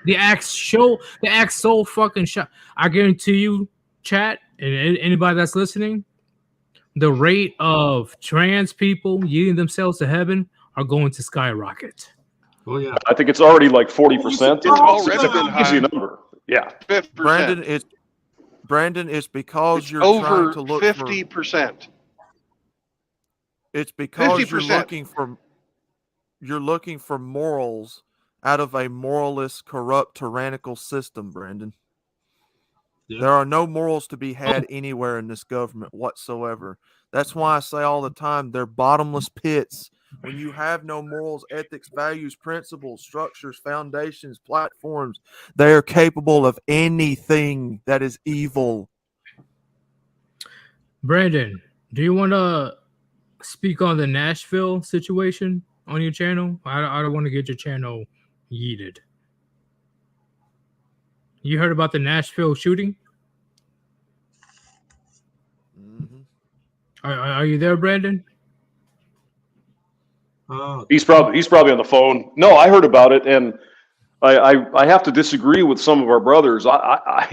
O: they act so fucking shocked. I guarantee you, chat, and anybody that's listening, the rate of trans people yeeting themselves to heaven are going to skyrocket.
P: Oh yeah,
L: I think it's already like 40%.
A: It's already
L: a
A: been
L: crazy
A: high.
L: number. Yeah.
A: 50%.
G: Brandon, it's because
A: It's
G: you're
A: over
G: trying to look
A: 50%.
G: It's because
A: 50%.
G: you're looking for morals out of a moralist, corrupt, tyrannical system, Brandon.
P: Yeah.
G: There are no morals to be had anywhere in this government whatsoever. That's why I say all the time, they're bottomless pits. When you have no morals, ethics, values, principles, structures, foundations, platforms, they are capable of anything that is evil.
O: Brandon, do you want to speak on the Nashville situation on your channel? I don't want to get your channel yeeted. You heard about the Nashville shooting?
G: Mm-hmm.
O: Are you there, Brandon?
L: He's probably on the phone. No, I heard about it, and I have to disagree with some of our brothers. I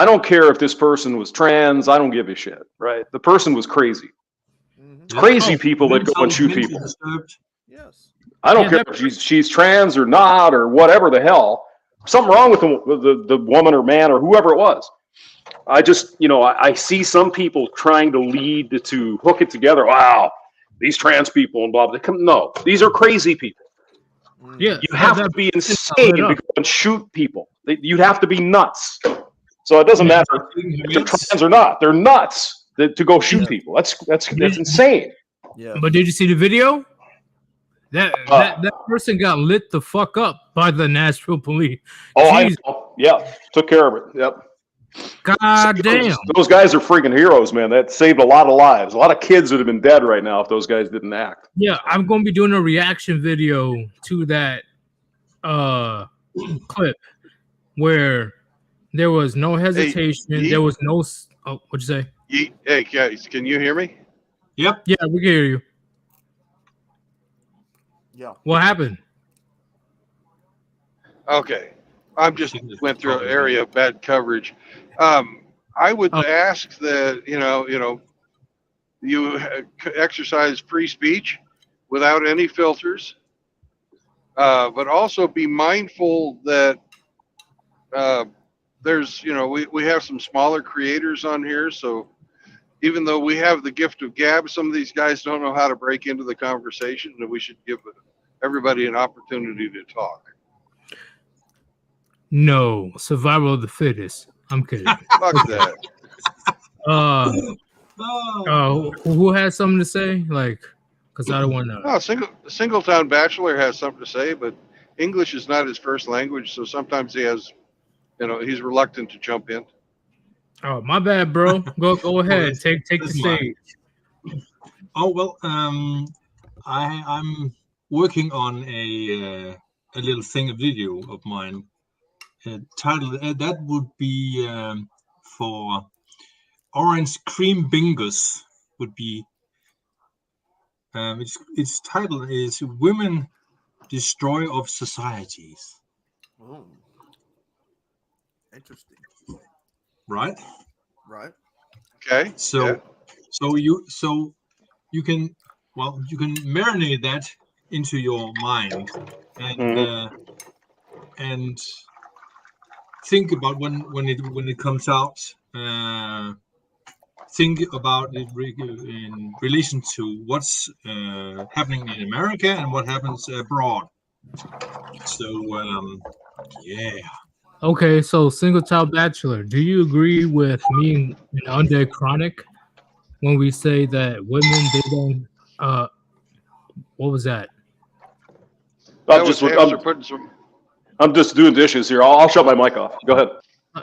L: don't care if this person was trans. I don't give a shit. Right? The person was crazy. It's crazy people that go and shoot people.
G: Yes.
L: I don't care if she's trans or not or whatever the hell. Something wrong with the woman or man or whoever it was. I just, I see some people trying to lead to hook it together. Wow, these trans people and blah, blah. No, these are crazy people.
O: Yeah,
L: You have to be insane to go and shoot people. You'd have to be nuts. So it doesn't matter if they're trans or not. They're nuts to go shoot people. That's insane.
G: Yeah.
O: But did you see the video? That person got lit the fuck up by the Nashville police.
L: Oh, I know. Yeah, took care of it. Yep.
O: God damn.
L: Those guys are freaking heroes, man. That saved a lot of lives. A lot of kids would have been dead right now if those guys didn't act.
O: Yeah, I'm gonna be doing a reaction video to that clip where there was no hesitation. There was no. Oh, what'd you say?
A: Hey, guys, can you hear me?
P: Yep.
O: Yeah, we can hear you.
G: Yeah.
O: What happened?
A: Okay. I'm just went through an area of bad coverage. I would ask that, you exercise free speech without any filters, but also be mindful that there's, we have some smaller creators on here. So even though we have the gift of gab, some of these guys don't know how to break into the conversation, and we should give everybody an opportunity to talk.
O: No, survival of the fittest. I'm kidding.
A: Fuck that.
O: Who has something to say? Like, because I don't want to.
A: Oh, Singletown Bachelor has something to say, but English is not his first language, so sometimes he has, he's reluctant to jump in.
O: Oh, my bad, bro. Go ahead. Take the stage.
P: Oh well, I'm working on a little thing, a video of mine. Titled that would be for Orange Cream Bingus. Would be its title is "Women Destroy of Societies."
G: Oh. Interesting.
P: Right.
A: Okay.
P: So you can marinate that into your mind and think about when it comes out. Think about it in relation to what's happening in America and what happens abroad. So yeah.
O: Okay, so Singletown Bachelor, do you agree with me and Undead Chronic when we say that women, they don't, what was that?
L: I'm just doing dishes here. I'll shut my mic off. Go ahead.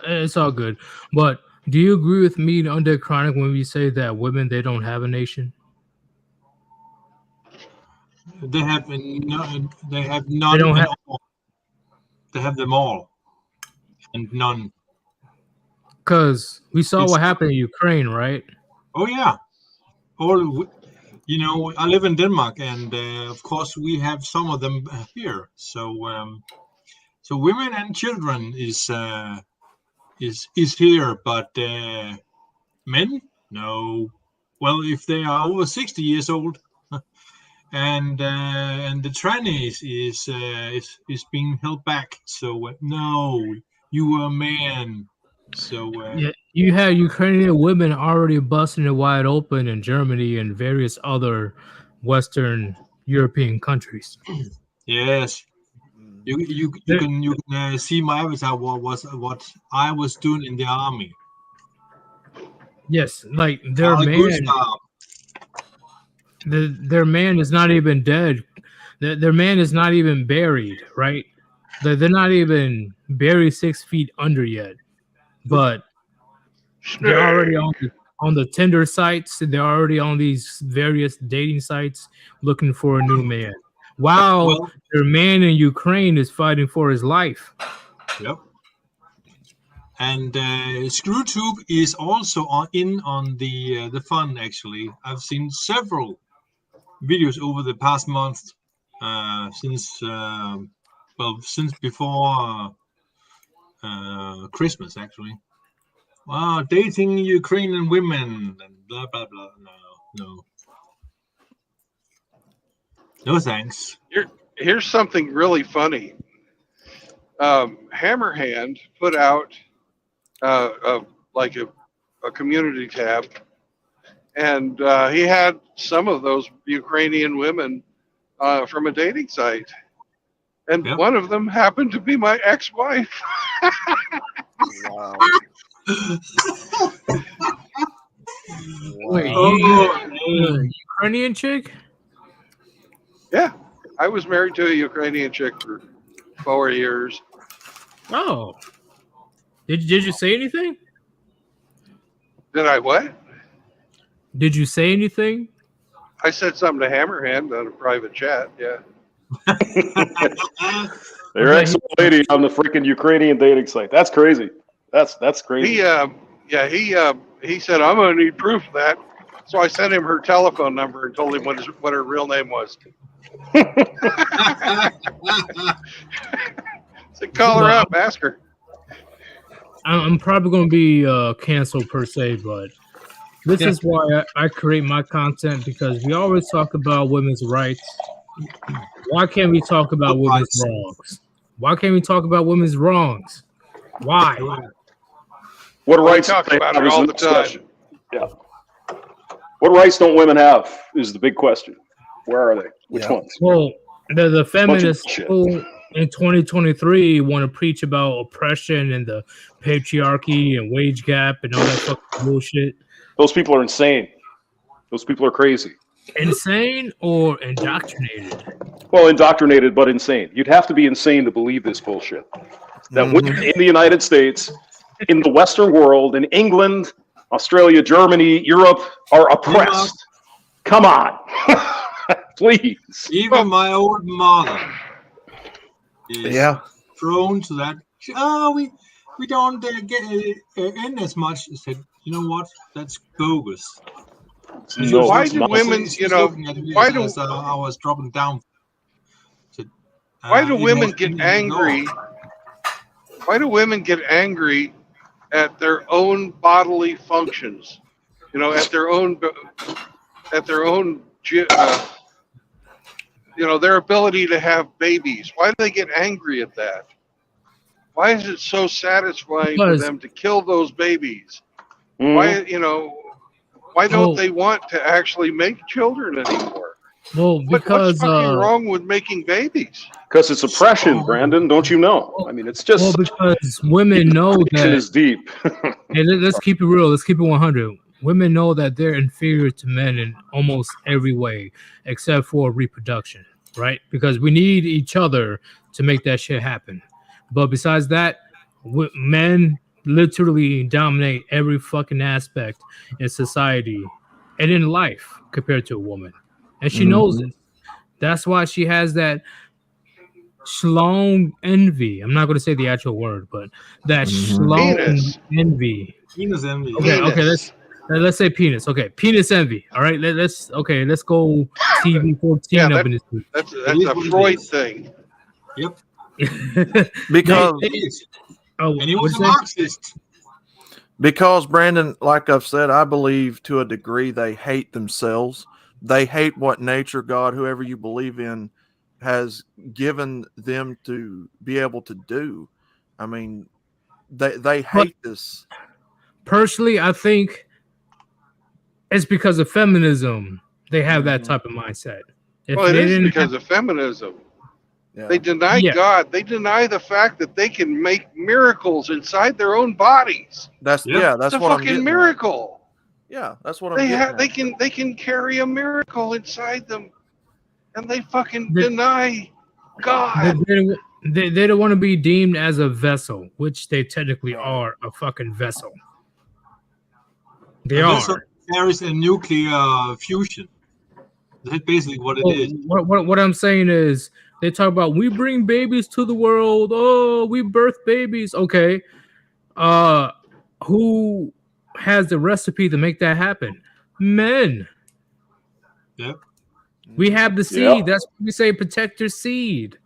O: It's all good. But do you agree with me and Undead Chronic when we say that women, they don't have a nation?
P: They have none. They have none.
O: They don't
P: at
O: have-
P: all. They have them all, and none.
O: Because we saw what happened in Ukraine, right?
P: Oh yeah. All I live in Denmark, and of course we have some of them here. So women and children is here, but men, no. Well, if they are over 60 years old, and the trannies is being held back. So no, you are a man. So
O: Yeah, you had Ukrainian women already busting it wide open in Germany and various other Western European countries.
P: yes, you can see my avatar. What I was doing in the army.
O: Yes, like their man is not even dead. Their man is not even buried, right? They're not even buried 6 feet under yet. But they're already on the Tinder sites. They're already on these various dating sites looking for a new man. While their man in Ukraine is fighting for his life.
P: Yep. And ScrewTube is also on the fun. Actually, I've seen several videos over the past month since before Christmas, actually. Wow, dating Ukrainian women and blah blah blah. No thanks.
A: Here's something really funny. Hammerhand put out like a community tab, and he had some of those Ukrainian women from a dating site, And one of them happened to be my ex-wife.
G: Wow.
O: Wait,
P: Oh,
O: you Ukrainian chick?
A: Yeah, I was married to a Ukrainian chick for 4 years.
O: Oh, did you say anything?
A: Did I what?
O: Did you say anything?
A: I said something to Hammerhand on a private chat. Yeah.
L: Their ex lady on the freaking Ukrainian dating site. That's crazy. That's crazy.
A: He said I'm gonna need proof of that. So I sent him her telephone number and told him what her real name was. So call her up, ask her.
O: I'm probably going to be canceled per se, but this is why I create my content, because we always talk about women's rights. Why can't we talk about women's wrongs? Why can't we talk about women's wrongs? Why?
L: What
A: We
L: rights
A: talk
L: do they
A: about
L: have
A: it
L: is
A: all
L: the
A: the time.
L: discussion. Yeah. What rights don't women have is the big question. Where are they? Which ones?
O: Well, the feminists
L: bullshit.
O: who in 2023 want to preach about oppression and the patriarchy and wage gap and all that fucking bullshit.
L: Those people are insane. Those people are crazy.
O: Insane or indoctrinated?
L: Well, indoctrinated, but insane. You'd have to be insane to believe this bullshit. That women in the United States, in the Western world, in England, Australia, Germany, Europe, are oppressed. Come on. Please.
P: Even my old mother is prone to that. We don't get in as much. I said, you know what? That's bogus.
L: No,
A: why
L: it's
A: do
L: not.
A: women,
P: She's
A: you know,
P: looking at me
A: why do
P: as I was dropping down. Said,
A: why do
P: it
A: women
P: was
A: get
P: in
A: angry?
P: law.
A: Why do women get angry at their own bodily functions? You know, at their own, you know, their ability to have babies. Why do they get angry at that? Why is it so satisfying for
O: Because-
A: them to kill those babies? Why, you know, why don't they want to actually make children anymore?
O: Well, because
A: what's fucking wrong with making babies?
L: Because it's oppression, Brandon. Don't you know? I mean, it's just.
O: because women know that.
L: is deep.
O: Hey, let's keep it real. Let's keep it 100. Women know that they're inferior to men in almost every way, except for reproduction, right? Because we need each other to make that shit happen. But besides that, men literally dominate every fucking aspect in society and in life compared to a woman. And she knows it. That's why she has that schlong envy. I'm not going to say the actual word, but that schlong
A: Penis.
O: envy.
P: Penis envy.
O: Okay, let's say penis. Okay, penis envy. All right, let's go TV 14 up in this.
A: That's a Freud thing.
P: Yep.
G: Because
P: and he was a Marxist.
G: Because Brandon, like I've said, I believe to a degree they hate themselves. They hate what nature, God, whoever you believe in, has given them to be able to do. I mean, they hate this.
O: Personally, I think it's because of feminism. They have that type of mindset. If
A: Well, it
O: they
A: is
O: didn't
A: because
O: have-
A: of feminism. They deny God. They deny the fact that they can make miracles inside their own bodies.
G: That's
A: It's a
G: what I'm
A: fucking
G: getting at.
A: miracle.
G: Yeah, that's what I'm getting at.
A: They can carry a miracle inside them, and they fucking deny God.
O: They don't want to be deemed as a vessel, which they technically are a fucking vessel. They
P: And
O: are.
P: also carries a nuclear fusion. That's basically what it is.
O: What I'm saying is they talk about we bring babies to the world. Oh, we birth babies. Okay. Who has the recipe to make that happen? Men.
P: Yep.
O: We have the seed.
A: Yep.
O: That's what we say, protect your seed.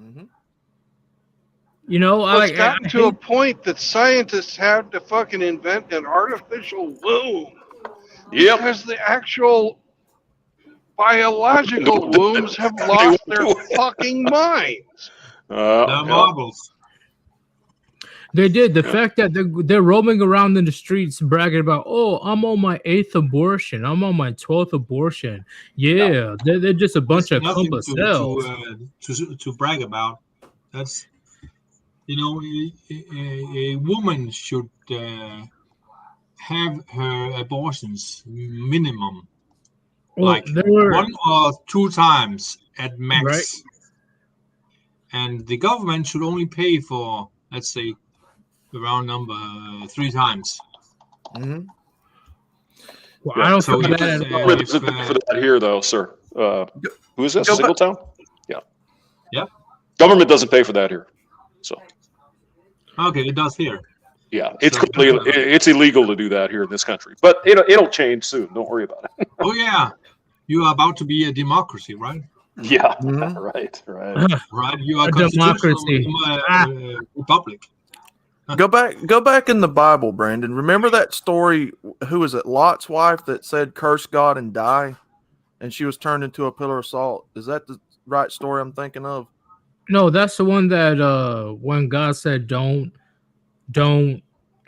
G: Mm-hmm.
O: You know,
A: Well, it's gotten to a point that scientists have to fucking invent an artificial womb.
L: Yep.
A: Because the actual biological wombs have lost their fucking minds.
P: They're marbles.
O: They did. The fact that they're roaming around in the streets bragging about, oh, I'm on my 8th abortion. I'm on my 12th abortion. Yeah, they're just a bunch
P: There's
O: of
P: nothing
O: cells.
P: to brag about. That's a woman should have her abortions minimum,
O: Well,
P: like
O: there were
P: 1 or 2 times at max.
O: right.
P: And the government should only pay for, let's say, around number 3 times.
G: Mm-hmm.
O: Well,
L: Yeah.
O: I don't
P: So
O: feel
P: if,
O: that at
L: The
O: all.
L: government doesn't pay for that here, though, sir. Who is this?
G: Go back-
L: Singletown? Yeah.
P: Yeah.
L: Government doesn't pay for that here. So
P: Okay, it does here.
L: yeah, it's
P: So-
L: completely, it's illegal to do that here in this country. But it'll change soon. Don't worry about it.
P: Oh yeah, you are about to be a democracy, right?
L: Yeah.
G: Mhm.
L: Right.
P: Right, you are
O: A
P: constitutional
O: democracy.
P: republic.
G: Go back in the Bible, Brandon. Remember that story? Who was it? Lot's wife that said, "Curse God and die," and she was turned into a pillar of salt. Is that the right story I'm thinking of?
O: No, that's the one that when God said, "Don't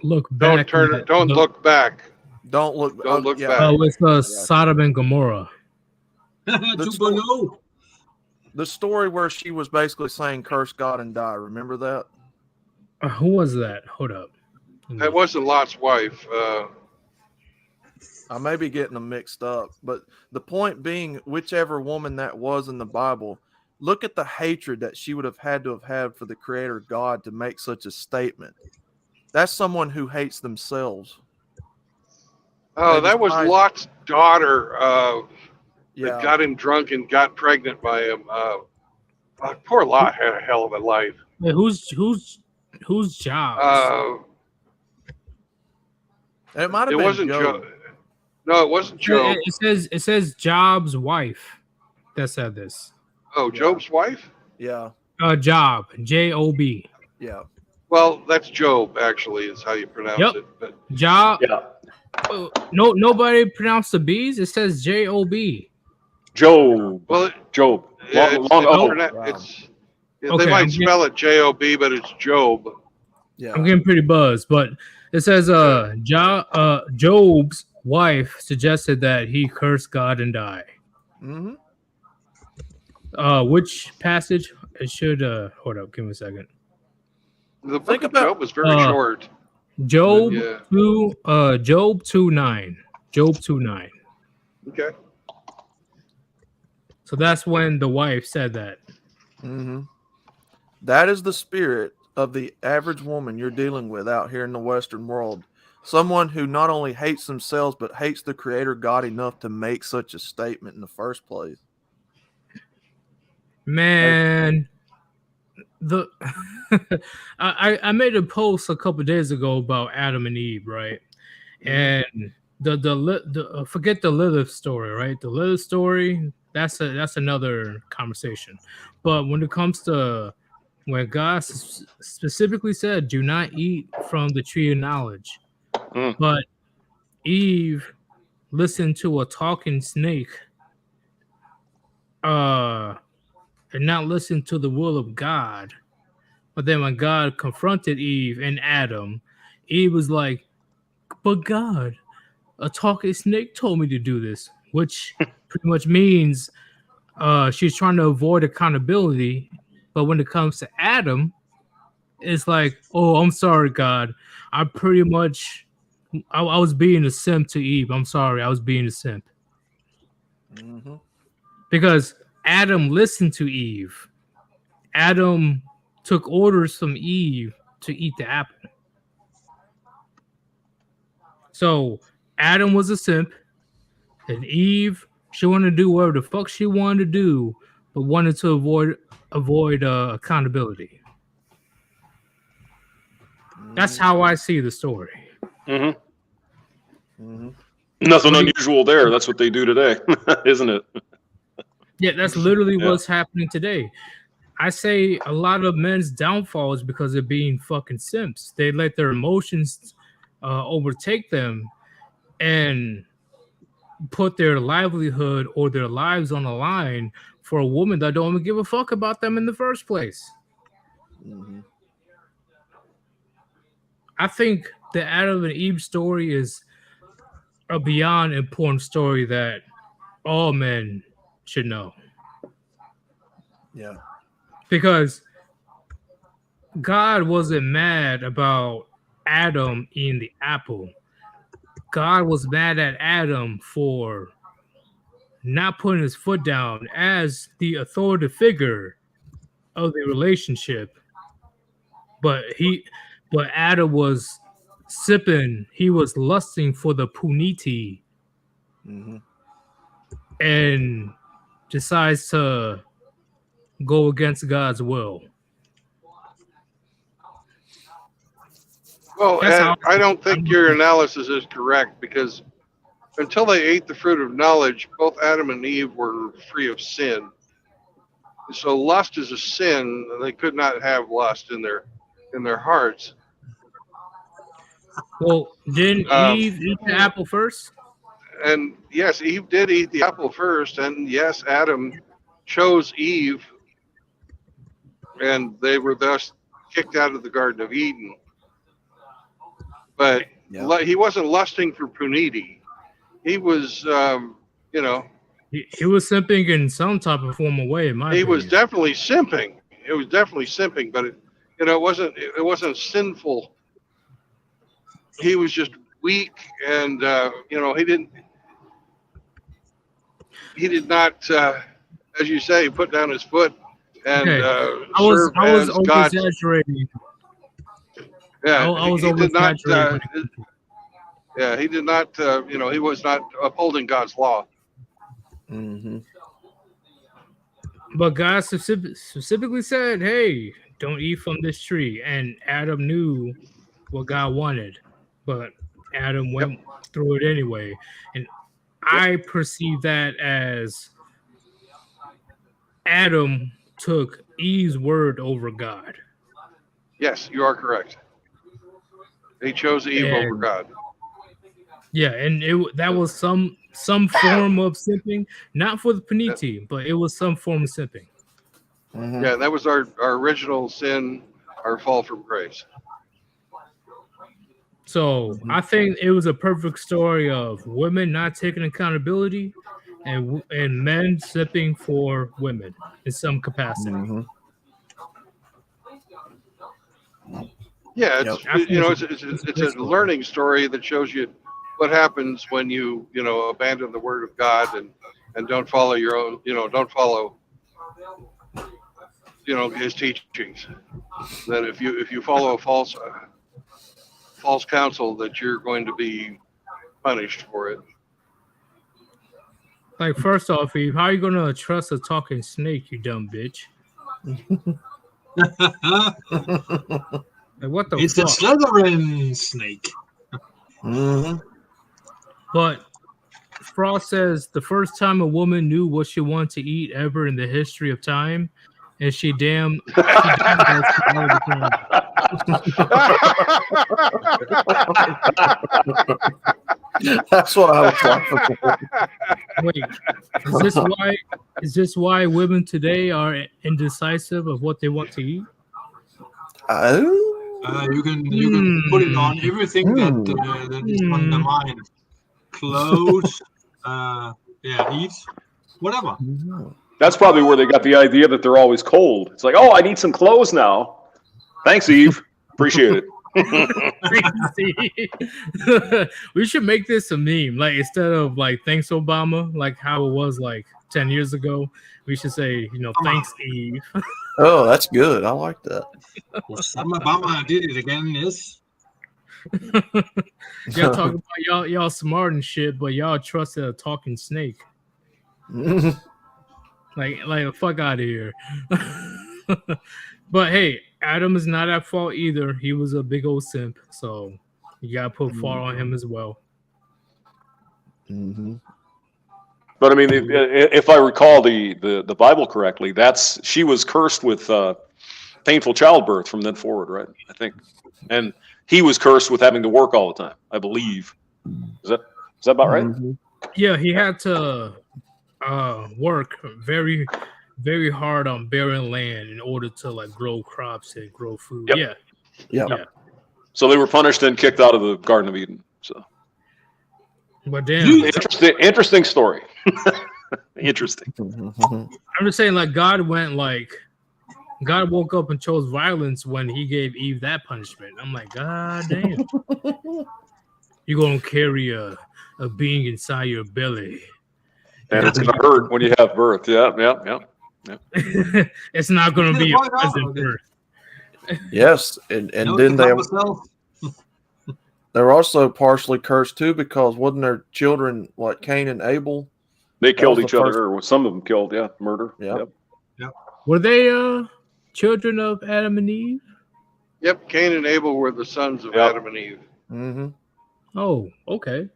O: look back."
A: Don't look back.
G: Don't look.
A: Don't look
G: yeah.
A: back.
O: Oh, it's Sodom and Gomorrah.
P: 2.0.
G: The story where she was basically saying, "Curse God and die." Remember that?
O: Who was that? Hold up.
A: That wasn't Lot's wife.
G: I may be getting them mixed up, but the point being, whichever woman that was in the Bible, look at the hatred that she would have had to have had for the Creator God to make such a statement. That's someone who hates themselves.
A: Oh, that was
G: despise-
A: Lot's daughter
G: Yeah.
A: that got him drunk and got pregnant by him. Poor Lot had a hell of a life.
O: Wait, whose Jobs?
G: It might have
A: It
G: been
A: wasn't
G: Job.
A: Job. No, it wasn't Job.
O: It says Job's wife that said this.
A: Oh, Job's wife?
G: Yeah.
O: Job, Job.
G: Yeah.
A: Well, that's Job, actually, is how you pronounce
O: Yep.
A: it. But
O: Job.
L: Yeah.
O: No, nobody pronounced the B's. It says Job.
L: Job.
A: Well,
L: Job.
A: yeah,
L: Long, long, oh.
A: yeah,
O: Okay,
A: they might
O: I'm
A: spell it J-O-B, but it's Job.
G: Yeah.
O: I'm getting pretty buzzed, but it says Job's wife suggested that he curse God and die.
G: Mm-hmm.
O: Which passage? It should hold up, give me a second.
A: The book of Job was very short.
O: Job
A: Yeah.
O: 2 Job 2:9. Job 2:9.
A: Okay.
O: So that's when the wife said that.
G: Mm-hmm. That is the spirit of the average woman you're dealing with out here in the Western world. Someone who not only hates themselves, but hates the Creator God enough to make such a statement in the first place.
O: Man, the I made a post a couple days ago about Adam and Eve, right? And the forget the Lilith story, right? The Lilith story, that's another conversation. But when it comes to when God specifically said, "Do not eat from the tree of knowledge," but Eve listened to a talking snake, and not listen to the will of God. But then when God confronted Eve and Adam, Eve was like, "But God, a talking snake told me to do this," which pretty much means she's trying to avoid accountability. But when it comes to Adam, it's like, "Oh, I'm sorry, God. I pretty much, I was being a simp to Eve. I'm sorry, I was being a simp."
G: Mm-hmm.
O: Because Adam listened to Eve. Adam took orders from Eve to eat the apple. So Adam was a simp, and Eve, she wanted to do whatever the fuck she wanted to do, but wanted to avoid accountability. That's how I see the story.
L: Mm-hmm.
G: Mm-hmm.
L: Nothing unusual there. That's what they do today, isn't it?
O: Yeah, that's literally what's happening today. I say a lot of men's downfall is because they're being fucking simps. They let their emotions overtake them and put their livelihood or their lives on the line for a woman that don't even give a fuck about them in the first place.
G: Mm-hmm.
O: I think the Adam and Eve story is a beyond important story that all men should know.
G: Yeah.
O: Because God wasn't mad about Adam eating the apple. God was mad at Adam for not putting his foot down as the authoritative figure of the relationship. But Adam was sipping, he was lusting for the puniti and decides to go against God's will.
A: Well,
O: That's
A: Ed,
O: how
A: I don't think your analysis is correct because until they ate the fruit of knowledge, both Adam and Eve were free of sin. So lust is a sin, and they could not have lust in their hearts.
O: Well, didn't Eve eat the apple first?
A: And yes, Eve did eat the apple first, and yes, Adam chose Eve, and they were thus kicked out of the Garden of Eden. But he wasn't lusting for puniti. He was, you know,
O: he was simping in some type of form of way. In my opinion.
A: was definitely simping. It was definitely simping, but it wasn't sinful. He was just weak, and he did not, as you say, put down his foot and
O: I was
A: as
O: over
A: God.
O: exaggerating.
A: Yeah,
O: I was
A: he
O: over
A: did not.
O: exaggerating.
A: He did not. He was not upholding God's law.
O: But God specifically said, "Hey, don't eat from this tree." And Adam knew what God wanted, but Adam went through it anyway. And I perceive that as Adam took Eve's word over God.
A: Yes, you are correct. He chose Eve over God.
O: Yeah, and that was some form of simping, not for the puniti, but it was some form of simping.
A: Yeah, that was our original sin, our fall from grace.
O: So I think it was a perfect story of women not taking accountability and men sipping for women in some capacity.
A: Yeah, it's a learning story that shows you what happens when you abandon the word of God and don't follow your own, don't follow his teachings. That if you follow a false counsel, that you're going to be punished for it.
O: Like, first off, Eve, how are you gonna trust a talking snake, you dumb bitch? Like, what the
P: It's
O: fuck?
P: a Slytherin snake.
O: But Frost says the first time a woman knew what she wanted to eat ever in the history of time, and she damn
G: That's what I was laughing for.
O: Wait, is this why women today are indecisive of what they want to eat?
P: You can put it on everything that is on the mind. Clothes, eat, whatever.
L: That's probably where they got the idea that they're always cold. It's like, oh, I need some clothes now. Thanks, Eve. Appreciate it.
O: We should make this a meme. Like, instead of like thanks Obama, like how it was like 10 years ago, we should say, thanks Eve.
G: Oh, that's good. I like that.
P: Obama did it again, yes.
O: Y'all talking about y'all smart and shit, but y'all trusted a talking snake. like fuck out of here. But hey, Adam is not at fault either. He was a big old simp, so you gotta put fault on him as well.
L: But I mean, if I recall the Bible correctly, she was cursed with painful childbirth from then forward, right? I think, and he was cursed with having to work all the time, I believe. Is that about right?
O: Yeah, he had to work very, very hard on barren land in order to like grow crops and grow food.
L: Yep.
O: Yeah.
L: So they were punished and kicked out of the Garden of Eden. So,
O: But damn,
L: interesting story. Interesting.
O: I'm just saying, like God woke up and chose violence when He gave Eve that punishment. I'm like, God damn, you're gonna carry a being inside your belly,
L: And it's gonna hurt when you have birth. Yeah.
O: It's not gonna be a pleasant birth.
G: Yes, and then they're also partially cursed too, because wasn't their children like Cain and Abel?
L: They killed each other, or some of them killed. Yeah, murder.
G: Yep.
O: Were they children of Adam and Eve?
A: Yep, Cain and Abel were the sons of Adam and Eve.
G: Mm-hmm.
O: Oh, okay.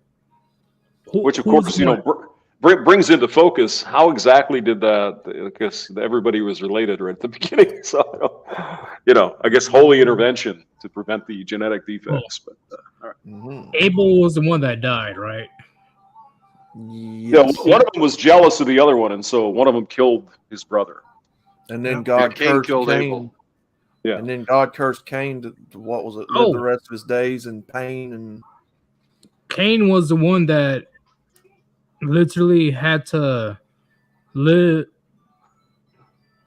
L: Which, of course, brings into focus how exactly did that, because everybody was related right at the beginning. So, I guess holy intervention to prevent the genetic defects. But all right.
G: Mm-hmm.
O: Abel was the one that died, right?
L: Yeah, one of them was jealous of the other one, and so one of them killed his brother.
G: And then God cursed
A: killed
G: Cain.
A: Abel.
L: Yeah.
G: And then God cursed Cain to what was it? Live the rest of his days in pain. And
O: Cain was the one that literally had to live.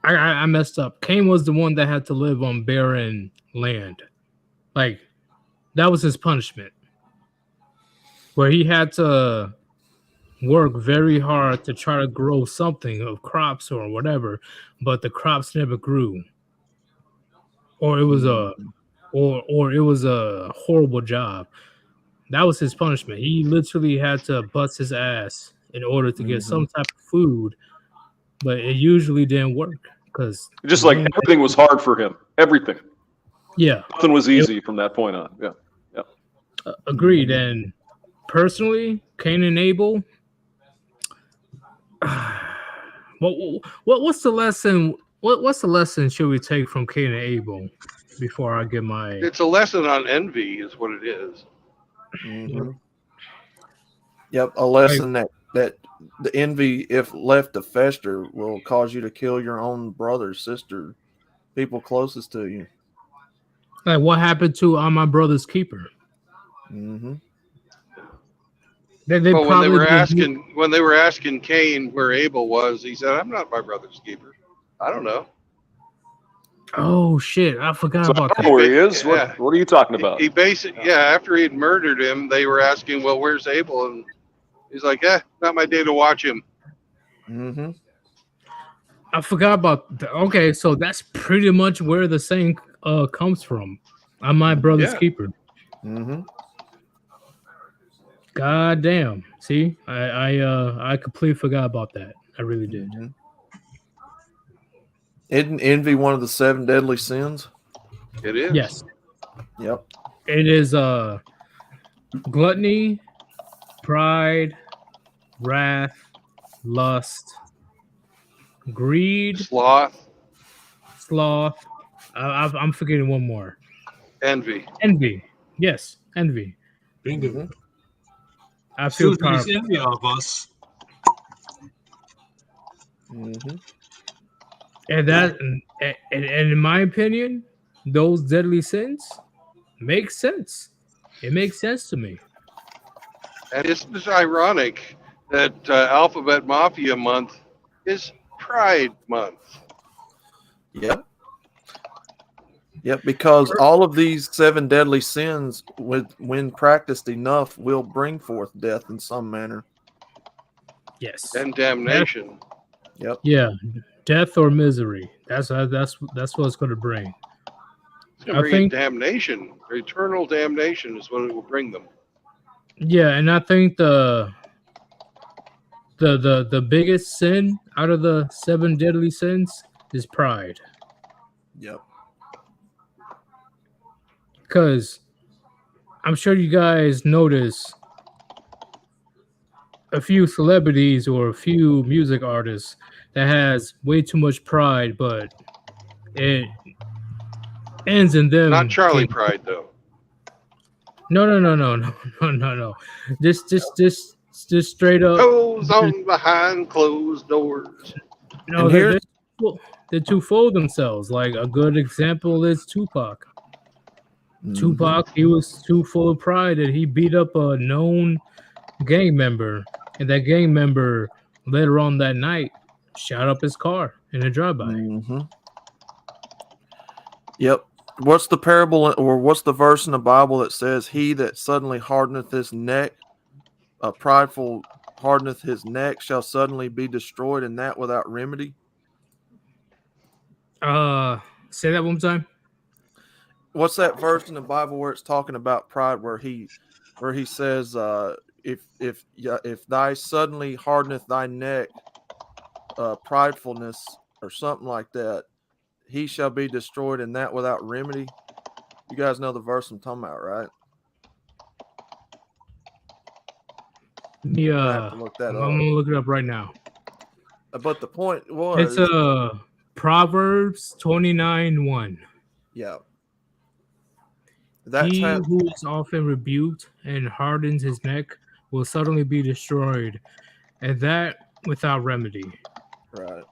O: I messed up. Cain was the one that had to live on barren land. Like, that was his punishment. Where he had to work very hard to try to grow something of crops or whatever, but the crops never grew. Or it was a horrible job. That was his punishment. He literally had to bust his ass in order to get some type of food, but it usually didn't work because
L: just like everything was hard for him. Everything.
O: Yeah.
L: Nothing was easy from that point on. Yeah.
O: Agreed. And personally, Cain and Abel. What's the lesson? What's the lesson should we take from Cain and Abel before I get my?
A: It's a lesson on envy, is what it is.
G: Mm-hmm. Yep, a lesson that the envy, if left to fester, will cause you to kill your own brother, sister, people closest to you.
O: Like what happened to I'm my brother's keeper?
G: Mm-hmm.
O: They
A: well, when they were asking Cain where Abel was, he said, "I'm not my brother's keeper. I don't know."
O: Oh shit! I forgot about that.
L: Where he is? Yeah. What are you talking about?
A: He basically, after he had murdered him, they were asking, "Well, where's Abel?" And he's like, "Not my day to watch him."
G: Mm-hmm.
O: I forgot about that. Okay, so that's pretty much where the saying comes from. I'm my brother's keeper.
G: Mm-hmm.
O: God damn. See, I completely forgot about that. I really did.
G: Mm-hmm. Isn't envy one of the 7 deadly sins?
A: It is.
O: Yes.
G: Yep.
O: It is gluttony, pride, wrath, lust, greed,
A: sloth.
O: I'm forgetting one more.
A: Envy.
O: Yes, envy.
P: Bingo.
O: Mm-hmm. I feel
P: Susan is envy of us.
G: Mm-hmm.
O: And that, and in my opinion, those deadly sins make sense. It makes sense to me.
A: And it's just ironic that Alphabet Mafia Month is Pride Month.
G: Yep. Yep, because all of these 7 deadly sins, when practiced enough, will bring forth death in some manner.
O: Yes.
A: And damnation.
G: Yep.
O: Yeah. Death or misery. That's what it's going to bring.
A: It's going to bring damnation. Eternal damnation is what it will bring them.
O: Yeah, and I think the biggest sin out of the 7 deadly sins is pride.
G: Yep.
O: Because I'm sure you guys notice a few celebrities or a few music artists that has way too much pride, but it ends in them.
A: Not Charlie Pride, though.
O: No. Just straight up.
A: Goes on behind closed doors.
O: No, they too fold themselves. Like a good example is Tupac. Tupac, he was too full of pride that he beat up a known gang member, and that gang member later on that night shot up his car in a drive-by.
G: Yep. What's the parable or what's the verse in the Bible that says, "He that suddenly hardeneth his neck, a prideful hardeneth his neck, shall suddenly be destroyed, and that without remedy"?
O: Say that one more time.
G: What's that verse in the Bible where it's talking about pride, where he says, if thy suddenly hardeneth thy neck, pridefulness or something like that, he shall be destroyed, and that without remedy. You guys know the verse I'm talking about, right?
O: Yeah,
G: I have to look that
O: I'm
G: up.
O: gonna look it up right now.
G: But the point was,
O: It's Proverbs 29:1.
G: yeah. That's
O: He
G: how,
O: who is often rebuked and hardens his neck will suddenly be destroyed, and that without remedy.
G: right.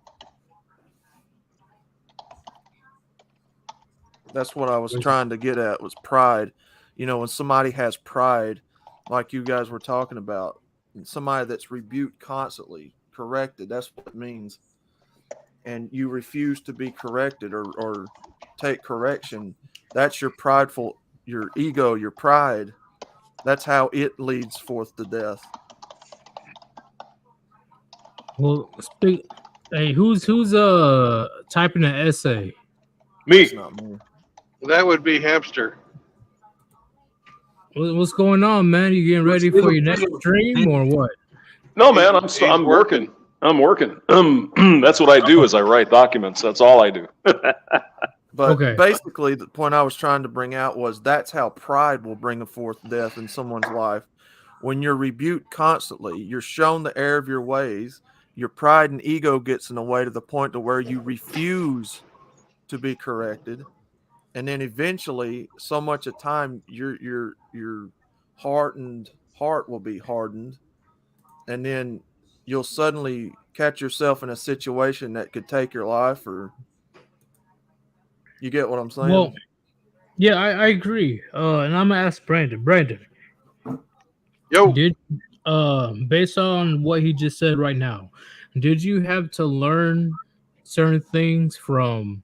G: That's what I was trying to get at, was pride. You know, when somebody has pride, like you guys were talking about, somebody that's rebuked constantly, corrected, that's what it means. And you refuse to be corrected or take correction, that's your prideful, your ego, your pride. That's how it leads forth to death.
O: Well, hey, who's typing an essay?
L: Me.
G: That's not me.
A: That would be Hamster.
O: What's going on, man? You getting ready for your next stream or what?
L: No, man, I'm working. I'm working. That's what I do is I write documents. That's all I do.
G: But
O: Okay.
G: basically, the point I was trying to bring out was that's how pride will bring forth death in someone's life. When you're rebuked constantly, you're shown the error of your ways, your pride and ego gets in the way to the point to where you refuse to be corrected. And then eventually, so much of time, your hardened heart will be hardened. And then you'll suddenly catch yourself in a situation that could take your life, or you get what I'm saying?
O: Well, yeah, I agree. And I'm gonna ask Brandon. Brandon,
A: yo,
O: did based on what he just said right now, did you have to learn certain things from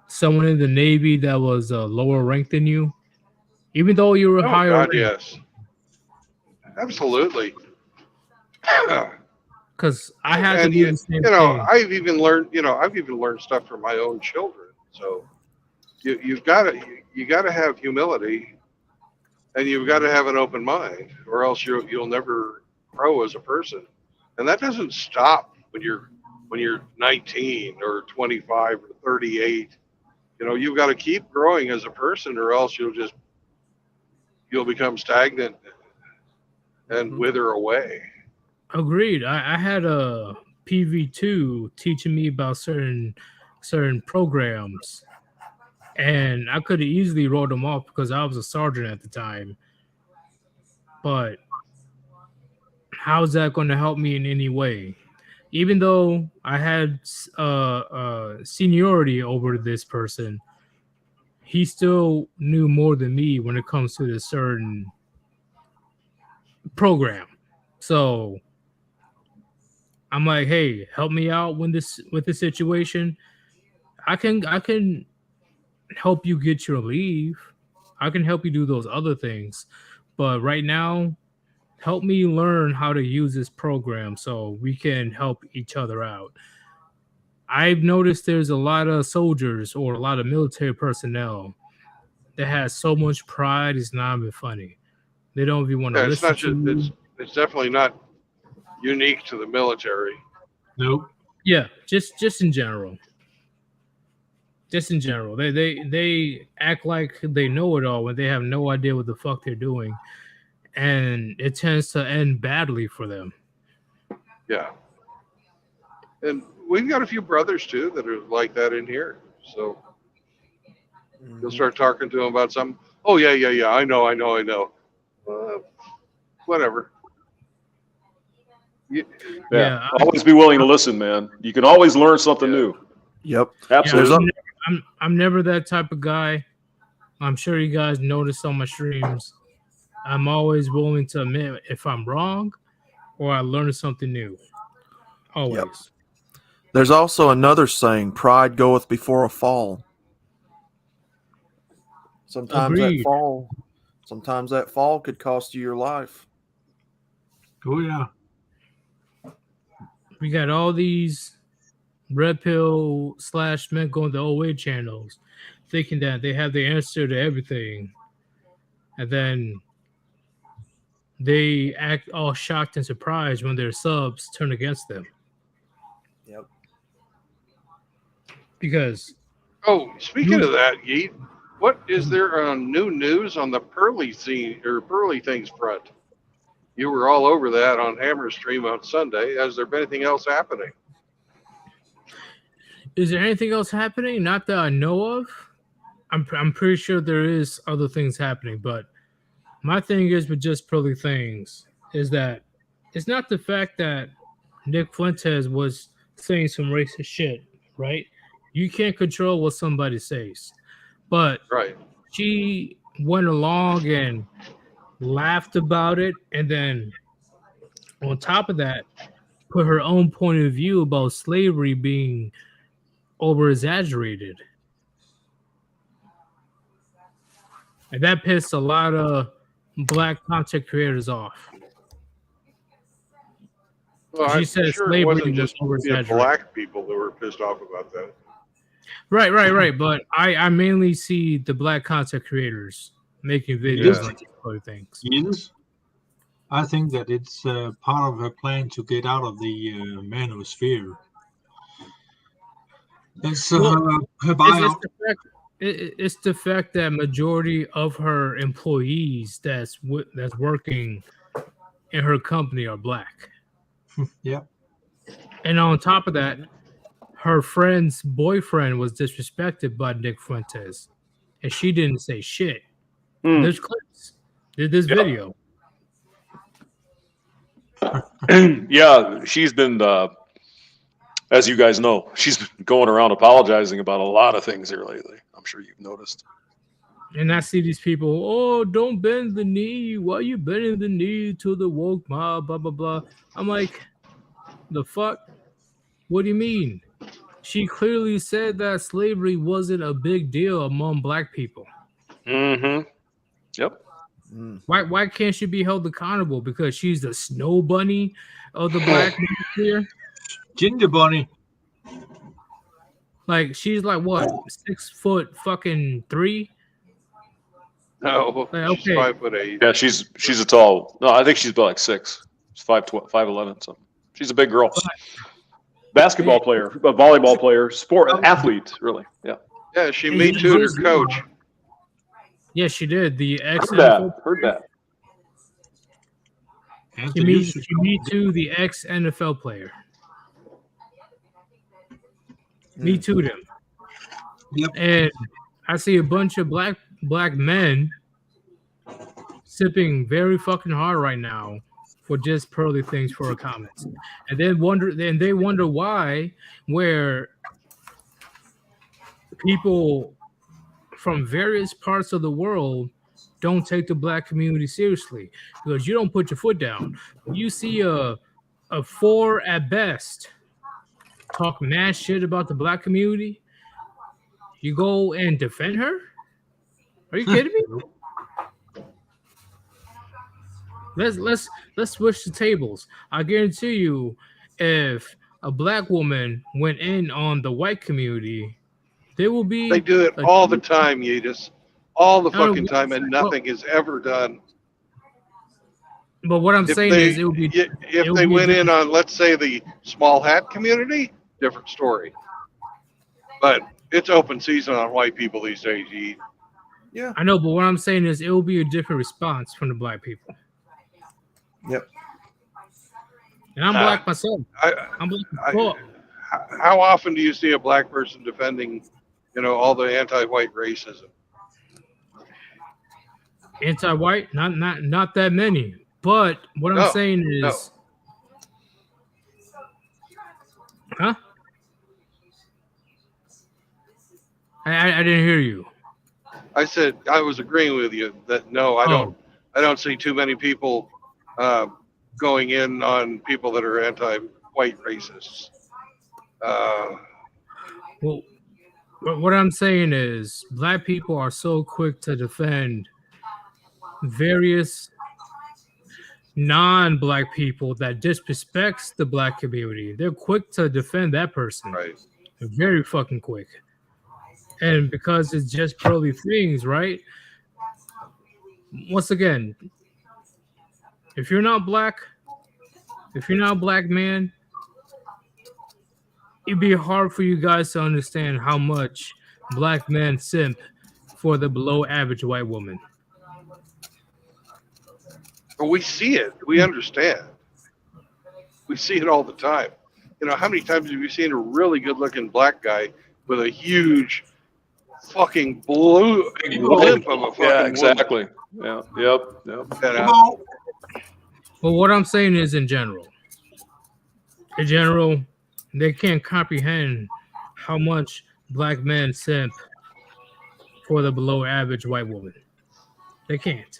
O: someone in the Navy that was lower ranked than you, even though you were higher
A: God,
O: ranked?
A: yes, absolutely.
O: Because I had to
A: And
O: do the same
A: you know,
O: thing.
A: I've even learned stuff from my own children. So you've got to have humility, and you've got to have an open mind, or else you'll never grow as a person. And that doesn't stop when you're 19 or 25 or 38. You know, you've got to keep growing as a person, or else you'll become stagnant and wither away.
O: Agreed. I had a PV2 teaching me about certain programs, and I could have easily wrote them off because I was a sergeant at the time. But how's that going to help me in any way? Even though I had seniority over this person, he still knew more than me when it comes to this certain program. So I'm like, hey, help me out with this situation. I can help you get your leave. I can help you do those other things. But right now, help me learn how to use this program so we can help each other out. I've noticed there's a lot of soldiers or a lot of military personnel that has so much pride, it's not even funny. They don't even want to
A: Yeah, it's
O: listen
A: not
O: to
A: just
O: you.
A: it's definitely not unique to the military.
P: Nope.
O: Yeah, just in general. Just in general. They act like they know it all when they have no idea what the fuck they're doing. And it tends to end badly for them.
A: Yeah. And we've got a few brothers too that are like that in here. So you'll start talking to them about something. Oh yeah. I know. Whatever.
L: Yeah. Always be willing to listen, man. You can always learn something new.
G: Yep.
L: Absolutely.
O: I'm never that type of guy. I'm sure you guys notice on my streams. I'm always willing to admit if I'm wrong or I learned something new. Always.
G: Yep. There's also another saying, pride goeth before a fall. Sometimes
O: Agreed.
G: that fall could cost you your life.
P: Oh yeah.
O: We got all these red pill / men going to OA channels thinking that they have the answer to everything. And then they act all shocked and surprised when their subs turn against them.
G: Yep.
O: Because
A: speaking of that, Yeet, what is there on new news on the Pearly scene or Pearly things front? You were all over that on Hammer Stream on Sunday. Has there been anything else happening?
O: is there anything else happening? Not that I know of. I'm pretty sure there is other things happening, but my thing is with just Pearly things is that it's not the fact that Nick Fuentes was saying some racist shit, right? You can't control what somebody says. But
A: right.
O: She went along and laughed about it, and then on top of that, put her own point of view about slavery being over exaggerated. And that pissed a lot of black content creators off.
A: Well,
O: She
A: I'm
O: said
A: sure it
O: slavery
A: wasn't
O: was
A: just
O: over-exaggerated.
A: black people that were pissed off about that.
O: Right. But I mainly see the black content creators making videos like these other things.
P: Yes. I think that it's part of her plan to get out of the manosphere. It's her buyout.
O: It's the fact that majority of her employees that's working in her company are black.
P: Yeah.
O: And on top of that, her friend's boyfriend was disrespected by Nick Fuentes, and she didn't say shit. There's clips. There's this video.
L: Yeah, she's been, as you guys know, she's been going around apologizing about a lot of things here lately. I'm sure you've noticed.
O: And I see these people, oh, don't bend the knee. Why are you bending the knee to the woke mob? Blah, blah, blah. I'm like, the fuck? What do you mean? She clearly said that slavery wasn't a big deal among black people.
L: Mm-hmm. Yep.
O: Why can't she be held accountable? Because she's the snow bunny of the black here?
P: Ginger bunny.
O: Like, she's like, what, 6'3"?
A: No,
O: Like,
A: she's 5'8".
L: Yeah, she's a tall. No, I think she's about like 6. She's 5'11", something. She's a big girl. Basketball player, a volleyball player, athlete, really. Yeah.
A: Yeah, she Me Too'd her coach.
O: Yeah, she did. The ex
L: Heard that.
O: She Me Too, the ex NFL player. Me Too'd him.
P: Yep.
O: And I see a bunch of black men sipping very fucking hard right now for just Pearly things for her comments, and then they wonder why, where people from various parts of the world don't take the black community seriously because you don't put your foot down. When you see a 4 at best talk mad shit about the black community, you go and defend her? Are you kidding me? Let's switch the tables. I guarantee you, if a black woman went in on the white community, there will be.
A: They do it all the time, Yeetus. All the fucking time, and nothing is ever done.
O: But what I'm saying is, it would be.
A: If they went in on, let's say, the small hat community, different story. But it's open season on white people these days, Yeet.
G: Yeah.
O: I know, but what I'm saying is, it will be a different response from the black people.
G: Yep.
O: And I'm black myself. I'm black myself.
A: How often do you see a black person defending, all the anti-white racism?
O: Anti-white? Not that many. But what I'm saying is, huh? I didn't hear you.
A: I said I was agreeing with you that no, I don't see too many people going in on people that are anti-white racists.
O: Well, what I'm saying is, black people are so quick to defend various non-black people that disrespects the black community. They're quick to defend that person.
A: Right.
O: They're very fucking quick. And because it's just pearly things, right? Once again, if you're not black, if you're not a black man, it'd be hard for you guys to understand how much black men simp for the below average white woman.
A: But we see it. We understand. We see it all the time. You know, how many times have you seen a really good-looking black guy with a huge fucking limp of a fucking
L: Yeah, exactly.
A: woman?
L: Yeah. Yep.
O: Well, what I'm saying is, in general, they can't comprehend how much black men simp for the below average white woman. They can't.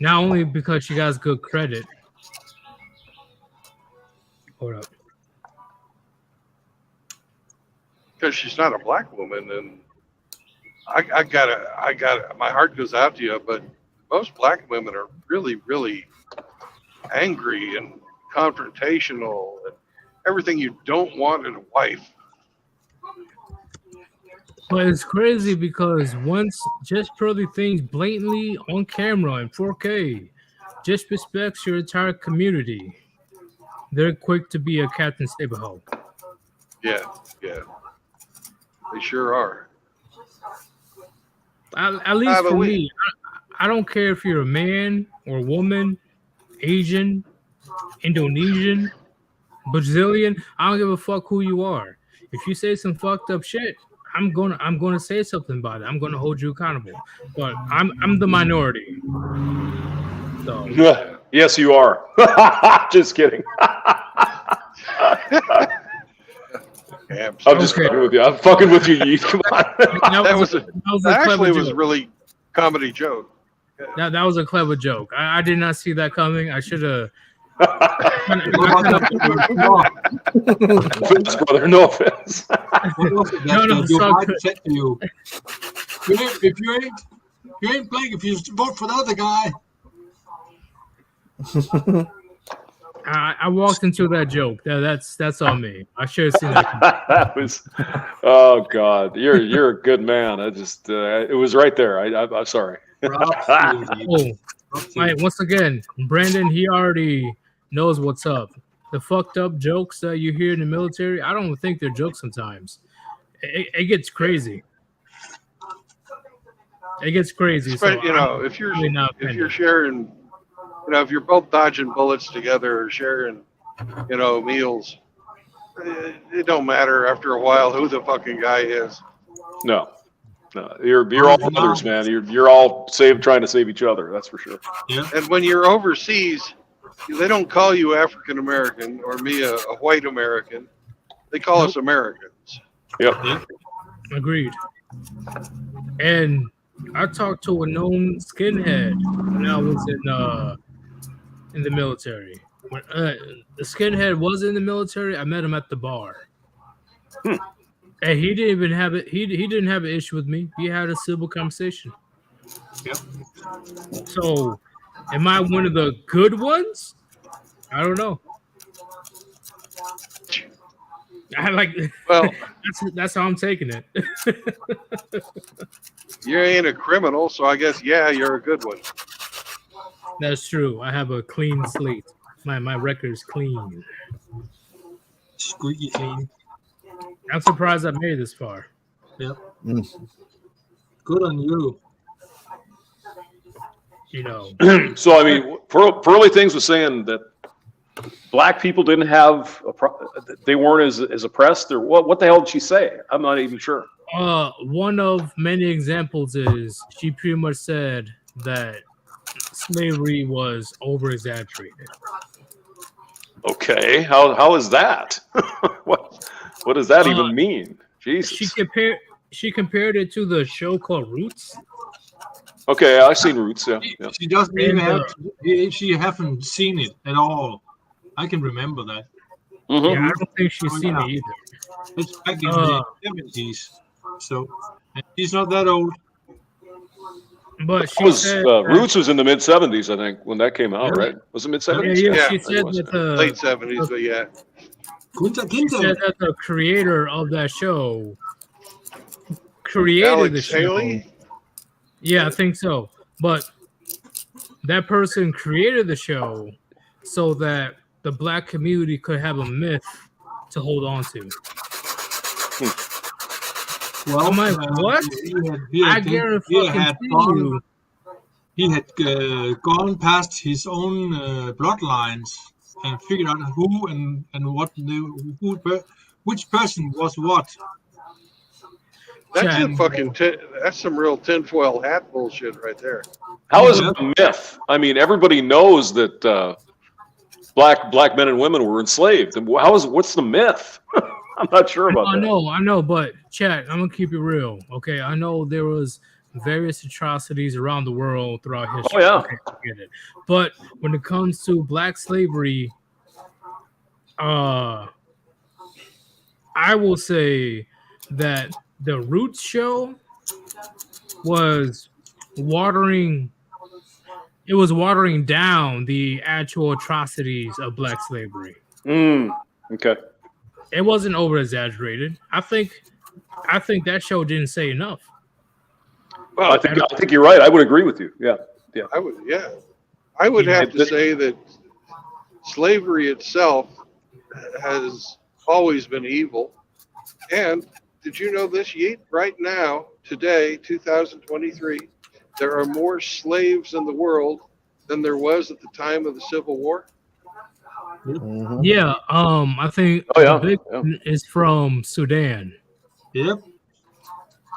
O: Not only because she got good credit. Hold up.
A: Because she's not a black woman, and I gotta, my heart goes out to you, but most black women are really, really angry and confrontational and everything you don't want in a wife.
O: But it's crazy because once just pearly things blatantly on camera in 4K disrespects your entire community, they're quick to be a Captain Saberho.
A: Yeah. They sure are.
O: At least for me, I don't care if you're a man or a woman, Asian, Indonesian, Brazilian. I don't give a fuck who you are. If you say some fucked up shit, I'm gonna say something about it. I'm gonna hold you accountable. But I'm the minority. So
L: Yes, you are. Just kidding. I'm just fucking with you. I'm fucking with you, Yeet. Come on.
A: That was really comedy joke.
O: That was a clever joke. I did not see that coming. I should have.
L: Brother, no offense.
P: No, said to you. If you ain't playing, if you vote for the other guy.
O: I walked into that joke. That's on me. I should have seen that.
L: That was, oh God, you're a good man. I just it was right there. I'm sorry.
O: Once again, Brandon, he already knows what's up. The fucked up jokes that you hear in the military, I don't think they're jokes sometimes. It gets crazy. It gets crazy.
A: So you know, if you're sharing, you know, if you're both dodging bullets together or sharing, you know, meals, it don't matter after a while who the fucking guy is.
L: No, you're all brothers, man. You're all trying to save each other. That's for sure.
P: Yeah.
A: And when you're overseas, they don't call you African American or me a white American. They call us Americans.
L: Yep.
O: Agreed. And I talked to a known skinhead when I was in the military. When the skinhead was in the military, I met him at the bar. And he didn't even have it. He didn't have an issue with me. He had a civil conversation.
P: Yep.
O: So, am I one of the good ones? I don't know. I like.
A: Well,
O: that's how I'm taking it.
A: You ain't a criminal, so I guess you're a good one.
O: That's true. I have a clean slate. My record is clean.
P: Squeaky clean.
O: I'm surprised I made it this far.
P: Yep. Good on you.
O: You know.
L: So I mean, Pearly Things was saying that black people didn't have they weren't as oppressed, or what the hell did she say? I'm not even sure.
O: One of many examples is she pretty much said that slavery was over exaggerated.
L: Okay, how is that? What does that even mean? Jesus.
O: she compared it to the show called Roots.
L: Okay, I've seen Roots. Yeah, yeah.
P: She doesn't even
O: And,
P: have. She haven't seen it at all. I can remember that.
L: Mm-hmm.
O: Yeah, I don't think she's
P: Oh,
O: seen
P: yeah.
O: it either.
P: It's back in the 70s. So and she's not that old.
O: But
L: That
O: she
L: was
O: said
L: Roots was in the mid '70s, I think, when that came out,
P: Yeah.
L: right? Was it mid '70s?
O: Yeah,
A: Yeah,
O: she
L: I think
O: said
L: it was.
O: that the
A: late 70s, but yeah.
O: she said that the creator of that show created the
A: Alex
O: show.
A: Haley?
O: Yeah, I think so. But that person created the show so that the black community could have a myth to hold on to.
P: Well,
O: I'm like, what? I guarantee you.
P: He had gone past his own bloodlines and figured out who and what which person was what.
A: That's a fucking that's some real tinfoil hat bullshit right there.
L: How is it a myth? I mean, everybody knows that black men and women were enslaved. And what's the myth? I'm not sure about that.
O: I know, but chat, I'm gonna keep it real. Okay, I know there was various atrocities around the world throughout history.
L: Oh, yeah.
O: Okay, I get it. But when it comes to black slavery, I will say that the Roots show was watering down the actual atrocities of black slavery.
L: Okay.
O: It wasn't over exaggerated. I think that show didn't say enough.
L: Well, I think you're right. I would agree with you. Yeah. Yeah.
A: I would have to say that slavery itself has always been evil. And did you know this, Yeet? Right now, today, 2023, there are more slaves in the world than there was at the time of the Civil War.
O: Yeah, I think the big one is from Sudan.
P: Yep.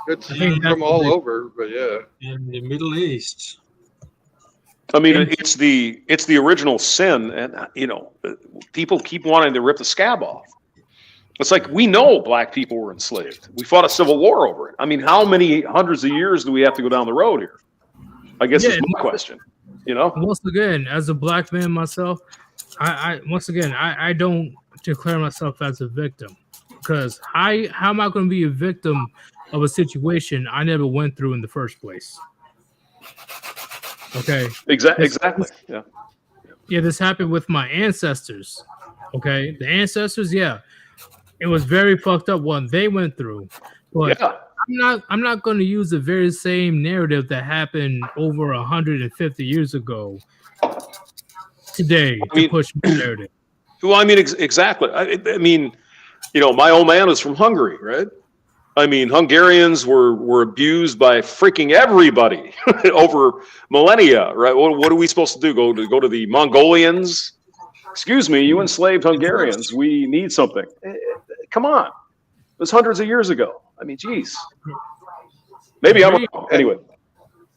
A: It's from all over, but yeah.
P: In the Middle East.
L: I mean, it's the original sin, and people keep wanting to rip the scab off. It's like, we know black people were enslaved. We fought a civil war over it. I mean, how many hundreds of years do we have to go down the road here? I guess is my question.
O: Once again, as a black man myself, I don't declare myself as a victim, because how am I going to be a victim of a situation I never went through in the first place? Okay.
L: Exactly. Yeah.
O: Yeah, this happened with my ancestors. Okay, the ancestors. Yeah, it was very fucked up what they went through, but I'm not going to use the very same narrative that happened over 150 years ago today to push my narrative.
L: Well, I mean, exactly. I mean, my old man is from Hungary, right? I mean, Hungarians were abused by freaking everybody over millennia, right? What are we supposed to do? Go to the Mongolians? Excuse me, you enslaved Hungarians. We need something. Come on, it was hundreds of years ago. I mean, geez. Maybe I'm wrong. Anyway.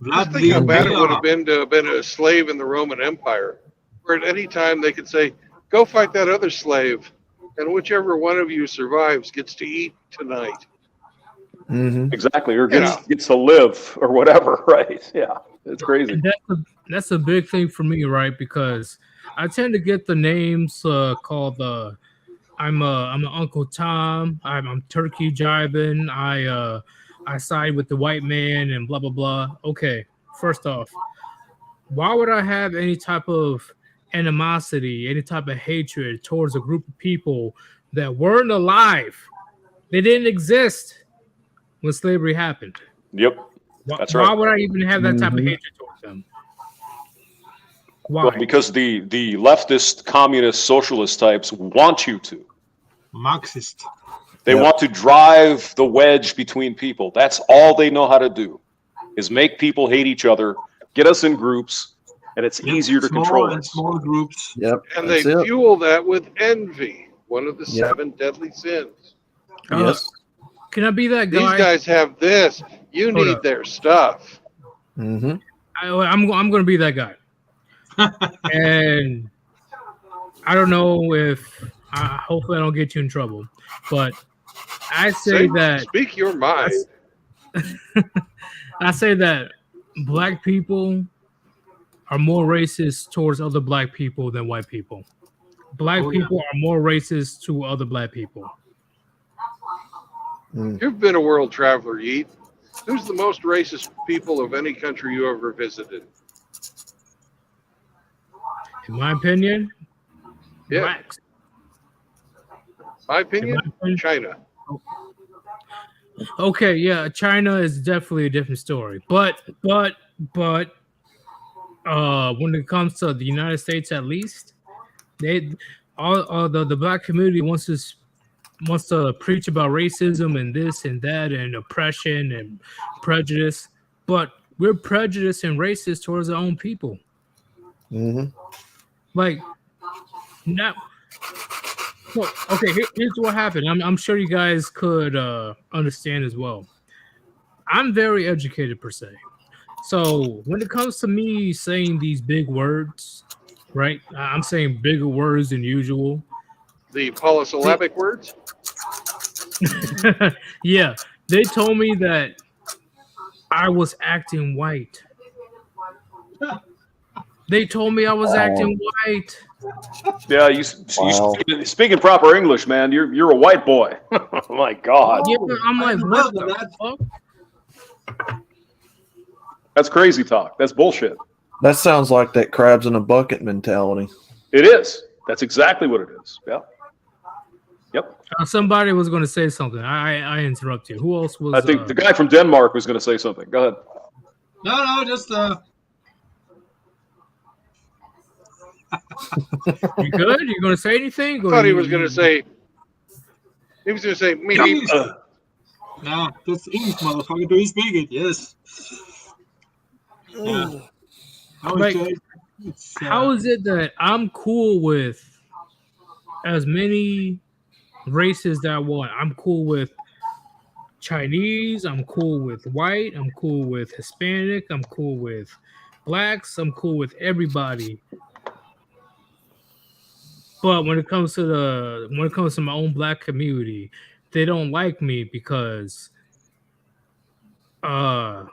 A: Just think how bad it would have been to have been a slave in the Roman Empire, where at any time they could say, "Go fight that other slave, and whichever one of you survives gets to eat tonight."
B: Mm-hmm.
L: Exactly, or gets to live, or whatever, right? Yeah, it's crazy.
O: And that's a big thing for me, right? Because I tend to get the names called I'm an Uncle Tom. I'm turkey jiving. I side with the white man and blah blah blah. Okay, first off, why would I have any type of animosity, any type of hatred towards a group of people that weren't alive? They didn't exist when slavery happened.
L: Yep, that's right.
O: Why would I even have that type of hatred towards them? Why?
L: Well, because the leftist, communist, socialist types want you to.
P: Marxist.
L: They want to drive the wedge between people. That's all they know how to do, is make people hate each other, get us in groups, and it's easier to control us.
P: Small groups.
B: Yep.
A: And they fuel that with envy, one of the 7 deadly sins.
B: Yes.
O: Can I be that guy?
A: These guys have this. You need their stuff.
B: Mm-hmm.
O: I'm going to be that guy. And I don't know if hopefully I don't get you in trouble, but I say that
A: speak your mind.
O: I say that black people are more racist towards other black people than white people. Black
P: Oh, yeah.
O: people are more racist to other black people.
A: You've been a world traveler, Yeet. Who's the most racist people of any country you ever visited?
O: In my opinion,
A: Yeah.
O: blacks.
A: My opinion, China.
O: Okay, yeah, China is definitely a different story. But when it comes to the United States, at least, they all the black community wants to preach about racism and this and that and oppression and prejudice, but we're prejudiced and racist towards our own people. Like, not. Well, okay, here's what happened. I'm sure you guys could understand as well. I'm very educated per se. So when it comes to me saying these big words, right? I'm saying bigger words than usual.
A: The polysyllabic words?
O: Yeah, they told me that I was acting white. They told me I was acting white.
L: Yeah, you speaking proper English, man. You're a white boy. Oh my God.
O: Yeah, I'm like, what the fuck?
L: That's crazy talk. That's bullshit.
G: That sounds like that crabs in a bucket mentality.
L: It is. That's exactly what it is. Yeah. Yep.
O: Somebody was going to say something. I interrupt you. Who else was?
L: I think the guy from Denmark was going to say something. Go ahead.
P: No, just
O: You good? You going to say anything?
A: I thought he was going to say. He was going to say me.
P: No, that's English, motherfucker. Do you speak it? Yes. Yeah.
O: Like, how is it that I'm cool with as many races that I want? I'm cool with Chinese. I'm cool with white. I'm cool with Hispanic. I'm cool with blacks. I'm cool with everybody. But when it comes to my own black community, they don't like me because I'm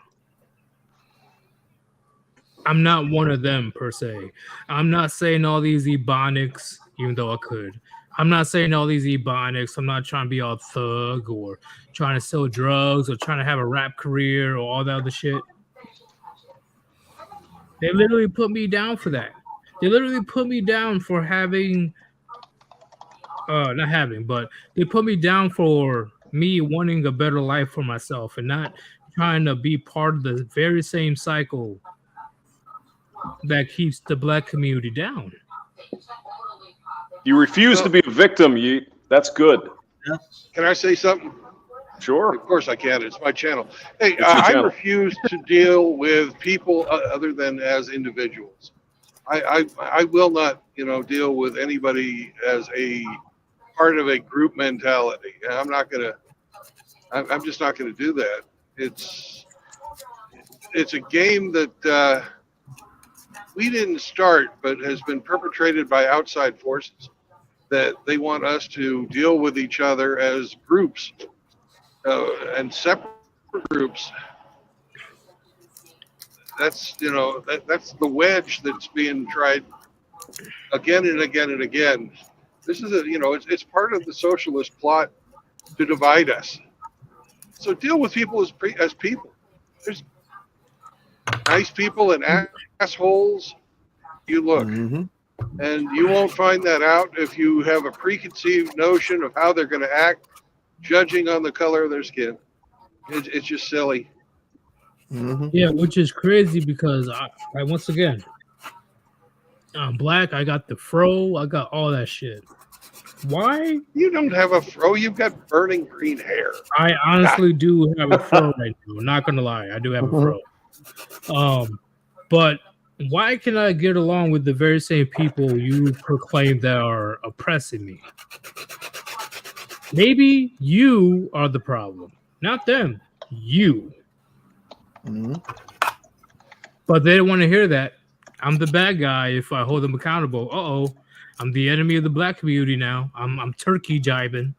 O: not one of them per se. I'm not saying all these ebonics, even though I could. I'm not saying all these ebonics. I'm not trying to be all thug or trying to sell drugs or trying to have a rap career or all that other shit. They literally put me down for that. They literally put me down for having, not having, but they put me down for me wanting a better life for myself and not trying to be part of the very same cycle that keeps the black community down.
L: You refuse to be a victim, Yeet. That's good.
A: Can I say something?
L: Sure.
A: Of course I can. It's my channel. Hey,
L: It's your
A: I
L: channel.
A: refuse to deal with people other than as individuals. I will not, deal with anybody as a part of a group mentality. I'm not gonna. I'm just not gonna do that. It's a game that we didn't start, but has been perpetrated by outside forces. That they want us to deal with each other as groups and separate groups. That's that's the wedge that's being tried again and again and again. This is it's part of the socialist plot to divide us. So deal with people as people. There's nice people and assholes. You look. And you won't find that out if you have a preconceived notion of how they're going to act, judging on the color of their skin. It's just silly.
O: Yeah, which is crazy because once again, I'm black. I got the fro. I got all that shit. Why?
A: You don't have a fro. You've got burning green hair.
O: I honestly do have a fro right now. Not gonna lie, I do have a fro. But why can I get along with the very same people you proclaim that are oppressing me? Maybe you are the problem, not them. You. But they don't want to hear that. I'm the bad guy if I hold them accountable. I'm the enemy of the black community now. I'm turkey jibing.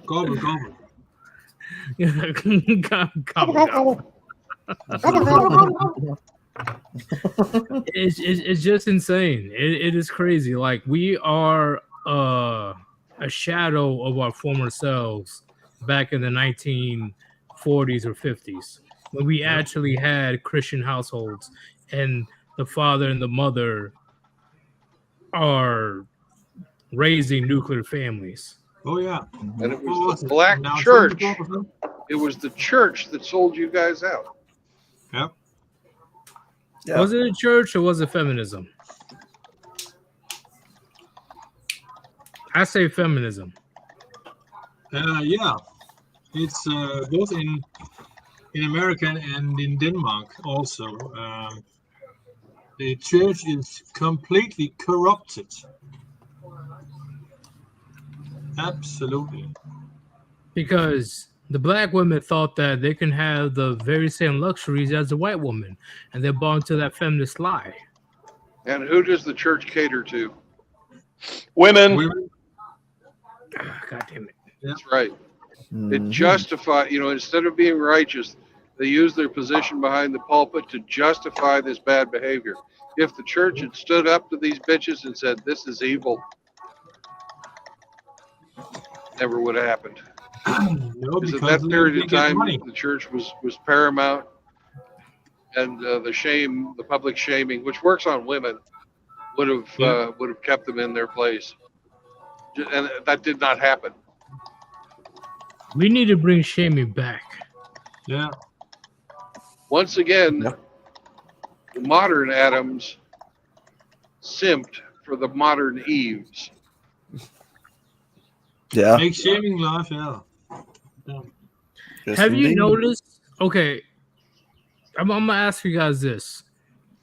P: Gobble.
O: It's just insane. It is crazy. Like we are a shadow of our former selves back in the 1940s or 50s when we actually had Christian households and the father and the mother are raising nuclear families.
P: Oh yeah.
A: And it
P: What
A: was
P: was
A: the
P: it?
A: black
P: Now
A: church.
P: 24%?
A: It was the church that sold you guys out.
P: Yeah.
G: Yeah.
O: Was it a church or was it feminism? I say feminism.
P: Yeah. It's both in America and in Denmark also. The church is completely corrupted. Absolutely.
O: Because the black women thought that they can have the very same luxuries as the white woman, and they bought into that feminist lie.
A: And who does the church cater to?
L: Women.
O: God damn it.
A: That's right. It
G: Mhm.
A: justify, instead of being righteous, they use their position behind the pulpit to justify this bad behavior. If the church had stood up to these bitches and said, this is evil, never would have happened.
P: No,
A: Because at
P: because
A: that period
P: they
A: of
P: get
A: time,
P: money.
A: the church was paramount, and the public shaming, which works on women, would have kept them in their place. And that did not happen.
O: We need to bring shaming back.
P: Yeah.
A: Once again, the modern Adams simped for the modern Eves.
G: Yeah.
P: Make shaming laugh, yeah.
G: Yes,
O: Have you
G: indeed.
O: noticed? Okay, I'm gonna ask you guys this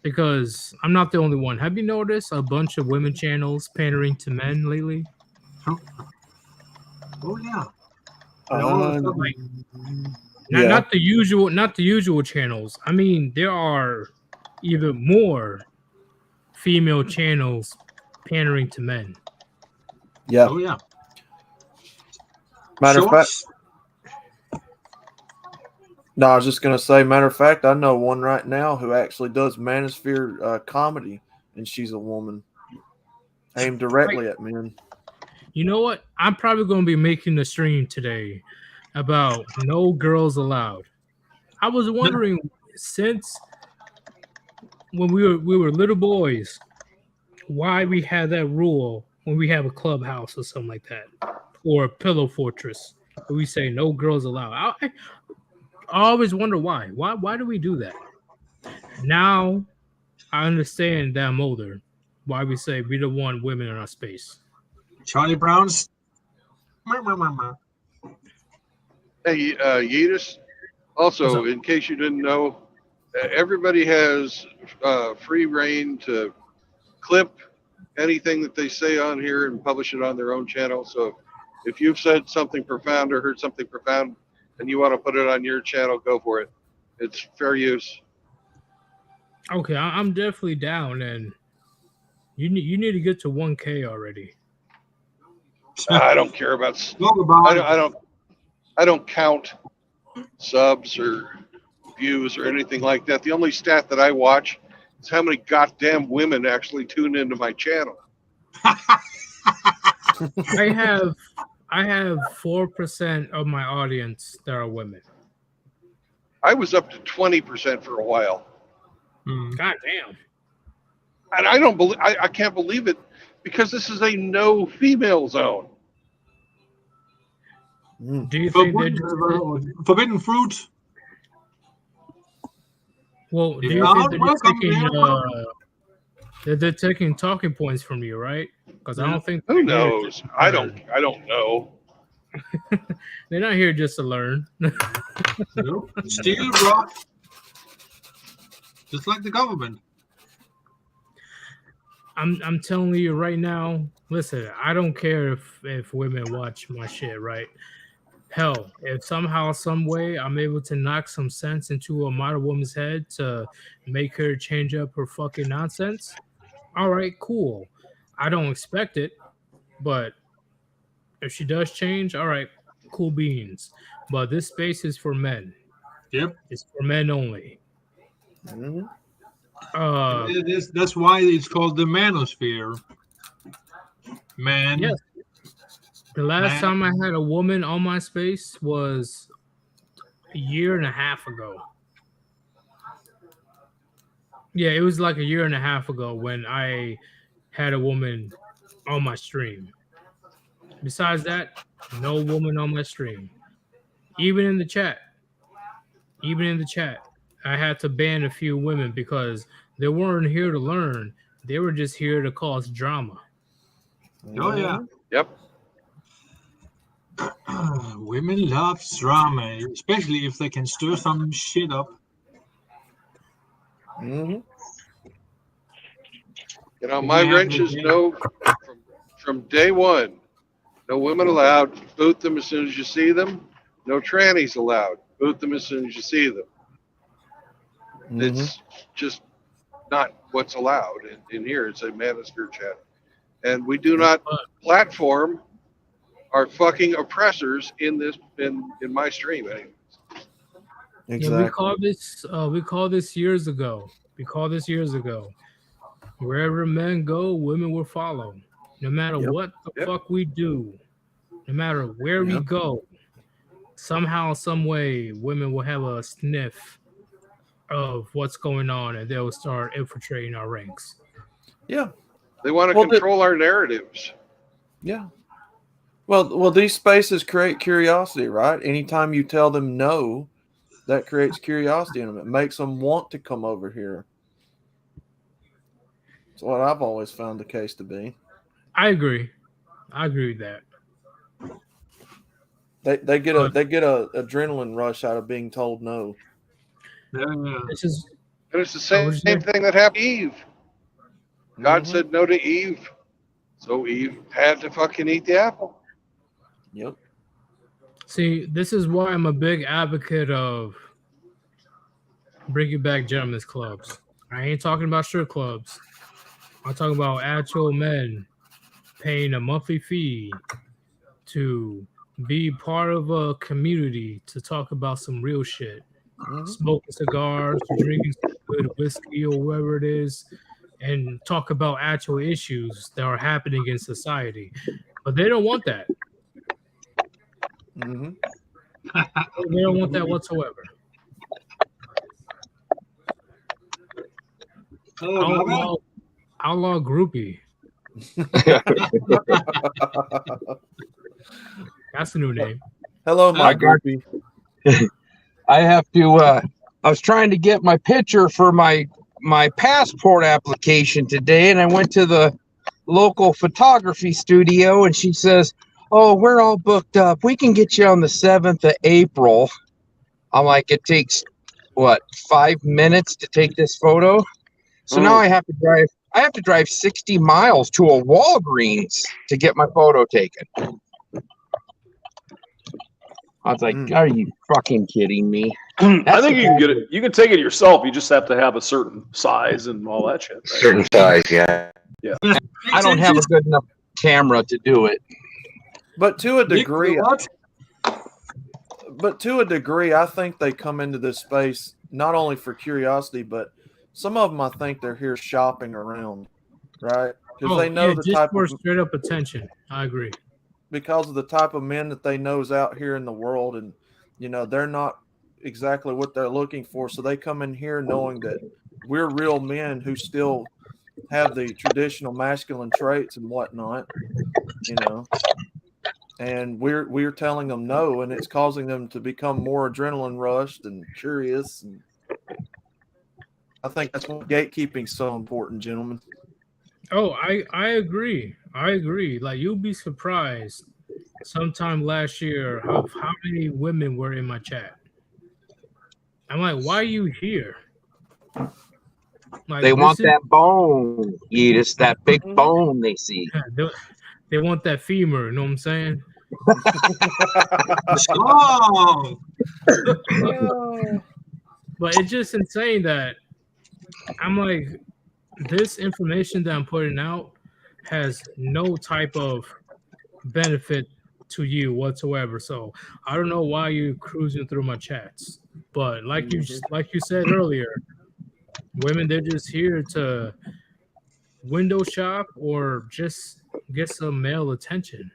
O: because I'm not the only one. Have you noticed a bunch of women channels pandering to men lately?
P: Oh yeah. And all of a sudden,
O: Like,
G: Yeah.
O: not the usual channels. I mean, there are even more female channels pandering to men.
G: Yeah.
P: oh yeah.
G: Matter of fact,
P: Shorts.
G: no, I was just gonna say. Matter of fact, I know one right now who actually does manosphere comedy, and she's a woman, aimed directly at men.
O: You know what? I'm probably going to be making a stream today about no girls allowed. I was wondering since when we were little boys, why we had that rule when we have a clubhouse or something like that, or a pillow fortress, where we say no girls allowed. I always wonder why. Why do we do that? Now I understand that I'm older. Why we say we don't want women in our space.
P: Charlie Brown's.
A: Hey, Yeetus, also, in case you didn't know, everybody has free reign to clip anything that they say on here and publish it on their own channel. So if you've said something profound or heard something profound and you want to put it on your channel, go for it. It's fair use.
O: Okay, I'm definitely down, and you need to get to 1K already.
A: I don't care about. I don't count subs or views or anything like that. The only stat that I watch is how many goddamn women actually tune into my channel.
O: I have 4% of my audience that are women.
A: I was up to 20% for a while.
O: God damn.
A: And I can't believe it because this is a no female zone.
O: Do you think they're
P: Forbidden fruit?
O: Well, do
P: If
O: you
P: not,
O: think they're just
P: welcome,
O: taking
P: welcome.
O: they're taking talking points from you, right? Because I don't think
A: Who
O: they're here
A: knows?
O: just to
A: I
O: learn.
A: don't know.
O: They're not here just to learn.
P: Nope. Steal, rob. Just like the government.
O: I'm telling you right now, listen, I don't care if women watch my shit, right? Hell, if somehow, some way I'm able to knock some sense into a modern woman's head to make her change up her fucking nonsense, all right, cool. I don't expect it, but if she does change, all right, cool beans. but this space is for men.
P: Yep.
O: It's for men only.
G: Mhm.
P: That's why it's called the manosphere. Man.
O: Yes. The last time I had a woman on my space was a year and a half ago. Yeah, it was like a year and a half ago when I had a woman on my stream. Besides that, no woman on my stream. Even in the chat. I had to ban a few women because they weren't here to learn. They were just here to cause drama.
P: Oh yeah.
A: Yep.
P: Women love drama, especially if they can stir some shit up.
G: Mm-hmm.
A: You know, my wrenches know from day one, no women allowed. Boot them as soon as you see them. No trannies allowed. Boot them as soon as you see them. It's just not what's allowed in here. It's a manosphere chat. And we do not platform our fucking oppressors in my stream anyway.
O: Exactly. Yeah, we called this years ago. Wherever men go, women will follow. No matter what the fuck we do, no matter where we go, somehow, some way, women will have a sniff of what's going on, and they'll start infiltrating our ranks.
G: Yeah,
A: they want to control our narratives.
G: Yeah. Well, these spaces create curiosity, right? Anytime you tell them no, that creates curiosity in them. It makes them want to come over here. It's what I've always found the case to be.
O: I agree with that.
G: They get a adrenaline rush out of being told no.
O: It's just,
A: and it's the same thing that happened to Eve. God said no to Eve, so Eve had to fucking eat the apple.
G: Yep.
O: See, this is why I'm a big advocate of bringing back gentlemen's clubs. I ain't talking about strip clubs. I'm talking about actual men paying a monthly fee to be part of a community to talk about some real shit. Smoking cigars, drinking some good whiskey or whatever it is, and talk about actual issues that are happening in society. But they don't want that. They don't want that whatsoever. Outlaw groupie. That's the new name.
G: Hello, my groupie.
K: I have to. I was trying to get my picture for my passport application today, and I went to the local photography studio, and she says, "Oh, we're all booked up. We can get you on the 7th of April." I'm like, "It takes what, 5 minutes to take this photo?" So now I have to drive. I have to drive 60 miles to a Walgreens to get my photo taken. I was like, "Are you fucking kidding me?"
L: I think you can get it. You can take it yourself. You just have to have a certain size and all that shit. Right?
F: Certain size, yeah.
L: Yeah.
K: I don't have a good enough camera to do it.
G: But to a degree, I think they come into this space not only for curiosity, but some of them I think they're here shopping around, right? Because they know the
O: just
G: type
O: for
G: of
O: straight up attention. I agree.
G: Because of the type of men that they know is out here in the world, and they're not exactly what they're looking for, so they come in here knowing that we're real men who still have the traditional masculine traits and whatnot, and we're telling them no, and it's causing them to become more adrenaline rushed and curious. And I think that's why gatekeeping's so important, gentlemen.
O: Oh, I agree. Like, you'll be surprised sometime last year how many women were in my chat. I'm like, why are you here? Like,
K: they want that bone. It's that big bone they see.
O: They want that femur, you know what I'm saying? But it's just insane that I'm like, this information that I'm putting out has no type of benefit to you whatsoever. So I don't know why you're cruising through my chats. But like you said earlier, women, they're just here to window shop or just get some male attention.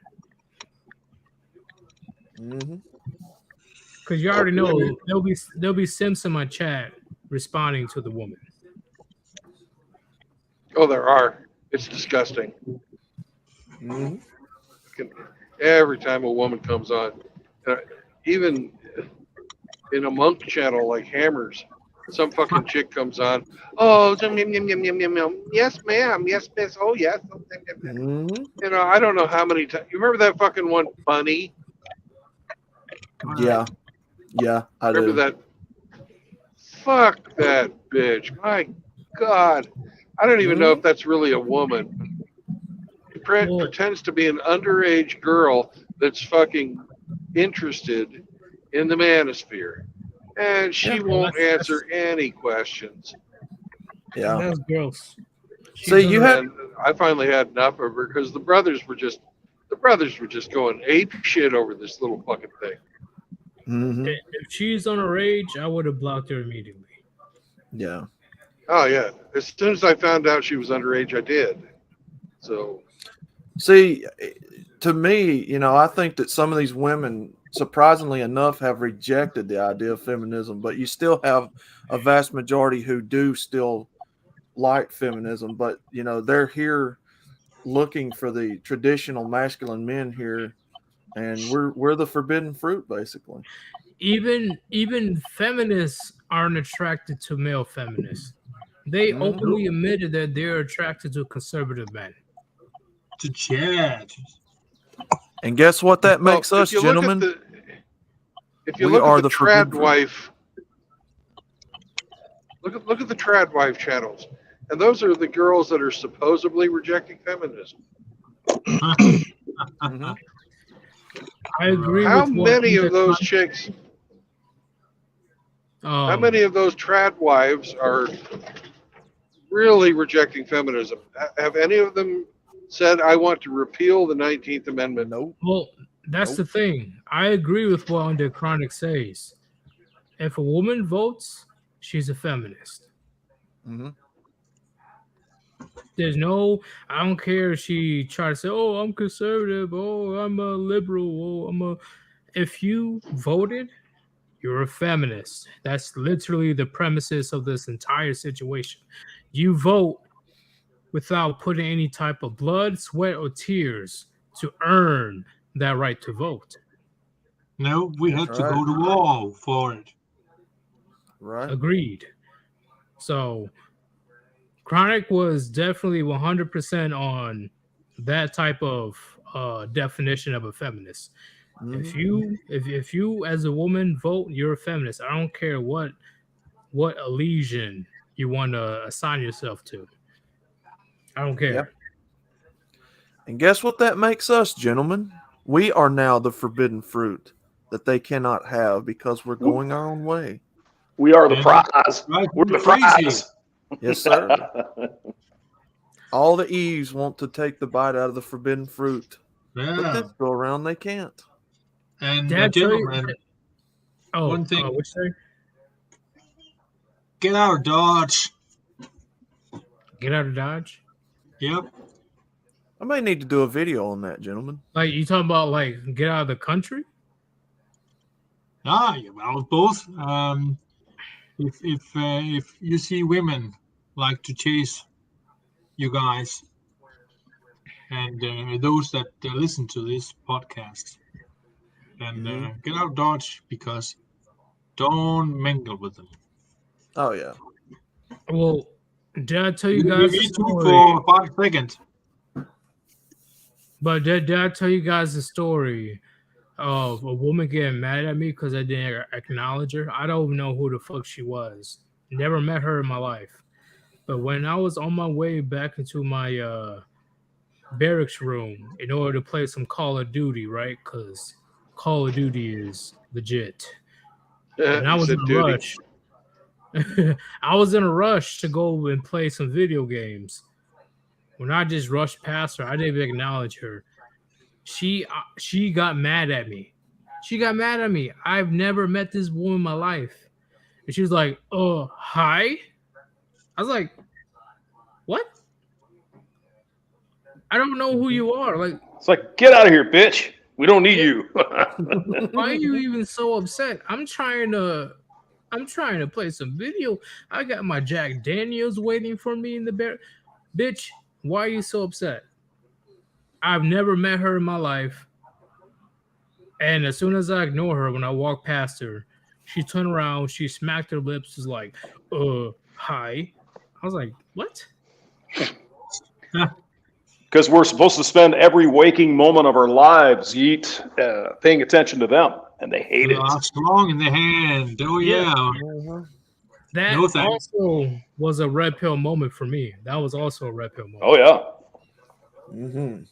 O: Because you already know there'll be simps in my chat responding to the woman.
A: Oh, there are. It's disgusting. Every time a woman comes on, even in a monk channel like Hammers, some fucking chick comes on. Oh, yes, ma'am. Yes, miss. Oh, yes. You know, I don't know how many times. You remember that fucking one, Bunny?
G: Yeah, I
A: Remember
G: do.
A: that? Fuck that bitch. My God. I don't even know if that's really a woman. She pretends to be an underage girl that's fucking interested in the manosphere. And she won't answer any questions.
G: Yeah.
O: That's gross.
G: See, you had.
A: And I finally had enough of her because the brothers were just going ape shit over this little fucking thing.
O: If she's on her age, I would have blocked her immediately.
G: Yeah.
A: Oh yeah. As soon as I found out she was underage, I did. So.
G: See, to me, you know, I think that some of these women, surprisingly enough, have rejected the idea of feminism, but you still have a vast majority who do still like feminism, but you know, they're here looking for the traditional masculine men here, and we're the forbidden fruit, basically.
O: Even feminists aren't attracted to male feminists. They openly admitted that they're attracted to conservative men.
P: To chat.
G: And guess what that makes us, gentlemen?
A: If you look at the trad wife, look at the trad wife channels, and those are the girls that are supposedly rejecting feminism.
O: I agree.
A: How
O: with
A: many of those chicks? How many of those trad wives are really rejecting feminism? Have any of them said, "I want to repeal the 19th Amendment"?
G: Nope.
O: Well, that's the thing. I agree with what Under Chronic says. If a woman votes, she's a feminist. There's no, I don't care if she tries to say, "Oh, I'm conservative. Oh, I'm a liberal. Oh, I'm a." If you voted, you're a feminist. That's literally the premises of this entire situation. You vote without putting any type of blood, sweat, or tears to earn that right to vote.
P: No, we had to go to war for it.
G: Right.
O: Agreed. So Chronic was definitely 100% on that type of definition of a feminist. If you as a woman vote, you're a feminist. I don't care what allegiance you want to assign yourself to. I don't care.
G: Yep. And guess what that makes us, gentlemen? We are now the forbidden fruit that they cannot have because we're going our own way.
L: We are the prize. We're the prize.
G: Yes, sir. All the Eves want to take the bite out of the forbidden fruit. But this go around, they can't.
P: And
O: Dad,
P: gentlemen, one thing.
O: What you say?
P: Get out of Dodge.
O: Get out of Dodge?
P: Yep.
G: I may need to do a video on that, gentlemen.
O: Like, you talking about, like, get out of the country?
P: Well, both. If you see women like to chase you guys, and those that listen to this podcast, then get out of Dodge, because don't mingle with them.
G: Oh yeah.
O: Well, did I tell you guys the story?
P: For 5 seconds.
O: But did I tell you guys the story of a woman getting mad at me because I didn't acknowledge her? I don't even know who the fuck she was. Never met her in my life. But when I was on my way back into my barracks room in order to play some Call of Duty, right? Because Call of Duty is legit. And I was in a rush. I was in a rush to go and play some video games. When I just rushed past her, I didn't even acknowledge her. she got mad at me. She got mad at me. I've never met this woman in my life. And she was like, hi. I was like, what? I don't know who you are. Like,
L: It's like, get out of here, bitch. We don't need you.
O: why are you even so upset? I'm trying to play some video. I got my Jack Daniels waiting for me in the bear. Bitch, why are you so upset? I've never met her in my life. And as soon as I ignore her when I walk past her, she turned around, she smacked her lips, was like, hi. I was like, what?
L: Because we're supposed to spend every waking moment of our lives, paying attention to them, and they hate it.
P: Strong in the hand. Oh, yeah.
O: That
P: No thanks.
O: also was a red pill moment for me. That was also a red pill moment.
L: Oh, yeah.
G: Mm-hmm.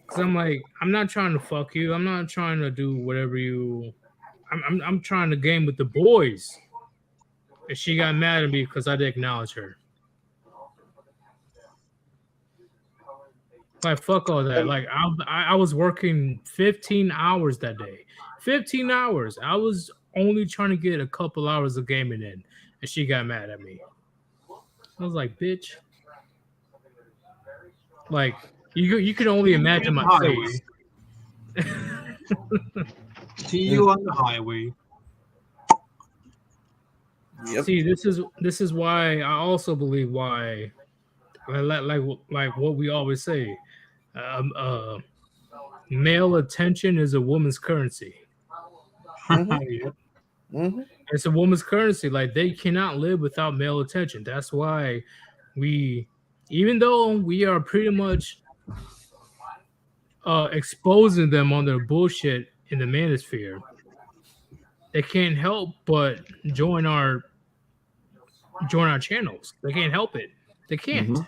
O: Because I'm like, I'm not trying to fuck you. I'm not trying to do whatever you... I'm trying to game with the boys. And she got mad at me because I didn't acknowledge her. Like, fuck all that. Like, I was working 15 hours that day. 15 hours. I was only trying to get a couple hours of gaming in. And she got mad at me. I was like, bitch. Like, you can only imagine my face.
P: See you on the highway.
G: Yep.
O: See, this is why I also believe why, like what we always say, male attention is a woman's currency.
G: Mm-hmm.
O: It's a woman's currency. Like, they cannot live without male attention. That's why we, even though we are pretty much exposing them on their bullshit in the manosphere, they can't help but join our channels. They can't help it. They can't.
G: Mm-hmm.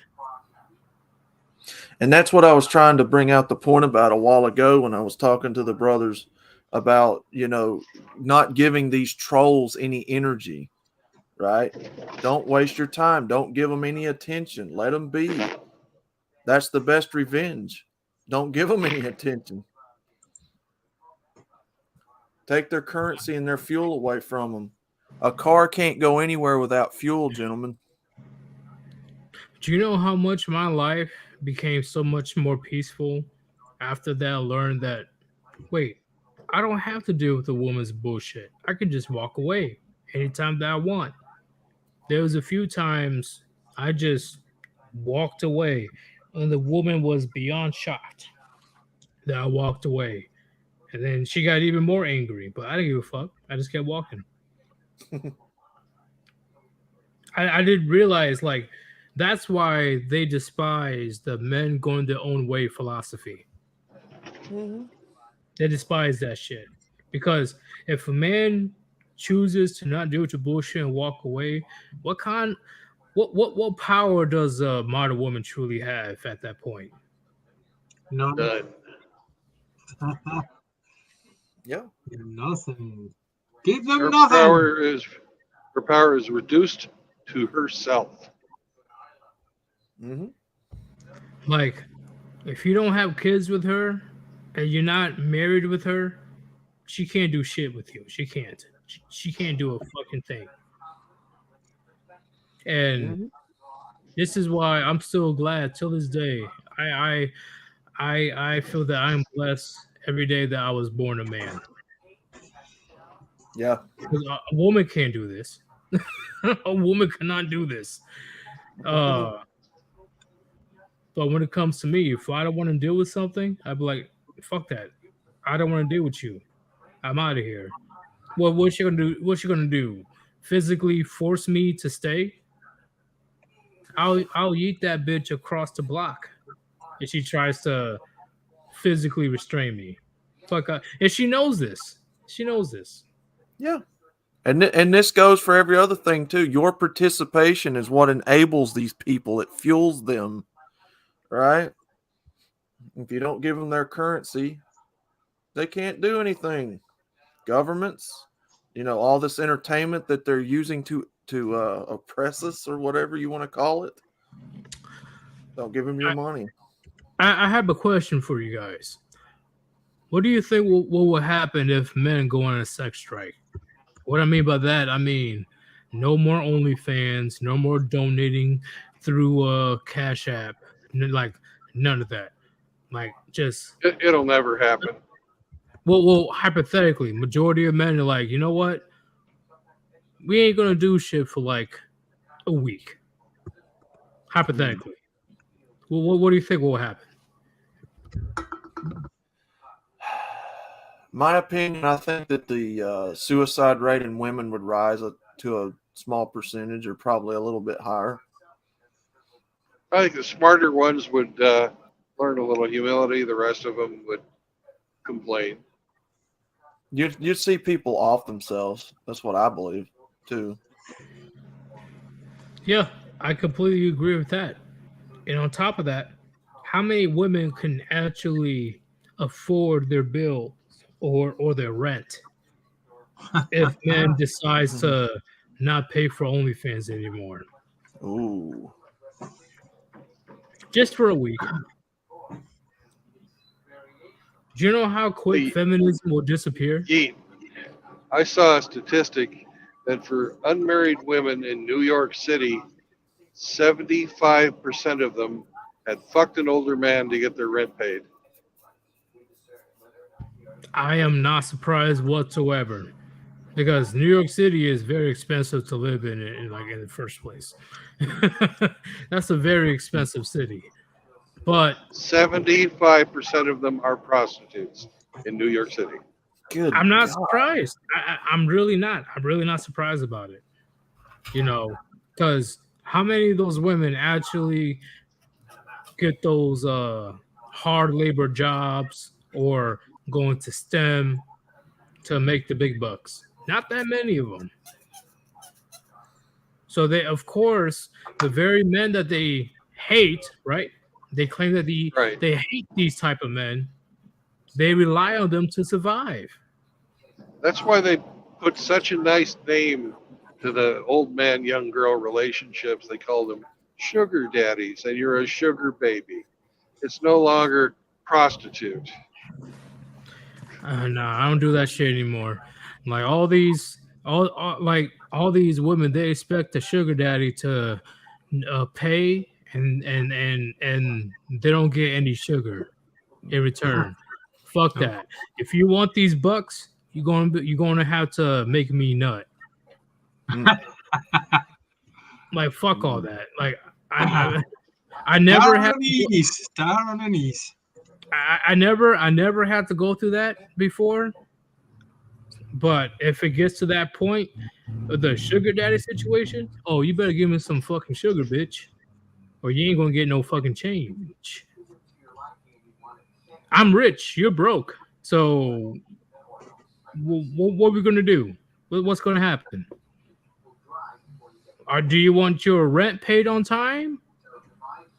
G: And that's what I was trying to bring out the point about a while ago when I was talking to the brothers about, not giving these trolls any energy, right? Don't waste your time. Don't give them any attention. Let them be. That's the best revenge. Don't give them any attention. Take their currency and their fuel away from them. A car can't go anywhere without fuel, gentlemen.
O: Do you know how much my life became so much more peaceful after that? I learned that, wait, I don't have to deal with a woman's bullshit. I can just walk away anytime that I want. There was a few times I just walked away and the woman was beyond shocked that I walked away. And then she got even more angry, but I didn't give a fuck. I just kept walking. I didn't realize, like, that's why they despise the men going their own way philosophy.
G: Mm-hmm.
O: They despise that shit. Because if a man chooses to not deal with your bullshit and walk away, what power does a modern woman truly have at that point?
P: None.
G: Yeah.
P: Nothing. Give them
A: Her
P: nothing.
A: power is reduced to herself.
G: Mm-hmm.
O: Like, if you don't have kids with her and you're not married with her, she can't do shit with you. She can't. She can't do a fucking thing. And this is why I'm still glad till this day. I feel that I'm blessed every day that I was born a man.
G: Yeah.
O: A woman can't do this. A woman cannot do this. But when it comes to me, if I don't want to deal with something, I'd be like, fuck that. I don't want to deal with you. I'm out of here. Well, what's she gonna do? What's she gonna do? Physically force me to stay? I'll eat that bitch across the block if she tries to physically restrain me. Fuck. And she knows this. She knows this.
G: Yeah. And this goes for every other thing too. Your participation is what enables these people. It fuels them, right? If you don't give them their currency, they can't do anything. Governments, all this entertainment that they're using to oppress us or whatever you want to call it. Don't give them your money.
O: I have a question for you guys. What do you think what will happen if men go on a sex strike? What I mean by that, I mean no more OnlyFans, no more donating through Cash App, like none of that. Like just
A: It'll never happen.
O: well, hypothetically, majority of men are like, you know what? We ain't gonna do shit for like a week. Hypothetically. Well, what do you think will happen?
G: My opinion, I think that the suicide rate in women would rise to a small percentage, or probably a little bit higher.
A: I think the smarter ones would learn a little humility. The rest of them would complain.
G: You'd see people off themselves. That's what I believe too.
O: Yeah, I completely agree with that. And on top of that, how many women can actually afford their bills or their rent if men decides to not pay for OnlyFans anymore?
G: Ooh.
O: Just for a week. Do you know how quick feminism will disappear?
A: I saw a statistic that for unmarried women in New York City, 75% of them had fucked an older man to get their rent paid.
O: I am not surprised whatsoever, because New York City is very expensive to live in the first place. That's a very expensive city. But
A: 75% of them are prostitutes in New York City.
G: Good.
O: I'm not surprised. I'm really not. I'm really not surprised about it. You know, because how many of those women actually get those hard labor jobs or go into STEM to make the big bucks? Not that many of them. So they, of course, the very men that they hate, right? They claim that they hate these type of men. They rely on them to survive.
A: That's why they put such a nice name to the old man, young girl relationships. They call them sugar daddies, and you're a sugar baby. It's no longer prostitute.
O: No, I don't do that shit anymore. Like all these women, they expect the sugar daddy to pay, and they don't get any sugar in return. Fuck that. If you want these bucks, you're gonna have to make me nut. Like fuck all that. Like I never
P: down
O: had
P: on the knees. Down on the knees.
O: I never had to go through that before. But if it gets to that point, the sugar daddy situation, oh, you better give me some fucking sugar, bitch, or you ain't gonna get no fucking change. I'm rich, you're broke, so what are we gonna do? What's gonna happen? Or do you want your rent paid on time,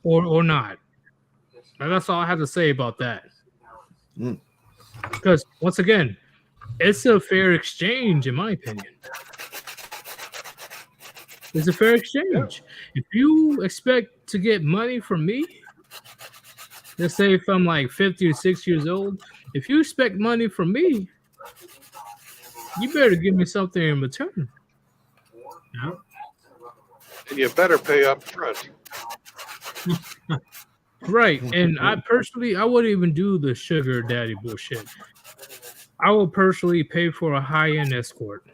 O: or not? And that's all I have to say about that. Because once again, it's a fair exchange, in my opinion. It's a fair exchange. If you expect to get money from me, let's say if I'm like 50 or 60 years old, if you expect money from me, you better give me something in return.
P: Yeah.
A: And you better pay up front.
O: Right. And I wouldn't even do the sugar daddy bullshit. I will personally pay for a high-end escort.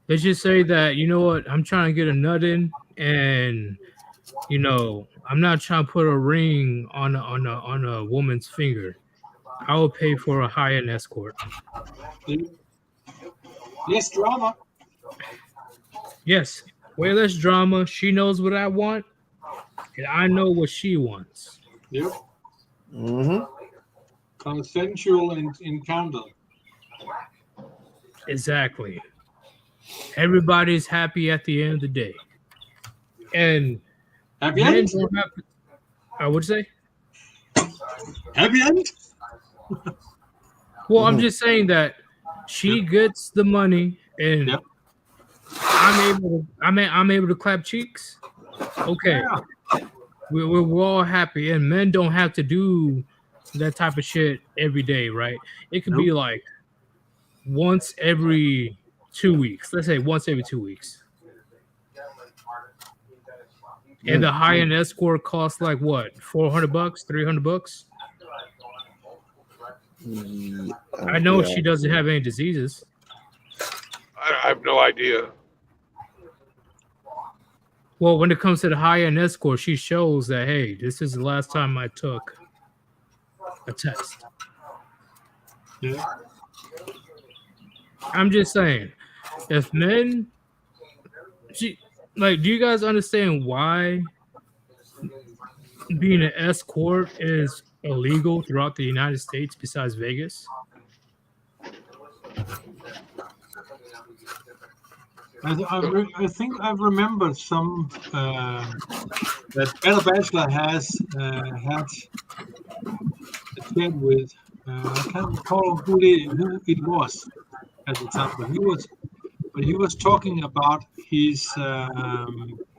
O: Let's just say that, you know what, I'm trying to get a nut in, and you know, I'm not trying to put a ring on a woman's finger. I will pay for a high-end escort.
P: Less drama.
O: Yes, way less drama. She knows what I want, and I know what she wants.
P: Yep.
G: Mm-hmm.
P: Consensual encounter.
O: Exactly. Everybody's happy at the end of the day. And
P: happy
O: men
P: end?
O: don't have to, I would say.
P: Happy end?
O: Well, I'm just saying that she gets the money, and I'm able to clap cheeks. Okay. we're all happy, and men don't have to do that type of shit every day, right? It could be like once every 2 weeks. Let's say once every 2 weeks. And the high-end escort costs like what? $400, $300? I know she doesn't have any diseases.
A: I have no idea.
O: Well, when it comes to the high-end escort, she shows that, hey, this is the last time I took a test.
P: Yeah.
O: I'm just saying, if men, do you guys understand why being an escort is illegal throughout the United States besides Vegas?
P: I think I remembered some that Ella Bachelor has had a chat with. I can't recall who it was at the time, but he was talking about his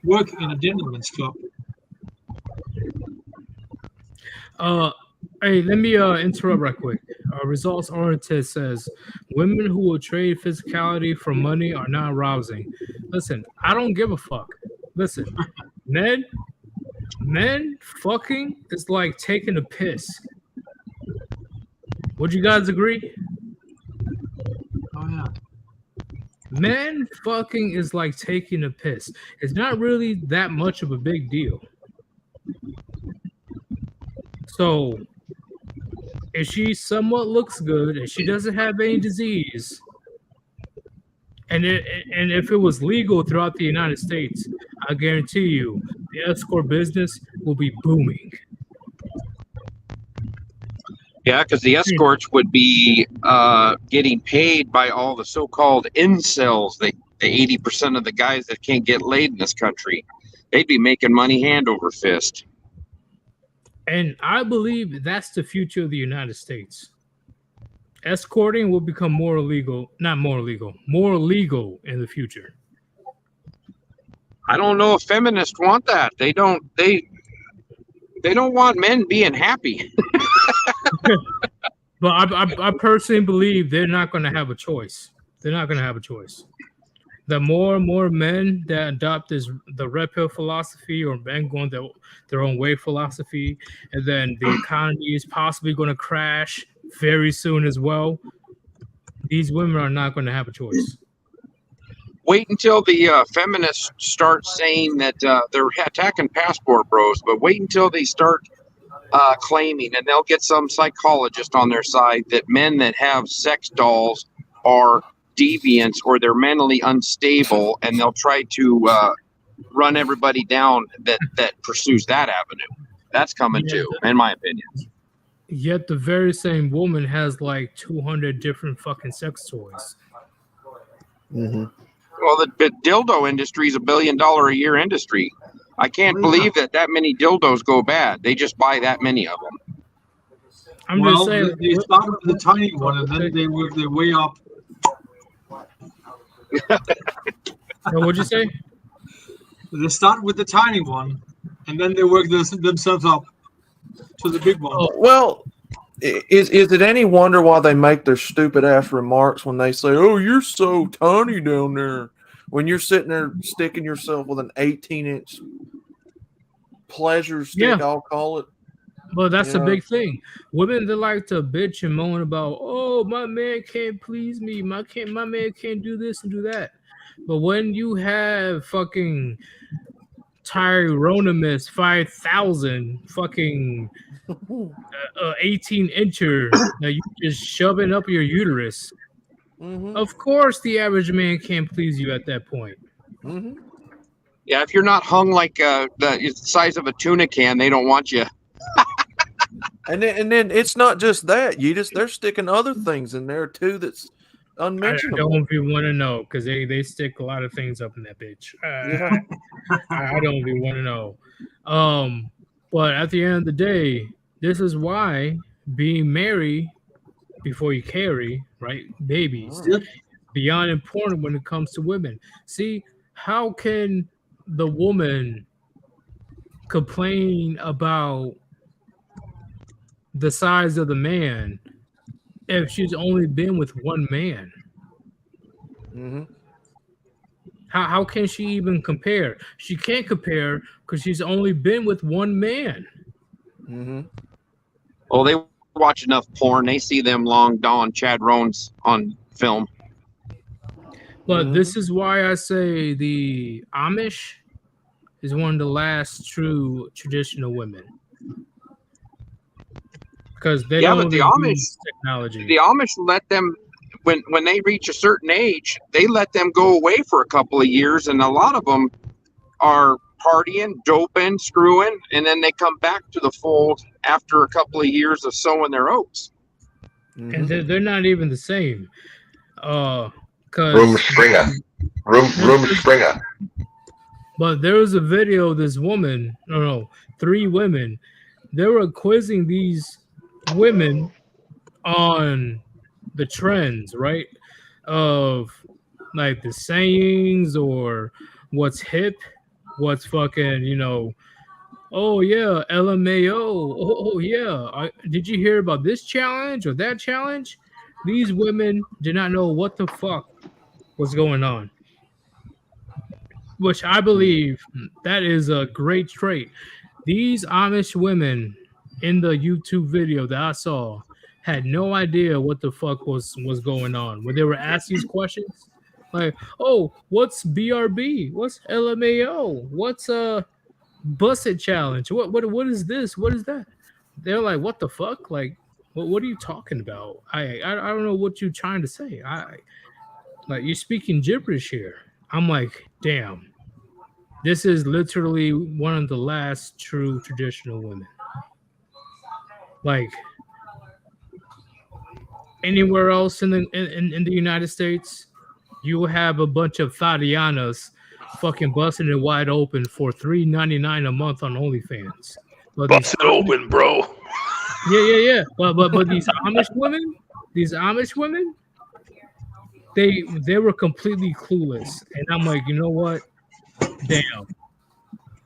P: work in a gentleman's club.
O: Hey, let me interrupt right quick. Results oriented says women who will trade physicality for money are not arousing. Listen, I don't give a fuck. Listen, men fucking is like taking a piss. Would you guys agree?
P: Oh yeah.
O: Men fucking is like taking a piss. It's not really that much of a big deal. So if she somewhat looks good and she doesn't have any disease, and if it was legal throughout the United States, I guarantee you the escort business will be booming.
N: Yeah, because the escorts would be getting paid by all the so-called incels, the 80% of the guys that can't get laid in this country. They'd be making money hand over fist.
O: And I believe that's the future of the United States. Escorting will become more legal in the future.
N: I don't know if feminists want that. They don't want men being happy.
O: But I personally believe they're not going to have a choice. They're not going to have a choice. The more and more men that adopt the red pill philosophy, or men going their own way philosophy, and then the economy is possibly going to crash very soon as well, these women are not going to have a choice.
N: Wait until the feminists start saying that they're attacking passport bros, but wait until they start claiming, and they'll get some psychologist on their side, that men that have sex dolls are deviants or they're mentally unstable, and they'll try to run everybody down that pursues that avenue. That's coming too, in my opinion.
O: Yet the very same woman has like 200 different fucking sex toys.
N: Mm-hmm. Well, the dildo industry is $1 billion a year industry. I can't believe that many dildos go bad. They just buy that many of them.
O: I'm just saying,
P: they start with the tiny one and then they work their way up.
O: What'd you say?
P: They start with the tiny one and then they work themselves up to the big one.
G: Well, is it any wonder why they make their stupid ass remarks when they say, "Oh, you're so tiny down there," when you're sitting there sticking yourself with an 18-inch pleasure stick?
O: Yeah.
G: I'll call it.
O: But that's a big thing. Women, they like to bitch and moan about, oh, my man can't please me. My man can't do this and do that. But when you have fucking Tyronimus 5000 fucking 18-incher that you just shoving up your uterus, of course the average man can't please you at that point.
G: Mm-hmm.
N: Yeah, if you're not hung like the size of a tuna can, they don't want you.
G: And then it's not just that. They're sticking other things in there too that's unmentionable.
O: I don't even want to know, because they stick a lot of things up in that bitch. I don't even want to know. But at the end of the day, this is why being married before you carry, right, babies, beyond important when it comes to women. See, how can the woman complain about the size of the man if she's only been with one man?
G: Mm-hmm.
O: How can she even compare? She can't compare because she's only been with one man.
G: Mm-hmm.
N: Oh, they watch enough porn. They see them long Dawn Chad Roans on film.
O: But this is why I say the Amish is one of the last true traditional women. Because they don't
N: but the
O: even
N: Amish
O: use technology.
N: The Amish let them when they reach a certain age, they let them go away for a couple of years, and a lot of them are partying, doping, screwing, and then they come back to the fold after a couple of years of sowing their oats.
O: And they're not even the same.
F: Room Springer. Room Springer.
O: But there was a video of this woman, no, 3 women. They were quizzing these women on the trends, right? Of like the sayings or what's hip, what's fucking, oh yeah, LMAO. Oh yeah. Did you hear about this challenge or that challenge? These women did not know what the fuck was going on. Which I believe that is a great trait. These Amish women in the YouTube video that I saw had no idea what the fuck was going on. When they were asked these questions, like, oh, what's BRB? What's LMAO? What's Busset Challenge? What is this? What is that? They're like, what the fuck? Like, what are you talking about? I don't know what you're trying to say. Like, you're speaking gibberish here. I'm like, damn. This is literally one of the last true traditional women. Like, anywhere else in the United States, you will have a bunch of Tatianas fucking busting it wide open for $3.99 a month on OnlyFans. But
L: bust it open, bro.
O: Yeah. But these Amish women, they were completely clueless. And I'm like, you know what? Damn.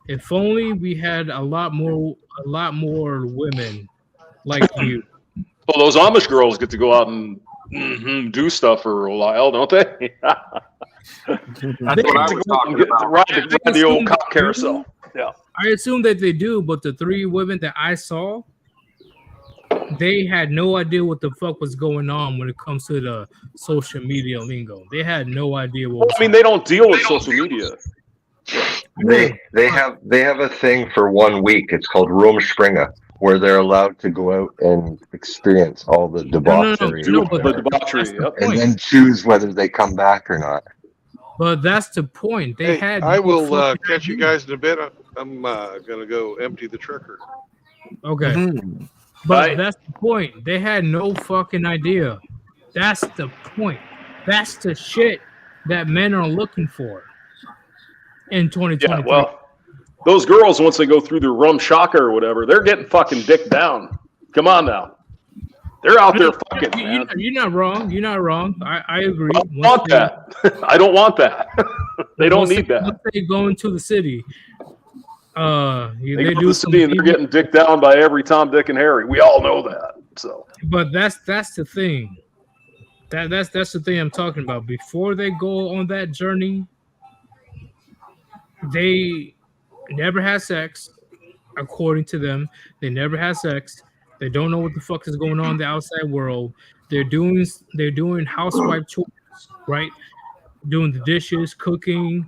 O: If only we had a lot more women like you.
L: Well, those Amish girls get to go out and do stuff for a while, don't they?
N: That's what I was talking about.
L: Ride the old cop carousel. Yeah.
O: I assume that they do, but the 3 women that I saw, they had no idea what the fuck was going on when it comes to the social media lingo. They had no idea what.
L: They don't deal with social media.
F: They have a thing for 1 week. It's called Room Springer, where they're allowed to go out and experience all the debauchery, and then choose whether they come back or not.
O: But that's the point. They had.
A: I will catch you guys in a bit. I'm gonna go empty the trucker.
O: Okay. But that's the point. They had no fucking idea. That's the point. That's the shit that men are looking for in 2023.
L: Yeah, well, those girls, once they go through their rum shocker or whatever, they're getting fucking dick down. Come on now. They're out there fucking, man.
O: You're not wrong. You're not wrong. I agree.
L: I don't want that. I don't want that. They don't need that.
O: Once they go into the city,
L: they go to the city and they're getting dick down by every Tom, Dick, and Harry. We all know that. So,
O: but that's the thing. That's the thing I'm talking about. Before they go on that journey, they never had sex. According to them, they never had sex. They don't know what the fuck is going on in the outside world. They're doing housewife chores, right? Doing the dishes, cooking,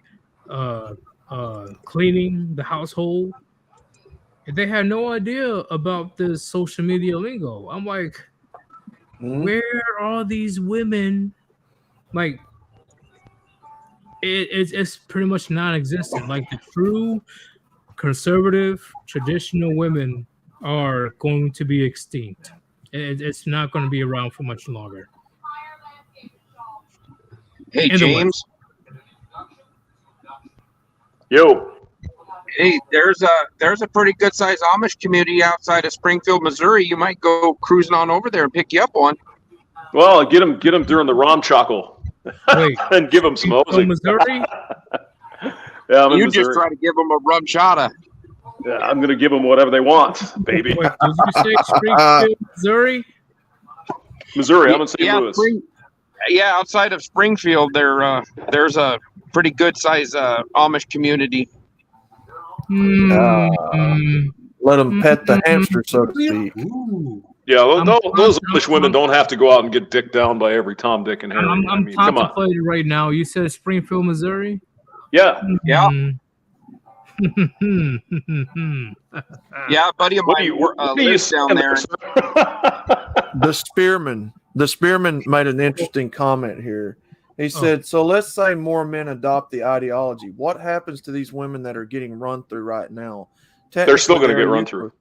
O: cleaning the household. And they had no idea about this social media lingo. I'm like, where are these women? Like, it's pretty much non-existent. Like, the true conservative, traditional women are going to be extinct. It's not going to be around for much longer.
N: Hey, James.
L: Yo.
N: Hey, there's a pretty good sized Amish community outside of Springfield, Missouri. You might go cruising on over there and pick you up one.
L: Well, get them during the Rom Chockle. And give them some Ozy.
O: Missouri?
L: Yeah, I'm in
N: you
L: Missouri.
N: just try to give them a rum chata.
L: Yeah, I'm going to give them whatever they want, baby.
O: Wait, did you say Springfield, Missouri?
L: Missouri, I'm in St.
N: Yeah,
L: Louis.
N: outside of Springfield, there's a pretty good size Amish community.
M: Let them pet the hamster, so to speak.
L: Yeah, those English women don't have to go out and get dicked down by every Tom, Dick, and Harry.
O: I'm
L: come on.
O: contemplating right now. You said Springfield, Missouri?
L: Yeah.
N: Yeah. Yeah, buddy of mine lives down there.
M: The Spearman made an interesting comment here. He said, so let's say more men adopt the ideology. What happens to these women that are getting run through right now?
L: They're still going to get run through.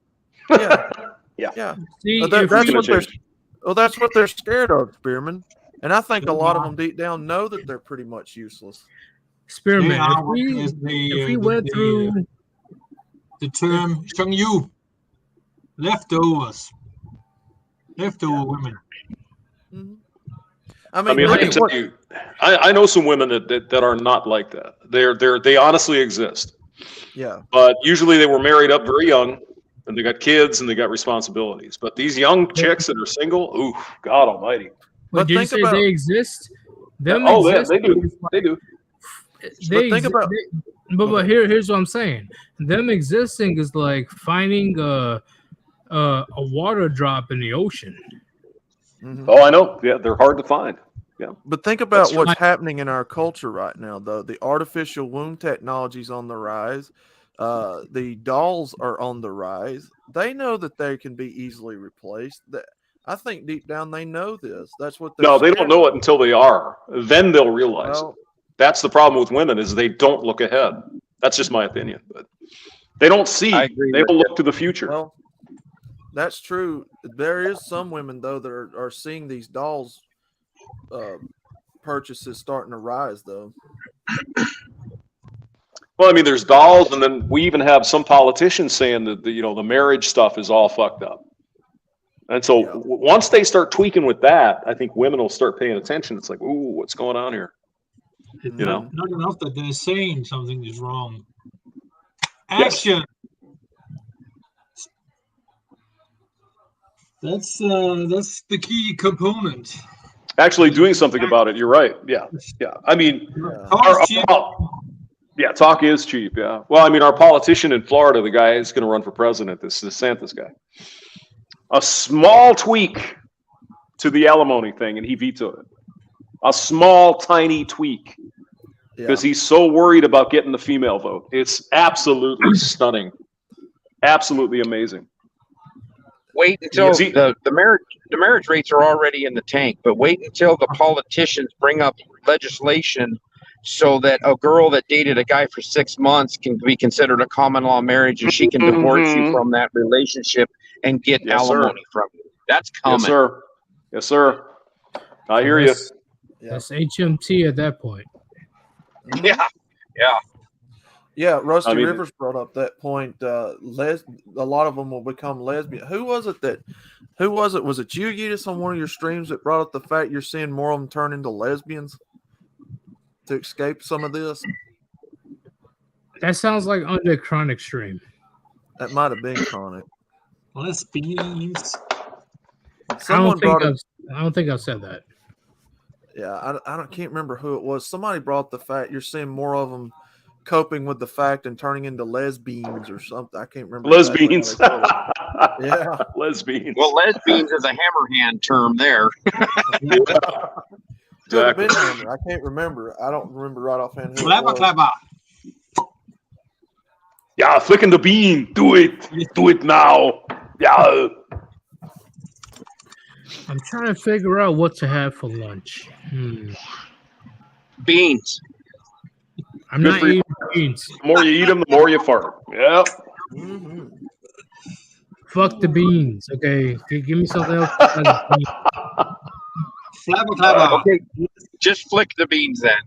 M: Yeah.
L: Yeah.
O: See,
M: that's what they're scared of, Spearman. And I think a lot of them deep down know that they're pretty much useless.
O: Spearman, if we went through
P: the term Changyu, leftovers, leftover women.
M: I mean,
L: I can tell you, I know some women that are not like that. They honestly exist.
M: Yeah.
L: But usually they were married up very young, and they got kids and they got responsibilities. But these young chicks that are single, ooh, God Almighty.
O: But did you say they exist? Them
L: exist.
O: They
L: do. They do.
O: But here's what I'm saying. Them existing is like finding a water drop in the ocean.
L: Oh, I know. Yeah, they're hard to find. Yeah.
M: But think about what's happening in our culture right now, though. The artificial womb technology is on the rise. The dolls are on the rise. They know that they can be easily replaced. I think deep down they know this. That's what.
L: No, they don't know it until they are. Then they'll realize it. That's the problem with women is they don't look ahead. That's just my opinion, but they don't see. They don't look to the future.
M: Well, that's true. There is some women though that are seeing these dolls purchases starting to rise though.
L: Well, I mean, there's dolls, and then we even have some politicians saying that the marriage stuff is all fucked up. And so once they start tweaking with that, I think women will start paying attention. It's like, ooh, what's going on here?
P: It's not enough that they're saying something is wrong. Action. That's the key component.
L: Actually doing something about it. You're right. Yeah. Yeah. I mean, talk is cheap. Yeah. Well, I mean, our politician in Florida, the guy is going to run for president, this DeSantis guy. A small tweak to the alimony thing, and he vetoed it. A small, tiny tweak. Because he's so worried about getting the female vote. It's absolutely stunning. Absolutely amazing.
N: Wait until the marriage rates are already in the tank, but wait until the politicians bring up legislation so that a girl that dated a guy for 6 months can be considered a common law marriage, and she can divorce you from that relationship and get alimony from you. That's coming.
L: Yes, sir. Yes, sir. I hear you.
O: That's HMT at that point.
N: Yeah. Yeah.
M: Yeah, Rusty Rivers brought up that point. A lot of them will become lesbian. Who was it? Was it you, Yudis, on one of your streams that brought up the fact you're seeing more of them turn into lesbians to escape some of this?
O: That sounds like under Chronic stream.
M: That might have been Chronic.
P: Lesbians.
O: I don't think I've said that.
M: Yeah, I can't remember who it was. Somebody brought up the fact you're seeing more of them coping with the fact and turning into lesbians or something. I can't remember.
L: Lesbians.
M: Yeah.
L: Lesbians.
N: Well, lesbians is a hammerhand term there.
M: Exactly. I can't remember. I don't remember right offhand.
P: Clever.
L: Yeah, flicking the bean. Do it. Do it now. Yeah.
O: I'm trying to figure out what to have for lunch.
N: Beans.
O: I'm not eating beans.
L: The more you eat them, the more you fart. Yep.
O: Fuck the beans. Okay, give me something else.
N: Okay, just flick the beans then.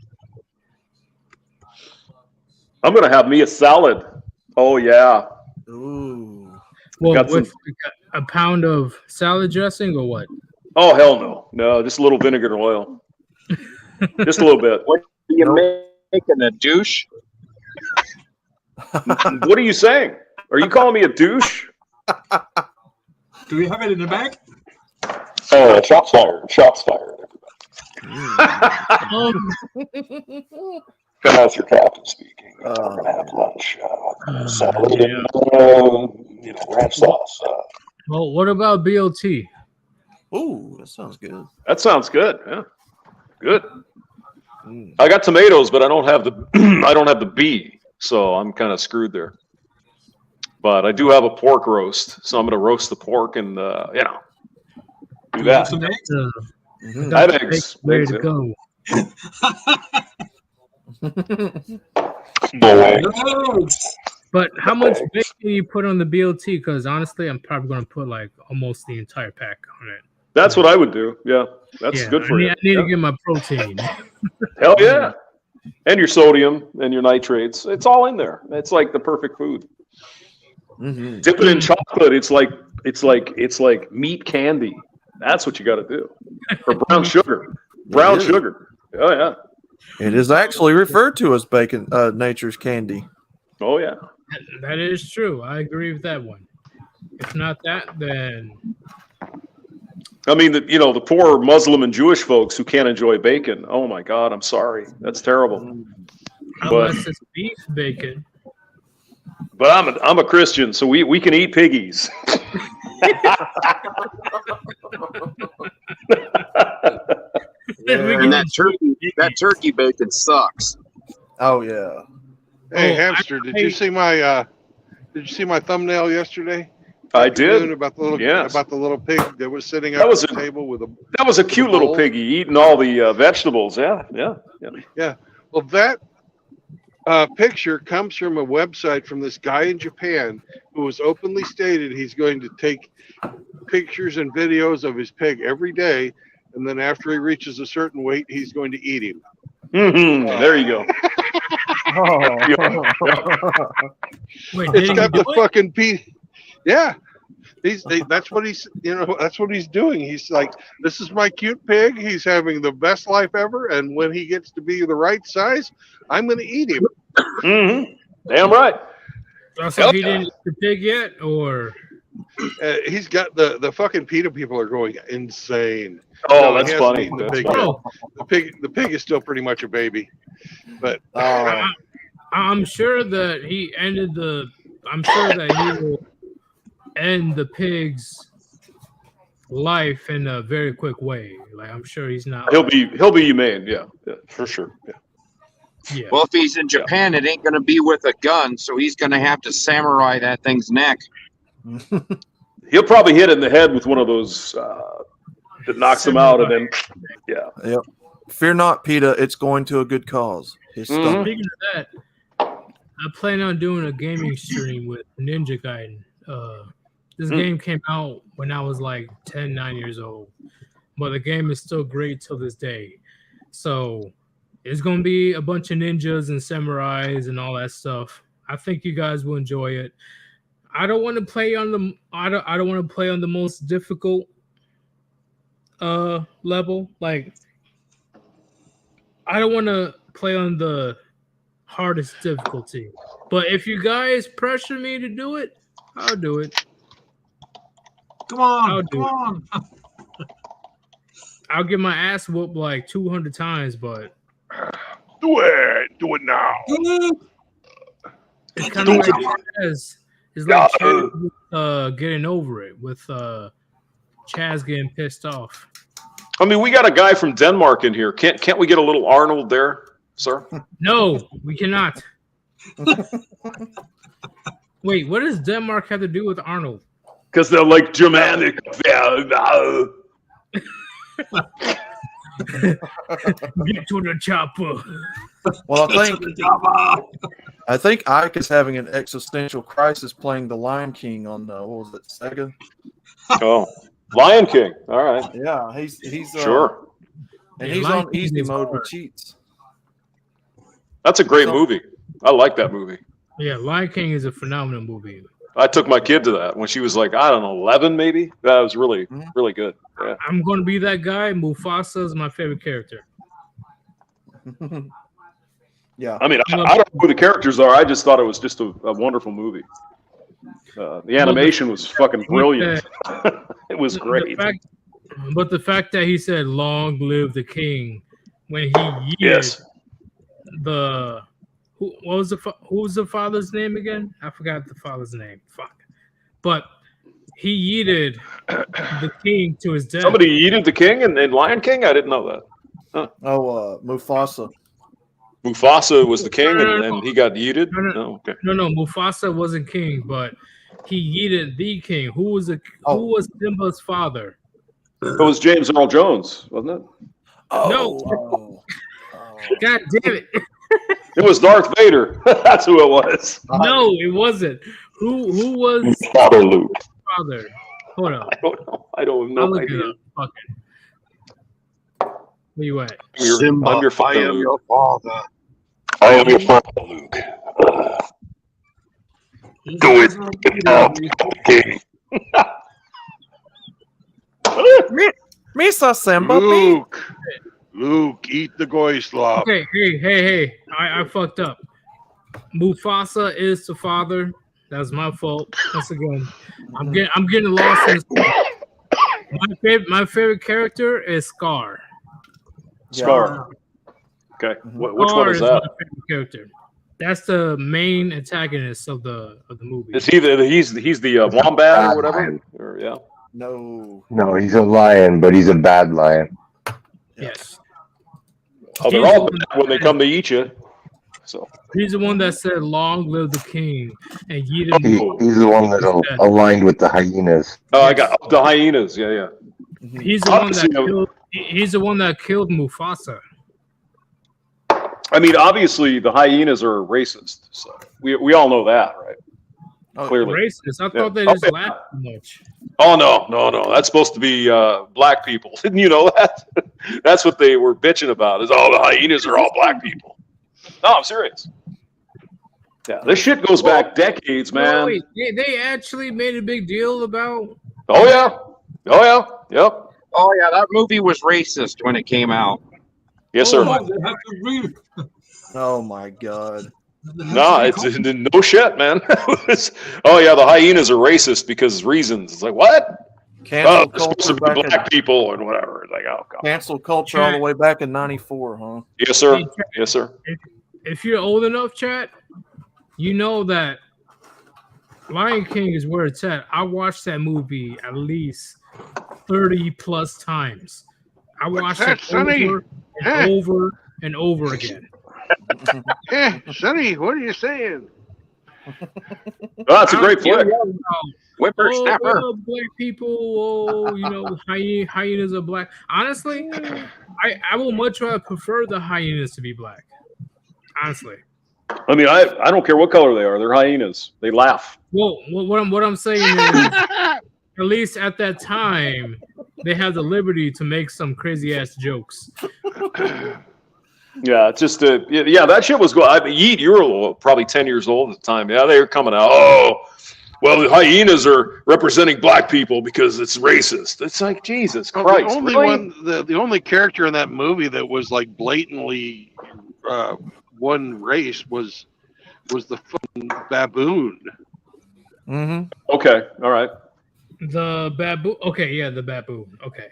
L: I'm gonna have me a salad. Oh yeah.
M: Ooh.
O: Well, with a pound of salad dressing or what?
L: Oh hell no, no, just a little vinegar and oil. Just a little bit.
N: What are you making, a douche?
L: What are you saying? Are you calling me a douche?
P: Do we have it in the back?
L: Oh, shots fired. Shots fired. That's your captain speaking. We're gonna have lunch. Salad and ranch sauce.
O: Well, what about BOT?
M: Ooh, that sounds good.
L: That sounds good. Yeah, good. I got tomatoes, but I don't have the I don't have the B, so I'm kind of screwed there. But I do have a pork roast, so I'm going to roast the pork and do that.
P: Some eggs?
L: I have eggs.
O: Ready to go. But how much bacon do you put on the BLT? Because honestly, I'm probably going to put like almost the entire pack on it.
L: That's what I would do. Yeah, that's good for you.
O: I need to get my protein.
L: Hell yeah, and your sodium and your nitrates. It's all in there. It's like the perfect food.
M: Mm-hmm.
L: Dip it in chocolate. It's like meat candy. That's what you got to do. Or brown sugar. Brown sugar. Oh yeah.
M: It is actually referred to as bacon, nature's candy.
L: Oh yeah.
O: That is true. I agree with that one. If not that, then
L: I mean, the poor Muslim and Jewish folks who can't enjoy bacon. Oh my God, I'm sorry. That's terrible.
O: unless it's beef bacon.
L: But I'm a Christian, so we can eat piggies.
N: And that turkey bacon sucks.
M: Oh yeah.
A: Hey, Hamster, did you see my thumbnail yesterday?
L: I did.
A: About the little pig that was sitting at the table with a.
L: That was a cute little piggy eating all the vegetables. Yeah.
A: Well, that picture comes from a website from this guy in Japan who has openly stated he's going to take pictures and videos of his pig every day, and then after he reaches a certain weight, he's going to eat him.
L: Mm-hmm. There you go.
O: Wait,
A: it's got the fucking yeah. That's what he's doing. He's like, this is my cute pig. He's having the best life ever, and when he gets to be the right size, I'm going to eat him.
L: Mm-hmm. Damn right.
O: So he didn't eat the pig yet, or
A: he's got the fucking PETA people are going insane.
L: Oh, that's funny.
A: The pig is still pretty much a baby, but
O: I'm sure that he ended the. I'm sure that he will end the pig's life in a very quick way. Like, I'm sure he's not.
L: He'll be humane. Yeah, for sure.
O: Yeah.
N: Well, if he's in Japan, it ain't going to be with a gun, so he's going to have to samurai that thing's neck.
L: He'll probably hit it in the head with one of those that knocks him out, and then
M: Yep. Fear not, PETA. It's going to a good cause.
O: Speaking of that, I plan on doing a gaming stream with Ninja Gaiden. This game came out when I was like 9 years old, but the game is still great till this day. So it's going to be a bunch of ninjas and samurais and all that stuff. I think you guys will enjoy it. I don't want to play on the I don't want to play on the most difficult level. Like, I don't want to play on the hardest difficulty. But if you guys pressure me to do it, I'll do it.
P: Come on.
O: I'll get my ass whooped like 200 times, but
A: do it now.
O: It's kind of like Chaz. It's like Chaz getting over it with Chaz getting pissed off.
L: I mean, we got a guy from Denmark in here. Can't we get a little Arnold there, sir?
O: No, we cannot. Wait, what does Denmark have to do with Arnold?
L: Because they're like Germanic.
O: Get to the chopper.
M: Well, I think Ike is having an existential crisis playing the Lion King on what was it, Sega?
L: Oh, Lion King. All right.
M: Yeah, he's
L: sure.
M: And he's on easy mode with cheats.
L: That's a great movie. I like that movie.
O: Yeah, Lion King is a phenomenal movie.
L: I took my kid to that when she was like, I don't know, 11 maybe. That was really, really good. Yeah.
O: I'm going to be that guy. Mufasa is my favorite character.
M: Yeah.
L: I mean, I don't know who the characters are. I just thought it was just a wonderful movie. The animation was fucking brilliant. It was great.
O: But the fact that he said "Long live the king" when he yeeted
L: Yes.
O: who was the father's name again? I forgot the father's name. Fuck. But he yeeted the king to his death.
L: Somebody yeeted the king in Lion King? I didn't know that. Huh.
M: Oh, Mufasa.
L: Mufasa was the king, and he got yeeted?
O: No, Mufasa wasn't king, but he yeeted the king. Who was Simba's father?
L: It was James Earl Jones, wasn't it?
O: No. God damn it.
L: It was Darth Vader. That's who it was.
O: No, it wasn't. Who was
F: Father Luke?
O: Father? Hold on.
L: I don't know. I don't know.
O: I'll look it up. Fucking. Where you at?
F: Simba,
L: I'm your father,
F: I am
L: Luke.
F: your father. I am your father, Luke. Do it now, king.
M: Misa Simba.
A: Luke, eat the goy slop.
O: Okay, hey. I fucked up. Mufasa is the father. That's my fault. Once again, I'm getting lost in this. My favorite character is Scar.
L: Scar. Okay. Which
O: Scar
L: one is
O: my
L: that?
O: favorite character. That's the main antagonist of the movie.
L: Is he he's the wombat or whatever? Or, yeah.
F: No, he's a lion, but he's a bad lion.
O: Yes.
L: Oh, they're all bad when they come to eat you. So
O: he's the one that said "Long live the king" and yeeted.
F: He's the one that aligned with the hyenas.
L: Oh, I got the hyenas. Yeah.
O: He's the one that killed. He's the one that killed Mufasa.
L: I mean, obviously, the hyenas are racist. So we all know that, right? Clearly.
O: Racist. I thought they just laughed too much.
L: Oh no. That's supposed to be black people. Didn't you know that? That's what they were bitching about. Is the hyenas are all black people. No, I'm serious. Yeah, this shit goes back decades, man.
O: Wait, they actually made a big deal about.
L: Oh yeah. Yep.
N: Oh yeah, that movie was racist when it came out.
L: Yes, sir.
M: Oh my god.
L: No, it's no shit, man. Oh yeah, the hyenas are racist because reasons. It's like what?
M: Cancel
L: they're supposed to be black people and whatever. It's like, oh god.
M: Cancel culture all the way back in '94, huh?
L: Yes, sir. Yes, sir.
O: If you're old enough, chat, you know that Lion King is where it's at. I watched that movie at least 30 plus times. I watched it over and over again.
A: Sonny, what are you saying?
L: Oh, that's a great flick.
N: Whippersnapper.
O: Black people, hyenas are black. Honestly, I will much rather prefer the hyenas to be black. Honestly.
L: I mean, I don't care what color they are. They're hyenas. They laugh.
O: Well, what I'm saying is, at least at that time, they had the liberty to make some crazy ass jokes.
L: Yeah, it's just that shit was going. Yeet, you were probably 10 years old at the time. Yeah, they were coming out. Oh, well, the hyenas are representing black people because it's racist. It's like Jesus Christ.
A: The only character in that movie that was like blatantly one race was the fucking baboon.
M: Mm-hmm.
L: Okay, all right.
O: The baboon. Okay, yeah, the baboon. Okay.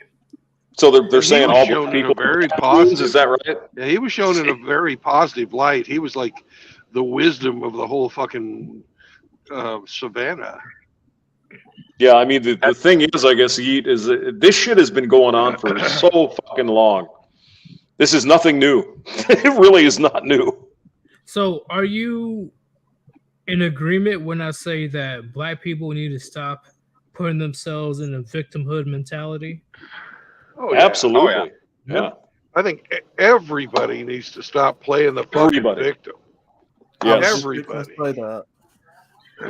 L: So they're saying all
A: shown
L: people
A: in a very positive.
L: Is that right?
A: Yeah, he was shown in a very positive light. He was like the wisdom of the whole fucking savannah.
L: Yeah, I mean the thing is, I guess, Yeet, is this shit has been going on for so fucking long. This is nothing new. It really is not new.
O: So, are you in agreement when I say that black people need to stop putting themselves in a victimhood mentality?
A: Oh, yeah.
L: Absolutely.
A: Oh,
L: yeah.
A: I think everybody needs to stop playing the fucking victim.
L: Yes.
A: Everybody.
N: Yeah,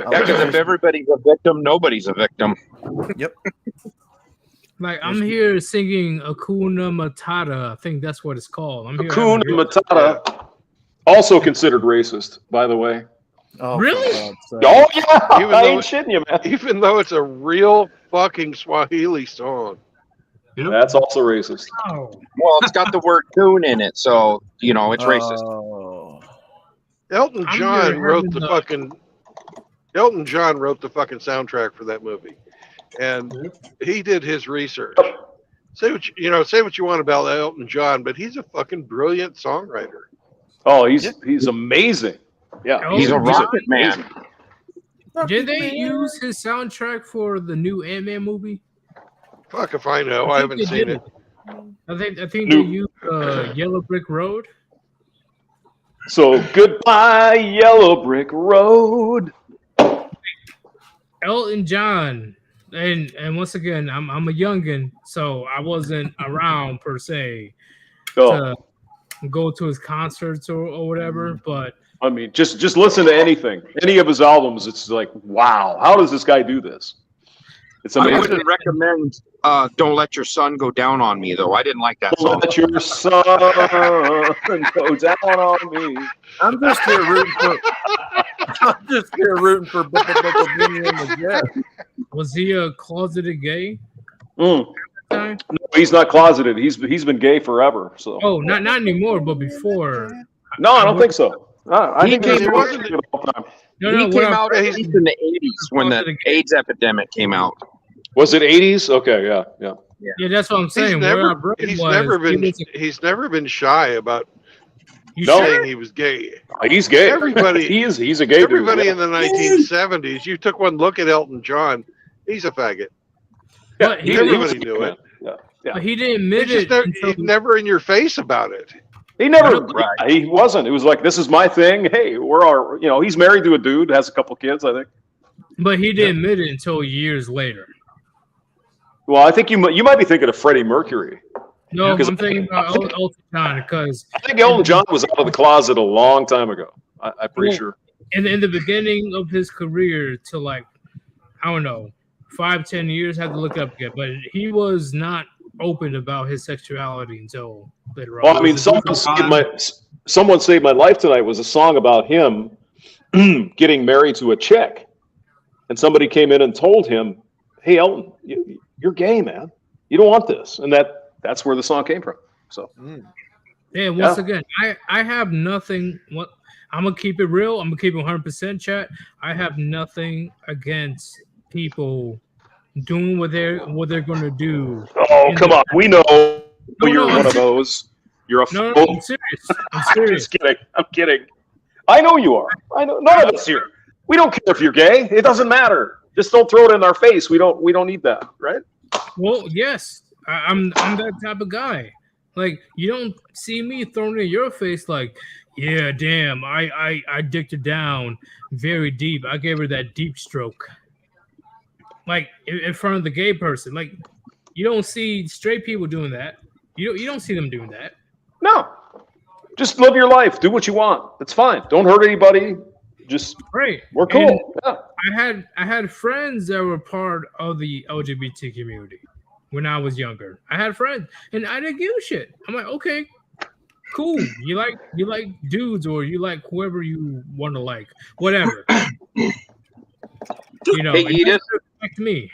N: because if everybody's a victim, nobody's a victim.
M: Yep.
O: Like I'm here singing Hakuna Matata. I think that's what it's called. I'm here.
L: Hakuna Matata, also considered racist, by the way.
M: Oh,
O: really?
L: Oh yeah. I ain't shitting you, man.
A: Even though it's a real fucking Swahili song.
L: That's also racist.
O: Oh.
N: Well, it's got the word coon in it, so it's racist.
A: Elton John wrote the fucking Elton John wrote the fucking soundtrack for that movie, and he did his research. Say what say what you want about Elton John, but he's a fucking brilliant songwriter.
L: Oh, he's amazing. Yeah,
N: he's a rocket man.
O: Did they use his soundtrack for the new Ant-Man movie?
A: Fuck if I know. I haven't seen it.
O: I think they used Yellow Brick Road.
L: So goodbye, Yellow Brick Road.
O: Elton John, and once again, I'm a youngin, so I wasn't around per se to go to his concerts or whatever. But
L: I mean, just listen to anything, any of his albums. It's like, wow, how does this guy do this? It's amazing.
N: I wouldn't recommend "Don't Let Your Sun Go Down on Me," though. I didn't like that song.
L: Don't let your sun go down on me.
M: I'm just here rooting for Benny and the Jets.
O: Was he a closeted gay?
L: No, he's not closeted. He's been gay forever. So.
O: Oh, not anymore, but before.
L: No, I don't think so. I think
N: he
L: came
N: out. He came out at least in the '80s when the AIDS epidemic came out.
L: Was it '80s? Okay, yeah.
O: Yeah, that's what I'm saying.
A: He's never been shy about
L: No.
A: saying he was gay.
L: He's gay.
A: Everybody,
L: he's a gay dude.
A: Everybody
L: Yeah.
A: in the 1970s, you took one look at Elton John, he's a faggot.
L: Yeah,
A: everybody knew it.
L: Yeah.
O: But he didn't admit
A: He's
O: it.
A: he's never in your face about it.
L: He never. He wasn't. It was like, this is my thing. Hey, he's married to a dude, has a couple kids, I think.
O: But he didn't admit it until years later.
L: Well, I think you might be thinking of Freddie Mercury.
O: No, I'm thinking about Elton John because
L: I think Elton John was out of the closet a long time ago. I'm pretty sure.
O: In the beginning of his career, to like, I don't know, 5-10 years, I have to look it up again. But he was not open about his sexuality until later on.
L: Well, I mean, Someone Saved My Life Tonight was a song about him getting married to a chick, and somebody came in and told him, "Hey, Elton, you're gay, man. You don't want this," and that's where the song came from. So,
O: yeah. Once again, I have nothing. What I'm gonna keep it real. I'm gonna keep it 100% chat. I have nothing against people doing what they're gonna do.
L: Oh, come on. We know you're one of those. You're a
O: no,
L: fool.
O: I'm serious. I'm serious.
L: Just kidding. I'm kidding. I know you are. I know. None of us here. We don't care if you're gay. It doesn't matter. Just don't throw it in our face. We don't need that, right?
O: Well, yes. I'm that type of guy. Like, you don't see me throwing it in your face like, yeah, damn, I dicked her down very deep. I gave her that deep stroke. Like, in front of the gay person. Like, you don't see straight people doing that. You don't see them doing that.
L: No. Just live your life. Do what you want. It's fine. Don't hurt anybody. Just we're cool.
O: Yeah. I had friends that were part of the LGBT community when I was younger. I had friends, and I didn't give a shit. I'm like, okay, cool. You like dudes, or you like whoever you want to like, whatever. You know,
N: Hey, Edith.
O: Respect me.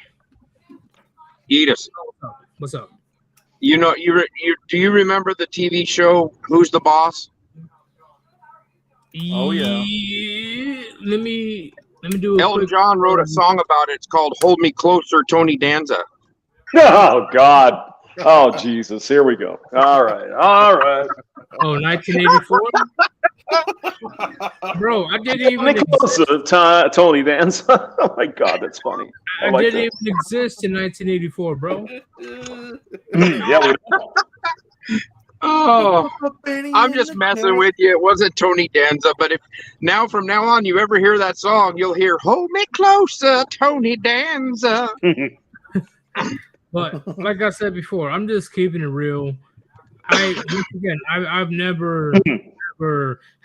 N: Edith.
O: What's up?
N: You know, do you remember the TV show Who's the Boss?
O: Oh yeah. Let me do.
N: Elton John wrote a song about it. It's called "Hold Me Closer," Tony Danza.
L: Oh God. Oh Jesus. Here we go. All right.
O: Oh, 1984. Bro, I didn't even
L: Tony Danza. Oh my God, that's funny.
O: I didn't even exist in 1984, bro.
L: Yeah, we know.
N: Oh, I'm just messing with you. It wasn't Tony Danza, but if from now on you ever hear that song, you'll hear "Hold Me Closer," Tony Danza.
O: But like I said before, I'm just keeping it real. I've never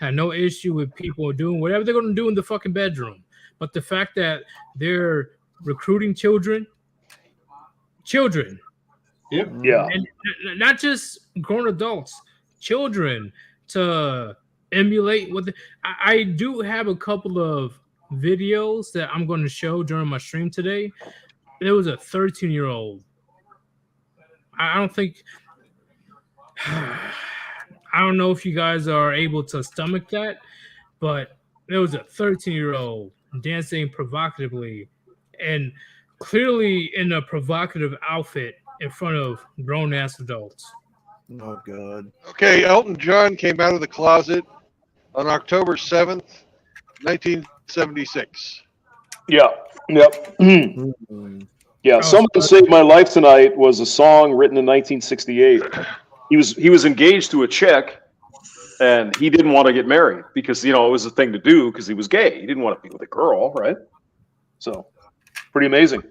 O: had no issue with people doing whatever they're going to do in the fucking bedroom. But the fact that they're recruiting children,
L: yeah,
O: and not just grown adults, children to emulate what I do have a couple of videos that I'm going to show during my stream today. There was a 13-year-old. I don't think. I don't know if you guys are able to stomach that, but there was a 13-year-old dancing provocatively and clearly in a provocative outfit in front of grown-ass adults.
M: Oh, God.
A: Okay, Elton John came out of the closet on October 7th, 1976.
L: Yeah. Yep. Yeah.
O: Oh,
L: Someone Saved My Life Tonight was a song written in 1968. He was engaged to a chick, and he didn't want to get married because it was a thing to do because he was gay. He didn't want to be with a girl, right? So, pretty amazing.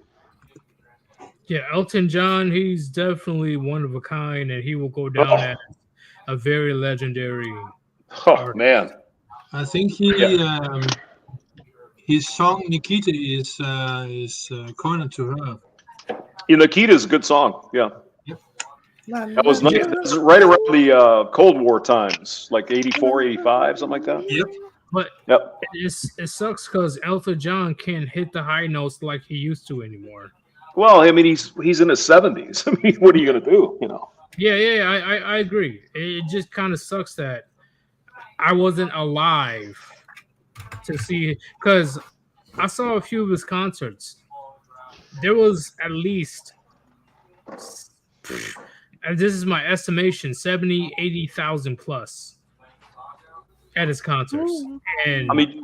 O: Yeah, Elton John, he's definitely one of a kind, and he will go down as a very legendary.
L: Oh man,
P: I think his song Nikita is corner to her.
L: Yeah, Nikita's a good song. Yeah. That was nice. That was right around the Cold War times, like 84, 85, something like that.
P: Yep.
O: But
L: Yep.
O: it sucks because Elton John can't hit the high notes like he used to anymore.
L: Well, I mean, he's in his 70s. I mean, what are you gonna do?
O: Yeah, I agree. It just kind of sucks that I wasn't alive to see, because I saw a few of his concerts. There was at least, and this is my estimation, 70, 80,000 plus at his concerts. And
L: I mean,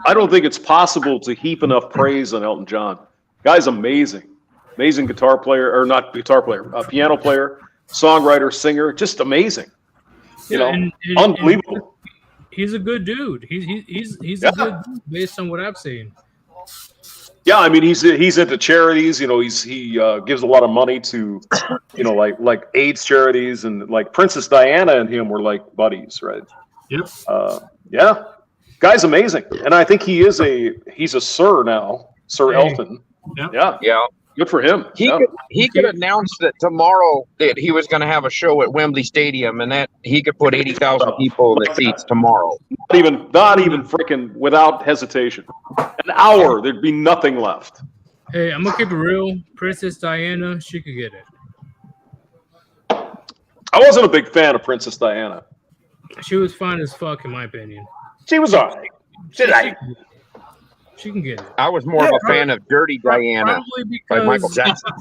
L: I don't think it's possible to heap enough praise on Elton John. Guy's amazing. Amazing guitar player, or not guitar player, piano player, songwriter, singer, just amazing. Unbelievable.
O: He's a good dude. He's a good dude based on what I've seen.
L: Yeah, I mean, he's into charities. He gives a lot of money to, like AIDS charities, and like Princess Diana and him were like buddies, right?
P: Yep.
L: Yeah, guy's amazing, and I think he's a Sir now, Sir Elton.
P: Yeah.
N: Yeah.
L: Good for him.
N: He could announce that tomorrow that he was going to have a show at Wembley Stadium, and that he could put 80,000 people in the seats tomorrow.
L: Not even freaking without hesitation. An hour, there'd be nothing left.
O: Hey, I'm gonna keep it real. Princess Diana, she could get it.
L: I wasn't a big fan of Princess Diana.
O: She was fine as fuck, in my opinion.
L: She was alright.
O: She can get it.
N: I was more of a fan of Dirty Diana by Michael Jackson.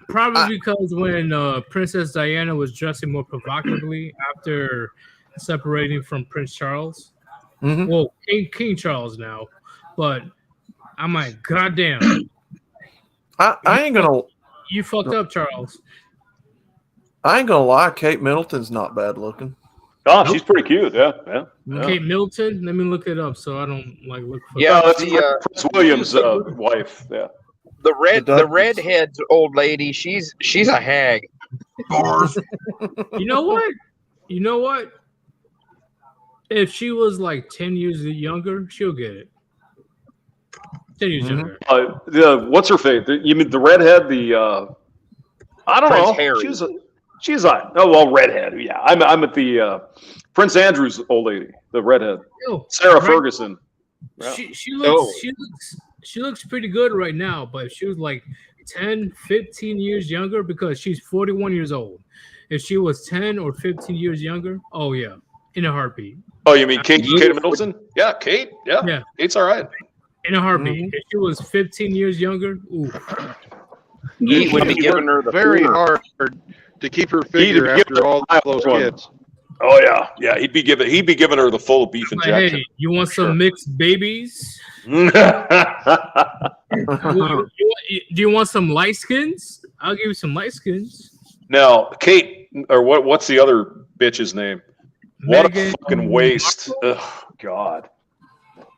O: Probably because when Princess Diana was dressing more provocatively after separating from Prince Charles.
M: Mm-hmm.
O: Well, King Charles now. But I'm like, goddamn.
M: I ain't gonna.
O: You fucked up, Charles.
M: I ain't gonna lie. Kate Middleton's not bad looking.
L: Oh, she's pretty cute. Yeah.
O: Kate Middleton. Let me look it up so I don't look for.
N: Yeah,
L: that's Prince William's wife. Yeah.
N: The redhead's old lady. She's a hag.
O: You know what? If she was like 10 years younger, she'll get it. 10 years younger.
L: What's her face? You mean the redhead? I don't
N: Prince
L: know.
N: Harry.
L: She's redhead. Yeah, I'm at the Prince Andrew's old lady, the redhead, Sarah Ferguson. Yeah.
O: She looks pretty good right now, but if she was like 10, 15 years younger, because she's 41 years old. If she was 10 or 15 years younger, oh yeah, in a heartbeat.
L: Oh, you mean Kate Middleton? Yeah, Kate. Yeah. Kate's all right.
O: In a heartbeat. Mm-hmm. If she was 15 years younger, ooh.
N: He would be giving her the
A: very
N: finger.
A: hard to keep her figure after all those kids.
L: Oh yeah. He'd be giving her the full beef injection.
O: Hey, you want some mixed babies? Do you want some light skins? I'll give you some light skins.
L: Now, Kate, or what's the other bitch's name? What a fucking waste. Oh, God.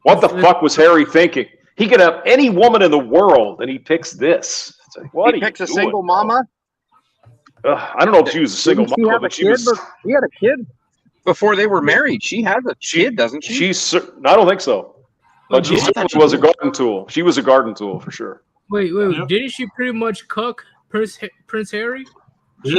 L: What the fuck was Harry thinking? He could have any woman in the world, and he picks this. It's like, what
N: He
L: are
N: picks
L: you
N: a
L: doing,
N: single
L: bro?
N: mama.
L: I don't know if she was a single
N: Didn't she
L: mama,
N: have a
L: but she
N: kid?
L: was.
N: He had a kid before they were married. She has a kid, doesn't she?
L: I don't think so. But she certainly was a garden tool. She was a garden tool for sure.
O: Wait. Didn't she pretty much cuck Prince Harry?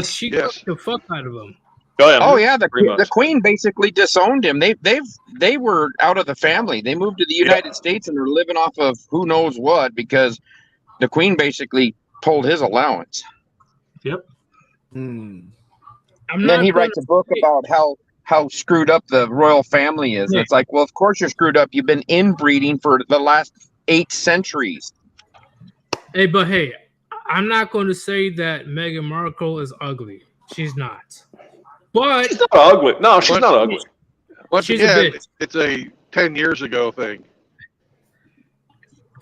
O: She cucked the fuck out of him.
N: Oh yeah, the Queen basically disowned him. They were out of the family. They moved to the United States and they're living off of who knows what because the Queen basically pulled his allowance.
P: Yep.
N: And then he writes a book about how screwed up the royal family is. And it's like, well, of course you're screwed up. You've been inbreeding for the last 8 centuries.
O: Hey, but hey, I'm not going to say that Meghan Markle is ugly. She's not. But
L: she's not ugly. No, she's not ugly.
A: Once
O: she's
A: again,
O: a bitch.
A: it's a 10 years ago thing.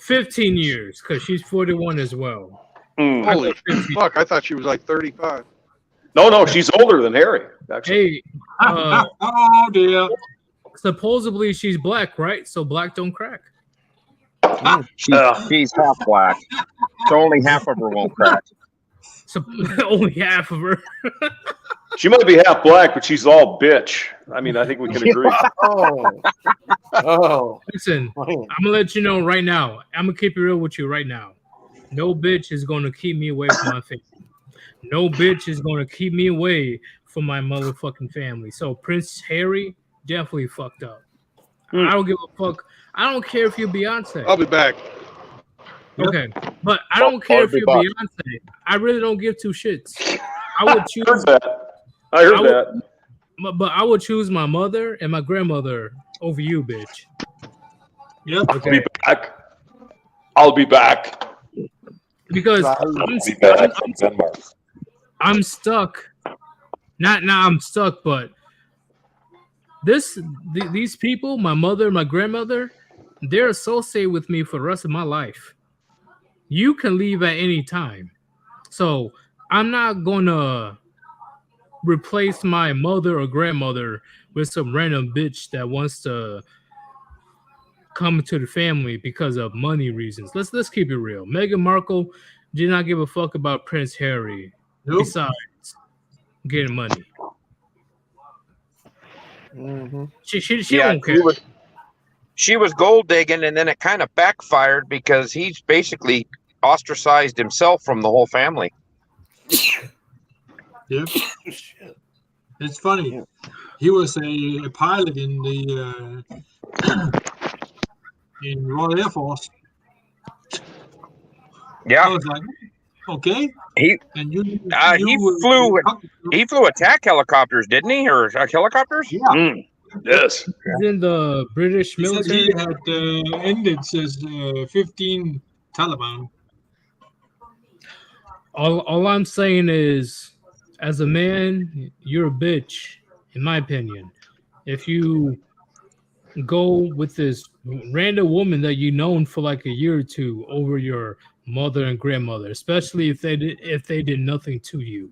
O: 15 years, because she's 41 as well.
A: Holy fuck! I thought she was like 35.
L: No, she's older than Harry. Actually.
O: Hey,
P: oh dear.
O: Supposedly she's black, right? So black don't crack.
N: She's half black, so only half of her won't crack.
O: So only half of her.
L: She might be half black, but she's all bitch. I mean, I think we can agree.
O: Listen, I'm gonna let you know right now. I'm gonna keep it real with you right now. No bitch is gonna keep me away from my family. No bitch is gonna keep me away from my motherfucking family. So Prince Harry definitely fucked up. I don't give a fuck. I don't care if you're Beyonce.
A: I'll be back.
O: Okay, but I don't care if you're Beyonce. I really don't give two shits. I would choose.
L: I heard that.
O: But I would choose my mother and my grandmother over you, bitch.
P: Yep.
L: Okay. I'll be back. I'll be back.
O: Because I'm stuck. Not now. I'm stuck, but these people, my mother, my grandmother, they're associated with me for the rest of my life. You can leave at any time, so I'm not gonna replace my mother or grandmother with some random bitch that wants to come to the family because of money reasons. Let's keep it real. Meghan Markle did not give a fuck about Prince Harry. Nope. Besides getting money, she won't care.
N: She was gold digging, and then it kind of backfired because he's basically ostracized himself from the whole family.
P: Yep. It's funny. He was a pilot in the in Royal Air Force.
N: Yeah.
P: I was like, okay.
N: He flew attack helicopters, didn't he? Or helicopters?
P: Yeah.
L: Yes.
O: He's in the British military.
P: He had ended as 15 Taliban.
O: All I'm saying is, as a man, you're a bitch, in my opinion. If you go with this random woman that you've known for like a year or two over your mother and grandmother, especially if they did nothing to you,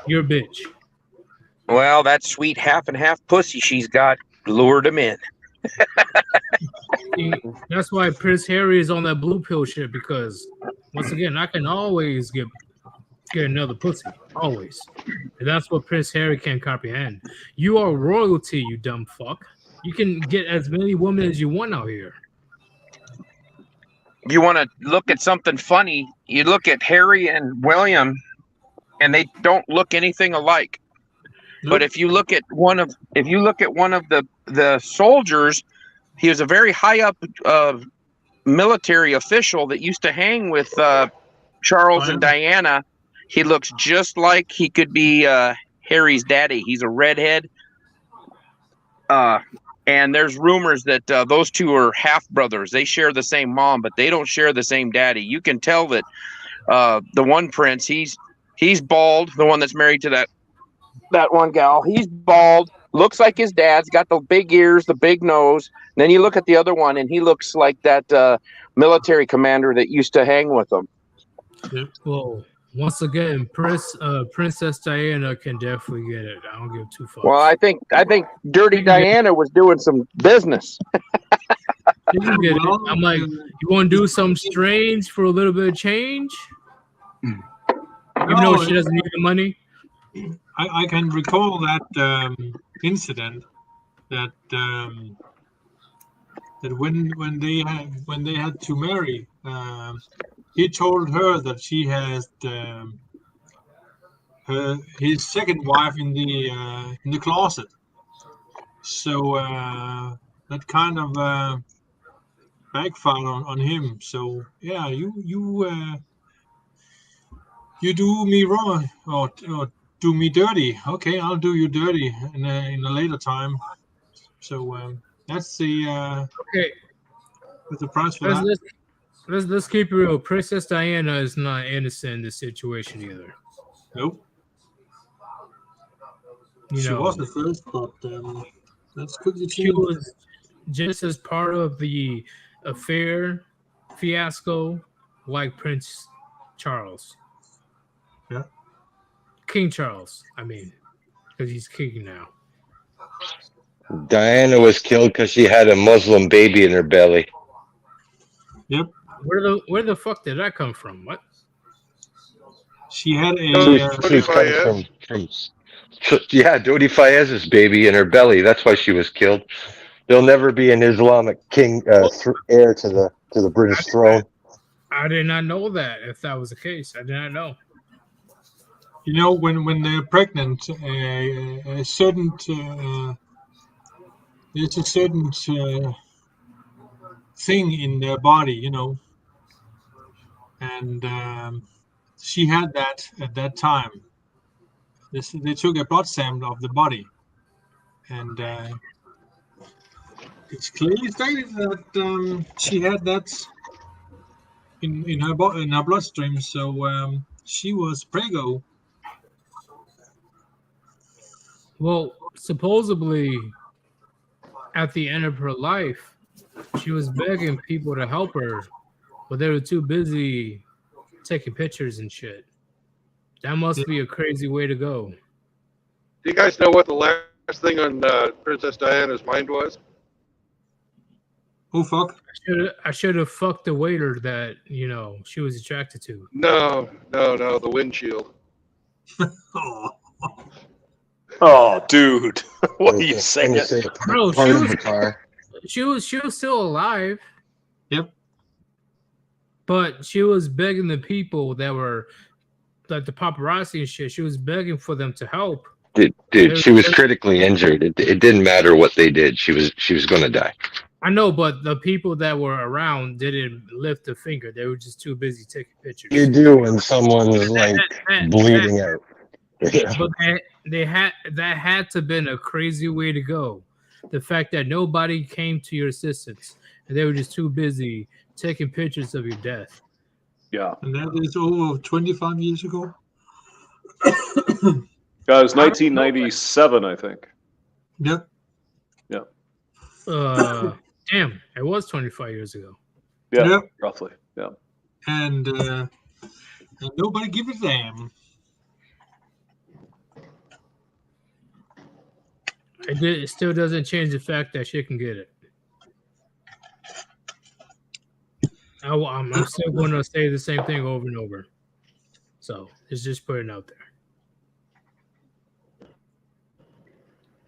O: you're a bitch.
N: Well, that sweet half and half pussy she's got lured him in.
O: That's why Prince Harry is on that blue pill shit, because once again, I can always get another pussy, always. And that's what Prince Harry can't comprehend. You are royalty, you dumb fuck. You can get as many women as you want out here.
N: You want to look at something funny? You look at Harry and William, and they don't look anything alike. Nope. But if you look at one of the soldiers, he was a very high up military official that used to hang with Charles and Diana. He looks just like he could be Harry's daddy. He's a redhead. And there's rumors that those two are half brothers. They share the same mom, but they don't share the same daddy. You can tell that the one prince, he's bald. The one that's married to that one gal, he's bald. Looks like his dad's got the big ears, the big nose. And then you look at the other one, and he looks like that military commander that used to hang with them.
O: Well, once again, Princess Diana can definitely get it. I don't give two fucks.
N: Well, I think Dirty Diana was doing some business.
O: She can get it. I'm like, you want to do something strange for a little bit of change? Even though she doesn't need the money?
P: I can recall that incident that when they had to marry, he told her that she has his second wife in the closet. So that kind of backfired on him. So yeah, you do me wrong, or do me dirty. Okay, I'll do you dirty in a later time. So that's the
O: Okay,
P: with the price for that.
O: let's keep it real. Princess Diana is not innocent in this situation either.
P: Nope. She was at first, but that's quickly
O: she
P: changed.
O: was just as part of the affair fiasco, like Prince Charles.
P: Yeah.
O: King Charles, I mean, because he's king now.
F: Diana was killed because she had a Muslim baby in her belly.
P: Yep.
O: Where the fuck did that come from? What?
P: She had
F: She comes from Dodi Fayez's baby in her belly. That's why she was killed. There'll never be an Islamic king heir to the British throne.
O: I did not know that. If that was the case, I did not know.
P: You know, when they're pregnant, a certain there's a certain thing in their body, you know, and she had that at that time. They took a blood sample of the body, and it's clearly stated that she had that in her bloodstream. So she was prego.
O: Well, supposedly, at the end of her life, she was begging people to help her, but they were too busy taking pictures and shit. That must be a crazy way to go.
A: Do you guys know what the last thing on Princess Diana's mind was?
P: Oh fuck!
O: I should have fucked the waiter that she was attracted to.
A: No, the windshield.
L: Oh, dude, what are you saying?
O: Bro, she was still alive.
P: Yep.
O: But she was begging the people that were like the paparazzi and shit. She was begging for them to help.
F: Dude, she was critically injured. It didn't matter what they did. She was going to die.
O: I know, but the people that were around didn't lift a finger. They were just too busy taking pictures.
F: You do when someone is like bleeding out.
O: But that had to have been a crazy way to go. The fact that nobody came to your assistance and they were just too busy taking pictures of your death.
L: Yeah.
P: And that is over 25 years ago.
L: It was 1997, I think.
P: Yep.
L: Yeah.
O: Damn, it was 25 years ago.
L: Yeah,
P: Yep.
L: roughly. Yeah.
P: And nobody give a damn.
O: It still doesn't change the fact that she can get it. I'm still going to say the same thing over and over. So it's just putting it out there.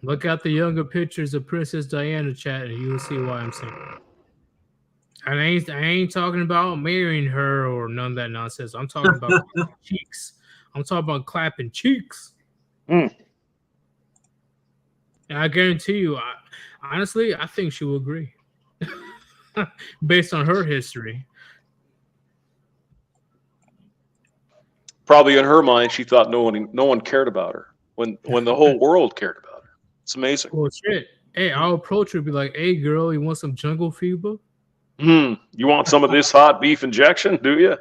O: Look at the younger pictures of Princess Diana chat, and you will see why I'm saying it. I ain't talking about marrying her or none of that nonsense. I'm talking about cheeks. I'm talking about clapping cheeks.
L: Mm.
O: And I guarantee you, honestly, I think she will agree. Based on her history.
L: Probably in her mind, she thought no one cared about her when the whole world cared about her. It's amazing.
O: Well, shit. Hey, I'll approach her and be like, "Hey, girl, you want some jungle fever?
L: You want some of this hot beef injection? Do you?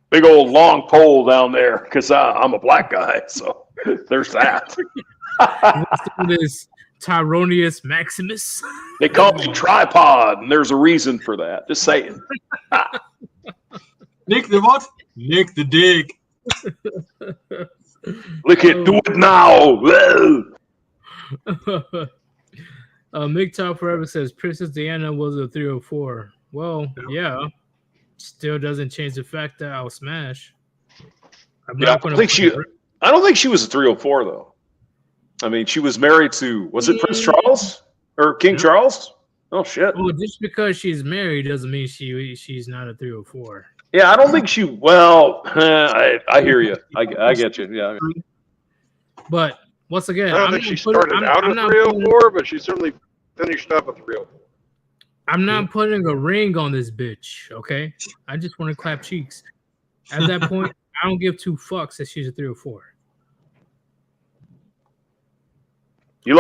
L: Big old long pole down there, because I'm a black guy, so there's that."
O: This Tyronius Maximus.
L: They call me tripod, and there's a reason for that. Just saying.
P: Nick the what? Nick the dick.
L: Look it, do it now.
O: MGTOW Forever says Princess Diana was a 304. Well, yeah. Still doesn't change the fact that I'll smash.
L: I don't think she was a 304 though. I mean, she was married to, was it Prince Charles or King Charles? Oh shit.
O: Well, just because she's married doesn't mean she's not a 304.
L: Yeah, I don't think she. Well, I hear you. I get you. Yeah.
O: But once again,
A: I don't think she started out at 304, but she certainly finished up at 304.
O: I'm not putting a ring on this bitch, okay? I just want to clap cheeks. At that point, I don't give two fucks if she's a 3 or 4.
L: You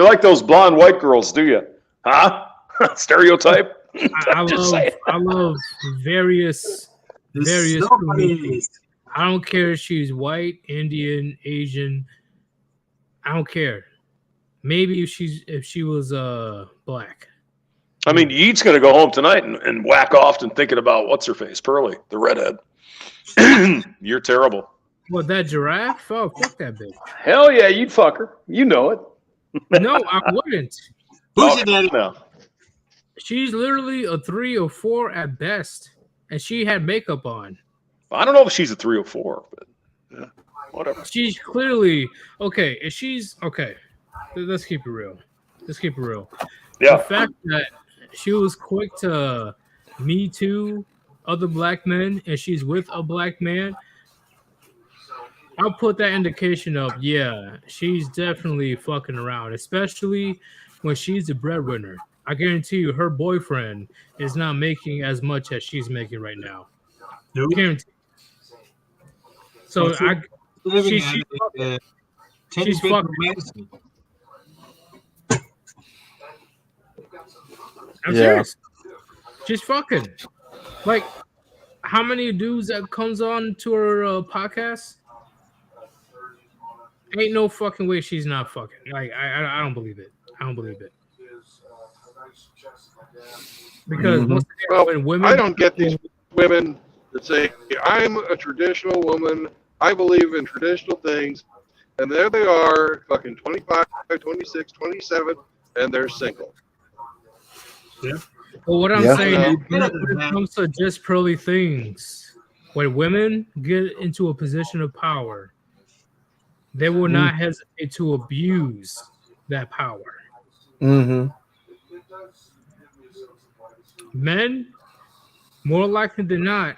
L: like those blonde white girls, do you? Huh? Stereotype.
O: I love various communities. I don't care if she's white, Indian, Asian. I don't care. Maybe if she was black.
L: I mean, Yeet's gonna go home tonight and whack off and thinking about what's her face, Pearly, the redhead. You're terrible.
O: What, that giraffe? Oh, fuck that bitch.
L: Hell yeah, you'd fuck her. You know it.
O: No, I wouldn't.
L: No.
O: She's literally a 3 or 4 at best, and she had makeup on.
L: I don't know if she's a 3 or 4, but yeah, whatever.
O: She's clearly okay. If she's okay, let's keep it real.
L: Yeah.
O: The fact that she was quick to Me Too other black men, and she's with a black man, I'll put that indication of, yeah, she's definitely fucking around, especially when she's the breadwinner. I guarantee you her boyfriend is not making as much as she's making right now.
P: Nope.
O: Guarantee. So she's fucking. I'm serious. She's fucking. Like, how many dudes that comes on to her podcast? Ain't no fucking way she's not fucking. Like, I don't believe it. Because when women,
A: I don't get these women that say, I'm a traditional woman, I believe in traditional things, and there they are, fucking 25, 26, 27, and they're single.
O: Yeah. Well, what I'm saying, when it comes to just pearly things, when women get into a position of power, they will not hesitate to abuse that power.
M: Mm-hmm.
O: Men, more likely than not,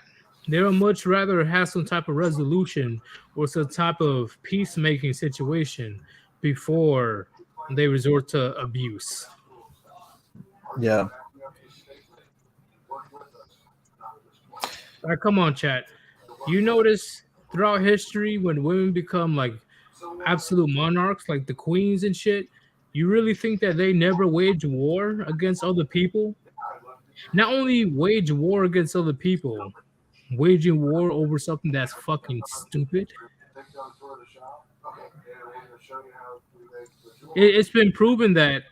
O: they would much rather have some type of resolution or some type of peacemaking situation before they resort to abuse.
M: Yeah.
O: All right, come on, chat. You notice throughout history when women become like absolute monarchs, like the queens and shit, you really think that they never wage war against other people? Not only wage war against other people, waging war over something that's fucking stupid. It's been proven that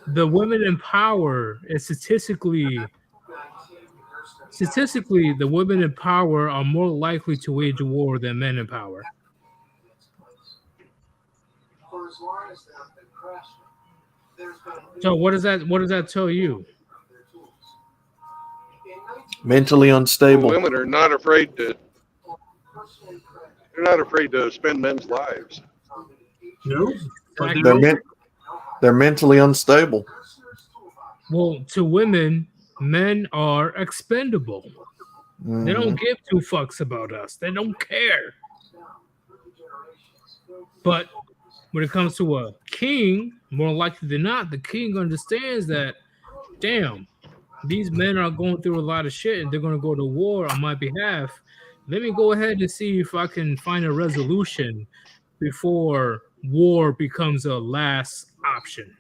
O: the women in power is statistically the women in power are more likely to wage war than men in power. So what does that tell you?
M: Mentally unstable.
A: Women are not afraid to. They're not afraid to spend men's lives.
P: No,
M: they're mentally unstable.
O: Well, to women, men are expendable. They don't give two fucks about us. They don't care. But when it comes to a king, more likely than not, the king understands that, damn, these men are going through a lot of shit and they're going to go to war on my behalf. Let me go ahead and see if I can find a resolution before war becomes a last option.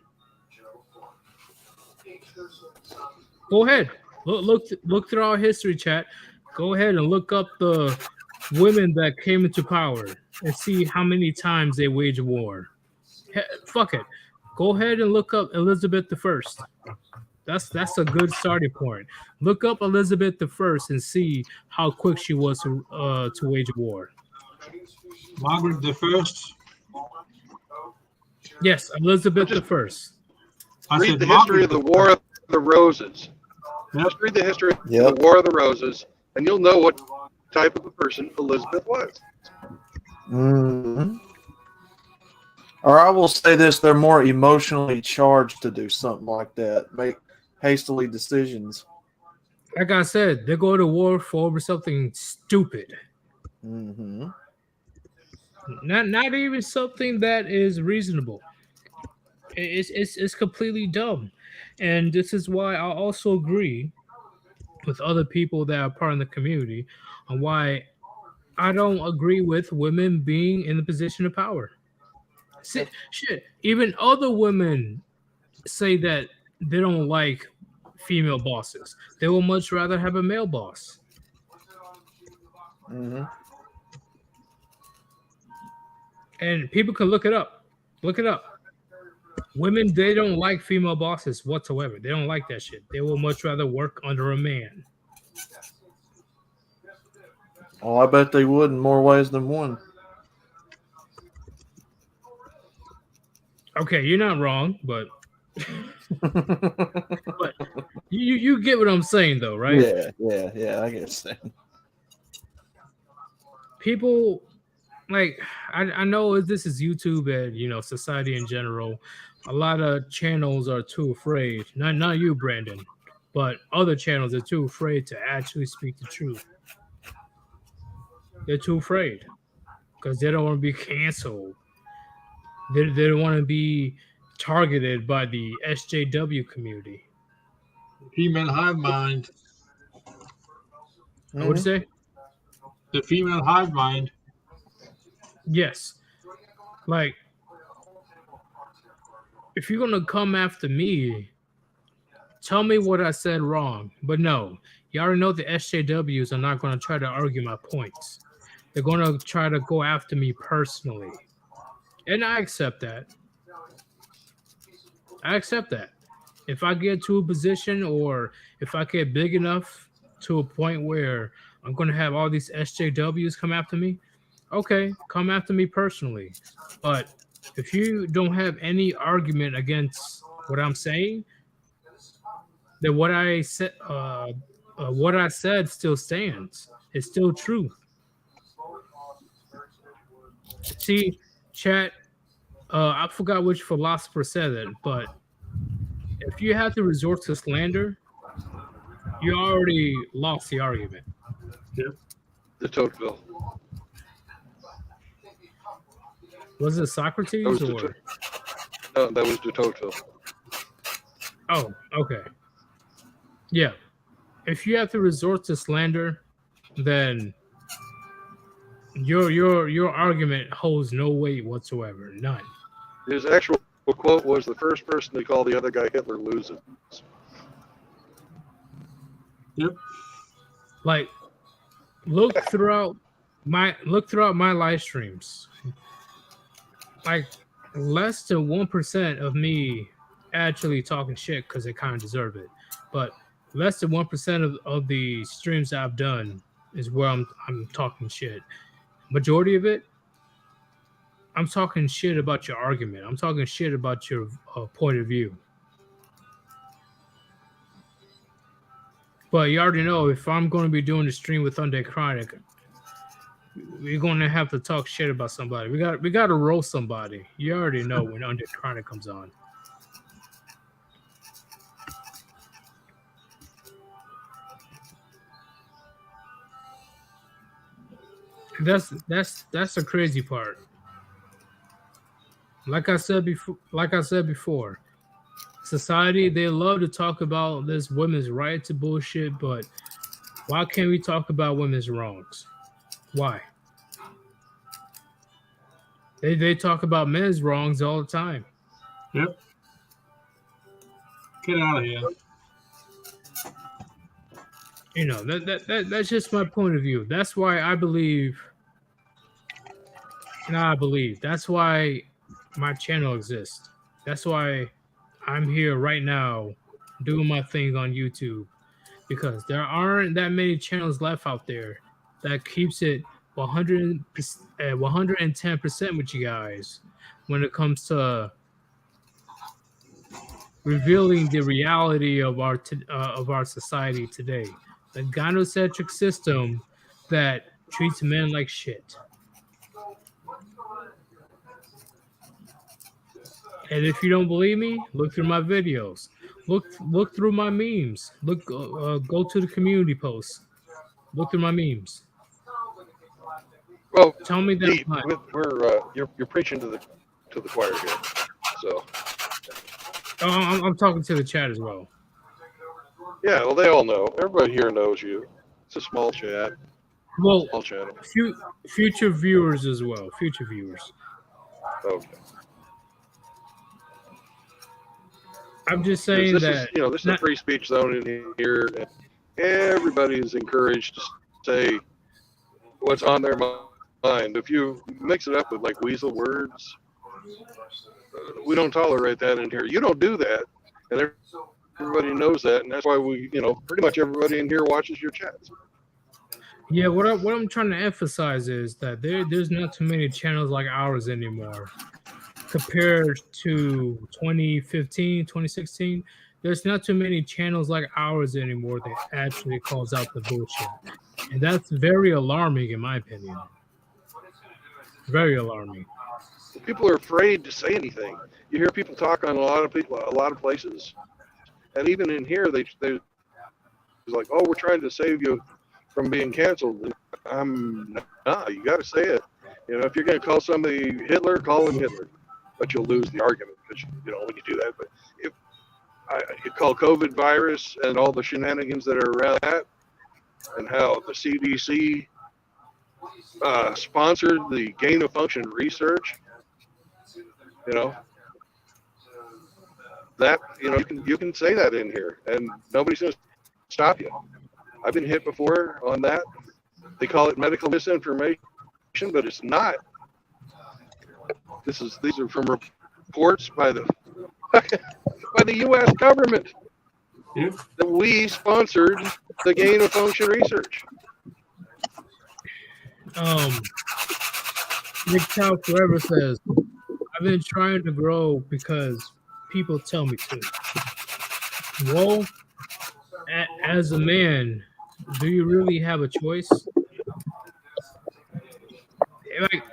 O: Go ahead. Look through our history, chat. Go ahead and look up the women that came into power and see how many times they waged war. Fuck it. Go ahead and look up Elizabeth I. That's a good starting point. Look up Elizabeth I and see how quick she was to wage war.
P: Margaret the First.
O: Yes, Elizabeth I.
A: Read the history of the War of the Roses. Just read the history of the War of the Roses, and you'll know what type of a person Elizabeth was.
M: Mm-hmm. Or I will say this, they're more emotionally charged to do something like that, make hastily decisions.
O: Like I said, they go to war for over something stupid.
M: Mm-hmm.
O: Not even something that is reasonable. It's completely dumb. And this is why I also agree with other people that are part of the community on why I don't agree with women being in the position of power. Shit, even other women say that they don't like female bosses. They will much rather have a male boss.
M: Mm-hmm.
O: And people can look it up. Look it up. Women, they don't like female bosses whatsoever. They don't like that shit. They will much rather work under a man.
M: Oh, I bet they would in more ways than one.
O: Okay, you're not wrong, but but you get what I'm saying though, right?
M: Yeah. I guess.
O: People like I know this is YouTube and society in general. A lot of channels are too afraid. Not you, Brandon, but other channels are too afraid to actually speak the truth. They're too afraid because they don't want to be canceled. They don't want to be targeted by the SJW community.
P: Female hive mind.
O: I would say
P: The female hive mind.
O: yes. Like, if you're gonna come after me, tell me what I said wrong. But no, you already know the SJWs are not gonna try to argue my points. They're gonna try to go after me personally. And I accept that. I accept that. If I get to a position or if I get big enough to a point where I'm going to have all these SJWs come after me, okay, come after me personally. But if you don't have any argument against what I'm saying, then what I said still stands. It's still truth. See, chat, I forgot which philosopher said it, but if you have to resort to slander, you already lost the argument.
A: Yep. De Tocqueville.
O: Was it Socrates
A: That was
O: or?
A: No, that was de Tocqueville.
O: Oh, okay. Yeah. If you have to resort to slander, then your argument holds no weight whatsoever. None.
A: His actual quote was, "The first person to call the other guy Hitler loses."
P: Yep.
O: Like, look throughout my live streams. Like, less than 1% of me actually talking shit because they kind of deserve it. But less than 1% of the streams I've done is where I'm talking shit. Majority of it, I'm talking shit about your argument. I'm talking shit about your point of view. But you already know if I'm going to be doing the stream with Undead Chronic, we're going to have to talk shit about somebody. We got to roast somebody. You already know when Undead Chronic comes on. That's the crazy part. Like I said before, society, they love to talk about this women's rights and bullshit, but why can't we talk about women's wrongs? Why? They talk about men's wrongs all the time.
P: Yep. Get out of here.
O: You know, that's just my point of view. That's why I believe. That's why my channel exists. That's why I'm here right now doing my thing on YouTube, because there aren't that many channels left out there that keeps it 110% with you guys when it comes to revealing the reality of our society today. The gynocentric system that treats men like shit. And if you don't believe me, look through my videos. Look through my memes. Go to the community posts. Look through my memes.
A: Well,
O: tell me that
A: you're preaching to the choir here. So
O: I'm talking to the chat as well.
A: Yeah, well, they all know. Everybody here knows you. It's a small chat.
O: Well,
A: Small channel.
O: Future viewers as well. Future viewers.
A: Okay.
O: I'm just
A: 'Cause
O: saying
A: this
O: that
A: is, you know, this is a free speech zone in here, and everybody is encouraged to say what's on their mind. If you mix it up with like weasel words, we don't tolerate that in here. You don't do that, and everybody knows that, and that's why we, you know, pretty much everybody in here watches your chats.
O: Yeah, what I'm trying to emphasize is that there's not too many channels like ours anymore. Compared to 2015, 2016, there's not too many channels like ours anymore that actually calls out the bullshit. And that's very alarming in my opinion. Very alarming.
A: People are afraid to say anything. You hear people talk on a lot of places, and even in here, they're like, "Oh, we're trying to save you from being canceled." Nah, you got to say it. You know, if you're going to call somebody Hitler, call him Hitler, but you'll lose the argument because you know when you do that. But if you call COVID virus and all the shenanigans that are around that, and how the CDC sponsored the gain of function research, you know, that, you know, you can say that in here and nobody's going to stop you. I've been hit before on that. They call it medical misinformation, but it's not. These are from reports by the by the U.S. government that we sponsored the gain of function research.
O: MGTOW Forever says, I've been trying to grow because people tell me to. Well, as a man, do you really have a choice?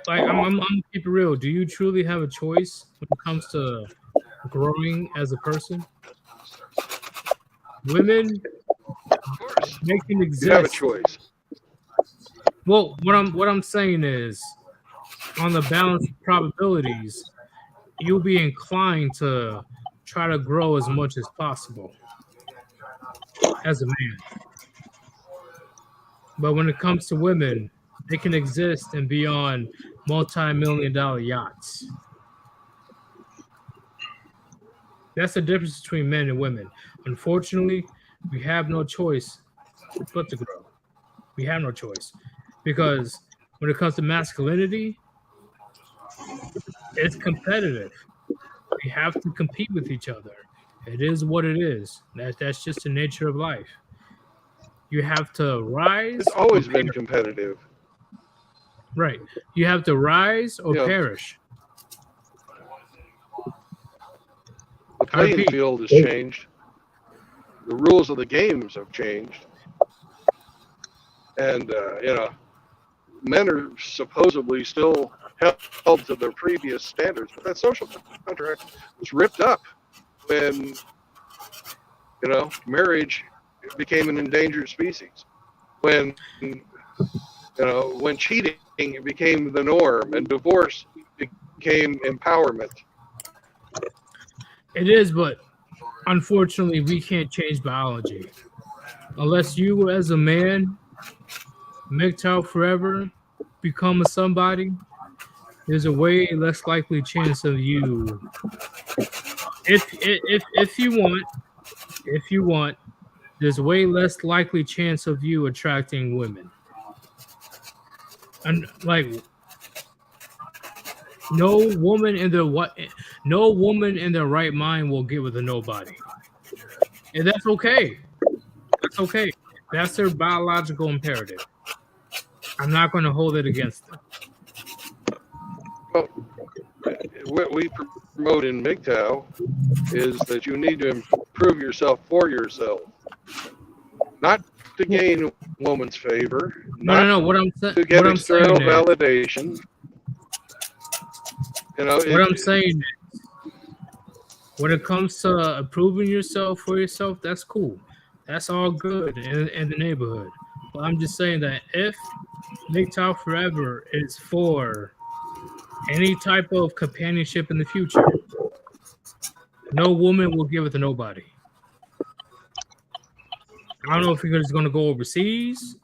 O: Like I'm gonna keep it real. Do you truly have a choice when it comes to growing as a person? Women, they can exist.
A: You have a choice.
O: Well, what I'm saying is, on the balance of probabilities, you'll be inclined to try to grow as much as possible as a man. But when it comes to women, they can exist and be on multi-million-dollar yachts. That's the difference between men and women. Unfortunately, we have no choice but to grow. We have no choice. Because when it comes to masculinity, it's competitive. We have to compete with each other. It is what it is. That's just the nature of life. You have to rise.
A: It's always been competitive.
O: Right. You have to rise or perish.
A: The playing field has changed. The rules of the games have changed. And, you know, men are supposedly still held to their previous standards, but that social contract was ripped up when, you know, marriage became an endangered species. When, you know, when cheating became the norm and divorce became empowerment.
O: It is, but unfortunately, we can't change biology. Unless you, as a man, MGTOW Forever, become a somebody, there's a way less likely chance of you. If you want, there's way less likely chance of you attracting women. And like, no woman in their right mind will get with a nobody, and that's okay. That's okay. That's their biological imperative. I'm not going to hold it against them.
A: Well, what we promote in MGTOW is that you need to improve yourself for yourself, not to gain a woman's favor,
O: No. What I'm
A: to get external validation. You know,
O: what I'm saying is, when it comes to improving yourself for yourself, that's cool. That's all good in the neighborhood. But I'm just saying that if MGTOW Forever is for any type of companionship in the future, no woman will give it to nobody. I don't know if he's going to go overseas.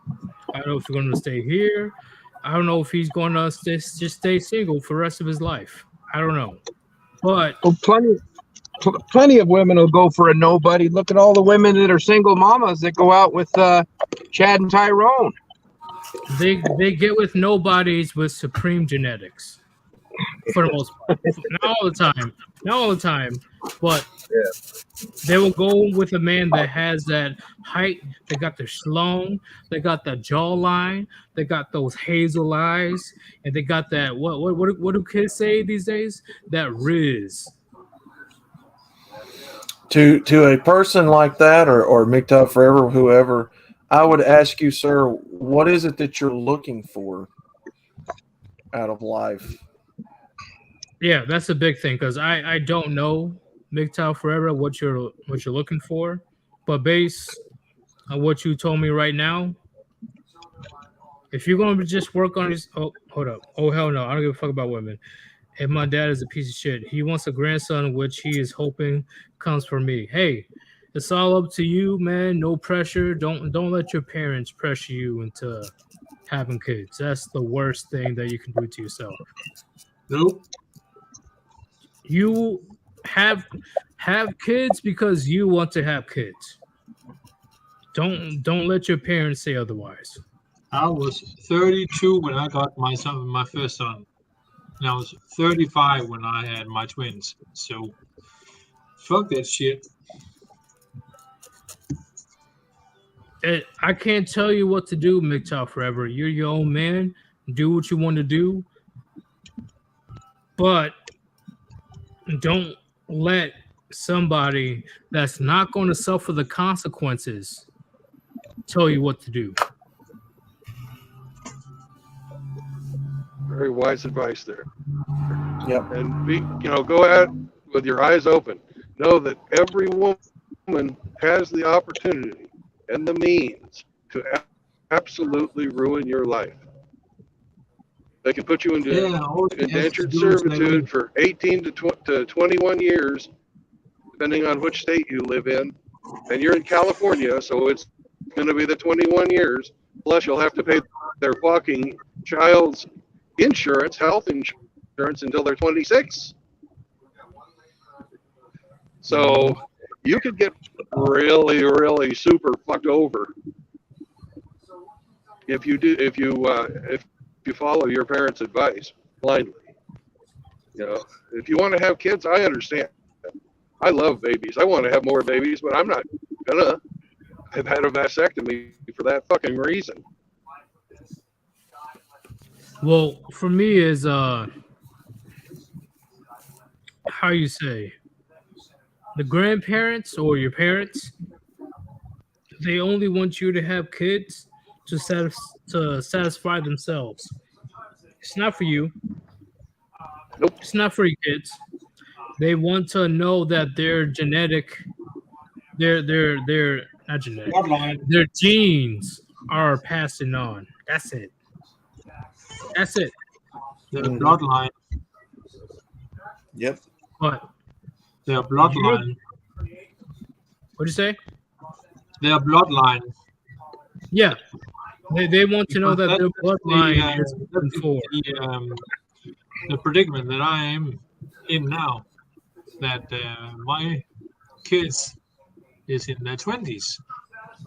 O: I don't know if he's going to stay here. I don't know if he's going to just stay single for the rest of his life. I don't know. But
K: well, plenty of women will go for a nobody. Look at all the women that are single mamas that go out with Chad and Tyrone.
O: They get with nobodies with supreme genetics. For the most part. Not all the time. But they will go with a man that has that height, they got the schlong, they got the jawline, they got those hazel eyes, and they got that what do kids say these days? That riz.
M: To a person like that, or MGTOW Forever, whoever, I would ask you, sir, what is it that you're looking for out of life?
O: Yeah, that's a big thing because I don't know MGTOW Forever what you're looking for, but based on what you told me right now, if you're going to just work on his hold up, oh hell no, I don't give a fuck about women. And my dad is a piece of shit. He wants a grandson, which he is hoping comes from me. Hey, it's all up to you, man. No pressure. Don't let your parents pressure you into having kids. That's the worst thing that you can do to yourself.
P: Nope.
O: You have kids because you want to have kids. Don't let your parents say otherwise.
P: I was 32 when I got my first son. And I was 35 when I had my twins. So fuck that shit.
O: I can't tell you what to do, MGTOW Forever. You're your own man. Do what you want to do. But don't let somebody that's not going to suffer the consequences tell you what to do.
A: Very wise advice there.
M: Yep.
A: And go at it with your eyes open. Know that every woman has the opportunity and the means to absolutely ruin your life. They can put you into indentured servitude for 18 to 21 years, depending on which state you live in. And you're in California, so it's going to be the 21 years. Plus, you'll have to pay their fucking child's insurance, health insurance, until they're 26. So you could get really, really super fucked over if you follow your parents' advice blindly. If you want to have kids, I understand. I love babies. I want to have more babies, but I'm not gonna. I've had a vasectomy for that fucking reason.
O: Well, for me is how you say, the grandparents or your parents, they only want you to have kids to satisfy themselves. It's not for you.
A: Nope.
O: It's not for your kids. They want to know that their genetic, their not genetic, their genes are passing on. That's it. That's it.
P: Their bloodline.
M: Yep.
O: What?
P: Their bloodline.
O: What'd you say?
P: Their bloodline.
O: Yeah. They want to know that their bloodline is moving forward.
P: The predicament that I am in now, that my kids is in their 20s,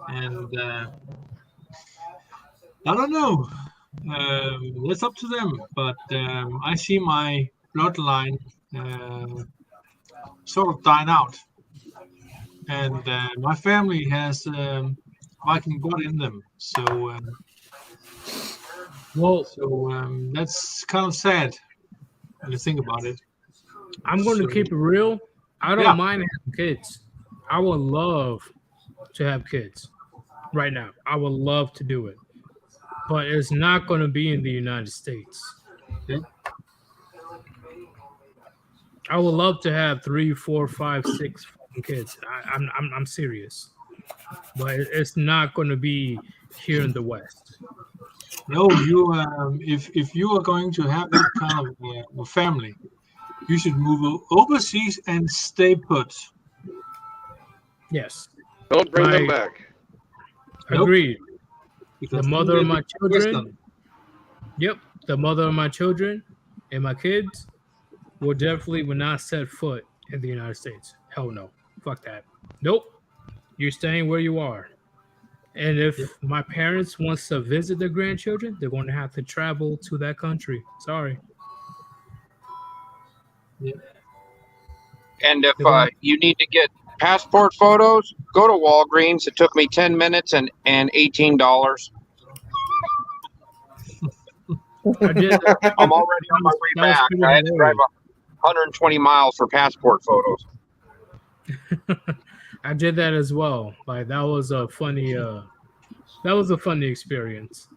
P: and I don't know. It's up to them, but I see my bloodline sort of dying out, and my family has Viking blood in them, so that's kind of sad when you think about it.
O: I'm going to keep it real. I don't mind having kids. I would love to have kids right now. I would love to do it, but it's not going to be in the United States.
P: Okay.
O: I would love to have 3, 4, 5, 6 fucking kids. I'm serious, but it's not going to be here in the West.
P: No, you if you are going to have that kind of a family, you should move overseas and stay put.
O: Yes.
A: Don't bring them back.
O: Agreed.
P: Because
O: The
P: then
O: mother
P: they
O: of my
P: become
O: children.
P: Western.
O: Yep, the mother of my children and my kids would not set foot in the United States. Hell no. Fuck that. Nope. You're staying where you are. And if my parents wants to visit their grandchildren, they're going to have to travel to that country. Sorry.
P: Yeah.
N: And if you need to get passport photos, go to Walgreens. It took me 10 minutes and $18.
O: I did that.
N: I'm already on my way
O: That was
N: back.
O: pretty
N: I had to drive
O: hilarious.
N: 120 miles for passport photos.
O: I did that as well. Like that was a funny experience.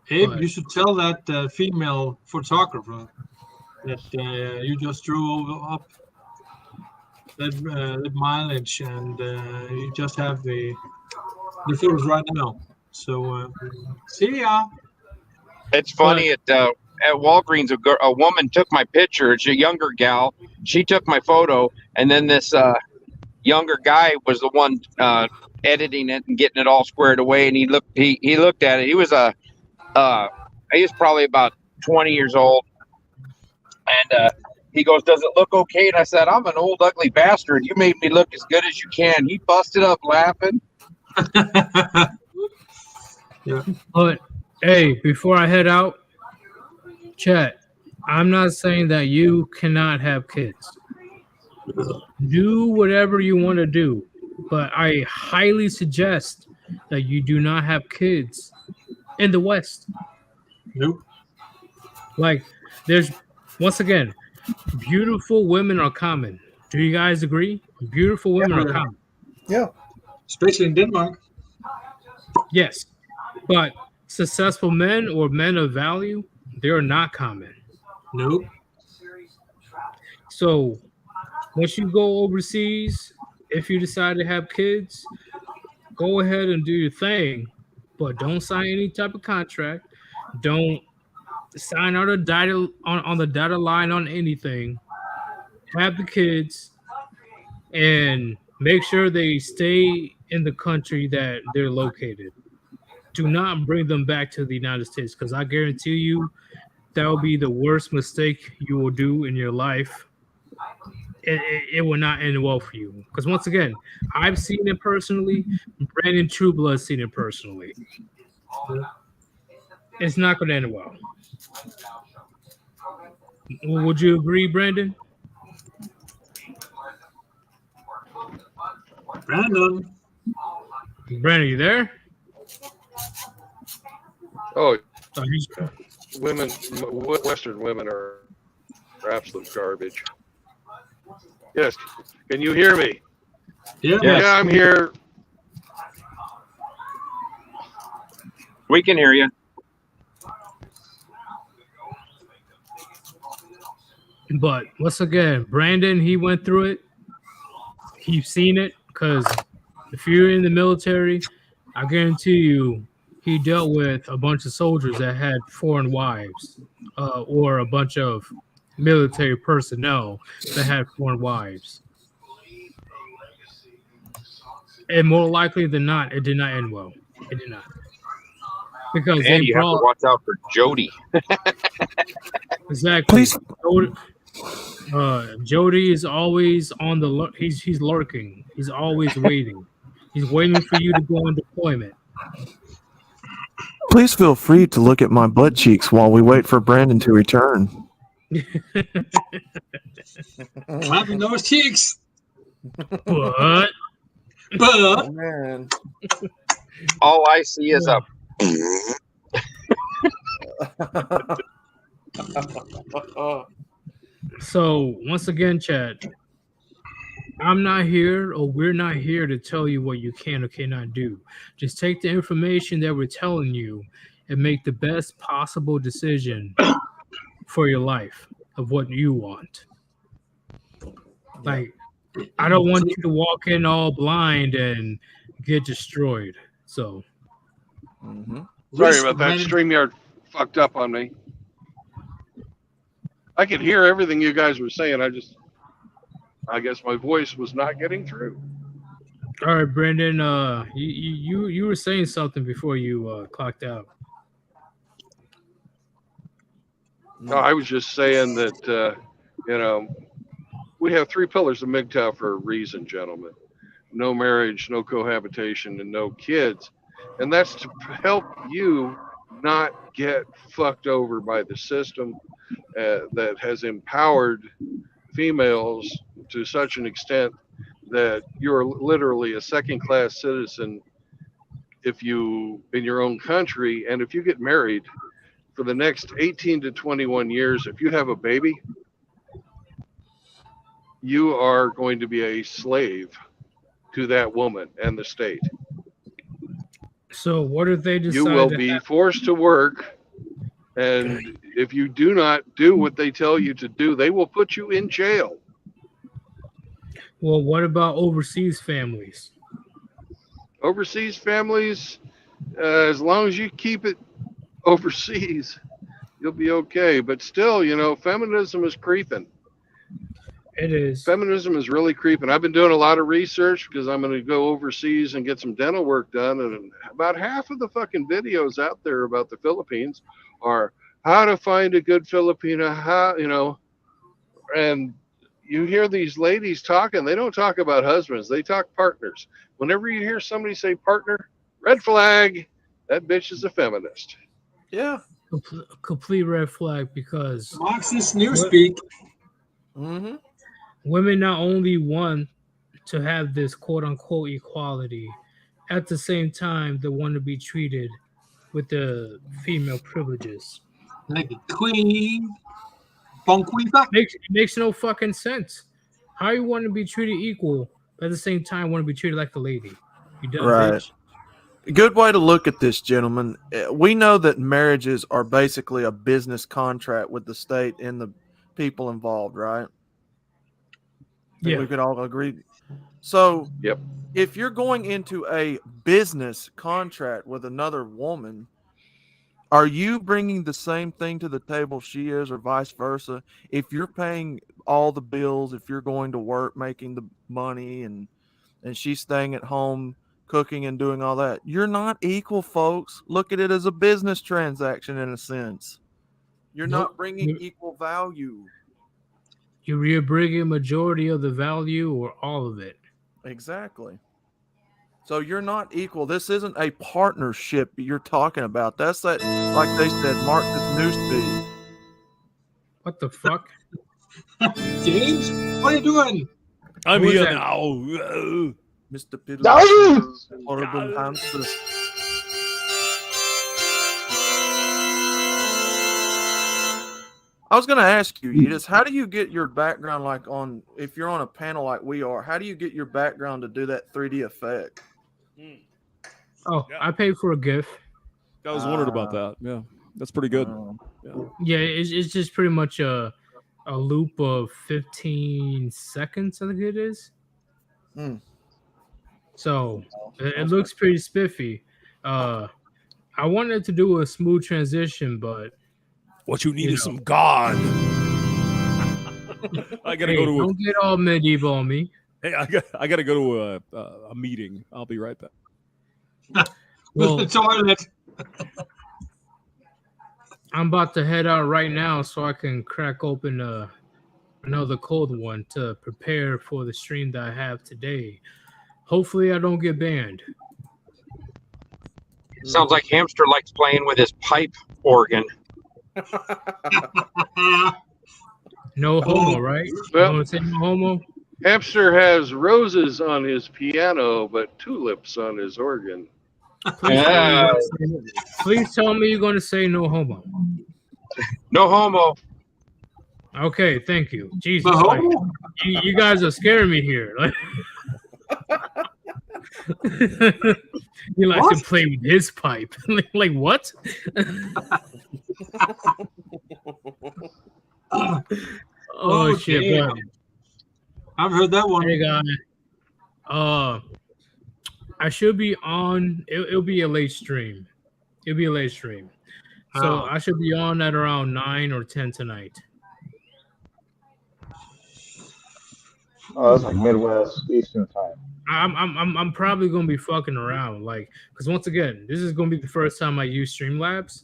P: Abe,
O: But-
P: you should tell that female photographer that you just drove up that mileage, and you just have the photos right now. So see ya.
N: It's funny at Walgreens, a woman took my picture. It's a younger gal. She took my photo, and then this younger guy was the one editing it and getting it all squared away. And he looked at it. He was he was probably about 20 years old, and he goes, "Does it look okay?" And I said, "I'm an old ugly bastard. You made me look as good as you can." He busted up laughing.
P: Yeah.
O: But hey, before I head out, chat, I'm not saying that you cannot have kids. Do whatever you want to do, but I highly suggest that you do not have kids in the West.
P: Nope.
O: Like, there's once again, beautiful women are common. Do you guys agree? Beautiful women are common.
M: Yeah.
P: Especially in Denmark.
O: Yes, but successful men or men of value, they are not common.
P: Nope.
O: So once you go overseas, if you decide to have kids, go ahead and do your thing, but don't sign any type of contract. Don't sign on the dotted line on anything. Have the kids and make sure they stay in the country that they're located. Do not bring them back to the United States, because I guarantee you that will be the worst mistake you will do in your life. It will not end well for you. Because once again, I've seen it personally. Brandon Trueblood's seen it personally. It's not going to end well. Would you agree, Brandon?
P: Brandon,
O: you there?
A: Oh, women, Western women are absolute garbage. Yes, can you hear me?
P: Yeah,
A: yeah, I'm here.
N: We can hear you.
O: But once again, Brandon, he went through it. He's seen it, because if you're in the military, I guarantee you he dealt with a bunch of soldiers that had foreign wives, or a bunch of military personnel that had foreign wives. And more likely than not, it did not end well. It did not. Because
N: And you have to watch out for Jody.
O: Exactly. Jody is always on the he's lurking. He's always waiting. He's waiting for you to go on deployment.
M: Please feel free to look at my butt cheeks while we wait for Brandon to return.
P: clapping those cheeks.
O: But
P: But
M: man,
N: all I see is a.
O: So once again, Chad, I'm not here, or we're not here to tell you what you can or cannot do. Just take the information that we're telling you and make the best possible decision for your life of what you want. Like, I don't want you to walk in all blind and get destroyed. So,
A: Sorry about that. StreamYard fucked up on me. I could hear everything you guys were saying. I guess my voice was not getting through.
O: All right, Brendan. You were saying something before you clocked out.
A: No, I was just saying that we have 3 pillars of MGTOW for a reason, gentlemen. No marriage, no cohabitation, and no kids. And that's to help you not get fucked over by the system that has empowered females to such an extent that you're literally a second-class citizen if you in your own country. And if you get married for the next 18 to 21 years, if you have a baby, you are going to be a slave to that woman and the state.
O: So what if they decide
A: You will be forced to work, and if you do not do what they tell you to do, they will put you in jail.
O: Well, what about overseas families?
A: Overseas families, as long as you keep it overseas, you'll be okay. But still, feminism is creeping.
O: It is.
A: Feminism is really creeping. I've been doing a lot of research because I'm going to go overseas and get some dental work done. And about half of the fucking videos out there about the Philippines are how to find a good Filipina, and you hear these ladies talking, they don't talk about husbands, they talk partners. Whenever you hear somebody say partner, red flag, that bitch is a feminist.
M: Yeah.
O: Complete red flag, because
P: Marxist newspeak.
M: Mm-hmm.
O: Women not only want to have this quote unquote equality, at the same time they want to be treated with the female privileges.
P: Like a queen.
O: Makes no fucking sense. How you want to be treated equal, but at the same time want to be treated like a lady? You dumb
M: Right.
O: bitch.
M: Good way to look at this, gentlemen. We know that marriages are basically a business contract with the state and the people involved, right?
O: Yeah.
M: We could all agree. So,
A: yep.
M: If you're going into a business contract with another woman, are you bringing the same thing to the table she is, or vice versa? If you're paying all the bills, if you're going to work, making the money, and she's staying at home cooking and doing all that, you're not equal, folks. Look at it as a business transaction in a sense. You're not bringing equal value.
O: You're bringing a majority of the value or all of it.
M: Exactly. So you're not equal. This isn't a partnership you're talking about. That's that, like they said, Marxist newspeak.
O: What the fuck?
P: James, what are you doing?
Q: I'm
O: Who is
Q: here
O: that?
Q: now.
M: Mr.
P: No!
M: Piddle, horrible hamster. I was going to ask you, Edith, how do you get your background, like if you're on a panel like we are, how do you get your background to do that 3D effect?
O: Oh, yeah. I paid for a GIF.
Q: I was wondering about that. Yeah, that's pretty good.
O: Yeah, it's just pretty much a loop of 15 seconds, I think it is. So it looks pretty spiffy. I wanted to do a smooth transition, but
Q: what you need is some God. I gotta go to.
O: Don't get all medieval on me.
Q: Hey, I gotta go to a meeting. I'll be right back.
O: Well,
P: the toilet.
O: I'm about to head out right now so I can crack open another cold one to prepare for the stream that I have today. Hopefully, I don't get banned.
N: Sounds like Hamster likes playing with his pipe organ.
O: No homo, right?
A: Well,
O: you want to say no homo?
A: Hamster has roses on his piano, but tulips on his organ.
O: Please tell me you're going to say no homo.
N: No homo.
O: Okay, thank you. Jesus, like, you guys are scaring me here. Like, he likes to play with his pipe. Like what? Oh shit! Bro.
P: I've heard that one.
O: Hey guys, I should be on. It'll be a late stream. It'll be a late stream. So I should be on at around 9 or 10 tonight.
R: Oh, that's like Midwest Eastern time.
O: I'm probably gonna be fucking around, like, because once again, this is gonna be the first time I use Streamlabs,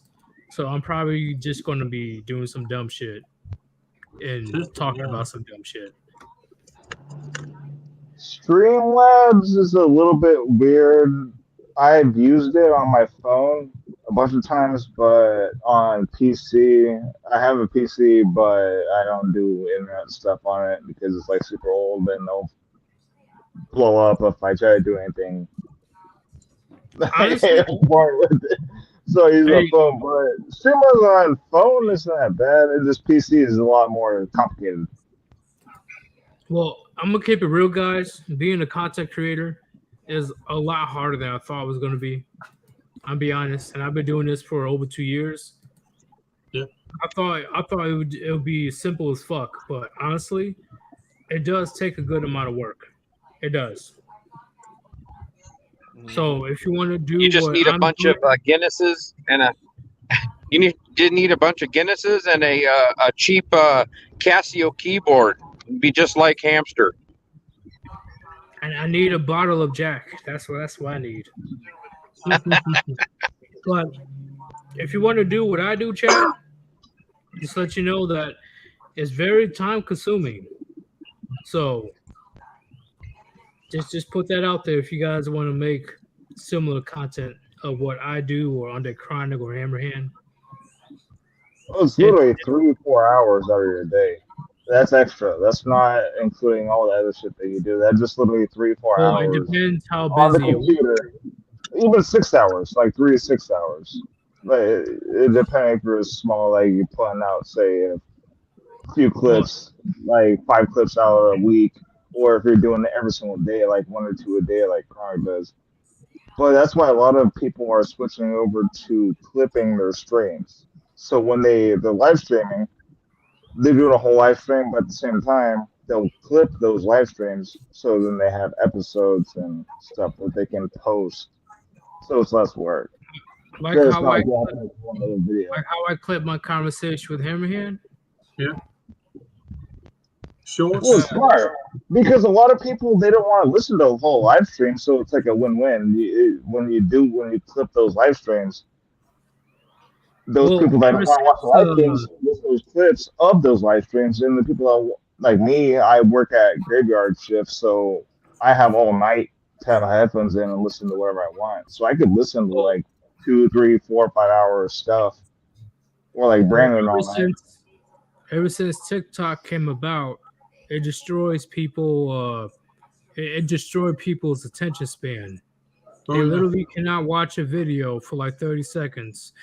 O: so I'm probably just gonna be doing some dumb shit and talking about some dumb shit.
R: Streamlabs is a little bit weird. I've used it on my phone a bunch of times, but on PC, I have a PC, but I don't do internet stuff on it because it's like super old and it'll blow up if I try to do anything.
O: Honestly,
R: with it. So I use my phone, but Streamlabs on phone isn't that bad. It just PC is a lot more complicated.
O: well, I'm gonna keep it real, guys. Being a content creator is a lot harder than I thought it was gonna be. I'll be honest, and I've been doing this for over 2 years.
P: Yeah.
O: I thought it would be simple as fuck, but honestly, it does take a good amount of work. It does. So if you want to do,
N: You just
O: what
N: need a
O: I'm
N: bunch
O: doing,
N: of Guinnesses and a. You need a bunch of Guinnesses and a cheap Casio keyboard. It'd be just like Hamster.
O: and I need a bottle of Jack. That's what I need. But if you want to do what I do, Chad, just let you know that it's very time consuming. So just put that out there if you guys want to make similar content of what I do or under Chronic or Hammerhand.
R: Well, it's literally 3-4 hours out of your day. That's extra. That's not including all the other shit that you do. That's just literally 3-4
O: Well, it
R: hours
O: depends how
R: on the
O: busy you
R: computer. Even 6 hours, like 3 to 6 hours. Like it depends if you're small, like you're putting out, say, a few clips, like 5 clips out a week, or if you're doing it every single day, like 1 or 2 a day, like Chronic does. But that's why a lot of people are switching over to clipping their streams. So when they're live streaming, they're doing a whole live stream, but at the same time, they'll clip those live streams so then they have episodes and stuff that they can post. So it's less work.
O: like
R: There's
O: how
R: not
O: I
R: one little video.
O: like how I clip my conversation with Hammerhand.
P: Yeah. Sure.
R: Well, it's smart because a lot of people they don't want to listen to a whole live stream, so it's like a win-win. When you clip those live streams, those
O: Well,
R: people that
O: ever
R: don't want to watch the live streams
O: since,
R: listen to those clips of those live streams, and the people that, like me, I work at graveyard shifts, so I have all night to have my headphones in and listen to whatever I want. So I could listen to like 2, 3, 4, 5 hours stuff, or like Brandon all night.
O: ever since TikTok came about, it destroys people. It destroyed people's attention span. They literally cannot watch a video for like 30 seconds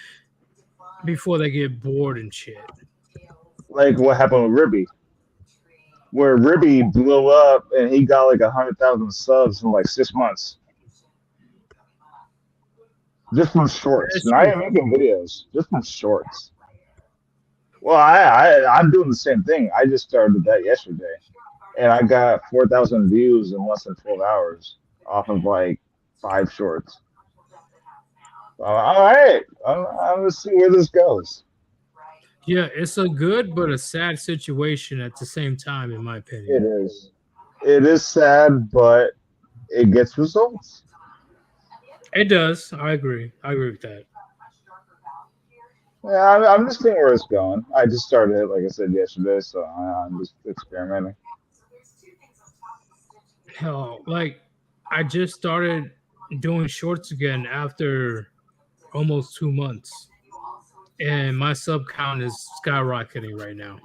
O: before they get bored and shit.
R: Like what happened with Ribby, where Ribby blew up and he got like 100,000 subs in like 6 months. Just from shorts, not even making videos, just from shorts. Well, I'm doing the same thing. I just started that yesterday, and I got 4,000 views in less than 12 hours off of like 5 shorts. All right, let's see where this goes.
O: Yeah, it's a good but a sad situation at the same time, in my opinion.
R: It is. It is sad, but it gets results.
O: It does. I agree. I agree with that.
R: Yeah, I'm just seeing where it's going. I just started it, like I said yesterday, so I'm just experimenting.
O: Hell, like I just started doing shorts again after almost 2 months, and my sub count is skyrocketing right now.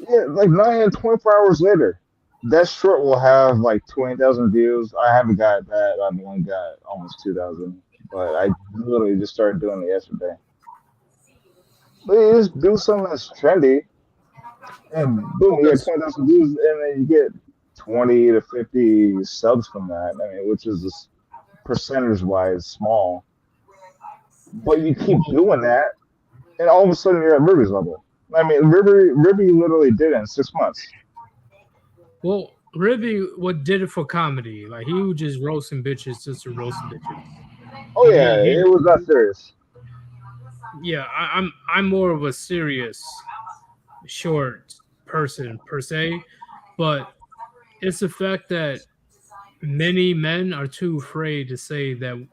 R: Yeah, like not even 24 hours later, that short will have like 20,000 views. I haven't got that. I've only got almost 2,000, but I literally just started doing it yesterday. But you just do something that's trendy, and boom, you get 20,000 views, and then you get 20 to 50 subs from that. I mean, which is just percentage-wise small. But you keep doing that, and all of a sudden you're at Ruby's level. I mean, Ruby literally did it in 6 months.
O: Well, Ribby, what did it for comedy? Like he was just roasting bitches just to roast bitches.
R: Oh yeah, it was not serious.
O: Yeah, I'm more of a serious short person per se, but it's the fact that many men are too afraid to say that.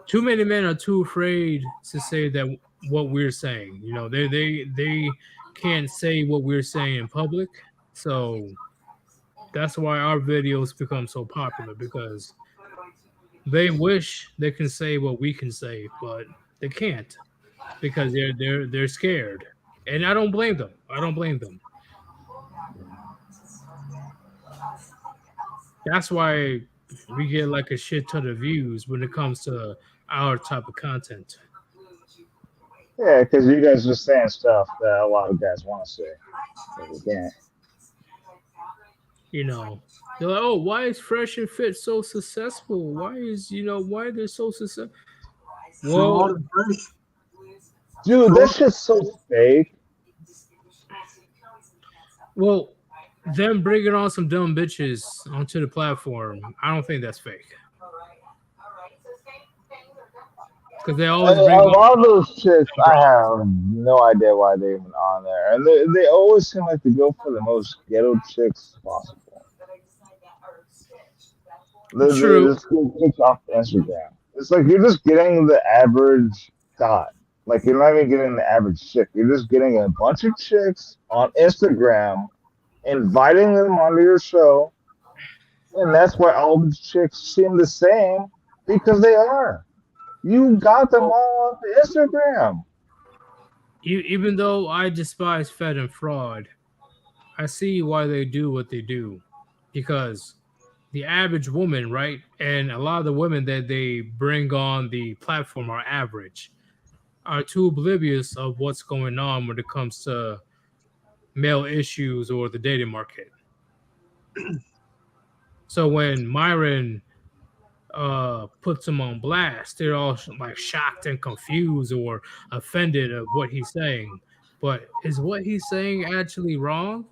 O: Too many men are too afraid to say that what we're saying. You know, they can't say what we're saying in public, so that's why our videos become so popular because they wish they can say what we can say, but they can't because they're scared. And I don't blame them. I don't blame them. That's why we get like a shit ton of views when it comes to our type of content.
R: Yeah, because you guys are saying stuff that a lot of guys want to say, but they can't.
O: You know, they're like, oh, why is Fresh and Fit so successful? Why is, why they're so successful? Well,
R: Dude, that shit's so fake.
O: Well, them bringing on some dumb bitches onto the platform, I don't think that's fake. Because they always bring
R: A
O: on.
R: lot of those chicks, I have no idea why they're even on there, and they always seem like to go for the most ghetto chicks possible. They just get kicked off Instagram. It's like you're just getting the average guy. Like you're not even getting the average chick. You're just getting a bunch of chicks on Instagram, inviting them onto your show, and that's why all the chicks seem the same because they are. You got them all on Instagram.
O: Even though I despise Fed and fraud, I see why they do what they do. Because the average woman, right? And a lot of the women that they bring on the platform are average, are too oblivious of what's going on when it comes to male issues or the dating market. So when Myron puts him on blast, they're all like shocked and confused or offended of what he's saying. But is what he's saying actually wrong?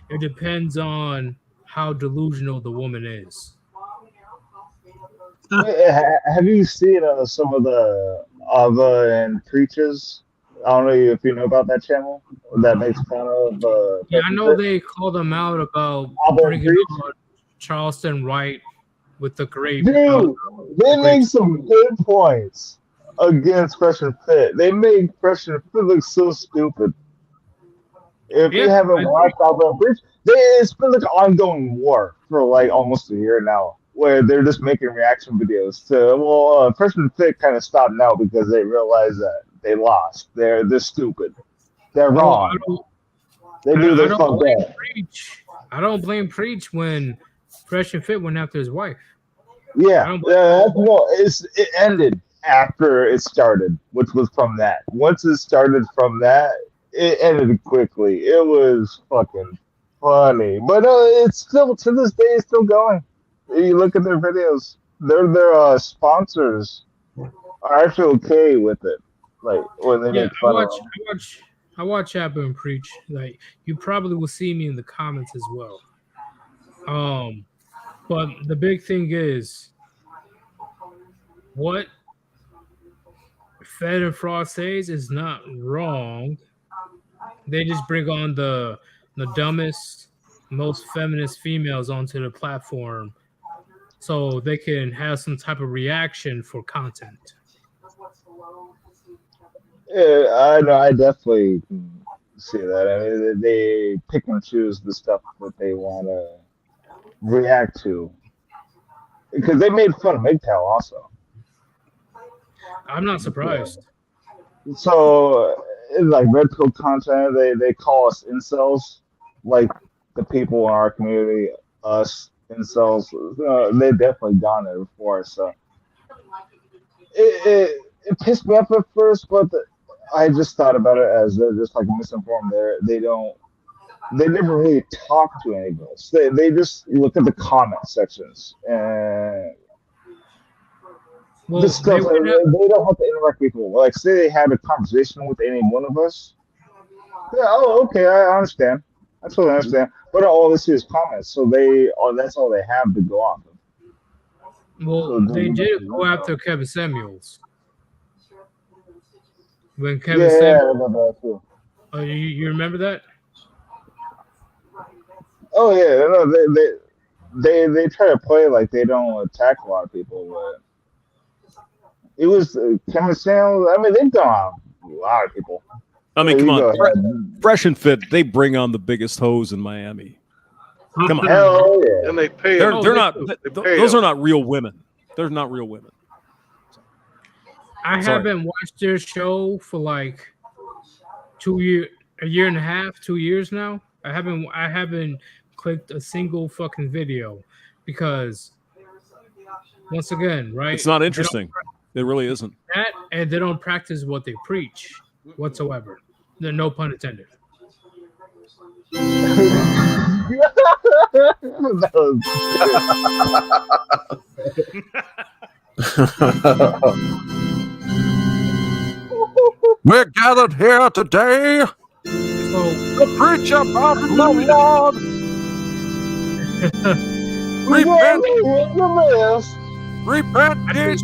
O: It depends on how delusional the woman is.
R: Have you seen some of the Ava and Preaches? I don't know if you know about that channel that makes fun of.
O: Yeah, I know they call them out about bringing on Charleston Wright with the grape.
R: Dude, they make some good points against Fresh and Fit. They make Fresh and Fit look so stupid. If you haven't watched Ava and Preach, it's been like an ongoing war for like almost a year now, where they're just making reaction videos to Fresh and Fit kind of stopped now because they realize that they lost. They're stupid. They're wrong. They knew they fucked up.
O: I don't blame Preach when Fresh and Fit went after his wife.
R: Yeah, it ended after it started, which was from that. Once it started from that, it ended quickly. It was fucking funny, but it's still to this day it's still going. You look at their videos; their sponsors are actually okay with it. Like when they make fun of them.
O: I watch Abba and Preach. Like you probably will see me in the comments as well. But the big thing is what Fed and Fraud says is not wrong. They just bring on the dumbest, most feminist females onto the platform so they can have some type of reaction for content.
R: Yeah, I know. I definitely see that. I mean, they pick and choose the stuff that they want to react to. Because they made fun of MGTOW also.
O: I'm not surprised.
R: So, like red pill content, they call us incels, like the people in our community, us incels. They've definitely gone there before. So it pissed me off at first, but I just thought about it as they're just like misinformed. They never really talk to any of us. They just look at the comment sections and the stuff. They don't have to interact with people. Like say they had a conversation with any one of us. Yeah, okay, I understand. I totally understand. But all this is comments, so that's all they have to go off of.
O: Well, they did go after Kevin Samuels. When Kevin Samuels, you remember that?
R: Oh yeah, no, they try to play like they don't attack a lot of people, but it was Kevin Samuels. I mean, they've done a lot of people.
Q: I mean, come
R: You
Q: on,
R: go ahead.
Q: Fresh and Fit. They bring on the biggest hose in Miami. Come on,
R: Hell yeah.
A: And they pay
Q: they're
A: them.
Q: not.
A: They pay
Q: Those
A: them.
Q: are not real women. They're not real women.
O: I
Q: Sorry.
O: haven't watched their show for like a year and a half, 2 years now. I haven't clicked a single fucking video because once again, right?
Q: It's not interesting. It really isn't.
O: That and they don't practice what they preach whatsoever. There, no pun intended.
G: We're gathered here today to preach about the Lord. Repent, ye sinners.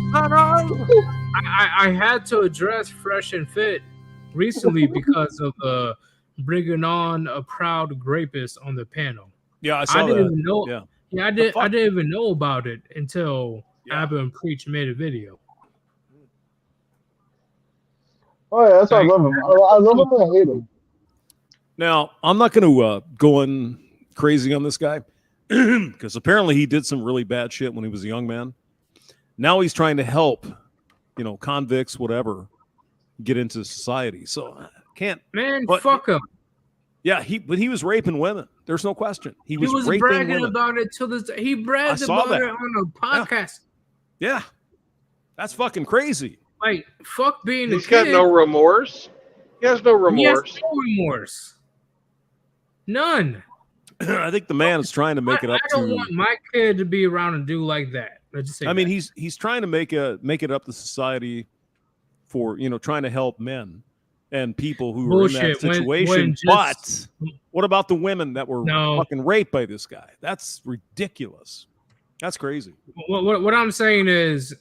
O: I had to address Fresh and Fit recently because of bringing on a proud rapist on the panel.
Q: Yeah, I saw
O: didn't
Q: that.
O: even know.
Q: Yeah.
O: Yeah, I didn't even know about it until Abba and Preach made a video.
R: Oh yeah, that's why I love him. I love him and I hate him.
Q: Now, I'm not going to go in crazy on this guy because apparently he did some really bad shit when he was a young man. Now he's trying to help, convicts, whatever, get into society. So can't.
O: Man, fuck him.
Q: Yeah, but he was raping women. There's no question. He was raping
O: bragging
Q: women.
O: about it till this. He bragged
Q: I saw
O: about
Q: that.
O: it on a podcast.
Q: Yeah, that's fucking crazy.
O: Like, fuck being
A: He's
O: a
A: got
O: kid.
A: no remorse. He has no remorse.
O: He has no remorse. None.
Q: I think the man is trying to make it up
O: I don't
Q: to.
O: want my kid to be around and do like that. Let's just say
Q: I mean,
O: that.
Q: he's trying to make it up to society for trying to help men and people who are in that
O: Bullshit.
Q: situation. But what about the women that were
O: No.
Q: fucking raped by this guy? That's ridiculous. That's crazy.
O: What I'm saying is,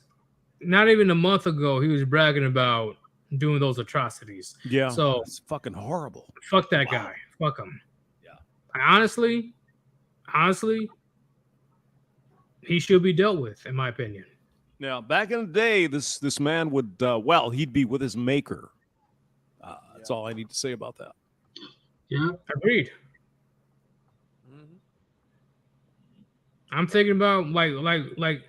O: not even a month ago, he was bragging about doing those atrocities.
Q: Yeah.
O: So
Q: it's fucking horrible.
O: fuck that guy. Fuck him. Yeah. Honestly, he should be dealt with, in my opinion.
Q: Now, back in the day, this man would he'd be with his maker. That's all I need to say about that.
O: Yeah, agreed. I'm thinking about like,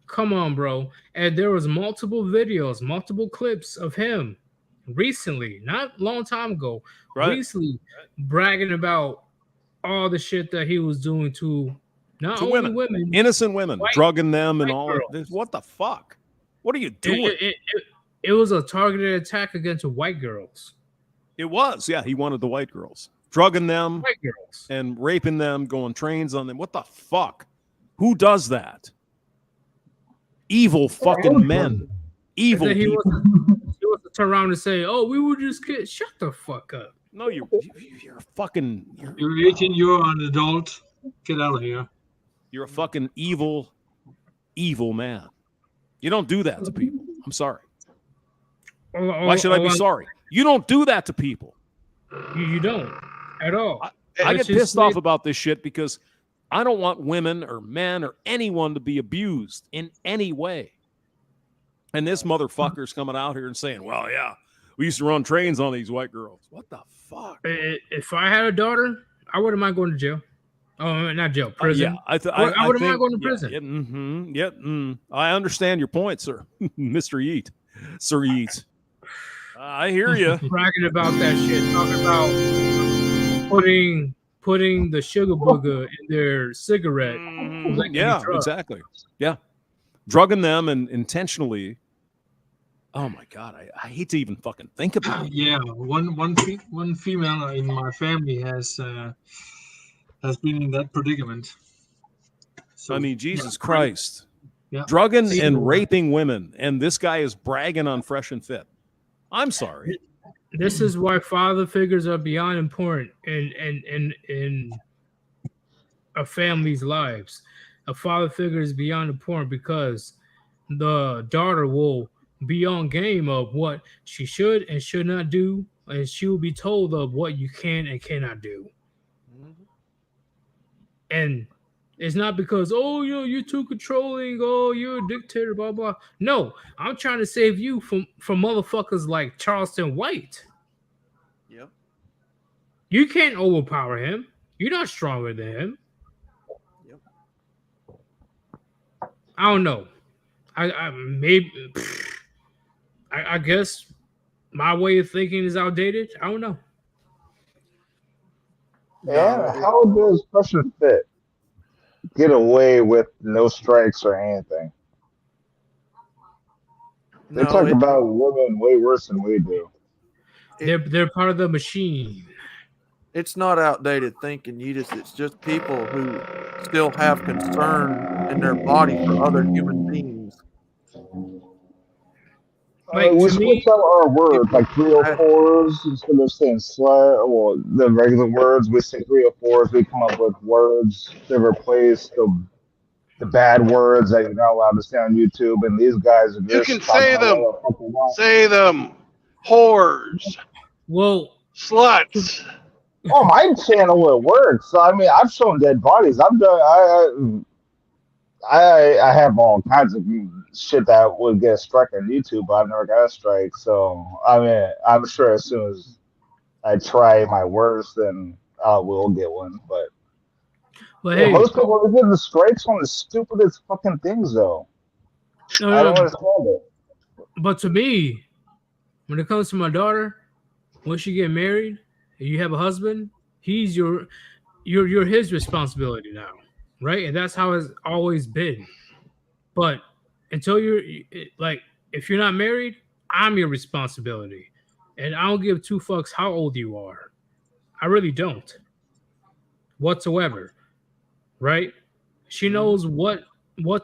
O: come on, bro. And there was multiple videos, multiple clips of him recently, not a long time ago, recently bragging about all the shit that he was doing to not
Q: To
O: only women,
Q: innocent women, drugging them and
O: white
Q: all of
O: girls.
Q: this. What the fuck? What are you doing?
O: It was a targeted attack against white girls.
Q: It was, yeah. He wanted the white girls, drugging them,
O: White girls.
Q: and raping them, going trains on them. What the fuck? Who does that? Evil fucking men. Evil
O: And then
Q: people.
O: he was to turn around and say, "Oh, we were just kids." Shut the fuck up.
Q: No, you're fucking.
P: You're 18. You're an adult. Get out of here.
Q: You're a fucking evil man. You don't do that to people. I'm sorry. Why should I be sorry? You don't do that to people.
O: You don't at all.
Q: I
O: Let's
Q: get
O: just
Q: pissed
O: say-
Q: off about this shit because I don't want women or men or anyone to be abused in any way. And this motherfucker's coming out here and saying, well, yeah, we used to run trains on these white girls. What the fuck?
O: If I had a daughter, I wouldn't mind going to jail. Oh, not jail, prison.
Q: Yeah,
O: I wouldn't mind going to
Q: yeah,
O: prison.
Q: I understand your point, sir. Mr. Yeet. Sir Yeet. I hear you.
O: Bragging about that shit, talking about putting the sugar booger in their cigarette. Like
Q: Yeah,
O: any drug.
Q: exactly. Yeah. Drugging them and intentionally. Oh my God. I hate to even fucking think about it.
P: Yeah, one female in my family has been in that predicament. So
Q: I mean, Jesus Christ.
P: Yeah.
Q: Drugging and raping women. And this guy is bragging on Fresh and Fit. I'm sorry.
O: This is why father figures are beyond important in a family's lives. A father figure is beyond important because the daughter will be on game of what she should and should not do, and she will be told of what you can and cannot do. And it's not because, oh, you're too controlling, oh, you're a dictator, blah, blah. No, I'm trying to save you from motherfuckers like Charleston White.
M: Yep.
O: You can't overpower him. You're not stronger than him.
M: Yep.
O: I don't know. I guess my way of thinking is outdated. I don't know.
R: And how does Pressure Fit get away with no strikes or anything? They talk about women way worse than we do.
O: They're part of the machine.
M: It's not outdated thinking, it's just people who still have concern in their body for other human beings.
O: Like,
R: we
O: to
R: switch out our words, like 304s instead of saying slut or the regular words. We say 304s. We come up with words to replace the bad words that you're not allowed to say on YouTube. And these guys are just
A: You can say them. Say them. Whores.
O: Well,
A: sluts.
R: Oh, my channel it works. I mean, I've shown dead bodies. I've done. I have all kinds of shit that would get a strike on YouTube, but I've never got a strike. So I mean, I'm sure as soon as I try my worst, then I will get one. But yeah,
O: hey,
R: most people are getting the strikes on the stupidest fucking things, though. I don't understand it.
O: But to me, when it comes to my daughter, once you get married and you have a husband, he's you're his responsibility now, right? And that's how it's always been. But until you're like, if you're not married, I'm your responsibility, and I don't give two fucks how old you are. I really don't, whatsoever. Right? She knows what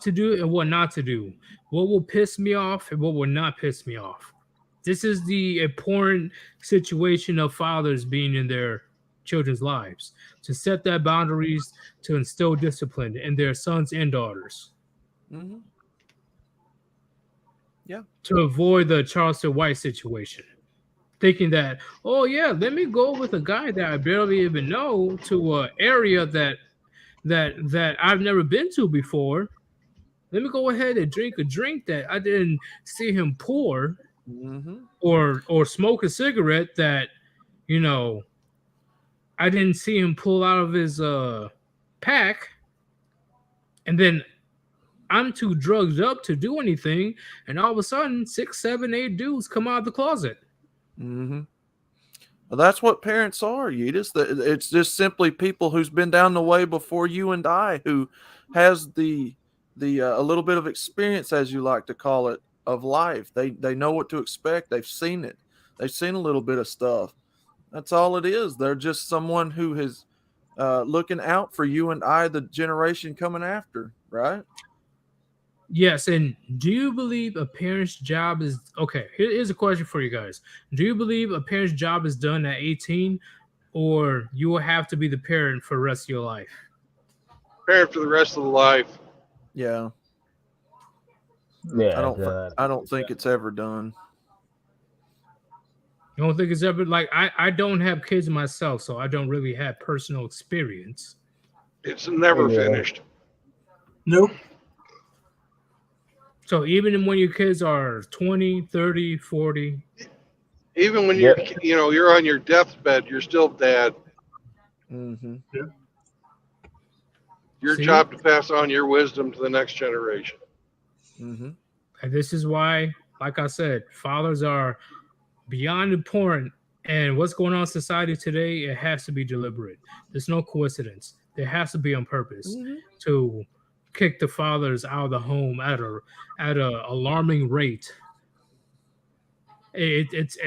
O: to do and what not to do. What will piss me off and what will not piss me off. This is the important situation of fathers being in their children's lives, to set that boundaries, to instill discipline in their sons and daughters.
M: Mm-hmm. Yeah.
O: To avoid the Charleston White situation. Thinking that, oh yeah, let me go with a guy that I barely even know to an area that I've never been to before. Let me go ahead and drink a drink that I didn't see him pour, or smoke a cigarette that, I didn't see him pull out of his pack, and then I'm too drugged up to do anything, and all of a sudden 6, 7, 8 dudes come out of the closet.
M: Mm-hmm. Well, that's what parents are, Yeetus. It's just simply people who's been down the way before you and I, who has the a little bit of experience, as you like to call it, of life. They know what to expect. They've seen it. They've seen a little bit of stuff. That's all it is. They're just someone who is looking out for you and I, the generation coming after, right?
O: Yes, and do you believe a parent's job is okay? Here's a question for you guys. Do you believe a parent's job is done at 18, or you will have to be the parent for the rest of your life?
A: Parent for the rest of the life.
M: Yeah.
R: Yeah.
M: I don't think it's ever done.
O: You don't think it's ever like I don't have kids myself, so I don't really have personal experience.
A: It's never finished.
P: Nope.
O: So even when your kids are 20, 30, 40.
A: Even when you're on your deathbed, you're still dad.
M: Mm-hmm.
P: Yeah.
A: Your job to pass on your wisdom to the next generation.
M: Mm-hmm.
O: And this is why, like I said, fathers are beyond important. And what's going on in society today, it has to be deliberate. There's no coincidence. There has to be on purpose to kick the fathers out of the home at a alarming rate. It's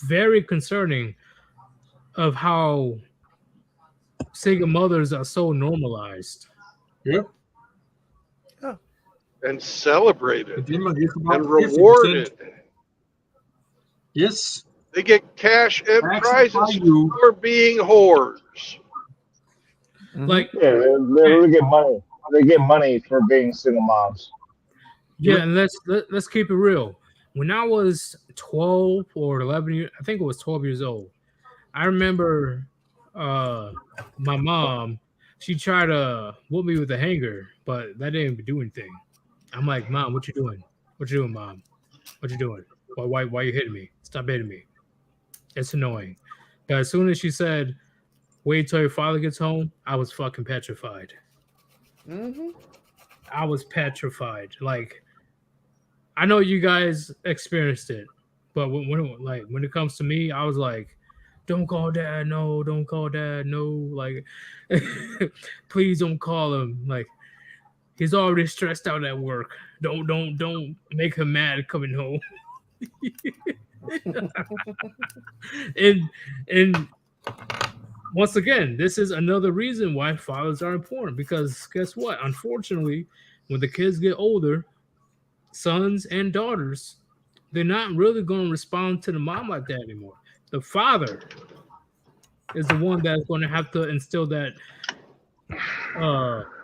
O: very concerning of how single mothers are so normalized.
P: Yep.
M: Yeah.
A: And celebrated and
P: 50%.
A: rewarded.
P: Yes.
A: They get cash and prizes for being whores.
O: Like,
R: yeah, they really get money. They get money for being single moms.
O: Yeah, and let's keep it real. When I was 12 or 11 years, I think it was 12 years old, I remember my mom she tried to whoop me with a hanger, but that didn't do anything. I'm like, Mom, what you doing? What you doing, Mom? What you doing? Why you hitting me? Stop hitting me. It's annoying. But as soon as she said, wait till your father gets home, I was fucking petrified.
M: Mm-hmm.
O: I was petrified. Like, I know you guys experienced it, but when it comes to me, I was like, don't call dad, no, don't call dad, no, like please don't call him. Like, he's already stressed out at work. Don't make him mad coming home. and once again, this is another reason why fathers are important, because guess what? Unfortunately, when the kids get older, sons and daughters, they're not really going to respond to the mom like that anymore. The father is the one that's going to have to instill that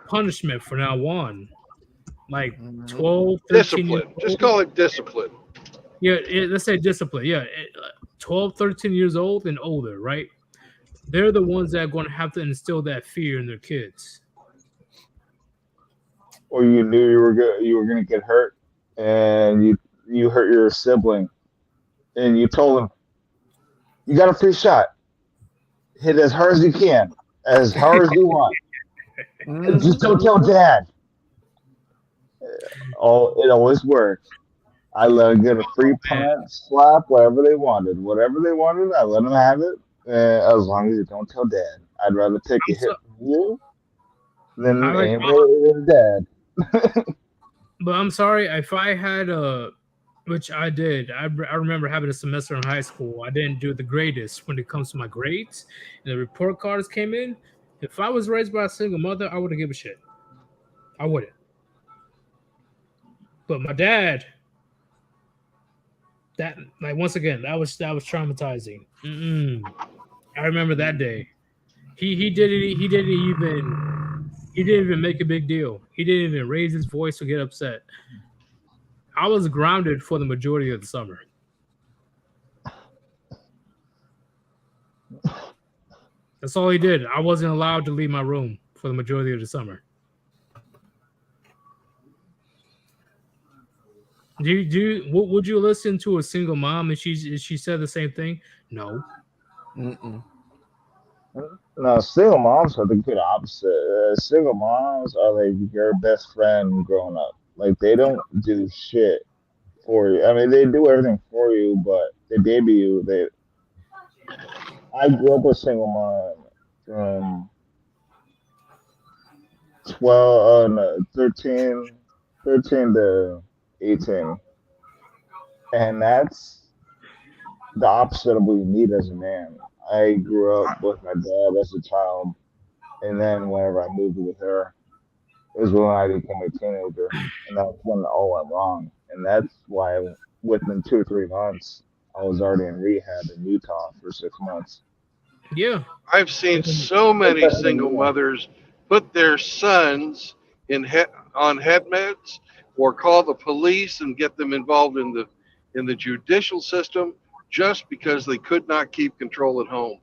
O: punishment from now on. Like 12, 13
A: Discipline.
O: years
A: Just
O: old.
A: call it discipline.
O: Yeah, let's say discipline. Yeah, 12, 13 years old and older, right? They're the ones that are going to have to instill that fear in their kids.
R: Or you knew you were gonna get hurt, and you hurt your sibling, and you told him, you got a free shot. Hit as hard as you can, as hard as you want. Just don't tell dad. Oh, it always worked. I let them get a free punch, slap, whatever they wanted. Whatever they wanted, I let them have it, as long as you don't tell dad. I'd rather take a hit from you than anybody than dad.
O: But I'm sorry, if I had which I did. I remember having a semester in high school. I didn't do the greatest when it comes to my grades, and the report cards came in. If I was raised by a single mother, I wouldn't give a shit. I wouldn't. But my dad, that once again, that was traumatizing. I remember that day. He didn't even make a big deal. He didn't even raise his voice or get upset. I was grounded for the majority of the summer. That's all he did. I wasn't allowed to leave my room for the majority of the summer. Would you listen to a single mom and she said the same thing? No.
R: No, single moms are the good opposite. Single moms are like your best friend growing up. Like, they don't do shit for you. I mean, they do everything for you, but they baby you. I grew up with a single mom from 13 to 18, and that's the opposite of what you need as a man. I grew up with my dad as a child, and then whenever I moved with her, is when I became a teenager, and that's when it all went wrong. And that's why within 2 or 3 months, I was already in rehab in Utah for 6 months.
O: Yeah.
A: I've seen so many single mothers put their sons on head meds, or call the police and get them involved in the judicial system just because they could not keep control at home.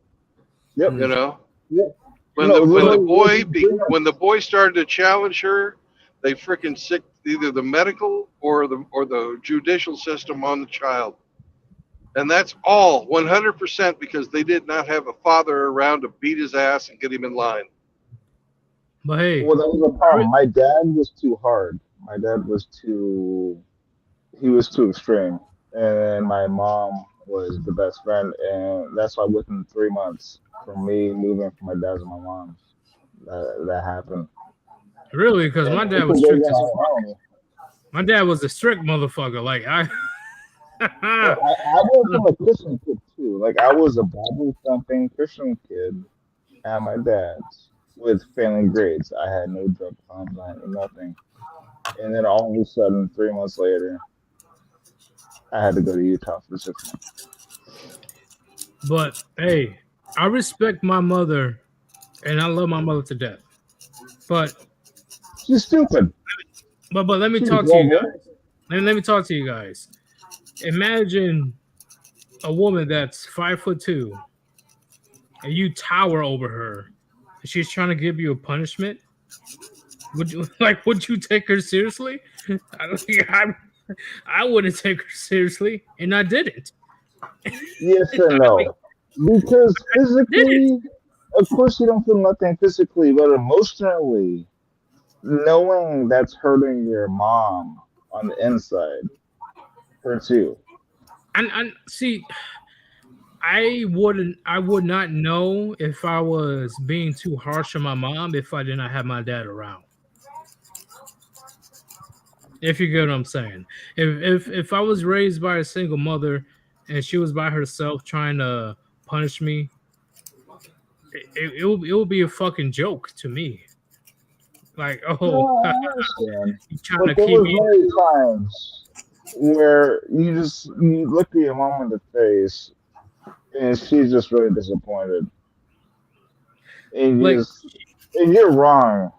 R: Yep.
A: You know?
R: Yep.
A: When the boy started to challenge her, they freaking sicked either the medical or the judicial system on the child. And that's all 100% because they did not have a father around to beat his ass and get him in line.
O: But hey,
R: well, that was the problem. My dad was too hard. My dad was too extreme, and my mom was the best friend, and that's why within 3 months from me moving from my dad's and my mom's, that happened.
O: Really? Because my dad was strict as fuck. My dad was a strict motherfucker. Like I
R: was from a Christian kid too. Like, I was a Bible thumping Christian kid at my dad's with failing grades. I had no drug problems, I had nothing. And then all of a sudden, 3 months later, I had to go to Utah for 6 months.
O: But hey, I respect my mother, and I love my mother to death. But
R: she's stupid.
O: But let me talk to you guys. Let me talk to you guys. Imagine a woman that's 5'2", and you tower over her, she's trying to give you a punishment, would you would you take her seriously? I wouldn't take her seriously, and I didn't.
R: Yes and no. Because physically, of course, you don't feel nothing physically, but emotionally, knowing that's hurting your mom on the inside hurts you.
O: And see, I would not know if I was being too harsh on my mom if I did not have my dad around. If you get what I'm saying. If I was raised by a single mother and she was by herself trying to punish me, it will be a fucking joke to me. Like, oh,
R: No, I understand.
O: you trying to
R: But there
O: keep
R: was
O: me.
R: many times where you look at your mom in the face and she's just really disappointed. And you're wrong.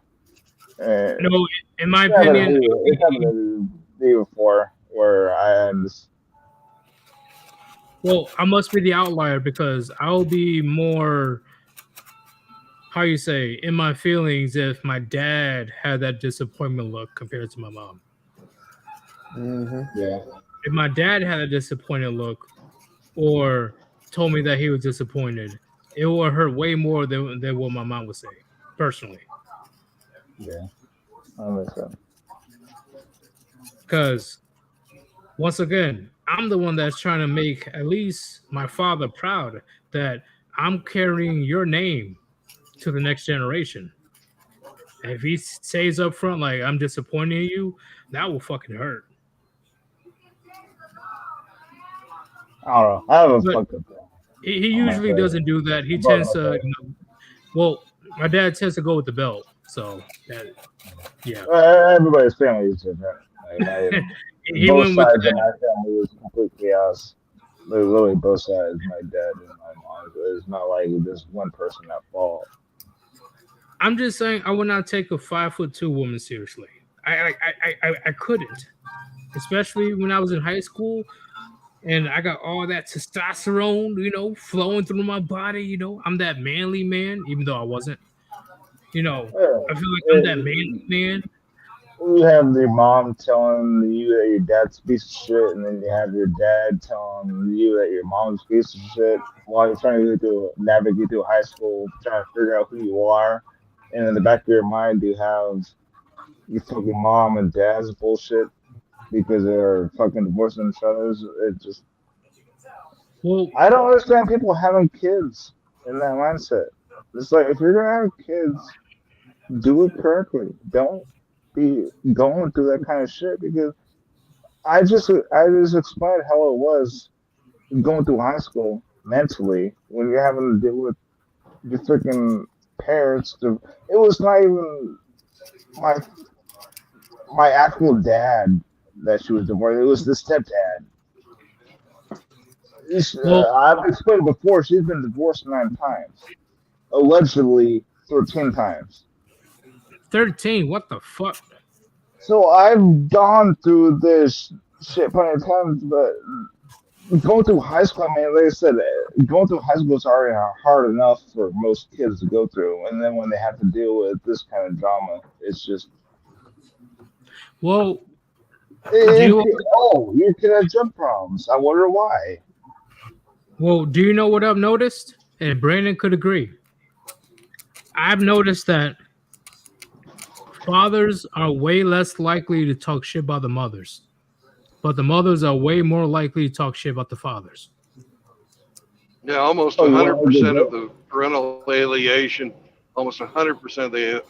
O: No, in my
R: It's happened to
O: opinion,
R: me. It's happened to me before where I had this.
O: well, I must be the outlier because I'll be more, how you say, in my feelings if my dad had that disappointment look compared to my mom.
R: Yeah.
O: If my dad had a disappointed look or told me that he was disappointed, it would hurt way more than what my mom would say, personally.
R: Yeah. I understand.
O: Because, once again, I'm the one that's trying to make at least my father proud that I'm carrying your name to the next generation. And if he says up front, like, I'm disappointed in you, that will fucking hurt.
R: I don't know. I have a
O: But
R: fucked up.
O: he usually doesn't do that. He tends to, well, my dad tends to go with the belt. So, that, yeah.
R: Everybody's family is different. Like
O: He
R: both
O: went with
R: sides of
O: that.
R: my family was complete chaos. Literally both sides, my dad and my mom. It's not like there's one person at fault.
O: I'm just saying I would not take a 5'2" woman seriously. I couldn't, especially when I was in high school and I got all that testosterone, flowing through my body. I'm that manly man, even though I wasn't. I feel like I'm that manly man.
R: You have your mom telling you that your dad's a piece of shit, and then you have your dad telling you that your mom's a piece of shit while you're trying to navigate through high school, trying to figure out who you are. And in the back of your mind, you have your fucking mom and dad's bullshit because they're fucking divorcing each other. It just.
O: Well,
R: I don't understand people having kids in that mindset. It's like if you're gonna have kids, do it correctly. Don't be going through that kind of shit because I just explained how it was going through high school mentally when you're having to deal with your freaking parents. It was not even my actual dad that she was divorced. It was the stepdad. I've explained before. She's been divorced 9 times, allegedly 13 times.
O: 13? What the fuck?
R: So I've gone through this shit plenty of times, but going through high school, I mean, like I said, going through high school is already hard enough for most kids to go through, and then when they have to deal with this kind of drama, it's just.
O: Well,
R: you can have jump problems. I wonder why.
O: Well, do you know what I've noticed? And Brandon could agree. I've noticed that fathers are way less likely to talk shit about the mothers, but the mothers are way more likely to talk shit about the fathers.
A: Yeah, almost 100% of the parental alienation, almost 100% of the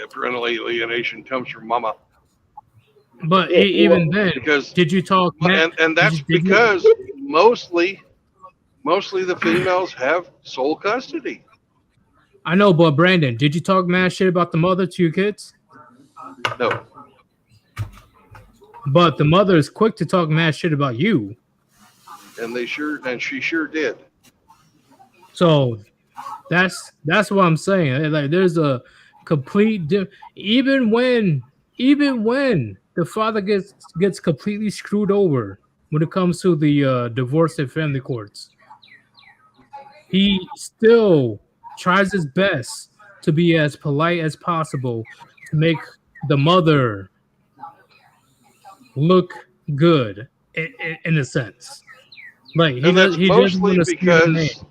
A: parental alienation comes from mama.
O: But even then,
A: because
O: did you talk?
A: And that's because mostly the females have sole custody.
O: I know, but Brandon, did you talk mad shit about the mother to your kids?
A: No.
O: But the mother is quick to talk mad shit about you.
A: And she sure did.
O: So that's what I'm saying. Like, there's a complete even when the father gets completely screwed over when it comes to the divorce and family courts, he still tries his best to be as polite as possible to make the mother look good in a sense. Like
A: And that's
O: he doesn't
A: mostly
O: want to steal the name.
A: because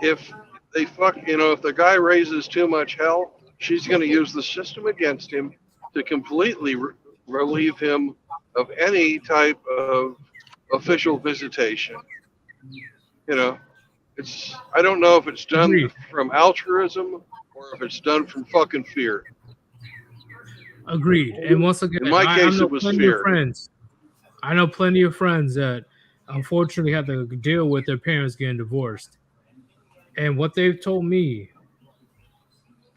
A: if they if the guy raises too much hell, she's going to use the system against him to completely relieve him of any type of official visitation. You know, I don't know if it's done
O: Agreed.
A: from altruism or if it's done from fucking fear.
O: Agreed. And once again,
A: In my
O: I
A: case,
O: know
A: it was
O: plenty
A: fear.
O: of friends. I know plenty of friends that unfortunately have to deal with their parents getting divorced. And what they've told me,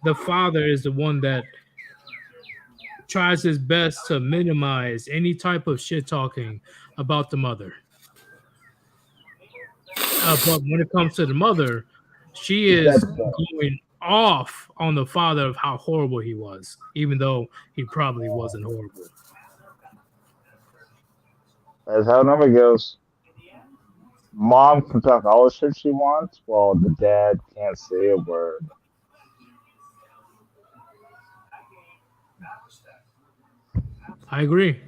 O: the father is the one that tries his best to minimize any type of shit talking about the mother. But when it comes to the mother, she is going off on the father of how horrible he was, even though he probably wasn't horrible.
R: That's how it normally goes. Mom can talk all the shit she wants, while the dad can't say a word.
O: I agree.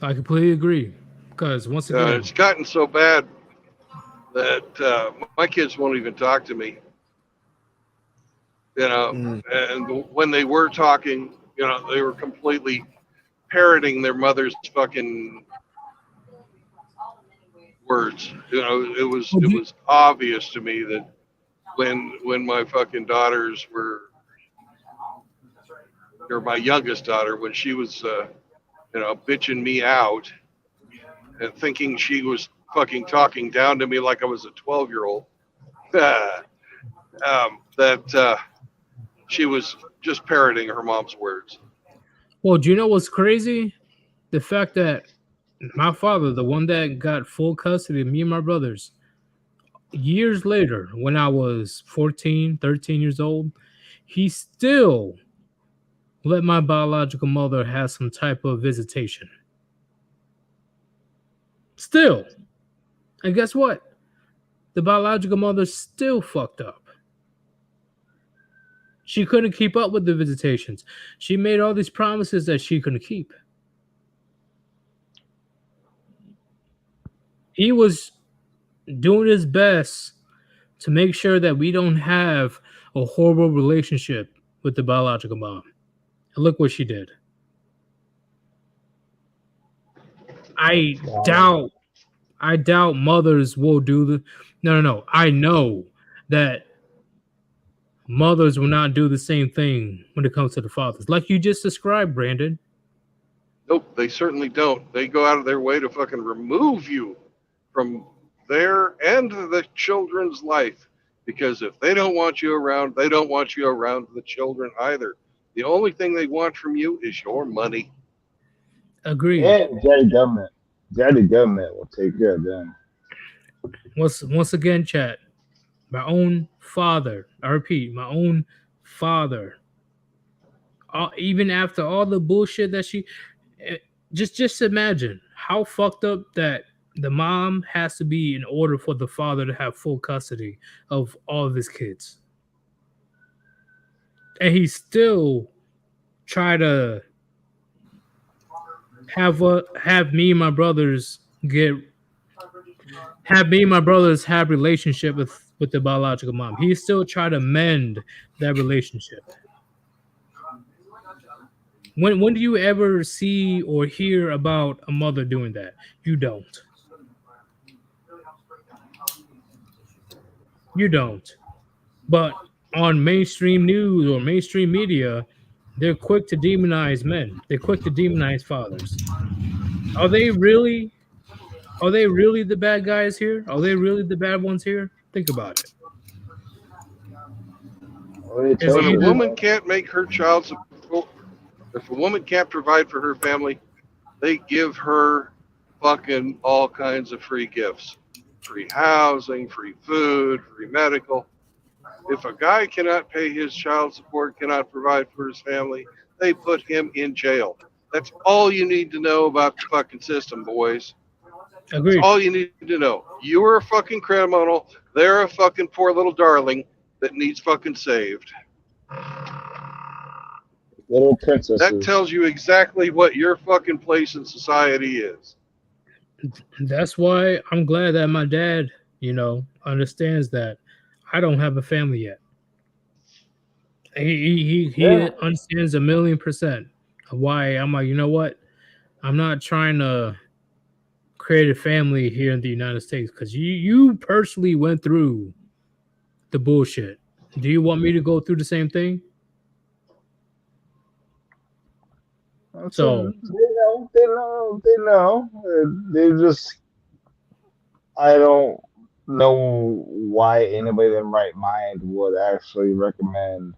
O: I completely agree. Because once again,
A: It's gotten so bad that my kids won't even talk to me. And when they were talking, they were completely parroting their mother's fucking words. It was obvious to me that when my fucking daughters were, or my youngest daughter, when she was, bitching me out and thinking she was fucking talking down to me like I was a 12-year-old, that she was just parroting her mom's words.
O: well, do you know what's crazy? The fact that my father, the one that got full custody of me and my brothers, years later, when I was 14, 13 years old, he still let my biological mother have some type of visitation. Still. And guess what? The biological mother still fucked up. She couldn't keep up with the visitations. She made all these promises that she couldn't keep. He was doing his best to make sure that we don't have a horrible relationship with the biological mom. And look what she did. I doubt mothers will do the no. I know that mothers will not do the same thing when it comes to the fathers. Like you just described, Brandon.
A: Nope, they certainly don't. They go out of their way to fucking remove you from their and the children's life. Because if they don't want you around, they don't want you around the children either. The only thing they want from you is your money.
O: Agreed.
R: And daddy government. Daddy government will take care of them.
O: Once again, chat. My own father. I repeat, my own father. Even after all the bullshit that she, just imagine how fucked up that the mom has to be in order for the father to have full custody of all of his kids, and he still try to have me and my brothers have relationship with the biological mom. He still try to mend that relationship. When do you ever see or hear about a mother doing that? You don't. You don't. But on mainstream news or mainstream media, they're quick to demonize men. They're quick to demonize fathers. Are they really the bad guys here? Are they really the bad ones here? Think about it.
A: If a woman can't make her child support, if a woman can't provide for her family, they give her fucking all kinds of free gifts. Free housing, free food, free medical. If a guy cannot pay his child support, cannot provide for his family, they put him in jail. That's all you need to know about the fucking system, boys.
O: Agreed.
A: That's all you need to know. You are a fucking criminal. They're a fucking poor little darling that needs fucking saved.
R: Little princesses.
A: That tells you exactly what your fucking place in society is.
O: That's why I'm glad that my dad, understands that I don't have a family yet. He understands 1,000,000% of why I'm like, you know what? I'm not trying to create a family here in the United States because you personally went through the bullshit. Do you want me to go through the same thing? So
R: They know. They just, I don't know why anybody in their right mind would actually recommend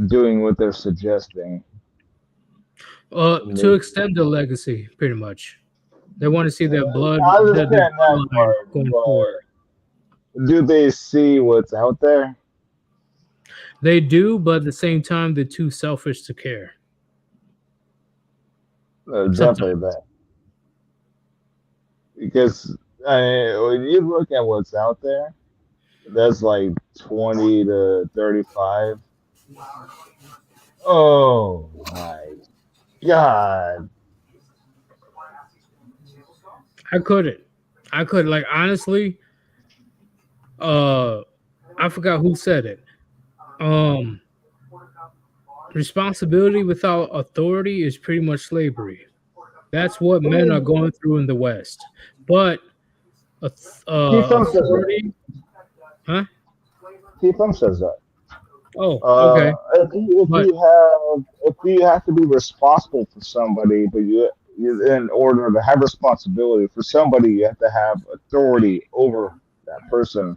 R: doing what they're suggesting.
O: to extend the legacy, pretty much. They want to see their blood,
R: I
O: the
R: understand that
O: bloodline
R: part,
O: going forward.
R: but do they see what's out there?
O: They do, but at the same time, they're too selfish to care.
R: Definitely that. Because when you look at what's out there, that's like 20 to 35. Oh my God.
O: I couldn't. Like, honestly, I forgot who said it. Responsibility without authority is pretty much slavery. That's what men are going through in the West. But authority, huh?
R: T-Thumb says that.
O: Oh, okay.
R: If you have to be responsible for somebody, but you in order to have responsibility for somebody, you have to have authority over that person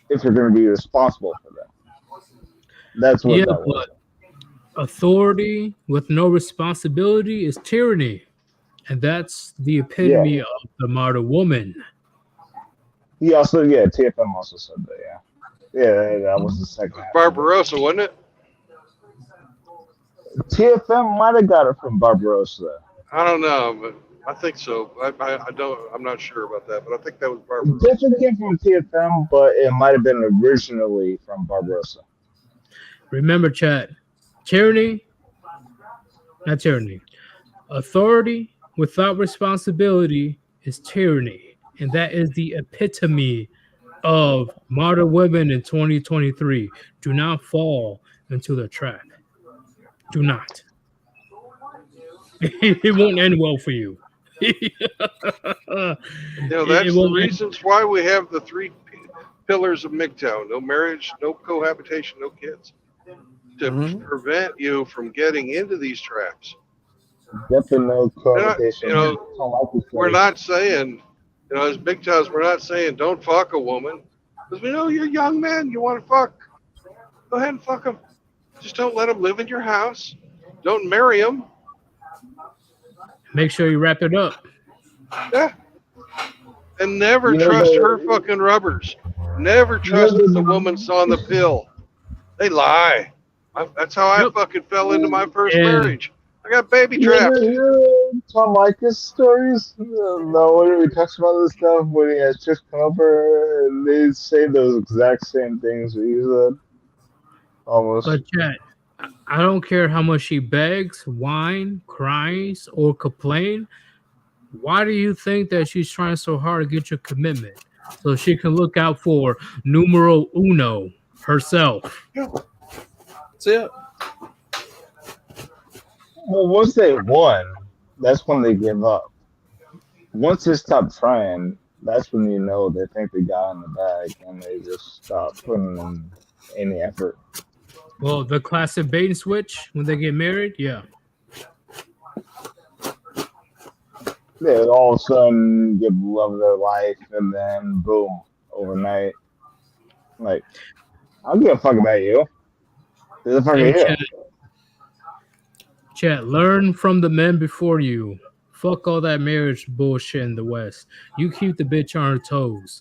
R: if you're going to be responsible for them. That's what that was.
O: But authority with no responsibility is tyranny, and that's the epitome of the modern woman.
R: He also, TFM also said that, yeah, that was the second half.
A: Barbarossa, wasn't it?
R: TFM might have got it from Barbarossa.
A: I don't know, but I think so. I'm not sure about that, but I think that was Barbarossa.
R: It definitely came from TFM, but it might have been originally from Barbarossa.
O: Remember, chat, tyranny, not tyranny. Authority without responsibility is tyranny, and that is the epitome of modern women in 2023. Do not fall into the trap. Do not. It won't end well for you.
A: That's the reasons why we have the three pillars of MGTOW: no marriage, no cohabitation, no kids, to prevent you from getting into these traps.
R: Definitely no cohabitation.
A: We're not saying, as MGTOWs, we're not saying don't fuck a woman, because we know you're young men, you want to fuck. Go ahead and fuck them. Just don't let them live in your house. Don't marry them.
O: Make sure you wrap it up.
A: Yeah. And never trust her fucking rubbers. Never trust that the woman's on the pill. They lie. That's how I fucking fell into my first marriage. I got baby trapped.
R: Tom Likas stories? No, when he talks about this stuff, when he has chicks come over, and they say those exact same things that you said. Almost.
O: But chat, I don't care how much she begs, whine, cries, or complain. Why do you think that she's trying so hard to get your commitment? So she can look out for numero uno, herself.
M: That's it.
R: Well, once they won, that's when they give up. Once they stop trying, that's when you know they think they got in the bag and they just stop putting in any effort.
O: Well, the classic bait and switch when they get married, yeah.
R: They all of a sudden get the love of their life, and then boom, overnight. Like, I don't give a fuck about you. Who the fuck are you?
O: Chat, learn from the men before you. Fuck all that marriage bullshit in the West. You keep the bitch on her toes.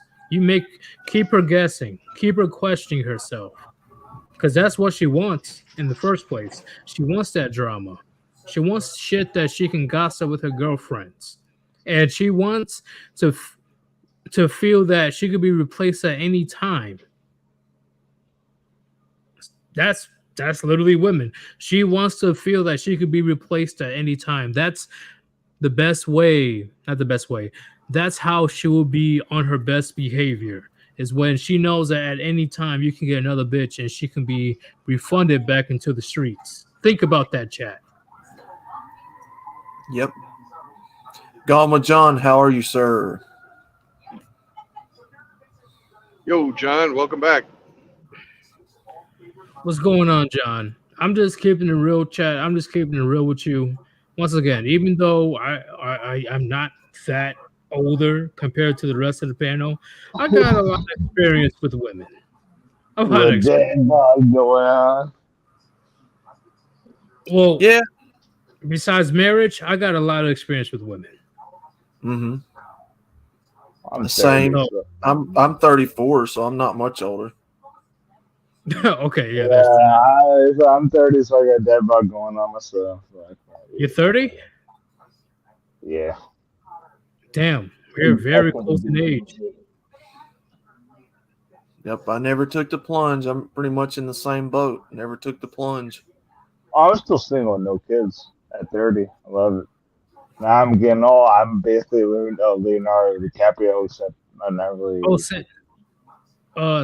O: Keep her guessing. Keep her questioning herself. Because that's what she wants in the first place. She wants that drama. She wants shit that she can gossip with her girlfriends. And she wants to feel that she could be replaced at any time. That's literally women. She wants to feel that she could be replaced at any time. That's the best way, not the best way. That's how she will be on her best behavior. Is when she knows that at any time you can get another bitch and she can be refunded back into the streets. Think about that, chat.
M: Yep. Gama John, how are you, sir?
A: Yo, John, welcome back.
O: What's going on, John? I'm just keeping it real, chat. I'm just keeping it real with you. Once again, even though I'm not that older compared to the rest of the panel, I got a lot of experience with women. A lot of experience. Well,
M: yeah.
O: Besides marriage, I got a lot of experience with women.
M: Mm-hmm.
R: I'm
M: Same.
R: 30,
M: I'm 34, so I'm not much older.
O: Okay, yeah.
R: I'm 30, so I got that about going on myself.
O: You're 30?
R: Yeah.
O: Damn, we're very close in age.
M: Yep, I never took the plunge. I'm pretty much in the same boat. Never took the plunge.
R: I'm still single with no kids at 30. I love it. Now I'm getting old. I'm basically Leonardo DiCaprio, except I'm not really.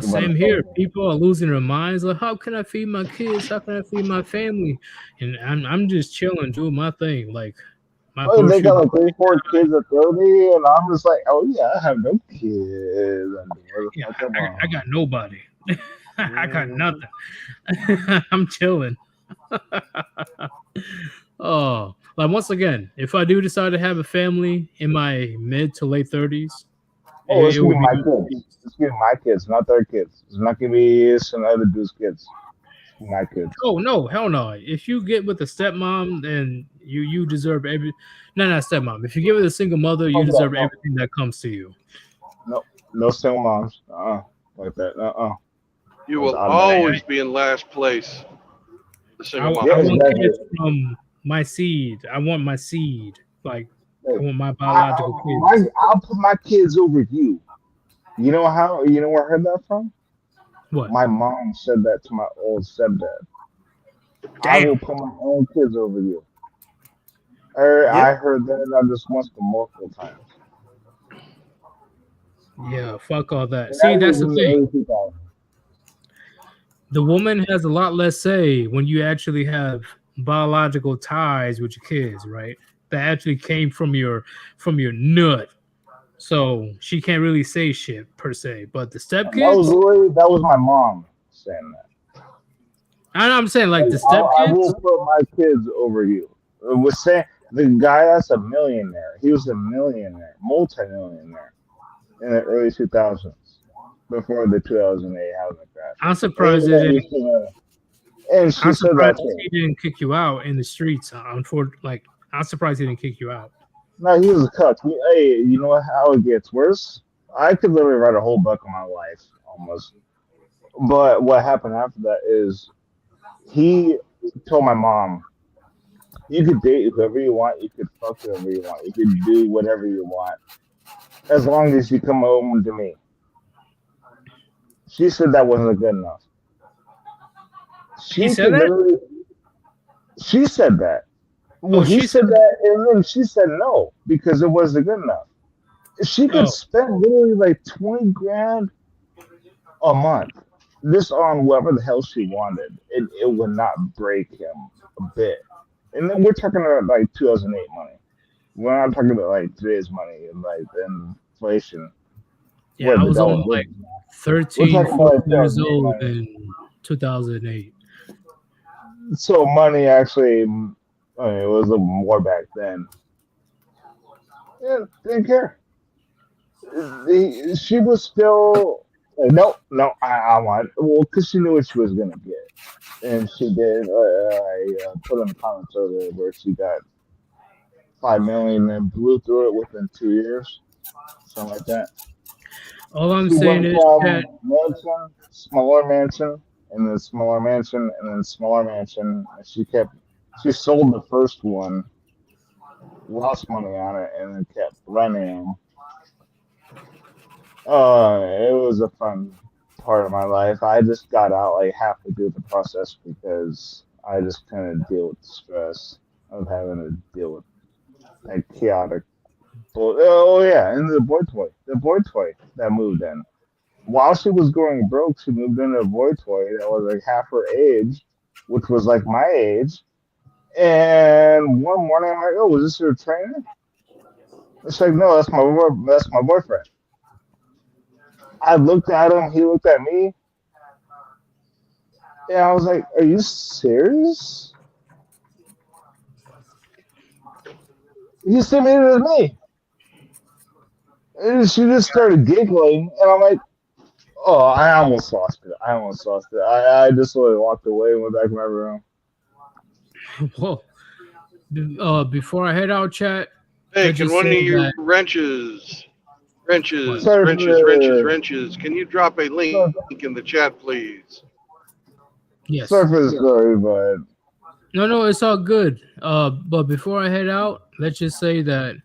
O: Same here. People are losing their minds. Like, how can I feed my kids? How can I feed my family? And I'm just chilling, doing my thing. Like my
R: They got like
O: grocery.
R: 3-4 kids at 30, and I'm just like, oh yeah, I have no kids.
O: Yeah, I got nobody. I got nothing. I'm chilling. Oh, like once again, if I do decide to have a family in my mid to late 30s,
R: Oh, it's
O: it
R: gonna
O: will
R: be my
O: be
R: kids. It's gonna be my kids, not their kids. It's not gonna be some other dude's kids. It's my kids.
O: Oh no, hell no! If you get with a stepmom, then you deserve every. No, not stepmom. If you get with a single mother, you deserve everything that comes to you.
R: No single moms. Like that.
A: You will always be in last place. The
O: I
A: single mom.
O: want kids from my seed. I want my seed. Like I want my biological kids.
R: I'll put my kids over you. You know how? You know where I heard that from?
O: What?
R: My mom said that to my old stepdad. I will put my own kids over you. I heard that not just once, but multiple times.
O: Yeah, fuck all that. See, that's the thing. The woman has a lot less say when you actually have biological ties with your kids, right? That actually came from your nut. So she can't really say shit per se. But the stepkids,
R: That was my mom saying that.
O: I'm saying like the
R: I
O: stepkids.
R: will put my kids over you. It was saying the guy that's a millionaire. He was a millionaire, multi-millionaire in the early 2000s, before the 2008 housing crash.
O: I'm surprised that
R: And she said that
O: he didn't kick you out in the streets. I'm surprised he didn't kick you out.
R: No, he was a cuck. Hey, you know how it gets worse? I could literally write a whole book on my life, almost. But what happened after that is he told my mom, you could date whoever you want, you could fuck whoever you want, you could do whatever you want, as long as you come home to me. She said that wasn't good enough.
O: He said that?
R: She said that. Well, he said that, and then she said no because it wasn't good enough. She could spend literally like 20 grand a month just on whatever the hell she wanted. It would not break him a bit. And then we're talking about like 2008 money. We're not talking about like today's money and like the inflation.
O: Yeah, I was only like 13, 14 years old in 2008.
R: So money actually, it was a little more back then. Yeah, didn't care. She was still like, no, I want. Well, because she knew what she was gonna get, and she did. I put in the comments earlier where she got $5 million and blew through it within 2 years, something like that.
O: All I'm
R: She
O: saying
R: went
O: is
R: from
O: that
R: mansion, smaller mansion, and then smaller mansion, and then smaller mansion. And she sold the first one, lost money on it, and then kept renting them. It was a fun part of my life. I just got out like halfway through the process because I just couldn't deal with the stress of having to deal with like chaotic. Oh yeah, and the boy toy that moved in. While she was going broke, she moved into a boy toy that was like half her age, which was like my age. And one morning, I'm like, "Oh, was this your trainer?" It's like, "No, that's my boyfriend." I looked at him, he looked at me, and I was like, "Are you serious?" He submitted as me. And she just started giggling, and I'm like, "Oh, I almost lost it. I just sort of walked away and went back to my room."
O: Well, before I head out, chat.
A: Hey,
O: let's
A: can
O: just
A: one of
O: say
A: you
O: that-
A: wrenches,
R: Sorry for the-
A: wrenches, can you drop a link in the chat, please?
O: Yes.
R: Sorry for the story, but
O: No, it's all good. But before I head out, let's just say that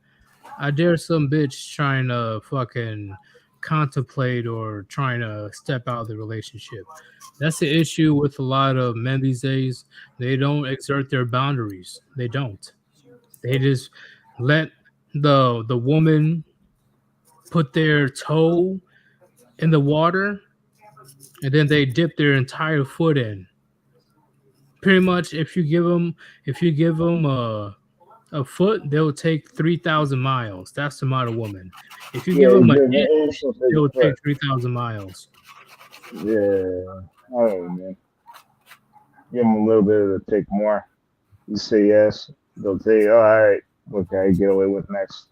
O: I dare some bitch trying to fucking contemplate or trying to step out of the relationship. That's the issue with a lot of men these days. They don't exert their boundaries. They don't. They just let the woman put their toe in the water and then they dip their entire foot in. Pretty much, if you give them a foot, they'll take 3,000 miles. That's the amount of woman. If you give them an inch, they'll take 3,000 miles.
R: yeah, I don't know, man. Give them a little bit of the take more. You say yes, they'll say, "All right, what can I get away with next?"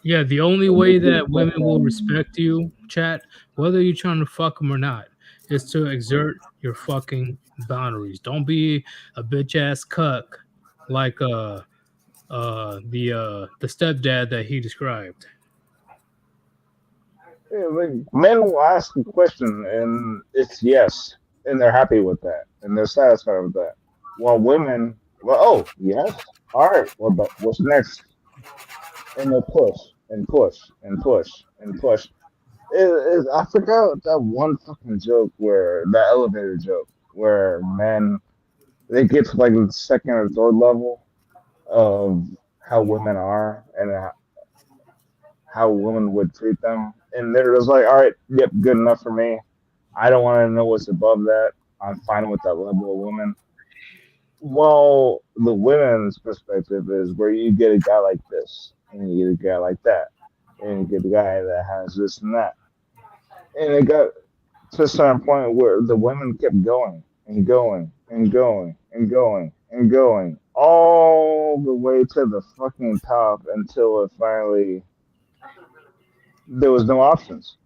O: Yeah, the only way that women will respect you, chat, whether you're trying to fuck them or not, is to exert your fucking boundaries. Don't be a bitch ass cuck like the stepdad that he described.
R: Yeah, like, men will ask a question and it's yes, and they're happy with that, and they're satisfied with that. While women, well, oh yes, all right, what's next? And they'll push and push and push and push. I forgot that one fucking joke where that elevator joke where men they get to like the second or third level of how women are and how women would treat them, and they're just like, "All right, yep, good enough for me. I don't want to know what's above that. I'm fine with that level of woman." Well, the women's perspective is where you get a guy like this, and you get a guy like that, and you get a guy that has this and that, and it got to a certain point where the women kept going and going and going and going and going all the way to the fucking top until it finally there was no options.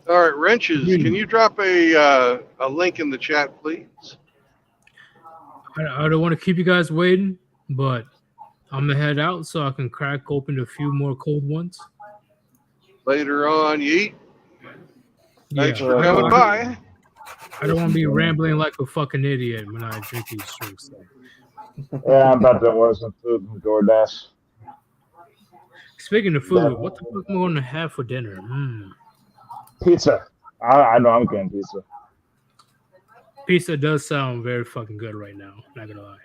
A: All right, wrenches, can you drop a link in the chat, please?
O: I don't want to keep you guys waiting, but I'm gonna head out so I can crack open a few more cold ones.
A: Later on, Yeet. Thanks
O: Yeah,
A: for coming by.
O: I don't want to be rambling like a fucking idiot when I drink these drinks.
R: Yeah, I'm about to order some food from DoorDash.
O: Speaking of food, what the fuck am I going to have for dinner?
R: Pizza. I know I'm getting pizza.
O: Pizza does sound very fucking good right now. Not gonna lie.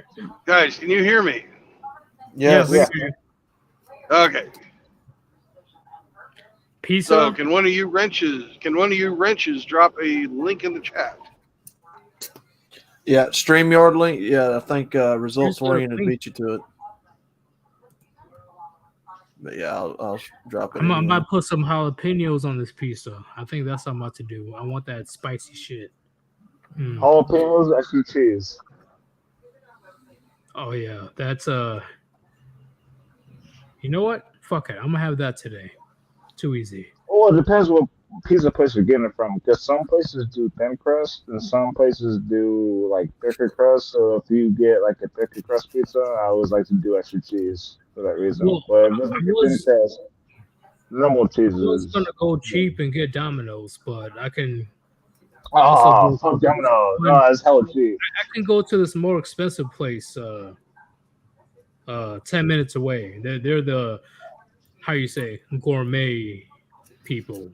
A: Guys, can you hear me?
O: Yes.
R: Yeah.
A: Okay.
O: Pizza.
A: So can one of you wrenches drop a link in the chat?
M: Yeah, StreamYard link. Yeah, I think results oriented
O: link.
M: beat you to it. But yeah, I'll drop it.
O: I'm
M: anyway.
O: about to put some jalapenos on this pizza. I think that's what I'm about to do. I want that spicy shit.
R: Jalapenos, extra cheese.
O: Oh yeah, that's You know what? Fuck it. I'm gonna have that today. Too easy.
R: Well, it depends what pizza place you're getting it from, because some places do thin crust and some places do like thicker crust. So if you get like a thicker crust pizza, I always like to do extra cheese for that reason.
O: Well,
R: but if it's like a thin crust, normal cheese
O: I was
R: is.
O: gonna go cheap and get Domino's, but I can.
R: Oh, fuck Domino's! No, it's hella cheap.
O: I can go to this more expensive place. 10 minutes away. They're the how you say gourmet people.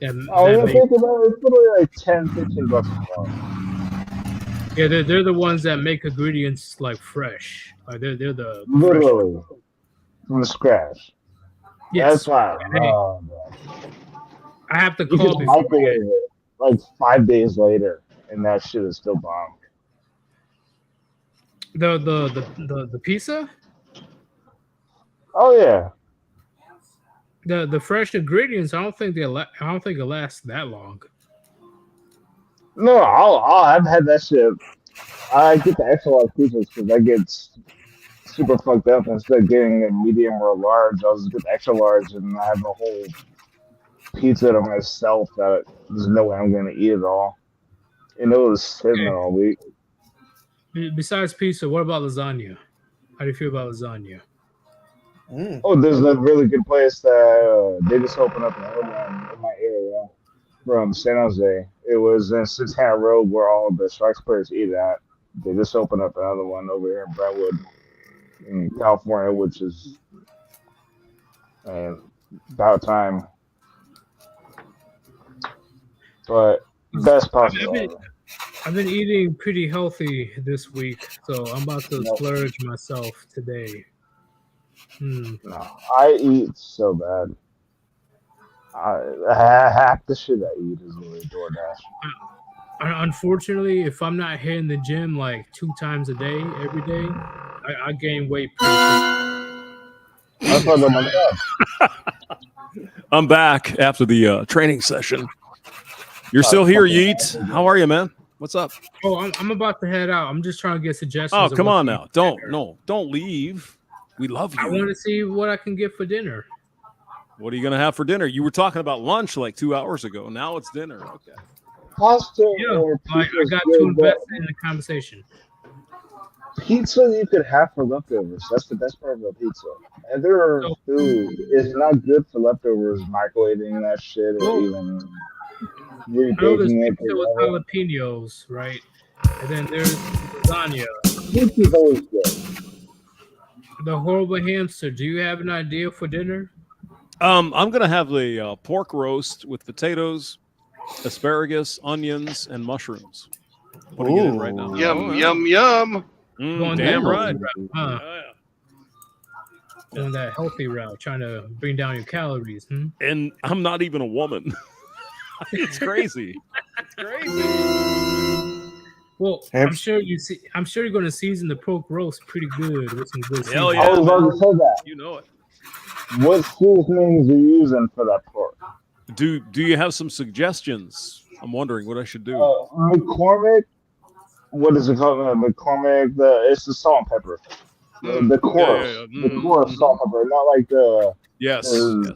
O: And
R: Oh,
O: that
R: you
O: make,
R: think about it, it's literally like 10, 15 bucks a pop.
O: yeah, they're the ones that make ingredients like fresh. Like they're the fresh.
R: Literally from scratch.
O: Yes.
R: That's why.
O: Hey,
R: Oh,
O: I have to
R: you
O: call
R: can
O: before.
R: microwave it like 5 days later, and that shit is still bomb.
O: The pizza.
R: Oh yeah.
O: The fresh ingredients. I don't think I don't think it lasts that long.
R: No, I've had that shit. I get the extra large pizzas because I get super fucked up. Instead of getting a medium or a large, I'll just get the extra large, and I have a whole pizza to myself that there's no way I'm gonna eat it all. And it was sitting there all week.
O: Besides pizza, what about lasagna? How do you feel about lasagna?
R: Oh, there's a really good place that they just opened up another one in my area from San Jose. It was in Santana Road where all the Sharks players eat at. They just opened up another one over here in Brentwood, in California, which is about time. But best possible.
O: I've been eating pretty healthy this week, so I'm about to splurge myself today.
R: No, I eat so bad. Half the shit I eat is really DoorDash.
O: Unfortunately, if I'm not hitting the gym like 2 times a day, every day, I gain weight pretty quick.
R: That's what I'm doing.
Q: I'm back after the training session. You're still here, Yeet. How are you, man? What's up?
O: Oh, I'm about to head out. I'm just trying to get suggestions.
Q: Oh, come on now. Don't leave. We love you.
O: I want to see what I can get for dinner.
Q: What are you going to have for dinner? You were talking about lunch like 2 hours ago. Now it's dinner. Okay.
R: Pasta
O: or pizza. I got to invest in the conversation.
R: Pizza you could have for leftovers. That's the best part of a pizza. Other food is not good for leftovers, microwaving that shit or even rebaking it.
O: Pizza with jalapenos, right? And then there's lasagna.
R: Pizza's always good.
O: The horrible hamster. Do you have an idea for dinner?
Q: I'm gonna have the pork roast with potatoes, asparagus, onions, and mushrooms. Putting it in right now.
A: Yum, yum, yum.
Q: Damn right.
O: On that healthy route, trying to bring down your calories.
Q: And I'm not even a woman. It's crazy. It's crazy.
O: Well, I'm sure you're going to season the pork roast pretty good with some good
Q: Hell
O: seasoning.
Q: yeah,
R: I was about to say that.
Q: You know it.
R: What seasonings are you using for that pork?
Q: Do you have some suggestions? I'm wondering what I should do.
R: McCormick. What is it called? McCormick. It's the salt and pepper. The coarse, the coarse salt and pepper, not like the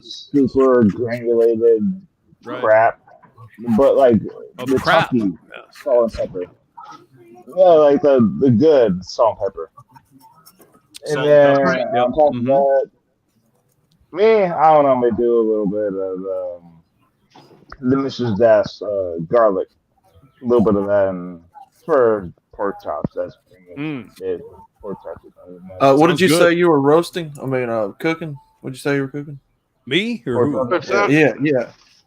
R: super granulated crap, but like the chunky salt and pepper. Yeah, like the good salt and pepper. And then on top of that, me, I don't know, maybe do a little bit of the Mrs. Das garlic, a little bit of that, and for pork chops, that's pretty much it. Pork chops.
M: What did you say you were roasting? I mean, cooking. What did you say you were cooking?
Q: Me or who?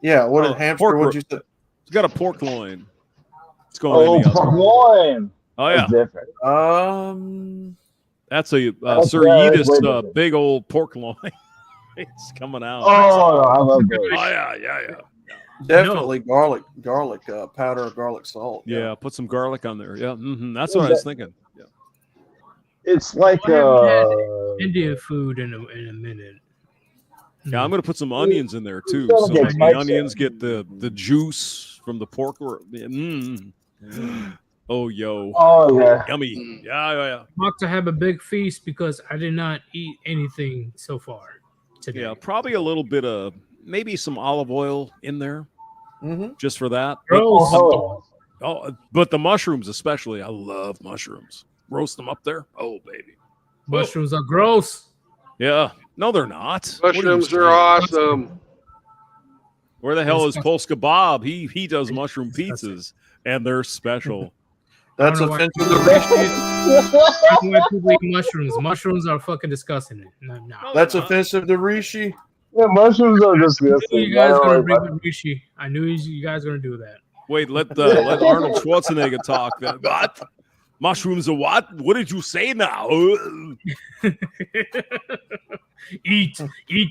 M: Yeah. What did hamster? What did you say?
Q: It's got a pork loin. It's going in the
R: pork
Q: oven.
R: loin.
Q: Oh yeah.
R: That's different.
Q: That's a
R: That's
Q: Sir Yeetus big old pork loin. It's coming out.
R: Oh, I love those.
Q: Oh yeah.
M: Definitely garlic powder, garlic salt.
Q: Yeah, put some garlic on there. Yeah, that's what I was thinking. Yeah.
R: It's like
O: I haven't had Indian food in a minute.
Q: Yeah, I'm gonna put some onions in there too.
R: Gotta
Q: So
R: get
Q: like the
R: spicy.
Q: onions get the juice from the pork. Oh yo.
R: Oh yeah.
Q: Yummy. Yeah.
O: I'm about to have a big feast because I did not eat anything so far today.
Q: Yeah, probably a little bit of maybe some olive oil in there, just for that. But the mushrooms especially, I love mushrooms. Roast them up there. Oh baby,
O: mushrooms are gross.
Q: Yeah, no, they're not.
A: Mushrooms are awesome.
Q: Where the hell is Polska Bob? He does mushroom pizzas, and they're special.
M: That's offensive to
O: I don't know why people eat mushrooms. Mushrooms are fucking disgusting. No.
M: That's offensive to Rishi.
R: Yeah, mushrooms are
O: I knew
R: disgusting.
O: you guys
R: I
O: gonna
R: don't
O: bring
R: like
O: up Rishi. I knew you guys gonna do that.
Q: Wait, let Arnold Schwarzenegger talk. Then what? Mushrooms are what? What did you say now?
O: Eat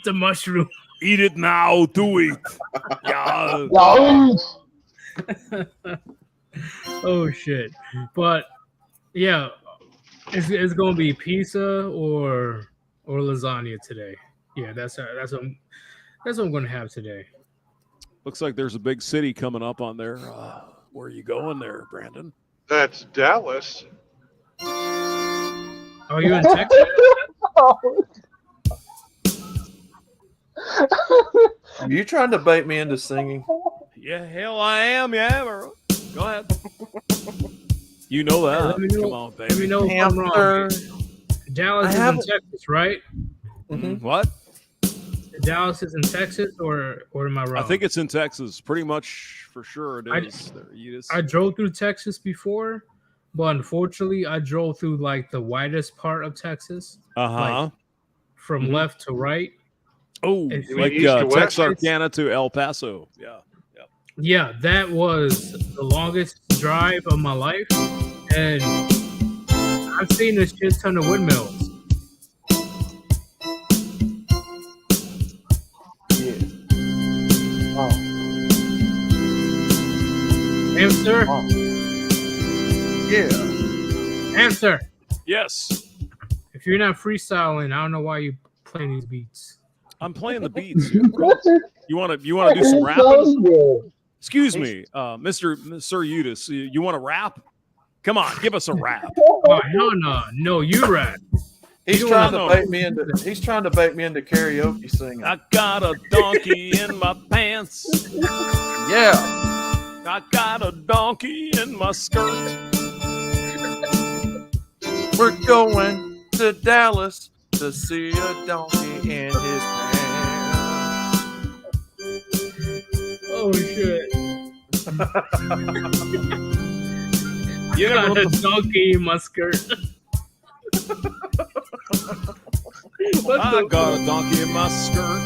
O: the mushroom.
Q: Eat it now. Do it. Yeah.
O: Oh shit! But yeah, it's gonna be pizza or lasagna today. Yeah, that's what I'm gonna have today.
Q: Looks like there's a big city coming up on there. Where are you going there, Brandon?
A: That's Dallas.
O: Oh, you in Texas?
M: Are you trying to bait me into singing?
Q: Yeah, hell I am. Yeah, bro. Go ahead. You know that.
O: Let me know,
Q: Come on, baby.
O: Let me know if I'm wrong. Dallas is in Texas, right?
Q: What?
O: Dallas is in Texas, or am I wrong?
Q: I think it's in Texas. Pretty much for sure it is.
O: I drove through Texas before, but unfortunately, I drove through like the widest part of Texas. Like, from left to right.
Q: Oh, like Texarkana to El Paso. Yeah.
O: Yeah, that was the longest drive of my life, and I've seen a shit ton of windmills. Answer.
M: Yeah.
O: Answer.
Q: Yes.
O: If you're not freestyling, I don't know why you playing these beats.
Q: I'm playing the beats. You want to do some rapping? Excuse me, Mr. Sir Udis. You want to rap? Come on, give us a rap.
O: Oh, no, you rap.
M: He's trying to bait me into karaoke singing.
Q: I got a donkey in my pants.
M: Yeah.
Q: I got a donkey in my skirt.
M: We're going to Dallas to see a donkey in his pants.
O: Oh shit.
Q: You
O: got a donkey in my skirt.
Q: I got a donkey in my skirt,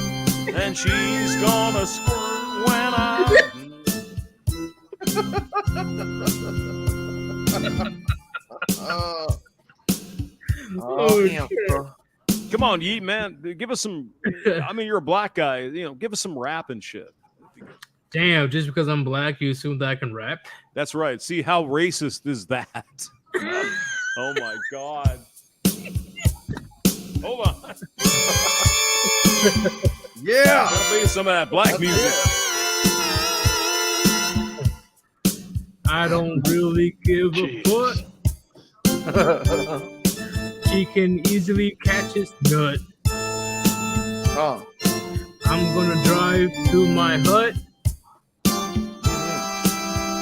Q: and she's gonna squirt when I. Come on, Yeet, man. Give us some. I mean, you're a black guy. You know, give us some rap and shit.
O: Damn, just because I'm black, you assume that I can rap?
Q: That's right. See, how racist is that? Oh my god. Hold on.
M: Yeah.
Q: Gotta be some of that black music.
O: I don't really give a fuck. She can easily catch his nut. I'm gonna drive to my hut.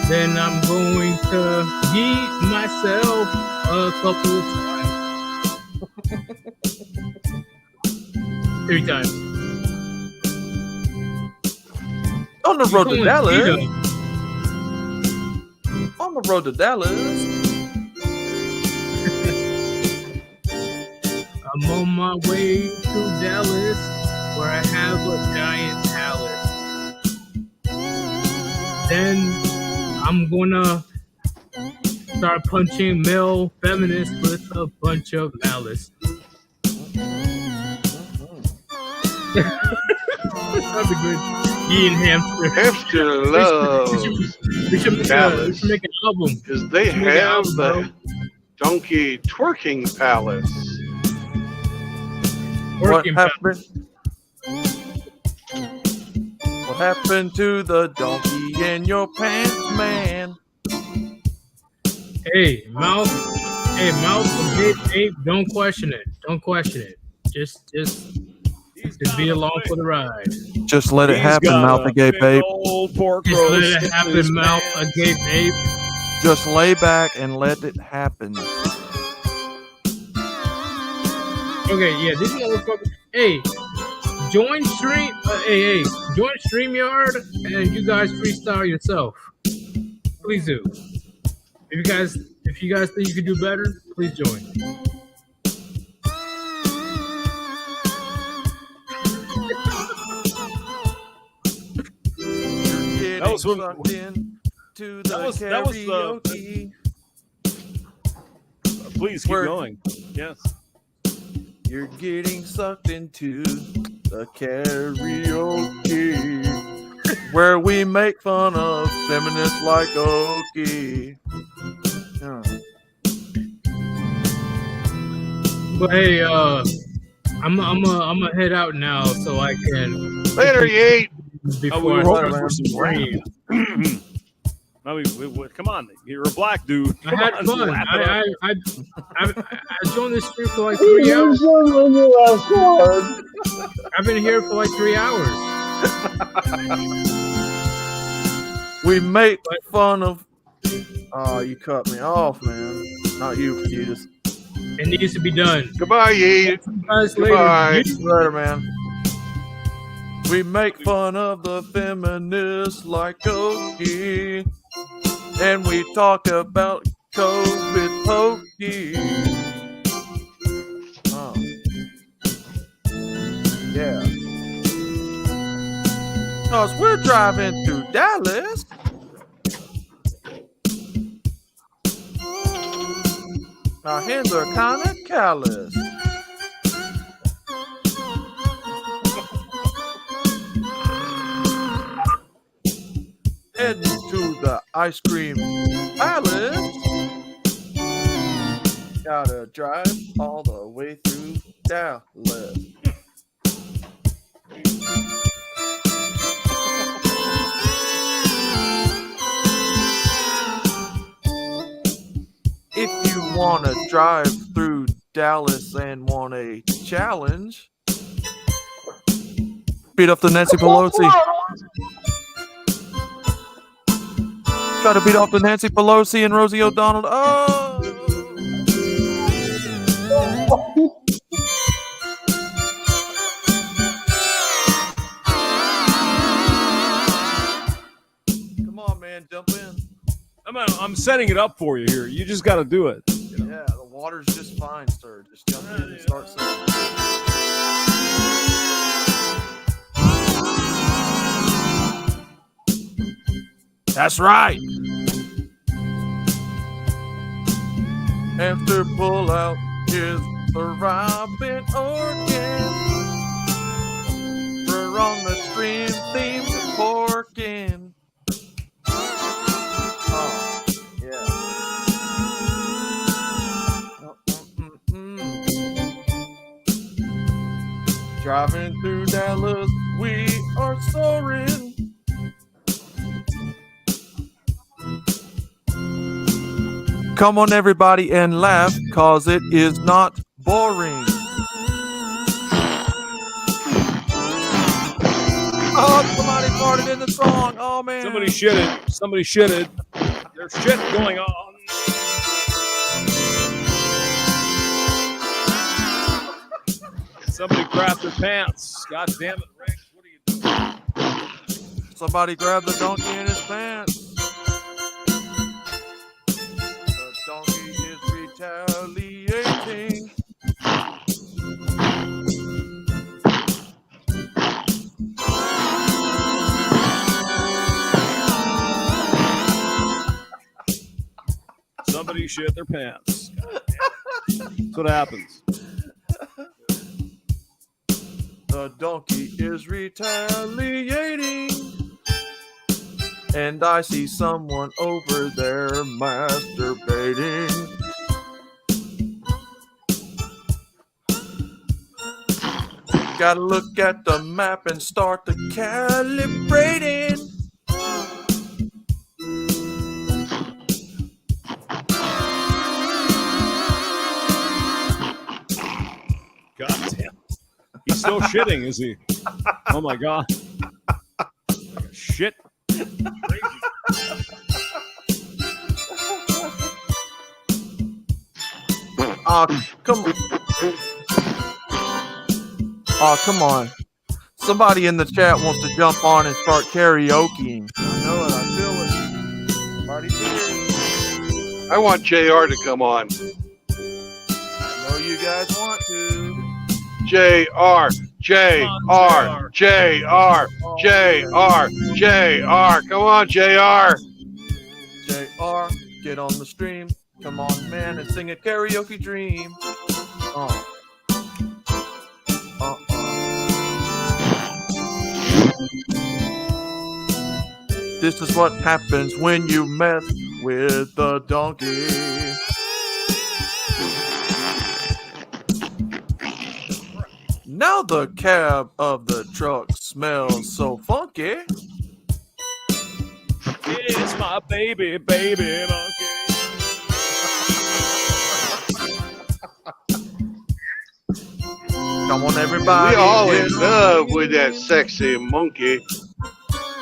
O: Then I'm going to yeet myself a couple of times. 3 times.
M: On the road to Dallas.
O: Cheetah.
M: On the road to Dallas.
O: I'm on my way to Dallas, where I have a giant palace. Then I'm gonna start punching male feminists with a bunch of malice. That'd be good. Eating hamster.
A: Hamster loves
O: we should make an album.
A: Because they have the donkey twerking palace.
M: What happened? What happened to the donkey in your pants, man?
O: Hey, mouth, ape, don't question it. Don't question it. Just be along for the ride.
M: Just let it happen, mouth agape ape.
O: Just let it happen, mouth agape ape.
M: Just lay back and let it happen.
O: Okay, yeah, these motherfuckers. Hey, join StreamYard and you guys freestyle yourself. Please do. If you guys think you can do better, please join.
M: getting
Q: That was when-
M: sucked in to the
Q: that was
M: karaoke.
Q: Please keep
M: We're-
Q: going. Yes.
M: You're getting sucked into the karaoke, where we make fun of feminists like Okie.
O: But hey, I'm gonna head out now so I can.
A: Later, Yeet.
Q: Oh, we
O: Before
Q: were
O: I
Q: hoping
O: start
Q: for some
O: screaming.
Q: rain. No, come on, you're a black dude.
O: I
Q: Come
O: had
Q: on,
O: fun.
Q: lap it up.
O: I joined this stream for like 3 hours. I've been here for like 3 hours.
M: We make fun of. Oh, you cut me off, man. Not you, Fetus.
O: It needs to be done.
A: Goodbye, Yeet.
O: Guys,
A: Goodbye.
M: Later, man. We make fun of the feminists like Okie, and we talk about COVID pokey. Oh. Yeah. Cause we're driving through Dallas. Our hands are kind of callous. Heading to the ice cream palace. Gotta drive all the way through Dallas. If you want to drive through Dallas and want a challenge, beat up the Nancy Pelosi. Try to beat off the Nancy Pelosi and Rosie O'Donnell. Oh! Come on, man, jump in.
Q: I'm setting it up for you here. You just got to do it.
M: Yeah, the water's just fine, sir. Just jump in and start singing. That's right. After pull out is the Robin organ. We're on the stream theme porkin'. Oh, yeah. Driving through Dallas, we are soaring. Come on, everybody, and laugh, cause it is not boring. Oh, somebody farted in the song. Oh, man.
Q: Somebody shitted. Somebody shitted. There's shit going on. Somebody grabbed their pants. God damn it, Rick. What are you doing?
M: Somebody grabbed the donkey in his pants. The donkey is retaliating.
Q: Somebody shit their pants. That's what happens.
M: The donkey is retaliating. And I see someone over there masturbating. Gotta look at the map and start the calibrating.
Q: God damn. He's still shitting, is he? Oh my God. Like a shit. Crazy.
M: Come on. Oh, come on. Somebody in the chat wants to jump on and start karaokeing. I know it. I feel it. Somebody's here.
A: I want JR to come on.
M: I know you guys want to.
A: JR, JR, JR, JR, JR. Come on, JR.
M: JR, get on the stream. Come on, man, and sing a karaoke dream. This is what happens when you mess with the donkey. Now the cab of the truck smells so funky.
Q: It's my baby monkey.
M: Come on, everybody.
A: We all in love with that sexy monkey.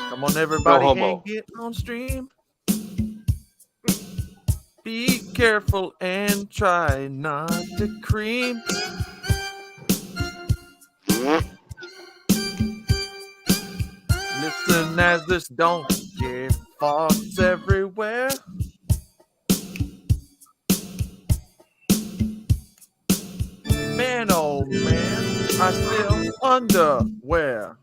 M: Come on, everybody,
A: No homo.
M: and get on stream. Be careful and try not to cream. Listen as this donkey farts everywhere. Man, oh man, I still wonder where.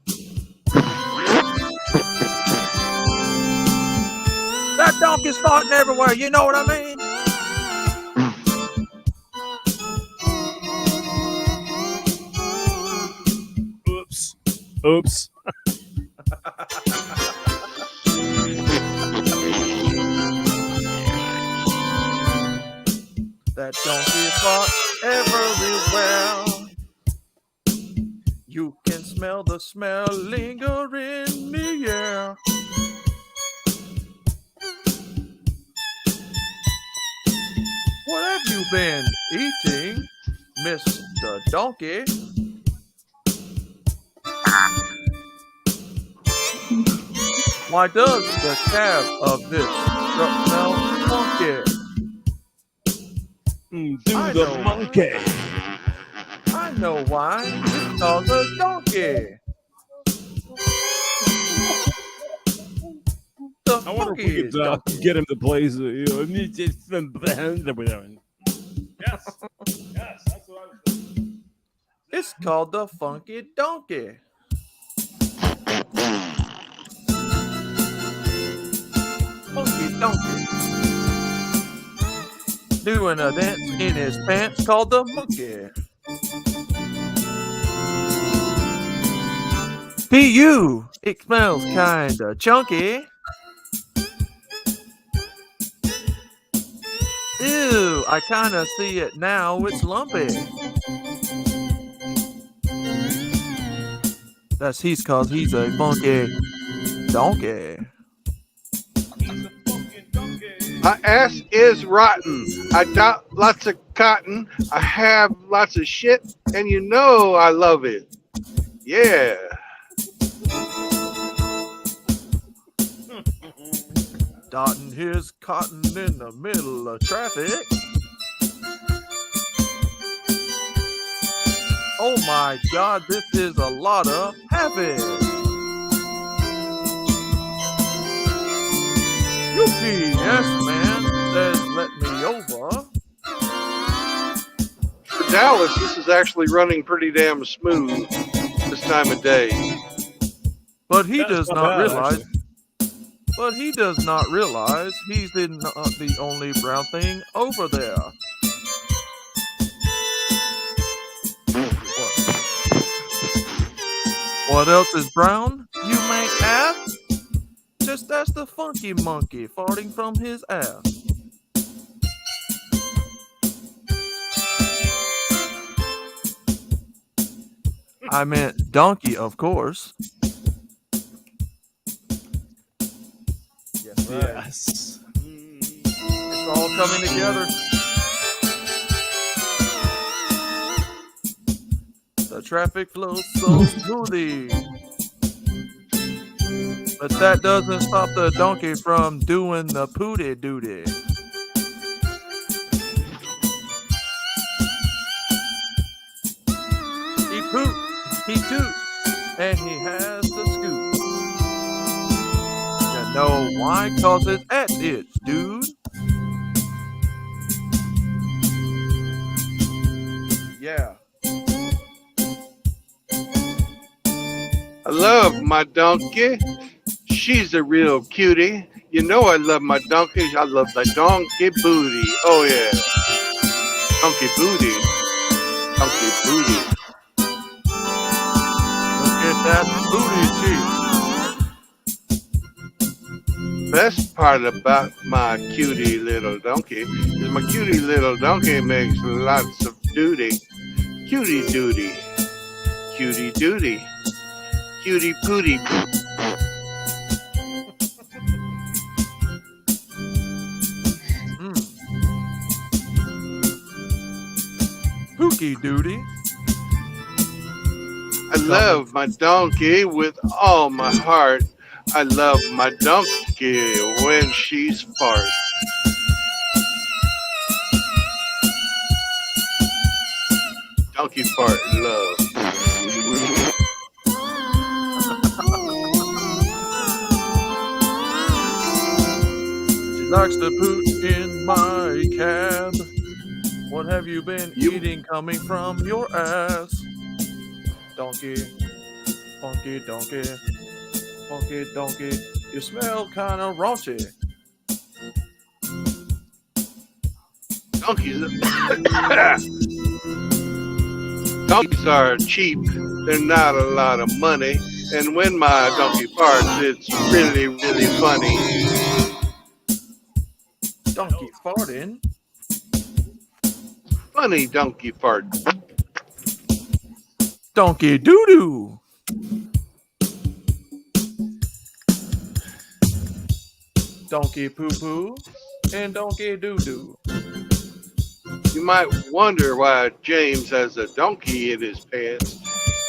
M: That donkey's farting everywhere, you know what I mean?
Q: Oops.
M: That donkey fart everywhere. You can smell the smell linger in the air. What have you been eating, Mr. Donkey? Why does the cab of this truck smell funky?
Q: Do the monkey.
M: I know why. It's called a donkey. The
Q: I wonder if we could get him to play. Yes, that's what I was thinking.
M: It's called the funky donkey. Funky donkey. Doing a dance in his pants called the monkey. P.U. It smells kinda chunky. Ew, I kinda see it now, it's lumpy. That's he's cause he's a funky donkey.
A: My ass is rotten. I got lots of cotton. I have lots of shit, and you know I love it. Yeah.
M: Dotting his cotton in the middle of traffic. Oh my God, this is a lot of havoc. UPS man says let me over.
A: For Dallas, this is actually running pretty damn smooth this time of day.
M: But he
Q: That's
M: does
Q: not
M: not
Q: bad,
M: realize.
Q: actually.
M: But he does not realize he's not the only brown thing over there. What else is brown, you may ask? Just ask the funky monkey farting from his ass. I meant donkey, of course.
Q: Yes.
M: It's all coming together. The traffic flows so smoothly. But that doesn't stop the donkey from doing the pooty duty. He poops, he toots, and he has the scoop. You know why? 'Cause it's at its, dude. Yeah.
A: I love my donkey. She's a real cutie. You know I love my donkey. I love the donkey booty. Oh yeah, donkey booty, donkey booty.
M: Look at that booty cheek.
A: Best part about my cutie little donkey is my cutie little donkey makes lots of duty. Cutie duty, cutie duty, cutie pooty.
M: Pookie duty.
A: I love my donkey with all my heart. I love my donkey when she's fart. Donkey fart love.
M: She likes to poot in my cab. What have you been eating coming from your ass? Donkey, funky donkey, funky donkey. You smell kind of raunchy.
A: Donkeys are cheap. They're not a lot of money. And when my donkey farts, it's really, really funny.
M: Donkey farting?
A: Funny donkey fart.
M: Donkey doo-doo. Donkey poo-poo and donkey doo-doo.
A: You might wonder why James has a donkey in his pants.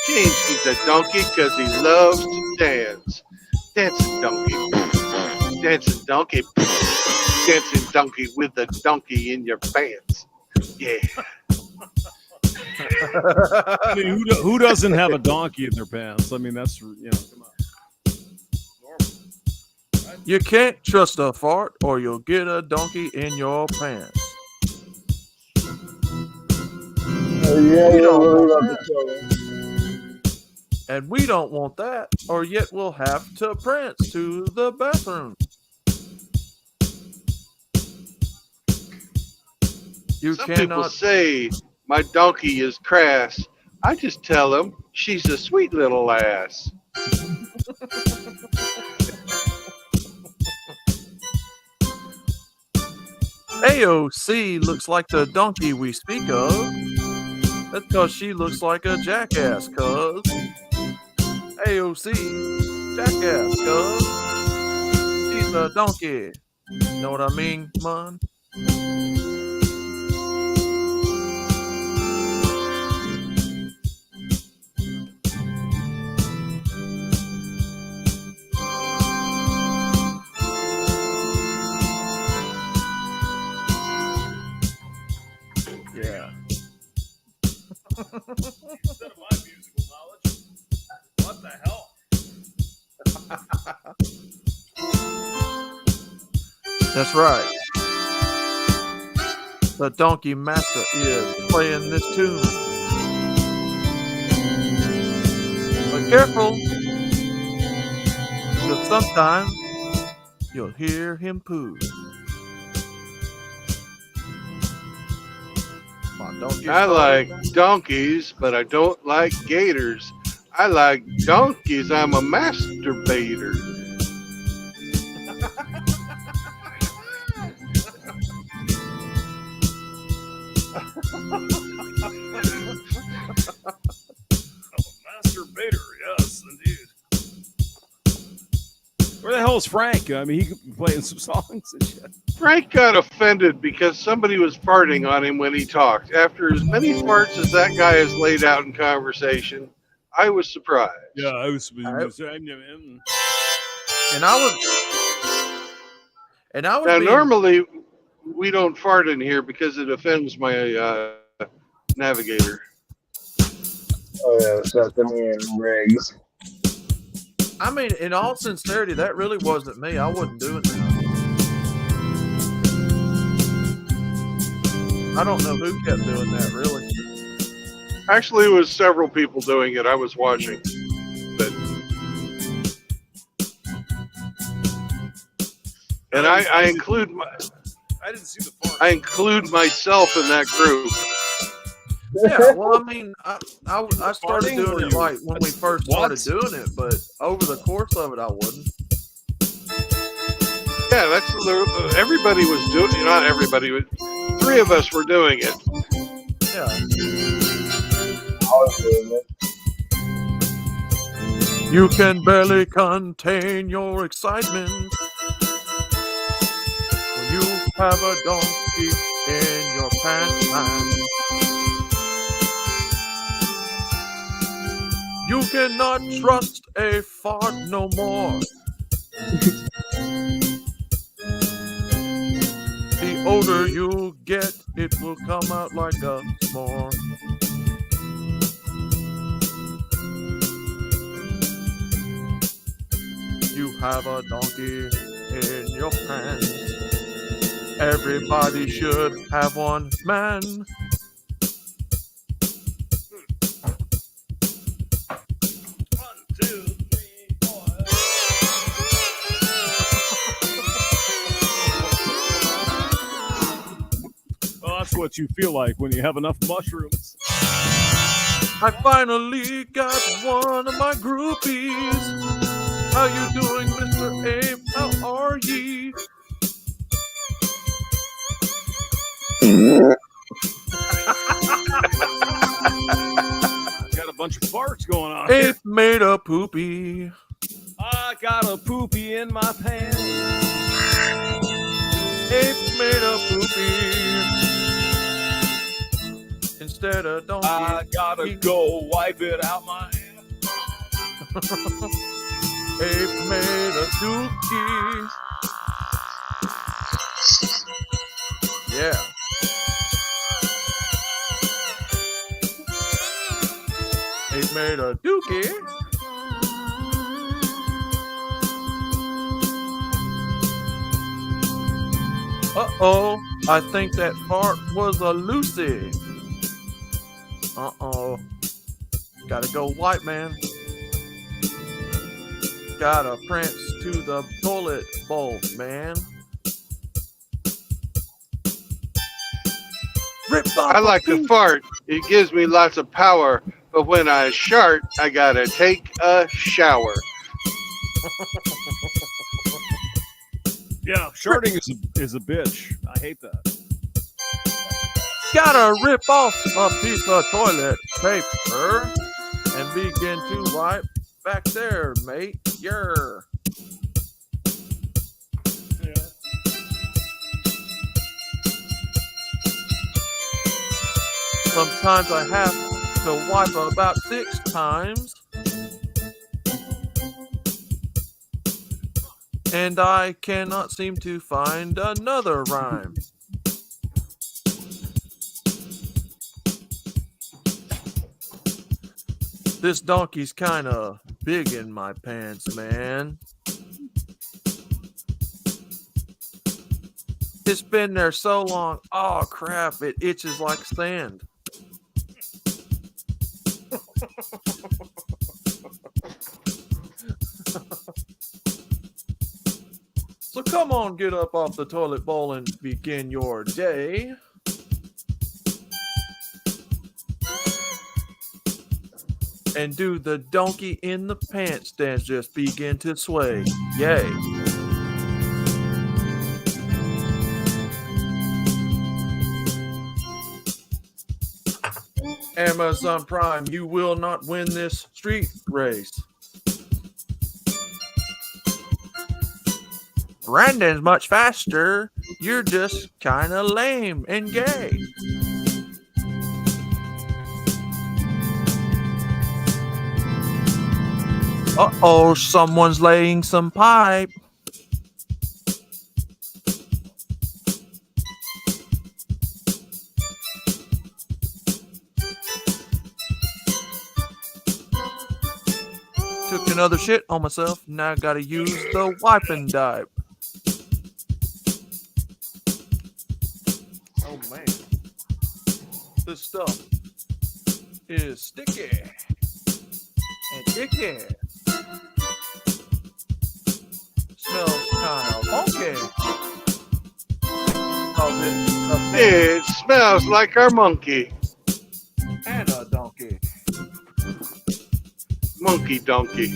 A: James keeps a donkey because he loves to dance. Dancing donkey. Dancing donkey. Dancing donkey with a donkey in your pants. Yeah.
Q: I mean, who doesn't have a donkey in their pants? I mean, that's, you know, come on.
M: You can't trust a fart or you'll get a donkey in your pants. And we don't want that, or yet we'll have to prance to the bathroom. You
A: Some people
M: cannot
A: say my donkey is crass. I just tell them she's a sweet little ass.
M: AOC looks like the donkey we speak of. That's because she looks like a jackass, cuz. AOC, jackass, cuz. She's a donkey. Know what I mean, man? Yeah.
Q: Instead of my musical knowledge, what the hell?
M: That's right. The donkey master is playing this tune. But careful, because sometimes you'll hear him poo.
A: I like donkeys, but I don't like gators. I like donkeys. I'm a masturbator.
Q: Masturbator, yes, indeed. Where the hell is Frank? I mean, he could be playing some songs and shit.
A: Frank got offended because somebody was farting on him when he talked. After as many farts as that guy has laid out in conversation, I was surprised.
Q: Yeah, I was.
M: And I would.
A: Now, normally we don't fart in here because it offends my navigator.
R: Oh yeah, Stephanie and Riggs.
M: I mean, in all sincerity, that really wasn't me. I wasn't doing that. I don't know who kept doing that, really.
A: Actually, it was several people doing it. I was watching. But And I include
Q: I didn't see the fart.
A: I include myself in that group.
M: Yeah, well, I mean, I started
Q: Farting,
M: doing
Q: were
M: it
Q: you-
M: like when we first
Q: What?
M: started doing it, but over the course of it, I wouldn't.
A: Yeah, that's everybody was doing. Not everybody, but 3 of us were doing it.
M: Yeah. You can barely contain your excitement when you have a donkey in your pants, man. You cannot trust a fart no more. The older you get, it will come out like a s'more. You have a donkey in your pants. Everybody should have one, man.
Q: Oh, that's what you feel like when you have enough mushrooms.
M: I finally got one of my groupies. How you doing, Mr. Abe? How are ye?
Q: Got a bunch of farts going on
M: Abe
Q: here.
M: made a poopy.
Q: I got a poopy in my pants.
M: Abe made a poopy. Instead of donkey,
Q: I gotta go wipe it out my ass.
M: Abe made a dookie. Yeah. Abe made a dookie. Uh-oh, I think that fart was a Lucy. Uh-oh. Gotta go white, man. Gotta prance to the toilet bowl, man.
A: I like to fart. It gives me lots of power. But when I shart, I gotta take a shower.
Q: Yeah, sharding is a bitch. I hate that.
M: Gotta rip off a piece of toilet paper and begin to wipe back there, mate. Yeah. Sometimes I have to wipe about 6 times. And I cannot seem to find another rhyme. This donkey's kind of big in my pants, man. It's been there so long. Oh, crap. It itches like sand. So come on, get up off the toilet bowl and begin your day. And do the donkey in the pants dance, just begin to sway. Yay. Amazon Prime, you will not win this street race. Brandon's much faster. You're just kind of lame and gay. Uh-oh, someone's laying some pipe. Took another shit on myself. Now I gotta use the wiping dipe. Oh man. This stuff is sticky and icky. Smells kind of donkey.
A: It smells like our monkey.
M: And a donkey.
A: Monkey donkey.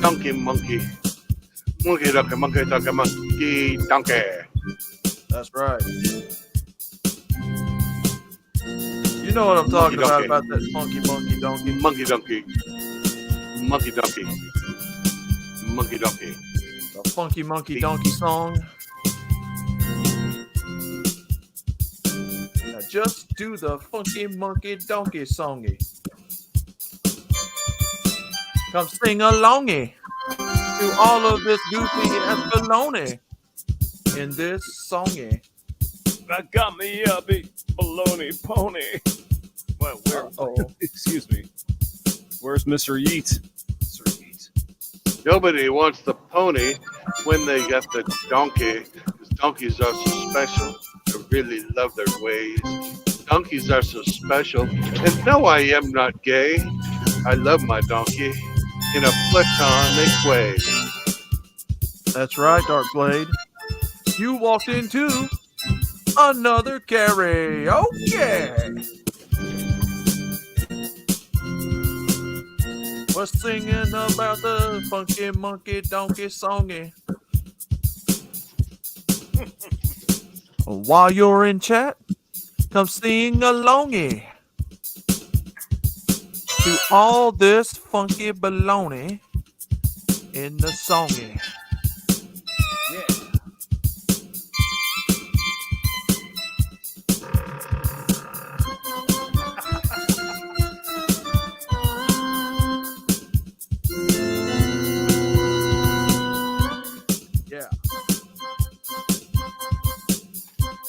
A: Donkey monkey. Monkey donkey, monkey donkey, monkey donkey.
M: That's right. You know what I'm talking
A: Monkey
M: about that funky monkey donkey.
A: Monkey donkey. Monkey donkey. Monkey donkey.
M: The funky monkey donkey song. Now just do the funky monkey donkey songy. Come sing alongy to all of this goofy ass baloney in this songy.
Q: I got me a big baloney pony. Well, excuse me. Where's Mr. Yeet? Mr. Yeet.
A: Nobody wants the pony when they got the donkey, because donkeys are so special. I really love their ways. Donkeys are so special. And no, I am not gay. I love my donkey in a platonic way.
M: That's right, Darkblade. You walked into another karaoke. We're singing about the funky monkey donkey songy. While you're in chat, come sing alongy to all this funky baloney in the songy.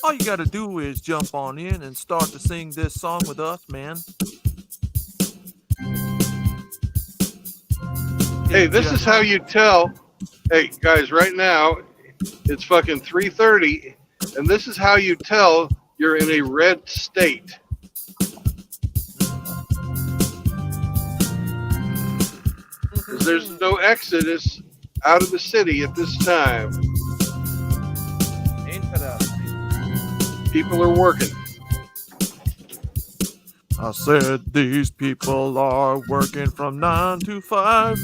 M: All you gotta do is jump on in and start to sing this song with us, man.
A: Hey, this is how you tell. Hey, guys, right now, it's fucking 3:30, and this is how you tell you're in a red state. Because there's no exodus out of the city at this time. People are working.
M: I said these people are working from 9 to 5.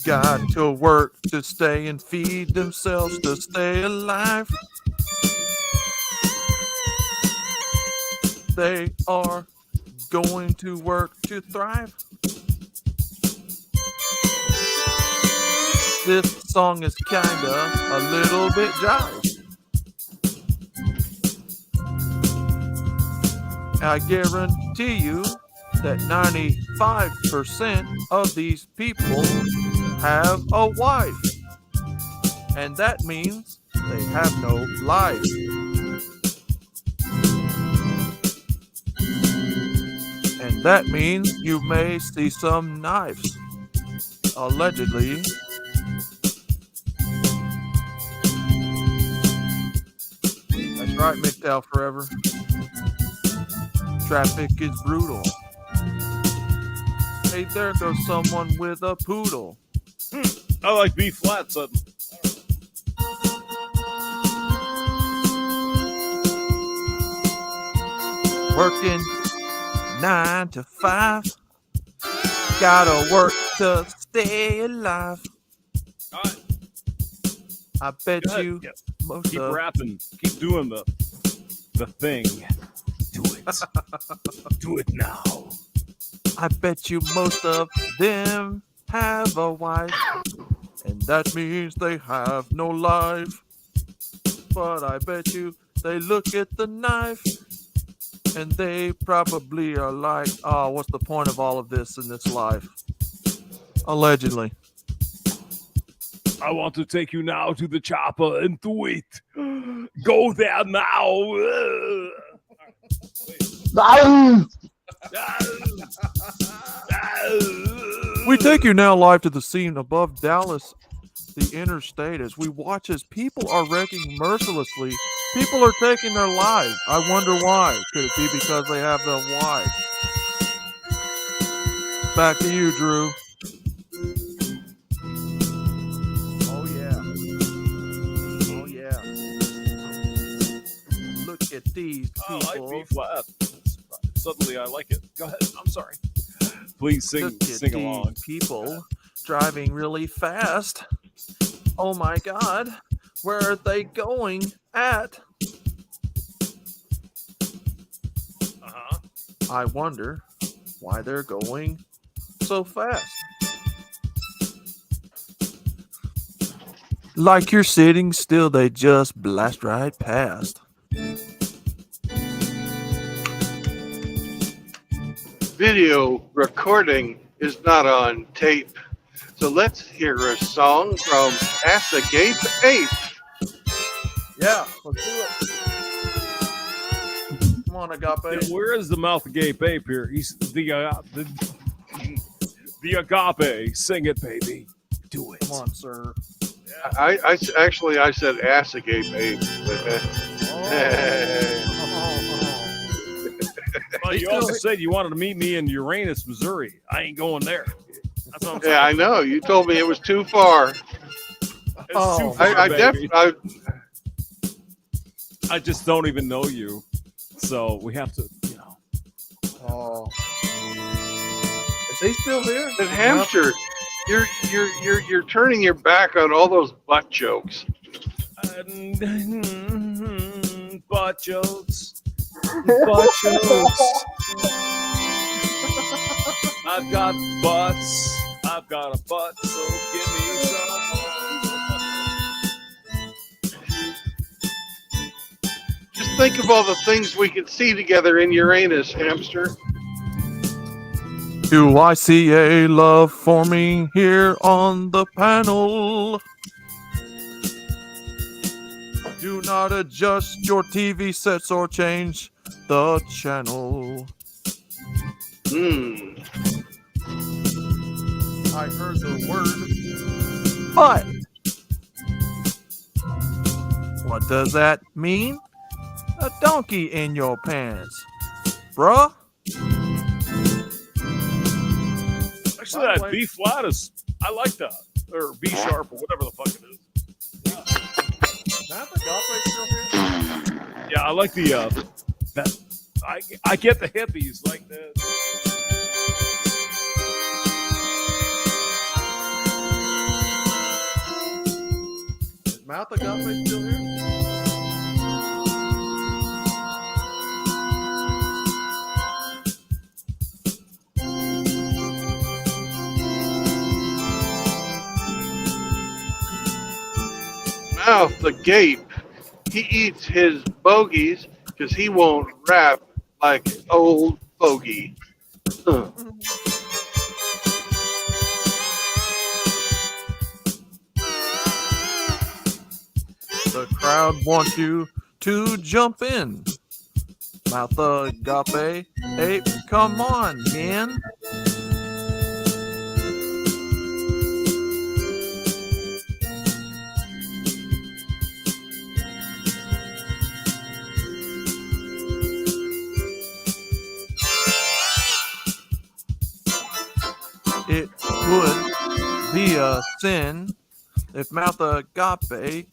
M: Got to work to stay and feed themselves to stay alive. They are going to work to thrive. This song is kinda a little bit jive. I guarantee you that 95% of these people have a wife. And that means they have no life. And that means you may see some knives. Allegedly. That's right, MGTOW forever. Traffic is brutal. Hey, there goes someone with a poodle.
Q: I like B flat sudden.
M: Working 9 to 5. Gotta work to stay alive.
Q: All right.
M: I bet you most
Q: keep
M: of
Q: rapping. Keep doing the thing. Do it. Do it now.
M: I bet you most of them have a wife, and that means they have no life. But I bet you they look at the knife, and they probably are like, oh, what's the point of all of this in this life? Allegedly.
Q: I want to take you now to the chopper and do it. Go there now.
M: We take you now live to the scene above Dallas, the interstate, as we watch as people are wrecking mercilessly. People are taking their lives. I wonder why. Could it be because they have their wife? Back to you, Drew. at these people.
Q: I like B flat. Suddenly I like it. Go ahead. I'm sorry. Please
M: Look at
Q: sing along.
M: these people driving really fast. Oh my God, where are they going at? I wonder why they're going so fast. Like you're sitting still, they just blast right past.
A: Video recording is not on tape. So let's hear a song from Ass Agape Ape.
M: Yeah, let's do it. Come on, Agape.
Q: Yeah, where is the mouth agape ape here? He's the agape. Sing it, baby. Do it.
M: Come on, sir.
A: I said Ass Agape Ape.
Q: Well, you also said you wanted to meet me in Uranus, Missouri. I ain't going there. That's what I'm saying.
A: Yeah, I know. You told me it was too far.
Q: It's too far, I just don't even know you, so we have to,
M: Oh, is he still here?
A: But Hamster, you're turning your back on all those butt jokes.
Q: Butt jokes. Butt jokes. I've got butts. I've got a butt, so give me some.
A: Just think of all the things we could see together in Uranus, Hamster.
M: Do I see a love forming here on the panel? Do not adjust your TV sets or change the channel. I heard the word but. What does that mean? A donkey in your pants, bruh.
Q: Actually, that B flat is, I like that. Or B sharp or whatever the fuck it is. Yeah, I like the that. I get the hippies like this.
M: Is Mouth Agape still here?
A: Mouth Agape. He eats his bogeys because he won't rap like old fogey.
M: The crowd wants you to jump in. Mouth Agape Ape, come on, man. It would be a sin if Mouth Agape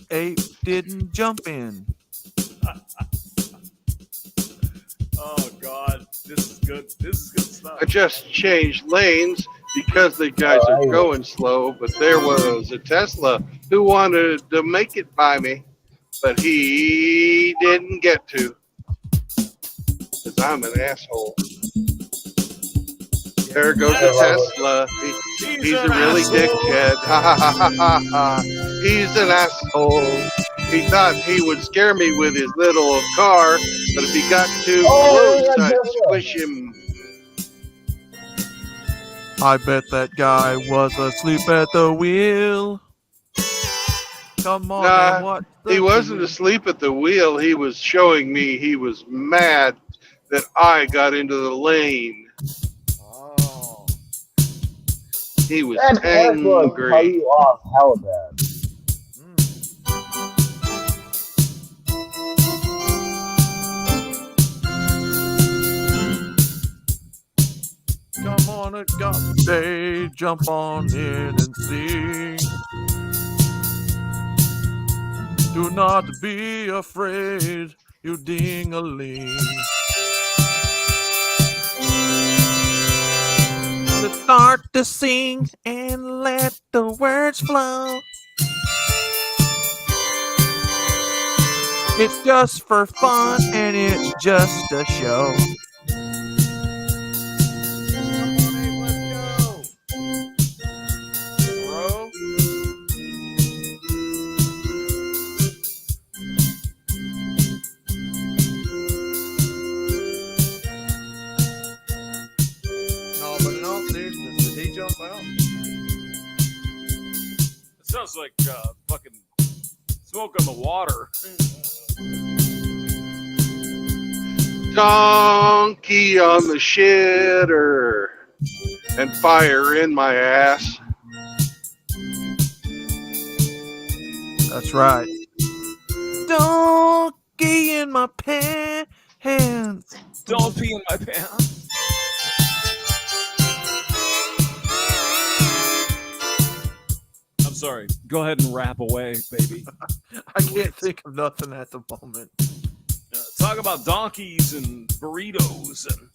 M: Ape didn't jump in.
Q: Oh God, this is good. This is good stuff.
A: I just changed lanes because the guys are going slow, but there was a Tesla who wanted to make it by me, but he didn't get to because I'm an asshole. There goes the Tesla. He's a really dickhead. Ha ha ha ha ha ha. He's an asshole. He thought he would scare me with his little car, but if he got too close, I'd squish him.
M: I bet that guy was asleep at the wheel. Come on, man, what?
A: He wasn't asleep at the wheel. He was showing me he was mad that I got into the lane. He was
R: That Tesla cut
A: angry.
R: you off hella bad.
M: Come on, Agape, jump on in and sing. Do not be afraid. you ding-a-ling. To start to sing and let the words flow. It's just for fun and it's just a show. Bro. No, but in all seriousness, did he jump out?
Q: It sounds like fucking smoke on the water.
A: Donkey on the shitter and fire in my ass.
M: That's right. Donkey in my pants.
Q: Don't pee in my pants. I'm sorry. Go ahead and rap away, baby.
M: I can't think of nothing at the moment.
Q: Talk about donkeys and burritos and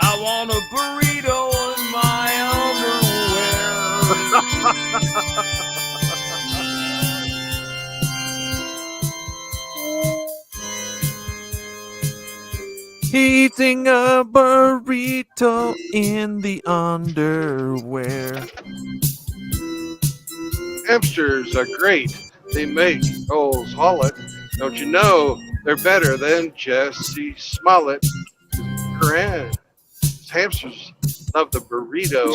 Q: I want a burrito in my
M: Eating a burrito in the underwear.
A: Hamsters are great. They make holes hollow. Don't you know they're better than Jesse Smollett? Hamsters love the burrito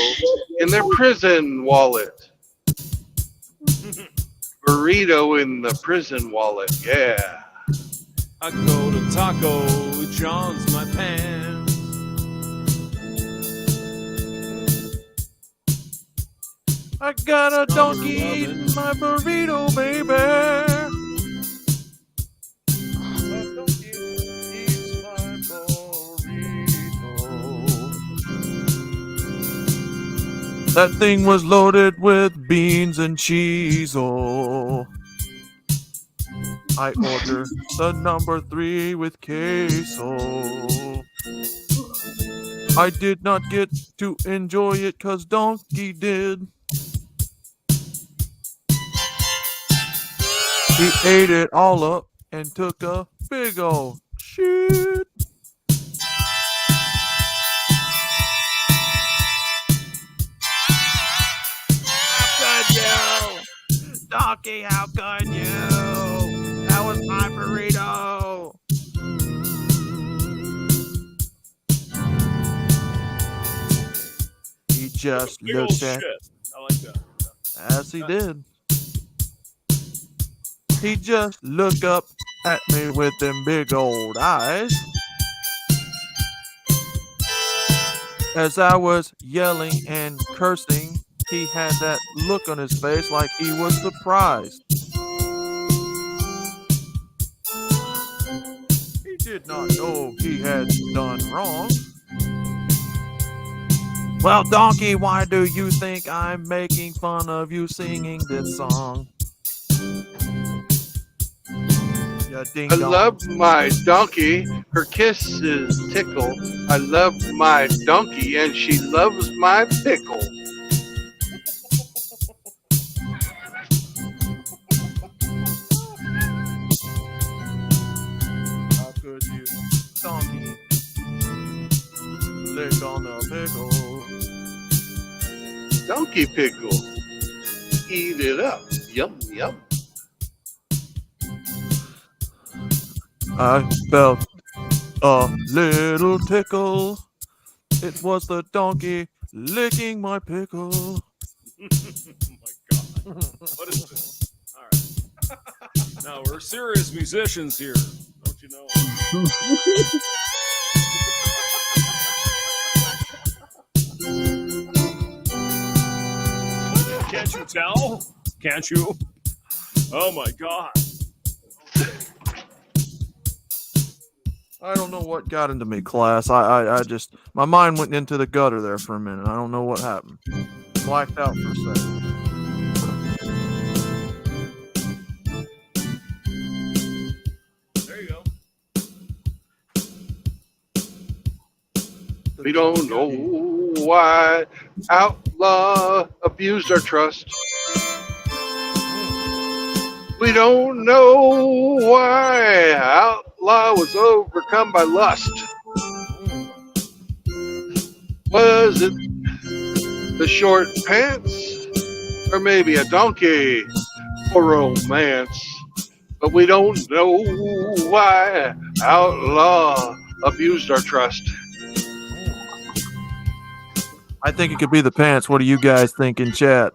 A: in their prison wallet. Burrito in the prison wallet, yeah.
Q: I go to Taco John's my pants.
M: I got a donkey in my burrito, baby. That donkey eats my burrito. That thing was loaded with beans and cheese. Oh, I ordered the number 3 with queso. I did not get to enjoy it 'cause Donkey did. He ate it all up and took a big old shit. How could you? Donkey, how could you? That was my burrito. He just
Q: Big old
M: looked at
Q: shit. I like that.
M: as he did. He just looked up at me with them big old eyes. As I was yelling and cursing, he had that look on his face like he was surprised. He did not know he had done wrong. Well, Donkey, why do you think I'm making fun of you singing this song? Yeah, ding
A: I
M: dong.
A: love my donkey. Her kisses tickle. I love my donkey and she loves my pickle.
M: How could you, Donkey, lick on the pickle?
A: Donkey pickle. Eat it up. Yum, yum.
M: I felt a little tickle. It was the donkey licking my pickle.
Q: Oh my God. What is this? All right. Now we're serious musicians here. Don't you know? Can't you tell? Can't you? Oh my God.
M: I don't know what got into me, class. I just, my mind went into the gutter there for a minute. I don't know what happened. Blacked out for a second.
A: We don't know why outlaw abused our trust. We don't know why outlaw was overcome by lust. Was it the short pants or maybe a donkey for romance? But we don't know why outlaw abused our trust.
M: I think it could be the pants. What do you guys think in chat?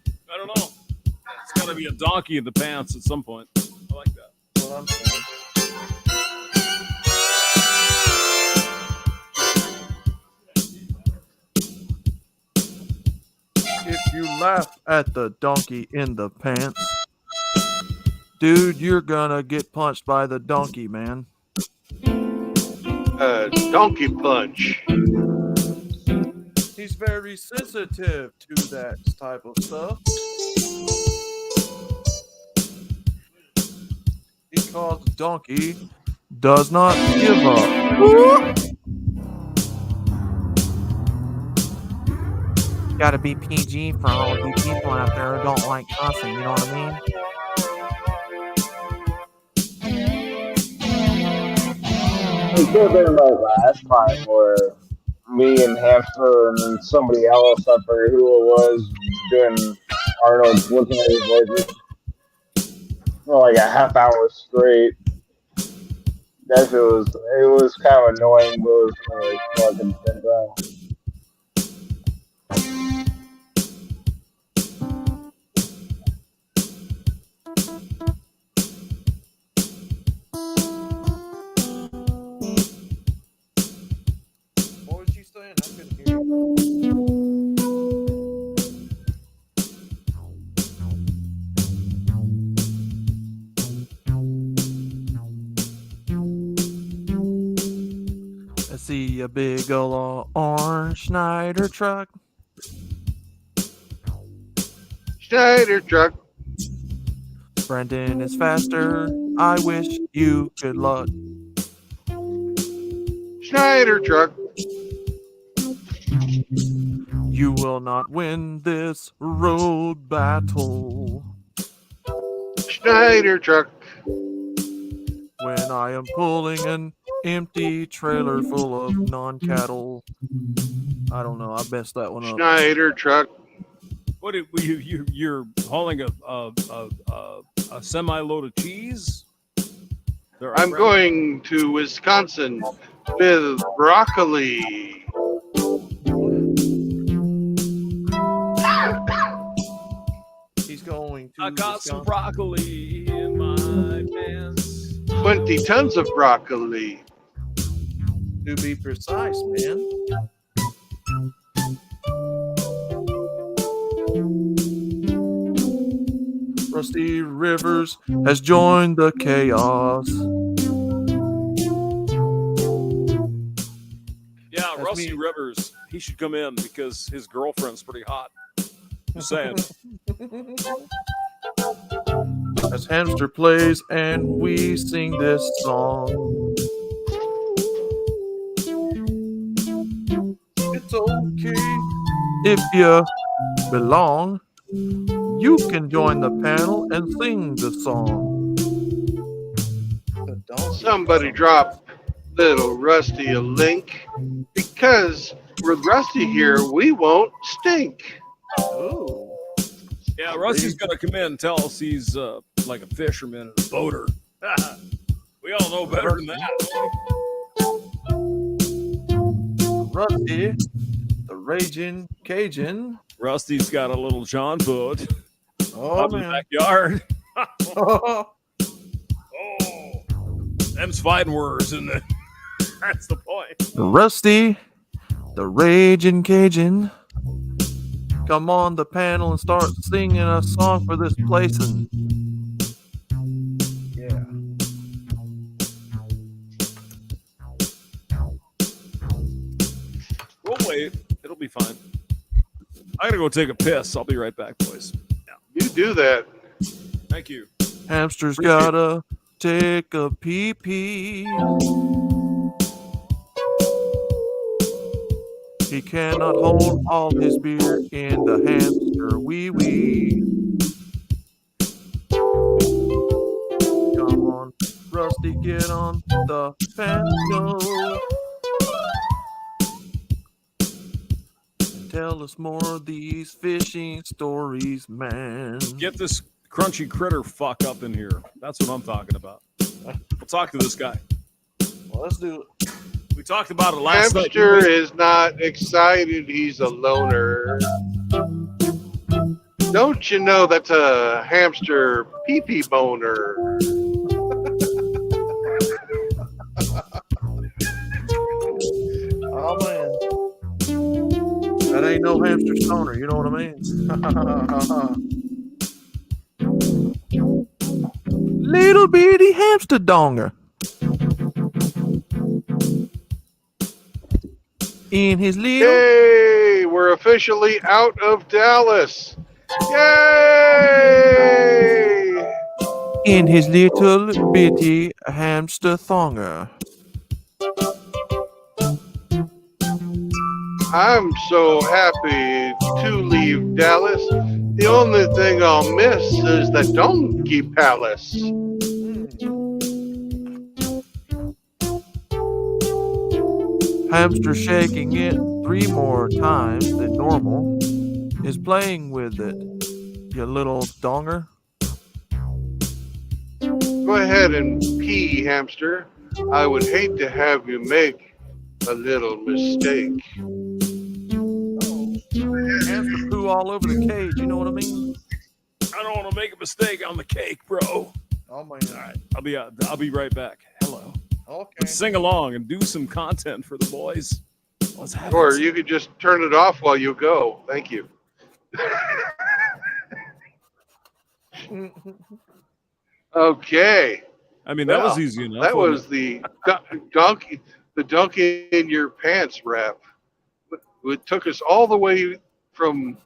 Q: I don't know. It's got to be a donkey in the pants at some point. I like that.
M: What I'm saying. If you laugh at the donkey in the pants, dude, you're gonna get punched by the donkey, man.
A: Donkey punch.
M: He's very sensitive to that type of stuff. Because the donkey does not give up. Gotta be PG for all you people out there who don't like cussing, you know what I mean?
R: It could have been like last time where me and Hamster and somebody else, I forget who it was, doing Arnold looking at his voices for like a half hour straight. That shit was kind of annoying, but it was kind of fun at the same time.
M: What was she saying? I couldn't hear you. I see a big ol' orange Schneider truck.
A: Schneider truck.
M: Brendan is faster. I wish you good luck.
A: Schneider truck.
M: You will not win this road battle.
A: Schneider truck.
M: When I am pulling an empty trailer full of non-cattle. I don't know. I messed that one up.
A: Schneider truck.
Q: What you're hauling a semi-load of cheese?
A: I'm going to Wisconsin with broccoli.
M: He's going to
Q: I got some broccoli in my pants.
A: 20 tons of broccoli.
M: To be precise, man. Rusty Rivers has joined the chaos.
Q: Yeah, Rusty Rivers. He should come in because his girlfriend's pretty hot. Just saying.
M: As Hamster plays and we sing this song. It's okay if you belong. You can join the panel and sing the song.
A: Somebody drop little Rusty a link because with Rusty here, we won't stink.
M: Oh.
Q: Yeah, Rusty's gonna come in and tell us he's like a fisherman and a boater. We all know better than that.
M: Rusty, the raging Cajun.
Q: Rusty's got a little John boat
M: Oh,
Q: out in the backyard. Them's fighting words, isn't it? That's the point.
M: Rusty, the raging Cajun. Come on the panel and start singing a song for this place. And yeah.
Q: We'll wait. It'll be fine. I gotta go take a piss. I'll be right back, boys.
A: You do that.
Q: Thank you.
M: Hamster's gotta take a pee-pee. He cannot hold all his beer in the hamster wee wee. Come on, Rusty, get on the panel. Tell us more of these fishing stories, man.
Q: Get this crunchy critter fuck up in here. That's what I'm talking about. We'll talk to this guy.
M: Well, let's do it.
Q: We talked about it last night.
A: Hamster is not excited. He's a loner. Don't you know that's a hamster pee-pee boner?
M: Oh, man. That ain't no hamster stoner, you know what I mean? Little bitty hamster donger. In his little...
A: Yay! We're officially out of Dallas. Yay!
M: In his little bitty hamster thonger.
A: I'm so happy to leave Dallas. The only thing I'll miss is the Donkey Palace.
M: Hamster shaking it 3 more times than normal. Is playing with it, you little donger.
A: Go ahead and pee, hamster. I would hate to have you make a little mistake.
M: Hamster poo all over the cage, you know what I mean?
Q: I don't want to make a mistake on the cake, bro.
M: Oh my God.
Q: All right, I'll be right back. Hello.
M: Okay.
Q: Let's sing along and do some content for the boys. Let's have
A: Or
Q: it.
A: you could just turn it off while you go. Thank you. Okay.
Q: I mean, that was
A: Well,
Q: easy enough.
A: That
Q: wasn't
A: was the donkey in your pants rap. It took us all the way from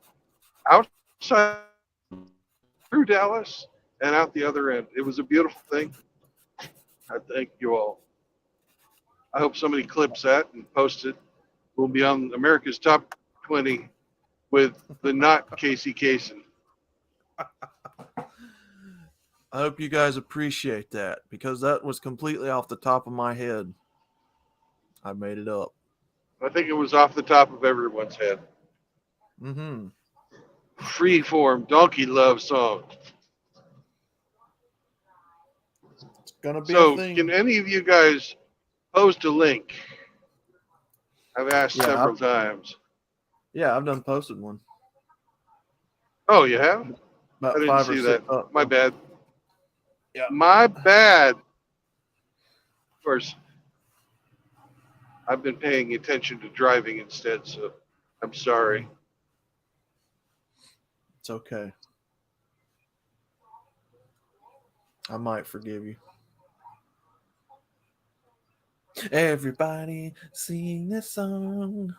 A: outside through Dallas and out the other end. It was a beautiful thing. I thank you all. I hope somebody clips that and posts it. We'll be on America's Top 20 with the not Casey Kasem.
M: I hope you guys appreciate that because that was completely off the top of my head. I made it up.
A: I think it was off the top of everyone's head.
M: Mm-hmm.
A: Freeform donkey love song.
M: It's gonna be
A: So,
M: a thing.
A: can any of you guys post a link? I've asked several times.
M: Yeah, I've done posted one.
A: Oh, you have?
M: About
A: I didn't
M: 5 or
A: see
M: 6.
A: that. My bad.
M: Yeah.
A: My bad. Of course, I've been paying attention to driving instead, so I'm sorry.
M: It's okay. I might forgive you. Everybody sing this song.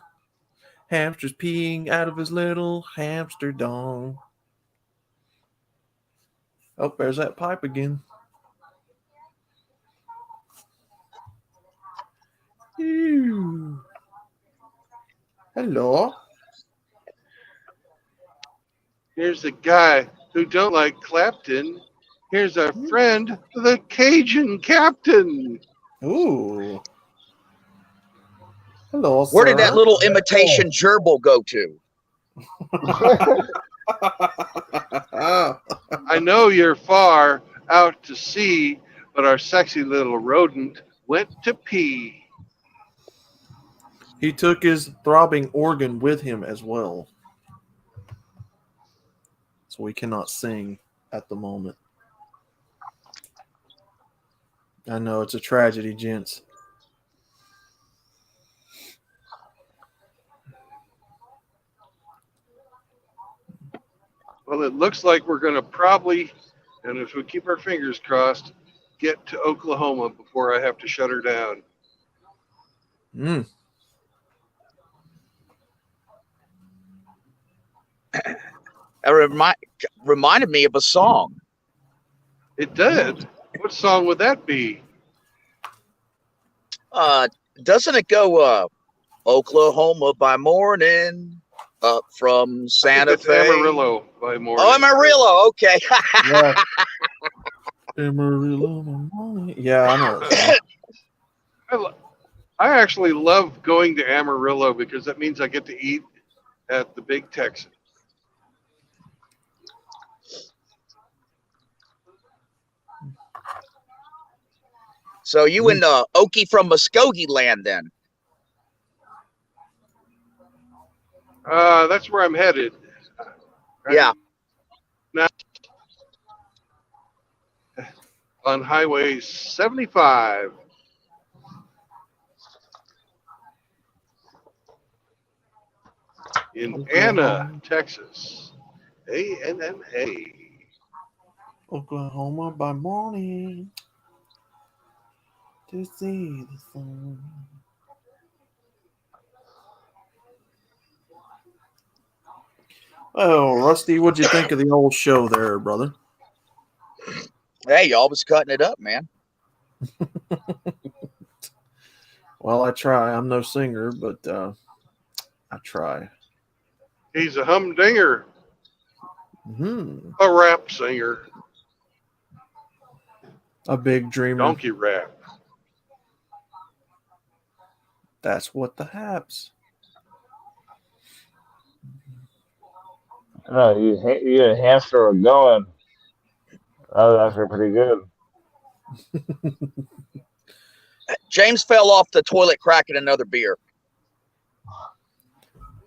M: Hamster's peeing out of his little hamster dong. Oh, there's that pipe again. Ew. Hello.
A: Here's a guy who don't like Clapton. Here's our friend, the Cajun Captain.
M: Ooh. Hello,
I: Where did that
M: sir.
I: little imitation gerbil go to?
A: I know you're far out to sea, but our sexy little rodent went to pee.
M: He took his throbbing organ with him as well. So we cannot sing at the moment. I know it's a tragedy, gents.
A: Well, it looks like we're going to probably, and if we keep our fingers crossed, get to Oklahoma before I have to shut her down.
M: Mm.
I: It reminded me of a song.
A: It did. What song would that be?
I: Doesn't it go, Oklahoma by morning, up from Santa
A: That's
I: Fe.
A: Amarillo by morning.
I: Oh, Amarillo. Okay.
M: Yeah. Amarillo. Yeah, I know that song.
A: I actually love going to Amarillo because that means I get to eat at the Big Texan.
I: So you in Okie from Muskogee land then?
A: That's where I'm headed.
I: Yeah.
A: Now, on Highway 75. In Anna, Texas. A-N-N-A.
M: Oklahoma by morning to see the sun. Oh, Rusty, what'd you think of the old show there, brother?
I: Hey, y'all was cutting it up, man.
M: Well, I try. I'm no singer, but I try.
A: He's a humdinger.
M: Mm-hmm.
A: A rap singer.
M: A big dreamer.
A: Donkey rap.
M: That's what the haps.
R: No, you and hamster are going. That was actually pretty good.
I: James fell off the toilet cracking another beer.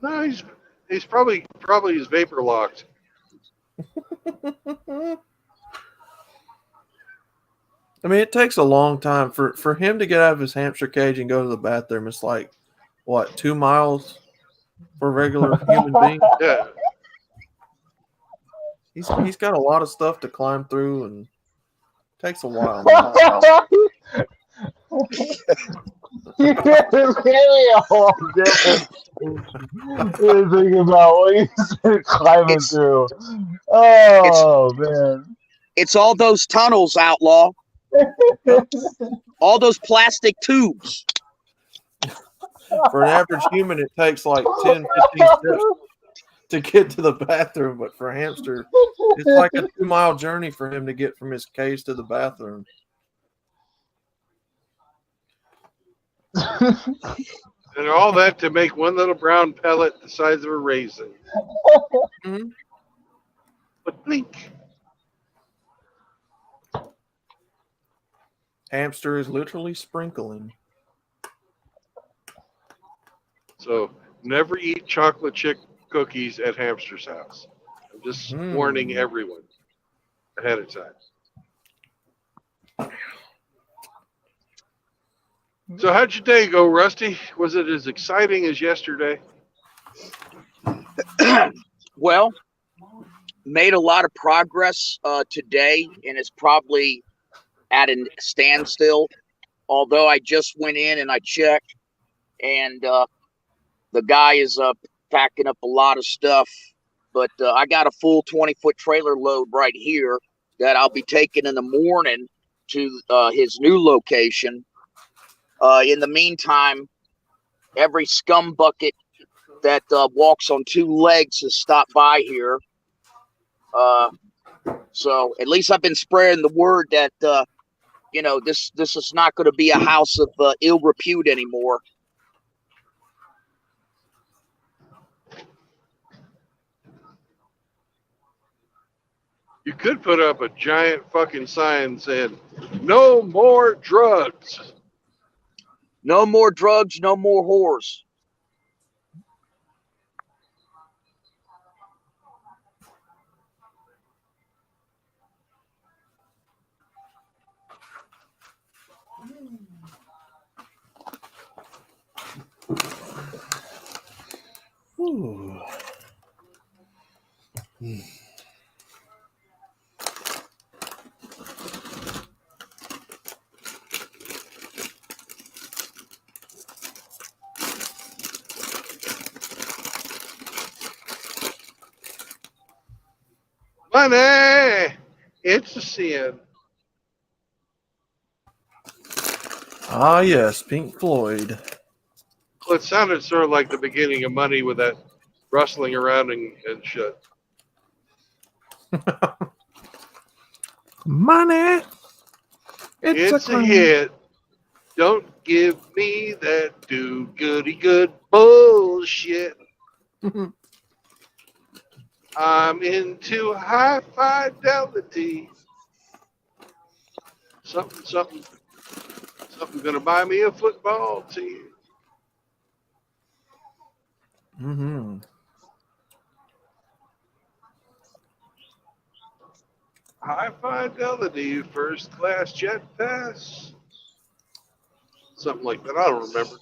A: No, he's probably he's vapor locked.
M: I mean, it takes a long time for him to get out of his hamster cage and go to the bathroom. It's like, what, 2 miles for a regular human being?
A: Yeah.
M: He's got a lot of stuff to climb through, and it takes a while.
R: You really a whole different thing about what he's climbing through. Oh man.
I: It's all those tunnels, Outlaw. All those plastic tubes.
M: For an average human, it takes like 10, 15 steps to get to the bathroom, but for a hamster, it's like a 2-mile journey for him to get from his cage to the bathroom.
A: And all that to make one little brown pellet the size of a raisin.
M: Mm-hmm.
A: But blink.
M: Hamster is literally sprinkling.
A: So never eat chocolate chip cookies at hamster's house. I'm just warning everyone ahead of time. So how'd your day go, Rusty? Was it as exciting as yesterday?
I: Well, made a lot of progress today, and it's probably at a standstill. Although I just went in and I checked, and the guy is packing up a lot of stuff. But I got a full 20-foot trailer load right here that I'll be taking in the morning to his new location. In the meantime, every scum bucket that walks on 2 legs has stopped by here. So at least I've been spreading the word that this is not going to be a house of ill repute anymore.
A: You could put up a giant fucking sign saying, "No more drugs."
I: No more drugs, no more whores.
M: Ooh.
A: Money, it's a sin.
M: Ah, yes, Pink Floyd.
A: Well, it sounded sort of like the beginning of Money with that rustling around and shit.
M: Money.
A: It's a hit. Don't give me that do-goody good bullshit. I'm into high fidelity. Something gonna buy me a football team.
M: Mm-hmm.
A: High fidelity, first class jet pass. Something like that. I don't remember.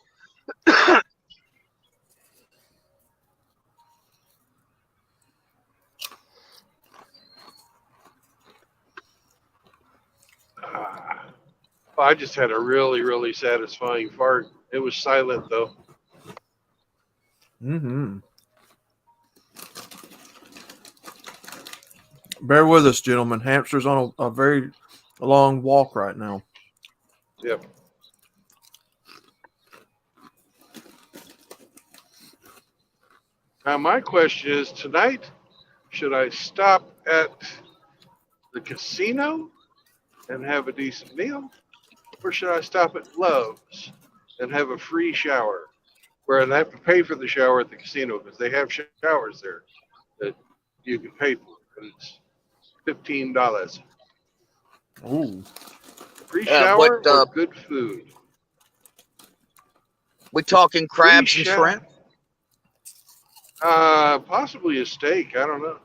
A: I just had a really, really satisfying fart. It was silent though.
M: Mm-hmm. Bear with us, gentlemen. Hamster's on a very long walk right now.
A: Yep. Now my question is tonight, should I stop at the casino and have a decent meal? Or should I stop at Love's and have a free shower? Where I have to pay for the shower at the casino because they have showers there that you can pay for. And it's $15.
M: Ooh.
A: Free shower or good food?
I: We talking crabs and shrimp?
A: Possibly a steak. I don't know.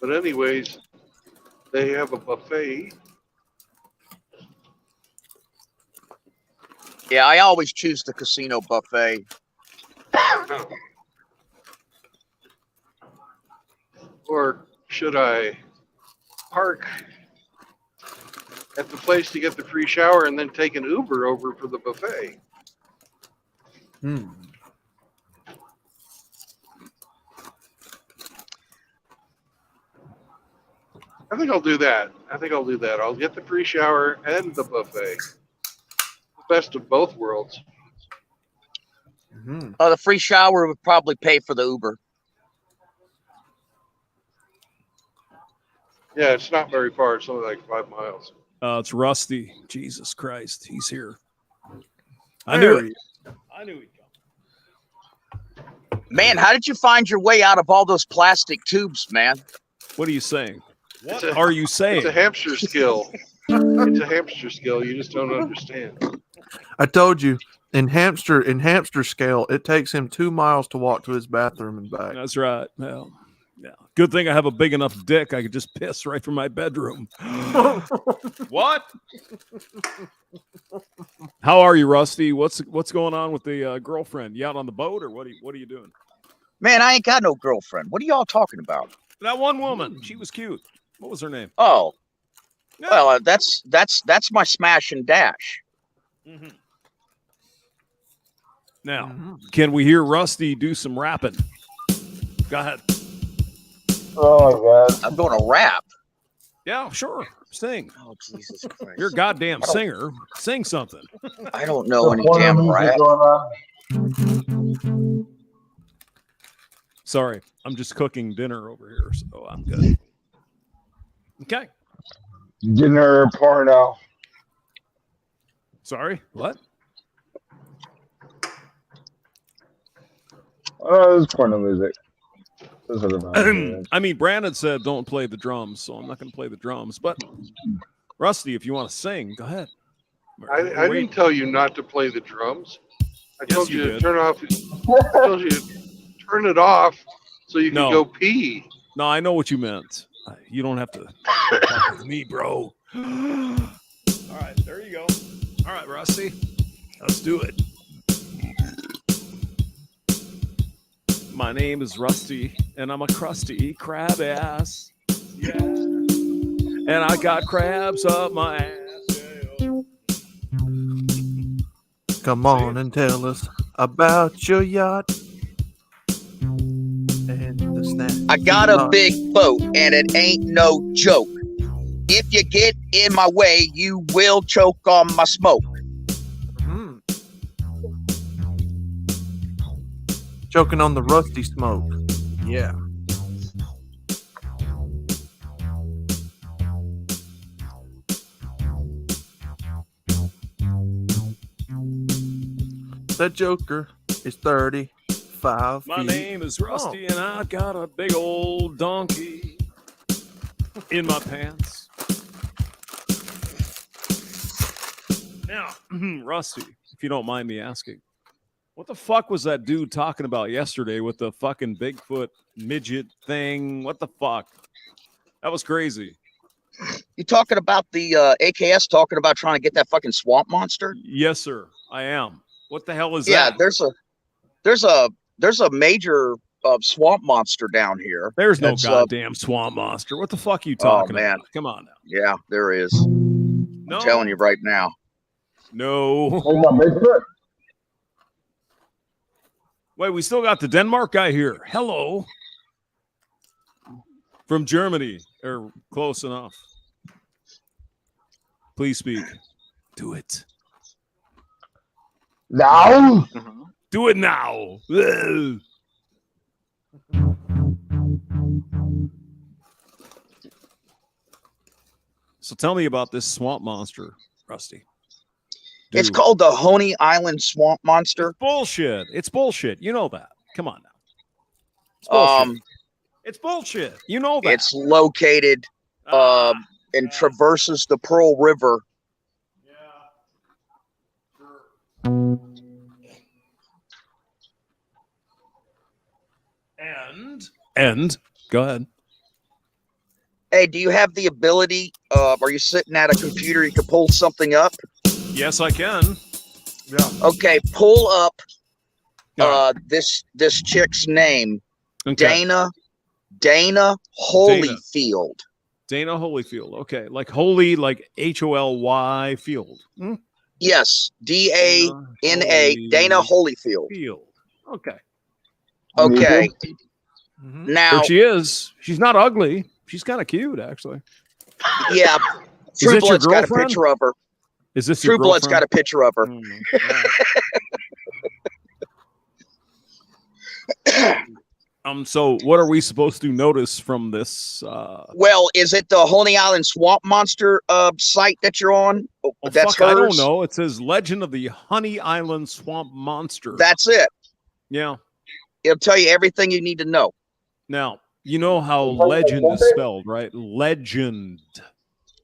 A: But anyways, they have a buffet.
I: Yeah, I always choose the casino buffet.
A: Or should I park at the place to get the free shower and then take an Uber over for the buffet? I think I'll do that. I'll get the free shower and the buffet. Best of both worlds.
I: The free shower would probably pay for the Uber.
A: Yeah, it's not very far. It's only like 5 miles.
Q: It's Rusty. Jesus Christ, he's here. I knew it. I knew he'd come.
I: Man, how did you find your way out of all those plastic tubes, man?
Q: What are you saying? What are you saying?
A: It's a hamster skill. It's a hamster skill. You just don't understand.
M: I told you, in hamster scale, it takes him 2 miles to walk to his bathroom and back.
Q: That's right. Well, yeah. Good thing I have a big enough dick. I could just piss right from my bedroom. What? How are you, Rusty? What's going on with the girlfriend? You out on the boat, or what are you doing?
I: Man, I ain't got no girlfriend. What are y'all talking about?
Q: That one woman. She was cute. What was her name?
I: Oh, well, that's my smash and dash.
Q: Mm-hmm. Now, can we hear Rusty do some rapping? Go ahead.
R: Oh my God!
I: I'm going to rap.
Q: Yeah, sure. Sing.
I: Oh, Jesus Christ!
Q: You're a goddamn singer. Sing something.
I: I don't know any damn rap.
Q: Sorry, I'm just cooking dinner over here, so I'm good. Okay.
R: Dinner porno.
Q: Sorry, what?
R: Oh, it's porno music.
Q: I mean, Brandon said don't play the drums, so I'm not going to play the drums. But Rusty, if you want to sing, go ahead.
A: I didn't tell you not to play the drums. I told you to turn off. I told you to turn it off so you can go pee.
Q: No, I know what you meant. You don't have to talk with me, bro. All right, there you go. All right, Rusty, let's do it. My name is Rusty, and I'm a crusty crab ass. Yeah. And I got crabs up my ass. Yeah.
M: Come on and tell us about your yacht. And the snack.
I: I got a big boat, and it ain't no joke. If you get in my way, you will choke on my smoke.
M: Choking on the rusty smoke. Yeah. That Joker is 35
Q: My
M: feet.
Q: name is Rusty, and I've got a big old donkey in my pants. Now, Rusty, if you don't mind me asking, what the fuck was that dude talking about yesterday with the fucking Bigfoot midget thing? What the fuck? That was crazy.
I: You talking about the AKS talking about trying to get that fucking swamp monster?
Q: Yes, sir. I am. What the hell is
I: Yeah,
Q: that?
I: there's a major swamp monster down here.
Q: There's no
I: That's,
Q: goddamn swamp monster. What the fuck are you talking
I: man.
Q: about? Come on now.
I: Yeah, there is.
Q: No.
I: I'm telling you right now.
Q: No.
R: Oh, my Bigfoot.
Q: Wait, we still got the Denmark guy here. Hello. From Germany, or close enough. Please speak. Do it.
R: Now?
Q: Do it now. Ugh. So tell me about this swamp monster, Rusty.
I: It's called the Honey Island swamp monster.
Q: It's bullshit. It's bullshit. You know that. Come on now. It's bullshit. It's bullshit. You know that.
I: It's located and traverses the Pearl River.
Q: And go ahead.
I: Hey, do you have the ability? Are you sitting at a computer? You can pull something up.
Q: Yes, I can.
M: Yeah.
I: Okay, pull up this chick's name.
Q: Okay.
I: Dana Holyfield.
Q: Dana Holyfield. Okay, like holy, like HOLY field. Hmm?
I: Yes, DANA. Dana Holyfield.
Q: Field. Okay.
I: Okay. Now
Q: There she is. She's not ugly. She's kind of cute, actually.
I: Yeah.
Q: Is
I: True
Q: this your
I: Blood's got a
Q: girlfriend?
I: picture of her.
Q: Is this
I: True
Q: your
I: Blood's
Q: girlfriend?
I: got a picture of her.
Q: So what are we supposed to notice from this?
I: Well, is it the Honey Island Swamp Monster site that you're on? That's
Q: fuck, I don't
I: hers?
Q: know. It says Legend of the Honey Island Swamp Monster.
I: That's it.
Q: Yeah.
I: It'll tell you everything you need to know.
Q: Now, you know how legend is spelled, right? Legend.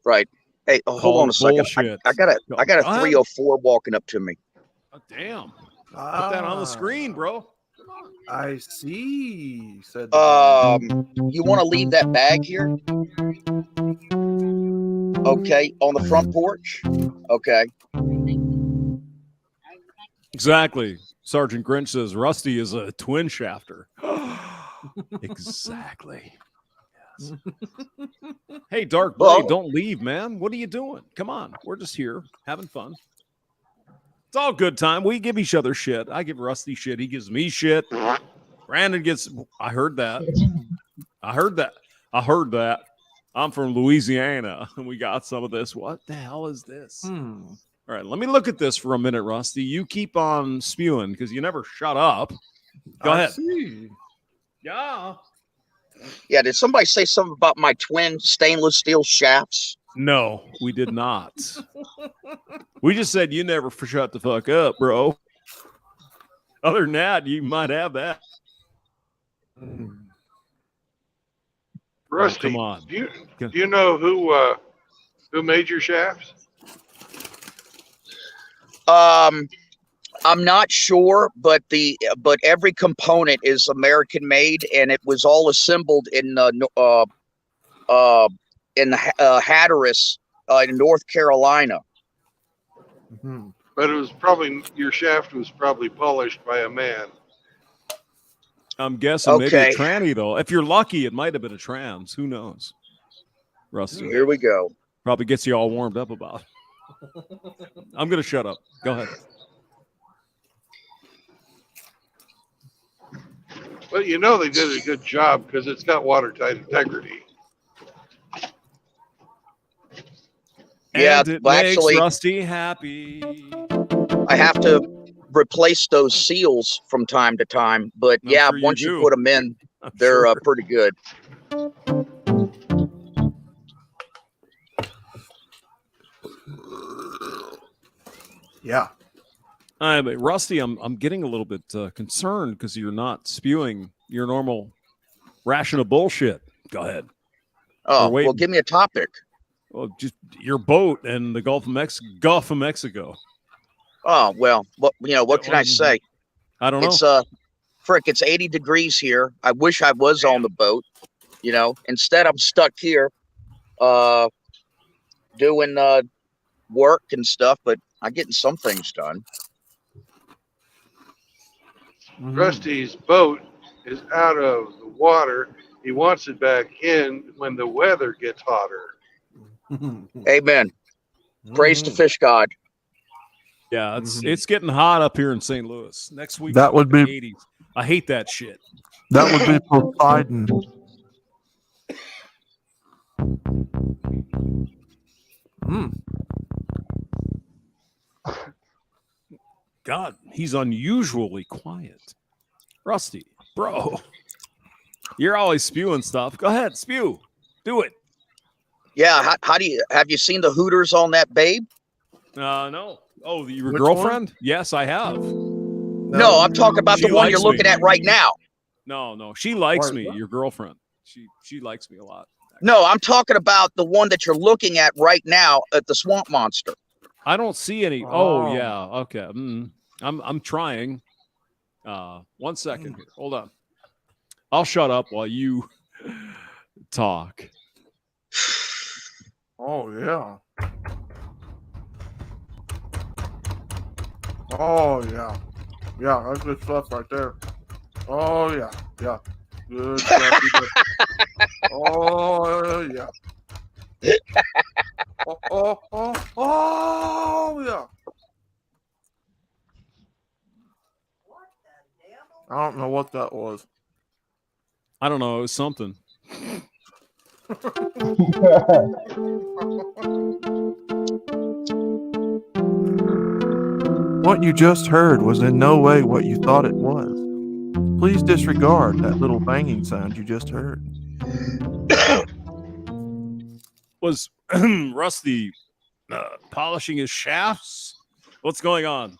I: Right. Hey, hold on a second.
Q: Bullshit.
I: I got a
Q: Go ahead.
I: 304 walking up to me.
Q: Oh, damn. Put that on the screen, bro.
M: I see. Said
I: You want to leave that bag here? Okay, on the front porch. Okay.
Q: Exactly. Sergeant Grinch says Rusty is a twin shafter. Exactly. Yes. Hey, Dark Blade, don't leave, man. What are you doing? Come on. We're just here having fun. It's all good time. We give each other shit. I give Rusty shit. He gives me shit. Brandon gets. I heard that. I heard that. I'm from Louisiana, and we got some of this. What the hell is this? All right, let me look at this for a minute, Rusty. You keep on spewing because you never shut up. Go ahead. Yeah.
I: Yeah, did somebody say something about my twin stainless steel shafts?
Q: No, we did not. We just said you never shut the fuck up, bro. Other than that, you might have that.
A: Rusty,
Q: come on.
A: Do you know who made your shafts?
I: I'm not sure, but every component is American made, and it was all assembled in Hatteras in North Carolina.
A: But it was probably your shaft was probably polished by a man.
Q: I'm guessing maybe
I: Okay.
Q: a tranny, though. If you're lucky, it might have been a trans. Who knows? Rusty.
I: Here we go.
Q: Probably gets you all warmed up about it. I'm going to shut up. Go ahead.
A: Well, you know they did a good job because it's got watertight integrity.
I: Yeah,
Q: And it
I: well,
Q: makes
I: actually,
Q: Rusty happy.
I: I have to replace those seals from time to time, but
Q: I'm
I: yeah,
Q: sure you
I: once you
Q: do.
I: put them in,
Q: I'm
I: they're
Q: sure.
I: pretty good.
M: Yeah.
Q: But Rusty, I'm getting a little bit concerned because you're not spewing your normal ration of bullshit. Go ahead.
I: Oh,
Q: We're waiting.
I: well, give me a topic.
Q: Well, just your boat and the Gulf of Mexico.
I: Oh, well, what can I say?
Q: I don't know.
I: It's 80 degrees here. I wish I was on the boat. Instead I'm stuck here, doing work and stuff, but I'm getting some things done.
A: Rusty's boat is out of the water. He wants it back in when the weather gets hotter.
I: Amen. Praise to fish God.
Q: Yeah, it's getting hot up here in St. Louis. Next week,
M: That would be
Q: 80s. I hate that shit.
M: That would be Poseidon.
Q: God, he's unusually quiet. Rusty, bro, you're always spewing stuff. Go ahead, spew. Do it.
I: Yeah, have you seen the Hooters on that babe?
Q: No. Oh, your
I: Which
Q: girlfriend?
I: one?
Q: Yes, I have.
I: No, I'm talking about
Q: She
I: the one you're
Q: likes
I: looking
Q: me.
I: at right now.
Q: No, she likes me. Your girlfriend. She likes me a lot.
I: No, I'm talking about the one that you're looking at right now at the Swamp Monster.
Q: I don't see any. Oh yeah. Okay. I'm trying. 1 second here. Hold on. I'll shut up while you talk.
M: Oh yeah. Oh yeah. Yeah, that's good stuff right there. Oh yeah. Yeah. Good stuff. Oh yeah. Oh yeah. I don't know what that was.
Q: I don't know. It was something.
M: What you just heard was in no way what you thought it was. Please disregard that little banging sound you just heard.
Q: Was Rusty polishing his shafts? What's going on?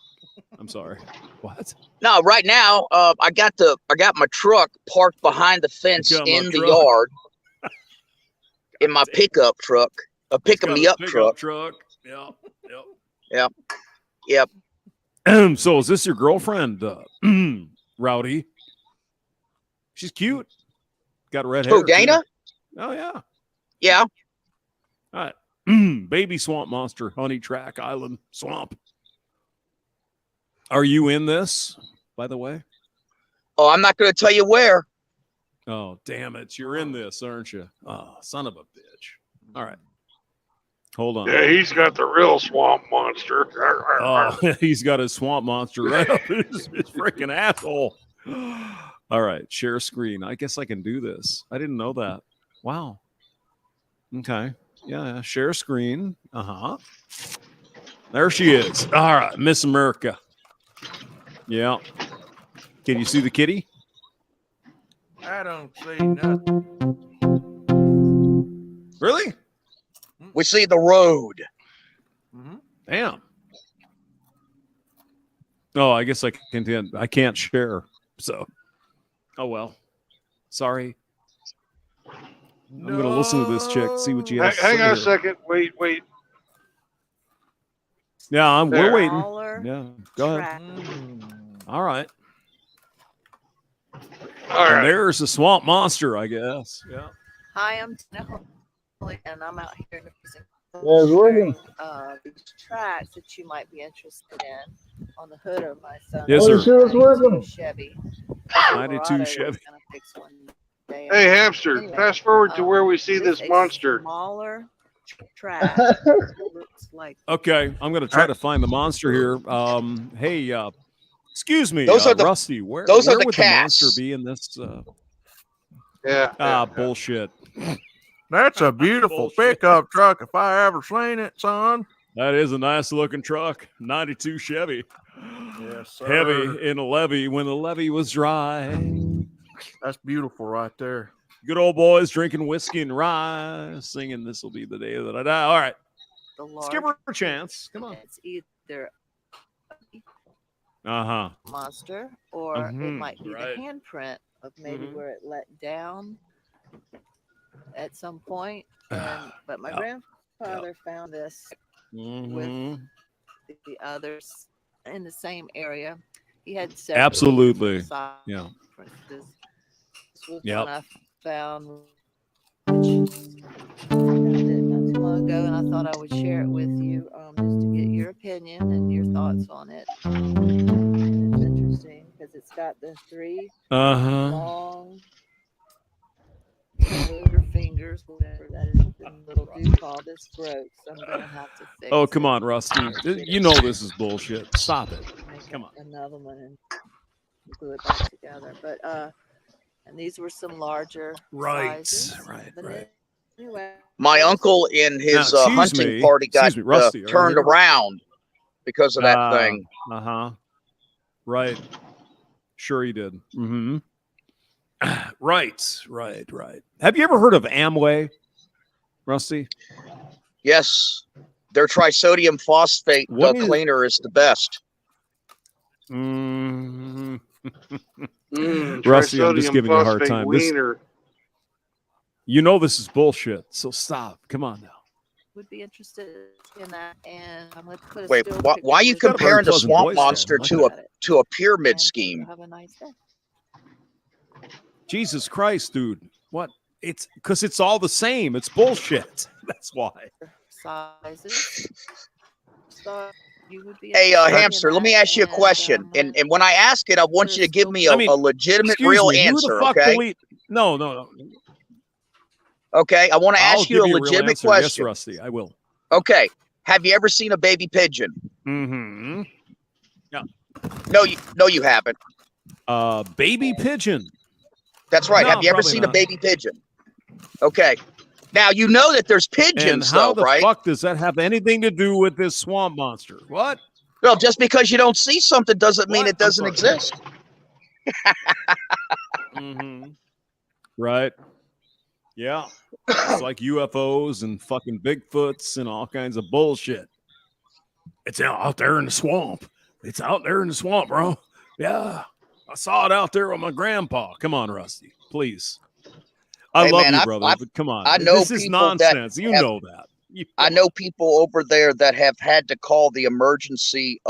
Q: I'm sorry. What?
I: No, right now, I got my truck parked behind the fence in the yard. In my pickup truck, a picking me up truck.
Q: Yep.
I: Yep.
Q: So is this your girlfriend, Rowdy? She's cute. Got red hair.
I: Who, Dana?
Q: Too. Oh yeah.
I: Yeah.
Q: All right. Baby swamp monster, honey track island swamp. Are you in this, by the way?
I: Oh, I'm not going to tell you where.
Q: Oh, damn it. You're in this, aren't you? Oh, son of a bitch. All right. Hold on.
A: Yeah, he's got the real swamp monster.
Q: Oh, he's got his swamp monster right up his freaking asshole. All right. Share screen. I guess I can do this. I didn't know that. Wow. Okay. Yeah. Share screen. Uh-huh. There she is. All right. Miss America. Yeah. Can you see the kitty?
M: I don't see nothing.
Q: Really?
I: We see the road.
Q: Damn. Oh, I guess I can't share. So, oh well. Sorry. I'm gonna listen to this chick, see what she has to say.
A: Hang on a
Q: here.
A: second. Wait.
Q: Yeah, we're
A: There.
Q: waiting.
S: Smaller
Q: Yeah, go ahead. All right.
A: All
Q: And
A: right.
Q: there's the swamp monster, I guess. Yeah.
S: Hi, I'm Tina Holly, and I'm out here in the prison
R: Yeah, it's working.
S: these tracks that you might be interested in on the hood of my son's
Q: Yes, sir.
R: Sure, it's working.
S: Chevy.
Q: 92
S: Silverado.
Q: Chevy.
S: We're gonna fix one day.
A: Hey, hamster,
S: Anyway,
A: fast forward to where we see
S: this
A: this
S: is a
A: monster.
S: Smaller track. Looks like
Q: Okay, I'm gonna try to find the monster here. Hey, excuse me,
I: Those are the-
Q: Rusty. Where
I: those are the
Q: would
I: cats.
Q: the monster be in this?
A: Yeah.
Q: Bullshit.
M: That's a beautiful pickup truck if I ever seen it, son.
Q: That is a nice looking truck. 92 Chevy.
M: Yes, sir.
Q: Heavy in a levee when the levee was dry.
M: That's beautiful right there.
Q: Good old boys drinking whiskey and rye, singing "This Will Be the Day That I Die." All right,
S: The
Q: let's give her a chance. Come on.
S: It's either monster or it might be the handprint of maybe where it let down at some point. But my grandfather found this with the others in the same area. He had several
Q: Absolutely.
S: size
Q: Yeah.
S: differences. This was
Q: Yep.
S: one I found not too long ago, and I thought I would share it with you just to get your opinion and your thoughts on it. And it's interesting because it's got the three long motor fingers, whatever that is. The little dude called this broke, so I'm gonna have to fix
Q: Oh,
S: it.
Q: come on, Rusty. You know this is bullshit. Stop it. Come on.
S: Another one and glue it back together. But and these were some larger sizes. But anyway,
I: My uncle in his hunting party got
Q: Rusty,
I: turned around because of that thing.
Q: Right. Sure he did. Right. Have you ever heard of Amway, Rusty?
I: Yes. Their trisodium phosphate cleaner is the best.
Q: Rusty, I'm just giving you a hard time.
A: Wiener.
Q: You know this is bullshit, so stop. Come on now.
S: Would be interested in that, and I'm going to put a
I: Wait, why are you comparing the swamp monster to a pyramid scheme?
S: Have a nice day.
Q: Jesus Christ, dude. What? It's because it's all the same. It's bullshit. That's why.
S: Sizes. So you would be
I: Hey, Hamster, let me ask you a question. And when I ask it, I want you to give me a legitimate, real answer, okay?
Q: No.
I: Okay, I want to ask you a legitimate question.
Q: Yes, Rusty, I will.
I: Okay, have you ever seen a baby pigeon?
Q: Yeah.
I: No, you haven't.
Q: Baby pigeon.
I: That's right.
Q: No,
I: have you ever seen a baby pigeon? Okay. Now you know that there's pigeons,
Q: and how
I: though, right?
Q: the fuck does that have anything to do with this swamp monster? What?
I: Well, just because you don't see something doesn't mean it doesn't exist.
Q: Right. Yeah. It's like UFOs and fucking Bigfoots and all kinds of bullshit. It's out there in the swamp. It's out there in the swamp, bro. Yeah. I saw it out there with my grandpa. Come on, Rusty. Please. I love you, brother, but come on.
I: I know
Q: this is nonsense. You know that.
I: I know people over there that have had to call the emergency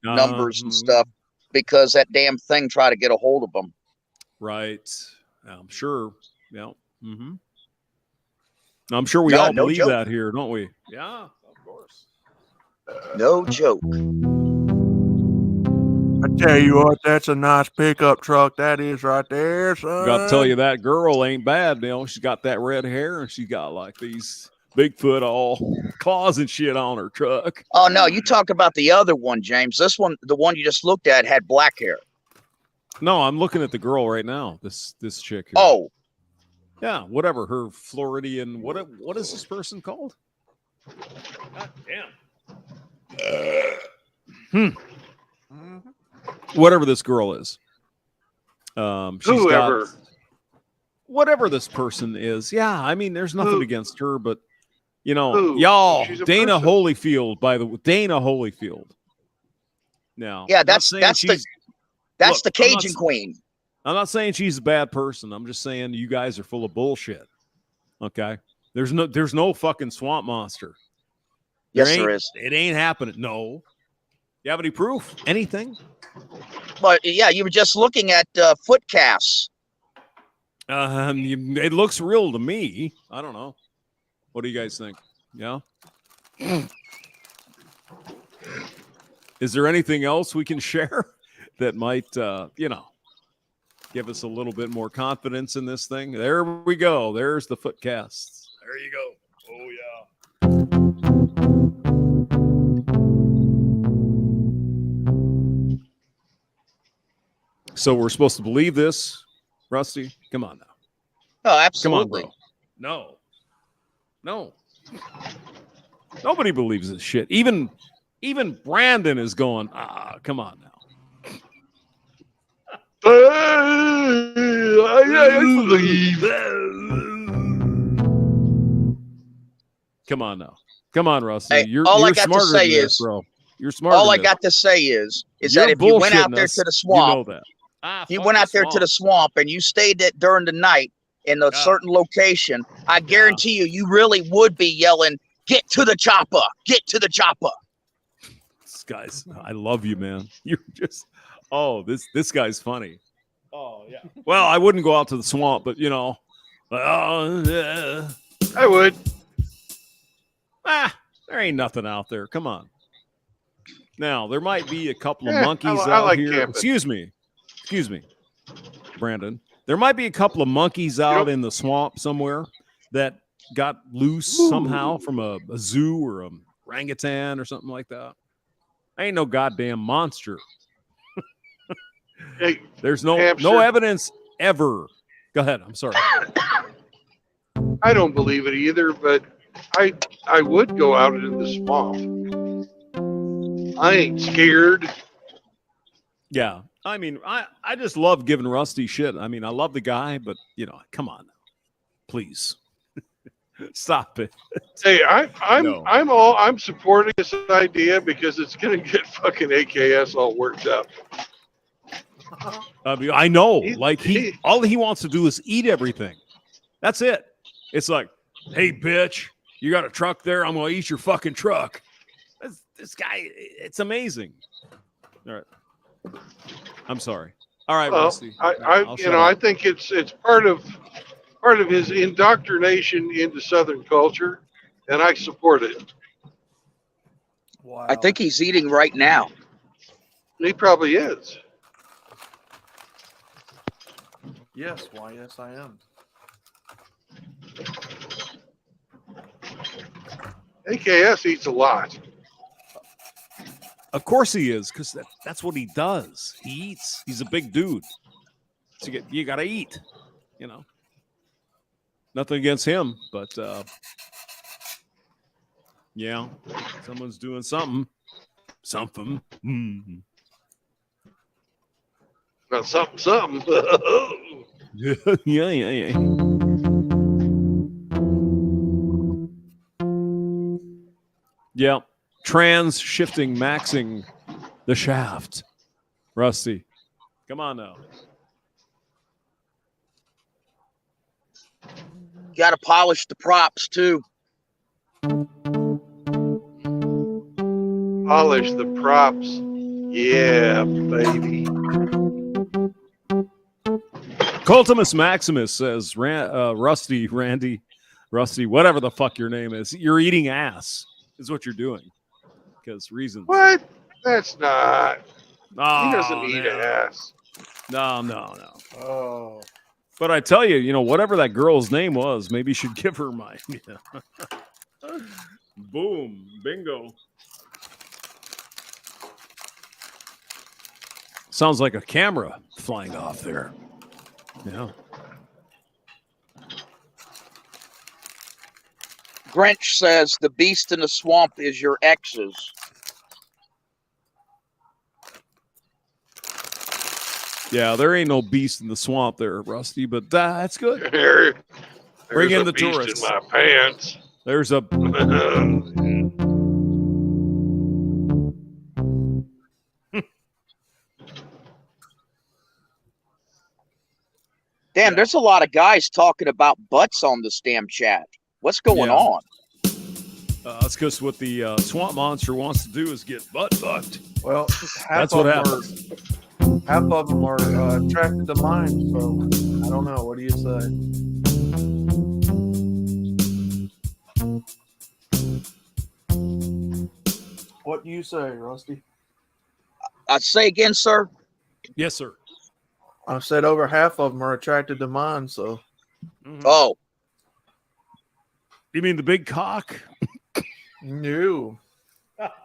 I: numbers and stuff because that damn thing tried to get a hold of them.
Q: Right. I'm sure. Yeah. I'm sure we all believe that here, don't we? Yeah, of course.
I: No joke.
M: I tell you what, that's a nice pickup truck. That is right there, son.
Q: Got to tell you, that girl ain't bad. She's got that red hair and she's got like these Bigfoot all claws and shit on her truck.
I: Oh no, you talk about the other one, James. This one, the one you just looked at, had black hair.
Q: No, I'm looking at the girl right now. This chick here.
I: Oh.
Q: Yeah, whatever. Her Floridian. What is this person called? God damn. Whatever this girl is.
A: Whoever.
Q: Whatever this person is. Yeah, I mean, there's nothing against her, but y'all, Dana Holyfield, by the way, Dana Holyfield. Now,
I: yeah, that's the Cajun Queen.
Q: I'm not saying she's a bad person. I'm just saying you guys are full of bullshit. Okay, there's no fucking swamp monster.
I: There is.
Q: It ain't happening. No. You have any proof? Anything?
I: But yeah, you were just looking at foot casts.
Q: It looks real to me. I don't know. What do you guys think? Yeah. Is there anything else we can share that might, give us a little bit more confidence in this thing? There we go. There's the foot casts. There you go. Oh yeah. So we're supposed to believe this, Rusty? Come on now.
I: Oh, absolutely.
Q: Come on, bro. No. Nobody believes this shit. Even Even Brandon is going, come on now.
A: I believe.
Q: Come on now. Come on, Rusty.
I: Hey,
Q: You're
I: all I got to
Q: smarter
I: say
Q: than this,
I: is,
Q: bro. You're smarter
I: all
Q: than
I: I
Q: this.
I: got to say is
Q: You're
I: that if you went out
Q: bullshitting
I: there
Q: us,
I: to the swamp,
Q: you know that.
I: you went out there to the swamp and you stayed it during the night in a certain location, I guarantee you really would be yelling, "Get to the chopper! Get to the chopper!"
Q: This guy's, I love you, man. You're just, this guy's funny. Oh yeah. Well, I wouldn't go out to the swamp, but you know,
A: I would.
Q: There ain't nothing out there. Come on. Now there might be a couple of
A: Yeah,
Q: monkeys
A: I
Q: out
A: like
Q: here.
A: camping.
Q: Excuse me, Brandon. There might be a couple of monkeys out in the swamp somewhere that got loose somehow from a zoo or a orangutan or something like that. Ain't no goddamn monster.
A: Hey,
Q: There's no
A: hamster.
Q: evidence ever. Go ahead. I'm sorry.
A: I don't believe it either, but I would go out into the swamp. I ain't scared.
Q: Yeah. I mean, I just love giving Rusty shit. I mean, I love the guy, but you know, come on now. Please. Stop it.
A: Hey, I'm supporting this idea because it's gonna get fucking AKS all worked up.
Q: I mean, I know. Like all he wants to do is eat everything. That's it. It's like, hey, bitch, you got a truck there? I'm gonna eat your fucking truck. This guy, it's amazing. All right. I'm sorry. All right,
A: Well,
Q: Rusty.
A: I think it's part of his indoctrination into Southern culture, and I support it.
I: Wow. I think he's eating right now.
A: He probably is.
M: Yes, why? Yes, I am.
A: AKS eats a lot.
Q: Of course he is, because that's what he does. He eats. He's a big dude. So you got to eat, you know. Nothing against him, but yeah, someone's doing something. Something. Mm-hmm.
A: Not something.
Q: yeah. Yeah. Trans shifting, maxing the shaft. Rusty. Come on now.
I: Got to polish the props too.
A: Polish the props. Yeah, baby.
Q: Cultimus Maximus says, Rusty, Randy, Rusty, whatever the fuck your name is, you're eating ass, is what you're doing. Because reasons.
A: What? That's not.
Q: Oh,
A: he doesn't eat ass.
Q: No.
M: Oh.
Q: But I tell you, you know, whatever that girl's name was, maybe you should give her mine. Boom. Bingo. Sounds like a camera flying off there. Yeah.
I: Grinch says the beast in the swamp is your exes.
Q: Yeah, there ain't no beast in the swamp there, Rusty, but that's good. Bring in the
A: beast
Q: tourists.
A: in my pants.
Q: There's a.
I: Damn, there's a lot of guys talking about butts on this damn chat. What's going on?
Q: That's because what the swamp monster wants to do is get butt fucked.
M: Well,
Q: that's what happens.
M: Half of them are attracted to mine, so I don't know. What do you say? What do you say, Rusty?
I: Say again, sir.
Q: Yes, sir.
M: I said over half of them are attracted to mine, so.
I: Oh.
Q: You mean the big cock?
M: No.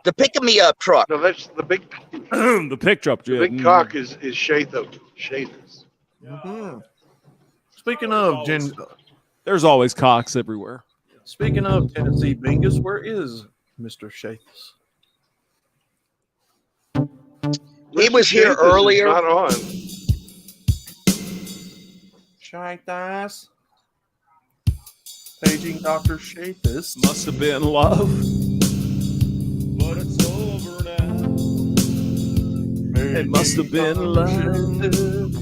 I: The pick-me-up truck.
A: No, that's the big.
Q: The pick truck.
A: The big cock is Shathus.
M: Mm-hmm. Speaking of
Q: there's always cocks everywhere.
M: Speaking of Tennessee Bingus, where is Mr. Shathus?
I: He was here
A: Chapis is
I: earlier.
A: Not on.
M: Shaitas. Paging Dr. Shapis.
Q: Must have been love. But it's over now. It must have been love.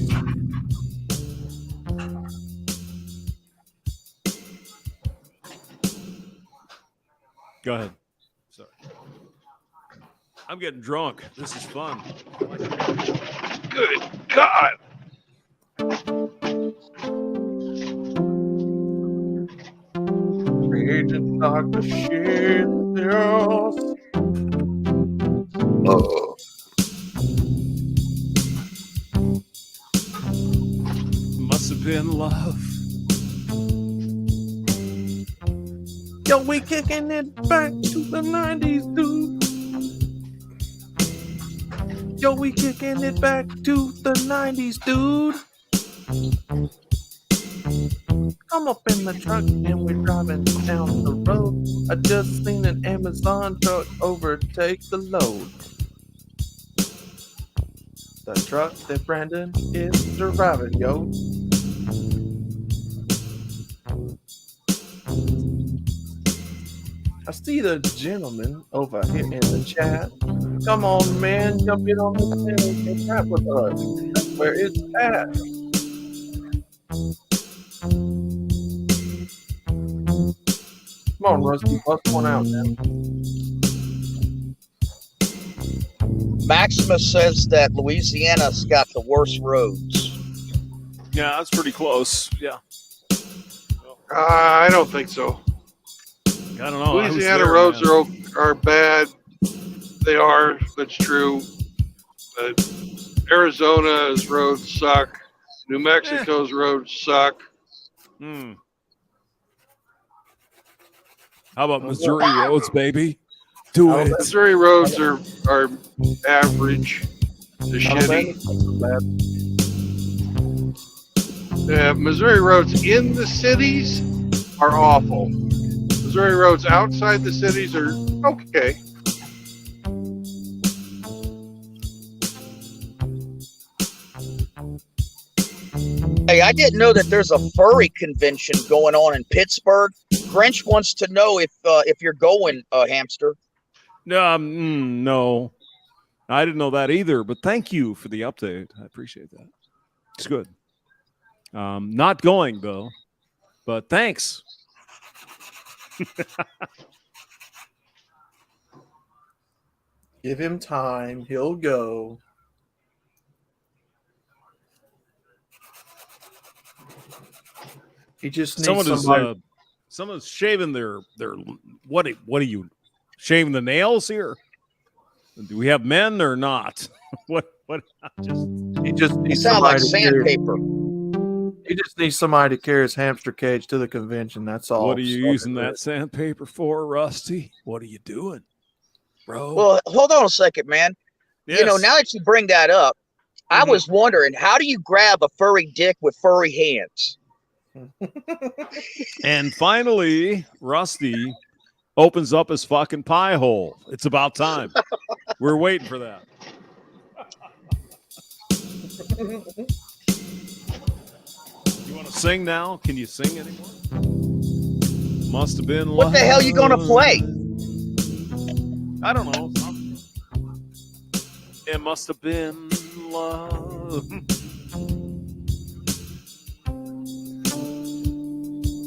Q: Go ahead. Sorry. I'm getting drunk. This is fun.
A: Good God.
M: Agent Dr. Shapis.
F: Oh.
Q: Must have been love.
M: Yo, we kicking it back to the 90s, dude. Yo, we kicking it back to the 90s, dude. I'm up in the truck and we're driving down the road. I just seen an Amazon truck overtake the load. The truck that Brandon is driving, yo. I see the gentleman over here in the chat. Come on, man, jump in on the thing and rap with us. That's where it's at. Come on, Rusty, bust one out, man.
I: Maximus says that Louisiana's got the worst roads.
Q: Yeah, that's pretty close. Yeah.
A: I don't think so.
Q: I don't know.
A: Louisiana roads are bad. They are. That's true. But Arizona's roads suck. New Mexico's roads suck.
Q: Hmm. How about Missouri roads, baby? Do it.
A: Missouri roads are average to shitty. Yeah, Missouri roads in the cities are awful. Missouri roads outside the cities are okay.
I: Hey, I didn't know that there's a furry convention going on in Pittsburgh. Grinch wants to know if you're going, Hamster.
Q: No, I didn't know that either. But thank you for the update. I appreciate that. It's good. Not going though, but thanks.
M: Give him time. He'll go. He just needs somebody.
Q: Someone's shaving their what are you shaving the nails here? Do we have men or not? what
M: he just needs
I: sound like
M: somebody
I: sandpaper.
M: He just needs somebody to carry his hamster cage to the convention. That's all.
Q: What are you using that sandpaper for, Rusty? What are you doing, bro?
I: Well, hold on a second, man.
Q: Yes.
I: You know, now that you bring that up, I was wondering, how do you grab a furry dick with furry hands?
Q: And finally, Rusty opens up his fucking pie hole. It's about time. We're waiting for that. You want to sing now? Can you sing anymore? Must have been
I: What the hell you gonna play?
Q: I don't know. It must have been love.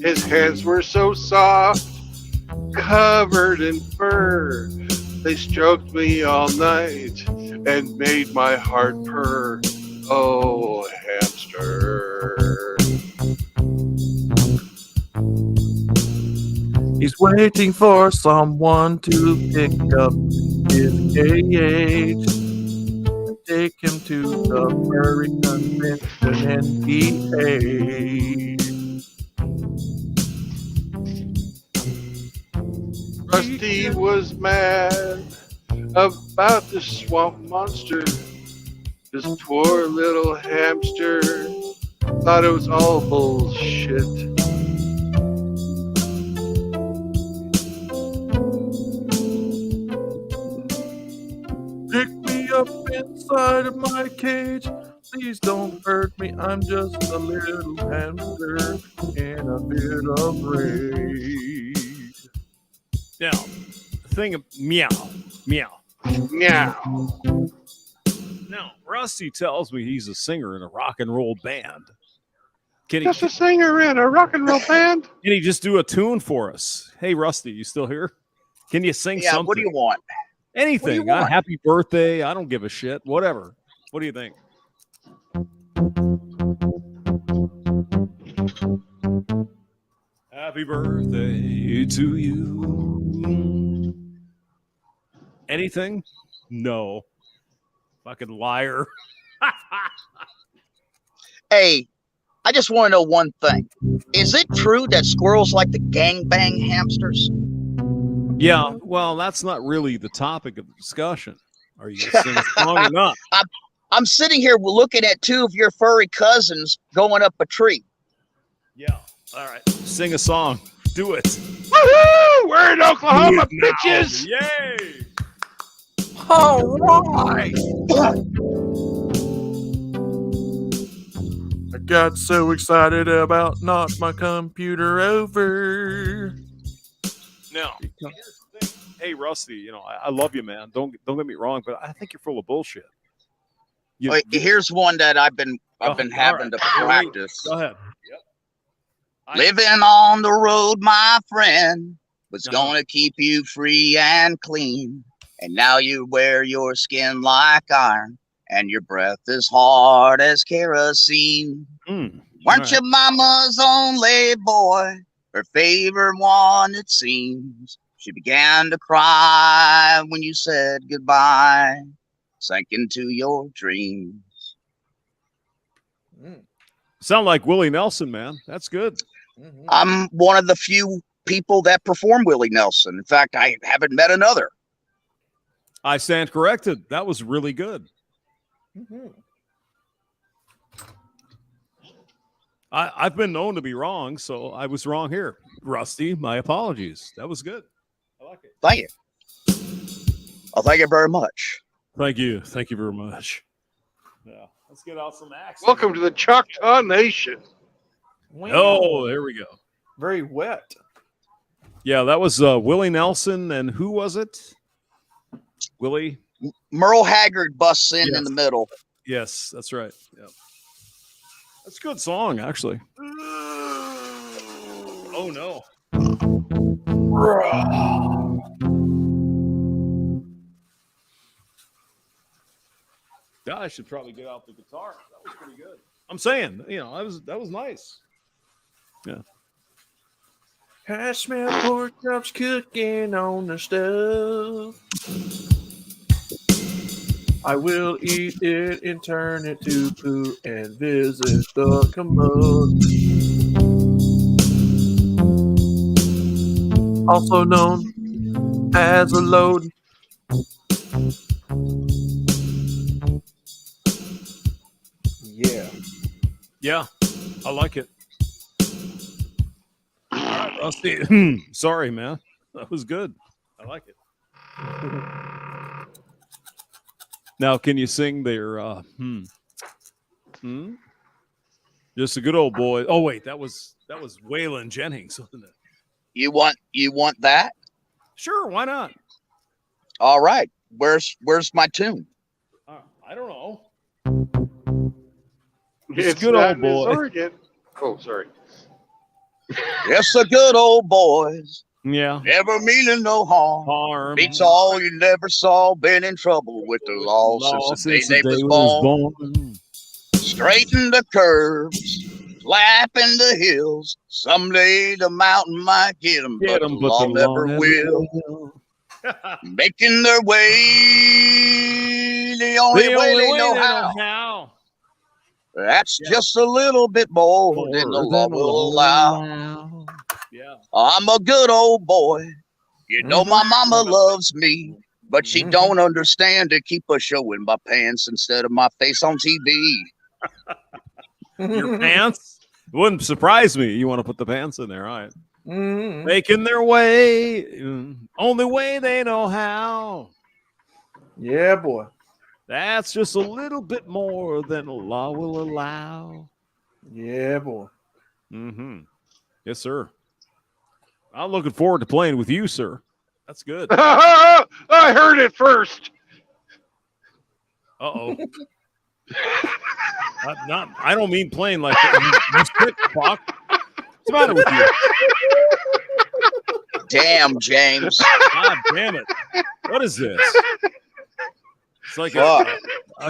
A: His hands were so soft, covered in fur. They stroked me all night and made my heart purr. Oh, hamster.
M: He's waiting for someone to pick up his cage. Take him to the furry convention and behave.
A: Rusty was mad about the swamp monster. This poor little hamster thought it was all bullshit.
M: Pick me up inside of my cage. Please don't hurt me. I'm just a little hamster in a bit of rage.
Q: Now, the thing of meow.
A: Meow.
Q: Now, Rusty tells me he's a singer in a rock and roll band. Can
A: Just a singer in a rock and roll band.
Q: Can he just do a tune for us? Hey, Rusty, you still here? Can you sing
I: Yeah,
Q: something?
I: what do you want?
Q: Anything.
I: What do you want?
Q: Happy birthday. I don't give a shit. Whatever. What do you think? Happy birthday to you. Anything? No. Fucking liar.
I: Hey, I just want to know one thing. Is it true that squirrels like to gangbang hamsters?
Q: Yeah, well, that's not really the topic of the discussion. Are you going to sing a song or not?
I: I'm sitting here looking at two of your furry cousins going up a tree.
Q: Yeah. All right. Sing a song. Do it.
A: Woohoo! We're in Oklahoma, bitches.
Q: Yay!
M: All right. I got so excited about knocked my computer over.
Q: Now, hey, Rusty, I love you, man. Don't get me wrong, but I think you're full of bullshit.
I: Here's one that I've been having to practice.
Q: Go ahead.
I: Living on the road, my friend, was gonna keep you free and clean. And now you wear your skin like iron, and your breath is hard as kerosene. Weren't your mama's only boy, her favorite one, it seems? She began to cry when you said goodbye, sank into your dreams.
Q: Sound like Willie Nelson, man. That's good.
I: I'm one of the few people that perform Willie Nelson. In fact, I haven't met another.
Q: I stand corrected. That was really good. I've been known to be wrong, so I was wrong here. Rusty, my apologies. That was good. I like it.
I: Thank you. Oh, thank you very much.
Q: Thank you. Thank you very much. Yeah. Let's get out some accents.
A: Welcome to the Choctaw Nation.
Q: Oh, there we go.
M: Very wet.
Q: Yeah, that was Willie Nelson, and who was it? Willie?
I: Merle Haggard busts in the middle.
Q: Yes, that's right. Yeah. That's a good song, actually. Oh, no. Yeah, I should probably get out the guitar. That was pretty good. I'm saying, that was nice. Yeah.
M: I smell pork chops cooking on the stove. I will eat it and turn it to poo and visit the commode. Also known as a load. Yeah.
Q: Yeah, I like it. All right, Rusty. Sorry, man. That was good. I like it. Now, can you sing their Just a good old boy. Oh wait, that was Waylon Jennings, wasn't it?
I: You want that?
Q: Sure, why not?
I: All right. Where's my tune?
Q: I don't know.
A: It's
Q: good
A: not
Q: old boy.
A: in Oregon. Oh, sorry.
I: It's the good old boys.
Q: Yeah.
I: Never meaning no harm. Beats all you never saw. Been in trouble with the law since the day they was born. Straighten the curves, flapping the hills. Someday the mountain might get them, but the law never will. Making their way the only way they know how. That's just a little bit more than the law will allow.
Q: Yeah.
I: I'm a good old boy. You know my mama loves me, but she don't understand to keep a showing my pants instead of my face on TV.
Q: Your pants? It wouldn't surprise me. You want to put the pants in there, all right? Making their way, only way they know how.
M: Yeah, boy.
Q: That's just a little bit more than the law will allow.
M: Yeah, boy.
Q: Mm-hmm. Yes, sir. I'm looking forward to playing with you, sir. That's good.
A: I heard it first.
Q: Uh-oh. I don't mean playing like that. You sick fuck. What's the matter with you?
I: Damn, James.
Q: God damn it. What is this? It's like a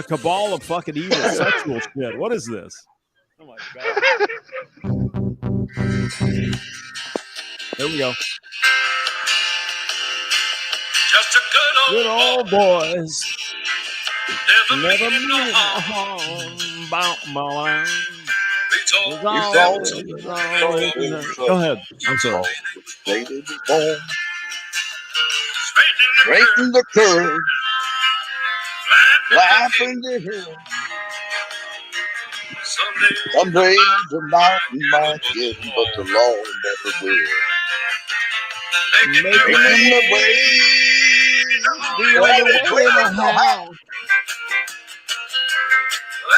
Q: cabal of fucking evil sexual shit. What is this? Oh my God. There we go.
T: Just a
Q: Good old boys. Never mean no harm. Go ahead. I'm sorry.
I: Straighten the curve. Laughing the hill. Someday the mountain might get, but the Lord never will. Making the way.
Q: The only way to how.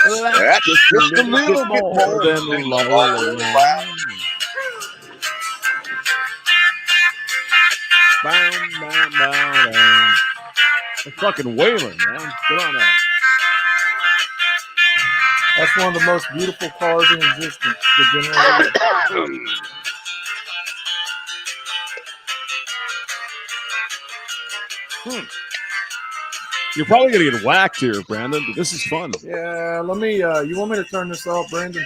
I: That's just a little bit more
Q: than the law will allow. They're fucking wailing, man. Get on that.
M: That's one of the most beautiful cars in existence. The General Lee.
Q: You're probably gonna get whacked here, Brandon, but this is fun.
M: Yeah, let me. You want me to turn this off, Brandon?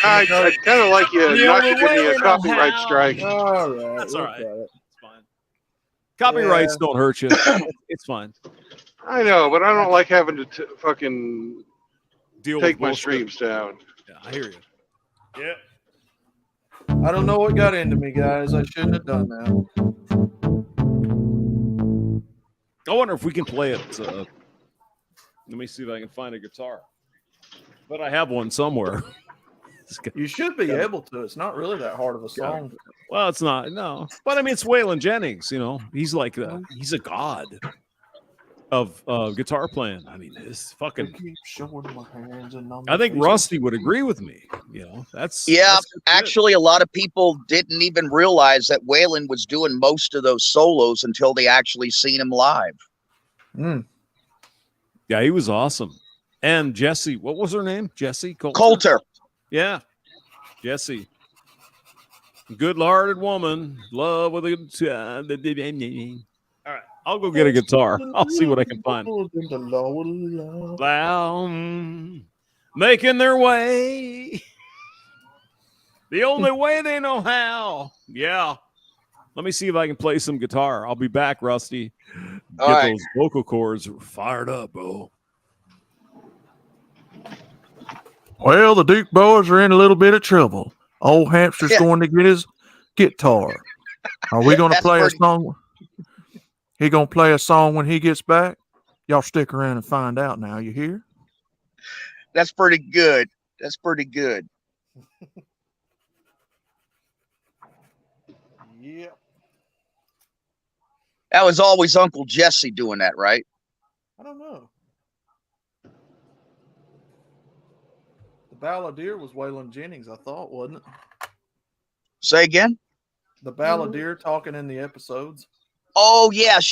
A: I'd kind of like you
Q: The
A: not to
Q: only
A: give me
Q: way
A: a
Q: to
A: copyright
Q: how.
A: strike.
M: All right,
Q: That's all right.
M: It.
Q: It's fine. Copyrights don't hurt you. It's fine.
A: I know, but I don't like having to fucking
Q: Deal
A: take
Q: with
A: my
Q: bullshit.
A: streams down.
Q: Yeah, I hear you. Yeah.
M: I don't know what got into me, guys. I shouldn't have done that.
Q: I wonder if we can play it. Let me see if I can find a guitar. But I have one somewhere.
M: You should be able to. It's not really that hard of a song.
Q: Well, it's not. No. But I mean, it's Waylon Jennings, you know. He's like, he's a god of guitar playing. I mean, it's fucking.
M: Keep showing my hands and
Q: I think Rusty would agree with me. You know, that's.
I: Yeah,
Q: that's
I: actually, a lot of people didn't even realize that Waylon was doing most of those solos until they actually seen him live.
Q: Yeah, he was awesome. And Jessie, what was her name? Jessie
I: Coulter.
Q: Yeah, Jessie. Good-hearted woman, love with a good time. All right, I'll go get a guitar. I'll see what I can find. Making their way. The only way they know how. Yeah. Let me see if I can play some guitar. I'll be back, Rusty. Get
I: All right.
Q: those vocal cords fired up, bro.
M: Well, the Duke boys are in a little bit of trouble. Old Hamster's going to get his guitar. Are we going to play a song? He going to play a song when he gets back? Y'all stick around and find out now. You hear?
I: That's pretty good. That's pretty good.
M: Yep.
I: That was always Uncle Jesse doing that, right?
M: I don't know. The balladeer was Waylon Jennings, I thought, wasn't it?
I: Say again?
M: The balladeer talking in the episodes.
I: Oh yes,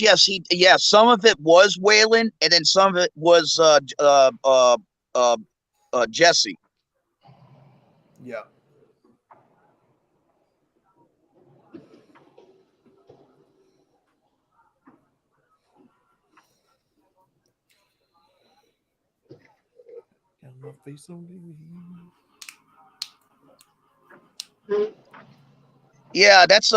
I: some of it was Waylon, and then some of it was Jesse.
M: Yeah. Got my face on
I: Yeah, that's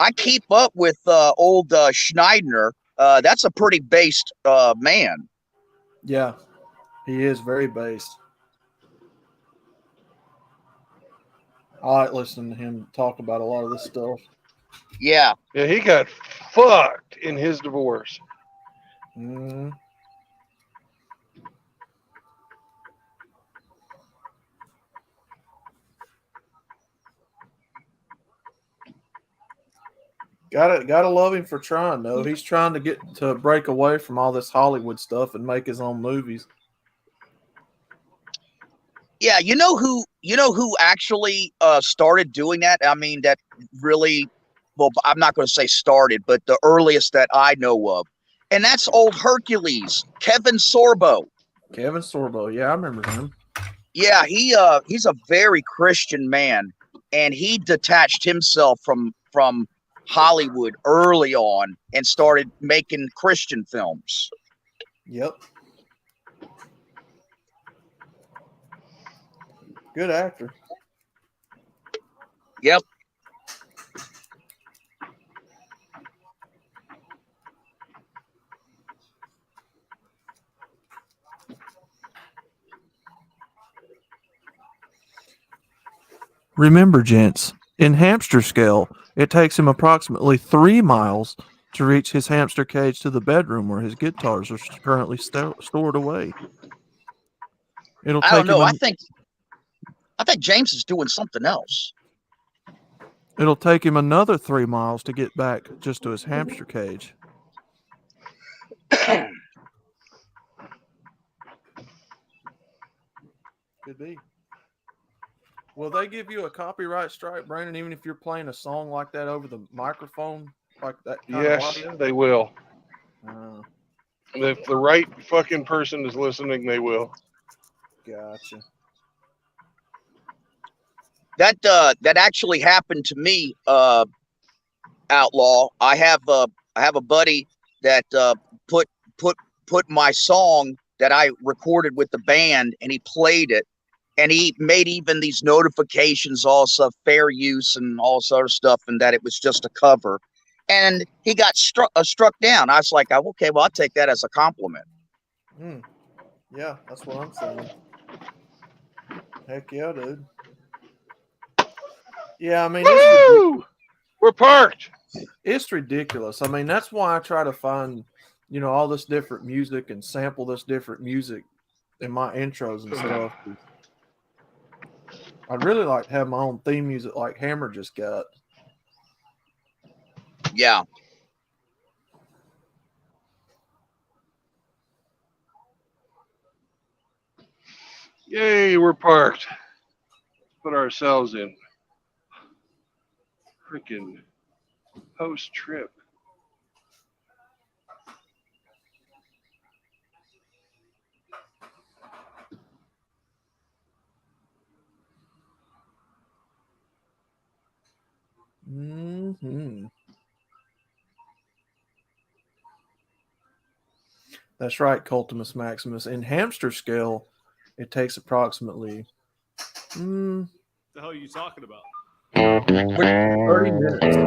I: I keep up with old Schneidner. That's a pretty based man.
M: Yeah, he is very based. I like listening to him talk about a lot of this stuff.
I: Yeah.
A: Yeah, he got fucked in his divorce.
M: Mm. Gotta love him for trying though. He's trying to get to break away from all this Hollywood stuff and make his own movies.
I: Yeah, you know who actually started doing that? I mean, that really, well, I'm not going to say started, but the earliest that I know of, and that's old Hercules, Kevin Sorbo.
M: Kevin Sorbo, yeah, I remember him.
I: Yeah, he's a very Christian man, and he detached himself from Hollywood early on and started making Christian films.
M: Yep. Good actor.
I: Yep.
M: Remember, gents, in hamster scale, it takes him approximately 3 miles to reach his hamster cage to the bedroom where his guitars are currently stored away. It'll
I: I
M: take
I: don't know.
M: him.
I: I think James is doing something else.
M: It'll take him another 3 miles to get back just to his hamster cage. Could be. Will they give you a copyright strike, Brandon, even if you're playing a song like that over the microphone? Like that kind of
A: Yes,
M: audio?
A: they will.
M: Oh,
A: If the right fucking person is listening, they will.
M: gotcha.
I: That actually happened to me, Outlaw. I have a buddy that put my song that I recorded with the band, and he played it, and he made even these notifications, also fair use and all sort of stuff, and that it was just a cover. And he got struck down. I was like, okay, well, I'll take that as a compliment.
M: Yeah, that's what I'm saying. Heck yeah, dude. Yeah, I mean,
A: we're parked.
M: It's ridiculous. I mean, that's why I try to find, all this different music and sample this different music in my intros and stuff. I'd really like to have my own theme music like Hammer just got.
I: Yeah.
A: Yay, we're parked. Put ourselves in freaking post trip.
M: That's right, Cultimus Maximus. In hamster scale, it takes approximately.
Q: The hell are you talking about?
M: 30 minutes.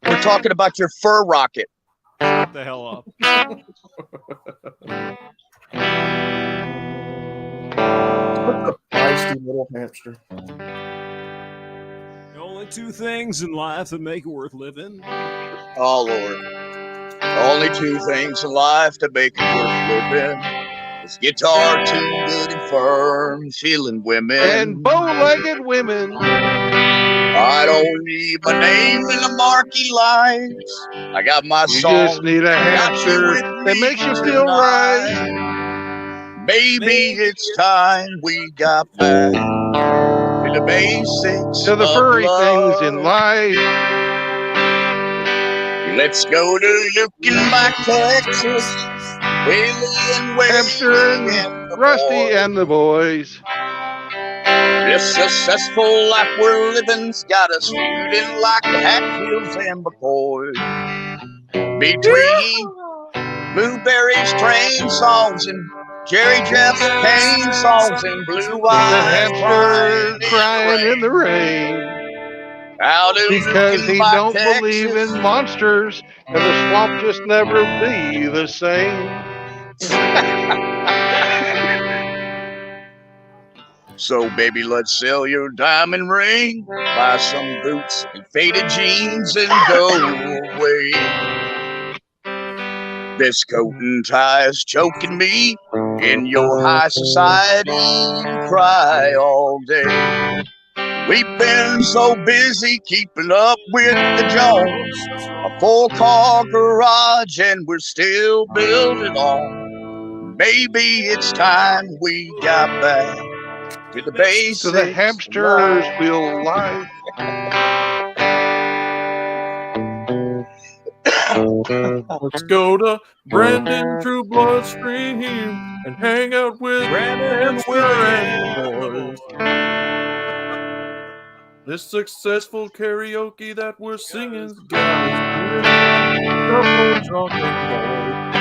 I: We're talking about your fur rocket.
Q: Shut the hell up.
M: Feisty little hamster.
Q: Only two things in life that make it worth living.
I: Oh, Lord. Only two things in life to make it worth living. This guitar tuned good and firm, feeling women.
A: And bow-legged women.
I: I don't need my name in the marquee lights. I got my song.
A: You just need a hamster that makes you feel right.
I: Maybe it's time we got back to the basics
A: to the
I: of
A: furry
I: love.
A: things in life.
I: Let's go to Luckenbach, Texas. Willie and Wade
A: Hamster and Rusty and the boys.
I: This successful life we're living's got us feeling like the Hatfields and McCoys. Between Blueberry's train songs and Jerry Jeff's pain songs and Blue Eyes
A: crying in the rain.
I: Out of
A: because he
I: Luckenbach,
A: don't
I: Texas.
A: believe in monsters, and the swamp just never be the same.
I: So, baby, let's sell your diamond ring, buy some boots and faded jeans, and go away. This coat and tie is choking me in your high society. You cry all day. We've been so busy keeping up with the Jones. A 4-car garage and we're still building on. Maybe it's time we got back to the basics.
A: To the hamsters we'll lie.
M: Let's go to Brandon True Bloodstream and hang out with Hamster and the boys. This successful karaoke that we're singing's got us doing drunk and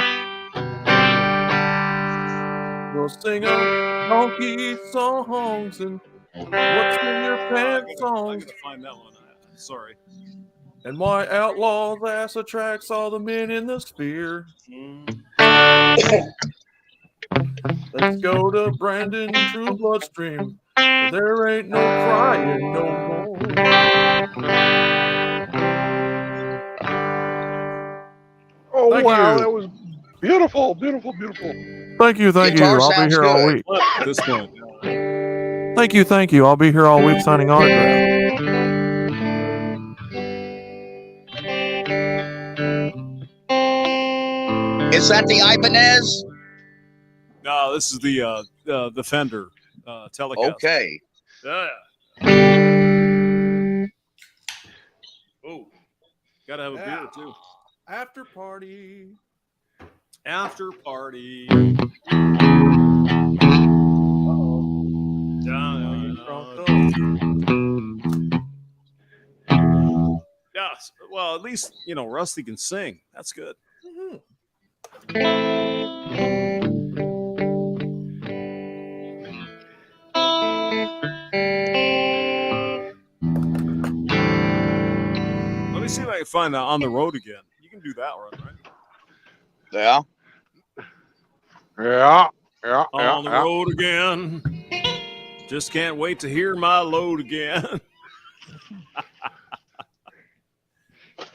M: boys. We'll sing donkey songs and what's in your pants songs.
Q: I gotta find that one. Sorry.
M: And why Outlaw's ass attracts all the men in the sphere. Let's go to Brandon True Bloodstream. There ain't no crying no more.
A: Oh,
M: Thank
A: wow.
M: you.
A: That was beautiful, beautiful, beautiful.
M: Thank you. I'll be here all week.
Q: At this point.
M: Thank you. I'll be here all week signing autographs.
I: Is that the Ibanez?
Q: No, this is the Fender Telecaster.
I: Okay.
Q: Yeah. Oh, gotta have a beer too.
M: After party.
Q: After party. Yeah. Well, at least Rusty can sing. That's good. Let me see if I can find that On the Road Again. You can do that one, right?
I: Yeah.
A: Yeah.
Q: On the road again. Just can't wait to hear my load again.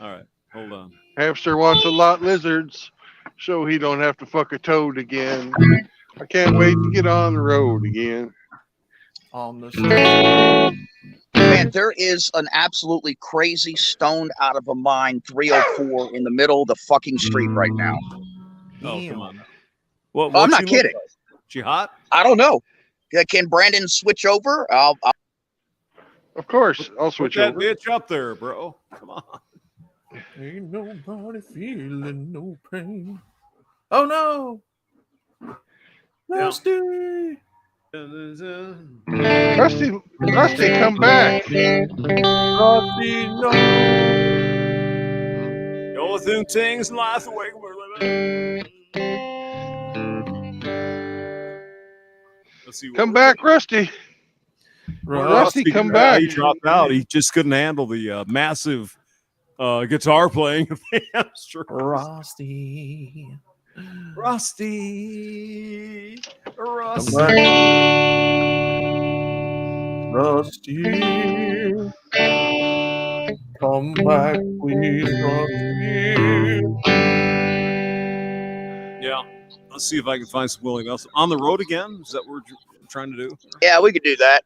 Q: All right, hold on.
A: Hamster wants a lot lizards, so he don't have to fuck a toad again. I can't wait to get on the road again.
M: On the
I: Man, there is an absolutely crazy, stoned out of a mind 304 in the middle of the fucking street right now.
Q: Oh, come on.
I: I'm not kidding.
Q: She hot?
I: I don't know. Can Brandon switch over? I'll...
A: Of course, I'll switch
Q: Put that
A: over.
Q: bitch up there, bro. Come on.
M: Ain't nobody feeling no pain. Oh no, Rusty.
A: Rusty, come back.
M: Rusty, no.
Q: The only things in life the way we're living. Let's see.
A: Come back, Rusty. Rusty, come back.
Q: He dropped out. He just couldn't handle the massive guitar playing of the hamster.
M: Rusty.
Q: Rusty.
M: Come back, please, Rusty.
Q: Yeah. Let's see if I can find some Willie Nelson. On the Road Again? Is that what we're trying to do?
I: Yeah, we could do that.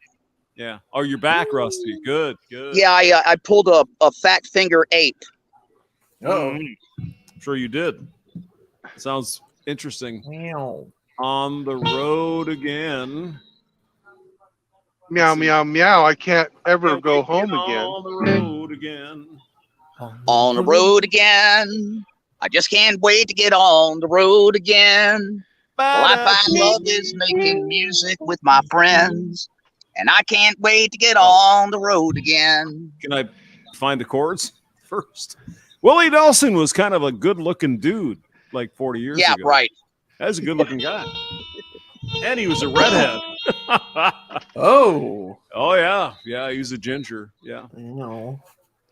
Q: Yeah. Oh, you're back, Rusty. Good.
I: Yeah, I pulled a fat finger 8.
M: Oh.
Q: I'm sure you did. Sounds interesting.
M: Meow.
Q: On the Road Again.
A: Meow, meow, meow. I can't ever go home again.
Q: On the road again.
I: On the road again. I just can't wait to get on the road again. The life I love is making music with my friends. And I can't wait to get on the road again.
Q: Can I find the chords first? Willie Nelson was kind of a good-looking dude like 40 years ago.
I: Yeah, right.
Q: That's a good-looking guy. And he was a redhead.
M: Oh,
Q: yeah. Yeah, he was a ginger. Yeah.
M: No.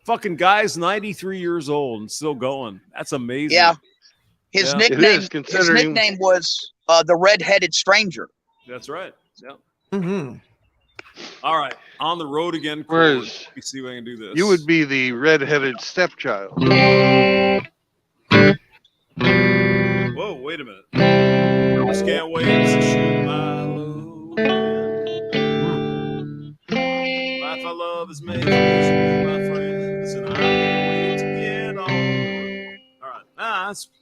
I: fucking guy's 93 years old and still going. That's amazing.
Q: Yeah.
I: His
Q: Yeah.
I: nickname.
Q: It is,
I: His
Q: considering-
I: nickname was the Red-Headed Stranger.
Q: That's right. Yeah.
M: Mm-hmm.
Q: All right. On the road again.
A: Whereas
Q: Let me see if I can do this.
A: you would be the red-headed stepchild.
Q: Whoa, wait a minute. Just can't wait to shoot my load. Life I love love is making music with my friends, and I can't wait to get on. All right,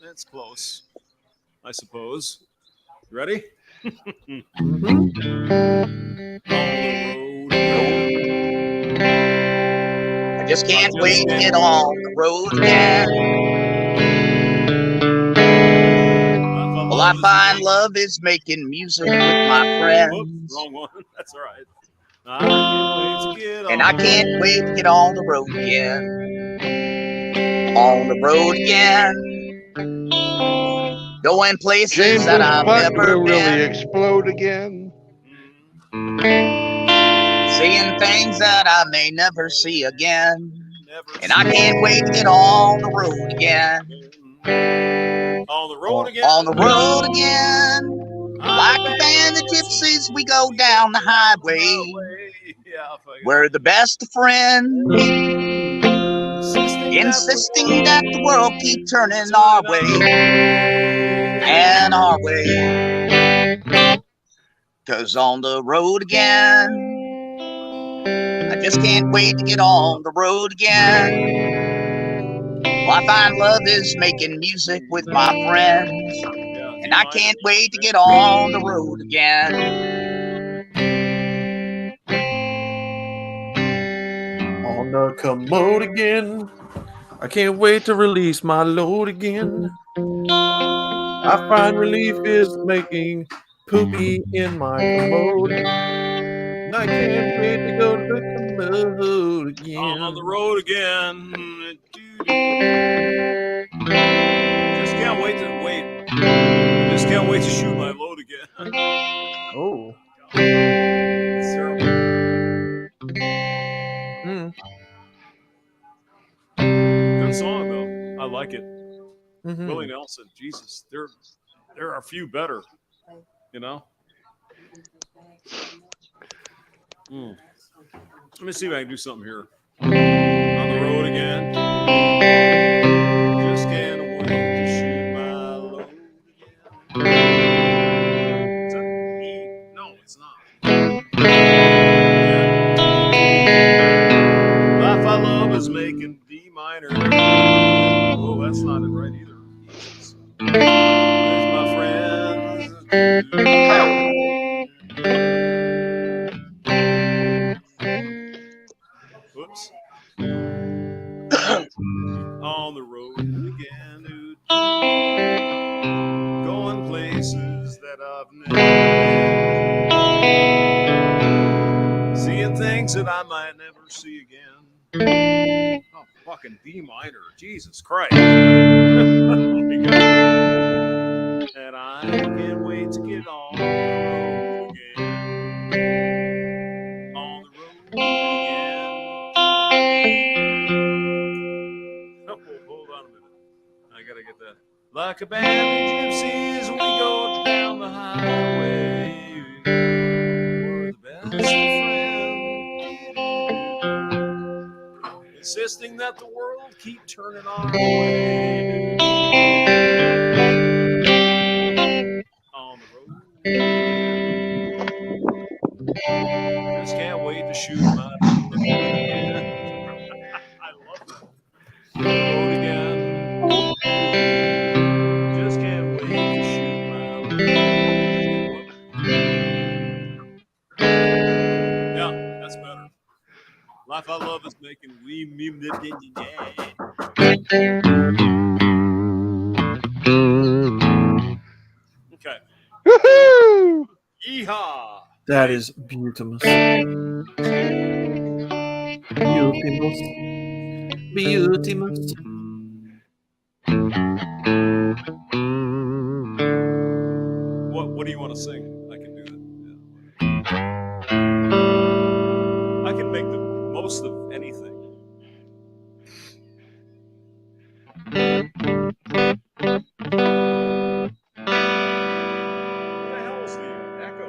Q: that's close, I suppose. You ready?
I: I just can't wait to get on the road again. Well, I find love is making music with my friends.
Q: Whoops, wrong one. That's all right. I can't wait to get on.
I: And I can't wait to get on the road again. On the road again. Going places
A: James's
I: that I've
A: butt
I: never
A: will
I: been.
A: really explode again.
I: Seeing things that I may never see again. And I can't wait to get on the road again.
Q: On the road again.
I: On the road again. Like a band of gypsies, we go down the highway. We're the best of friends. Insisting that the world keep turning our way. And our way. 'Cause on the road again. I just can't wait to get on the road again. Well, I find love is making music with my friends. And I can't wait to get on the road again.
M: On the commode again. I can't wait to release my load again. I find relief is making poopy in my commode. And I can't wait to go to the commode again.
Q: On the road again. Just can't wait to wait. I just can't wait to shoot my load again.
M: Oh.
Q: It's terrible. Good song though. I like it. Willie Nelson. Jesus, there are a few better. You know. Let me see if I can do something here. On the road again. Just can't wait to shoot my load again. Is that E? No, it's not. Life I love is making D minor. Oh, that's not it right either. Jesus. Where's my friends? Whoops. On the road again, dude. Going places that I've never been. Seeing things that I might never see again. Oh, fucking D minor. Jesus Christ. Oh my God. And I can't wait to get on the road again. On the road again. Oh, hold on a minute. I gotta get that. Like a band of gypsies, we go down the highway. We're the best of friends. Insisting that the world keep turning our way. On the road. Just can't wait to shoot my load again. I love that. On the road again. Just can't wait to shoot my load again. Yeah, that's better. Life I love is making we me. Okay.
A: Woohoo!
Q: Yeehaw!
M: That is beautiful. Beautiful.
Q: What do you want to sing? I can do that. Yeah. I can make the most of anything. What the hell is the echo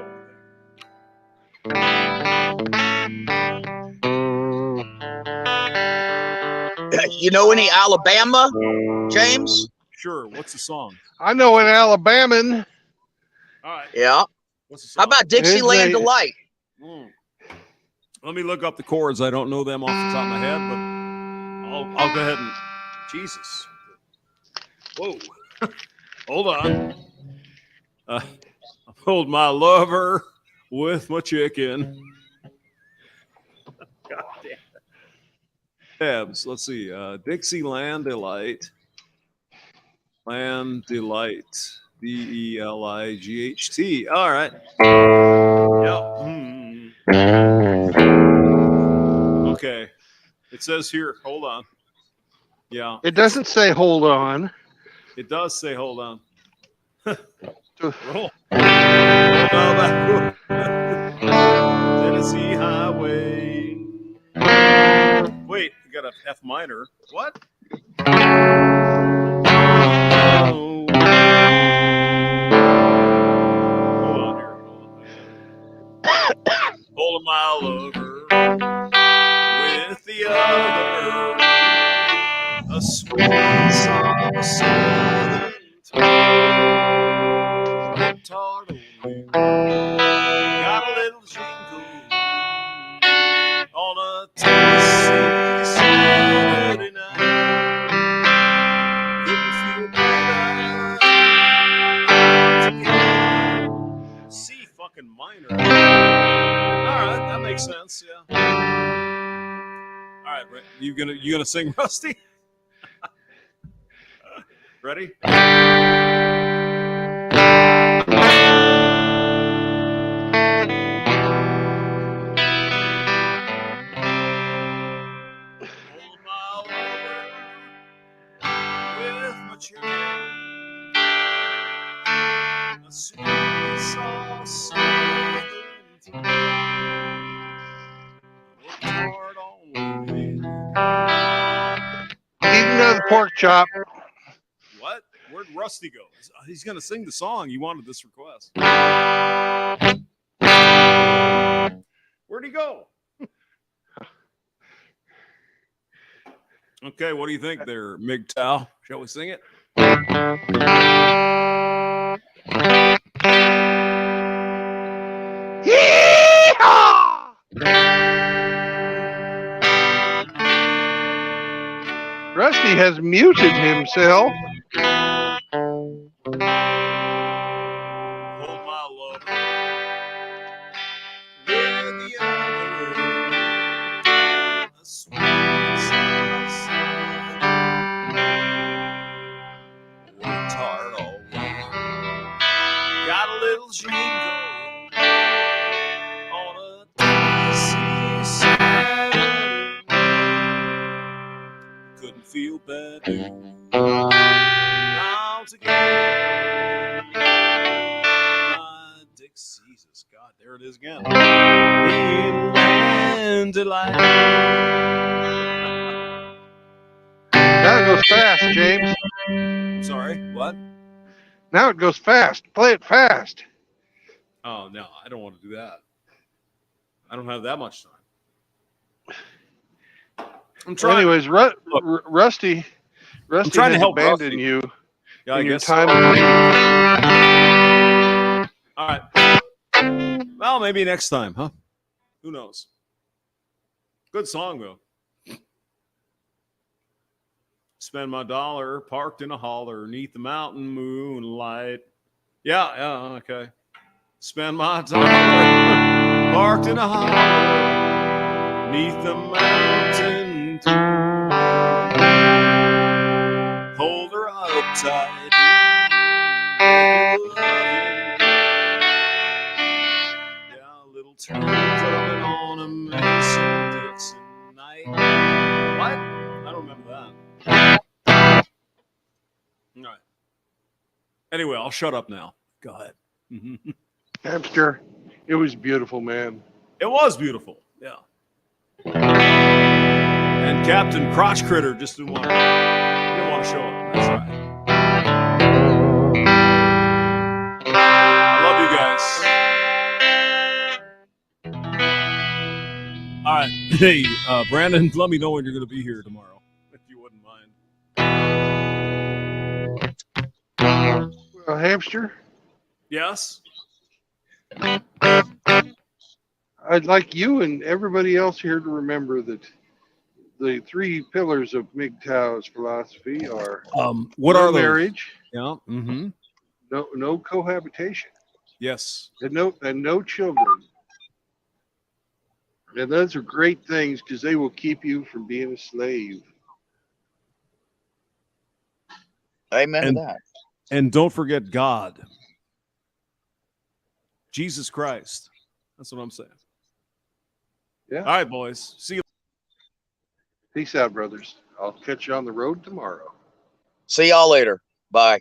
Q: thing?
I: You know any Alabama, James?
Q: Sure. What's the song?
A: I know an Alabaman.
Q: All right.
I: Yeah.
Q: What's the song?
I: How about Dixieland Delight?
Q: Let me look up the chords. I don't know them off the top of my head, but I'll go ahead and Jesus. Whoa. Hold on. Hold my lover with my chicken. God damn it. Tabs. Let's see. Dixieland Delight. Land Delight. DELIGHT. All right. Yep. Okay. It says here, hold on. Yeah.
T: It doesn't say hold on.
Q: It does say hold on. Roll. Tennessee Highway. Wait, you got a F minor. What? Hold on here. Hold my lover with the other. A sweet song, southern tone. Got a little jingle on a Tennessee Saturday night. Couldn't feel better. C fucking minor. All right, that makes sense. Yeah. All right, you gonna sing, Rusty? Ready? With my chicken, a sweet sauce,
T: Eat another pork chop.
Q: What? Where'd Rusty go? He's gonna sing the song. You wanted this request. Where'd he go? Okay, what do you think there, MGTOW? Shall we sing it?
T: Rusty has muted himself.
Q: Hold my love with the other, a sweet sauce. Worked hard all week. Got a little jingle on a Tennessee Saturday. Couldn't feel better. Now together, my Jesus, God, there it is again. In delight.
T: Now it goes fast, James.
Q: I'm sorry, what?
T: Now it goes fast. Play it fast.
Q: Oh, no, I don't want to do that. I don't have that much time. I'm trying.
T: Well, anyways, Rusty
Q: I'm trying to
T: has
Q: help
T: abandoned
Q: Rusty.
T: you
Q: Yeah,
T: in your
Q: so.
T: time of need.
Q: All right. Well, maybe next time, huh? Who knows? Good song, though. Spend my dollar parked in a holler neath the mountain moonlight. Yeah, okay. Spend my dollar parked in a holler neath the mountain. Hold her up tight. Yeah, a little turn coming on a Mason-Dixon night. What? I don't remember that. All right. Anyway, I'll shut up now. Go ahead.
T: Hamster, it was beautiful, man.
Q: It was beautiful. Yeah. And Captain Crotch Critter just didn't want to show up. That's all right. I love you guys. All right. Hey, Brandon, let me know when you're going to be here tomorrow, if you wouldn't mind.
T: Hamster?
Q: Yes?
A: I'd like you and everybody else here to remember that the 3 pillars of MGTOW's philosophy are
Q: what
A: no
Q: are those?
A: marriage,
Q: Yeah. Mm-hmm.
A: no cohabitation,
Q: Yes.
A: and no children. And those are great things because they will keep you from being a slave.
I: Amen
Q: And,
I: to that.
Q: and don't forget God. Jesus Christ. That's what I'm saying.
A: Yeah.
Q: All right, boys. See you.
A: Peace out, brothers. I'll catch you on the road tomorrow.
I: See y'all later. Bye.